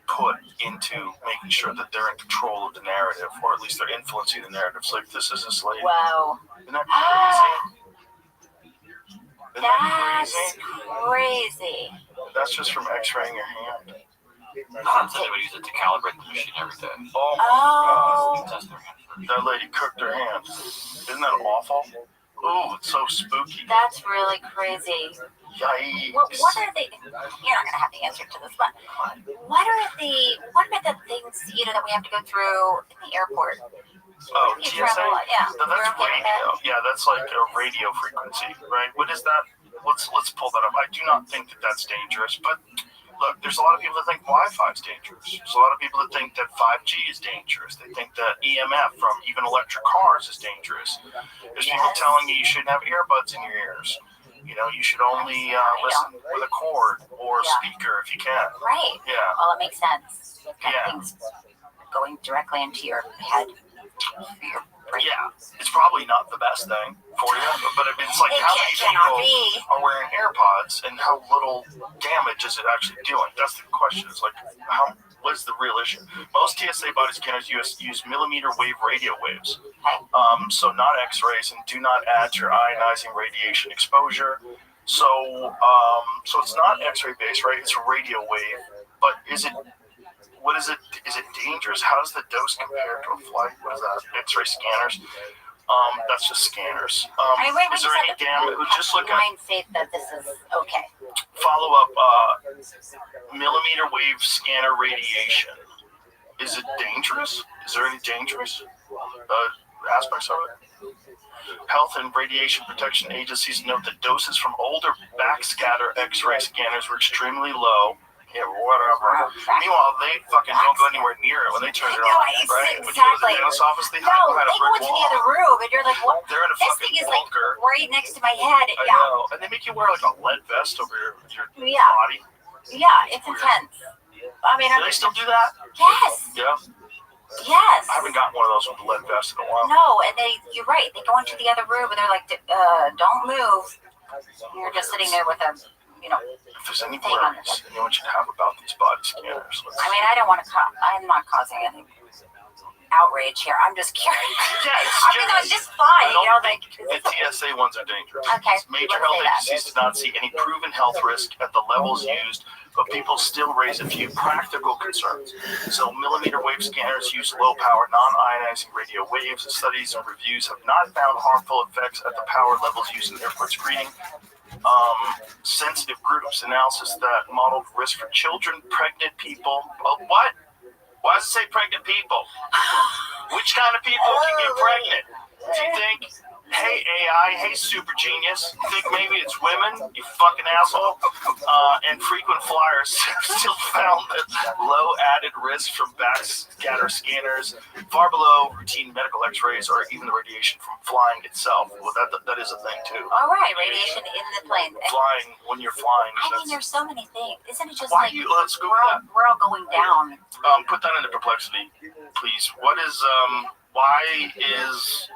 Q: put into making sure that they're in control of the narrative, or at least they're influencing the narratives. Like, this is this lady.
R: Wow.
Q: Isn't that crazy?
R: That's crazy.
Q: That's just from x-raying your hand.
C: They would use it to calibrate the machine every day.
R: Oh.
C: Test their hand.
Q: That lady cooked her hand. Isn't that awful? Ooh, it's so spooky.
R: That's really crazy.
Q: Yikes.
R: What are the? You're not gonna have the answer to this, but what are the things that we have to go through in the airport?
Q: Oh,
R: You
Q: TSA?
R: travel, yeah.
Q: No, that's radio. Yeah, that's like a radio frequency, right? What is that? Let's pull that up. I do not think that that's dangerous, but look, there's a lot of people that think Wi-Fi is dangerous. There's a lot of people that think that 5G is dangerous. They think that EMF from even electric cars is dangerous. There's people telling you shouldn't have earbuds in your ears. You should only listen with a cord or a speaker if you can.
R: Right.
Q: Yeah.
R: Well, it makes sense. Things going directly into your head.
Q: Yeah, it's probably not the best thing for you, but it's like how many people are wearing AirPods and how little damage is it actually doing? That's the question. It's like, what is the real issue? Most TSA body scanners use millimeter wave radio waves, so not X-rays, and do not add to your ionizing radiation exposure. So it's not X-ray based, right? It's a radio wave, but what is it? Is it dangerous? How does the dose compare to a flight? What is that? X-ray scanners. That's just scanners. Is there any damage? Just look at.
R: Faith that this is okay.
Q: Follow up. Millimeter wave scanner radiation. Is it dangerous? Is there any dangerous aspects of it? Health and radiation protection agencies note that doses from older backscatter X-ray scanners were extremely low. Yeah, whatever. Meanwhile, they fucking don't go anywhere near it when they turn it on, right? When you go to the dentist's office, they hide behind a brick wall.
R: They go into the other room, and you're like, what?
Q: They're in a
R: this
Q: fucking
R: thing is
Q: bunker.
R: Like right next to my head.
Q: I know. And they make you wear like a lead vest over your body.
R: Yeah, it's intense. I mean,
Q: do they still do that?
R: Yes.
Q: Yeah.
R: Yes.
Q: I haven't gotten one of those with a lead vest in a while.
R: No, and you're right. They go into the other room, and they're like, don't move. You're just sitting there with a,
Q: If there's any worries anyone should have about these body scanners.
R: I mean, I don't want to. I'm not causing any outrage here. I'm just curious.
Q: Yeah,
R: it's just fine.
Q: The TSA ones are dangerous.
R: Okay.
Q: Major health agencies do not see any proven health risk at the levels used, but people still raise a few practical concerns. So millimeter wave scanners use low-power, non-ionizing radio waves. Studies and reviews have not found harmful effects at the power levels used in airport screening. Sensitive groups analysis that modeled risk for children, pregnant people. What? Why does it say pregnant people? Which kind of people can get pregnant? Do you think, hey AI, hey super genius, you think maybe it's women, you fucking asshole? And frequent flyers still found that low added risk from backscatter scanners, far below routine medical x-rays or even the radiation from flying itself. Well, that is a thing too.
R: All right, radiation in the plane.
Q: Flying, when you're flying.
R: I mean, there's so many things. Isn't it just
Q: let's go
R: we're all going down.
Q: Put that into perplexity, please. What is, why is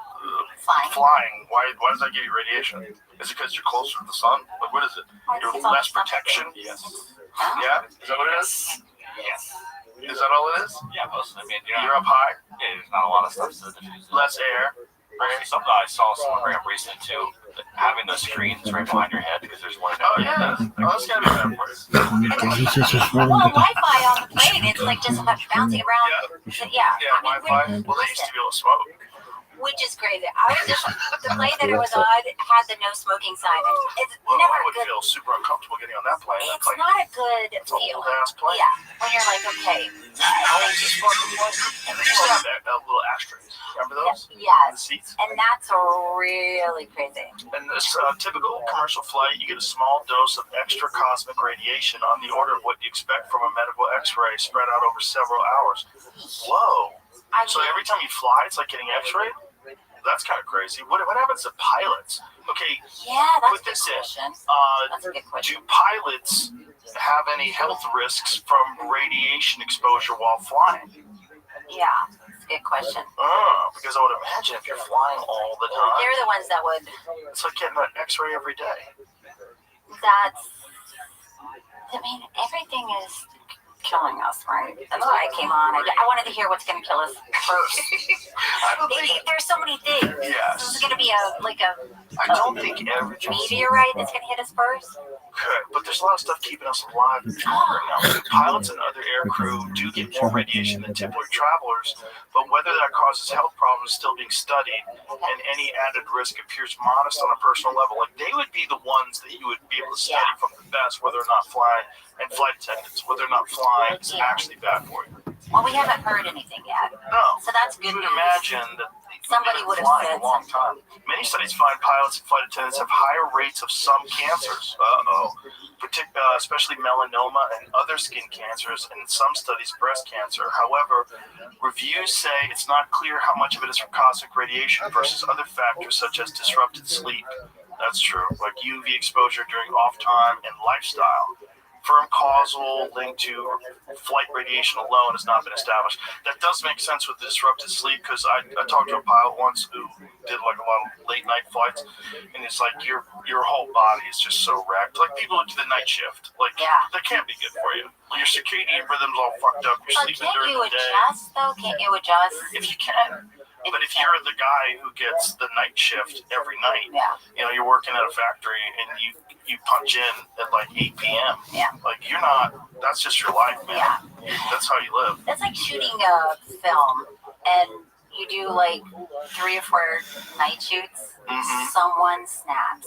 Q: flying? Why does that give you radiation? Is it because you're closer to the sun? Like, what is it? You're less protection?
C: Yes.
Q: Yeah? Is that what it is?
C: Yes.
Q: Is that all it is?
C: Yeah, most. I mean,
Q: you're up high?
C: Yeah, there's not a lot of stuff to diffuse.
Q: Less air.
C: Right. Something I saw someone bring up recently too, having those screens right behind your head because there's one.
Q: Oh yeah, that's gotta be bad for you.
R: Well, Wi-Fi on the plane, it's like just bouncing around. Yeah.
Q: Wi-Fi. Well, they used to be able to smoke.
R: Which is crazy. I was just the plane that it was on had the no smoking sign. And it's never
Q: I would
R: good.
Q: feel super uncomfortable getting on that plane.
R: It's not a good feel.
Q: Plane.
R: Yeah, when you're like, okay.
Q: And they used to have that little ashtrays. Remember those?
R: Yes.
Q: The seats.
R: And that's really crazy.
Q: In this typical commercial flight, you get a small dose of extra cosmic radiation on the order of what you expect from a medical X-ray spread out over several hours. Whoa. So every time you fly, it's like getting X-ray? That's kind of crazy. What happens to pilots? Okay,
R: yeah, that's
Q: put this
R: a good question. That's a good question.
Q: Do pilots have any health risks from radiation exposure while flying?
R: Yeah. It's a good question.
B: Because I would imagine if you're flying all the time,
R: They're the ones that would.
B: it's like getting an X-ray every day.
R: I mean, everything is killing us, right? That's why I came on. I wanted to hear what's going to kill us first. There's so many things.
B: Yes.
R: This is going to be
B: I don't think everything.
R: Meteorite that's going to hit us first.
B: Could, but there's a lot of stuff keeping us alive right now. Pilots and other air crew do get more radiation than typical travelers, but whether that causes health problems is still being studied, and any added risk appears modest on a personal level. Like, they would be the ones that you would be able to study from the best, whether or not flying, and flight attendants, whether or not flying is actually bad for you.
R: Well, we haven't heard anything yet.
B: No.
R: So that's good news.
B: You would imagine that
R: somebody would have said
B: a long time. Many studies find pilots and flight attendants have higher rates of some cancers. Especially melanoma and other skin cancers, and in some studies breast cancer. However, reviews say it's not clear how much of it is from cosmic radiation versus other factors such as disrupted sleep. That's true, like UV exposure during off time and lifestyle. Firm causal link to flight radiation alone has not been established. That does make sense with the disrupted sleep, because I talked to a pilot once who did like a lot of late night flights, and it's like your whole body is just so wrecked. Like people who do the night shift, like that can't be good for you. Your circadian rhythm's all fucked up. You're sleeping during the day.
R: Can't you adjust?
B: If you can. But if you're the guy who gets the night shift every night, you know, you're working at a factory and you punch in at like 8 p.m. Like, you're not, that's just your life, man. That's how you live.
R: That's like shooting a film and you do like 3 or 4 night shoots. Someone snaps.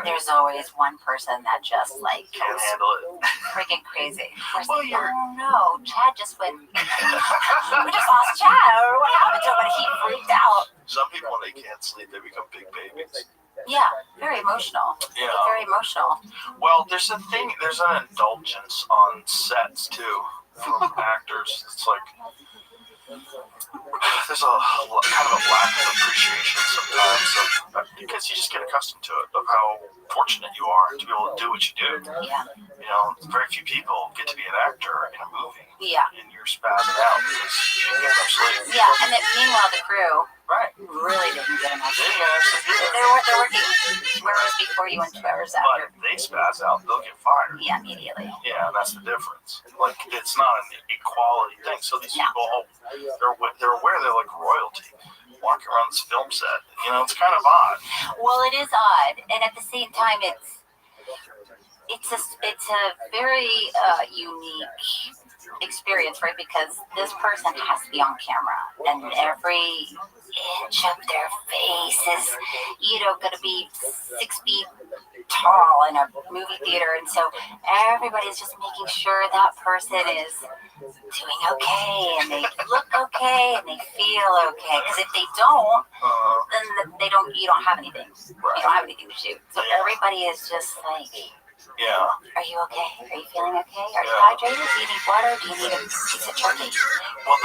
R: There's always one person that just like
B: can't handle it.
R: Freaking crazy. Oh no, Chad just went. We just lost Chad. Or what happened to him? He freaked out.
B: Some people, when they can't sleep, they become big babies.
R: Yeah, very emotional.
B: Yeah.
R: Very emotional.
B: Well, there's an indulgence on sets too from actors. It's like there's a kind of a lack of appreciation sometimes, because you just get accustomed to it, of how fortunate you are to be able to do what you do. You know, very few people get to be an actor in a movie. And you're spazzing out because you didn't get enough sleep.
R: And then meanwhile the crew really didn't get enough sleep. They're working 2 hours before you and 2 hours after.
B: But they spaz out, they'll get fired.
R: Immediately.
B: Yeah, that's the difference. Like, it's not an equality thing. So these people, they're aware they're like royalty, walking around this film set. You know, it's kind of odd.
R: Well, it is odd, and at the same time, it's a very unique experience, right? Because this person has to be on camera, and every inch of their face is, going to be 6 feet tall in a movie theater, and so everybody's just making sure that person is doing okay, and they look okay, and they feel okay. Because if they don't, then you don't have anything. You don't have anything to shoot. So everybody is just like, are you okay? Are you feeling okay? Are you hydrated? Do you need water? Do you need a piece of turkey?
B: Well,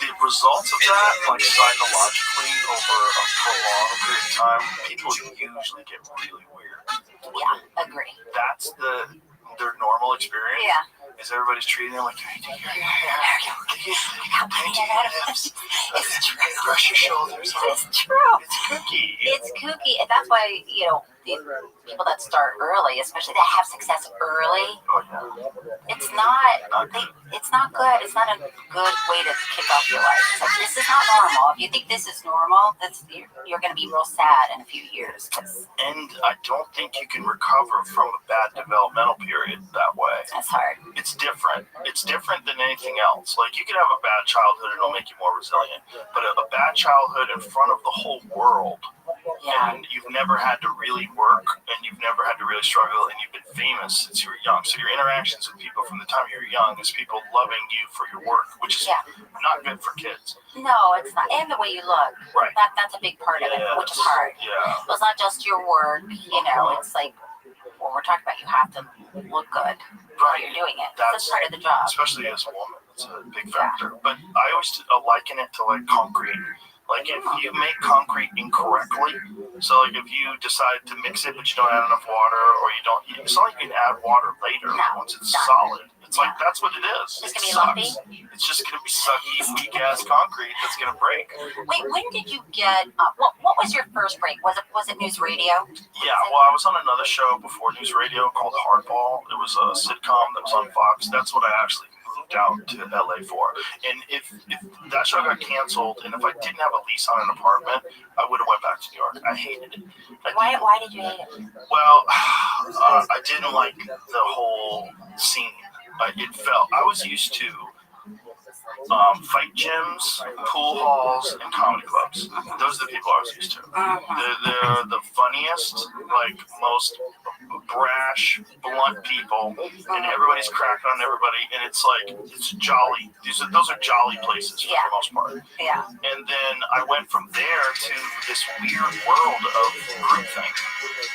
B: the results of that, like psychologically, over a prolonged period of time, people usually get really weird.
R: Agree.
B: That's their normal experience. Is everybody's treating them like, hey, do you
R: it's true.
B: Brush your shoulders.
R: It's true.
B: It's kooky.
R: It's kooky, and that's why, the people that start early, especially that have success early, it's not good. It's not a good way to kick off your life. It's like, this is not normal. If you think this is normal, you're going to be real sad in a few years.
B: And I don't think you can recover from a bad developmental period that way.
R: That's hard.
B: It's different. It's different than anything else. Like, you can have a bad childhood and it'll make you more resilient. But a bad childhood in front of the whole world, and you've never had to really work, and you've never had to really struggle, and you've been famous since you were young. So your interactions with people from the time you were young is people loving you for your work, which is not good for kids.
R: No, it's not. And the way you look.
B: Right.
R: That's a big part of it, which is hard. It's not just your work, it's like, when we're talking about, you have to look good while you're doing it. That's part of the job.
B: Especially as a woman, it's a big factor. But I always liken it to like concrete. Like, if you make concrete incorrectly, so like if you decide to mix it but you don't add enough water, or you don't, it's not like you can add water later once it's solid. It's like, that's what it is.
R: It's
B: It
R: gonna be
B: sucks.
R: lumpy.
B: It's just going to be sucky, weak-ass concrete that's going to break.
R: Wait, when did you get? What was your first break? Was it news radio?
B: Yeah, well, I was on another show before News Radio called Hardball. It was a sitcom that was on Fox. That's what I actually moved out to LA for. And if that show got canceled, and if I didn't have a lease on an apartment, I would have went back to New York. I hated it.
R: Why did you hate it?
B: Well, I didn't like the whole scene. I was used to fight gyms, pool halls, and comedy clubs. Those are the people I was used to. They're the funniest, like, most brash, blunt people, and everybody's cracking on everybody, and it's like, it's jolly. Those are jolly places for the most part.
R: Yeah.
B: And then I went from there to this weird world of groupthink,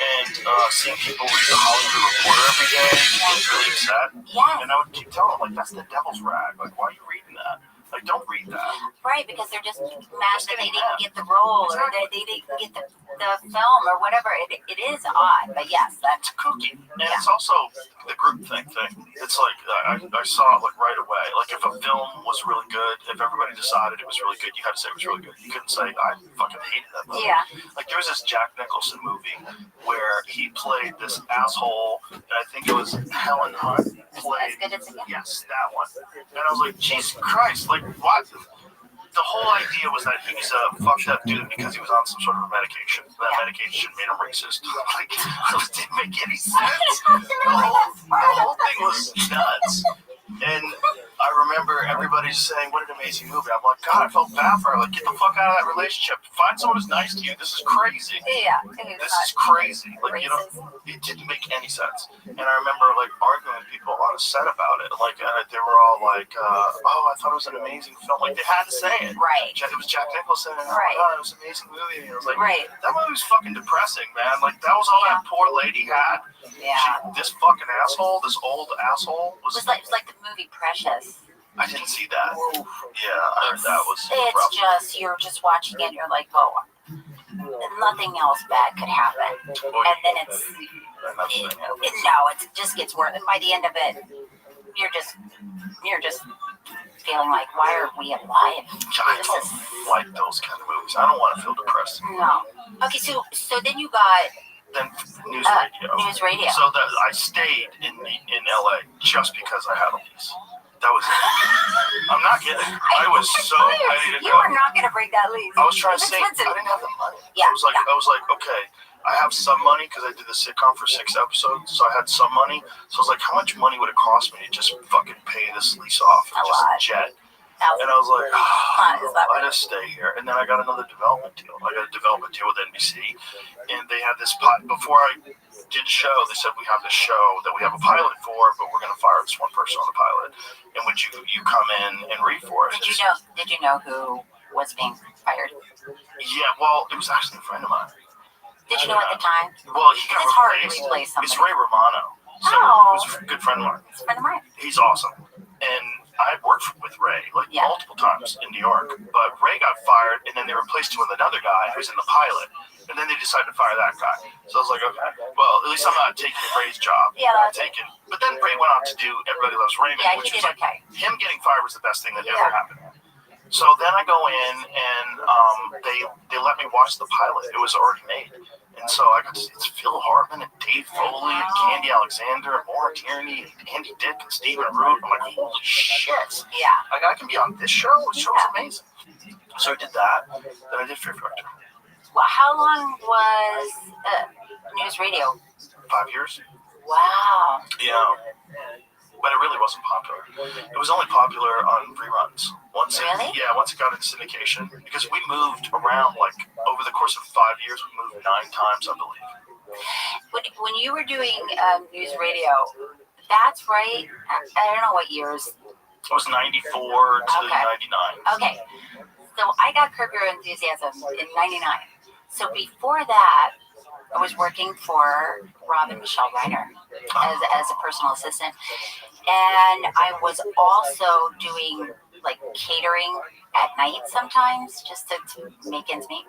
B: and seeing people read the Hollywood Reporter every day, getting really upset.
R: Yeah.
B: And I would keep telling them, like, that's the devil's rag. Like, why are you reading that? Like, don't read that.
R: Right, because they're just mad that they didn't get the role, or they didn't get the film, or whatever. It is odd, but yes, that's
B: kooky. And it's also the groupthink thing. It's like, I saw it, like, right away. Like, if a film was really good, if everybody decided it was really good, you had to say it was really good. You couldn't say, I fucking hated that movie.
R: Yeah.
B: Like, there was this Jack Nicholson movie where he played this asshole, and I think it was Helen Hunt played. Yes, that one. And I was like, Jesus Christ, like, what? The whole idea was that he was a fucked up dude because he was on some sort of medication. That medication made him racist. Like, it didn't make any sense. The whole thing was nuts. And I remember everybody saying, what an amazing movie. I'm like, God, I felt bad for her. Like, get the fuck out of that relationship. Find someone who's nice to you. This is crazy.
R: Yeah.
B: This is crazy. Like, you know, it didn't make any sense. And I remember, like, arguing with people on a set about it. Like, they were all like, oh, I thought it was an amazing film. Like, they had to say it.
R: Right.
B: It was Jack Nicholson. And,
R: right.
B: Oh, it was an amazing movie. And I was like,
R: right.
B: That movie was fucking depressing, man. Like, that was all that poor lady had.
R: Yeah.
B: This fucking asshole, this old asshole.
R: It was like the movie Precious.
B: I didn't see that. Yeah, I heard that was
R: It's
B: rough.
R: just, you're just watching it, you're like, oh, nothing else bad could happen. And then it just gets worse. And by the end of it, you're just feeling like, why are we alive?
B: I don't like those kind of movies. I don't want to feel depressed.
R: No. Okay, so then you got
B: News Radio.
R: News Radio.
B: So that I stayed in LA just because I had a lease. That was it. I'm not kidding. I was so ready to go.
R: You were not going to break that lease.
B: I was trying to save. I didn't have the money.
R: Yeah.
B: I was like, okay, I have some money because I did the sitcom for 6 episodes, so I had some money. So I was like, how much money would it cost me to just fucking pay this lease off and just jet? And I was like, I just stay here. And then I got another development deal. I got a development deal with NBC, and they had this before I did the show. They said, we have this show that we have a pilot for, but we're going to fire this one person on the pilot. And would you come in and read for it?
R: Did you know who was being fired?
B: Yeah, well, it was actually a friend of mine.
R: Did you know at the time?
B: Well, he got
R: it's hard to
B: replaced.
R: replace somebody.
B: It's Ray Romano. So he was a good friend of mine.
R: It's a friend of mine.
B: He's awesome. And I worked with Ray multiple times in New York, but Ray got fired, and then they replaced him with another guy who's in the pilot, and then they decided to fire that guy. So I was like, okay, well, at least I'm not taking Ray's job.
R: Yeah,
B: I'm taking. But then Ray went on to do Everybody Loves Raymond, which was like him getting fired was the best thing that ever happened. So then I go in, and they let me watch the pilot. It was already made. And so I got to see it's Phil Hartman and Dave Foley and Candy Alexander and Maura Tierney and Andy Dick and Stephen Root. I'm like, holy shit.
R: Yeah.
B: Like, I can be on this show. This show is amazing. So I did that. Then I did Fear Factor.
R: Well, how long was News Radio?
B: 5 years.
R: Wow.
B: Yeah. But it really wasn't popular. It was only popular on reruns. Once it got into syndication. Because we moved around, like, over the course of 5 years, we moved 9 times, I believe.
R: When you were doing News Radio, that's right. I don't know what years.
B: It was 94 to 99.
R: Okay. So I got Curb Your Enthusiasm in 99. So before that, I was working for Rob and Michelle Reiner as a personal assistant. And I was also doing like catering at night sometimes just to make ends meet.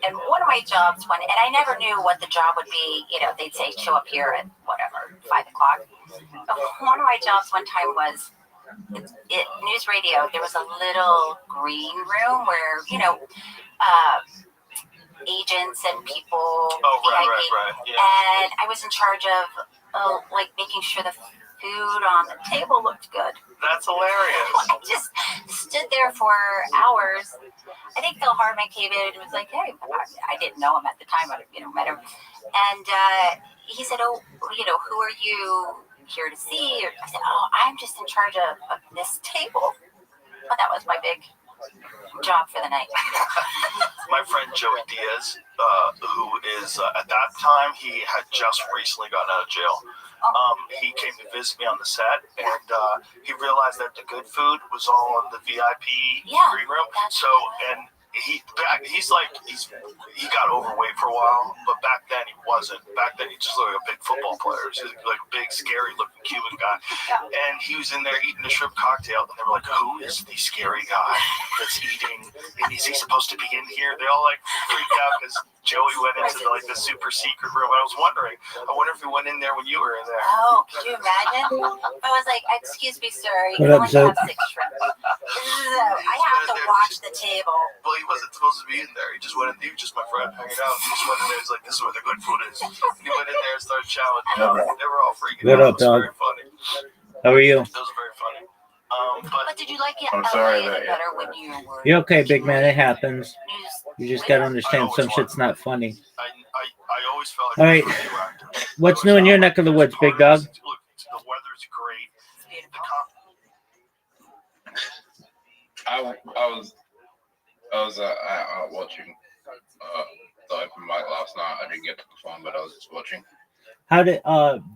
R: And one of my jobs and I never knew what the job would be, they'd say show up here at whatever, 5 o'clock. One of my jobs one time was news radio. There was a little green room where, agents and people.
B: Oh, right. Yeah.
R: And I was in charge of making sure the food on the table looked good.
B: That's hilarious.
R: I just stood there for hours. I think Phil Hartman came in and was like, "Hey," I didn't know him at the time. I met him, and he said, "Oh, who are you here to see?" I said, "Oh, I'm just in charge of this table." Well, that was my big job for the night.
B: My friend Joey Diaz, who is at that time, he had just recently gotten out of jail. He came to visit me on the set, and he realized that the good food was all in the VIP green room. So, and he got overweight for a while, but back then he wasn't. Back then he just looked like a big football player. He was like a big, scary-looking Cuban guy. And he was in there eating a shrimp cocktail, and they were like, "Who is the scary guy that's eating? And is he supposed to be in here?" They all freaked out because Joey went into the super secret room. I was wondering, I wonder if he went in there when you were in there.
R: Oh, can you imagine? I was like, "Excuse me, sir, you
J: What
R: can
J: up,
R: only have
J: Zoe?
R: 6 shrimp. I have to watch the table."
B: Well, he wasn't supposed to be in there. He just went in. He was just my friend hanging out. He just went in there. He's like, "This is where the good food is." And he went in there and started challenging them. They were all freaking
J: What
B: out.
J: up,
B: It was
J: dog?
B: very funny.
J: How are you?
B: It was very funny.
R: But did you like it?
Q: I'm sorry
R: LA
Q: that
R: better when you were
J: You're okay, big man. It happens.
R: news?
J: You just gotta understand some shit's not funny.
B: I always felt like
J: All right. What's new in your neck of the woods, big dog?
B: Look, the weather's great.
Q: I was out watching the open mic last night. I didn't get to the phone, but I was just watching.
E: How did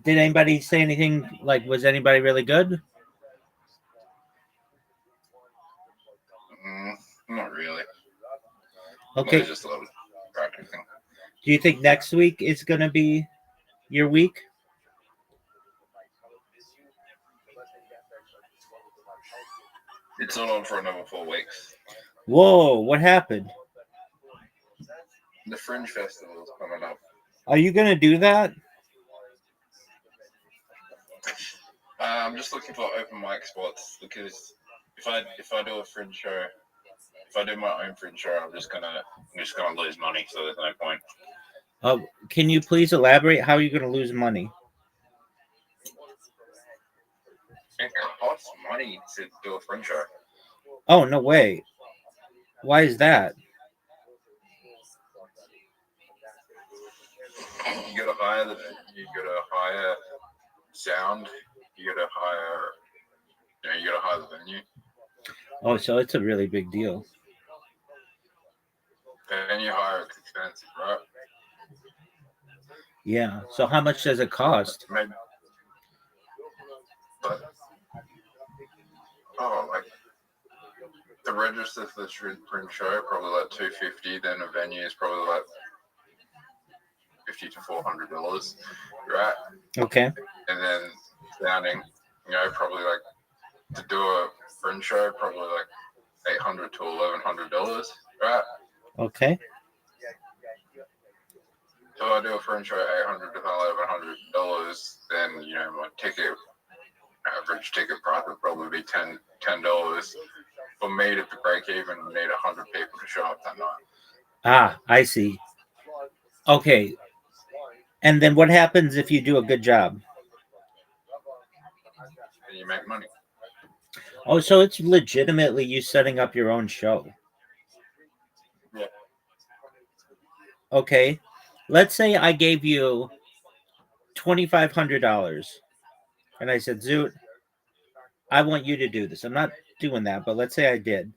E: anybody say anything? Like, was anybody really good?
Q: Not really.
E: Okay.
Q: It's just a little practicing.
E: Do you think next week is gonna be your week?
Q: It's not on for another 4 weeks.
E: Whoa! What happened?
Q: The Fringe Festival is coming up.
E: Are you gonna do that?
Q: I'm just looking for open mic spots because if I do a fringe show, if I do my own fringe show, I'm just gonna lose money. So there's no point.
E: Can you please elaborate? How are you gonna lose money?
Q: It costs money to do a fringe show.
E: Oh, no way. Why is that?
Q: You gotta hire you gotta hire sound, you gotta hire the venue.
E: Oh, so it's a really big deal.
Q: Venue hire is expensive, right?
E: Yeah. So how much does it cost?
Q: Maybe, but like the register for the fringe show probably like $250. Then a venue is probably like $50 to $400, right?
E: Okay.
Q: And then sounding, probably like to do a fringe show, probably like $800 to $1,100, right?
E: Okay.
Q: So I do a fringe show $800 to $1,100, then my average ticket price would probably be $10. For me to break even, I need 100 people to show up that night.
E: Ah, I see. Okay. And then what happens if you do a good job?
Q: And you make money.
E: Oh, so it's legitimately you setting up your own show.
Q: Yeah.
E: Okay. Let's say I gave you $2,500 and I said, Zoot, I want you to do this. I'm not doing that, but let's say I did.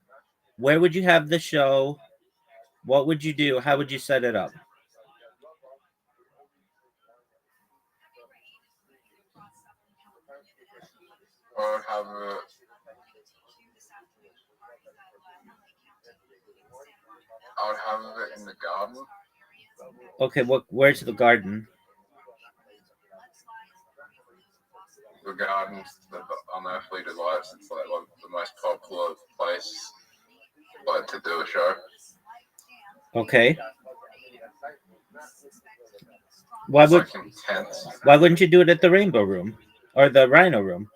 E: Where would you have the show? What would you do? How would you set it up?
Q: I would have it in the garden.
E: Okay, where's the garden?
Q: The garden's unearthly delights. It's like the most popular place to do a show.
E: Okay. Why
C: It's
E: would
C: like intense.
E: why wouldn't you do it at the Rainbow Room or the Rhino Room?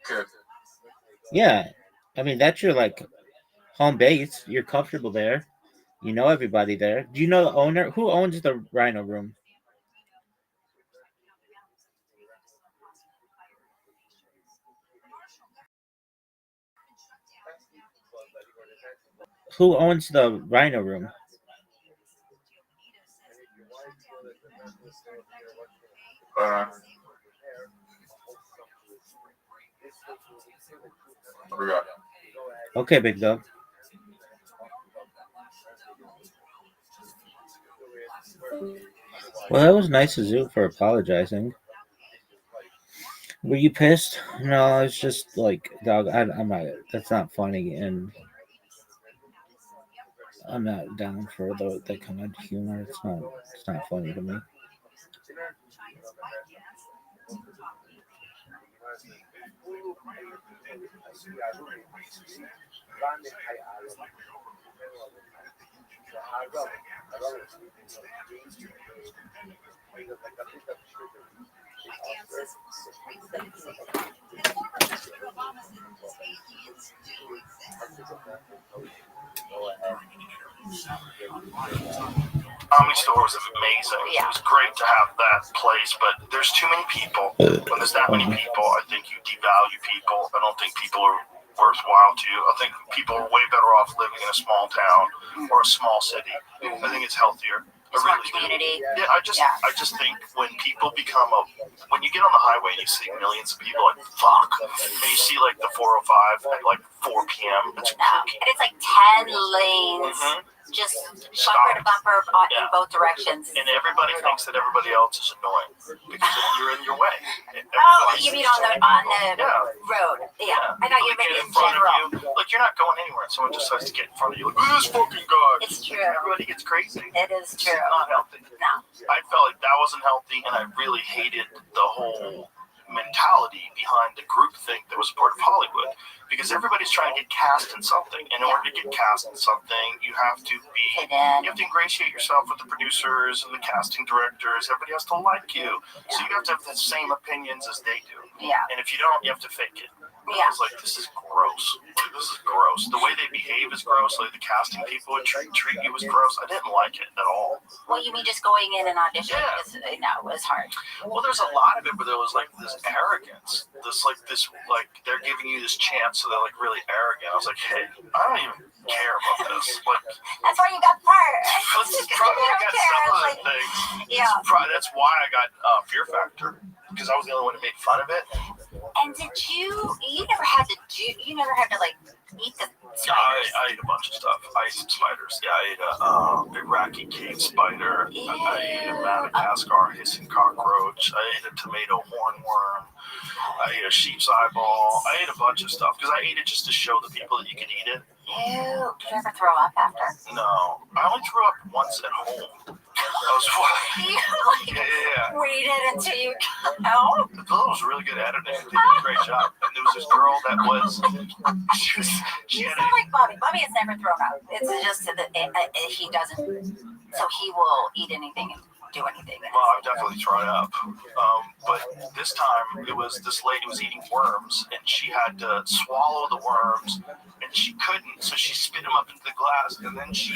C: Good.
E: Yeah, I mean that's your like home base. You're comfortable there. You know everybody there. Do you know the owner? Who owns the Rhino Room? Who owns the Rhino Room?
C: Uh, what do we got?
E: Okay, big dog. Well, that was nice of you for apologizing. Were you pissed? No, it's just like, dog. I'm not. That's not funny, and I'm not down for that kind of humor. It's not. It's not funny to me.
B: Comedy Store was amazing. It was great to have that place, but there's too many people. When there's that many people, I think you devalue people. I don't think people are worthwhile to you. I think people are way better off living in a small town or a small city. I think it's healthier. I really
R: community.
B: do. Yeah, I just think when people become when you get on the highway and you see millions of people, like fuck, and you see like the 405 at like 4 p.m. It's
R: And it's like 10 lanes. Just bumper to bumper in both directions.
B: And everybody thinks that everybody else is annoying because you're in your way.
R: You mean on the road? Yeah. I thought you meant in general.
B: Like you're not going anywhere, and someone just has to get in front of you. Like, this fucking guy.
R: It's true.
B: Everybody gets crazy.
R: It is true.
B: It's not healthy.
R: No.
B: I felt like that wasn't healthy, and I really hated the whole mentality behind the group think that was part of Hollywood, because everybody's trying to get cast in something. In order to get cast in something, you have to ingratiate yourself with the producers and the casting directors. Everybody has to like you, so you have to have the same opinions as they do. And if you don't, you have to fake it. I was like, this is gross. Like, this is gross. The way they behave is gross. Like the casting people would treat you was gross. I didn't like it at all.
R: Well, you mean just going in and auditioning? Yeah. No, it was hard.
B: Well, there's a lot of it where there was like this arrogance. This they're giving you this chance, so they're like really arrogant. I was like, hey, I don't even care about this. Like,
R: that's why you got fired.
B: Probably I got some of the things.
R: Yeah.
B: That's why I got Fear Factor, because I was the only one who made fun of it.
R: And did you never had to like eat the spiders?
B: I ate a bunch of stuff. I ate some spiders. Yeah, I ate a Iraqi cave spider.
R: Ew.
B: I ate a Madagascar hissing cockroach. I ate a tomato hornworm. I ate a sheep's eyeball. I ate a bunch of stuff because I ate it just to show the people that you could eat it.
R: Ew. Did you ever throw up after?
B: No. I only threw up once at home.
R: Waited until you got out?
B: The girl was really good at it. They did a great job. And there was this girl that was...
R: You sound like Bobby. Bobby has never thrown up. It's just that he doesn't... So he will eat anything and do anything.
B: Well, I've definitely thrown up. But this time, this lady was eating worms, and she had to swallow the worms, and she couldn't, so she spit them up into the glass, and then she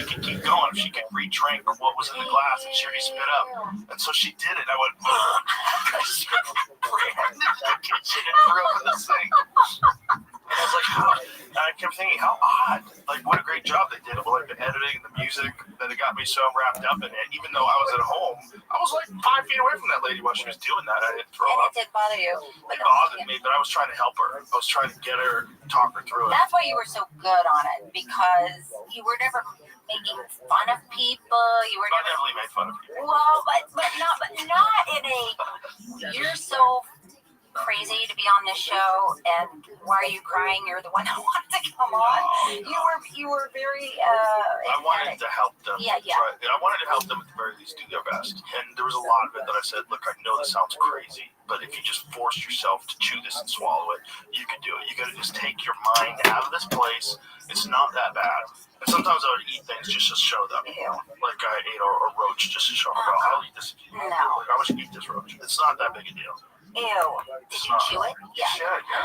B: could keep going if she could re-drink what was in the glass, and she already spit up. And so she did it. I went, I just ran into the kitchen and threw up in the sink. And I was like, I kept thinking, how odd. Like, what a great job they did of like the editing and the music, that it got me so wrapped up in it. Even though I was at home, I was like 5 feet away from that lady while she was doing that. I didn't throw up.
R: It did bother you.
B: It bothered me, but I was trying to help her. I was trying to get her, talk her through it.
R: That's why you were so good on it, because you were never making fun of people. You were
B: I definitely made fun of people.
R: Well, but not in a. You're so crazy to be on this show, and why are you crying? You're the one who wanted to come on. You were very
B: I wanted to help them.
R: Yeah.
B: Right? And I wanted to help them at the very least do their best. And there was a lot of it that I said, look, I know this sounds crazy, but if you just force yourself to chew this and swallow it, you can do it. You got to just take your mind out of this place. It's not that bad. And sometimes I would eat things just to show them.
R: Ew.
B: Like I ate a roach just to show them, I'll eat this.
R: No.
B: Like, I wish you eat this roach. It's not that big a deal.
R: Ew. Did you chew it?
B: Yeah.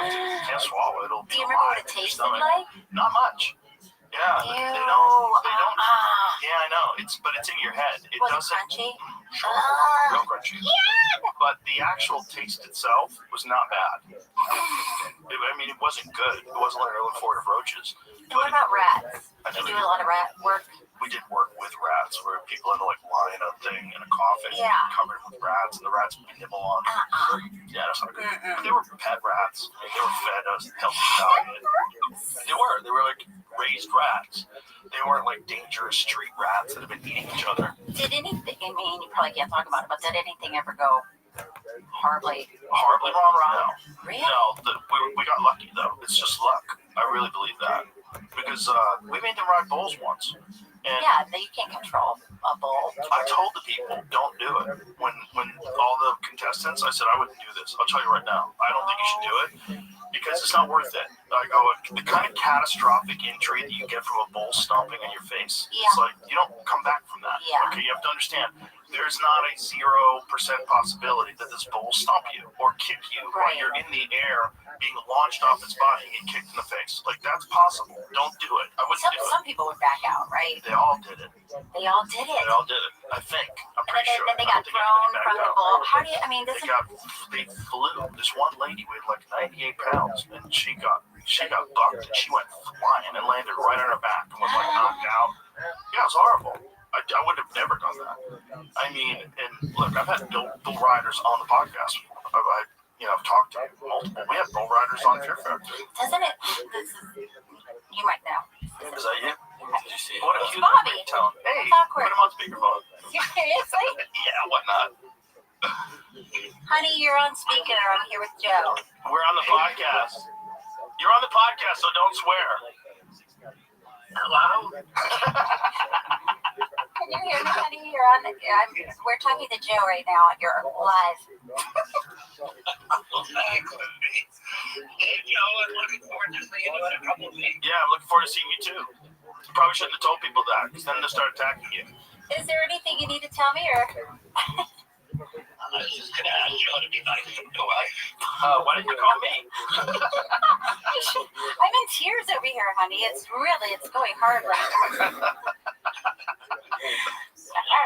B: You can't swallow it. It'll
R: Do you remember what it tasted like?
B: Not much. Yeah.
R: Ew.
B: They don't. Yeah, I know. But it's in your head. It
R: Was it
B: doesn't.
R: crunchy?
B: Sure. Real crunchy.
R: Yeah.
B: But the actual taste itself was not bad. I mean, it wasn't good. It wasn't like I look forward to roaches.
R: And what about rats? Did you do a lot of rat work?
B: We did work with rats where people had to like lie in a thing in a coffin covered with rats, and the rats would nibble on them. Yeah, that's not good. But they were pet rats. I mean, they were fed a healthy diet. They were like raised rats. They weren't like dangerous street rats that have been eating each other.
R: Did anything? I mean, you probably can't talk about it, but did anything ever go horribly
B: wrong? No.
R: Really?
B: No. We got lucky though. It's just luck. I really believe that because we made them ride bulls once. And
R: you can't control a bull.
B: I told the people, don't do it. When all the contestants, I said, I wouldn't do this. I'll tell you right now, I don't think you should do it because it's not worth it. I go, the kind of catastrophic injury that you get from a bull stomping on your face, it's like, you don't come back from that.
R: Yeah.
B: Okay, you have to understand, there's not a 0% possibility that this bull will stomp you or kick you while you're in the air being launched off its body and get kicked in the face. Like, that's possible. Don't do it. I wouldn't do it.
R: Some people would back out, right?
B: They all did it.
R: They all did it.
B: They all did it. I think. I'm pretty sure.
R: Then they got thrown from the bull. How do you? I mean,
B: they flew. This one lady weighed like 98 pounds, and she got bucked, and she went flying and landed right on her back and was like knocked out. Yeah, it was horrible. I would have never done that. I mean, and look, I've had bull riders on the podcast. I've talked to multiple. We have bull riders on Fear Factory.
R: Doesn't it? You might know.
B: Is that you? Did you see it? What a cute
R: Bobby.
B: ringtone. Hey,
R: Awkward.
B: put him on speakerphone.
R: Seriously?
B: Yeah, what not?
R: Honey, you're on speaker. I'm here with Joe.
B: We're on the podcast. You're on the podcast, so don't swear. Hello?
R: Can you hear me, honey? You're on. We're talking to Joe right now. You're live.
B: Yeah, I'm looking forward to seeing you too. You probably shouldn't have told people that, because then they'll start attacking you.
R: Is there anything you need to tell me, or?
O: I was just gonna ask Joe to be nice to my wife.
B: Why didn't you call me?
R: I'm in tears over here, honey. It's going hard right now.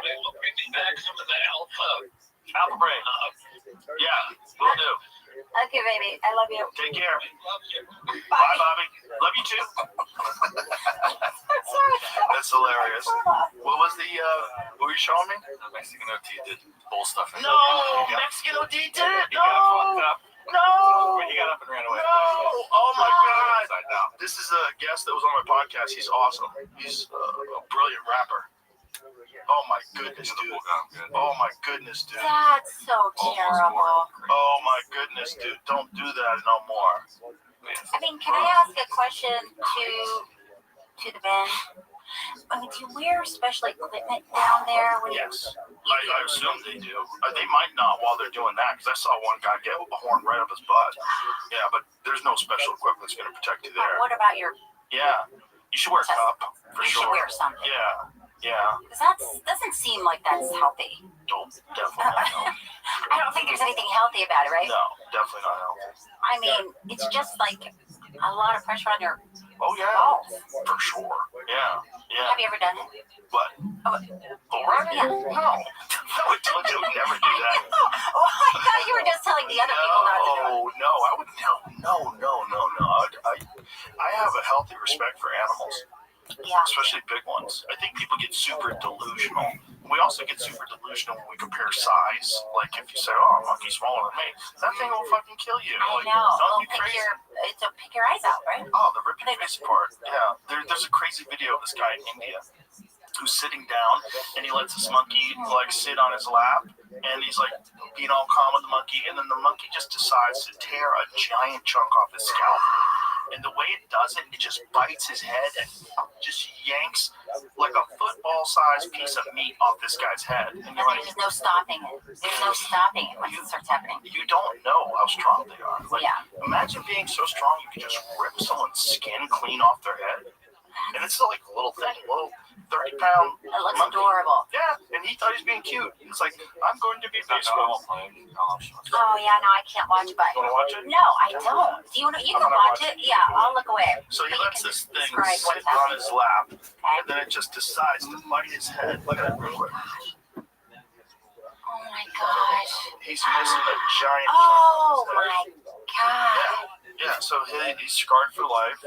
O: Bring me back some of that
B: Alpha brain. Yeah, will do.
R: Okay, baby. I love you.
B: Take care. Bye, Bobby. Love you too. That's hilarious. What was what were you showing me?
C: The Mexican OT did bull stuff.
B: No, Mexican OT did it. No.
C: He got up and ran away.
B: No. Oh my God. This is a guest that was on my podcast. He's awesome. He's a brilliant rapper. Oh my goodness, dude. Oh my goodness, dude.
R: That's so terrible.
B: Oh my goodness, dude. Don't do that no more.
R: I mean, can I ask a question to the men? I mean, do you wear special equipment down there?
B: Yes. I assume they do. They might not while they're doing that, because I saw one guy get a horn right up his butt. Yeah, but there's no special equipment that's going to protect you there.
R: What about your...
B: Yeah. You should wear a cup, for sure.
R: You should wear something.
B: Yeah. Yeah.
R: Because that doesn't seem like that's healthy.
B: No, definitely not healthy.
R: I don't think there's anything healthy about it, right?
B: No, definitely not healthy.
R: I mean, it's just like a lot of pressure on your
B: balls. For sure. Yeah. Yeah.
R: Have you ever done it?
B: What? Bull riding?
R: Yeah.
B: No. I would never do that.
R: Oh, I thought you were just telling the other people not to do it.
B: No, I would no. I have a healthy respect for animals.
R: Yeah.
B: Especially big ones. I think people get super delusional. We also get super delusional when we compare size. Like if you say, "Oh, a monkey's smaller than me," that thing will fucking kill you.
R: I
B: like,
R: know.
B: Don't be crazy.
R: It'll pick your eyes out, right?
B: Oh, they're ripping your face apart. Yeah. There's a crazy video of this guy in India. who's sitting down, and he lets this monkey like sit on his lap, and he's like being all calm with the monkey, and then the monkey just decides to tear a giant chunk off his scalp. And the way it does it, it just bites his head and just yanks like a football-sized piece of meat off this guy's head. And you're like,
R: there's no stopping it. There's no stopping it once it starts happening.
B: You don't know how strong they are. Like,
R: yeah.
B: Imagine being so strong you can just rip someone's skin clean off their head. And it's like a little thing, little 30-pound.
R: It looks
B: monkey.
R: adorable.
B: Yeah, and he thought he was being cute. He's like, I'm going to be baseball.
R: Oh yeah, no, I can't watch it. But
B: you want to watch it?
R: No, I don't. Do you want to? You can watch it. Yeah, I'll look away.
B: So he lets this thing sit on his lap, and then it just decides to bite his head. Look at that real quick.
R: Oh my gosh.
B: He's missing a giant.
R: Oh my god.
B: Yeah. So he's scarred for life.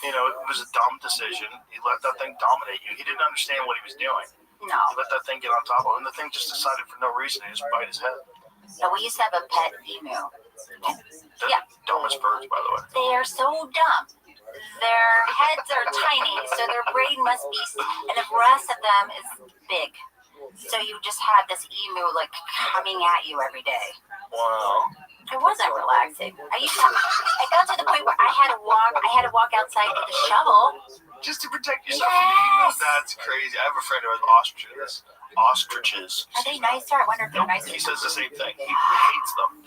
B: It was a dumb decision. He let that thing dominate you. He didn't understand what he was doing.
R: No.
B: He let that thing get on top of him, and the thing just decided for no reason to just bite his head.
R: So we used to have a pet emu.
B: Yeah. Dumbest birds, by the way.
R: They are so dumb. Their heads are tiny, so their brain must be, and the rest of them is big. So you just have this emu like coming at you every day.
B: Wow.
R: It wasn't relaxing. I got to the point where I had to walk outside with a shovel.
B: Just to protect yourself from the emu? That's crazy. I have a friend who has ostriches. Ostriches.
R: Are they nicer? I wonder if they're nicer.
B: He says the same thing. He hates them.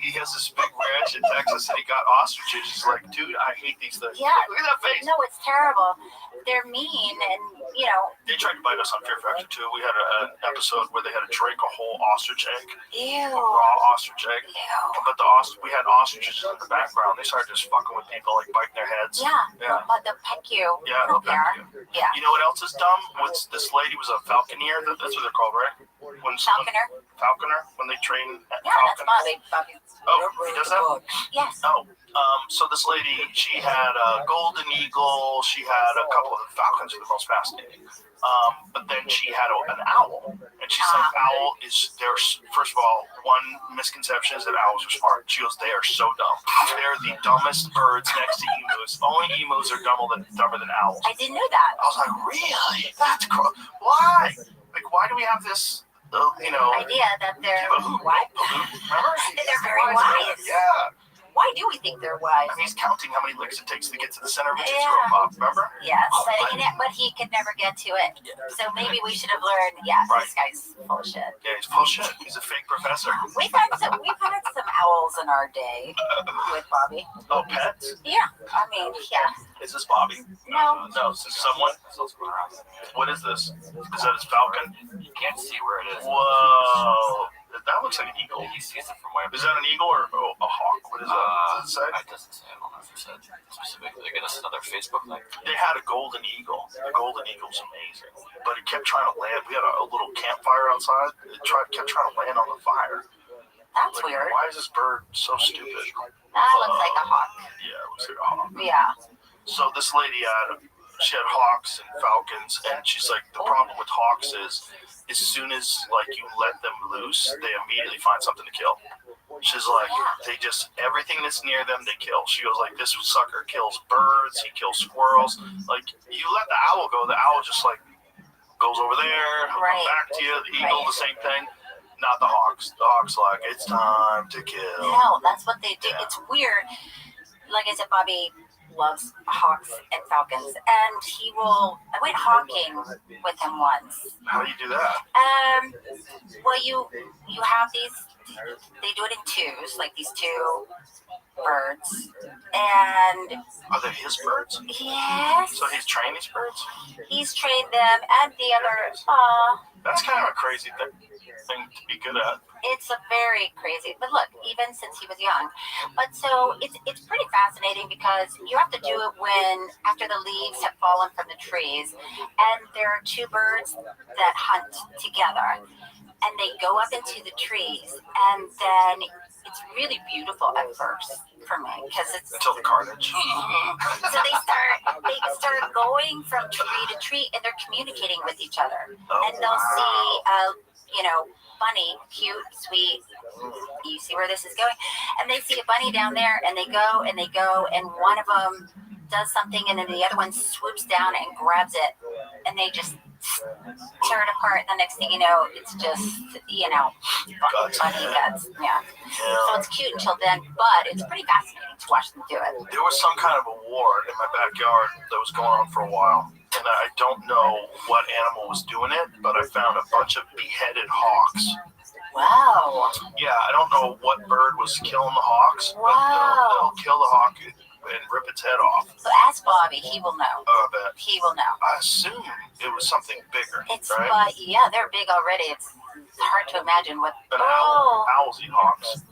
B: He has this big ranch in Texas, and he got ostriches. He's like, dude, I hate these things.
R: Yeah.
B: Look at that face.
R: No, it's terrible. They're mean, and
B: They tried to bite us on Fear Factor too. We had an episode where they had to drink a whole ostrich egg.
R: Ew.
B: A raw ostrich egg.
R: Ew.
B: But we had ostriches in the background. They started just fucking with people, like biting their heads.
R: Yeah. But they'll peck you.
B: Yeah, they'll peck you.
R: Yeah.
B: You know what else is dumb? This lady was a falconer. That's what they're called, right? Falconer. When they train at
R: that's
B: falcons.
R: Bobby.
B: Oh, he does that?
R: Yes.
B: Oh. So this lady, she had a golden eagle. She had a couple of falcons, are the most fascinating. But then she had an owl, and she's like, owl is there's first of all, one misconception is that owls are smart. She goes, they are so dumb. They're the dumbest birds next to emus. Only emus are dumber than owls.
R: I didn't know that.
B: I was like, really? That's cool. Why? Like, why do we have this?
R: Idea that they're what?
B: Remember?
R: They're very wise.
B: Yeah.
R: Why do we think they're wise?
B: I mean, he's counting how many licks it takes to get to the center of a Tootsie Pop, remember?
R: Yes, but he could never get to it. So maybe we should have learned. Yeah, this guy's full of shit.
B: Yeah, he's full of shit. He's a fake professor.
R: We've had some owls in our day with Bobby.
B: Oh, pets?
R: Yeah, I mean, yeah.
B: Is this Bobby?
R: No.
B: No, is this someone? What is this? Is that his falcon?
C: You can't see where it is.
B: Whoa. That looks like an eagle.
C: He sees it from way up.
B: Is that an eagle or a hawk? What is that? Does it say?
C: It doesn't say. I don't know if it said specifically. They get us another Facebook link.
B: They had a golden eagle. The golden eagle's amazing. But it kept trying to land. We had a little campfire outside. It kept trying to land on the fire.
R: That's weird.
B: Why is this bird so stupid?
R: That looks like a hawk.
B: Yeah, it looks like a hawk.
R: Yeah.
B: So this lady she had hawks and falcons, and she's like, the problem with hawks is as soon as you let them loose, they immediately find something to kill. She's like, they just, everything that's near them, they kill. She goes like, this sucker kills birds, he kills squirrels. Like, you let the owl go, the owl just goes over there, come back to you. The eagle, the same thing. Not the hawks. The hawks like, it's time to kill.
R: No, that's what they do. Yeah. It's weird. Like I said, Bobby loves hawks and falcons, and I went hawking with him once.
B: How do you do that?
R: Well, you have these, they do it in twos, like these two birds, and
B: are they his birds?
R: Yes.
B: So he's trained these birds?
R: He's trained them, and the other,
B: that's kind of a crazy thing to be good at.
R: It's a very crazy, but look, even since he was young. But so it's pretty fascinating because you have to do it after the leaves have fallen from the trees, and there are two birds that hunt together, and they go up into the trees, and then it's really beautiful at first for me because it's
B: until the carnage.
R: So they start going from tree to tree, and they're communicating with each other, and they'll see bunny, cute, sweet. You see where this is going? And they see a bunny down there, and they go, and one of them does something, and then the other one swoops down and grabs it, and they just tear it apart. The next thing you know, it's just, funny guts. Yeah. So it's cute until then, but it's pretty fascinating to watch them do it.
B: There was some kind of a war in my backyard that was going on for a while. And I don't know what animal was doing it, but I found a bunch of beheaded hawks.
R: Wow.
B: Yeah, I don't know what bird was killing the hawks, but they'll kill the hawk and rip its head off.
R: So ask Bobby, he will know.
B: I bet.
R: He will know.
B: I assume it was something bigger, right?
R: But yeah, they're big already. It's hard to imagine what.
B: Owls eat hawks.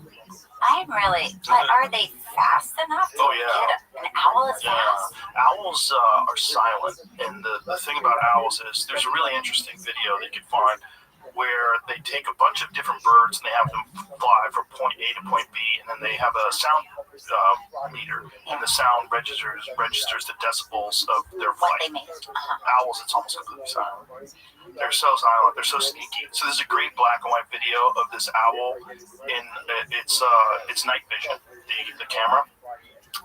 R: But are they fast enough to get an owl is fast?
B: Owls are silent, and the thing about owls is there's a really interesting video that you can find where they take a bunch of different birds and they have them fly from point A to point B, and then they have a sound meter, and the sound registers the decibels of their flight. Owls, it's almost completely silent. They're so silent. They're so sneaky. So there's a great black and white video of this owl in its night vision, the camera.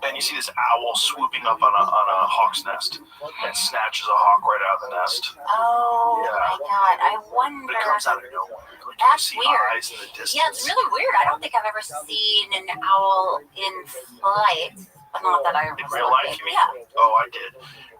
B: And you see this owl swooping up on a hawk's nest and snatches a hawk right out of the nest.
R: Oh my God! I wonder.
B: But it comes out of nowhere. Like,
R: that's
B: you see
R: weird.
B: Eyes in the distance.
R: Yeah, it's really weird. I don't think I've ever seen an owl in flight. Not that I
B: in real life, you mean?
R: Yeah.
B: Oh, I did.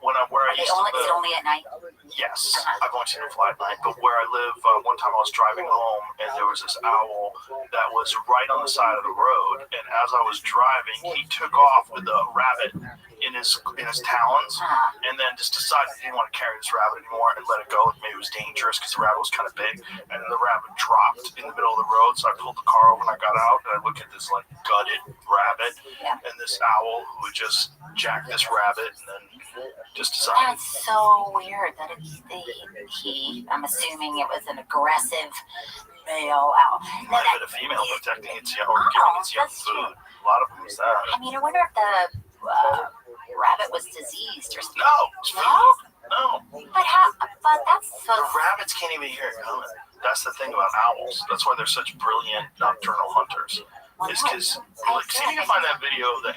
B: Where I used to live.
R: Is it only at night?
B: Yes, I've only seen it fly at night. But where I live, one time I was driving home, and there was this owl that was right on the side of the road. And as I was driving, he took off with a rabbit in his talons, and then just decided he didn't want to carry this rabbit anymore and let it go. Maybe it was dangerous because the rabbit was kind of big, and then the rabbit dropped in the middle of the road. So I pulled the car over and I got out, and I looked at this like gutted rabbit, and this owl who had just jacked this rabbit, and then just decided.
R: That's so weird that I'm assuming it was an aggressive male owl.
B: Might have been a female protecting its young or giving its young food. A lot of them was that.
R: I mean, I wonder if the rabbit was diseased or something.
B: No.
R: But that's so.
B: The rabbits can't even hear it coming. That's the thing about owls. That's why they're such brilliant nocturnal hunters. Is because, like, see if you can find that video of the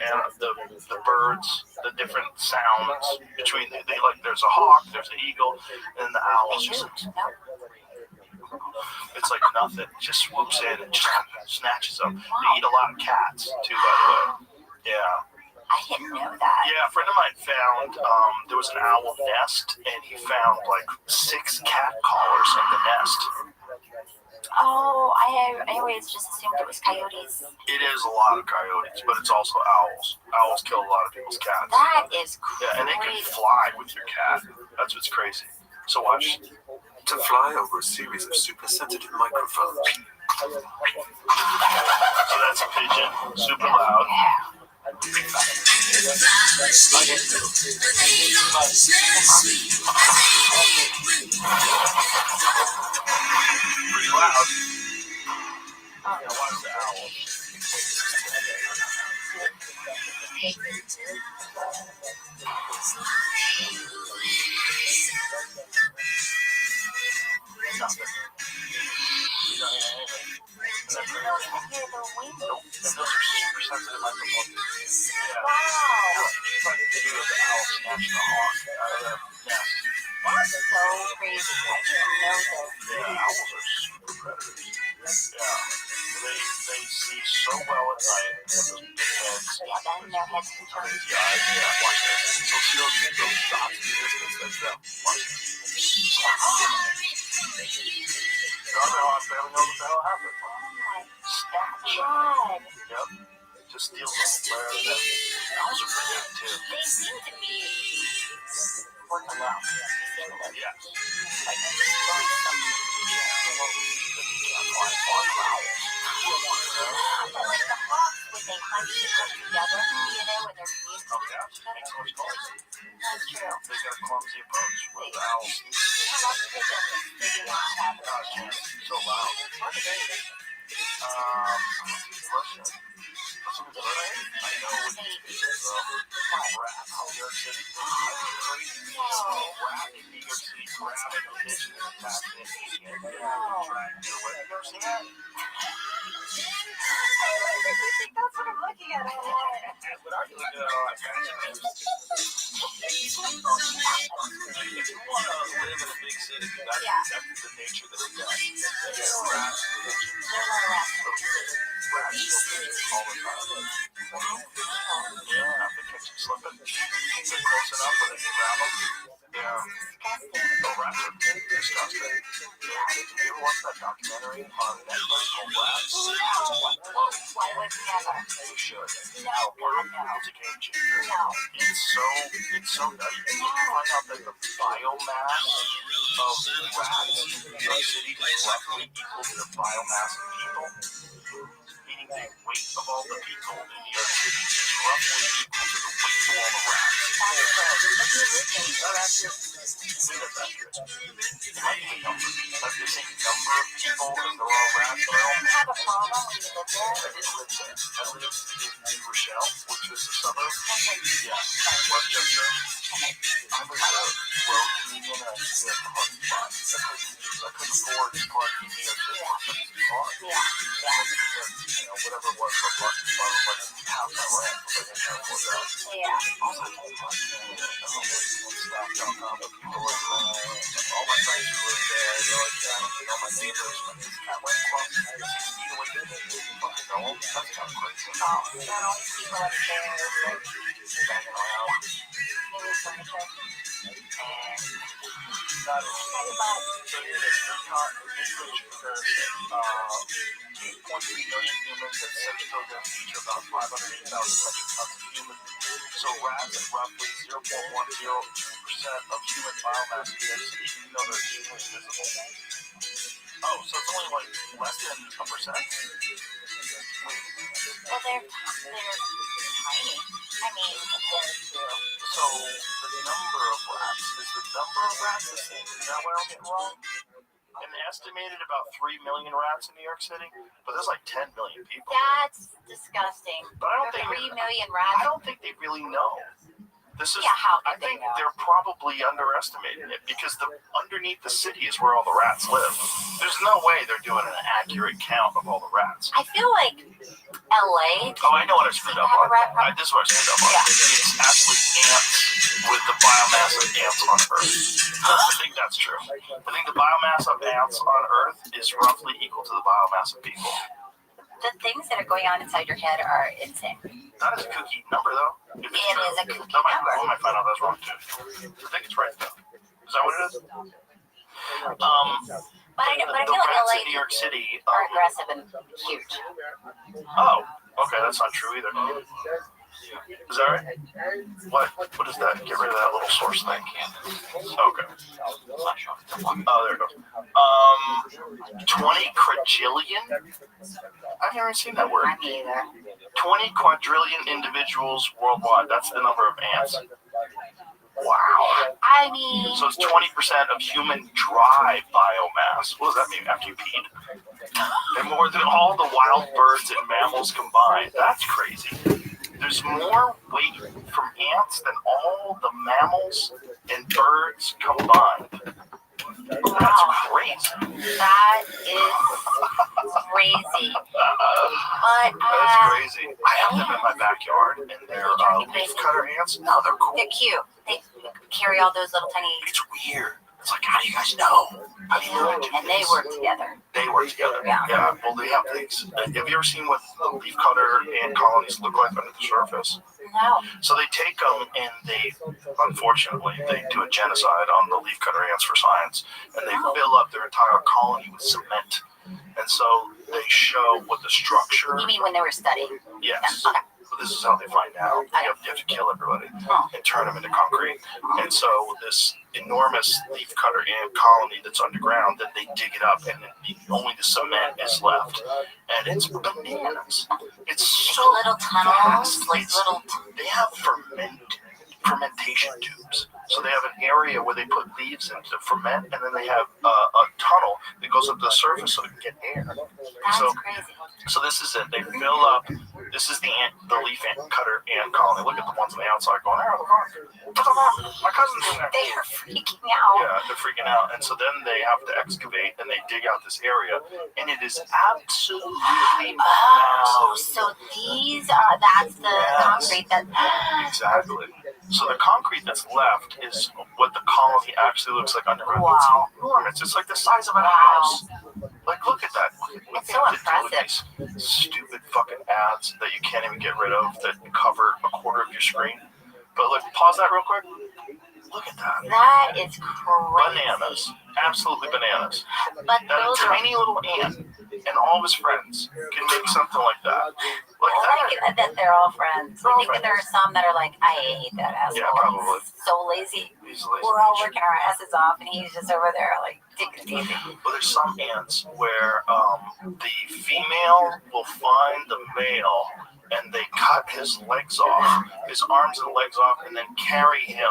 B: birds, the different sounds between they like. There's a hawk, there's an eagle, and the owls just. It's like nothing. It just swoops in and just snatches them. They eat a lot of cats too, by the way. Yeah.
R: I didn't know that.
B: Yeah, a friend of mine found there was an owl nest, and he found like 6 cat collars in the nest.
R: Oh, I always just assumed it was coyotes.
B: It is a lot of coyotes, but it's also owls. Owls kill a lot of people's cats.
R: That is crazy.
B: Yeah, and they can fly with your cat. That's what's crazy. So watch.
D: To fly over a series of super sensitive microphones.
B: So that's a pigeon, super loud. Pretty loud. Yeah, watch the owl. Nothing. You don't hear anything. And those are super sensitive microphones. Yeah.
R: Wow.
B: It's like a video of the owl snatching a hawk out of the nest.
R: That's so crazy. I didn't know this.
B: Yeah, owls are super predators. Yeah. They see so well at night. They have those big heads.
R: Yeah, then their heads can turn.
B: Yeah, watch this. So see those dots in the distance? That's them. Watch this. The other hawk, they don't know what the hell happened.
R: God.
B: Yep. Just steals them. Owls are pretty good too.
R: They seem to be working well.
B: Yeah.
R: Like, there's some, but like the hawks, when they hunt together, when they're being that's true.
B: They got a clumsy approach with the owls.
R: How about the pigeon?
B: So loud. Russia. I know what it is. Rap. New York City. Crazy. Rap in New York City. Grabbing a pigeon and attacking it. Dragging it away. You ever seen that?
R: I think that's what I'm looking at.
B: What are you looking at? when they grab them. Yeah. The rats are disgusting. Did you ever watch that documentary on Netflix called Rats?
R: Why would never?
B: You should.
R: No, God, no.
B: It's a game changer.
R: No.
B: It's so nutty. And you find out that the biomass of rats in New York City is roughly equal to the biomass of people. Meaning the weight of all the people in New York City is roughly equal to the weight of all the rats. Like the same number of people as there are rats.
R: You didn't have a problem when you lived there?
B: I didn't live there. I lived in New Rochelle, which is a suburb. Yeah, Westchester. I was a road comedian and I used to have parking spots. I couldn't afford to park in New York City. It was hard. You know, whatever it was for a parking spot was like half my rent because I didn't afford that. Also, I didn't park staff.com, but people were all my friends who lived there, they're like, yeah, I don't know my neighbors, but this cat went across the street, you know what you did? Fucking know them? That's kind of crazy.
R: No, people upstairs,
B: Banging around.
R: maybe furniture.
B: Not so here it is. Because 8.3 million humans and 7 children each are about 508,000 metric tons of human. So rats are roughly 0.10% of human biomass here. So even though they're extremely visible. Oh, so it's only like less than 1%?
R: Well, they're tiny. I mean, compared to.
B: So the number of rats, is the number of rats the same? Is that where I'm getting wrong? An estimated about 3 million rats in New York City, but there's like 10 million people.
R: That's disgusting.
B: But I don't think
R: 3 million rats.
B: I don't think they really know. This is.
R: How
B: I think they're probably underestimating it because underneath the city is where all the rats live. There's no way they're doing an accurate count of all the rats.
R: I feel like LA.
B: Oh, I know what I screwed up on. This is what I screwed up on. Yeah. It's actually ants with the biomass of ants on Earth. I think that's true. I think the biomass of ants on Earth is roughly equal to the biomass of people.
R: The things that are going on inside your head are insane.
B: That is a kooky number, though.
R: It is a kooky number.
B: I might find out that's wrong, too. I think it's right, though. Is that what it is?
R: But I feel like LA
B: in New York City
R: are aggressive and huge.
B: Oh, okay, that's not true either. Is that right? What is that? Get rid of that little source thing. Okay. Oh, there it goes. 20 quadrillion? I've never seen that word.
R: Me either.
B: 20 quadrillion individuals worldwide. That's the number of ants. Wow.
R: I mean.
B: So it's 20% of human dry biomass. What does that mean after you peed? And more than all the wild birds and mammals combined. That's crazy. There's more weight from ants than all the mammals and birds combined. That's crazy.
R: That is crazy. But
B: that's crazy. I have them in my backyard, and they're leaf cutter ants. No, they're cool.
R: They're cute. They carry all those little tiny.
B: It's weird. It's like, how do you guys know? How do you know?
R: And they work together.
B: They work together. Yeah. Well, they have things. Have you ever seen what the leaf cutter ant colonies look like under the surface?
R: No.
B: So they take them and they, unfortunately, they do a genocide on the leaf cutter ants for science, and they fill up their entire colony with cement. And so they show what the structure.
R: You mean when they were studying?
B: Yes.
R: Okay.
B: So this is how they find out. You have to kill everybody and turn them into concrete. And so this enormous leaf cutter ant colony that's underground, that they dig it up and only the cement is left. And it's bananas. It's so
R: little tunnels, like little.
B: They have fermentation tubes. So they have an area where they put leaves in to ferment, and then they have a tunnel that goes up to the surface so they can get air.
R: That's crazy.
B: So this is it. They fill up. This is the leaf cutter ant colony. Look at the ones on the outside going, my cousin's in there.
R: They are freaking out.
B: Yeah, they're freaking out. And so then they have to excavate and they dig out this area. And it is absolutely massive.
R: So these are, that's the concrete that.
B: Exactly. So the concrete that's left is what the colony actually looks like underground.
R: Wow.
B: It's enormous. It's like the size of a house. Like, look at that.
R: It's so impressive.
B: These stupid fucking ads that you can't even get rid of that cover a quarter of your screen. But look, pause that real quick. Look at that.
R: That is crazy.
B: Bananas. Absolutely bananas.
R: But
B: That a
R: those are.
B: tiny little ant and all of his friends can make something like that. Like
R: I like that they're all friends. I think that there are some that are like, I hate that asshole.
B: Yeah, probably.
R: He's so lazy.
B: He's lazy.
R: We're all working our asses off, and he's just over there like taking it easy.
B: Well, there's some ants where the female will find the male and they cut his legs off, his arms and legs off, and then carry him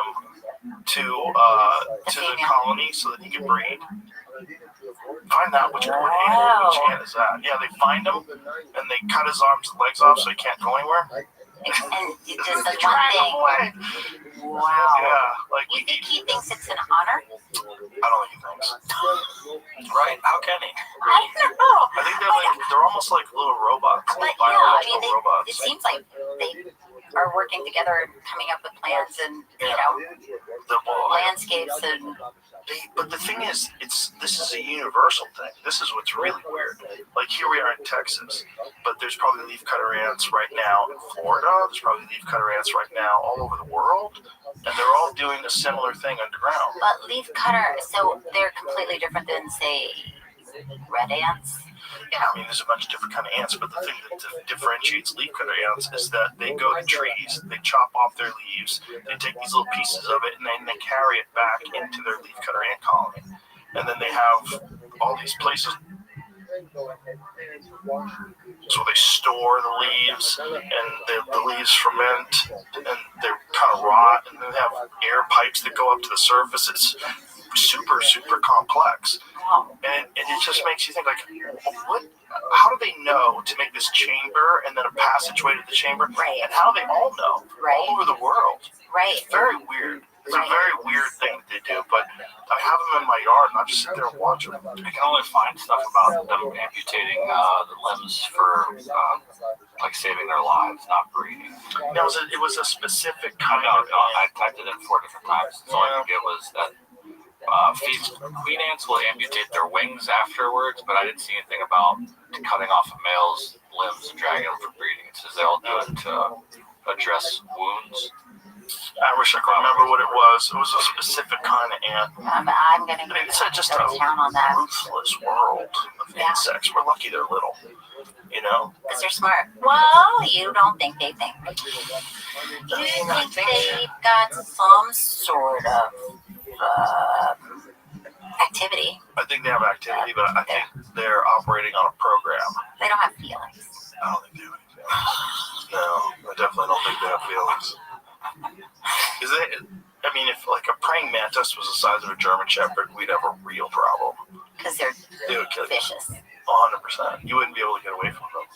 B: to the colony so that he can breed. Find out which ant is that. Yeah, they find him and they cut his arms and legs off so he can't go anywhere.
R: And it does the one thing. Wow.
B: Yeah, like
R: you think he thinks it's an honor?
B: I don't think he thinks. Right? How can he?
R: I don't know.
B: I think they're almost like little robots.
R: But
B: little biological robots.
R: It seems like they are working together and coming up with plans and landscapes and.
B: But the thing is, this is a universal thing. This is what's really weird. Like here we are in Texas, but there's probably leafcutter ants right now in Florida. There's probably leafcutter ants right now all over the world, and they're all doing a similar thing underground.
R: But leafcutter, so they're completely different than say red ants.
B: Yeah, I mean, there's a bunch of different kind of ants, but the thing that differentiates leafcutter ants is that they go to trees, they chop off their leaves, they take these little pieces of it, and then they carry it back into their leafcutter ant colony. And then they have all these places. So they store the leaves, and the leaves ferment, and they kind of rot, and then they have air pipes that go up to the surface. It's super, super complex. And it just makes you think, like, how do they know to make this chamber and then a passageway to the chamber?
R: Right.
B: And how do they all know?
R: Right.
B: All over the world.
R: Right.
B: It's very weird. It's a very weird thing they do, but I have them in my yard, and I just sit there and watch them.
C: I can only find stuff about them amputating the limbs for like saving their lives, not breeding.
B: It was a specific kind
C: of. I typed it in 4 different times. So all I could get was that queen ants will amputate their wings afterwards, but I didn't see anything about cutting off a male's limbs and dragging them for breeding. It says they'll do it to address wounds.
B: I wish I could remember what it was. It was a specific kind of ant.
R: I'm gonna
B: it's just a
R: down on that.
B: ruthless world of insects. We're lucky they're little, you know?
R: Because they're smart. Well, you don't think they think. You think they've got some sort of activity.
B: I think they have activity, but I think they're operating on a program.
R: They don't have feelings.
B: I don't think they have any feelings. No, I definitely don't think they have feelings. I mean, if like a praying mantis was the size of a German Shepherd, we'd have a real problem.
R: Because they would kill vicious.
B: 100%. You wouldn't be able to get away from them.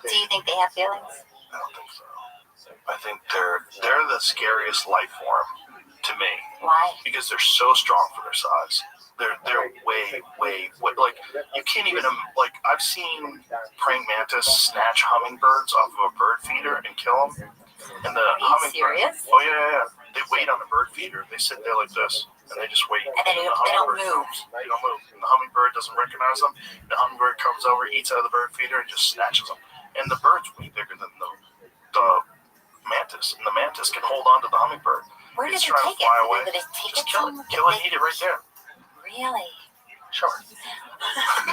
R: Do you think they have feelings?
B: I don't think so. I think they're the scariest life form to me.
R: Why?
B: Because they're so strong for their size. They're way, like, you can't even, like, I've seen praying mantis snatch hummingbirds off of a bird feeder and kill them. And the hummingbird.
R: Serious?
B: Oh, yeah. They wait on the bird feeder. They sit there like this, and they just wait.
R: And they don't move.
B: They don't move. And the hummingbird doesn't recognize them. The hummingbird comes over, eats out of the bird feeder, and just snatches them. And the bird's way bigger than the mantis. And the mantis can hold on to the hummingbird.
R: Where did
B: it's
R: they
B: trying
R: take
B: to fly
R: it?
B: away.
R: Did they take
B: just
R: it
B: kill it and eat it right there.
R: Really?
B: Sure.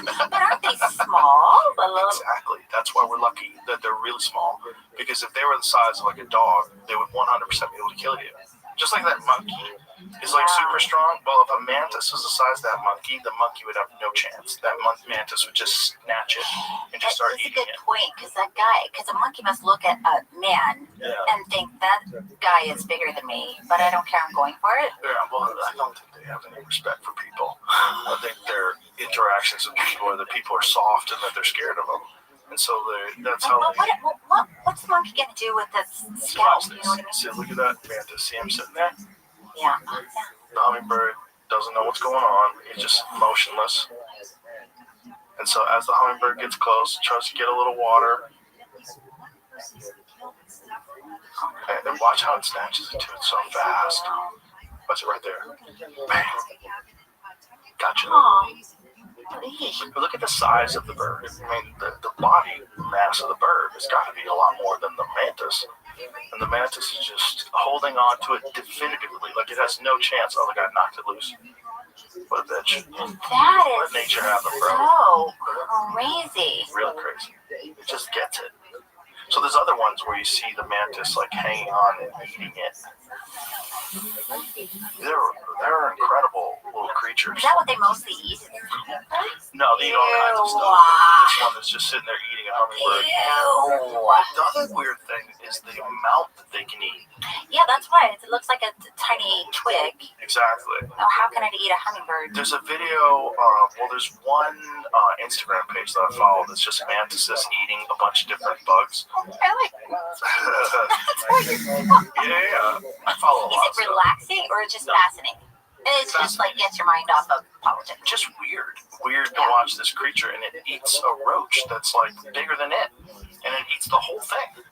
R: But aren't they small?
B: Exactly. That's why we're lucky that they're really small. Because if they were the size of like a dog, they would 100% be able to kill you. Just like that monkey is like super strong. Well, if a mantis was the size of that monkey would have no chance. That mantis would just snatch it and just start eating it.
R: That's a good point, because a monkey must look at a man and think that guy is bigger than me, but I don't care, I'm going for it.
B: Yeah, well, I don't think they have any respect for people. I think their interactions with people are that people are soft and that they're scared of them. And so that's how
R: what's the monkey going to do with this scalp? You know what I mean?
B: See, look at that mantis. See him sitting there?
R: Yeah.
B: The hummingbird doesn't know what's going on. He's just motionless. And so as the hummingbird gets close, tries to get a little water. And watch how it snatches into it so fast. Watch it right there. Bam. Gotcha. Look at the size of the bird. I mean, the body mass of the bird has got to be a lot more than the mantis. And the mantis is just holding on to it definitively, like it has no chance. Oh, the guy knocked it loose. What a bitch.
R: That
B: Let
R: is
B: nature happen, bro.
R: so crazy.
B: Real crazy. It just gets it. So there's other ones where you see the mantis like hanging on and eating it. They're incredible little creatures.
R: Is that what they mostly eat?
B: No, they eat all kinds of stuff. This one is just sitting there eating a hummingbird.
R: Ew.
B: The other weird thing is the amount that they can eat.
R: Yeah, that's right. It looks like a tiny twig.
B: Exactly.
R: Now, how can it eat a hummingbird?
B: There's a video, there's one Instagram page that I follow that's just mantises eating a bunch of different bugs.
R: Really?
B: Yeah. I follow a lot of
R: Is it relaxing or just fascinating? It just like gets your mind off of politics.
B: Just weird to watch this creature, and it eats a roach that's like bigger than it, and it eats the whole thing.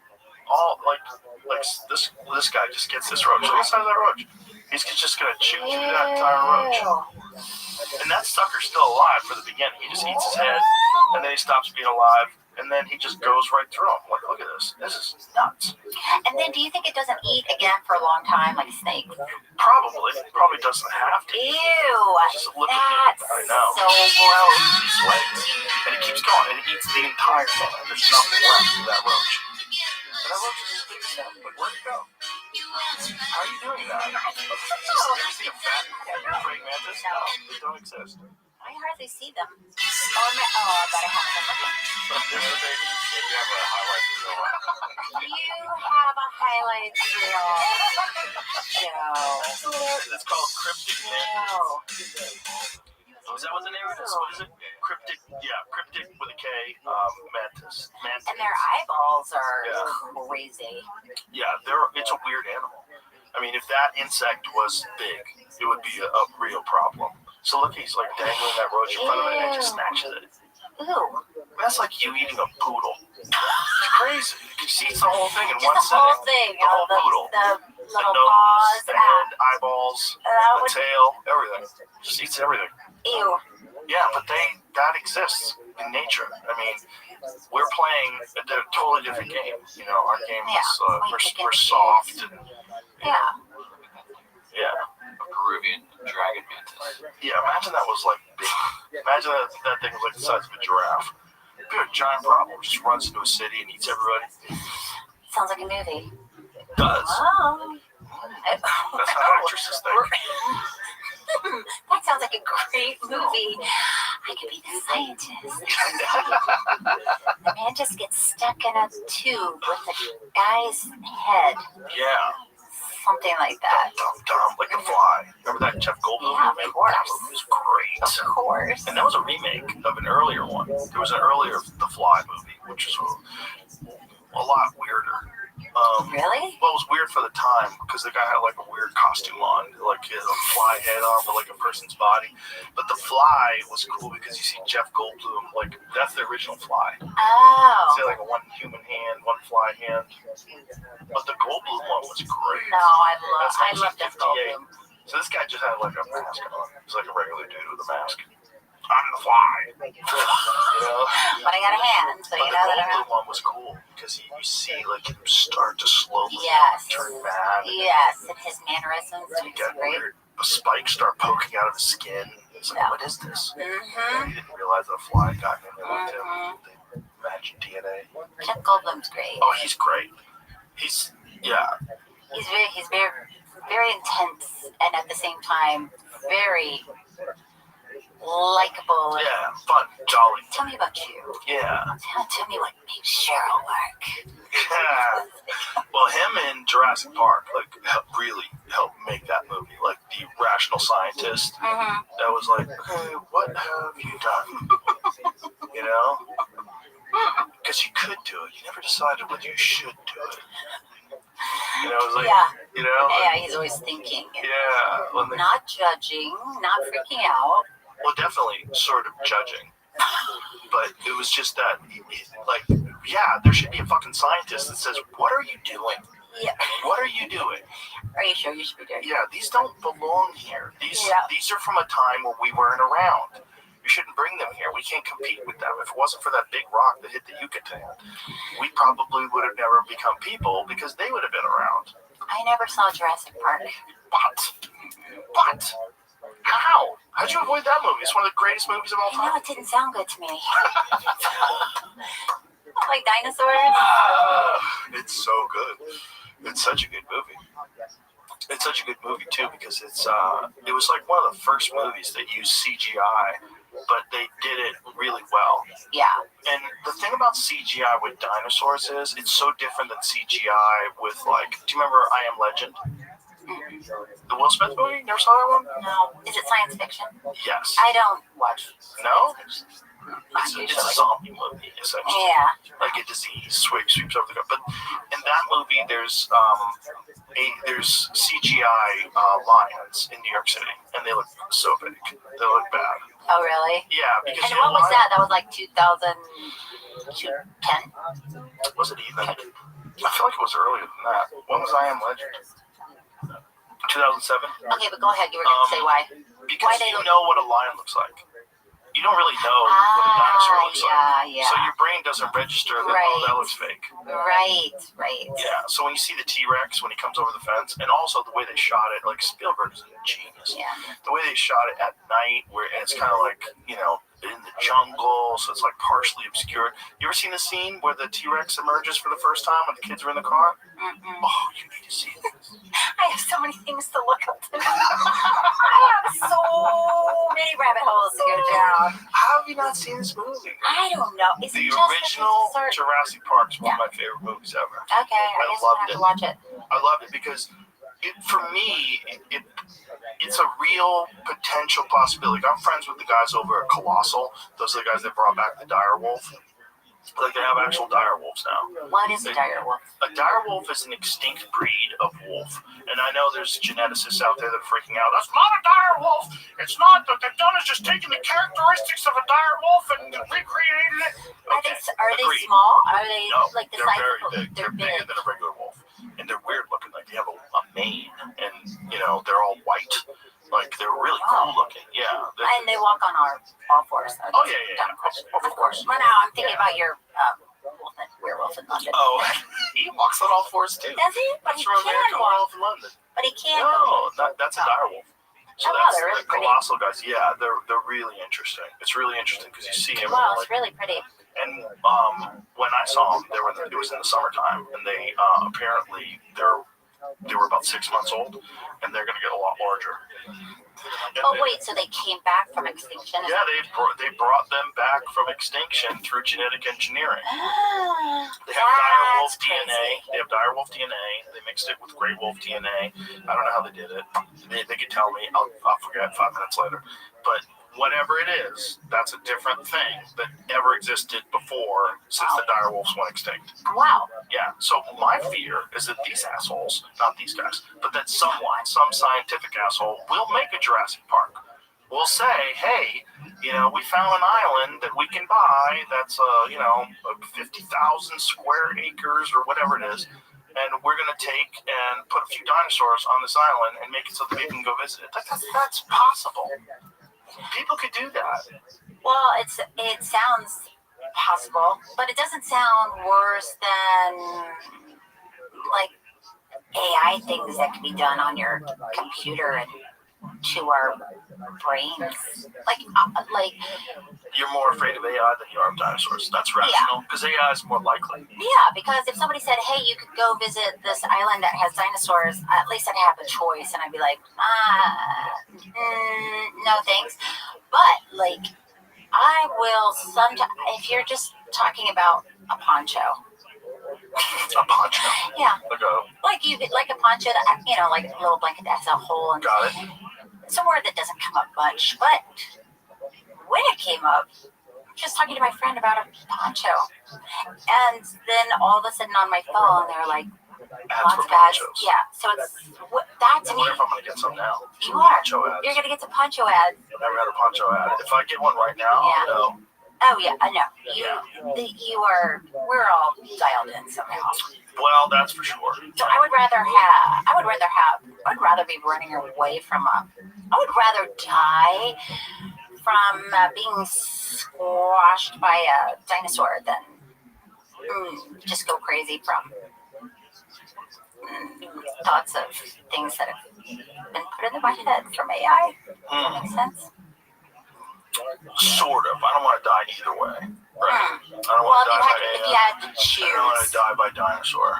B: All like this guy just gets this roach. Look at the size of that roach. He's just gonna chew through that entire roach. And that sucker's still alive for the beginning. He just eats his head, and then he stops being alive, and then he just goes right through him. Like, look at this. This is nuts.
R: And then, do you think it doesn't eat again for a long time, like a snake?
B: Probably. It probably doesn't have to.
R: Ew.
B: Just look
R: That's
B: at it. I know.
R: so gross.
B: These legs. And it keeps going, and it eats the entire thing. There's nothing left of that roach. And that roach is as big as him. Like, where'd it go? How are you doing that? You ever see a fat praying mantis? No, they don't exist.
R: I hardly see them. I bet I have them.
B: But there's a baby, and you have a highlight reel.
R: You have a highlight reel. No.
B: It's called Cryptic Mantis. Oh, is that what the name is? What is it? Cryptic with a K, mantis.
R: And their eyeballs are crazy.
B: Yeah, it's a weird animal. I mean, if that insect was big, it would be a real problem. So look, he's like dangling that roach in front of it and just snatches it.
R: Ew.
B: That's like you eating a poodle. It's crazy. He eats the whole thing in
R: Just
B: one
R: the
B: sitting.
R: whole thing.
B: The whole poodle.
R: The little
B: nose,
R: paws.
B: the head, eyeballs, the tail, everything. Just eats everything.
R: Ew.
B: Yeah, but that exists in nature. I mean, we're playing a totally different game. You know, our game is we're soft and yeah.
C: A Peruvian dragon mantis.
B: Yeah, imagine that was like big. Imagine that thing was like the size of a giraffe. It'd be a giant problem. Just runs into a city and eats everybody.
R: Sounds like a movie.
B: It does.
R: Oh.
B: That's how actresses think.
R: That sounds like a great movie. I could be the scientist. The man just gets stuck in a tube with a guy's head.
B: Yeah.
R: Something like that.
B: Dumb, like a fly. Remember that Jeff Goldblum movie?
R: Of course.
B: That movie was great.
R: Of course.
B: And that was a remake of an earlier one. There was an earlier The Fly movie, which was a lot weirder.
R: Really?
B: Well, it was weird for the time because the guy had like a weird costume on, like he had a fly head on, but like a person's body. But The Fly was cool because you see Jeff Goldblum, like that's the original Fly.
R: Oh.
B: See, like one human hand, one fly hand. But the Goldblum one was great.
R: No, I love Jeff
B: 58.
R: Goldblum.
B: So this guy just had like a mask on. He's like a regular dude with a mask. I'm the Fly. You know?
R: But I got a hand, so you know that
B: the Goldblum one was cool because you see like him start to slowly turn bad.
R: Yes, and his mannerisms
B: And you get weird. The spikes start poking out of his skin. It's like, what is this?
R: Mm-hmm.
B: He didn't realize that a fly got in there with him. They matched DNA.
R: Jeff Goldblum's great.
B: Oh, he's great. He's
R: very intense, and at the same time, very likable.
B: Yeah, fun, jolly.
R: Tell me about you.
B: Yeah.
R: Tell me what makes Cheryl work.
B: Yeah. Well, him in Jurassic Park, like, really helped make that movie. Like, the rational scientist that was like, hey, what have you done? You know? Because you could do it. You never decided whether you should do it. You know, it was like, you know?
R: Yeah, he's always thinking.
B: Yeah.
R: Not judging, not freaking out.
B: Well, definitely sort of judging. But it was just that, like, yeah, there should be a fucking scientist that says, what are you doing?
R: Yeah.
B: What are you doing?
R: Are you sure you should be doing?
B: Yeah, these don't belong here. These are from a time where we weren't around. You're We shouldn't bring them here. We can't compete with them. If it wasn't for that big rock that hit the Yucatan, we probably would have never become people because they would have been around.
R: I never saw Jurassic Park.
B: But how? How'd you avoid that movie? It's one of the greatest movies of all
R: I know
B: time.
R: it didn't sound good to me. Like dinosaurs.
B: It's so good. It's such a good movie. It's such a good movie too because it was like one of the first movies that used CGI, but they did it really well.
R: Yeah.
B: And the thing about CGI with dinosaurs is it's so different than CGI with like. Do you remember I Am Legend? The Will Smith movie? Never saw that one?
R: No. Is it science fiction?
B: Yes.
R: I don't watch.
B: No? It's a zombie movie, essentially.
R: Yeah.
B: Like a disease sweeps over the country. But in that movie, there's CGI lions in New York City, and they look so big. They look bad.
R: Oh, really?
B: Yeah, because
R: and what was that? That was like 2010?
B: Was it even? I feel like it was earlier than that. When was I Am Legend? 2007?
R: Okay, but go ahead. You were going to say why.
B: Because you know what a lion looks like. You don't really know what a dinosaur looks like.
R: Yeah.
B: So your brain doesn't register that, oh, that looks fake.
R: Right.
B: Yeah, so when you see the T-Rex, when he comes over the fence, and also the way they shot it, like Spielberg is a genius.
R: Yeah.
B: The way they shot it at night, and it's kind of like, in the jungle, so it's like partially obscured. You ever seen the scene where the T-Rex emerges for the first time when the kids are in the car?
R: Mm-mm.
B: Oh, you need to see it.
R: I have so many things to look up to. I have so many rabbit holes to go down.
B: How have you not seen this movie?
R: I don't know. Is
B: the
R: it just
B: original Jurassic Park is one of my favorite movies ever.
R: Okay, I guess I'll have to watch it.
B: I loved it because for me, it's a real potential possibility. I'm friends with the guys over at Colossal. Those are the guys that brought back the dire wolf. Like, they have actual dire wolves now.
R: What is a dire wolf?
B: A dire wolf is an extinct breed of wolf. And I know there's geneticists out there that are freaking out. That's not a dire wolf. It's not. What they've done is just taken the characteristics of a dire wolf and recreated it. Okay,
R: are they small? Are they like the
B: they're
R: size
B: very
R: of
B: big.
R: They're
B: bigger than a regular wolf. And they're weird looking. Like, they have a mane. And, they're all white. Like, they're really cool looking. Yeah.
R: And they walk on all fours.
B: Oh, yeah. Of course.
R: Well, now I'm thinking about your werewolf in London.
B: Oh, he walks on all fours, too.
R: Does he? But
B: That's
R: he
B: from
R: can
B: American
R: walk.
B: Werewolf in London.
R: But he can't.
B: No, that's a dire wolf. So
R: Oh,
B: that's
R: they're really
B: the Colossal guys. Yeah, they're really interesting. It's really interesting because you see them.
R: Wow, it's really pretty.
B: And when I saw them, it was in the summertime, and they apparently they were about 6 months old, and they're going to get a lot larger.
R: Wait, so they came back from extinction?
B: Yeah, they brought them back from extinction through genetic engineering. They have dire wolf DNA. They have dire wolf DNA. They mixed it with gray wolf DNA. I don't know how they did it. They could tell me. I'll forget 5 minutes later. But whatever it is, that's a different thing that ever existed before since the dire wolves went extinct.
R: Wow.
B: Yeah, so my fear is that these assholes, not these guys, but that some scientific asshole will make a Jurassic Park. We'll say, hey, we found an island that we can buy that's, 50,000 square acres or whatever it is, and we're going to take and put a few dinosaurs on this island and make it so that people can go visit it. That's possible. People could do that.
R: Well, it sounds possible, but it doesn't sound worse than like AI things that can be done on your computer and to our brains. Like
B: you're more afraid of AI than you are of dinosaurs. That's rational because AI is more likely.
R: Yeah, because if somebody said, "Hey, you could go visit this island that has dinosaurs," at least I'd have a choice, and I'd be like, no thanks. But like, I will sometimes. If you're just talking about a poncho.
B: A poncho.
R: Yeah.
B: Like
R: a poncho that like a little blanket that has a hole. And
B: got it.
R: It's a word that doesn't come up much, but when it came up, I'm just talking to my friend about a poncho, and then all of a sudden on my phone they're like lots of ads. Yeah, so it's that to me.
B: I wonder if I'm gonna get some now.
R: You are.
B: Poncho ads.
R: You're gonna get some poncho ads.
B: I've never had a poncho ad. If I get one right now, I'll know.
R: Oh yeah, I know. You are. We're all dialed in somehow.
B: Well, that's for sure.
R: So I would rather be running away from I would rather die from being squashed by a dinosaur than just go crazy from thoughts of things that have been put into my head from AI. Does that make sense?
B: Sort of. I don't want to die either way. Right. I don't
R: Well,
B: want to die by
R: if you
B: AI.
R: had to
B: I don't want to
R: choose,
B: die by dinosaur.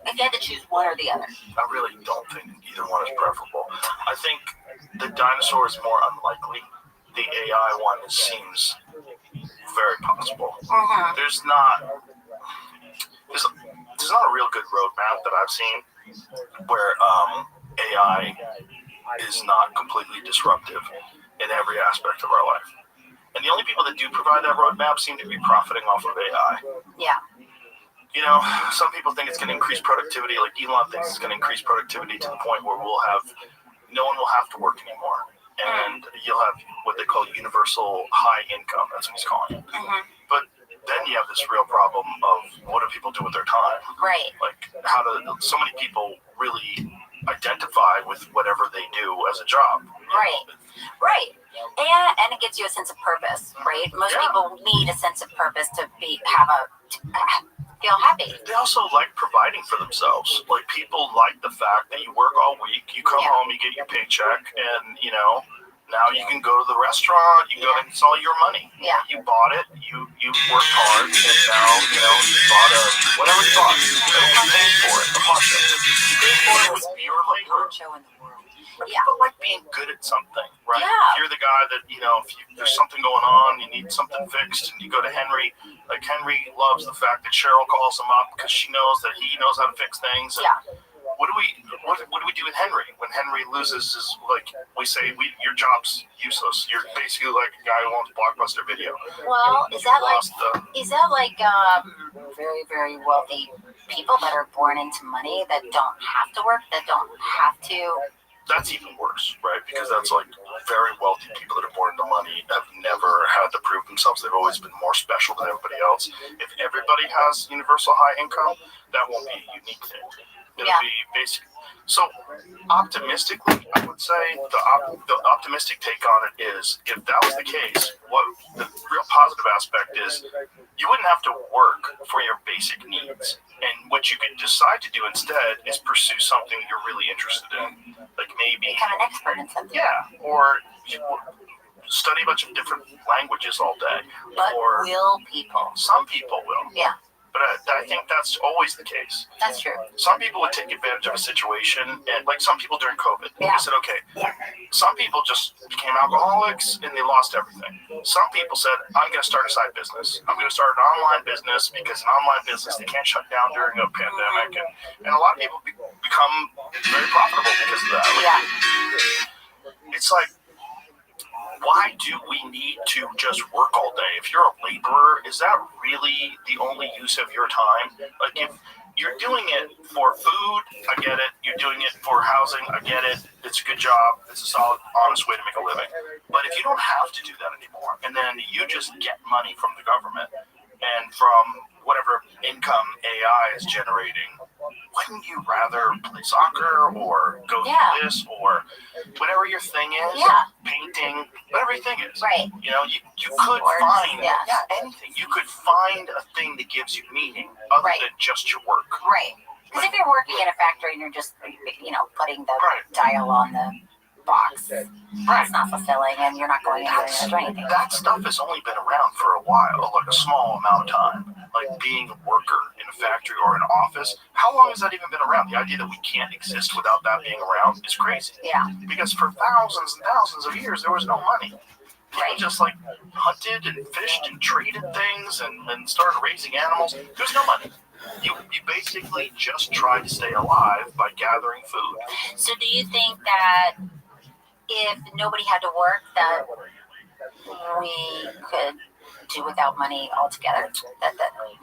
R: if you had to choose one or the other,
B: I really don't think either one is preferable. I think the dinosaur is more unlikely. The AI one seems very possible. There's not a real good roadmap that I've seen where AI is not completely disruptive in every aspect of our life. And the only people that do provide that roadmap seem to be profiting off of AI.
R: Yeah.
B: You know, some people think it's going to increase productivity, like Elon thinks it's going to increase productivity to the point where no one will have to work anymore. And you'll have what they call universal high income, that's what he's calling it. But then you have this real problem of what do people do with their time?
R: Right.
B: Like, so many people really identify with whatever they do as a job.
R: Right. And it gives you a sense of purpose, right? Most people need a sense of purpose to feel happy.
B: They also like providing for themselves. Like, people like the fact that you work all week, you come home, you get your paycheck, and, you know, now you can go to the restaurant, you go and it's all your money.
R: Yeah.
B: You bought it, you worked hard, and now, you know, you bought whatever you bought. You paid for it, a month. You paid for it with your labor. People like being good at something, right?
R: Yeah.
B: If you're the guy that, you know, if there's something going on, you need something fixed, and you go to Henry, like Henry loves the fact that Cheryl calls him up because she knows that he knows how to fix things. And what do we do with Henry? When Henry loses his, like, we say, your job's useless. You're basically like a guy who owns Blockbuster Video.
R: Well, is that like very, very wealthy people that are born into money that don't have to work, that don't have to?
B: That's even worse, right? Because that's like very wealthy people that are born into money have never had to prove themselves. They've always been more special than everybody else. If everybody has universal high income, that won't be a unique thing. It'll be basic. So optimistically, I would say the optimistic take on it is, if that was the case, what the real positive aspect is, you wouldn't have to work for your basic needs. And what you could decide to do instead is pursue something you're really interested in. Like maybe
R: become an expert in something.
B: Yeah, or study a bunch of different languages all day.
R: But will people?
B: Some people will.
R: Yeah.
B: But I think that's always the case.
R: That's true.
B: Some people would take advantage of a situation, and like some people during COVID, they said, okay, some people just became alcoholics and they lost everything. Some people said, I'm going to start a side business. I'm going to start an online business because an online business, they can't shut down during a pandemic. And a lot of people become very profitable because of that. Like, it's like, why do we need to just work all day? If you're a laborer, is that really the only use of your time? Like, if you're doing it for food, I get it. You're doing it for housing, I get it. It's a good job. It's a solid, honest way to make a living. But if you don't have to do that anymore, and then you just get money from the government and from whatever income AI is generating, wouldn't you rather play soccer or go do this or whatever your thing is? Painting, whatever your thing is.
R: Right.
B: You know, you could find anything. You could find a thing that gives you meaning other than just your work.
R: Right. Because if you're working in a factory and you're just, you know, putting the dial on the box, that's not fulfilling, and you're not going anywhere to do anything.
B: That stuff has only been around for a while, like a small amount of time. Like being a worker in a factory or an office, how long has that even been around? The idea that we can't exist without that being around is crazy.
R: Yeah.
B: Because for thousands and thousands of years, there was no money. People just like hunted and fished and traded things and started raising animals. There's no money. You basically just try to stay alive by gathering food.
R: So do you think that if nobody had to work, that we could do without money altogether? That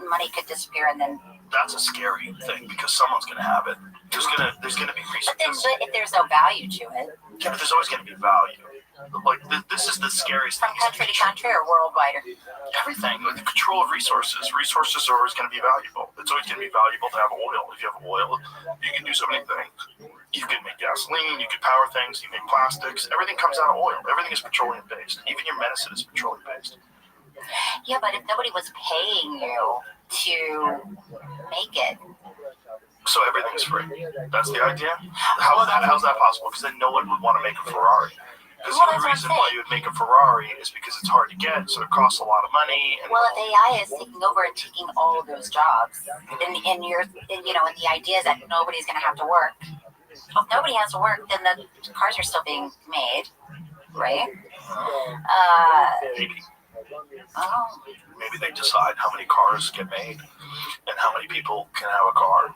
R: money could disappear and then...
B: That's a scary thing because someone's going to have it. There's gonna be reasons.
R: But if there's no value to it...
B: Yeah, but there's always going to be value. Like, this is the scariest
R: thing. From country to country or worldwide?
B: Everything. Like the control of resources. Resources are always going to be valuable. It's always going to be valuable to have oil. If you have oil, you can do so many things. You can make gasoline. gasoline, you could power things, you make plastics. Everything comes out of oil. Everything is petroleum based. Even your medicine is petroleum based.
R: Yeah, but if nobody was paying you to make it,
B: so everything's free. That's the idea. How's that possible? Because then no one would want to make a Ferrari. Because the only reason why you would make a Ferrari is because it's hard to get, so it costs a lot of money. And
R: well, if AI is taking over and taking all of those jobs, and the idea is that nobody's going to have to work. If nobody has to work, then the cars are still being made, right?
B: Maybe. Maybe they decide how many cars get made and how many people can have a car.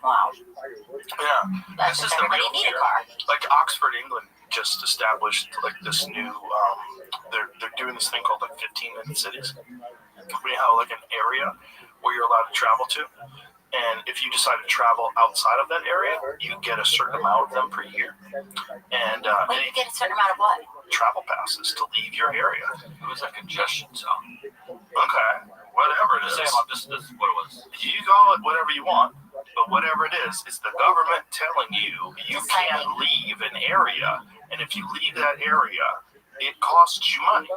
R: Wow.
B: Yeah.
R: That's
B: this is
R: everybody
B: the real
R: need
B: fear.
R: a car.
B: Like Oxford, England just established like this new they're doing this thing called like 15-minute cities. We have like an area where you're allowed to travel to. And if you decide to travel outside of that area, you get a certain amount of them per year. And
R: you get a certain amount of what?
B: Travel passes to leave your area.
C: It was a congestion zone.
B: Okay, whatever it is.
C: This is what it was.
B: You call it whatever you want, but whatever it is, it's the government telling you can't leave an area. And if you leave that area, it costs you money.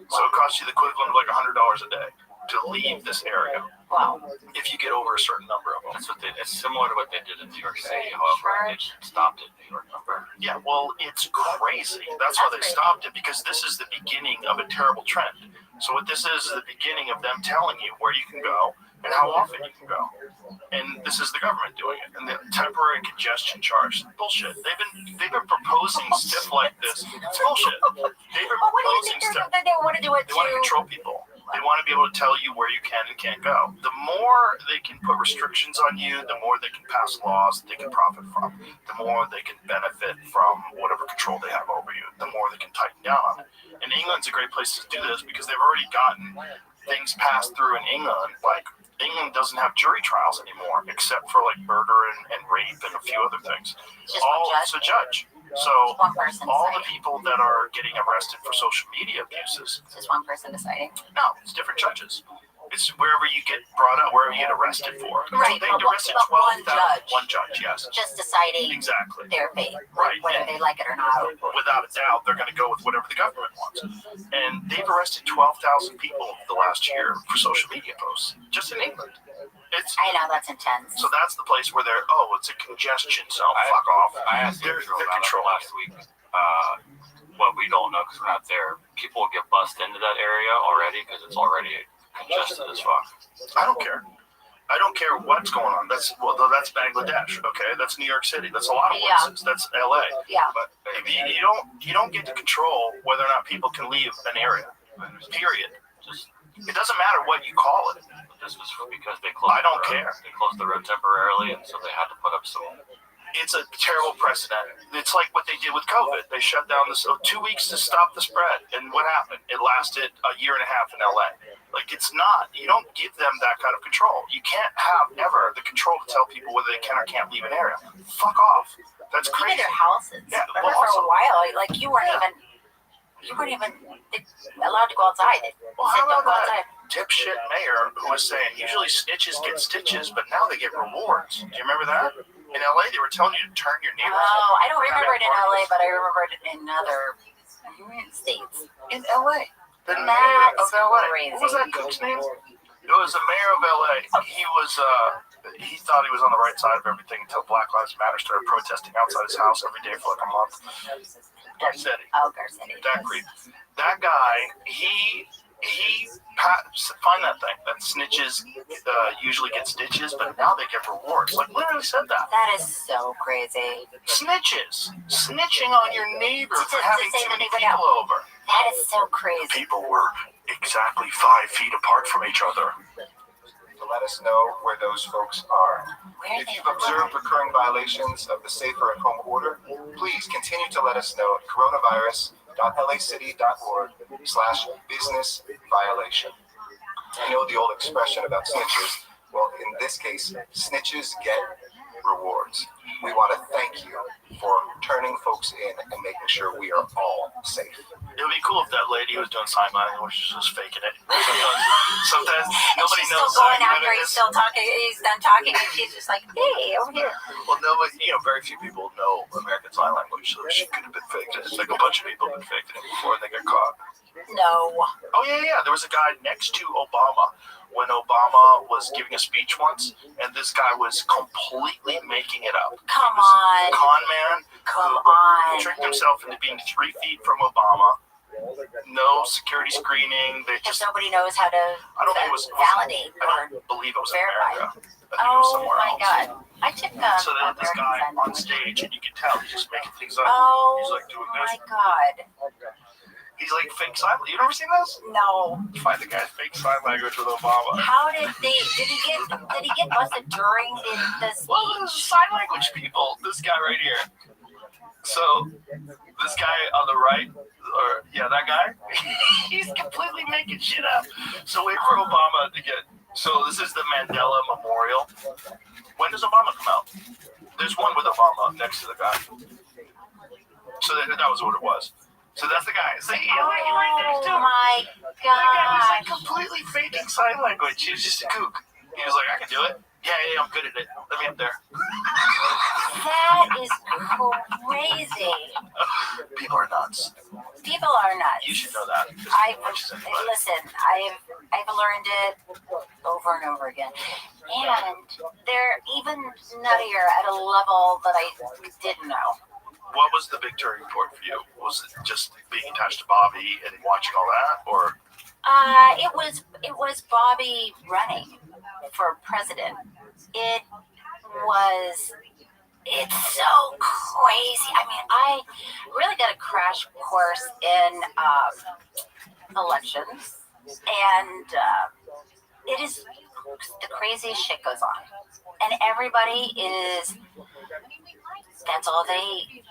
B: So it costs you the equivalent of like $100 a day to leave this area.
R: Wow.
B: If you get over a certain number of them.
C: It's similar to what they did in New York City, however, it stopped at New York number.
B: Yeah, well, it's crazy. That's why they stopped it, because this is the beginning of a terrible trend. So what this is the beginning of them telling you where you can go and how often you can go. And this is the government doing it. And the temporary congestion charge, bullshit. They've been proposing stuff like this. It's bullshit. They've been proposing stuff.
R: They want to do it
B: They want to control people. They want to be able to tell you where you can and can't go. The more they can put restrictions on you, the more they can pass laws that they can profit from. The more they can benefit from whatever control they have over you. The more they can tighten down on it. And England's a great place to do this because they've already gotten things passed through in England. Like, England doesn't have jury trials anymore, except for like murder and rape and a few other things. It's a judge. So all the people that are getting arrested for social media abuses.
R: It's just one person deciding.
B: No, it's different judges. It's wherever you get brought up, wherever you get arrested for.
R: Right,
B: They
R: but
B: arrested
R: one
B: 12,000.
R: judge.
B: One judge, yes.
R: Just deciding
B: Exactly.
R: their fate,
B: Right.
R: whether they like it or not.
B: Without a doubt, they're going to go with whatever the government wants. And they've arrested 12,000 people the last year for social media posts, just in England.
R: I know, that's intense.
B: So that's the place where it's a congestion zone. Fuck off.
C: I asked
B: They're
C: control last week. What we don't know because we're not there. People will get bussed into that area already because it's already congested as fuck.
B: I don't care. I don't care what's going on. That's Bangladesh, okay? That's New York City. That's a lot of places. That's LA.
R: Yeah.
B: But you don't get to control whether or not people can leave an area. Period. It doesn't matter what you call it.
C: This was because they closed.
B: I don't care.
C: They closed the road temporarily, and so they had to put up some.
B: It's a terrible precedent. It's like what they did with COVID. They shut down 2 weeks to stop the spread. And what happened? It lasted a year and a half in LA. Like, it's not, you don't give them that kind of control. You can't have ever the control to tell people whether they can or can't leave an area. Fuck off. That's crazy.
R: Even their houses.
B: Yeah,
R: Remember for a while, like you weren't even allowed to go outside.
B: Well, how about that dipshit mayor who was saying usually snitches get stitches, but now they get rewards? Do you remember that? In LA, they were telling you to turn your neighbors.
R: Oh, I don't remember it in LA, but I remember it in other states.
B: In LA. The mayor
R: That's
B: of LA.
R: crazy.
B: What was that cook's name? It was the mayor of LA. He was, he thought he was on the right side of everything until Black Lives Matter started protesting outside his house every day for like a month. Garcetti.
R: Oh, Garcetti.
B: That creep. That guy, he find that thing. That snitches usually get stitches, but now they get rewards. Like, literally said that.
R: That is so crazy.
B: Snitching on your neighbor for having too many people over.
R: That is so crazy.
Q: People were exactly 5 feet apart from each other.
S: To let us know where those folks are. If you've observed recurring violations of the Safer at Home order, please continue to let us know at coronavirus.lacity.org/business violation. I know the old expression about snitches. Well, in this case, snitches get rewards. We want to thank you for turning folks in and making sure we are all safe.
B: It would be cool if that lady was doing sign language, was just faking it. Sometimes nobody knows
R: still going
B: sign
R: after
B: language.
R: he's still talking. He's done talking, and she's just like, "Hey, over here."
B: Well, no, but, very few people know American Sign Language, so she could have been faked. It's like a bunch of people have been faking it before they got caught.
R: No.
B: Oh, yeah. There was a guy next to Obama when Obama was giving a speech once, and this guy was completely making it up.
R: Come on.
B: Con man.
R: Come on.
B: Tricked himself into being 3 feet from Obama. No security screening. They just
R: nobody knows how to validate
B: I don't believe it was
R: verify.
B: America. I think it was somewhere else.
R: God. I took
B: So they had this guy on stage, and you could tell he's just making things up.
R: Oh,
B: he's like doing this.
R: My God.
B: He's like fake sign language. You never seen this?
R: No.
B: Find the guy's fake sign language with Obama.
R: How did he get busted during the speech?
B: Well, sign language people. This guy right here. So this guy on the right, that guy, he's completely making shit up. So wait for Obama to get. So this is the Mandela Memorial. When does Obama come out? There's one with Obama next to the guy. So that was what it was. So that's the guy. So right next to him.
R: My God.
B: That guy was like completely faking sign language. He was just a kook. He was like, I can do it. Yeah, I'm good at it. Let me up there.
R: That is crazy.
B: People are nuts.
R: People are nuts.
B: You should know that.
R: Listen, I've learned it over and over again. And they're even nuttier at a level that I didn't know.
B: What was the big turning point for you? Was it just being attached to Bobby and watching all that, or?
R: It was Bobby running for president. It's so crazy. I mean, I really got a crash course in elections, and it is the craziest shit goes on, and everybody that's all they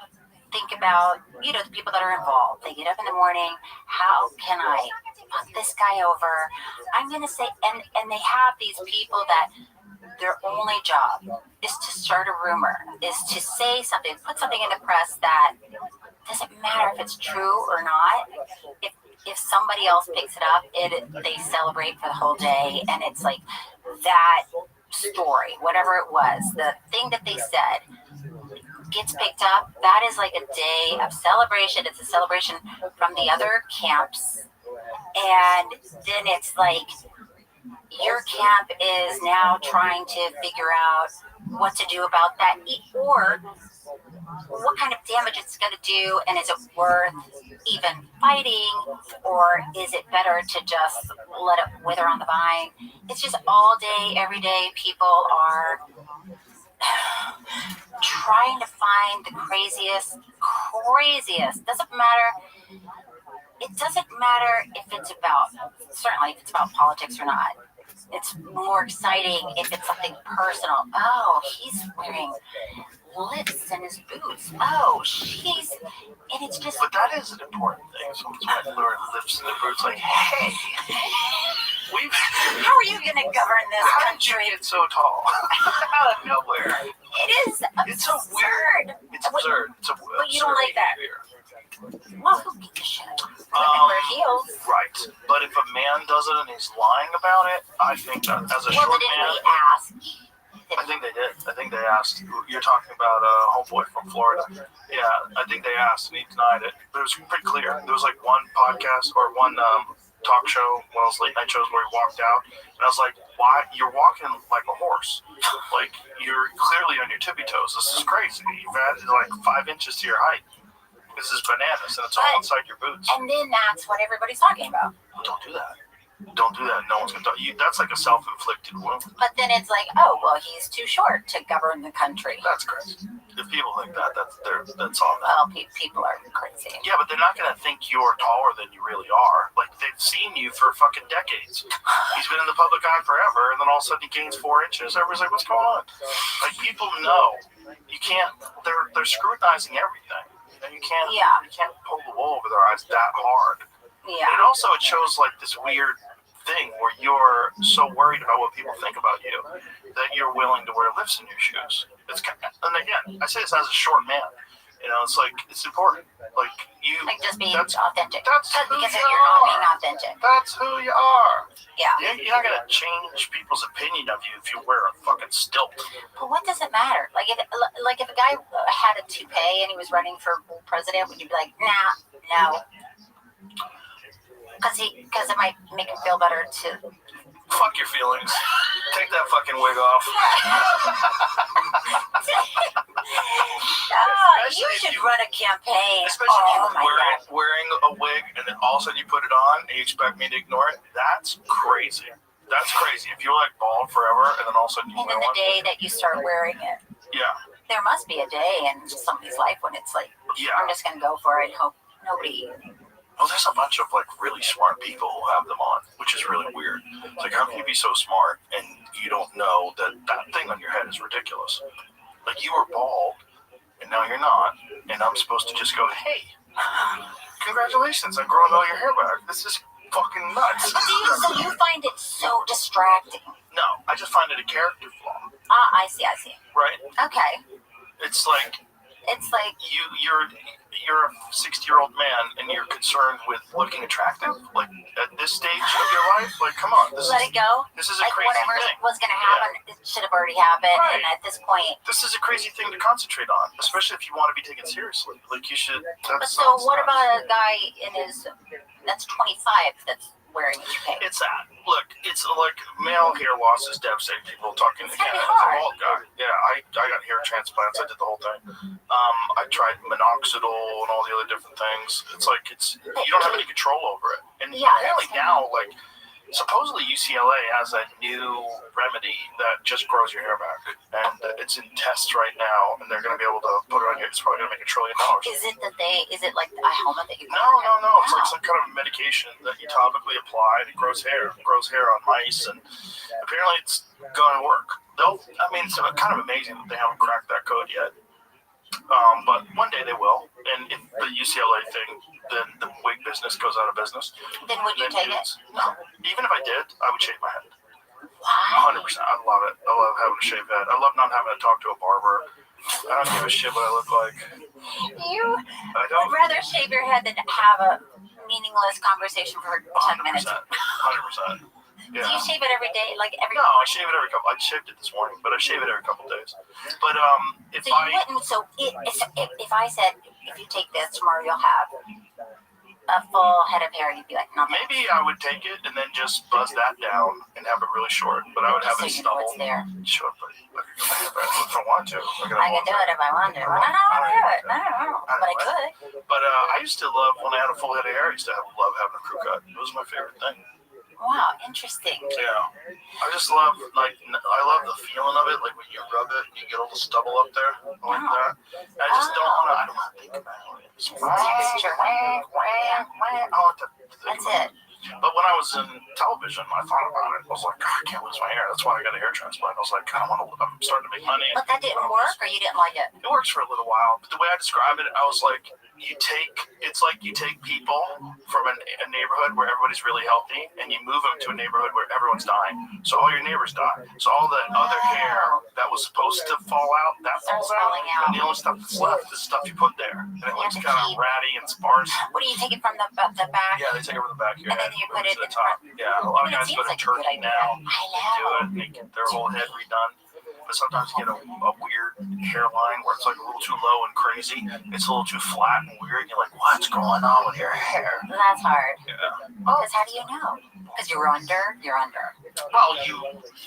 R: think about, the people that are involved. They get up in the morning, how can I put this guy over? I'm going to say, and they have these people that their only job is to start a rumor, is to say something, put something in the press that doesn't matter if it's true or not. If somebody else picks it up, they celebrate for the whole day, and it's like that story, whatever it was, the thing that they said gets picked up. That is like a day of celebration. It's a celebration from the other camps, and then it's like your camp is now trying to figure out what to do about that, or what kind of damage it's going to do, and is it worth even fighting, or is it better to just let it wither on the vine? It's just all day, every day, people are trying to find the craziest. It doesn't matter if it's about politics or not. It's more exciting if it's something personal. Oh, he's wearing lips in his boots. Oh, and it's just.
B: But that is an important thing. Someone's wearing lips in their boots. Like, hey,
R: how are you going to govern this country?
B: How did you get so tall? Out of nowhere.
R: It is absurd.
B: It's so weird. It's absurd.
R: But you don't like that. Well, who gives a shit?
B: Wear
R: heels.
B: Right. But if a man does it and he's lying about it, I think that as a short man.
R: Ask?
B: I think they did. I think they asked. You're talking about a homeboy from Florida. Yeah, I think they asked and he denied it. But it was pretty clear. There was like one podcast or one talk show, one of those late night shows where he walked out. And I was like, why? You're walking like a horse. Like, you're clearly on your tippy toes. This is crazy. You've added like 5 inches to your height. This is bananas, and it's all inside your boots.
R: And then that's what everybody's talking about.
B: Don't do that. Don't do that. No one's going to you. That's like a self-inflicted wound.
R: But then it's like, oh, well, he's too short to govern the country.
B: That's crazy. If people think that, that's on them.
R: Well, people are crazy.
B: Yeah, but they're not going to think you're taller than you really are. Like, they've seen you for fucking decades. He's been in the public eye forever, and then all of a sudden he gains 4 inches. Everybody's like, what's going on? Like, people know. You can't, they're scrutinizing everything. You can't pull the wool over their eyes that hard.
R: Yeah.
B: And also it shows like this weird thing where you're so worried about what people think about you that you're willing to wear lifts in your shoes. And again, I say this as a short man. You know, it's like it's important. Like you,
R: Like just being
B: that's
R: authentic.
B: that's
R: Because
B: who
R: if
B: you
R: you're not being
B: are.
R: authentic.
B: That's who you are.
R: Yeah.
B: You're not gonna change people's opinion of you if you wear a fucking stilt.
R: But what does it matter? Like if a guy had a toupee and he was running for president, would you be like, nah, no? Because it might make him feel better to.
B: Fuck your feelings. Take that fucking wig off.
R: You should run a campaign.
B: Especially if you're wearing a wig and then all of a sudden you put it on and you expect me to ignore it. That's crazy. That's crazy. If you're like bald forever and then all of a sudden you
R: and
B: wear
R: then the
B: one.
R: day that you start wearing it.
B: Yeah.
R: There must be a day in somebody's life when it's like, I'm just going to go for it and hope nobody.
B: Well, there's a bunch of like really smart people who have them on, which is really weird. It's like, how can you be so smart and you don't know that that thing on your head is ridiculous? Like you were bald and now you're not, and I'm supposed to just go, hey, congratulations on growing all your hair back. This is fucking nuts.
R: So you find it so distracting?
B: No, I just find it a character flaw.
R: I see.
B: Right?
R: Okay.
B: It's like you're a 60-year-old man and you're concerned with looking attractive, like at this stage of your life. Like, come on,
R: Let it go.
B: This is a
R: like
B: crazy
R: whatever
B: thing.
R: was going to happen, it should have already happened.
B: Right.
R: And at this point,
B: this is a crazy thing to concentrate on, especially if you want to be taken seriously. Like you should.
R: But so what about a guy that's 25 that's wearing a toupee?
B: It's that. Look, it's like male hair loss is devastating. People talking again. As a bald guy, yeah, I got hair transplants. I did the whole thing. I tried minoxidil and all the other different things. It's like you don't have any control over it. And apparently now, like supposedly UCLA has a new remedy that just grows your hair back, and it's in tests right now, and they're going to be able to put it on you. It's probably going to make $1 trillion.
R: Is it like a helmet that you put
B: No. It's like some kind of medication that you topically apply, and it grows hair. It grows hair on mice, and apparently it's going to work. It's kind of amazing that they haven't cracked that code yet. But one day they will, and if the UCLA thing, then the wig business goes out of business.
R: Then would you take it?
B: No. Even if I did, I would shave my head.
R: Why?
B: 100%. I love it. I love having a shaved head. I love not having to talk to a barber. I don't give a shit what I look like.
R: You would rather shave your head than have a meaningless conversation for 10 minutes.
B: 100%. Yeah.
R: Do you shave it every day? No,
B: I shave it every couple. I shaved it this morning, but I shave it every couple days. But if I said, if you take this tomorrow, you'll have a full head of hair, you'd be like, no. Maybe I would take it and then just buzz that down and have it really short. But I would have it stubble.
R: What's there?
B: Sure, but if I want to.
R: I can do it if I want to. I don't want to do it. No. But I could.
B: But I used to love, when I had a full head of hair, I used to love having a crew cut. It was my favorite thing.
R: Wow, interesting.
B: Yeah. I just love, I love the feeling of it, like when you rub it and you get a little stubble up there, like that. I just I don't want to think about it.
R: Texture. That's it.
B: But when I was in television, I thought about it. I was like, God, I can't lose my hair. That's why I got a hair transplant. I was like, I'm starting to make money.
R: But that didn't work, or you didn't like it?
B: It works for a little while. But the way I describe it, I was like, it's like you take people from a neighborhood where everybody's really healthy and you move them to a neighborhood where everyone's dying. So all your neighbors die. So all the other hair that was supposed to fall out, that falls out. And the only stuff that's left is stuff you put there. And it looks kind of ratty and sparse.
R: What do you take it from the back?
B: Yeah, they take it from the back of your head.
R: And then you put it
B: to the top. Yeah, a lot of guys go to Turkey now.
R: I know.
B: And they get their whole head redone. But sometimes you get a weird hairline where it's like a little too low and crazy. It's a little too flat and weird. You're like, what's going on with your hair?
R: That's hard.
B: Yeah.
R: Because how do you know? Because you're under.
B: Well, you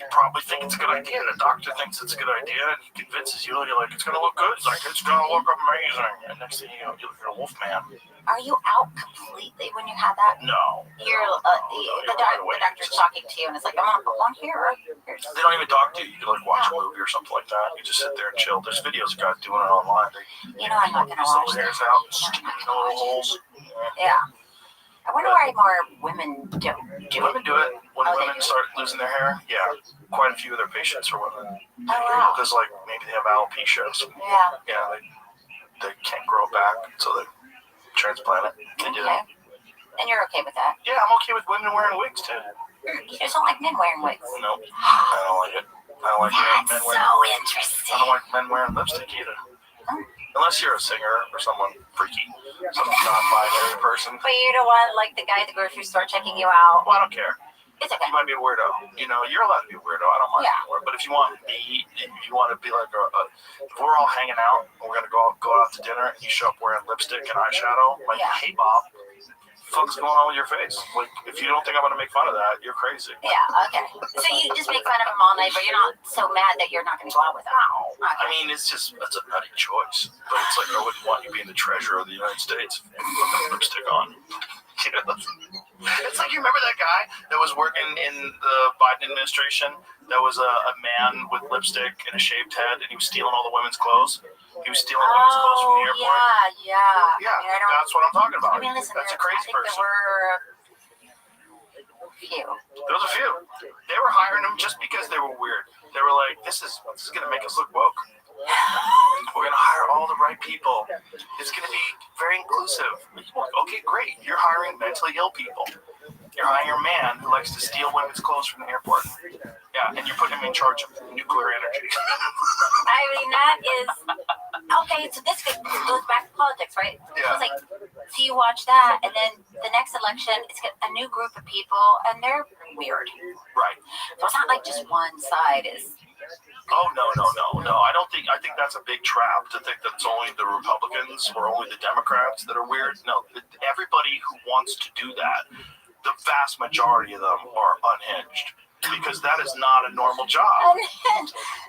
B: probably think it's a good idea. The doctor thinks it's a good idea, and he convinces you, and you're like, it's going to look good. It's like, it's going to look amazing. And next thing you know, you're a wolf man.
R: Are you out completely when you have that?
B: No.
R: You're the doctor's talking to you, and it's like, I'm going to put one here.
B: They don't even talk to you. You can like watch a movie or something like that. You just sit there and chill. There's videos of guys doing it online.
R: I'm not going to watch
B: little hairs out, little holes.
R: Yeah. I wonder why more women do it.
B: Women do it when women start losing their hair. Yeah, quite a few of their patients are women.
R: Oh, wow.
B: Because like maybe they have alopecia. So,
R: yeah,
B: they can't grow it back, so they transplant it. They do it.
R: And you're okay with that?
B: Yeah, I'm okay with women wearing wigs too.
R: You just don't like men wearing wigs?
B: No, I don't like it. I don't like men wearing.
R: So interesting.
B: I don't like men wearing lipstick either. Unless you're a singer or someone freaky, some non-binary person.
R: But you don't want like the guy at the grocery store checking you out.
B: Well, I don't care.
R: It's okay.
B: You might be a weirdo. You know, you're allowed to be a weirdo. I don't mind being a weirdo. But if you want me, if you want to be like if we're all hanging out and we're gonna go out to dinner and you show up wearing lipstick and eyeshadow, like, hey Bob, what's going on with your face? Like, if you don't think I'm gonna make fun of that, you're crazy.
R: Yeah, okay. So you just make fun of him all night, but you're not so mad that you're not gonna go out with him.
B: No. Okay. I mean, it's a nutty choice. But it's like, I wouldn't want you being the treasurer of the United States and putting lipstick on. You know? It's like, you remember that guy that was working in the Biden administration? That was a man with lipstick and a shaved head, and he was stealing all the womenmen's clothes. He was stealing women's clothes from the airport.
R: Yeah.
B: Yeah,
R: I mean,
B: that's what I'm talking about.
R: I mean, listen,
B: that's a crazy person.
R: There were a few.
B: There was a few. They were hiring them just because they were weird. They were like, this is going to make us look woke. We're going to hire all the right people. It's going to be very inclusive. Okay, great. You're hiring mentally ill people. You're hiring a man who likes to steal women's clothes from the airport. Yeah, and you're putting him in charge of nuclear energy.
R: I mean, that is... Okay, so this goes back to politics, right?
B: Yeah.
R: So it's like, so you watch that, and then the next election, it's a new group of people, and they're weird.
B: Right.
R: So it's not like just one side is...
B: Oh, no. I think that's a big trap to think that it's only the Republicans or only the Democrats that are weird. No, everybody who wants to do that, the vast majority of them are unhinged. Because that is not a normal job.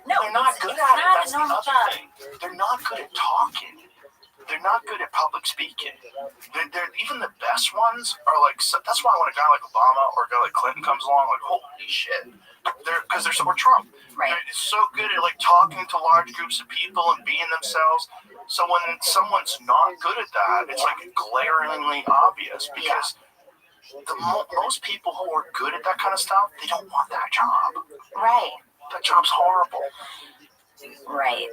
R: No,
B: they're not good at it. That's the other thing. They're not good at talking. They're not good at public speaking. They're even the best ones are like. That's why when a guy like Obama or a guy like Clinton comes along, like, holy shit, because they're so Trump.
R: Right.
B: They're so good at like talking to large groups of people and being themselves. So when someone's not good at that, it's like glaringly obvious because. Most people who are good at that kind of stuff, they don't want that job.
R: Right.
B: That job's horrible.
R: Right.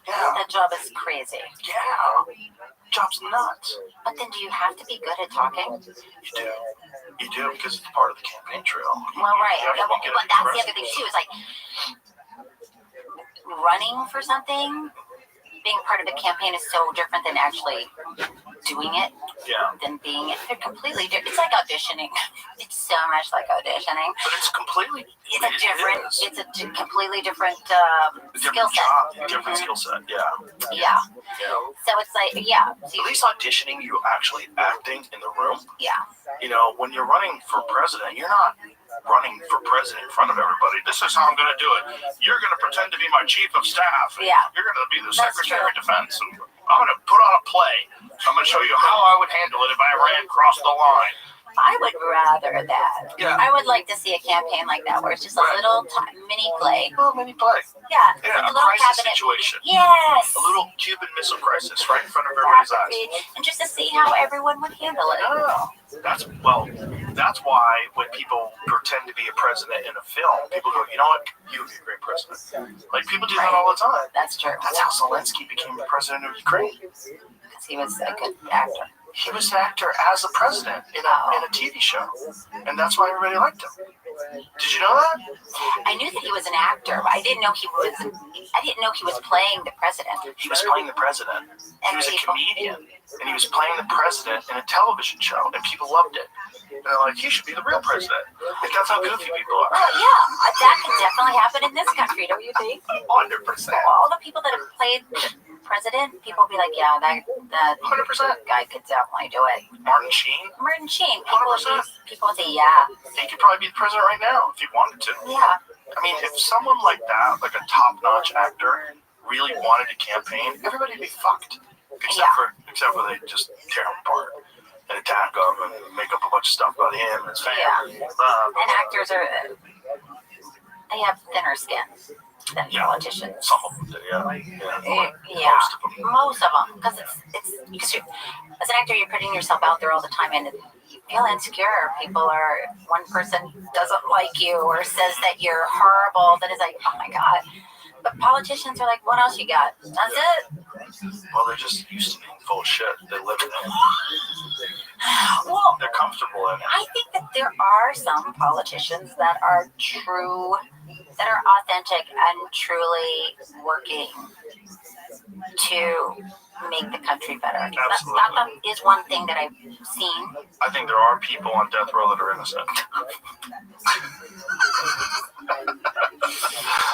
B: Yeah.
R: That job is crazy.
B: Yeah. Job's nuts.
R: But then do you have to be good at talking?
B: You do, because it's part of the campaign trail.
R: Well, right. But that's the other thing, too, is like running for something, being part of a campaign is so different than actually doing it.
B: Yeah.
R: Than being it. They're completely different. It's like auditioning. It's so much like auditioning.
B: But it's completely.
R: It's a completely different skill set.
B: Different skill set.
R: Yeah. So it's like,
B: at least auditioning, you actually acting in the room.
R: Yeah.
B: You know, when you're running for president, you're not running for president in front of everybody. This is how I'm going to do it. You're going to pretend to be my chief of staff. And you're going to be the secretary of defense. And I'm going to put on a play. I'm going to show you how I would handle it if I ran across the line.
R: I would rather that.
B: Yeah.
R: I would like to see a campaign like that where it's just a little mini play.
B: A little mini play.
R: Yeah.
B: Yeah,
R: like
B: a crisis situation.
R: Yes.
B: A little Cuban Missile Crisis right in front of everybody's eyes.
R: And just to see how everyone would handle it.
B: That's why when people pretend to be a president in a film, people go, you know what? You would be a great president. Like, people do that all the time.
R: That's true.
B: That's how Zelensky became the president of Ukraine.
R: Because he was a good actor.
B: He was an actor as a president in a TV show, and that's why everybody liked him. Did you know that?
R: I knew that he was an actor, but I didn't know he was. I didn't know he was playing the president.
B: He was playing the president. He was a comedian, and he was playing the president in a television show, and people loved it. And they're like, he should be the real president. Like, that's how goofy people are.
R: That could definitely happen in this country, don't you think?
B: 100%.
R: All the people that have played president, people will be like, yeah, that
B: 100%
R: guy could definitely do it.
B: Martin Sheen.
R: People say, yeah.
B: He could probably be the president right now if he wanted to.
R: Yeah.
B: I mean, if someone like that, like a top-notch actor, really wanted to campaign, everybody would be fucked. Except for they just tear him apart and attack him and make up a bunch of stuff about him and his family.
R: And actors they have thinner skin than politicians.
B: Some of them do,
R: Most of them, because it's because as an actor, you're putting yourself out there all the time, and you feel insecure. One person doesn't like you or says that you're horrible. That is like, oh my god. But politicians are like, what else you got? That's it.
B: Well, they're just used to being full of shit. They live in it.
R: Well,
B: they're comfortable in it.
R: I think that there are some politicians that are true, that are authentic and truly working to make the country better. That is one thing that I've seen.
Q: I think there are people on death row that are innocent.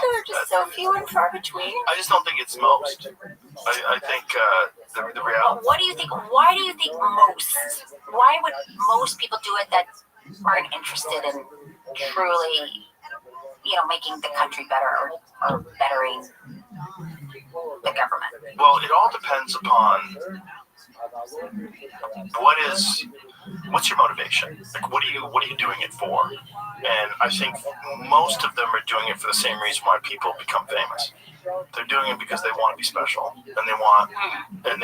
R: There are just so few and far between.
Q: I just don't think it's most. I think the reality.
R: What do you think? Why do you think most? Why would most people do it that aren't interested in truly, making the country better or bettering the government?
Q: Well, it all depends upon what's your motivation? Like, what are you doing it for? And I think most of them are doing it for the same reason why people become famous. They're doing it because they want to be special, and they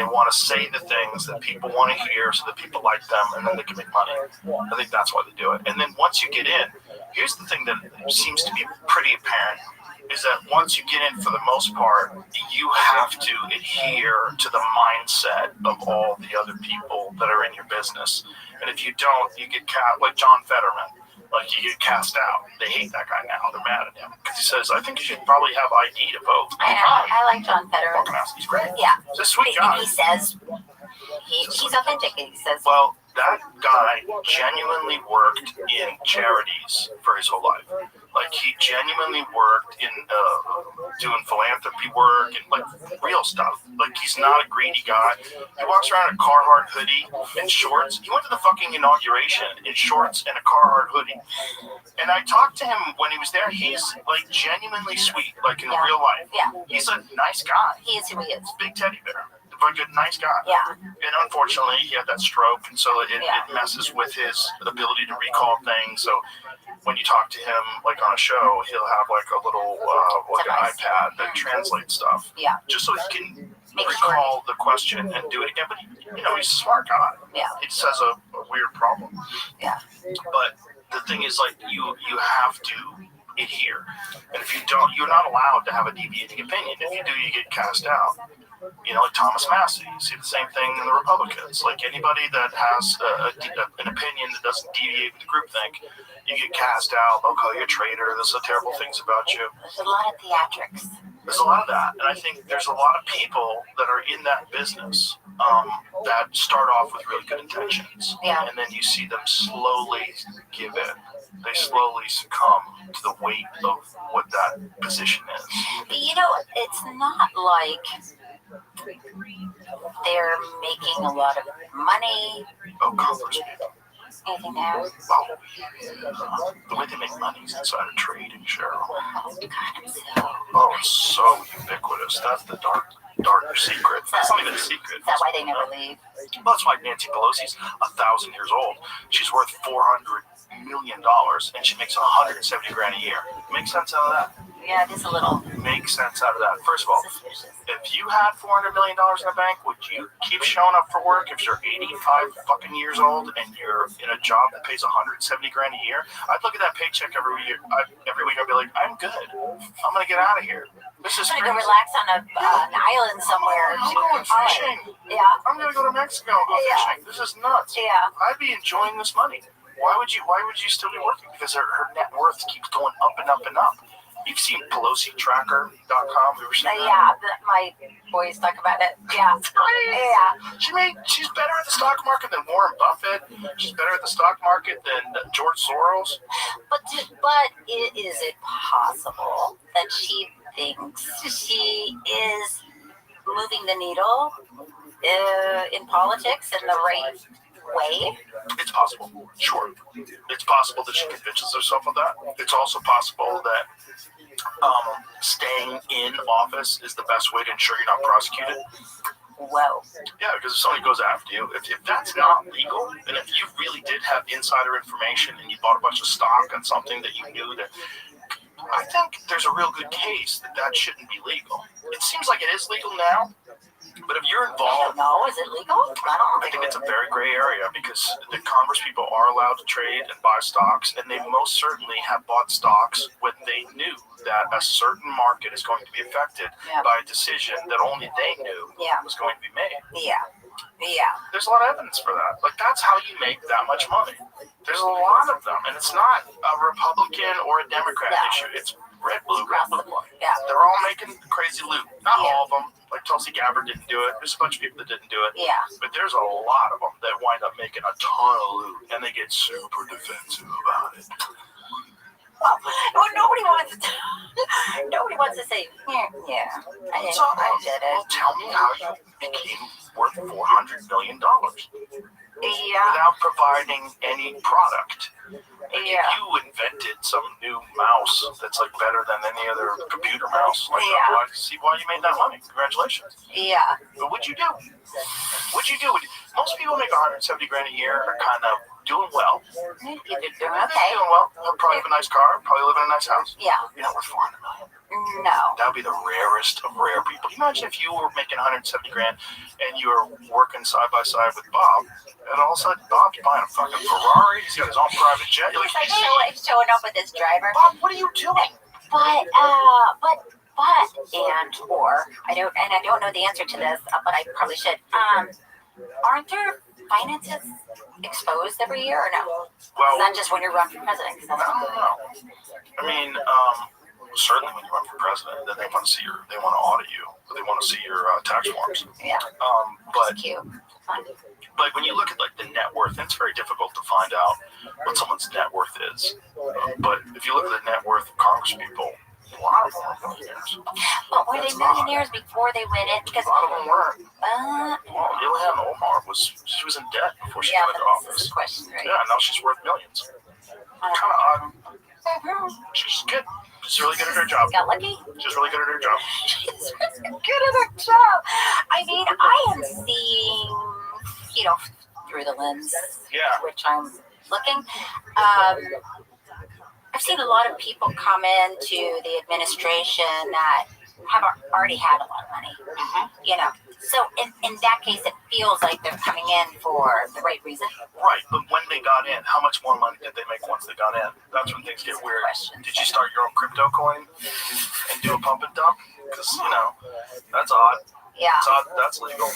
Q: want to say the things that people want to hear, so that people like them, and then they can make money. I think that's why they do it. And then once you get in, here's the thing that seems to be pretty apparent. Is that once you get in, for the most part, you have to adhere to the mindset of all the other people that are in your business. And if you don't, you get cast, like John Fetterman, like you get cast out. They hate that guy now. They're mad at him because he says, I think you should probably have ID to vote.
R: I like John Fetterman.
Q: He's great.
R: Yeah.
Q: He's a sweet guy.
R: And he says, he's authentic. And he says,
Q: well, that guy genuinely worked in charities for his whole life. Like, he genuinely worked in doing philanthropy work and, like, real stuff. Like, he's not a greedy guy. He walks around in a Carhartt hoodie and shorts. He went to the fucking inauguration in shorts and a Carhartt hoodie. And I talked to him when he was there. He's, like, genuinely sweet, like, in real life.
R: Yeah.
Q: He's a nice guy.
R: He is who he is.
Q: Big teddy bear. A good, nice guy.
R: Yeah.
Q: And unfortunately, he had that stroke, and so it messes with his ability to recall things. So when you talk to him, like on a show, he'll have like a little an iPad that translates stuff.
R: Yeah.
Q: Just so he can recall the question and do it again. But he's a smart guy.
R: Yeah.
Q: He just has a weird problem.
R: Yeah.
Q: But the thing is, like, you have to adhere, and if you don't, you're not allowed to have a deviating opinion. If you do, you get cast out. Like Thomas Massey. You see the same thing in the Republicans. Like, anybody that has an opinion that doesn't deviate with the groupthink, you get cast out. They'll call you a traitor. There's some terrible things about you.
R: There's a lot of theatrics.
Q: There's a lot of that. And I think there's a lot of people that are in that business that start off with really good intentions.
R: Yeah.
Q: And then you see them slowly give in. They slowly succumb to the weight of what that position is.
R: It's not like they're making a lot of money.
Q: Oh, Congress.
R: Anything there?
Q: Well, the way they make money is inside of trading, Cheryl.
R: Oh, God,
Q: it's so ubiquitous. That's the darker secret. That's not even a secret.
R: Is that why they never leave?
Q: Well, that's why Nancy Pelosi's 1,000 years old. She's worth $400 million, and she makes $170 grand a year. Makes sense out of that?
R: Yeah, it is a little.
Q: Makes sense out of that. First of all, if you had $400 million in the bank, would you keep showing up for work if you're 85 fucking years old and you're in a job that pays $170 grand a year? I'd look at that paycheck every week. I'd be like, I'm good. I'm gonna get out of here. This is
R: I'm gonna go relax on an island somewhere.
Q: I'm going fishing.
R: Yeah.
Q: I'm gonna go to Mexico and go fishing. This is nuts.
R: Yeah.
Q: I'd be enjoying this money. Why would you still be working? Because her net worth keeps going up and up and up. You've seen PelosiTracker.com. You ever seen that?
R: Yeah, my boys talk about it. Yeah.
Q: Yeah. She's better at the stock market than Warren Buffett. She's better at the stock market than George Soros.
R: But is it possible that she thinks she is moving the needle in politics in the right way?
Q: It's possible. Sure. It's possible that she convinces herself of that. It's also possible that staying in office is the best way to ensure you're not prosecuted.
R: Whoa.
Q: Yeah, because if somebody goes after you, if that's not legal, and if you really did have insider information and you bought a bunch of stock on something that you knew that, I think there's a real good case that shouldn't be legal. It seems like it is legal now, but if you're involved...
R: I don't know. Is it legal?
Q: I think it's a very gray area because the Congress people are allowed to trade and buy stocks, and they most certainly have bought stocks when they knew that a certain market is going to be affected by a decision that only they knew was going to be made.
R: Yeah.
Q: There's a lot of evidence for that. Like, that's how you make that much money. There's a lot of them, and it's not a Republican or a Democrat issue. It's red, blue, red, blue.
R: Yeah.
Q: They're all making crazy loot. Not all of them. Like
B: Tulsi Gabbard didn't do it. There's a bunch of people that didn't do it.
R: Yeah.
B: But there's a lot of them that wind up making a ton of loot, and they get super defensive about it.
R: Well, nobody wants to say, yeah, I did it.
B: Well, tell me how you became worth $400 million
R: Yeah.
B: without providing any product. Like
R: Yeah.
B: if you invented some new mouse that's like better than any other computer mouse, like
R: Yeah.
B: I see why you made that money. Congratulations.
R: Yeah.
B: But what'd you do? Most people make 170 grand a year are kind of doing well.
R: Okay.
B: Doing well. They'll probably have a nice car, probably live in a nice house.
R: Yeah.
B: You're not worth 400 million.
R: No.
B: That would be the rarest of rare people. Imagine if you were making 170 grand and you were working side by side with Bob, and all of a sudden Bob's buying a fucking Ferrari, he's got his own private jet. You're like,
R: showing up with his driver.
B: Bob, what are you doing?
R: But I don't know the answer to this, but I probably should. Aren't there finances exposed every year or no?
B: Well,
R: it's not just when you're running for president.
B: I don't know. I mean, certainly when you run for president, then they want to audit you. They want to see your tax forms.
R: Yeah.
B: But
R: cute.
B: But when you look at like the net worth, it's very difficult to find out what someone's net worth is. But if you look at the net worth of Congress people, a lot of them are millionaires.
R: But were they millionaires before they went in? Because
B: a lot of them weren't. Well, Ilhan Omar was in debt before she got into office.
R: This is a question, right?
B: Yeah, now she's worth millions. Kind of odd. She's good. She's really good at her job.
R: Got lucky?
B: She's really good at her job.
R: She's really good at her job. I mean, I am seeing, through the lens, which I'm looking. I've seen a lot of people come into the administration that have already had a lot of money. So in that case, it feels like they're coming in for the right reason.
B: Right, but when they got in, how much more money did they make once they got in? That's when things get weird. Did you start your own crypto coin and do a pump and dump? Because, that's odd.
R: Yeah.
B: It's odd. That's legal.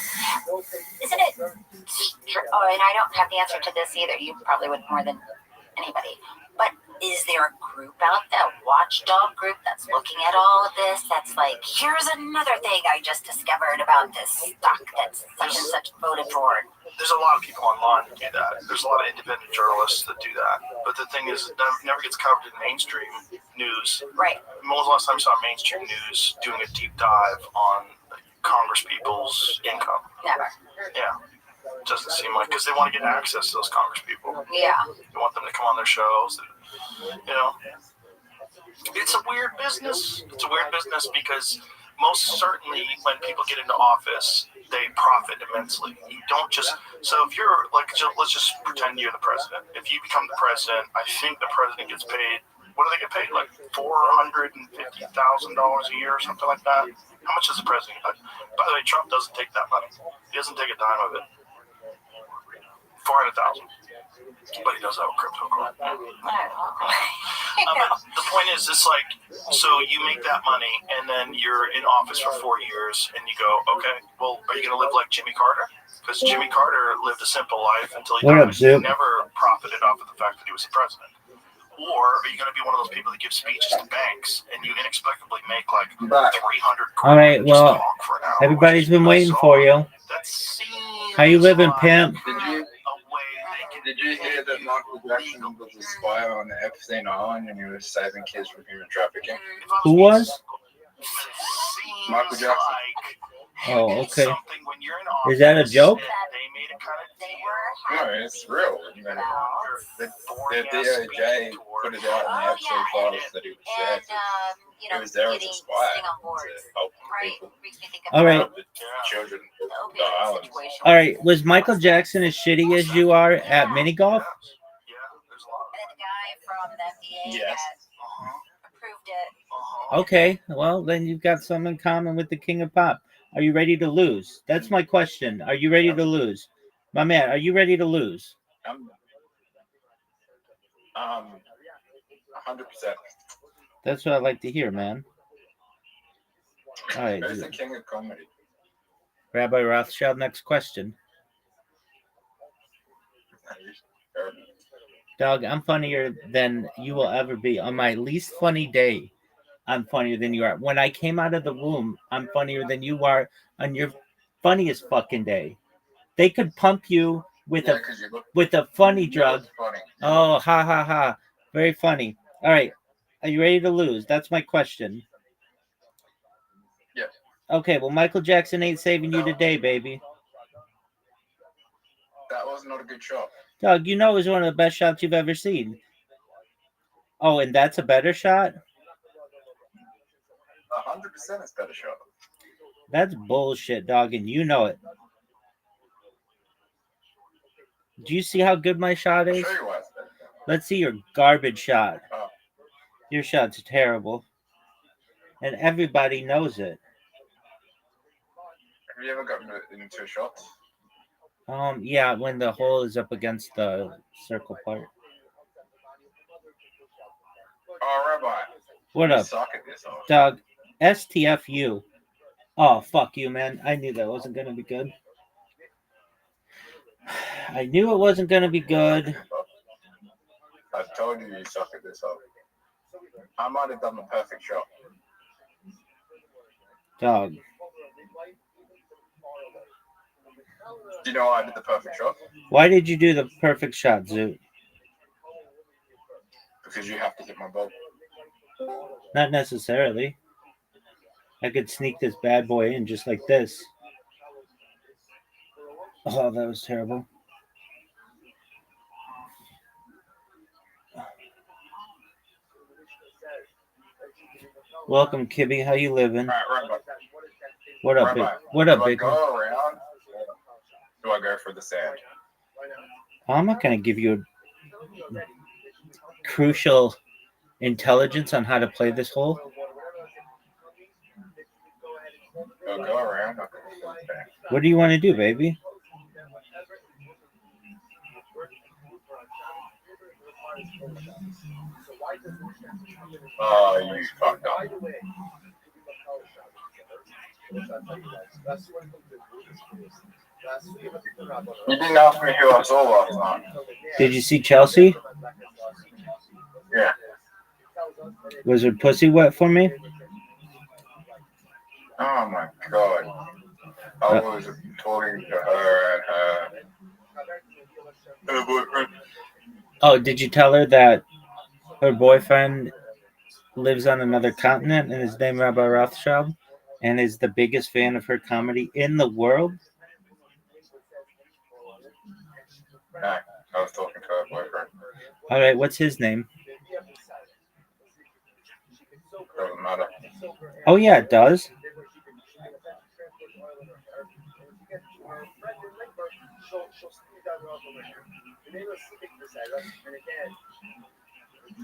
R: Isn't it? Oh, and I don't have the answer to this either. You probably would more than anybody. But is there a group out there, a watchdog group that's looking at all of this? That's like, here's another thing I just discovered about this stock that's such and such voted for.
B: There's a lot of people online that do that. There's a lot of independent journalists that do that. But the thing is, it never gets covered in mainstream news.
R: Right.
B: When was the last time you saw mainstream news doing a deep dive on Congress people's income?
R: Never.
B: Yeah. It doesn't seem like, because they want to get access to those Congress people.
R: Yeah.
B: They want them to come on their shows. It's a weird business. It's a weird business because most certainly when people get into office, they profit immensely. You don't just, so if you're like, let's just pretend you're the president. If you become the president, I think the president gets paid, what do they get paid? Like $450,000 a year or something like that? How much does the president get? By the way, Trump doesn't take that money. He doesn't take a dime of it. 400,000. But he does have a crypto coin. But the point is, it's like, so you make that money, and then you're in office for 4 years, and you go, okay, well, are you going to live like Jimmy Carter? Because Jimmy Carter lived a simple life until he died. He never profited off of the fact that he was the president. Or are you going to be one of those people that give speeches to banks, and you inexplicably make like 300
J: All right, well, everybody's been waiting for you. How you living, pimp?
T: Did you hear that Michael Jackson was a spy on the Epstein Island and he was saving kids from human trafficking?
J: Who was?
T: Michael Jackson.
J: Oh, okay. Is that a joke?
T: No, it's real. The DOJ put it out in the Epstein files that he was there. He was there as a spy to help people.
J: All right.
T: Children of the islands.
J: All right. Was Michael Jackson as shitty as you are at mini golf?
T: Yes.
J: Okay. Well, then you've got some in common with the King of Pop. Are you ready to lose? That's my question. Are you ready to lose? My man, are you ready to lose?
T: 100%.
J: That's what I like to hear, man. All right.
T: Who's the king of comedy?
J: Rabbi Rothschild, next question. Dog, I'm funnier than you will ever be. On my least funny day, I'm funnier than you are. When I came out of the womb, I'm funnier than you are. on your funniest fucking day. They could pump you with
T: Yeah, because you look
J: a funny drug.
T: funny.
J: Oh, ha ha ha. Very funny. All right. Are you ready to lose? That's my question.
T: Yeah.
J: Okay, well, Michael Jackson ain't saving you today, baby.
T: That was not a good shot.
J: Doug, you know it was one of the best shots you've ever seen. Oh, and that's a better shot?
T: 100% is better shot.
J: That's bullshit, dog, and you know it. Do you see how good my shot
T: I'll
J: is?
T: show you why it's better.
J: Let's see your garbage shot.
T: Oh.
J: Your shot's terrible. And everybody knows it.
T: Have you ever gotten into a shot?
J: Yeah, when the hole is up against the circle part.
T: Oh, Rabbi.
J: What
T: You
J: up,
T: suck at this, oh.
J: Doug? STFU. Oh, fuck you, man. I knew that wasn't going to be good. I knew it wasn't going to be good.
T: I told you you suck at this, oh. I might have done the perfect shot.
J: Dog.
T: Do you know why I did the perfect shot?
J: Why did you do the perfect shot, Zoot?
T: Because you have to hit my ball.
J: Not necessarily. I could sneak this bad boy in just like this. Oh, that was terrible. Welcome, Kibby. How you living?
T: Rabbi.
J: What up,
T: Rabbi,
J: big? What up,
T: do I
J: big?
T: go around? Do I go for the sand?
J: I'm not gonna give you a crucial intelligence on how to play this hole.
T: I'll go around.
J: What do you want to do, baby?
T: Oh, you fucked up. You didn't ask me who I saw last night.
J: Did you see Chelsea?
T: Yeah.
J: Was her pussy wet for me?
T: Oh my god. I was talking to her and her boyfriend.
J: Oh, did you tell her that her boyfriend lives on another continent and his name Rabbi Rothschild and is the biggest fan of her comedy in the world?
T: No, I was talking to her boyfriend.
J: All right, what's his name?
T: Doesn't matter.
J: Oh, yeah, it does.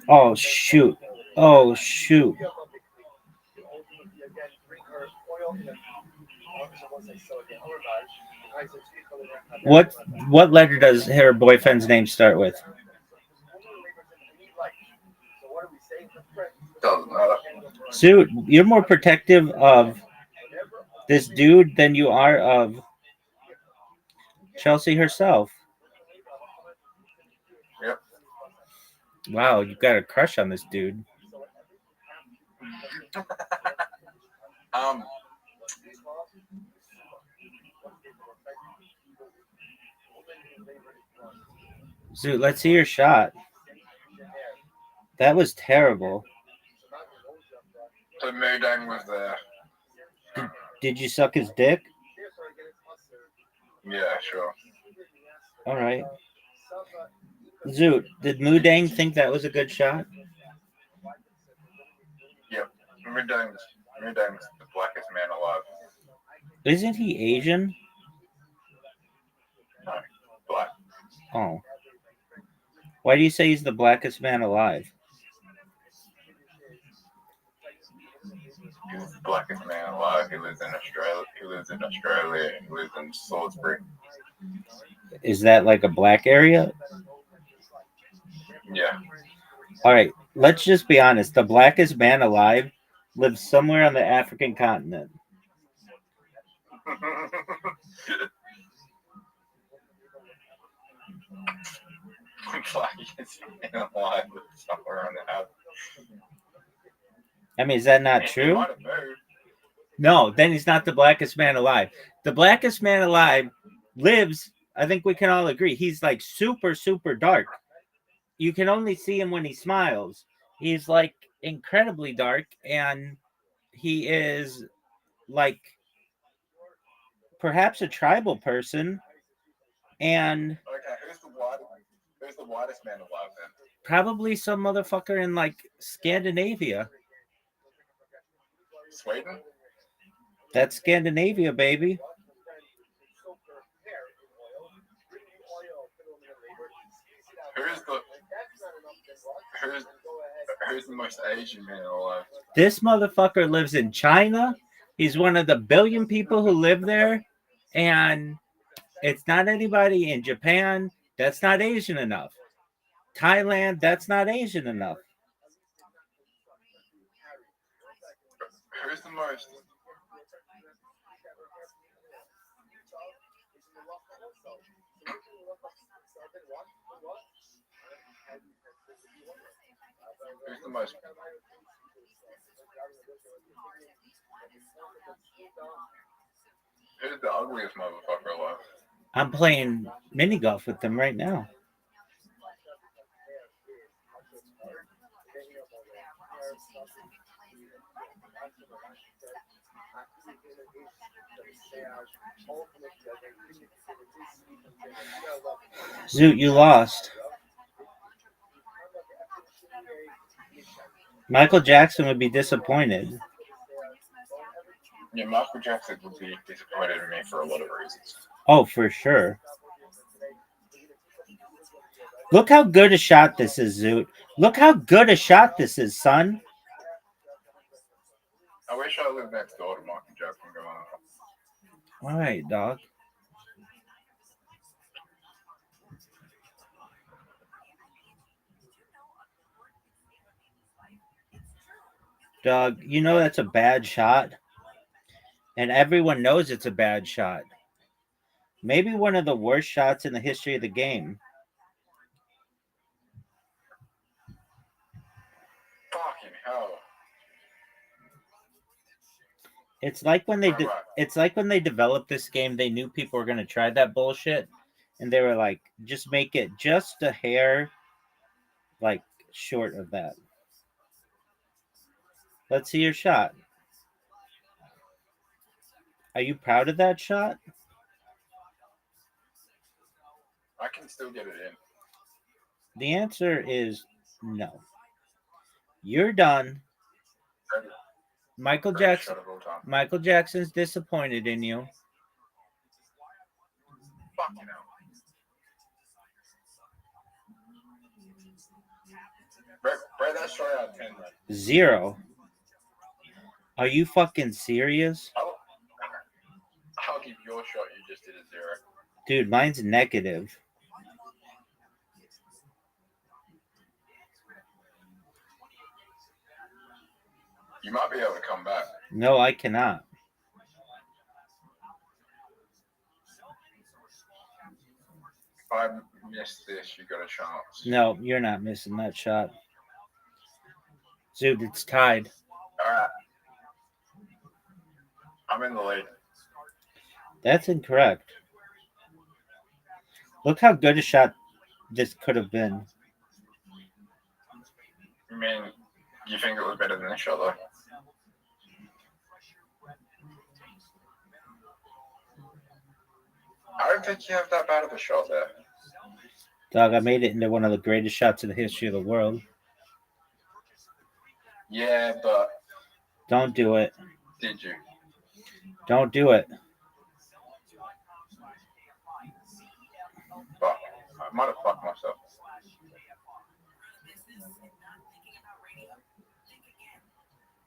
J: Oh, shoot. Oh, shoot. What letter does her boyfriend's name start with?
T: Doesn't matter.
J: Suit, you're more protective of this dude than you are of Chelsea herself.
T: Yep.
J: Wow, you got a crush on this dude. Zoot, let's see your shot. That was terrible.
T: The Moodang was there.
J: Did you suck his dick?
T: Yeah, sure.
J: All right. Zoot, did Moodang think that was a good shot?
T: Yep. Moodang's the blackest man alive.
J: Isn't he Asian?
T: No, black.
J: Oh. Why do you say he's the blackest man alive?
T: He's the blackest man alive. He lives in Australia. He lives in Salisbury.
J: Is that like a black area?
T: Yeah.
J: All right, let's just be honest. The blackest man alive lives somewhere on the African continent.
T: Blackest man alive lives somewhere on the African.
J: I mean, is that not
T: He
J: true?
T: might have moved.
J: No, then he's not the blackest man alive. The blackest man alive lives, I think we can all agree, he's like super, super dark. You can only see him when he smiles. He's like incredibly dark, and he is like perhaps a tribal person, and
T: Okay, who's the whitest man alive then?
J: probably some motherfucker in like Scandinavia.
T: Sweden?
J: That's Scandinavia, baby.
T: Who's the most Asian man alive?
J: This motherfucker lives in China. He's one of the billion people who live there, and it's not anybody in Japan. That's not Asian enough. Thailand, that's not Asian enough.
T: Who's the most? Who's the most? Who's the ugliest motherfucker alive?
J: I'm playing mini golf with them right now. Zoot, you lost. Michael Jackson would be disappointed.
T: Yeah, Michael Jackson would be disappointed in me for a lot of reasons.
J: Oh, for sure. Look how good a shot this is, Zoot. Look how good a shot this is, son.
T: I wish I lived next door to Michael Jackson.
J: All right, dog. Dog, you know that's a bad shot. And everyone knows it's a bad shot. Maybe one of the worst shots in the history of the game.
T: Fucking hell.
J: It's like when they developed this game, they knew people were going to try that bullshit, and they were like, just make it just a hair like short of that. Let's see your shot. Are you proud of that shot?
T: I can still get it in.
J: The answer is no. You're done. Michael Jackson's disappointed in you.
T: Fucking hell. Brett, that's straight out of 10, man.
J: 0. Are you fucking serious?
T: I'll give your shot you just did a 0.
J: Dude, mine's negative.
T: You might be able to come back.
J: No, I cannot.
T: If I miss this, you got a chance.
J: No, you're not missing that shot. Dude, it's tied.
T: All right. I'm in the lead.
J: That's incorrect. Look how good a shot this could have been.
T: You mean, you think it was better than this shot, though? I don't think you have that bad of a shot there.
J: Dog, I made it into one of the greatest shots in the history of the world.
T: Yeah, but...
J: Don't do it.
T: Did you?
J: Don't do it.
T: Fuck. I might have fucked myself.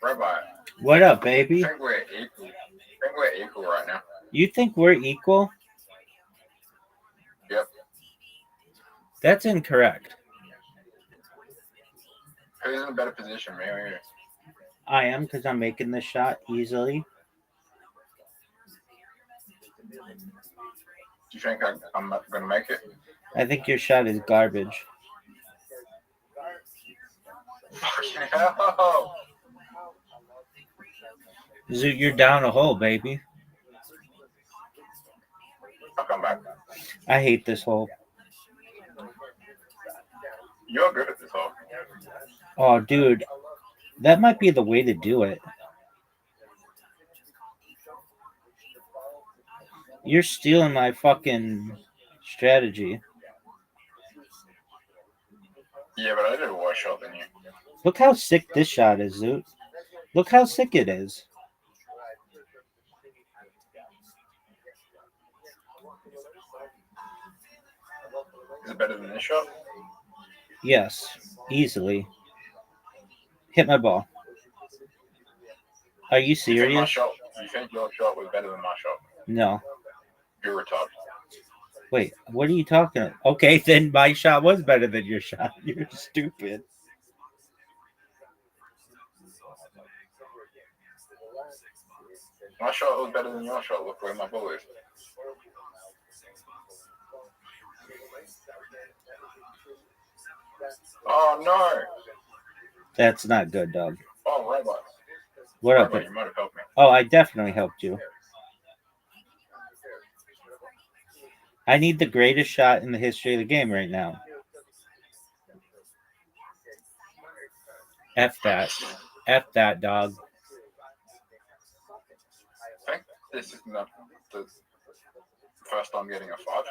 T: Rabbi.
J: What up, baby?
T: I think we're equal right now.
J: You think we're equal?
T: Yep.
J: That's incorrect.
T: Who's in a better position, me or you?
J: I am, because I'm making this shot easily.
T: Do you think I'm not going to make it?
J: I think your shot is garbage.
T: Fucking hell.
J: Zoot, you're down a hole, baby.
T: I'll come back.
J: I hate this hole.
T: You're good at this hole.
J: Oh, dude, that might be the way to do it. You're stealing my fucking strategy.
T: Yeah, but I did a worse shot than you.
J: Look how sick this shot is, Zoot. Look how sick it is.
T: Is it better than this shot?
J: Yes, easily. Hit my ball. Are you
T: You think
J: serious?
T: your shot was better than my shot?
J: No.
T: You're retarded.
J: Wait, what are you talking about? Okay, then my shot was better than your shot. You're stupid.
T: My shot was better than your shot. Look where my ball is. Oh no!
J: That's not good, dog.
T: Oh, Rabbi.
J: What up?
T: Rabbi, you might have helped me.
J: Oh, I definitely helped you. I need the greatest shot in the history of the game right now. F that. F that, dog.
T: I think this is not the first time getting a 5 shot.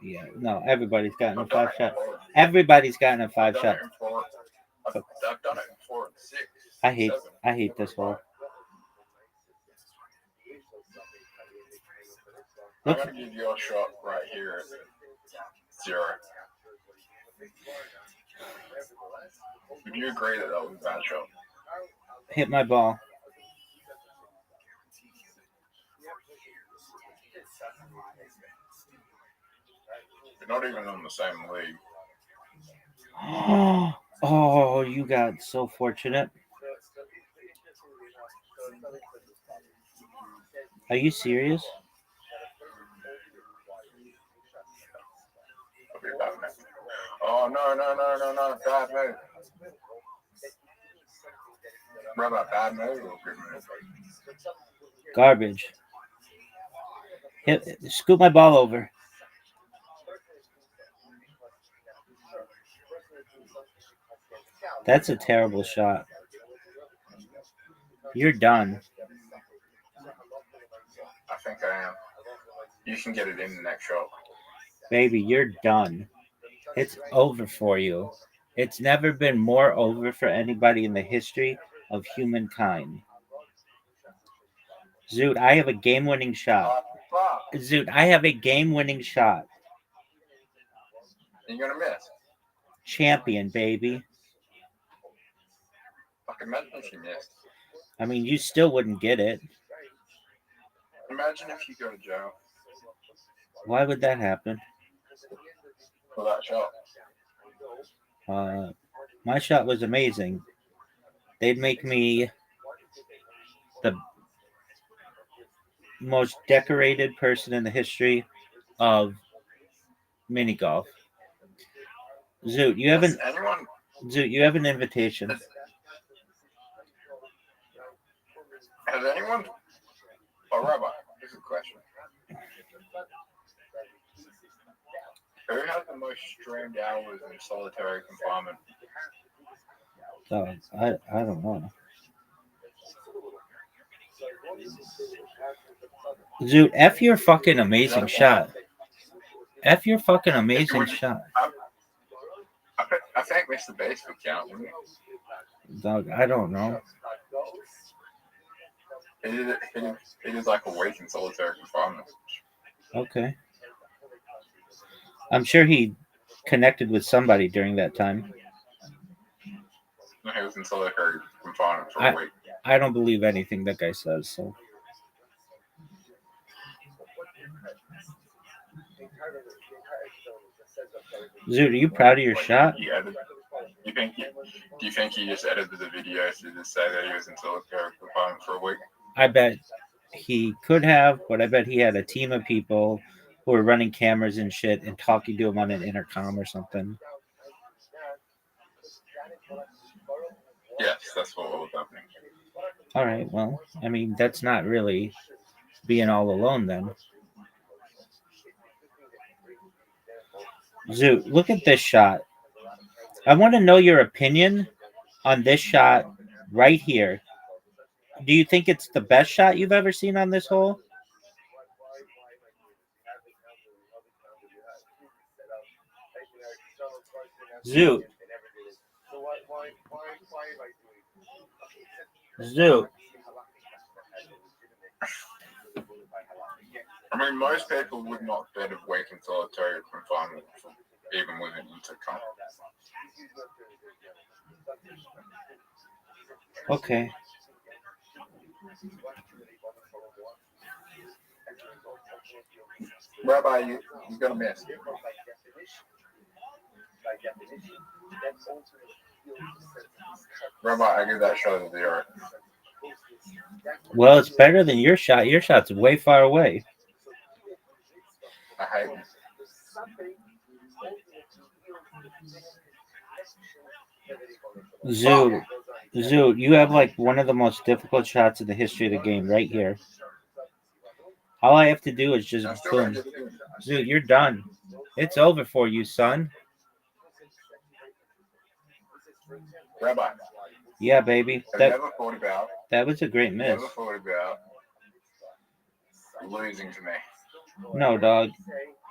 J: Yeah, no, everybody's gotten a 5 shot. Everybody's gotten a 5 shot.
T: I've done it in 4 and 6.
J: I hate this hole.
T: I'm gonna give your shot right here at 0. Would you agree that was a bad shot?
J: Hit my ball.
T: You're not even on the same league.
J: Oh, you got so fortunate. Are you serious?
T: Oh, no. Bad move. Brother, bad move or good move?
J: Garbage. Scoop my ball over. That's a terrible shot. You're done.
T: I think I am. You can get it in the next shot.
J: Baby, you're done. It's over for you. It's never been more over for anybody in the history of humankind. Zoot, I have a game-winning shot. Zoot, I have a game-winning shot.
T: You're gonna miss.
J: Champion, baby.
T: Fucking imagine if you missed.
J: I mean, you still wouldn't get it.
T: Imagine if you go to jail.
J: Why would that happen?
T: For that shot.
J: My shot was amazing. They'd make me the most decorated person in the history of mini golf. Zoot, you have an invitation.
T: Has anyone? Oh, Rabbi, here's a question. Who has the most streamed hours in solitary confinement?
J: I don't know. Zoot, F your fucking amazing shot. F your fucking amazing shot.
T: I think Mr. Bass would count, wouldn't it?
J: Dog, I don't know.
T: It is like a week in solitary confinement.
J: Okay. I'm sure he connected with somebody during that time.
T: No, he was in solitary confinement for a week.
J: I don't believe anything that guy says, so. Zoot, are you proud of your shot?
T: Do you think he just edited the video to just say that he was in solitary confinement for a week?
J: I bet he could have, but I bet he had a team of people who were running cameras and shit and talking to him on an intercom or something.
T: Yes, that's what was happening.
J: All right. Well, I mean, that's not really being all alone then. Zoot, look at this shot. I want to know your opinion on this shot right here. Do you think it's the best shot you've ever seen on this hole? Zoot. Zoot.
T: I mean, most people would not bet of week in solitary confinement, even with an intercom.
J: Okay.
T: Rabbi, you're going to miss. Rabbi, I give that shot a 0.
J: Well, it's better than your shot. Your shot's way far away.
T: I hate it.
J: Zoot. Zoot, you have like one of the most difficult shots in the history of the game right here. All I have to do is just boom. Zoot, you're done. It's over for you, son.
T: Rabbi.
J: Yeah, baby.
T: Have you ever thought about?
J: That was a great miss.
T: Never thought about losing to me?
J: No, dog.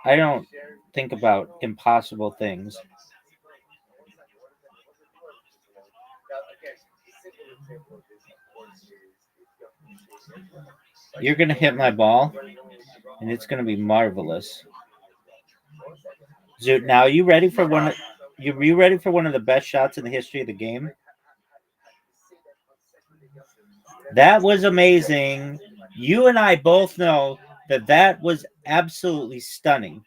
J: I don't think about impossible things. You're gonna hit my ball, and it's gonna be marvelous. Zoot, now are you ready for one? You ready for one of the best shots in the history of the game? That was amazing. You and I both know that that was absolutely stunning.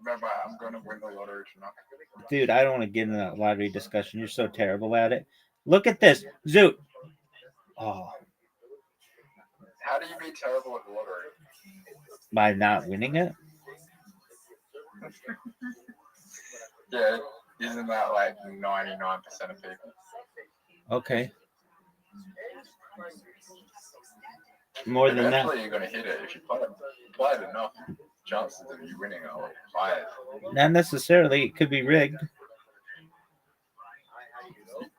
T: Rabbi, I'm going to win the lottery tonight.
J: Dude, I don't want to get into that lottery discussion. You're so terrible at it. Look at this. Zoot. Oh.
T: How do you be terrible at the lottery?
J: By not winning it?
T: Yeah, isn't that like 99% of people?
J: Okay. More than that.
T: Eventually you're going to hit it. If you play it enough, chances of you winning are higher.
J: Not necessarily. It could be rigged.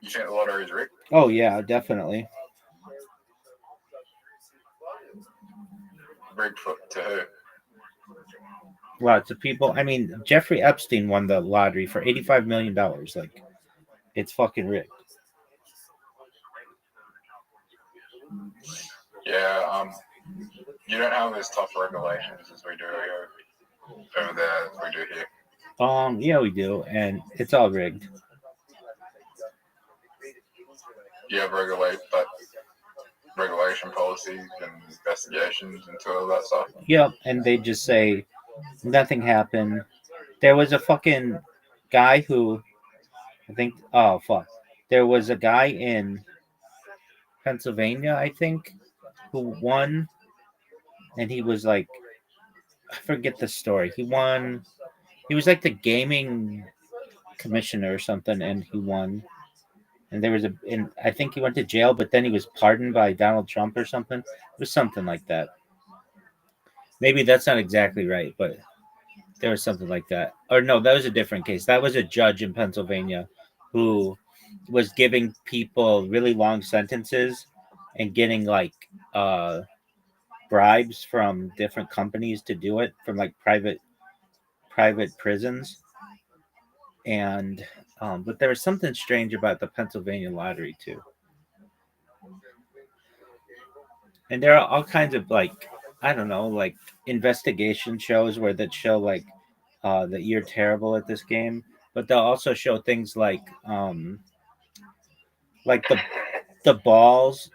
T: You think the lottery is rigged?
J: Oh, yeah, definitely.
T: Rigged to who?
J: Lots of people. I mean, Jeffrey Epstein won the lottery for $85 million. Like, it's fucking rigged.
T: Yeah, you don't have as tough regulations as we do over there as we do here.
J: Yeah, we do, and it's all rigged.
T: You have regulation policies and investigations into all that stuff.
J: Yep, and they just say nothing happened. There was a fucking guy who, I think, oh fuck, there was a guy in Pennsylvania, I think, who won, and he was like, I forget the story. He won. He was like the gaming commissioner or something, and he won. And there was and I think he went to jail, but then he was pardoned by Donald Trump or something. It was something like that. Maybe that's not exactly right, but there was something like that. Or no, that was a different case. That was a judge in Pennsylvania who was giving people really long sentences and getting like bribes from different companies to do it, from like private prisons. And but there was something strange about the Pennsylvania lottery too. And there are all kinds of like, I don't know, like investigation shows where that show like that you're terrible at this game, but they'll also show things like the balls.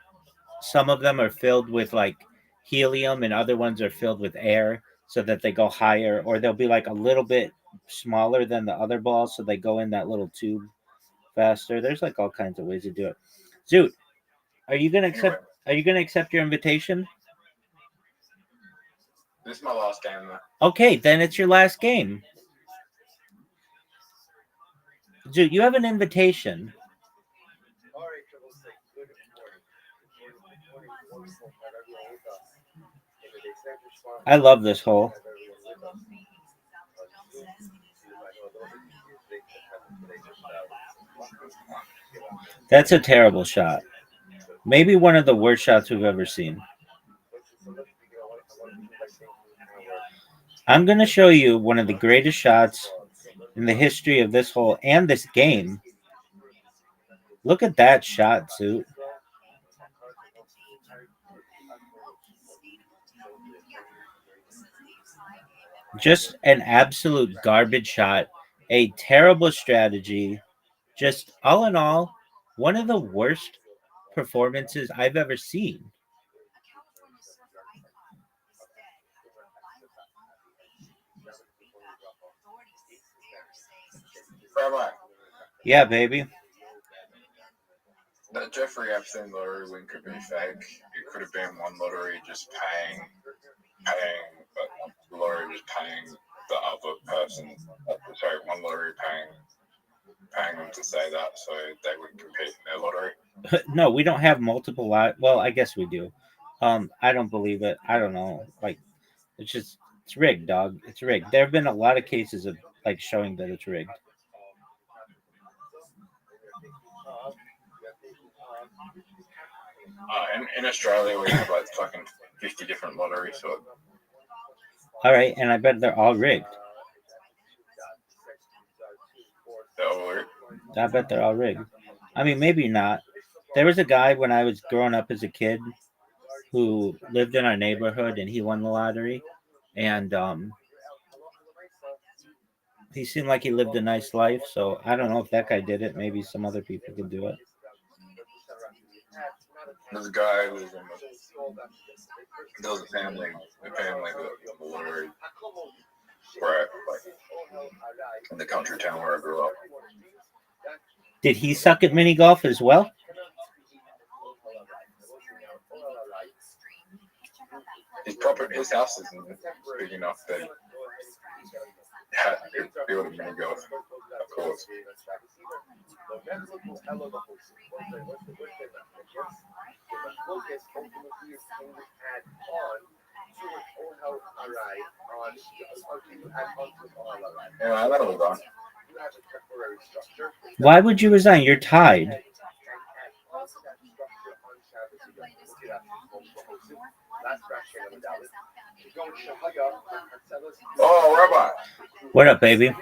J: Some of them are filled with like helium, and other ones are filled with air, so that they go higher, or they'll be like a little bit smaller than the other balls, so they go in that little tube faster. There's like all kinds of ways to do it. Zoot, are you gonna accept? Are you gonna accept your invitation?
T: This is my last game, though.
J: Okay, then it's your last game. Dude, you have an invitation. I love this hole. That's a terrible shot. Maybe one of the worst shots we've ever seen. I'm going to show you one of the greatest shots in the history of this hole and this game. Look at that shot, Suit. Just an absolute garbage shot. A terrible strategy. Just all in all, one of the worst performances I've ever seen.
T: Rabbi,
J: Yeah, baby.
T: that Jeffrey Epstein lottery win could be fake. It could have been one lottery just paying, but the lottery just paying the other person. Sorry, one lottery paying them to say that so they would compete in their lottery.
J: No, we don't have multiple Well, I guess we do. I don't believe it. I don't know. Like, it's rigged, dog. It's rigged. There have been a lot of cases of like showing that it's rigged.
T: In Australia, we have like fucking 50 different lotteries. So.
J: All right, and I bet they're all rigged. I bet they're all rigged. I mean, maybe not. There was a guy when I was growing up as a kid who lived in our neighborhood, and he won the lottery, and he seemed like he lived a nice life. So I don't know if that guy did it. Maybe some other people could do it.
T: There's a guy who was there was a family that the lottery where in the country town where I grew up.
J: Did he suck at mini golf as well?
T: His house isn't big enough that he could build a mini golf, of course. Yeah, that'll move on.
J: Why would you resign? You're tied.
T: Oh, Rabbi.
J: What up, baby?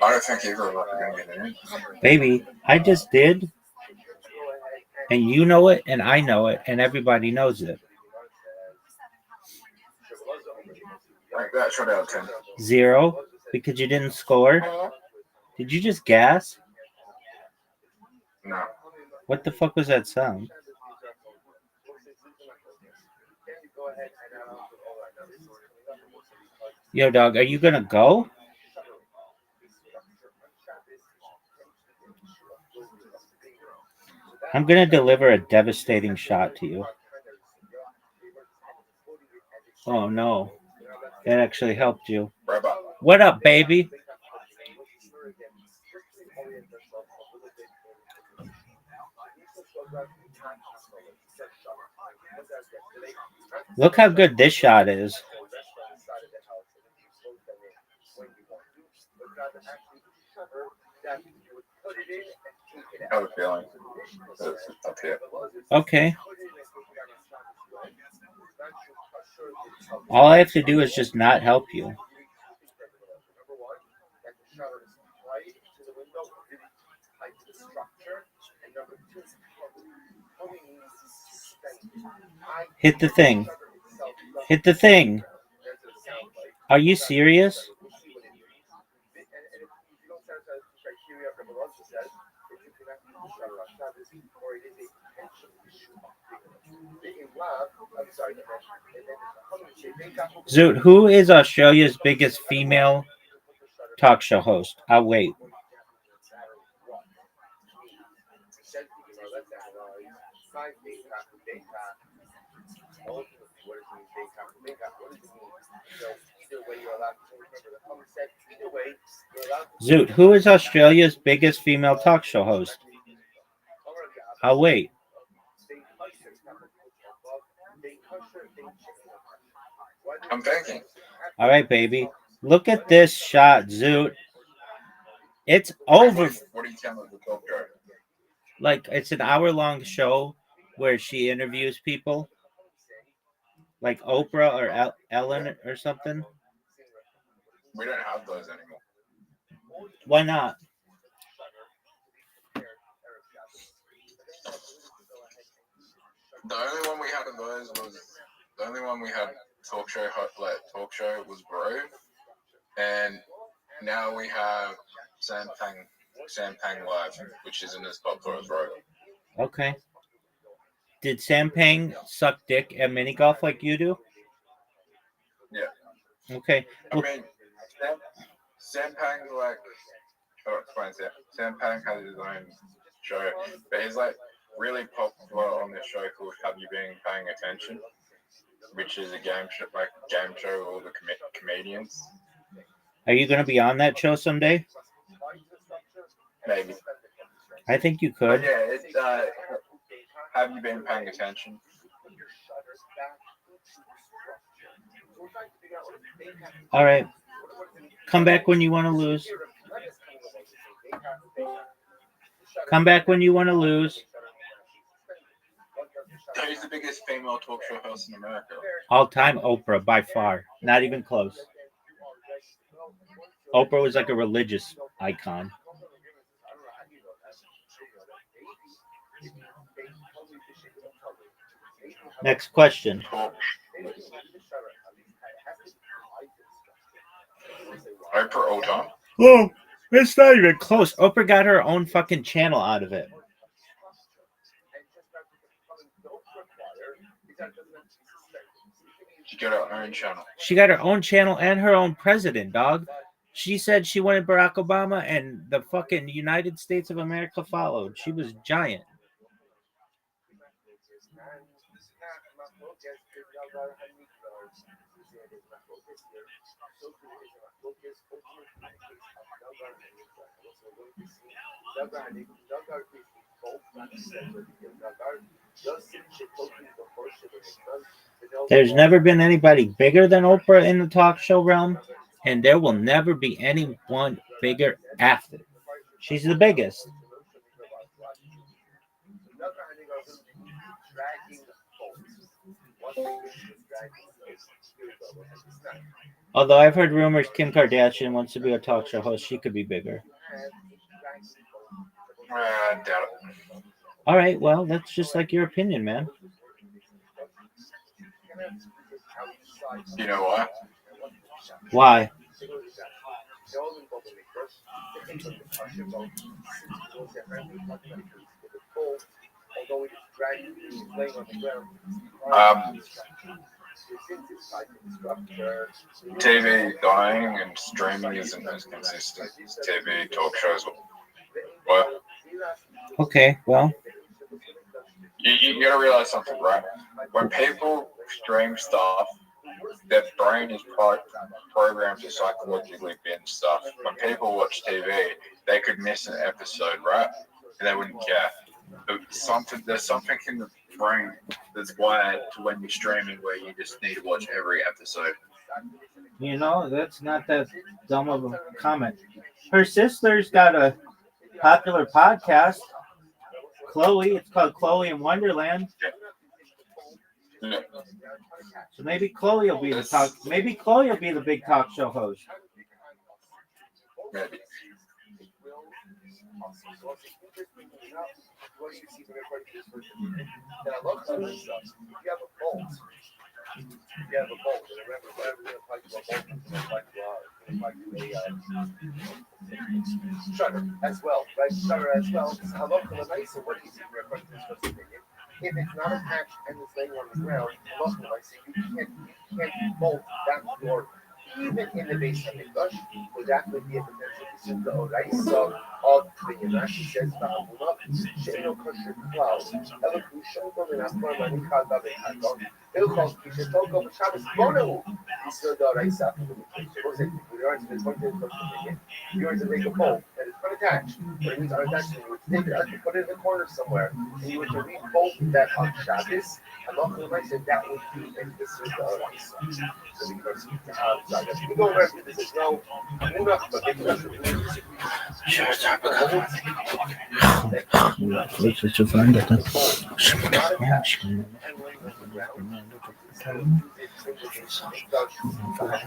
T: I don't think either of us are going to get in.
J: Baby, I just did. And you know it, and I know it, and everybody knows it.
T: Like that, shut out 10.
J: 0, because you didn't score. Did you just gas?
T: No.
J: What the fuck was that sound? Yo, dog, are you gonna go? I'm gonna deliver a devastating shot to you. Oh no, that actually helped you. What up, baby? Look how good this shot is.
T: I have a feeling it's up here.
J: Okay. All I have to do is just not help you. Hit the thing. Hit the thing. Are you serious? Zoot, who is Australia's biggest female talk show host? I'll wait. Zoot, who is Australia's biggest female talk show host? I'll wait.
T: I'm thinking.
J: All right, baby. Look at this shot, Zoot. It's over.
T: What do you tell me the talk show?
J: Like, it's an hour-long show where she interviews people, like Oprah or Ellen or something.
T: We don't have those anymore.
J: Why not?
T: The only one we had of those was the only one we had talk show was Bro, and now we have Sam Pang Live, which isn't as popular as Bro.
J: Okay. Did Sam Pang suck dick at mini golf like you do?
T: Yeah.
J: Okay.
T: I mean, Sam Pang Sam Pang has his own show, but he's like really popular on this show called Have You Been Paying Attention, which is a game show with all the comedians.
J: Are you going to be on that show someday?
T: Maybe.
J: I think you
T: But
J: could.
T: yeah, it's Have You Been Paying Attention?
J: All right. Come back when you want to lose. Come back when you want to lose.
T: Who's the biggest female talk show host in America?
J: All time Oprah, by far. Not even close. Oprah was like a religious icon. Next question.
T: Oprah all time?
J: Oh, it's not even close. Oprah got her own fucking channel out of it.
T: She got her own channel.
J: She got her own channel and her own president, dog. She said she wanted Barack Obama, and the fucking United States of America followed. She was giant. There's never been anybody bigger than Oprah in the talk show realm, and there will never be anyone bigger after. She's the biggest. Although I've heard rumors Kim Kardashian wants to be a talk show host, she could be bigger.
T: I doubt it.
J: All right, well, that's just like your opinion, man.
T: You know why?
J: Why?
T: TV dying and streaming isn't as consistent as TV talk shows. What?
J: Okay, well.
T: You gotta realize something, right? When people stream stuff, their brain is programmed to psychologically binge stuff. When people watch TV, they could miss an episode, right? And they wouldn't care. But there's something in the brain that's wired to when you're streaming where you just need to watch every episode.
J: You know, that's not that dumb of a comment. Her sister's got a popular podcast, Chloe. It's called Chloe in Wonderland.
T: Yeah.
J: So maybe Chloe will be the talk. Maybe Chloe will be the big talk show host.
T: Maybe.
H: Shutter as well, right? Shutter as well. So what do you see from your first opinion? If it's not attached and it's laying on the ground, you can't bolt that door even in the base of the English, would that would be a potential to the Oraisa of the Yanashi says Bahamuna, Shano Kosher Cloud, Elokusho, and Asma Manikada Behadon, Ilkos, Kishatoko, Shabbos Bono, is the Oraisa. We are to the 20th of the you're to make a poll that is going to attached. When it was unattached, you would take it out, you put it in the corner somewhere, and you would to read both that on Shabbos. Allah said that would be a disrespect. So because we go over this is no, but they can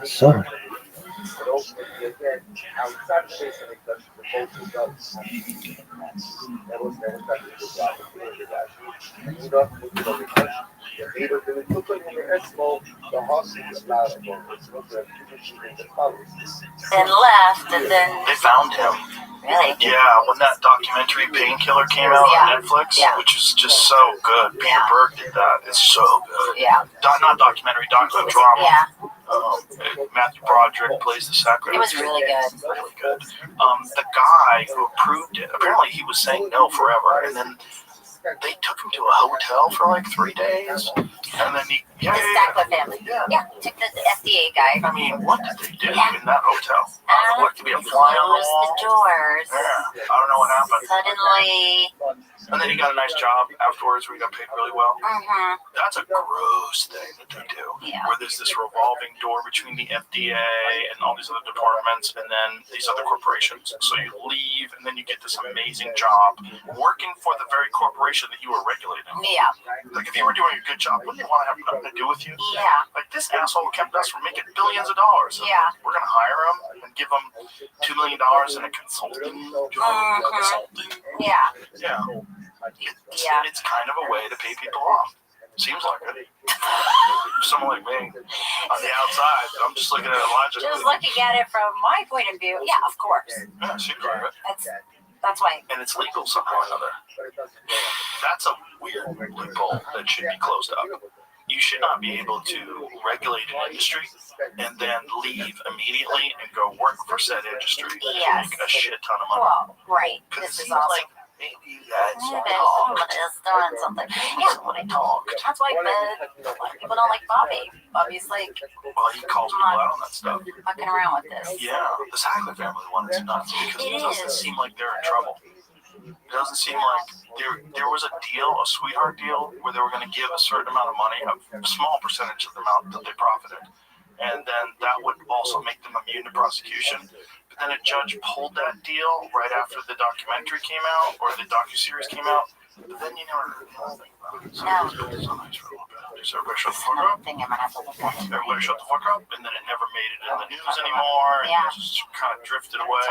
J: So.
H: but ultimately, again, outside the base of the both does. That was
R: Then left, and then
B: They found him.
R: really,
B: Yeah, when that documentary Painkiller came out on Netflix, which is just so good. Peter Berg did that. It's so good.
R: Yeah.
B: Not documentary, documentary drama.
R: Yeah.
B: Matthew Broderick plays the secretary.
R: It was really good.
B: Really good. The guy who approved it, apparently he was saying no forever, and then they took him to a hotel for like 3 days, and then he,
R: The Sackler family. Yeah. Took the FDA guy.
B: I mean, what did they do in that hotel? What, did we have fly on the
R: Close
B: wall?
R: the doors.
B: Yeah, I don't know what happened.
R: Suddenly.
B: And then he got a nice job afterwards where he got paid really well.
R: Mm-hmm.
B: That's a gross thing that they do.
R: Yeah.
B: Where there's this revolving door between the FDA and all these other departments and then these other corporations. So you leave and then you get this amazing job working for the very corporation that you were regulating.
R: Yeah.
B: Like if you were doing a good job, wouldn't they want to have nothing to do with you?
R: Yeah.
B: Like this asshole kept us from making billions of dollars.
R: Yeah.
B: We're going to hire him and give him $2 million in a consulting job. Consulting.
R: Yeah.
B: Yeah.
R: Yeah.
B: It's kind of a way to pay people off. Seems like it. Someone like me on the outside, I'm just looking at it logically.
R: Just looking at it from my point of view, yeah, of course.
B: Yeah, seems like it.
R: That's why.
B: And it's legal somehow or another. That's a weird loophole that should be closed up. You should not be able to regulate an industry and then leave immediately and go work for said industry and make a shit ton of money.
R: Well, right. This is awesome.
B: Like, maybe you guys
R: Somebody is doing something. Yeah.
B: Somebody talked.
R: That's why a lot of people don't like Bobby. Bobby's like,
B: well, he calls people out on that stuff.
R: Fucking around with this.
B: Yeah, the Sackler family one is nuts because it doesn't seem like they're in trouble. It doesn't seem like there was a deal, a sweetheart deal, where they were going to give a certain amount of money, a small percentage of the amount that they profited. And then that would also make them immune to prosecution. But then a judge pulled that deal right after the documentary came out, or the docuseries came out. But then you never heard anything about it. So it was so nice for a little bit. So everybody shut the fuck up. Everybody shut the fuck up, and then it never made it in the news anymore. And it just kind of drifted away.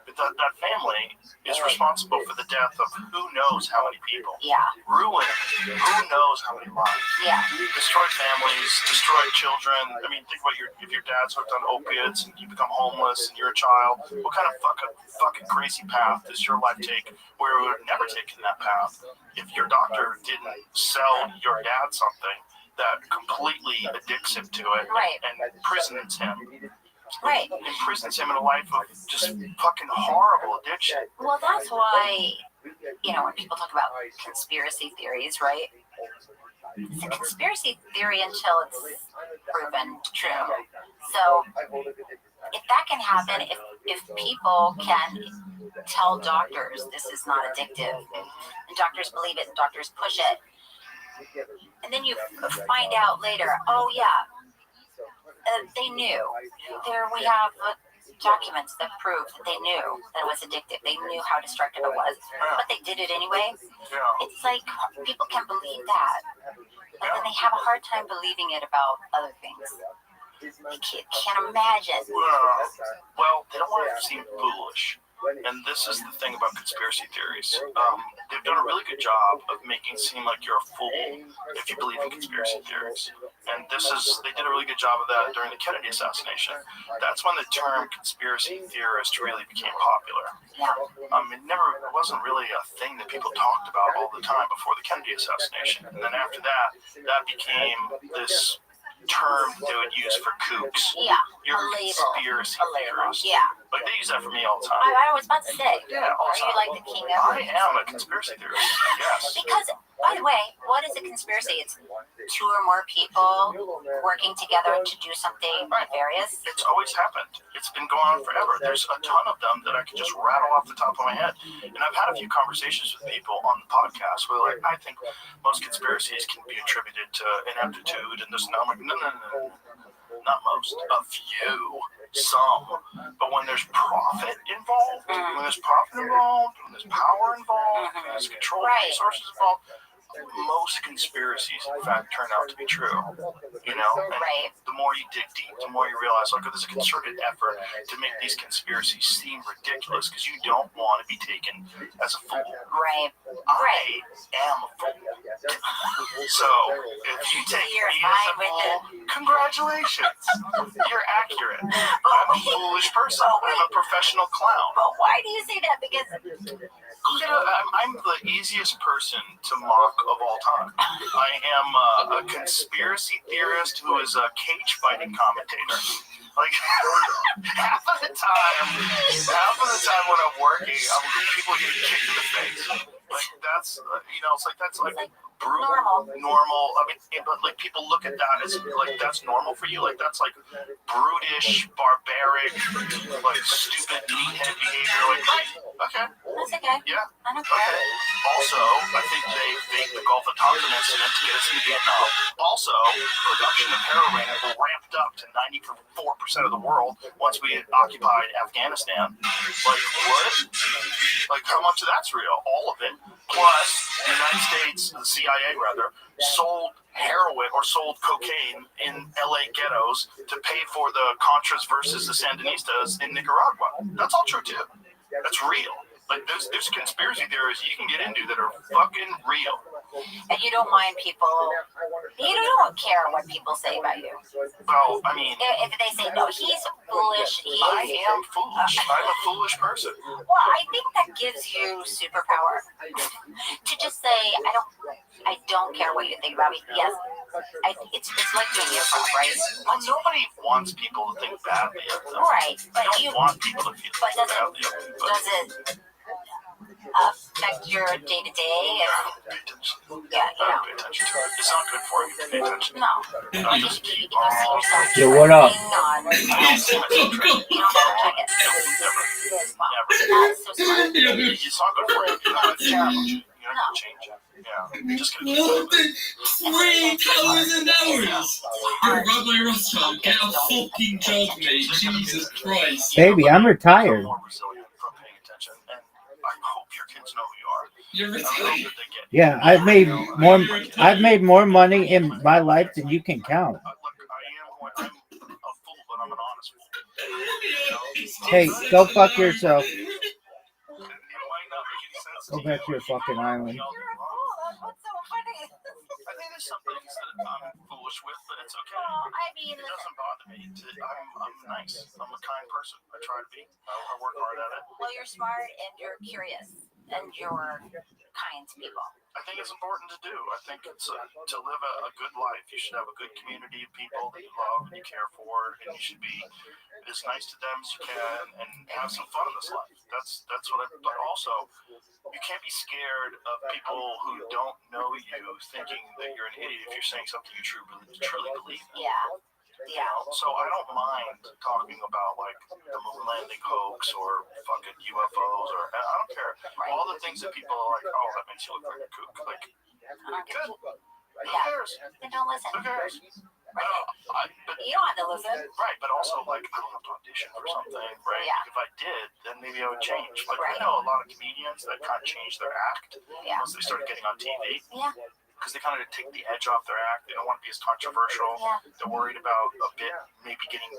B: But that family is responsible for the death of who knows how many people.
R: Yeah.
B: Ruined who knows how many lives.
R: Yeah.
B: Destroyed families, destroyed children. I mean, think about if your dad's hooked on opiates and you become homeless and you're a child, what kind of fucking crazy path does your life take where it would have never taken that path if your doctor didn't sell your dad something that completely addicts him to it and imprisons him.
R: Right.
B: Imprisons him in a life of just fucking horrible addiction.
R: Well, that's why, when people talk about conspiracy theories, right? It's a conspiracy theory until it's proven true. So, if that can happen, if people can tell doctors this is not addictive, and doctors believe it, and doctors push it, and then you find out later, oh yeah, they knew. There we have documents that prove that they knew that it was addictive. They knew how destructive it was, but they did it anyway. It's like people can believe that, but then they have a hard time believing it about other things. They can't imagine.
B: Well, they don't want to seem foolish. And this is the thing about conspiracy theories. They've done a really good job of making it seem like you're a fool if you believe in conspiracy theories. And they did a really good job of that during the Kennedy assassination. That's when the term conspiracy theorist really became popular. It wasn't really a thing that people talked about all the time before the Kennedy assassination. And then after that became this term that they would use for kooks.
R: Yeah.
B: You're a conspiracy theorist.
R: Yeah.
B: Like they use that for me all the time.
R: I was about to say,
B: Yeah, all
R: are
B: the
R: you
B: time.
R: like the king of?
B: I am a conspiracy theorist. Yes.
R: Because, by the way, what is a conspiracy? It's two or more people working together to do something nefarious.
B: It's always happened. It's been going on forever. There's a ton of them that I can just rattle off the top of my head. And I've had a few conversations with people on the podcast where, like, I think most conspiracies can be attributed to ineptitude and this and that. I'm like, no. Not most. A few. Some. But when there's profit involved, when there's power involved, when there's control resources involved, most conspiracies, in fact, turn out to be true. You know? And the more you dig deep, the more you realize, like, there's a concerted effort to make these conspiracies seem ridiculous because you don't want to be taken as a fool.
R: Right.
B: I am a fool. So, if you take me as a fool, congratulations. You're accurate. I'm a foolish person. I'm a professional clown.
R: But why do you say that? Because
B: I'm the easiest person to mock of all time. I am a conspiracy theorist who is a cage fighting commentator. Like half of the time when I'm working, people getting kicked in the face. Like that's it's like that's like brutal, normal. I mean, but like people look at that as like that's normal for you. Like that's like brutish, barbaric, like stupid, meathead behavior. Like okay,
R: that's okay.
B: Yeah,
R: I don't care.
B: Also, I think they faked the Gulf of Tonkin incident to get us into Vietnam. Also, production of heroin ramped up to 94% of the world once we had occupied Afghanistan. Like what? Like how much of that's real? All of it. Plus, the United States, the CIA rather, sold heroin or sold cocaine in LA ghettos to pay for the Contras versus the Sandinistas in Nicaragua. That's all true too. That's real. Like there's conspiracy theories you can get into that are fucking real.
R: And you don't mind people. You don't care what people say about you.
B: Well, I mean,
R: if they say no, he's foolish.
B: I am foolish. I'm a foolish person.
R: Well, I think that gives you superpower to just say I don't care what you think about me. Yes, it's like doing improv, right?
B: Well, nobody wants people to think badly of them.
R: Right, but
B: you don't want people to feel badly of them.
R: Does it affect your day to day? Yeah, you know.
B: Pay attention to it. It's not good for you to pay attention.
R: No.
B: Just keep
R: you go see yourself.
E: Yo, what up?
R: You don't have to check it. Never. That's so smart.
B: It's not good for you. You don't have to change it. You don't have to change it. Yeah. You're just gonna keep
U: 3 hours and hours! You're Rabbi Rothschild, get a fucking job, mate. Jesus Christ.
E: Baby, I'm retired.
B: more resilient from paying attention, and I hope your kids know who you are.
U: You're
B: I hope
U: retired.
B: that they get you.
E: Yeah, I've made more money in my life than you can count.
B: Look, I'm a fool, but I'm an honest fool.
E: Hey, go fuck yourself.
B: It might not make any sense
E: Go
B: to
E: back
B: you.
E: to your fucking island.
R: What's so funny?
B: I think there's some things that I'm foolish with, but it's okay.
R: I mean,
B: It doesn't bother me. I'm nice. I'm a kind person. I try to be. I work hard at it.
R: well, you're smart and you're curious and you're kind to people.
B: I think it's important to do. I think it's to live a good life. You should have a good community of people that you love and you care for, and you should be as nice to them as you can and have some fun in this life. That's what I. But also, you can't be scared of people who don't know you thinking that you're an idiot if you're saying something you truly believe in.
R: Yeah.
B: So I don't mind talking about like the moon landing hoax or fucking UFOs or I don't care. All the things that people are like, oh, that makes you look like a kook. Like, good. Who cares?
R: Then don't listen.
B: Who cares? But
R: you don't have to listen.
B: Right, but also like I don't have to audition for something, right?
R: Yeah.
B: If I did, then maybe I would change. Like I know a lot of comedians that kind of change their act once they started getting on TV.
R: Yeah.
B: Because they kind of take the edge off their act. They don't want to be as controversial.
R: Yeah.
B: They're worried about a bit maybe getting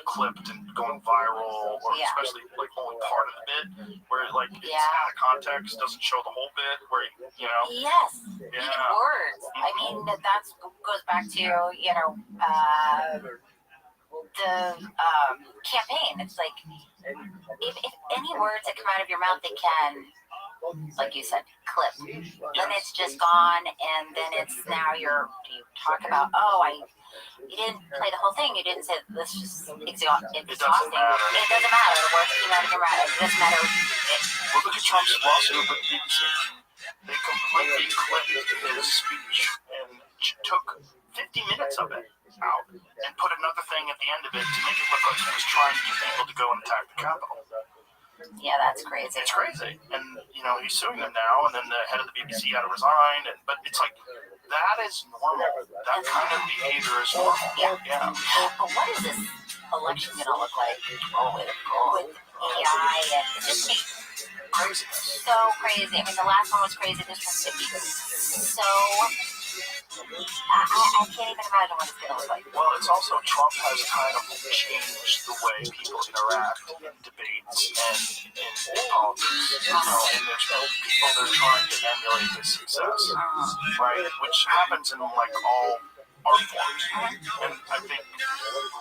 B: clipped and going viral, or especially like only part of the bit, where like it's out of context, doesn't show the whole bit, where you know.
R: Yes.
B: Yeah.
R: Even words. I mean, that goes back to the campaign. It's like if any words that come out of your mouth, they can like you said, clip. Then it's just gone, and then it's now you talk about, you didn't play the whole thing. You didn't say this is exhausting. It doesn't matter. The words came out of your mouth. It doesn't matter.
B: Well, look at Trump's lawsuit with BBC. They completely clipped his speech and took 50 minutes of it out and put another thing at the end of it to make it look like he was trying to get people to go and attack the Capitol.
R: Yeah, that's crazy.
B: It's crazy. And, he's suing them now, and then the head of the BBC had to resign. But it's like, that is normal. That kind of behavior is normal. Yeah.
R: But what is this election going to look like with AI? And it's just
B: crazy.
R: So crazy. I mean, the last one was crazy. This one's going to be so... I can't even imagine what it's going to look like.
B: Well, it's also Trump has kind of changed the way people interact in debates and in politics. And there's people that are trying to emulate his success, right? Which happens in like all art forms. And I think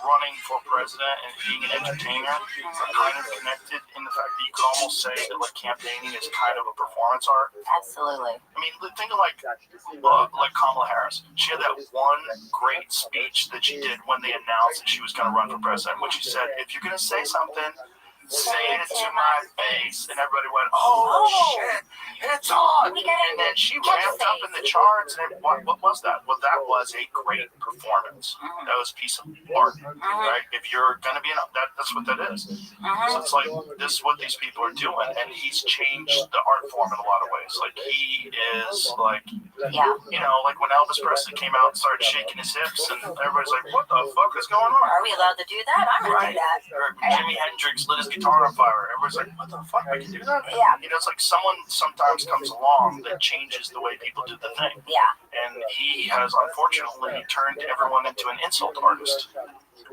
B: running for president and being an entertainer are kind of connected in the fact that you could almost say that like campaigning is kind of a performance art.
R: Absolutely.
B: I mean, think of like Kamala Harris. She had that one great speech that she did when they announced that she was going to run for president, when she said, if you're going to say something, say it to my face. And everybody went, oh shit, it's on. And then she ramped up in the charts. And what was that? Well, that was a great performance. That was a piece of art, right? If you're going to be that's what that is. So it's like, this is what these people are doing. And he's changed the art form in a lot of ways. Like, he is like, like when Elvis Presley came out and started shaking his hips, and everybody's like, what the fuck is going on?
R: Are we allowed to do that? I'm going to do that.
B: Or Jimi Hendrix lit his guitar on fire. Everybody's like, what the fuck? We can do that?
R: Yeah.
B: It's like someone sometimes comes along that changes the way people do the thing.
R: Yeah.
B: And he has unfortunately turned everyone into an insult artist.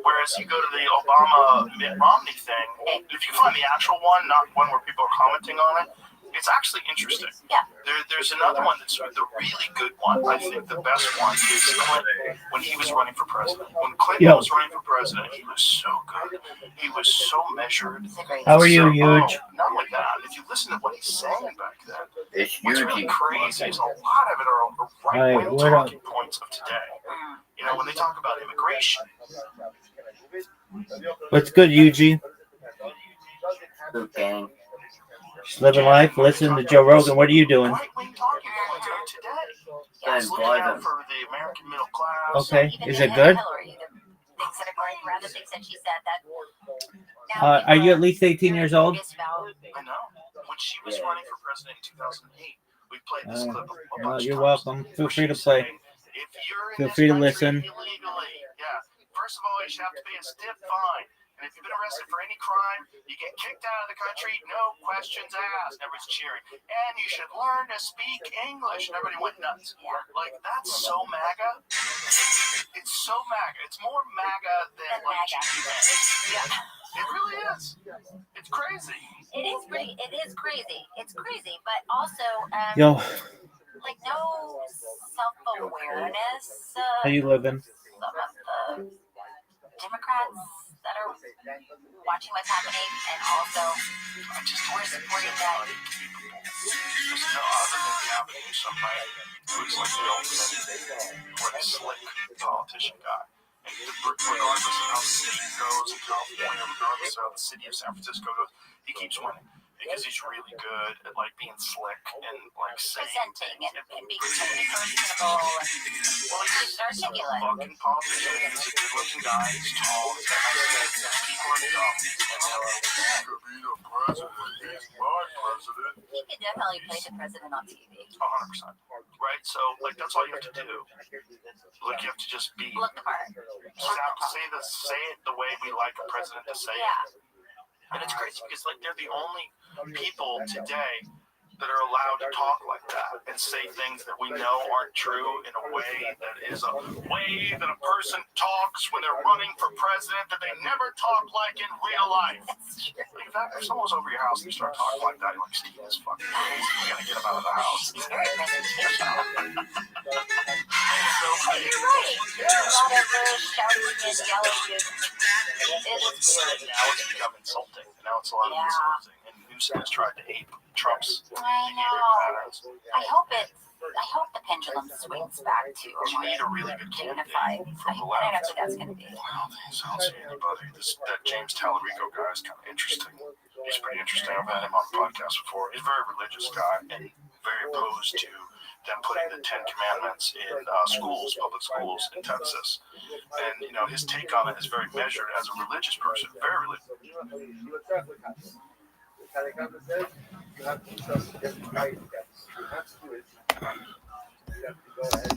B: Whereas you go to the Obama Mitt Romney thing, if you find the actual one, not one where people are commenting on it, it's actually interesting.
R: Yeah.
B: There's another one that's the really good one. I think the best one is Clinton when he was running for president. When Clinton was running for president, he was so good. He was so measured.
J: How are you, Huge?
B: Not only that, if you listen to what he's saying back then,
E: it's
B: what's really crazy is a lot of it are right-wing talking points of today. When they talk about immigration.
J: What's good, Eugene?
E: Good gang.
J: Just living life, listening to Joe Rogan. What are you doing? Okay, is it good? Are you at least 18 years old?
B: I know. When she was running for president in 2008, we played this clip a bunch
J: You're
B: of
J: welcome. Feel free to play. Feel free to listen.
B: First of all, you should have to pay a stiff fine. And if you've been arrested for any crime, you get kicked out of the country, no questions asked. Everybody's cheering. And you should learn to speak English. And everybody went nuts. Like, that's so MAGA. It's so MAGA. It's more MAGA than like GDP. It really is. It's crazy.
R: It is crazy. It's crazy, but also like no self-awareness.
J: How you living?
R: Some of the Democrats that are watching what's happening, and also we're supporting that.
B: There's no other than Gavin Newsom, right? Who's like the ultimate slick politician guy. And regardless of how the state goes in California, regardless of how the city of San Francisco goes, he keeps winning. Because he's really good at like being slick and like
R: presenting and being personable.
B: Well, he's articulate. Fucking politician. He's a good-looking guy. He's tall. He's got nice hair. People are dumb. And to be the president, he's my president.
R: He could definitely play the president on TV.
B: 100%. Right? So like that's all you have to do. Like you have to just be.
R: Look the part.
B: Say it the way we like a president to say it. And it's crazy because like they're the only people today that are allowed to talk like that and say things that we know aren't true in a way that is a way that a person talks when they're running for president that they never talk like in real life. Like, in fact, if someone's over your house and you start talking like that, you're like, Steve, this fucking crazy. We gotta get him out of the house.
R: He's very presentational.
B: So
R: you're right. There's a lot of shouting and yelling.
B: Now it's become insulting. Now it's a lot of insulting. And Newsom has tried to ape Trump's
R: I
B: behavior
R: know.
B: patterns.
R: I hope the pendulum swings back to a
B: You need a really good
R: dignified.
B: candidate from the
R: I don't know
B: left.
R: who that's going to be.
B: I don't see anybody. That James Tallarico guy is kind of interesting. He's pretty interesting. I've had him on the podcast before. He's a very religious guy and very opposed to them putting the 10 Commandments in schools, public schools in Texas. And, you know, his take on it is very measured as a religious person, very religious.
H: You have to trust every guy. You have to do it. You have to go ahead.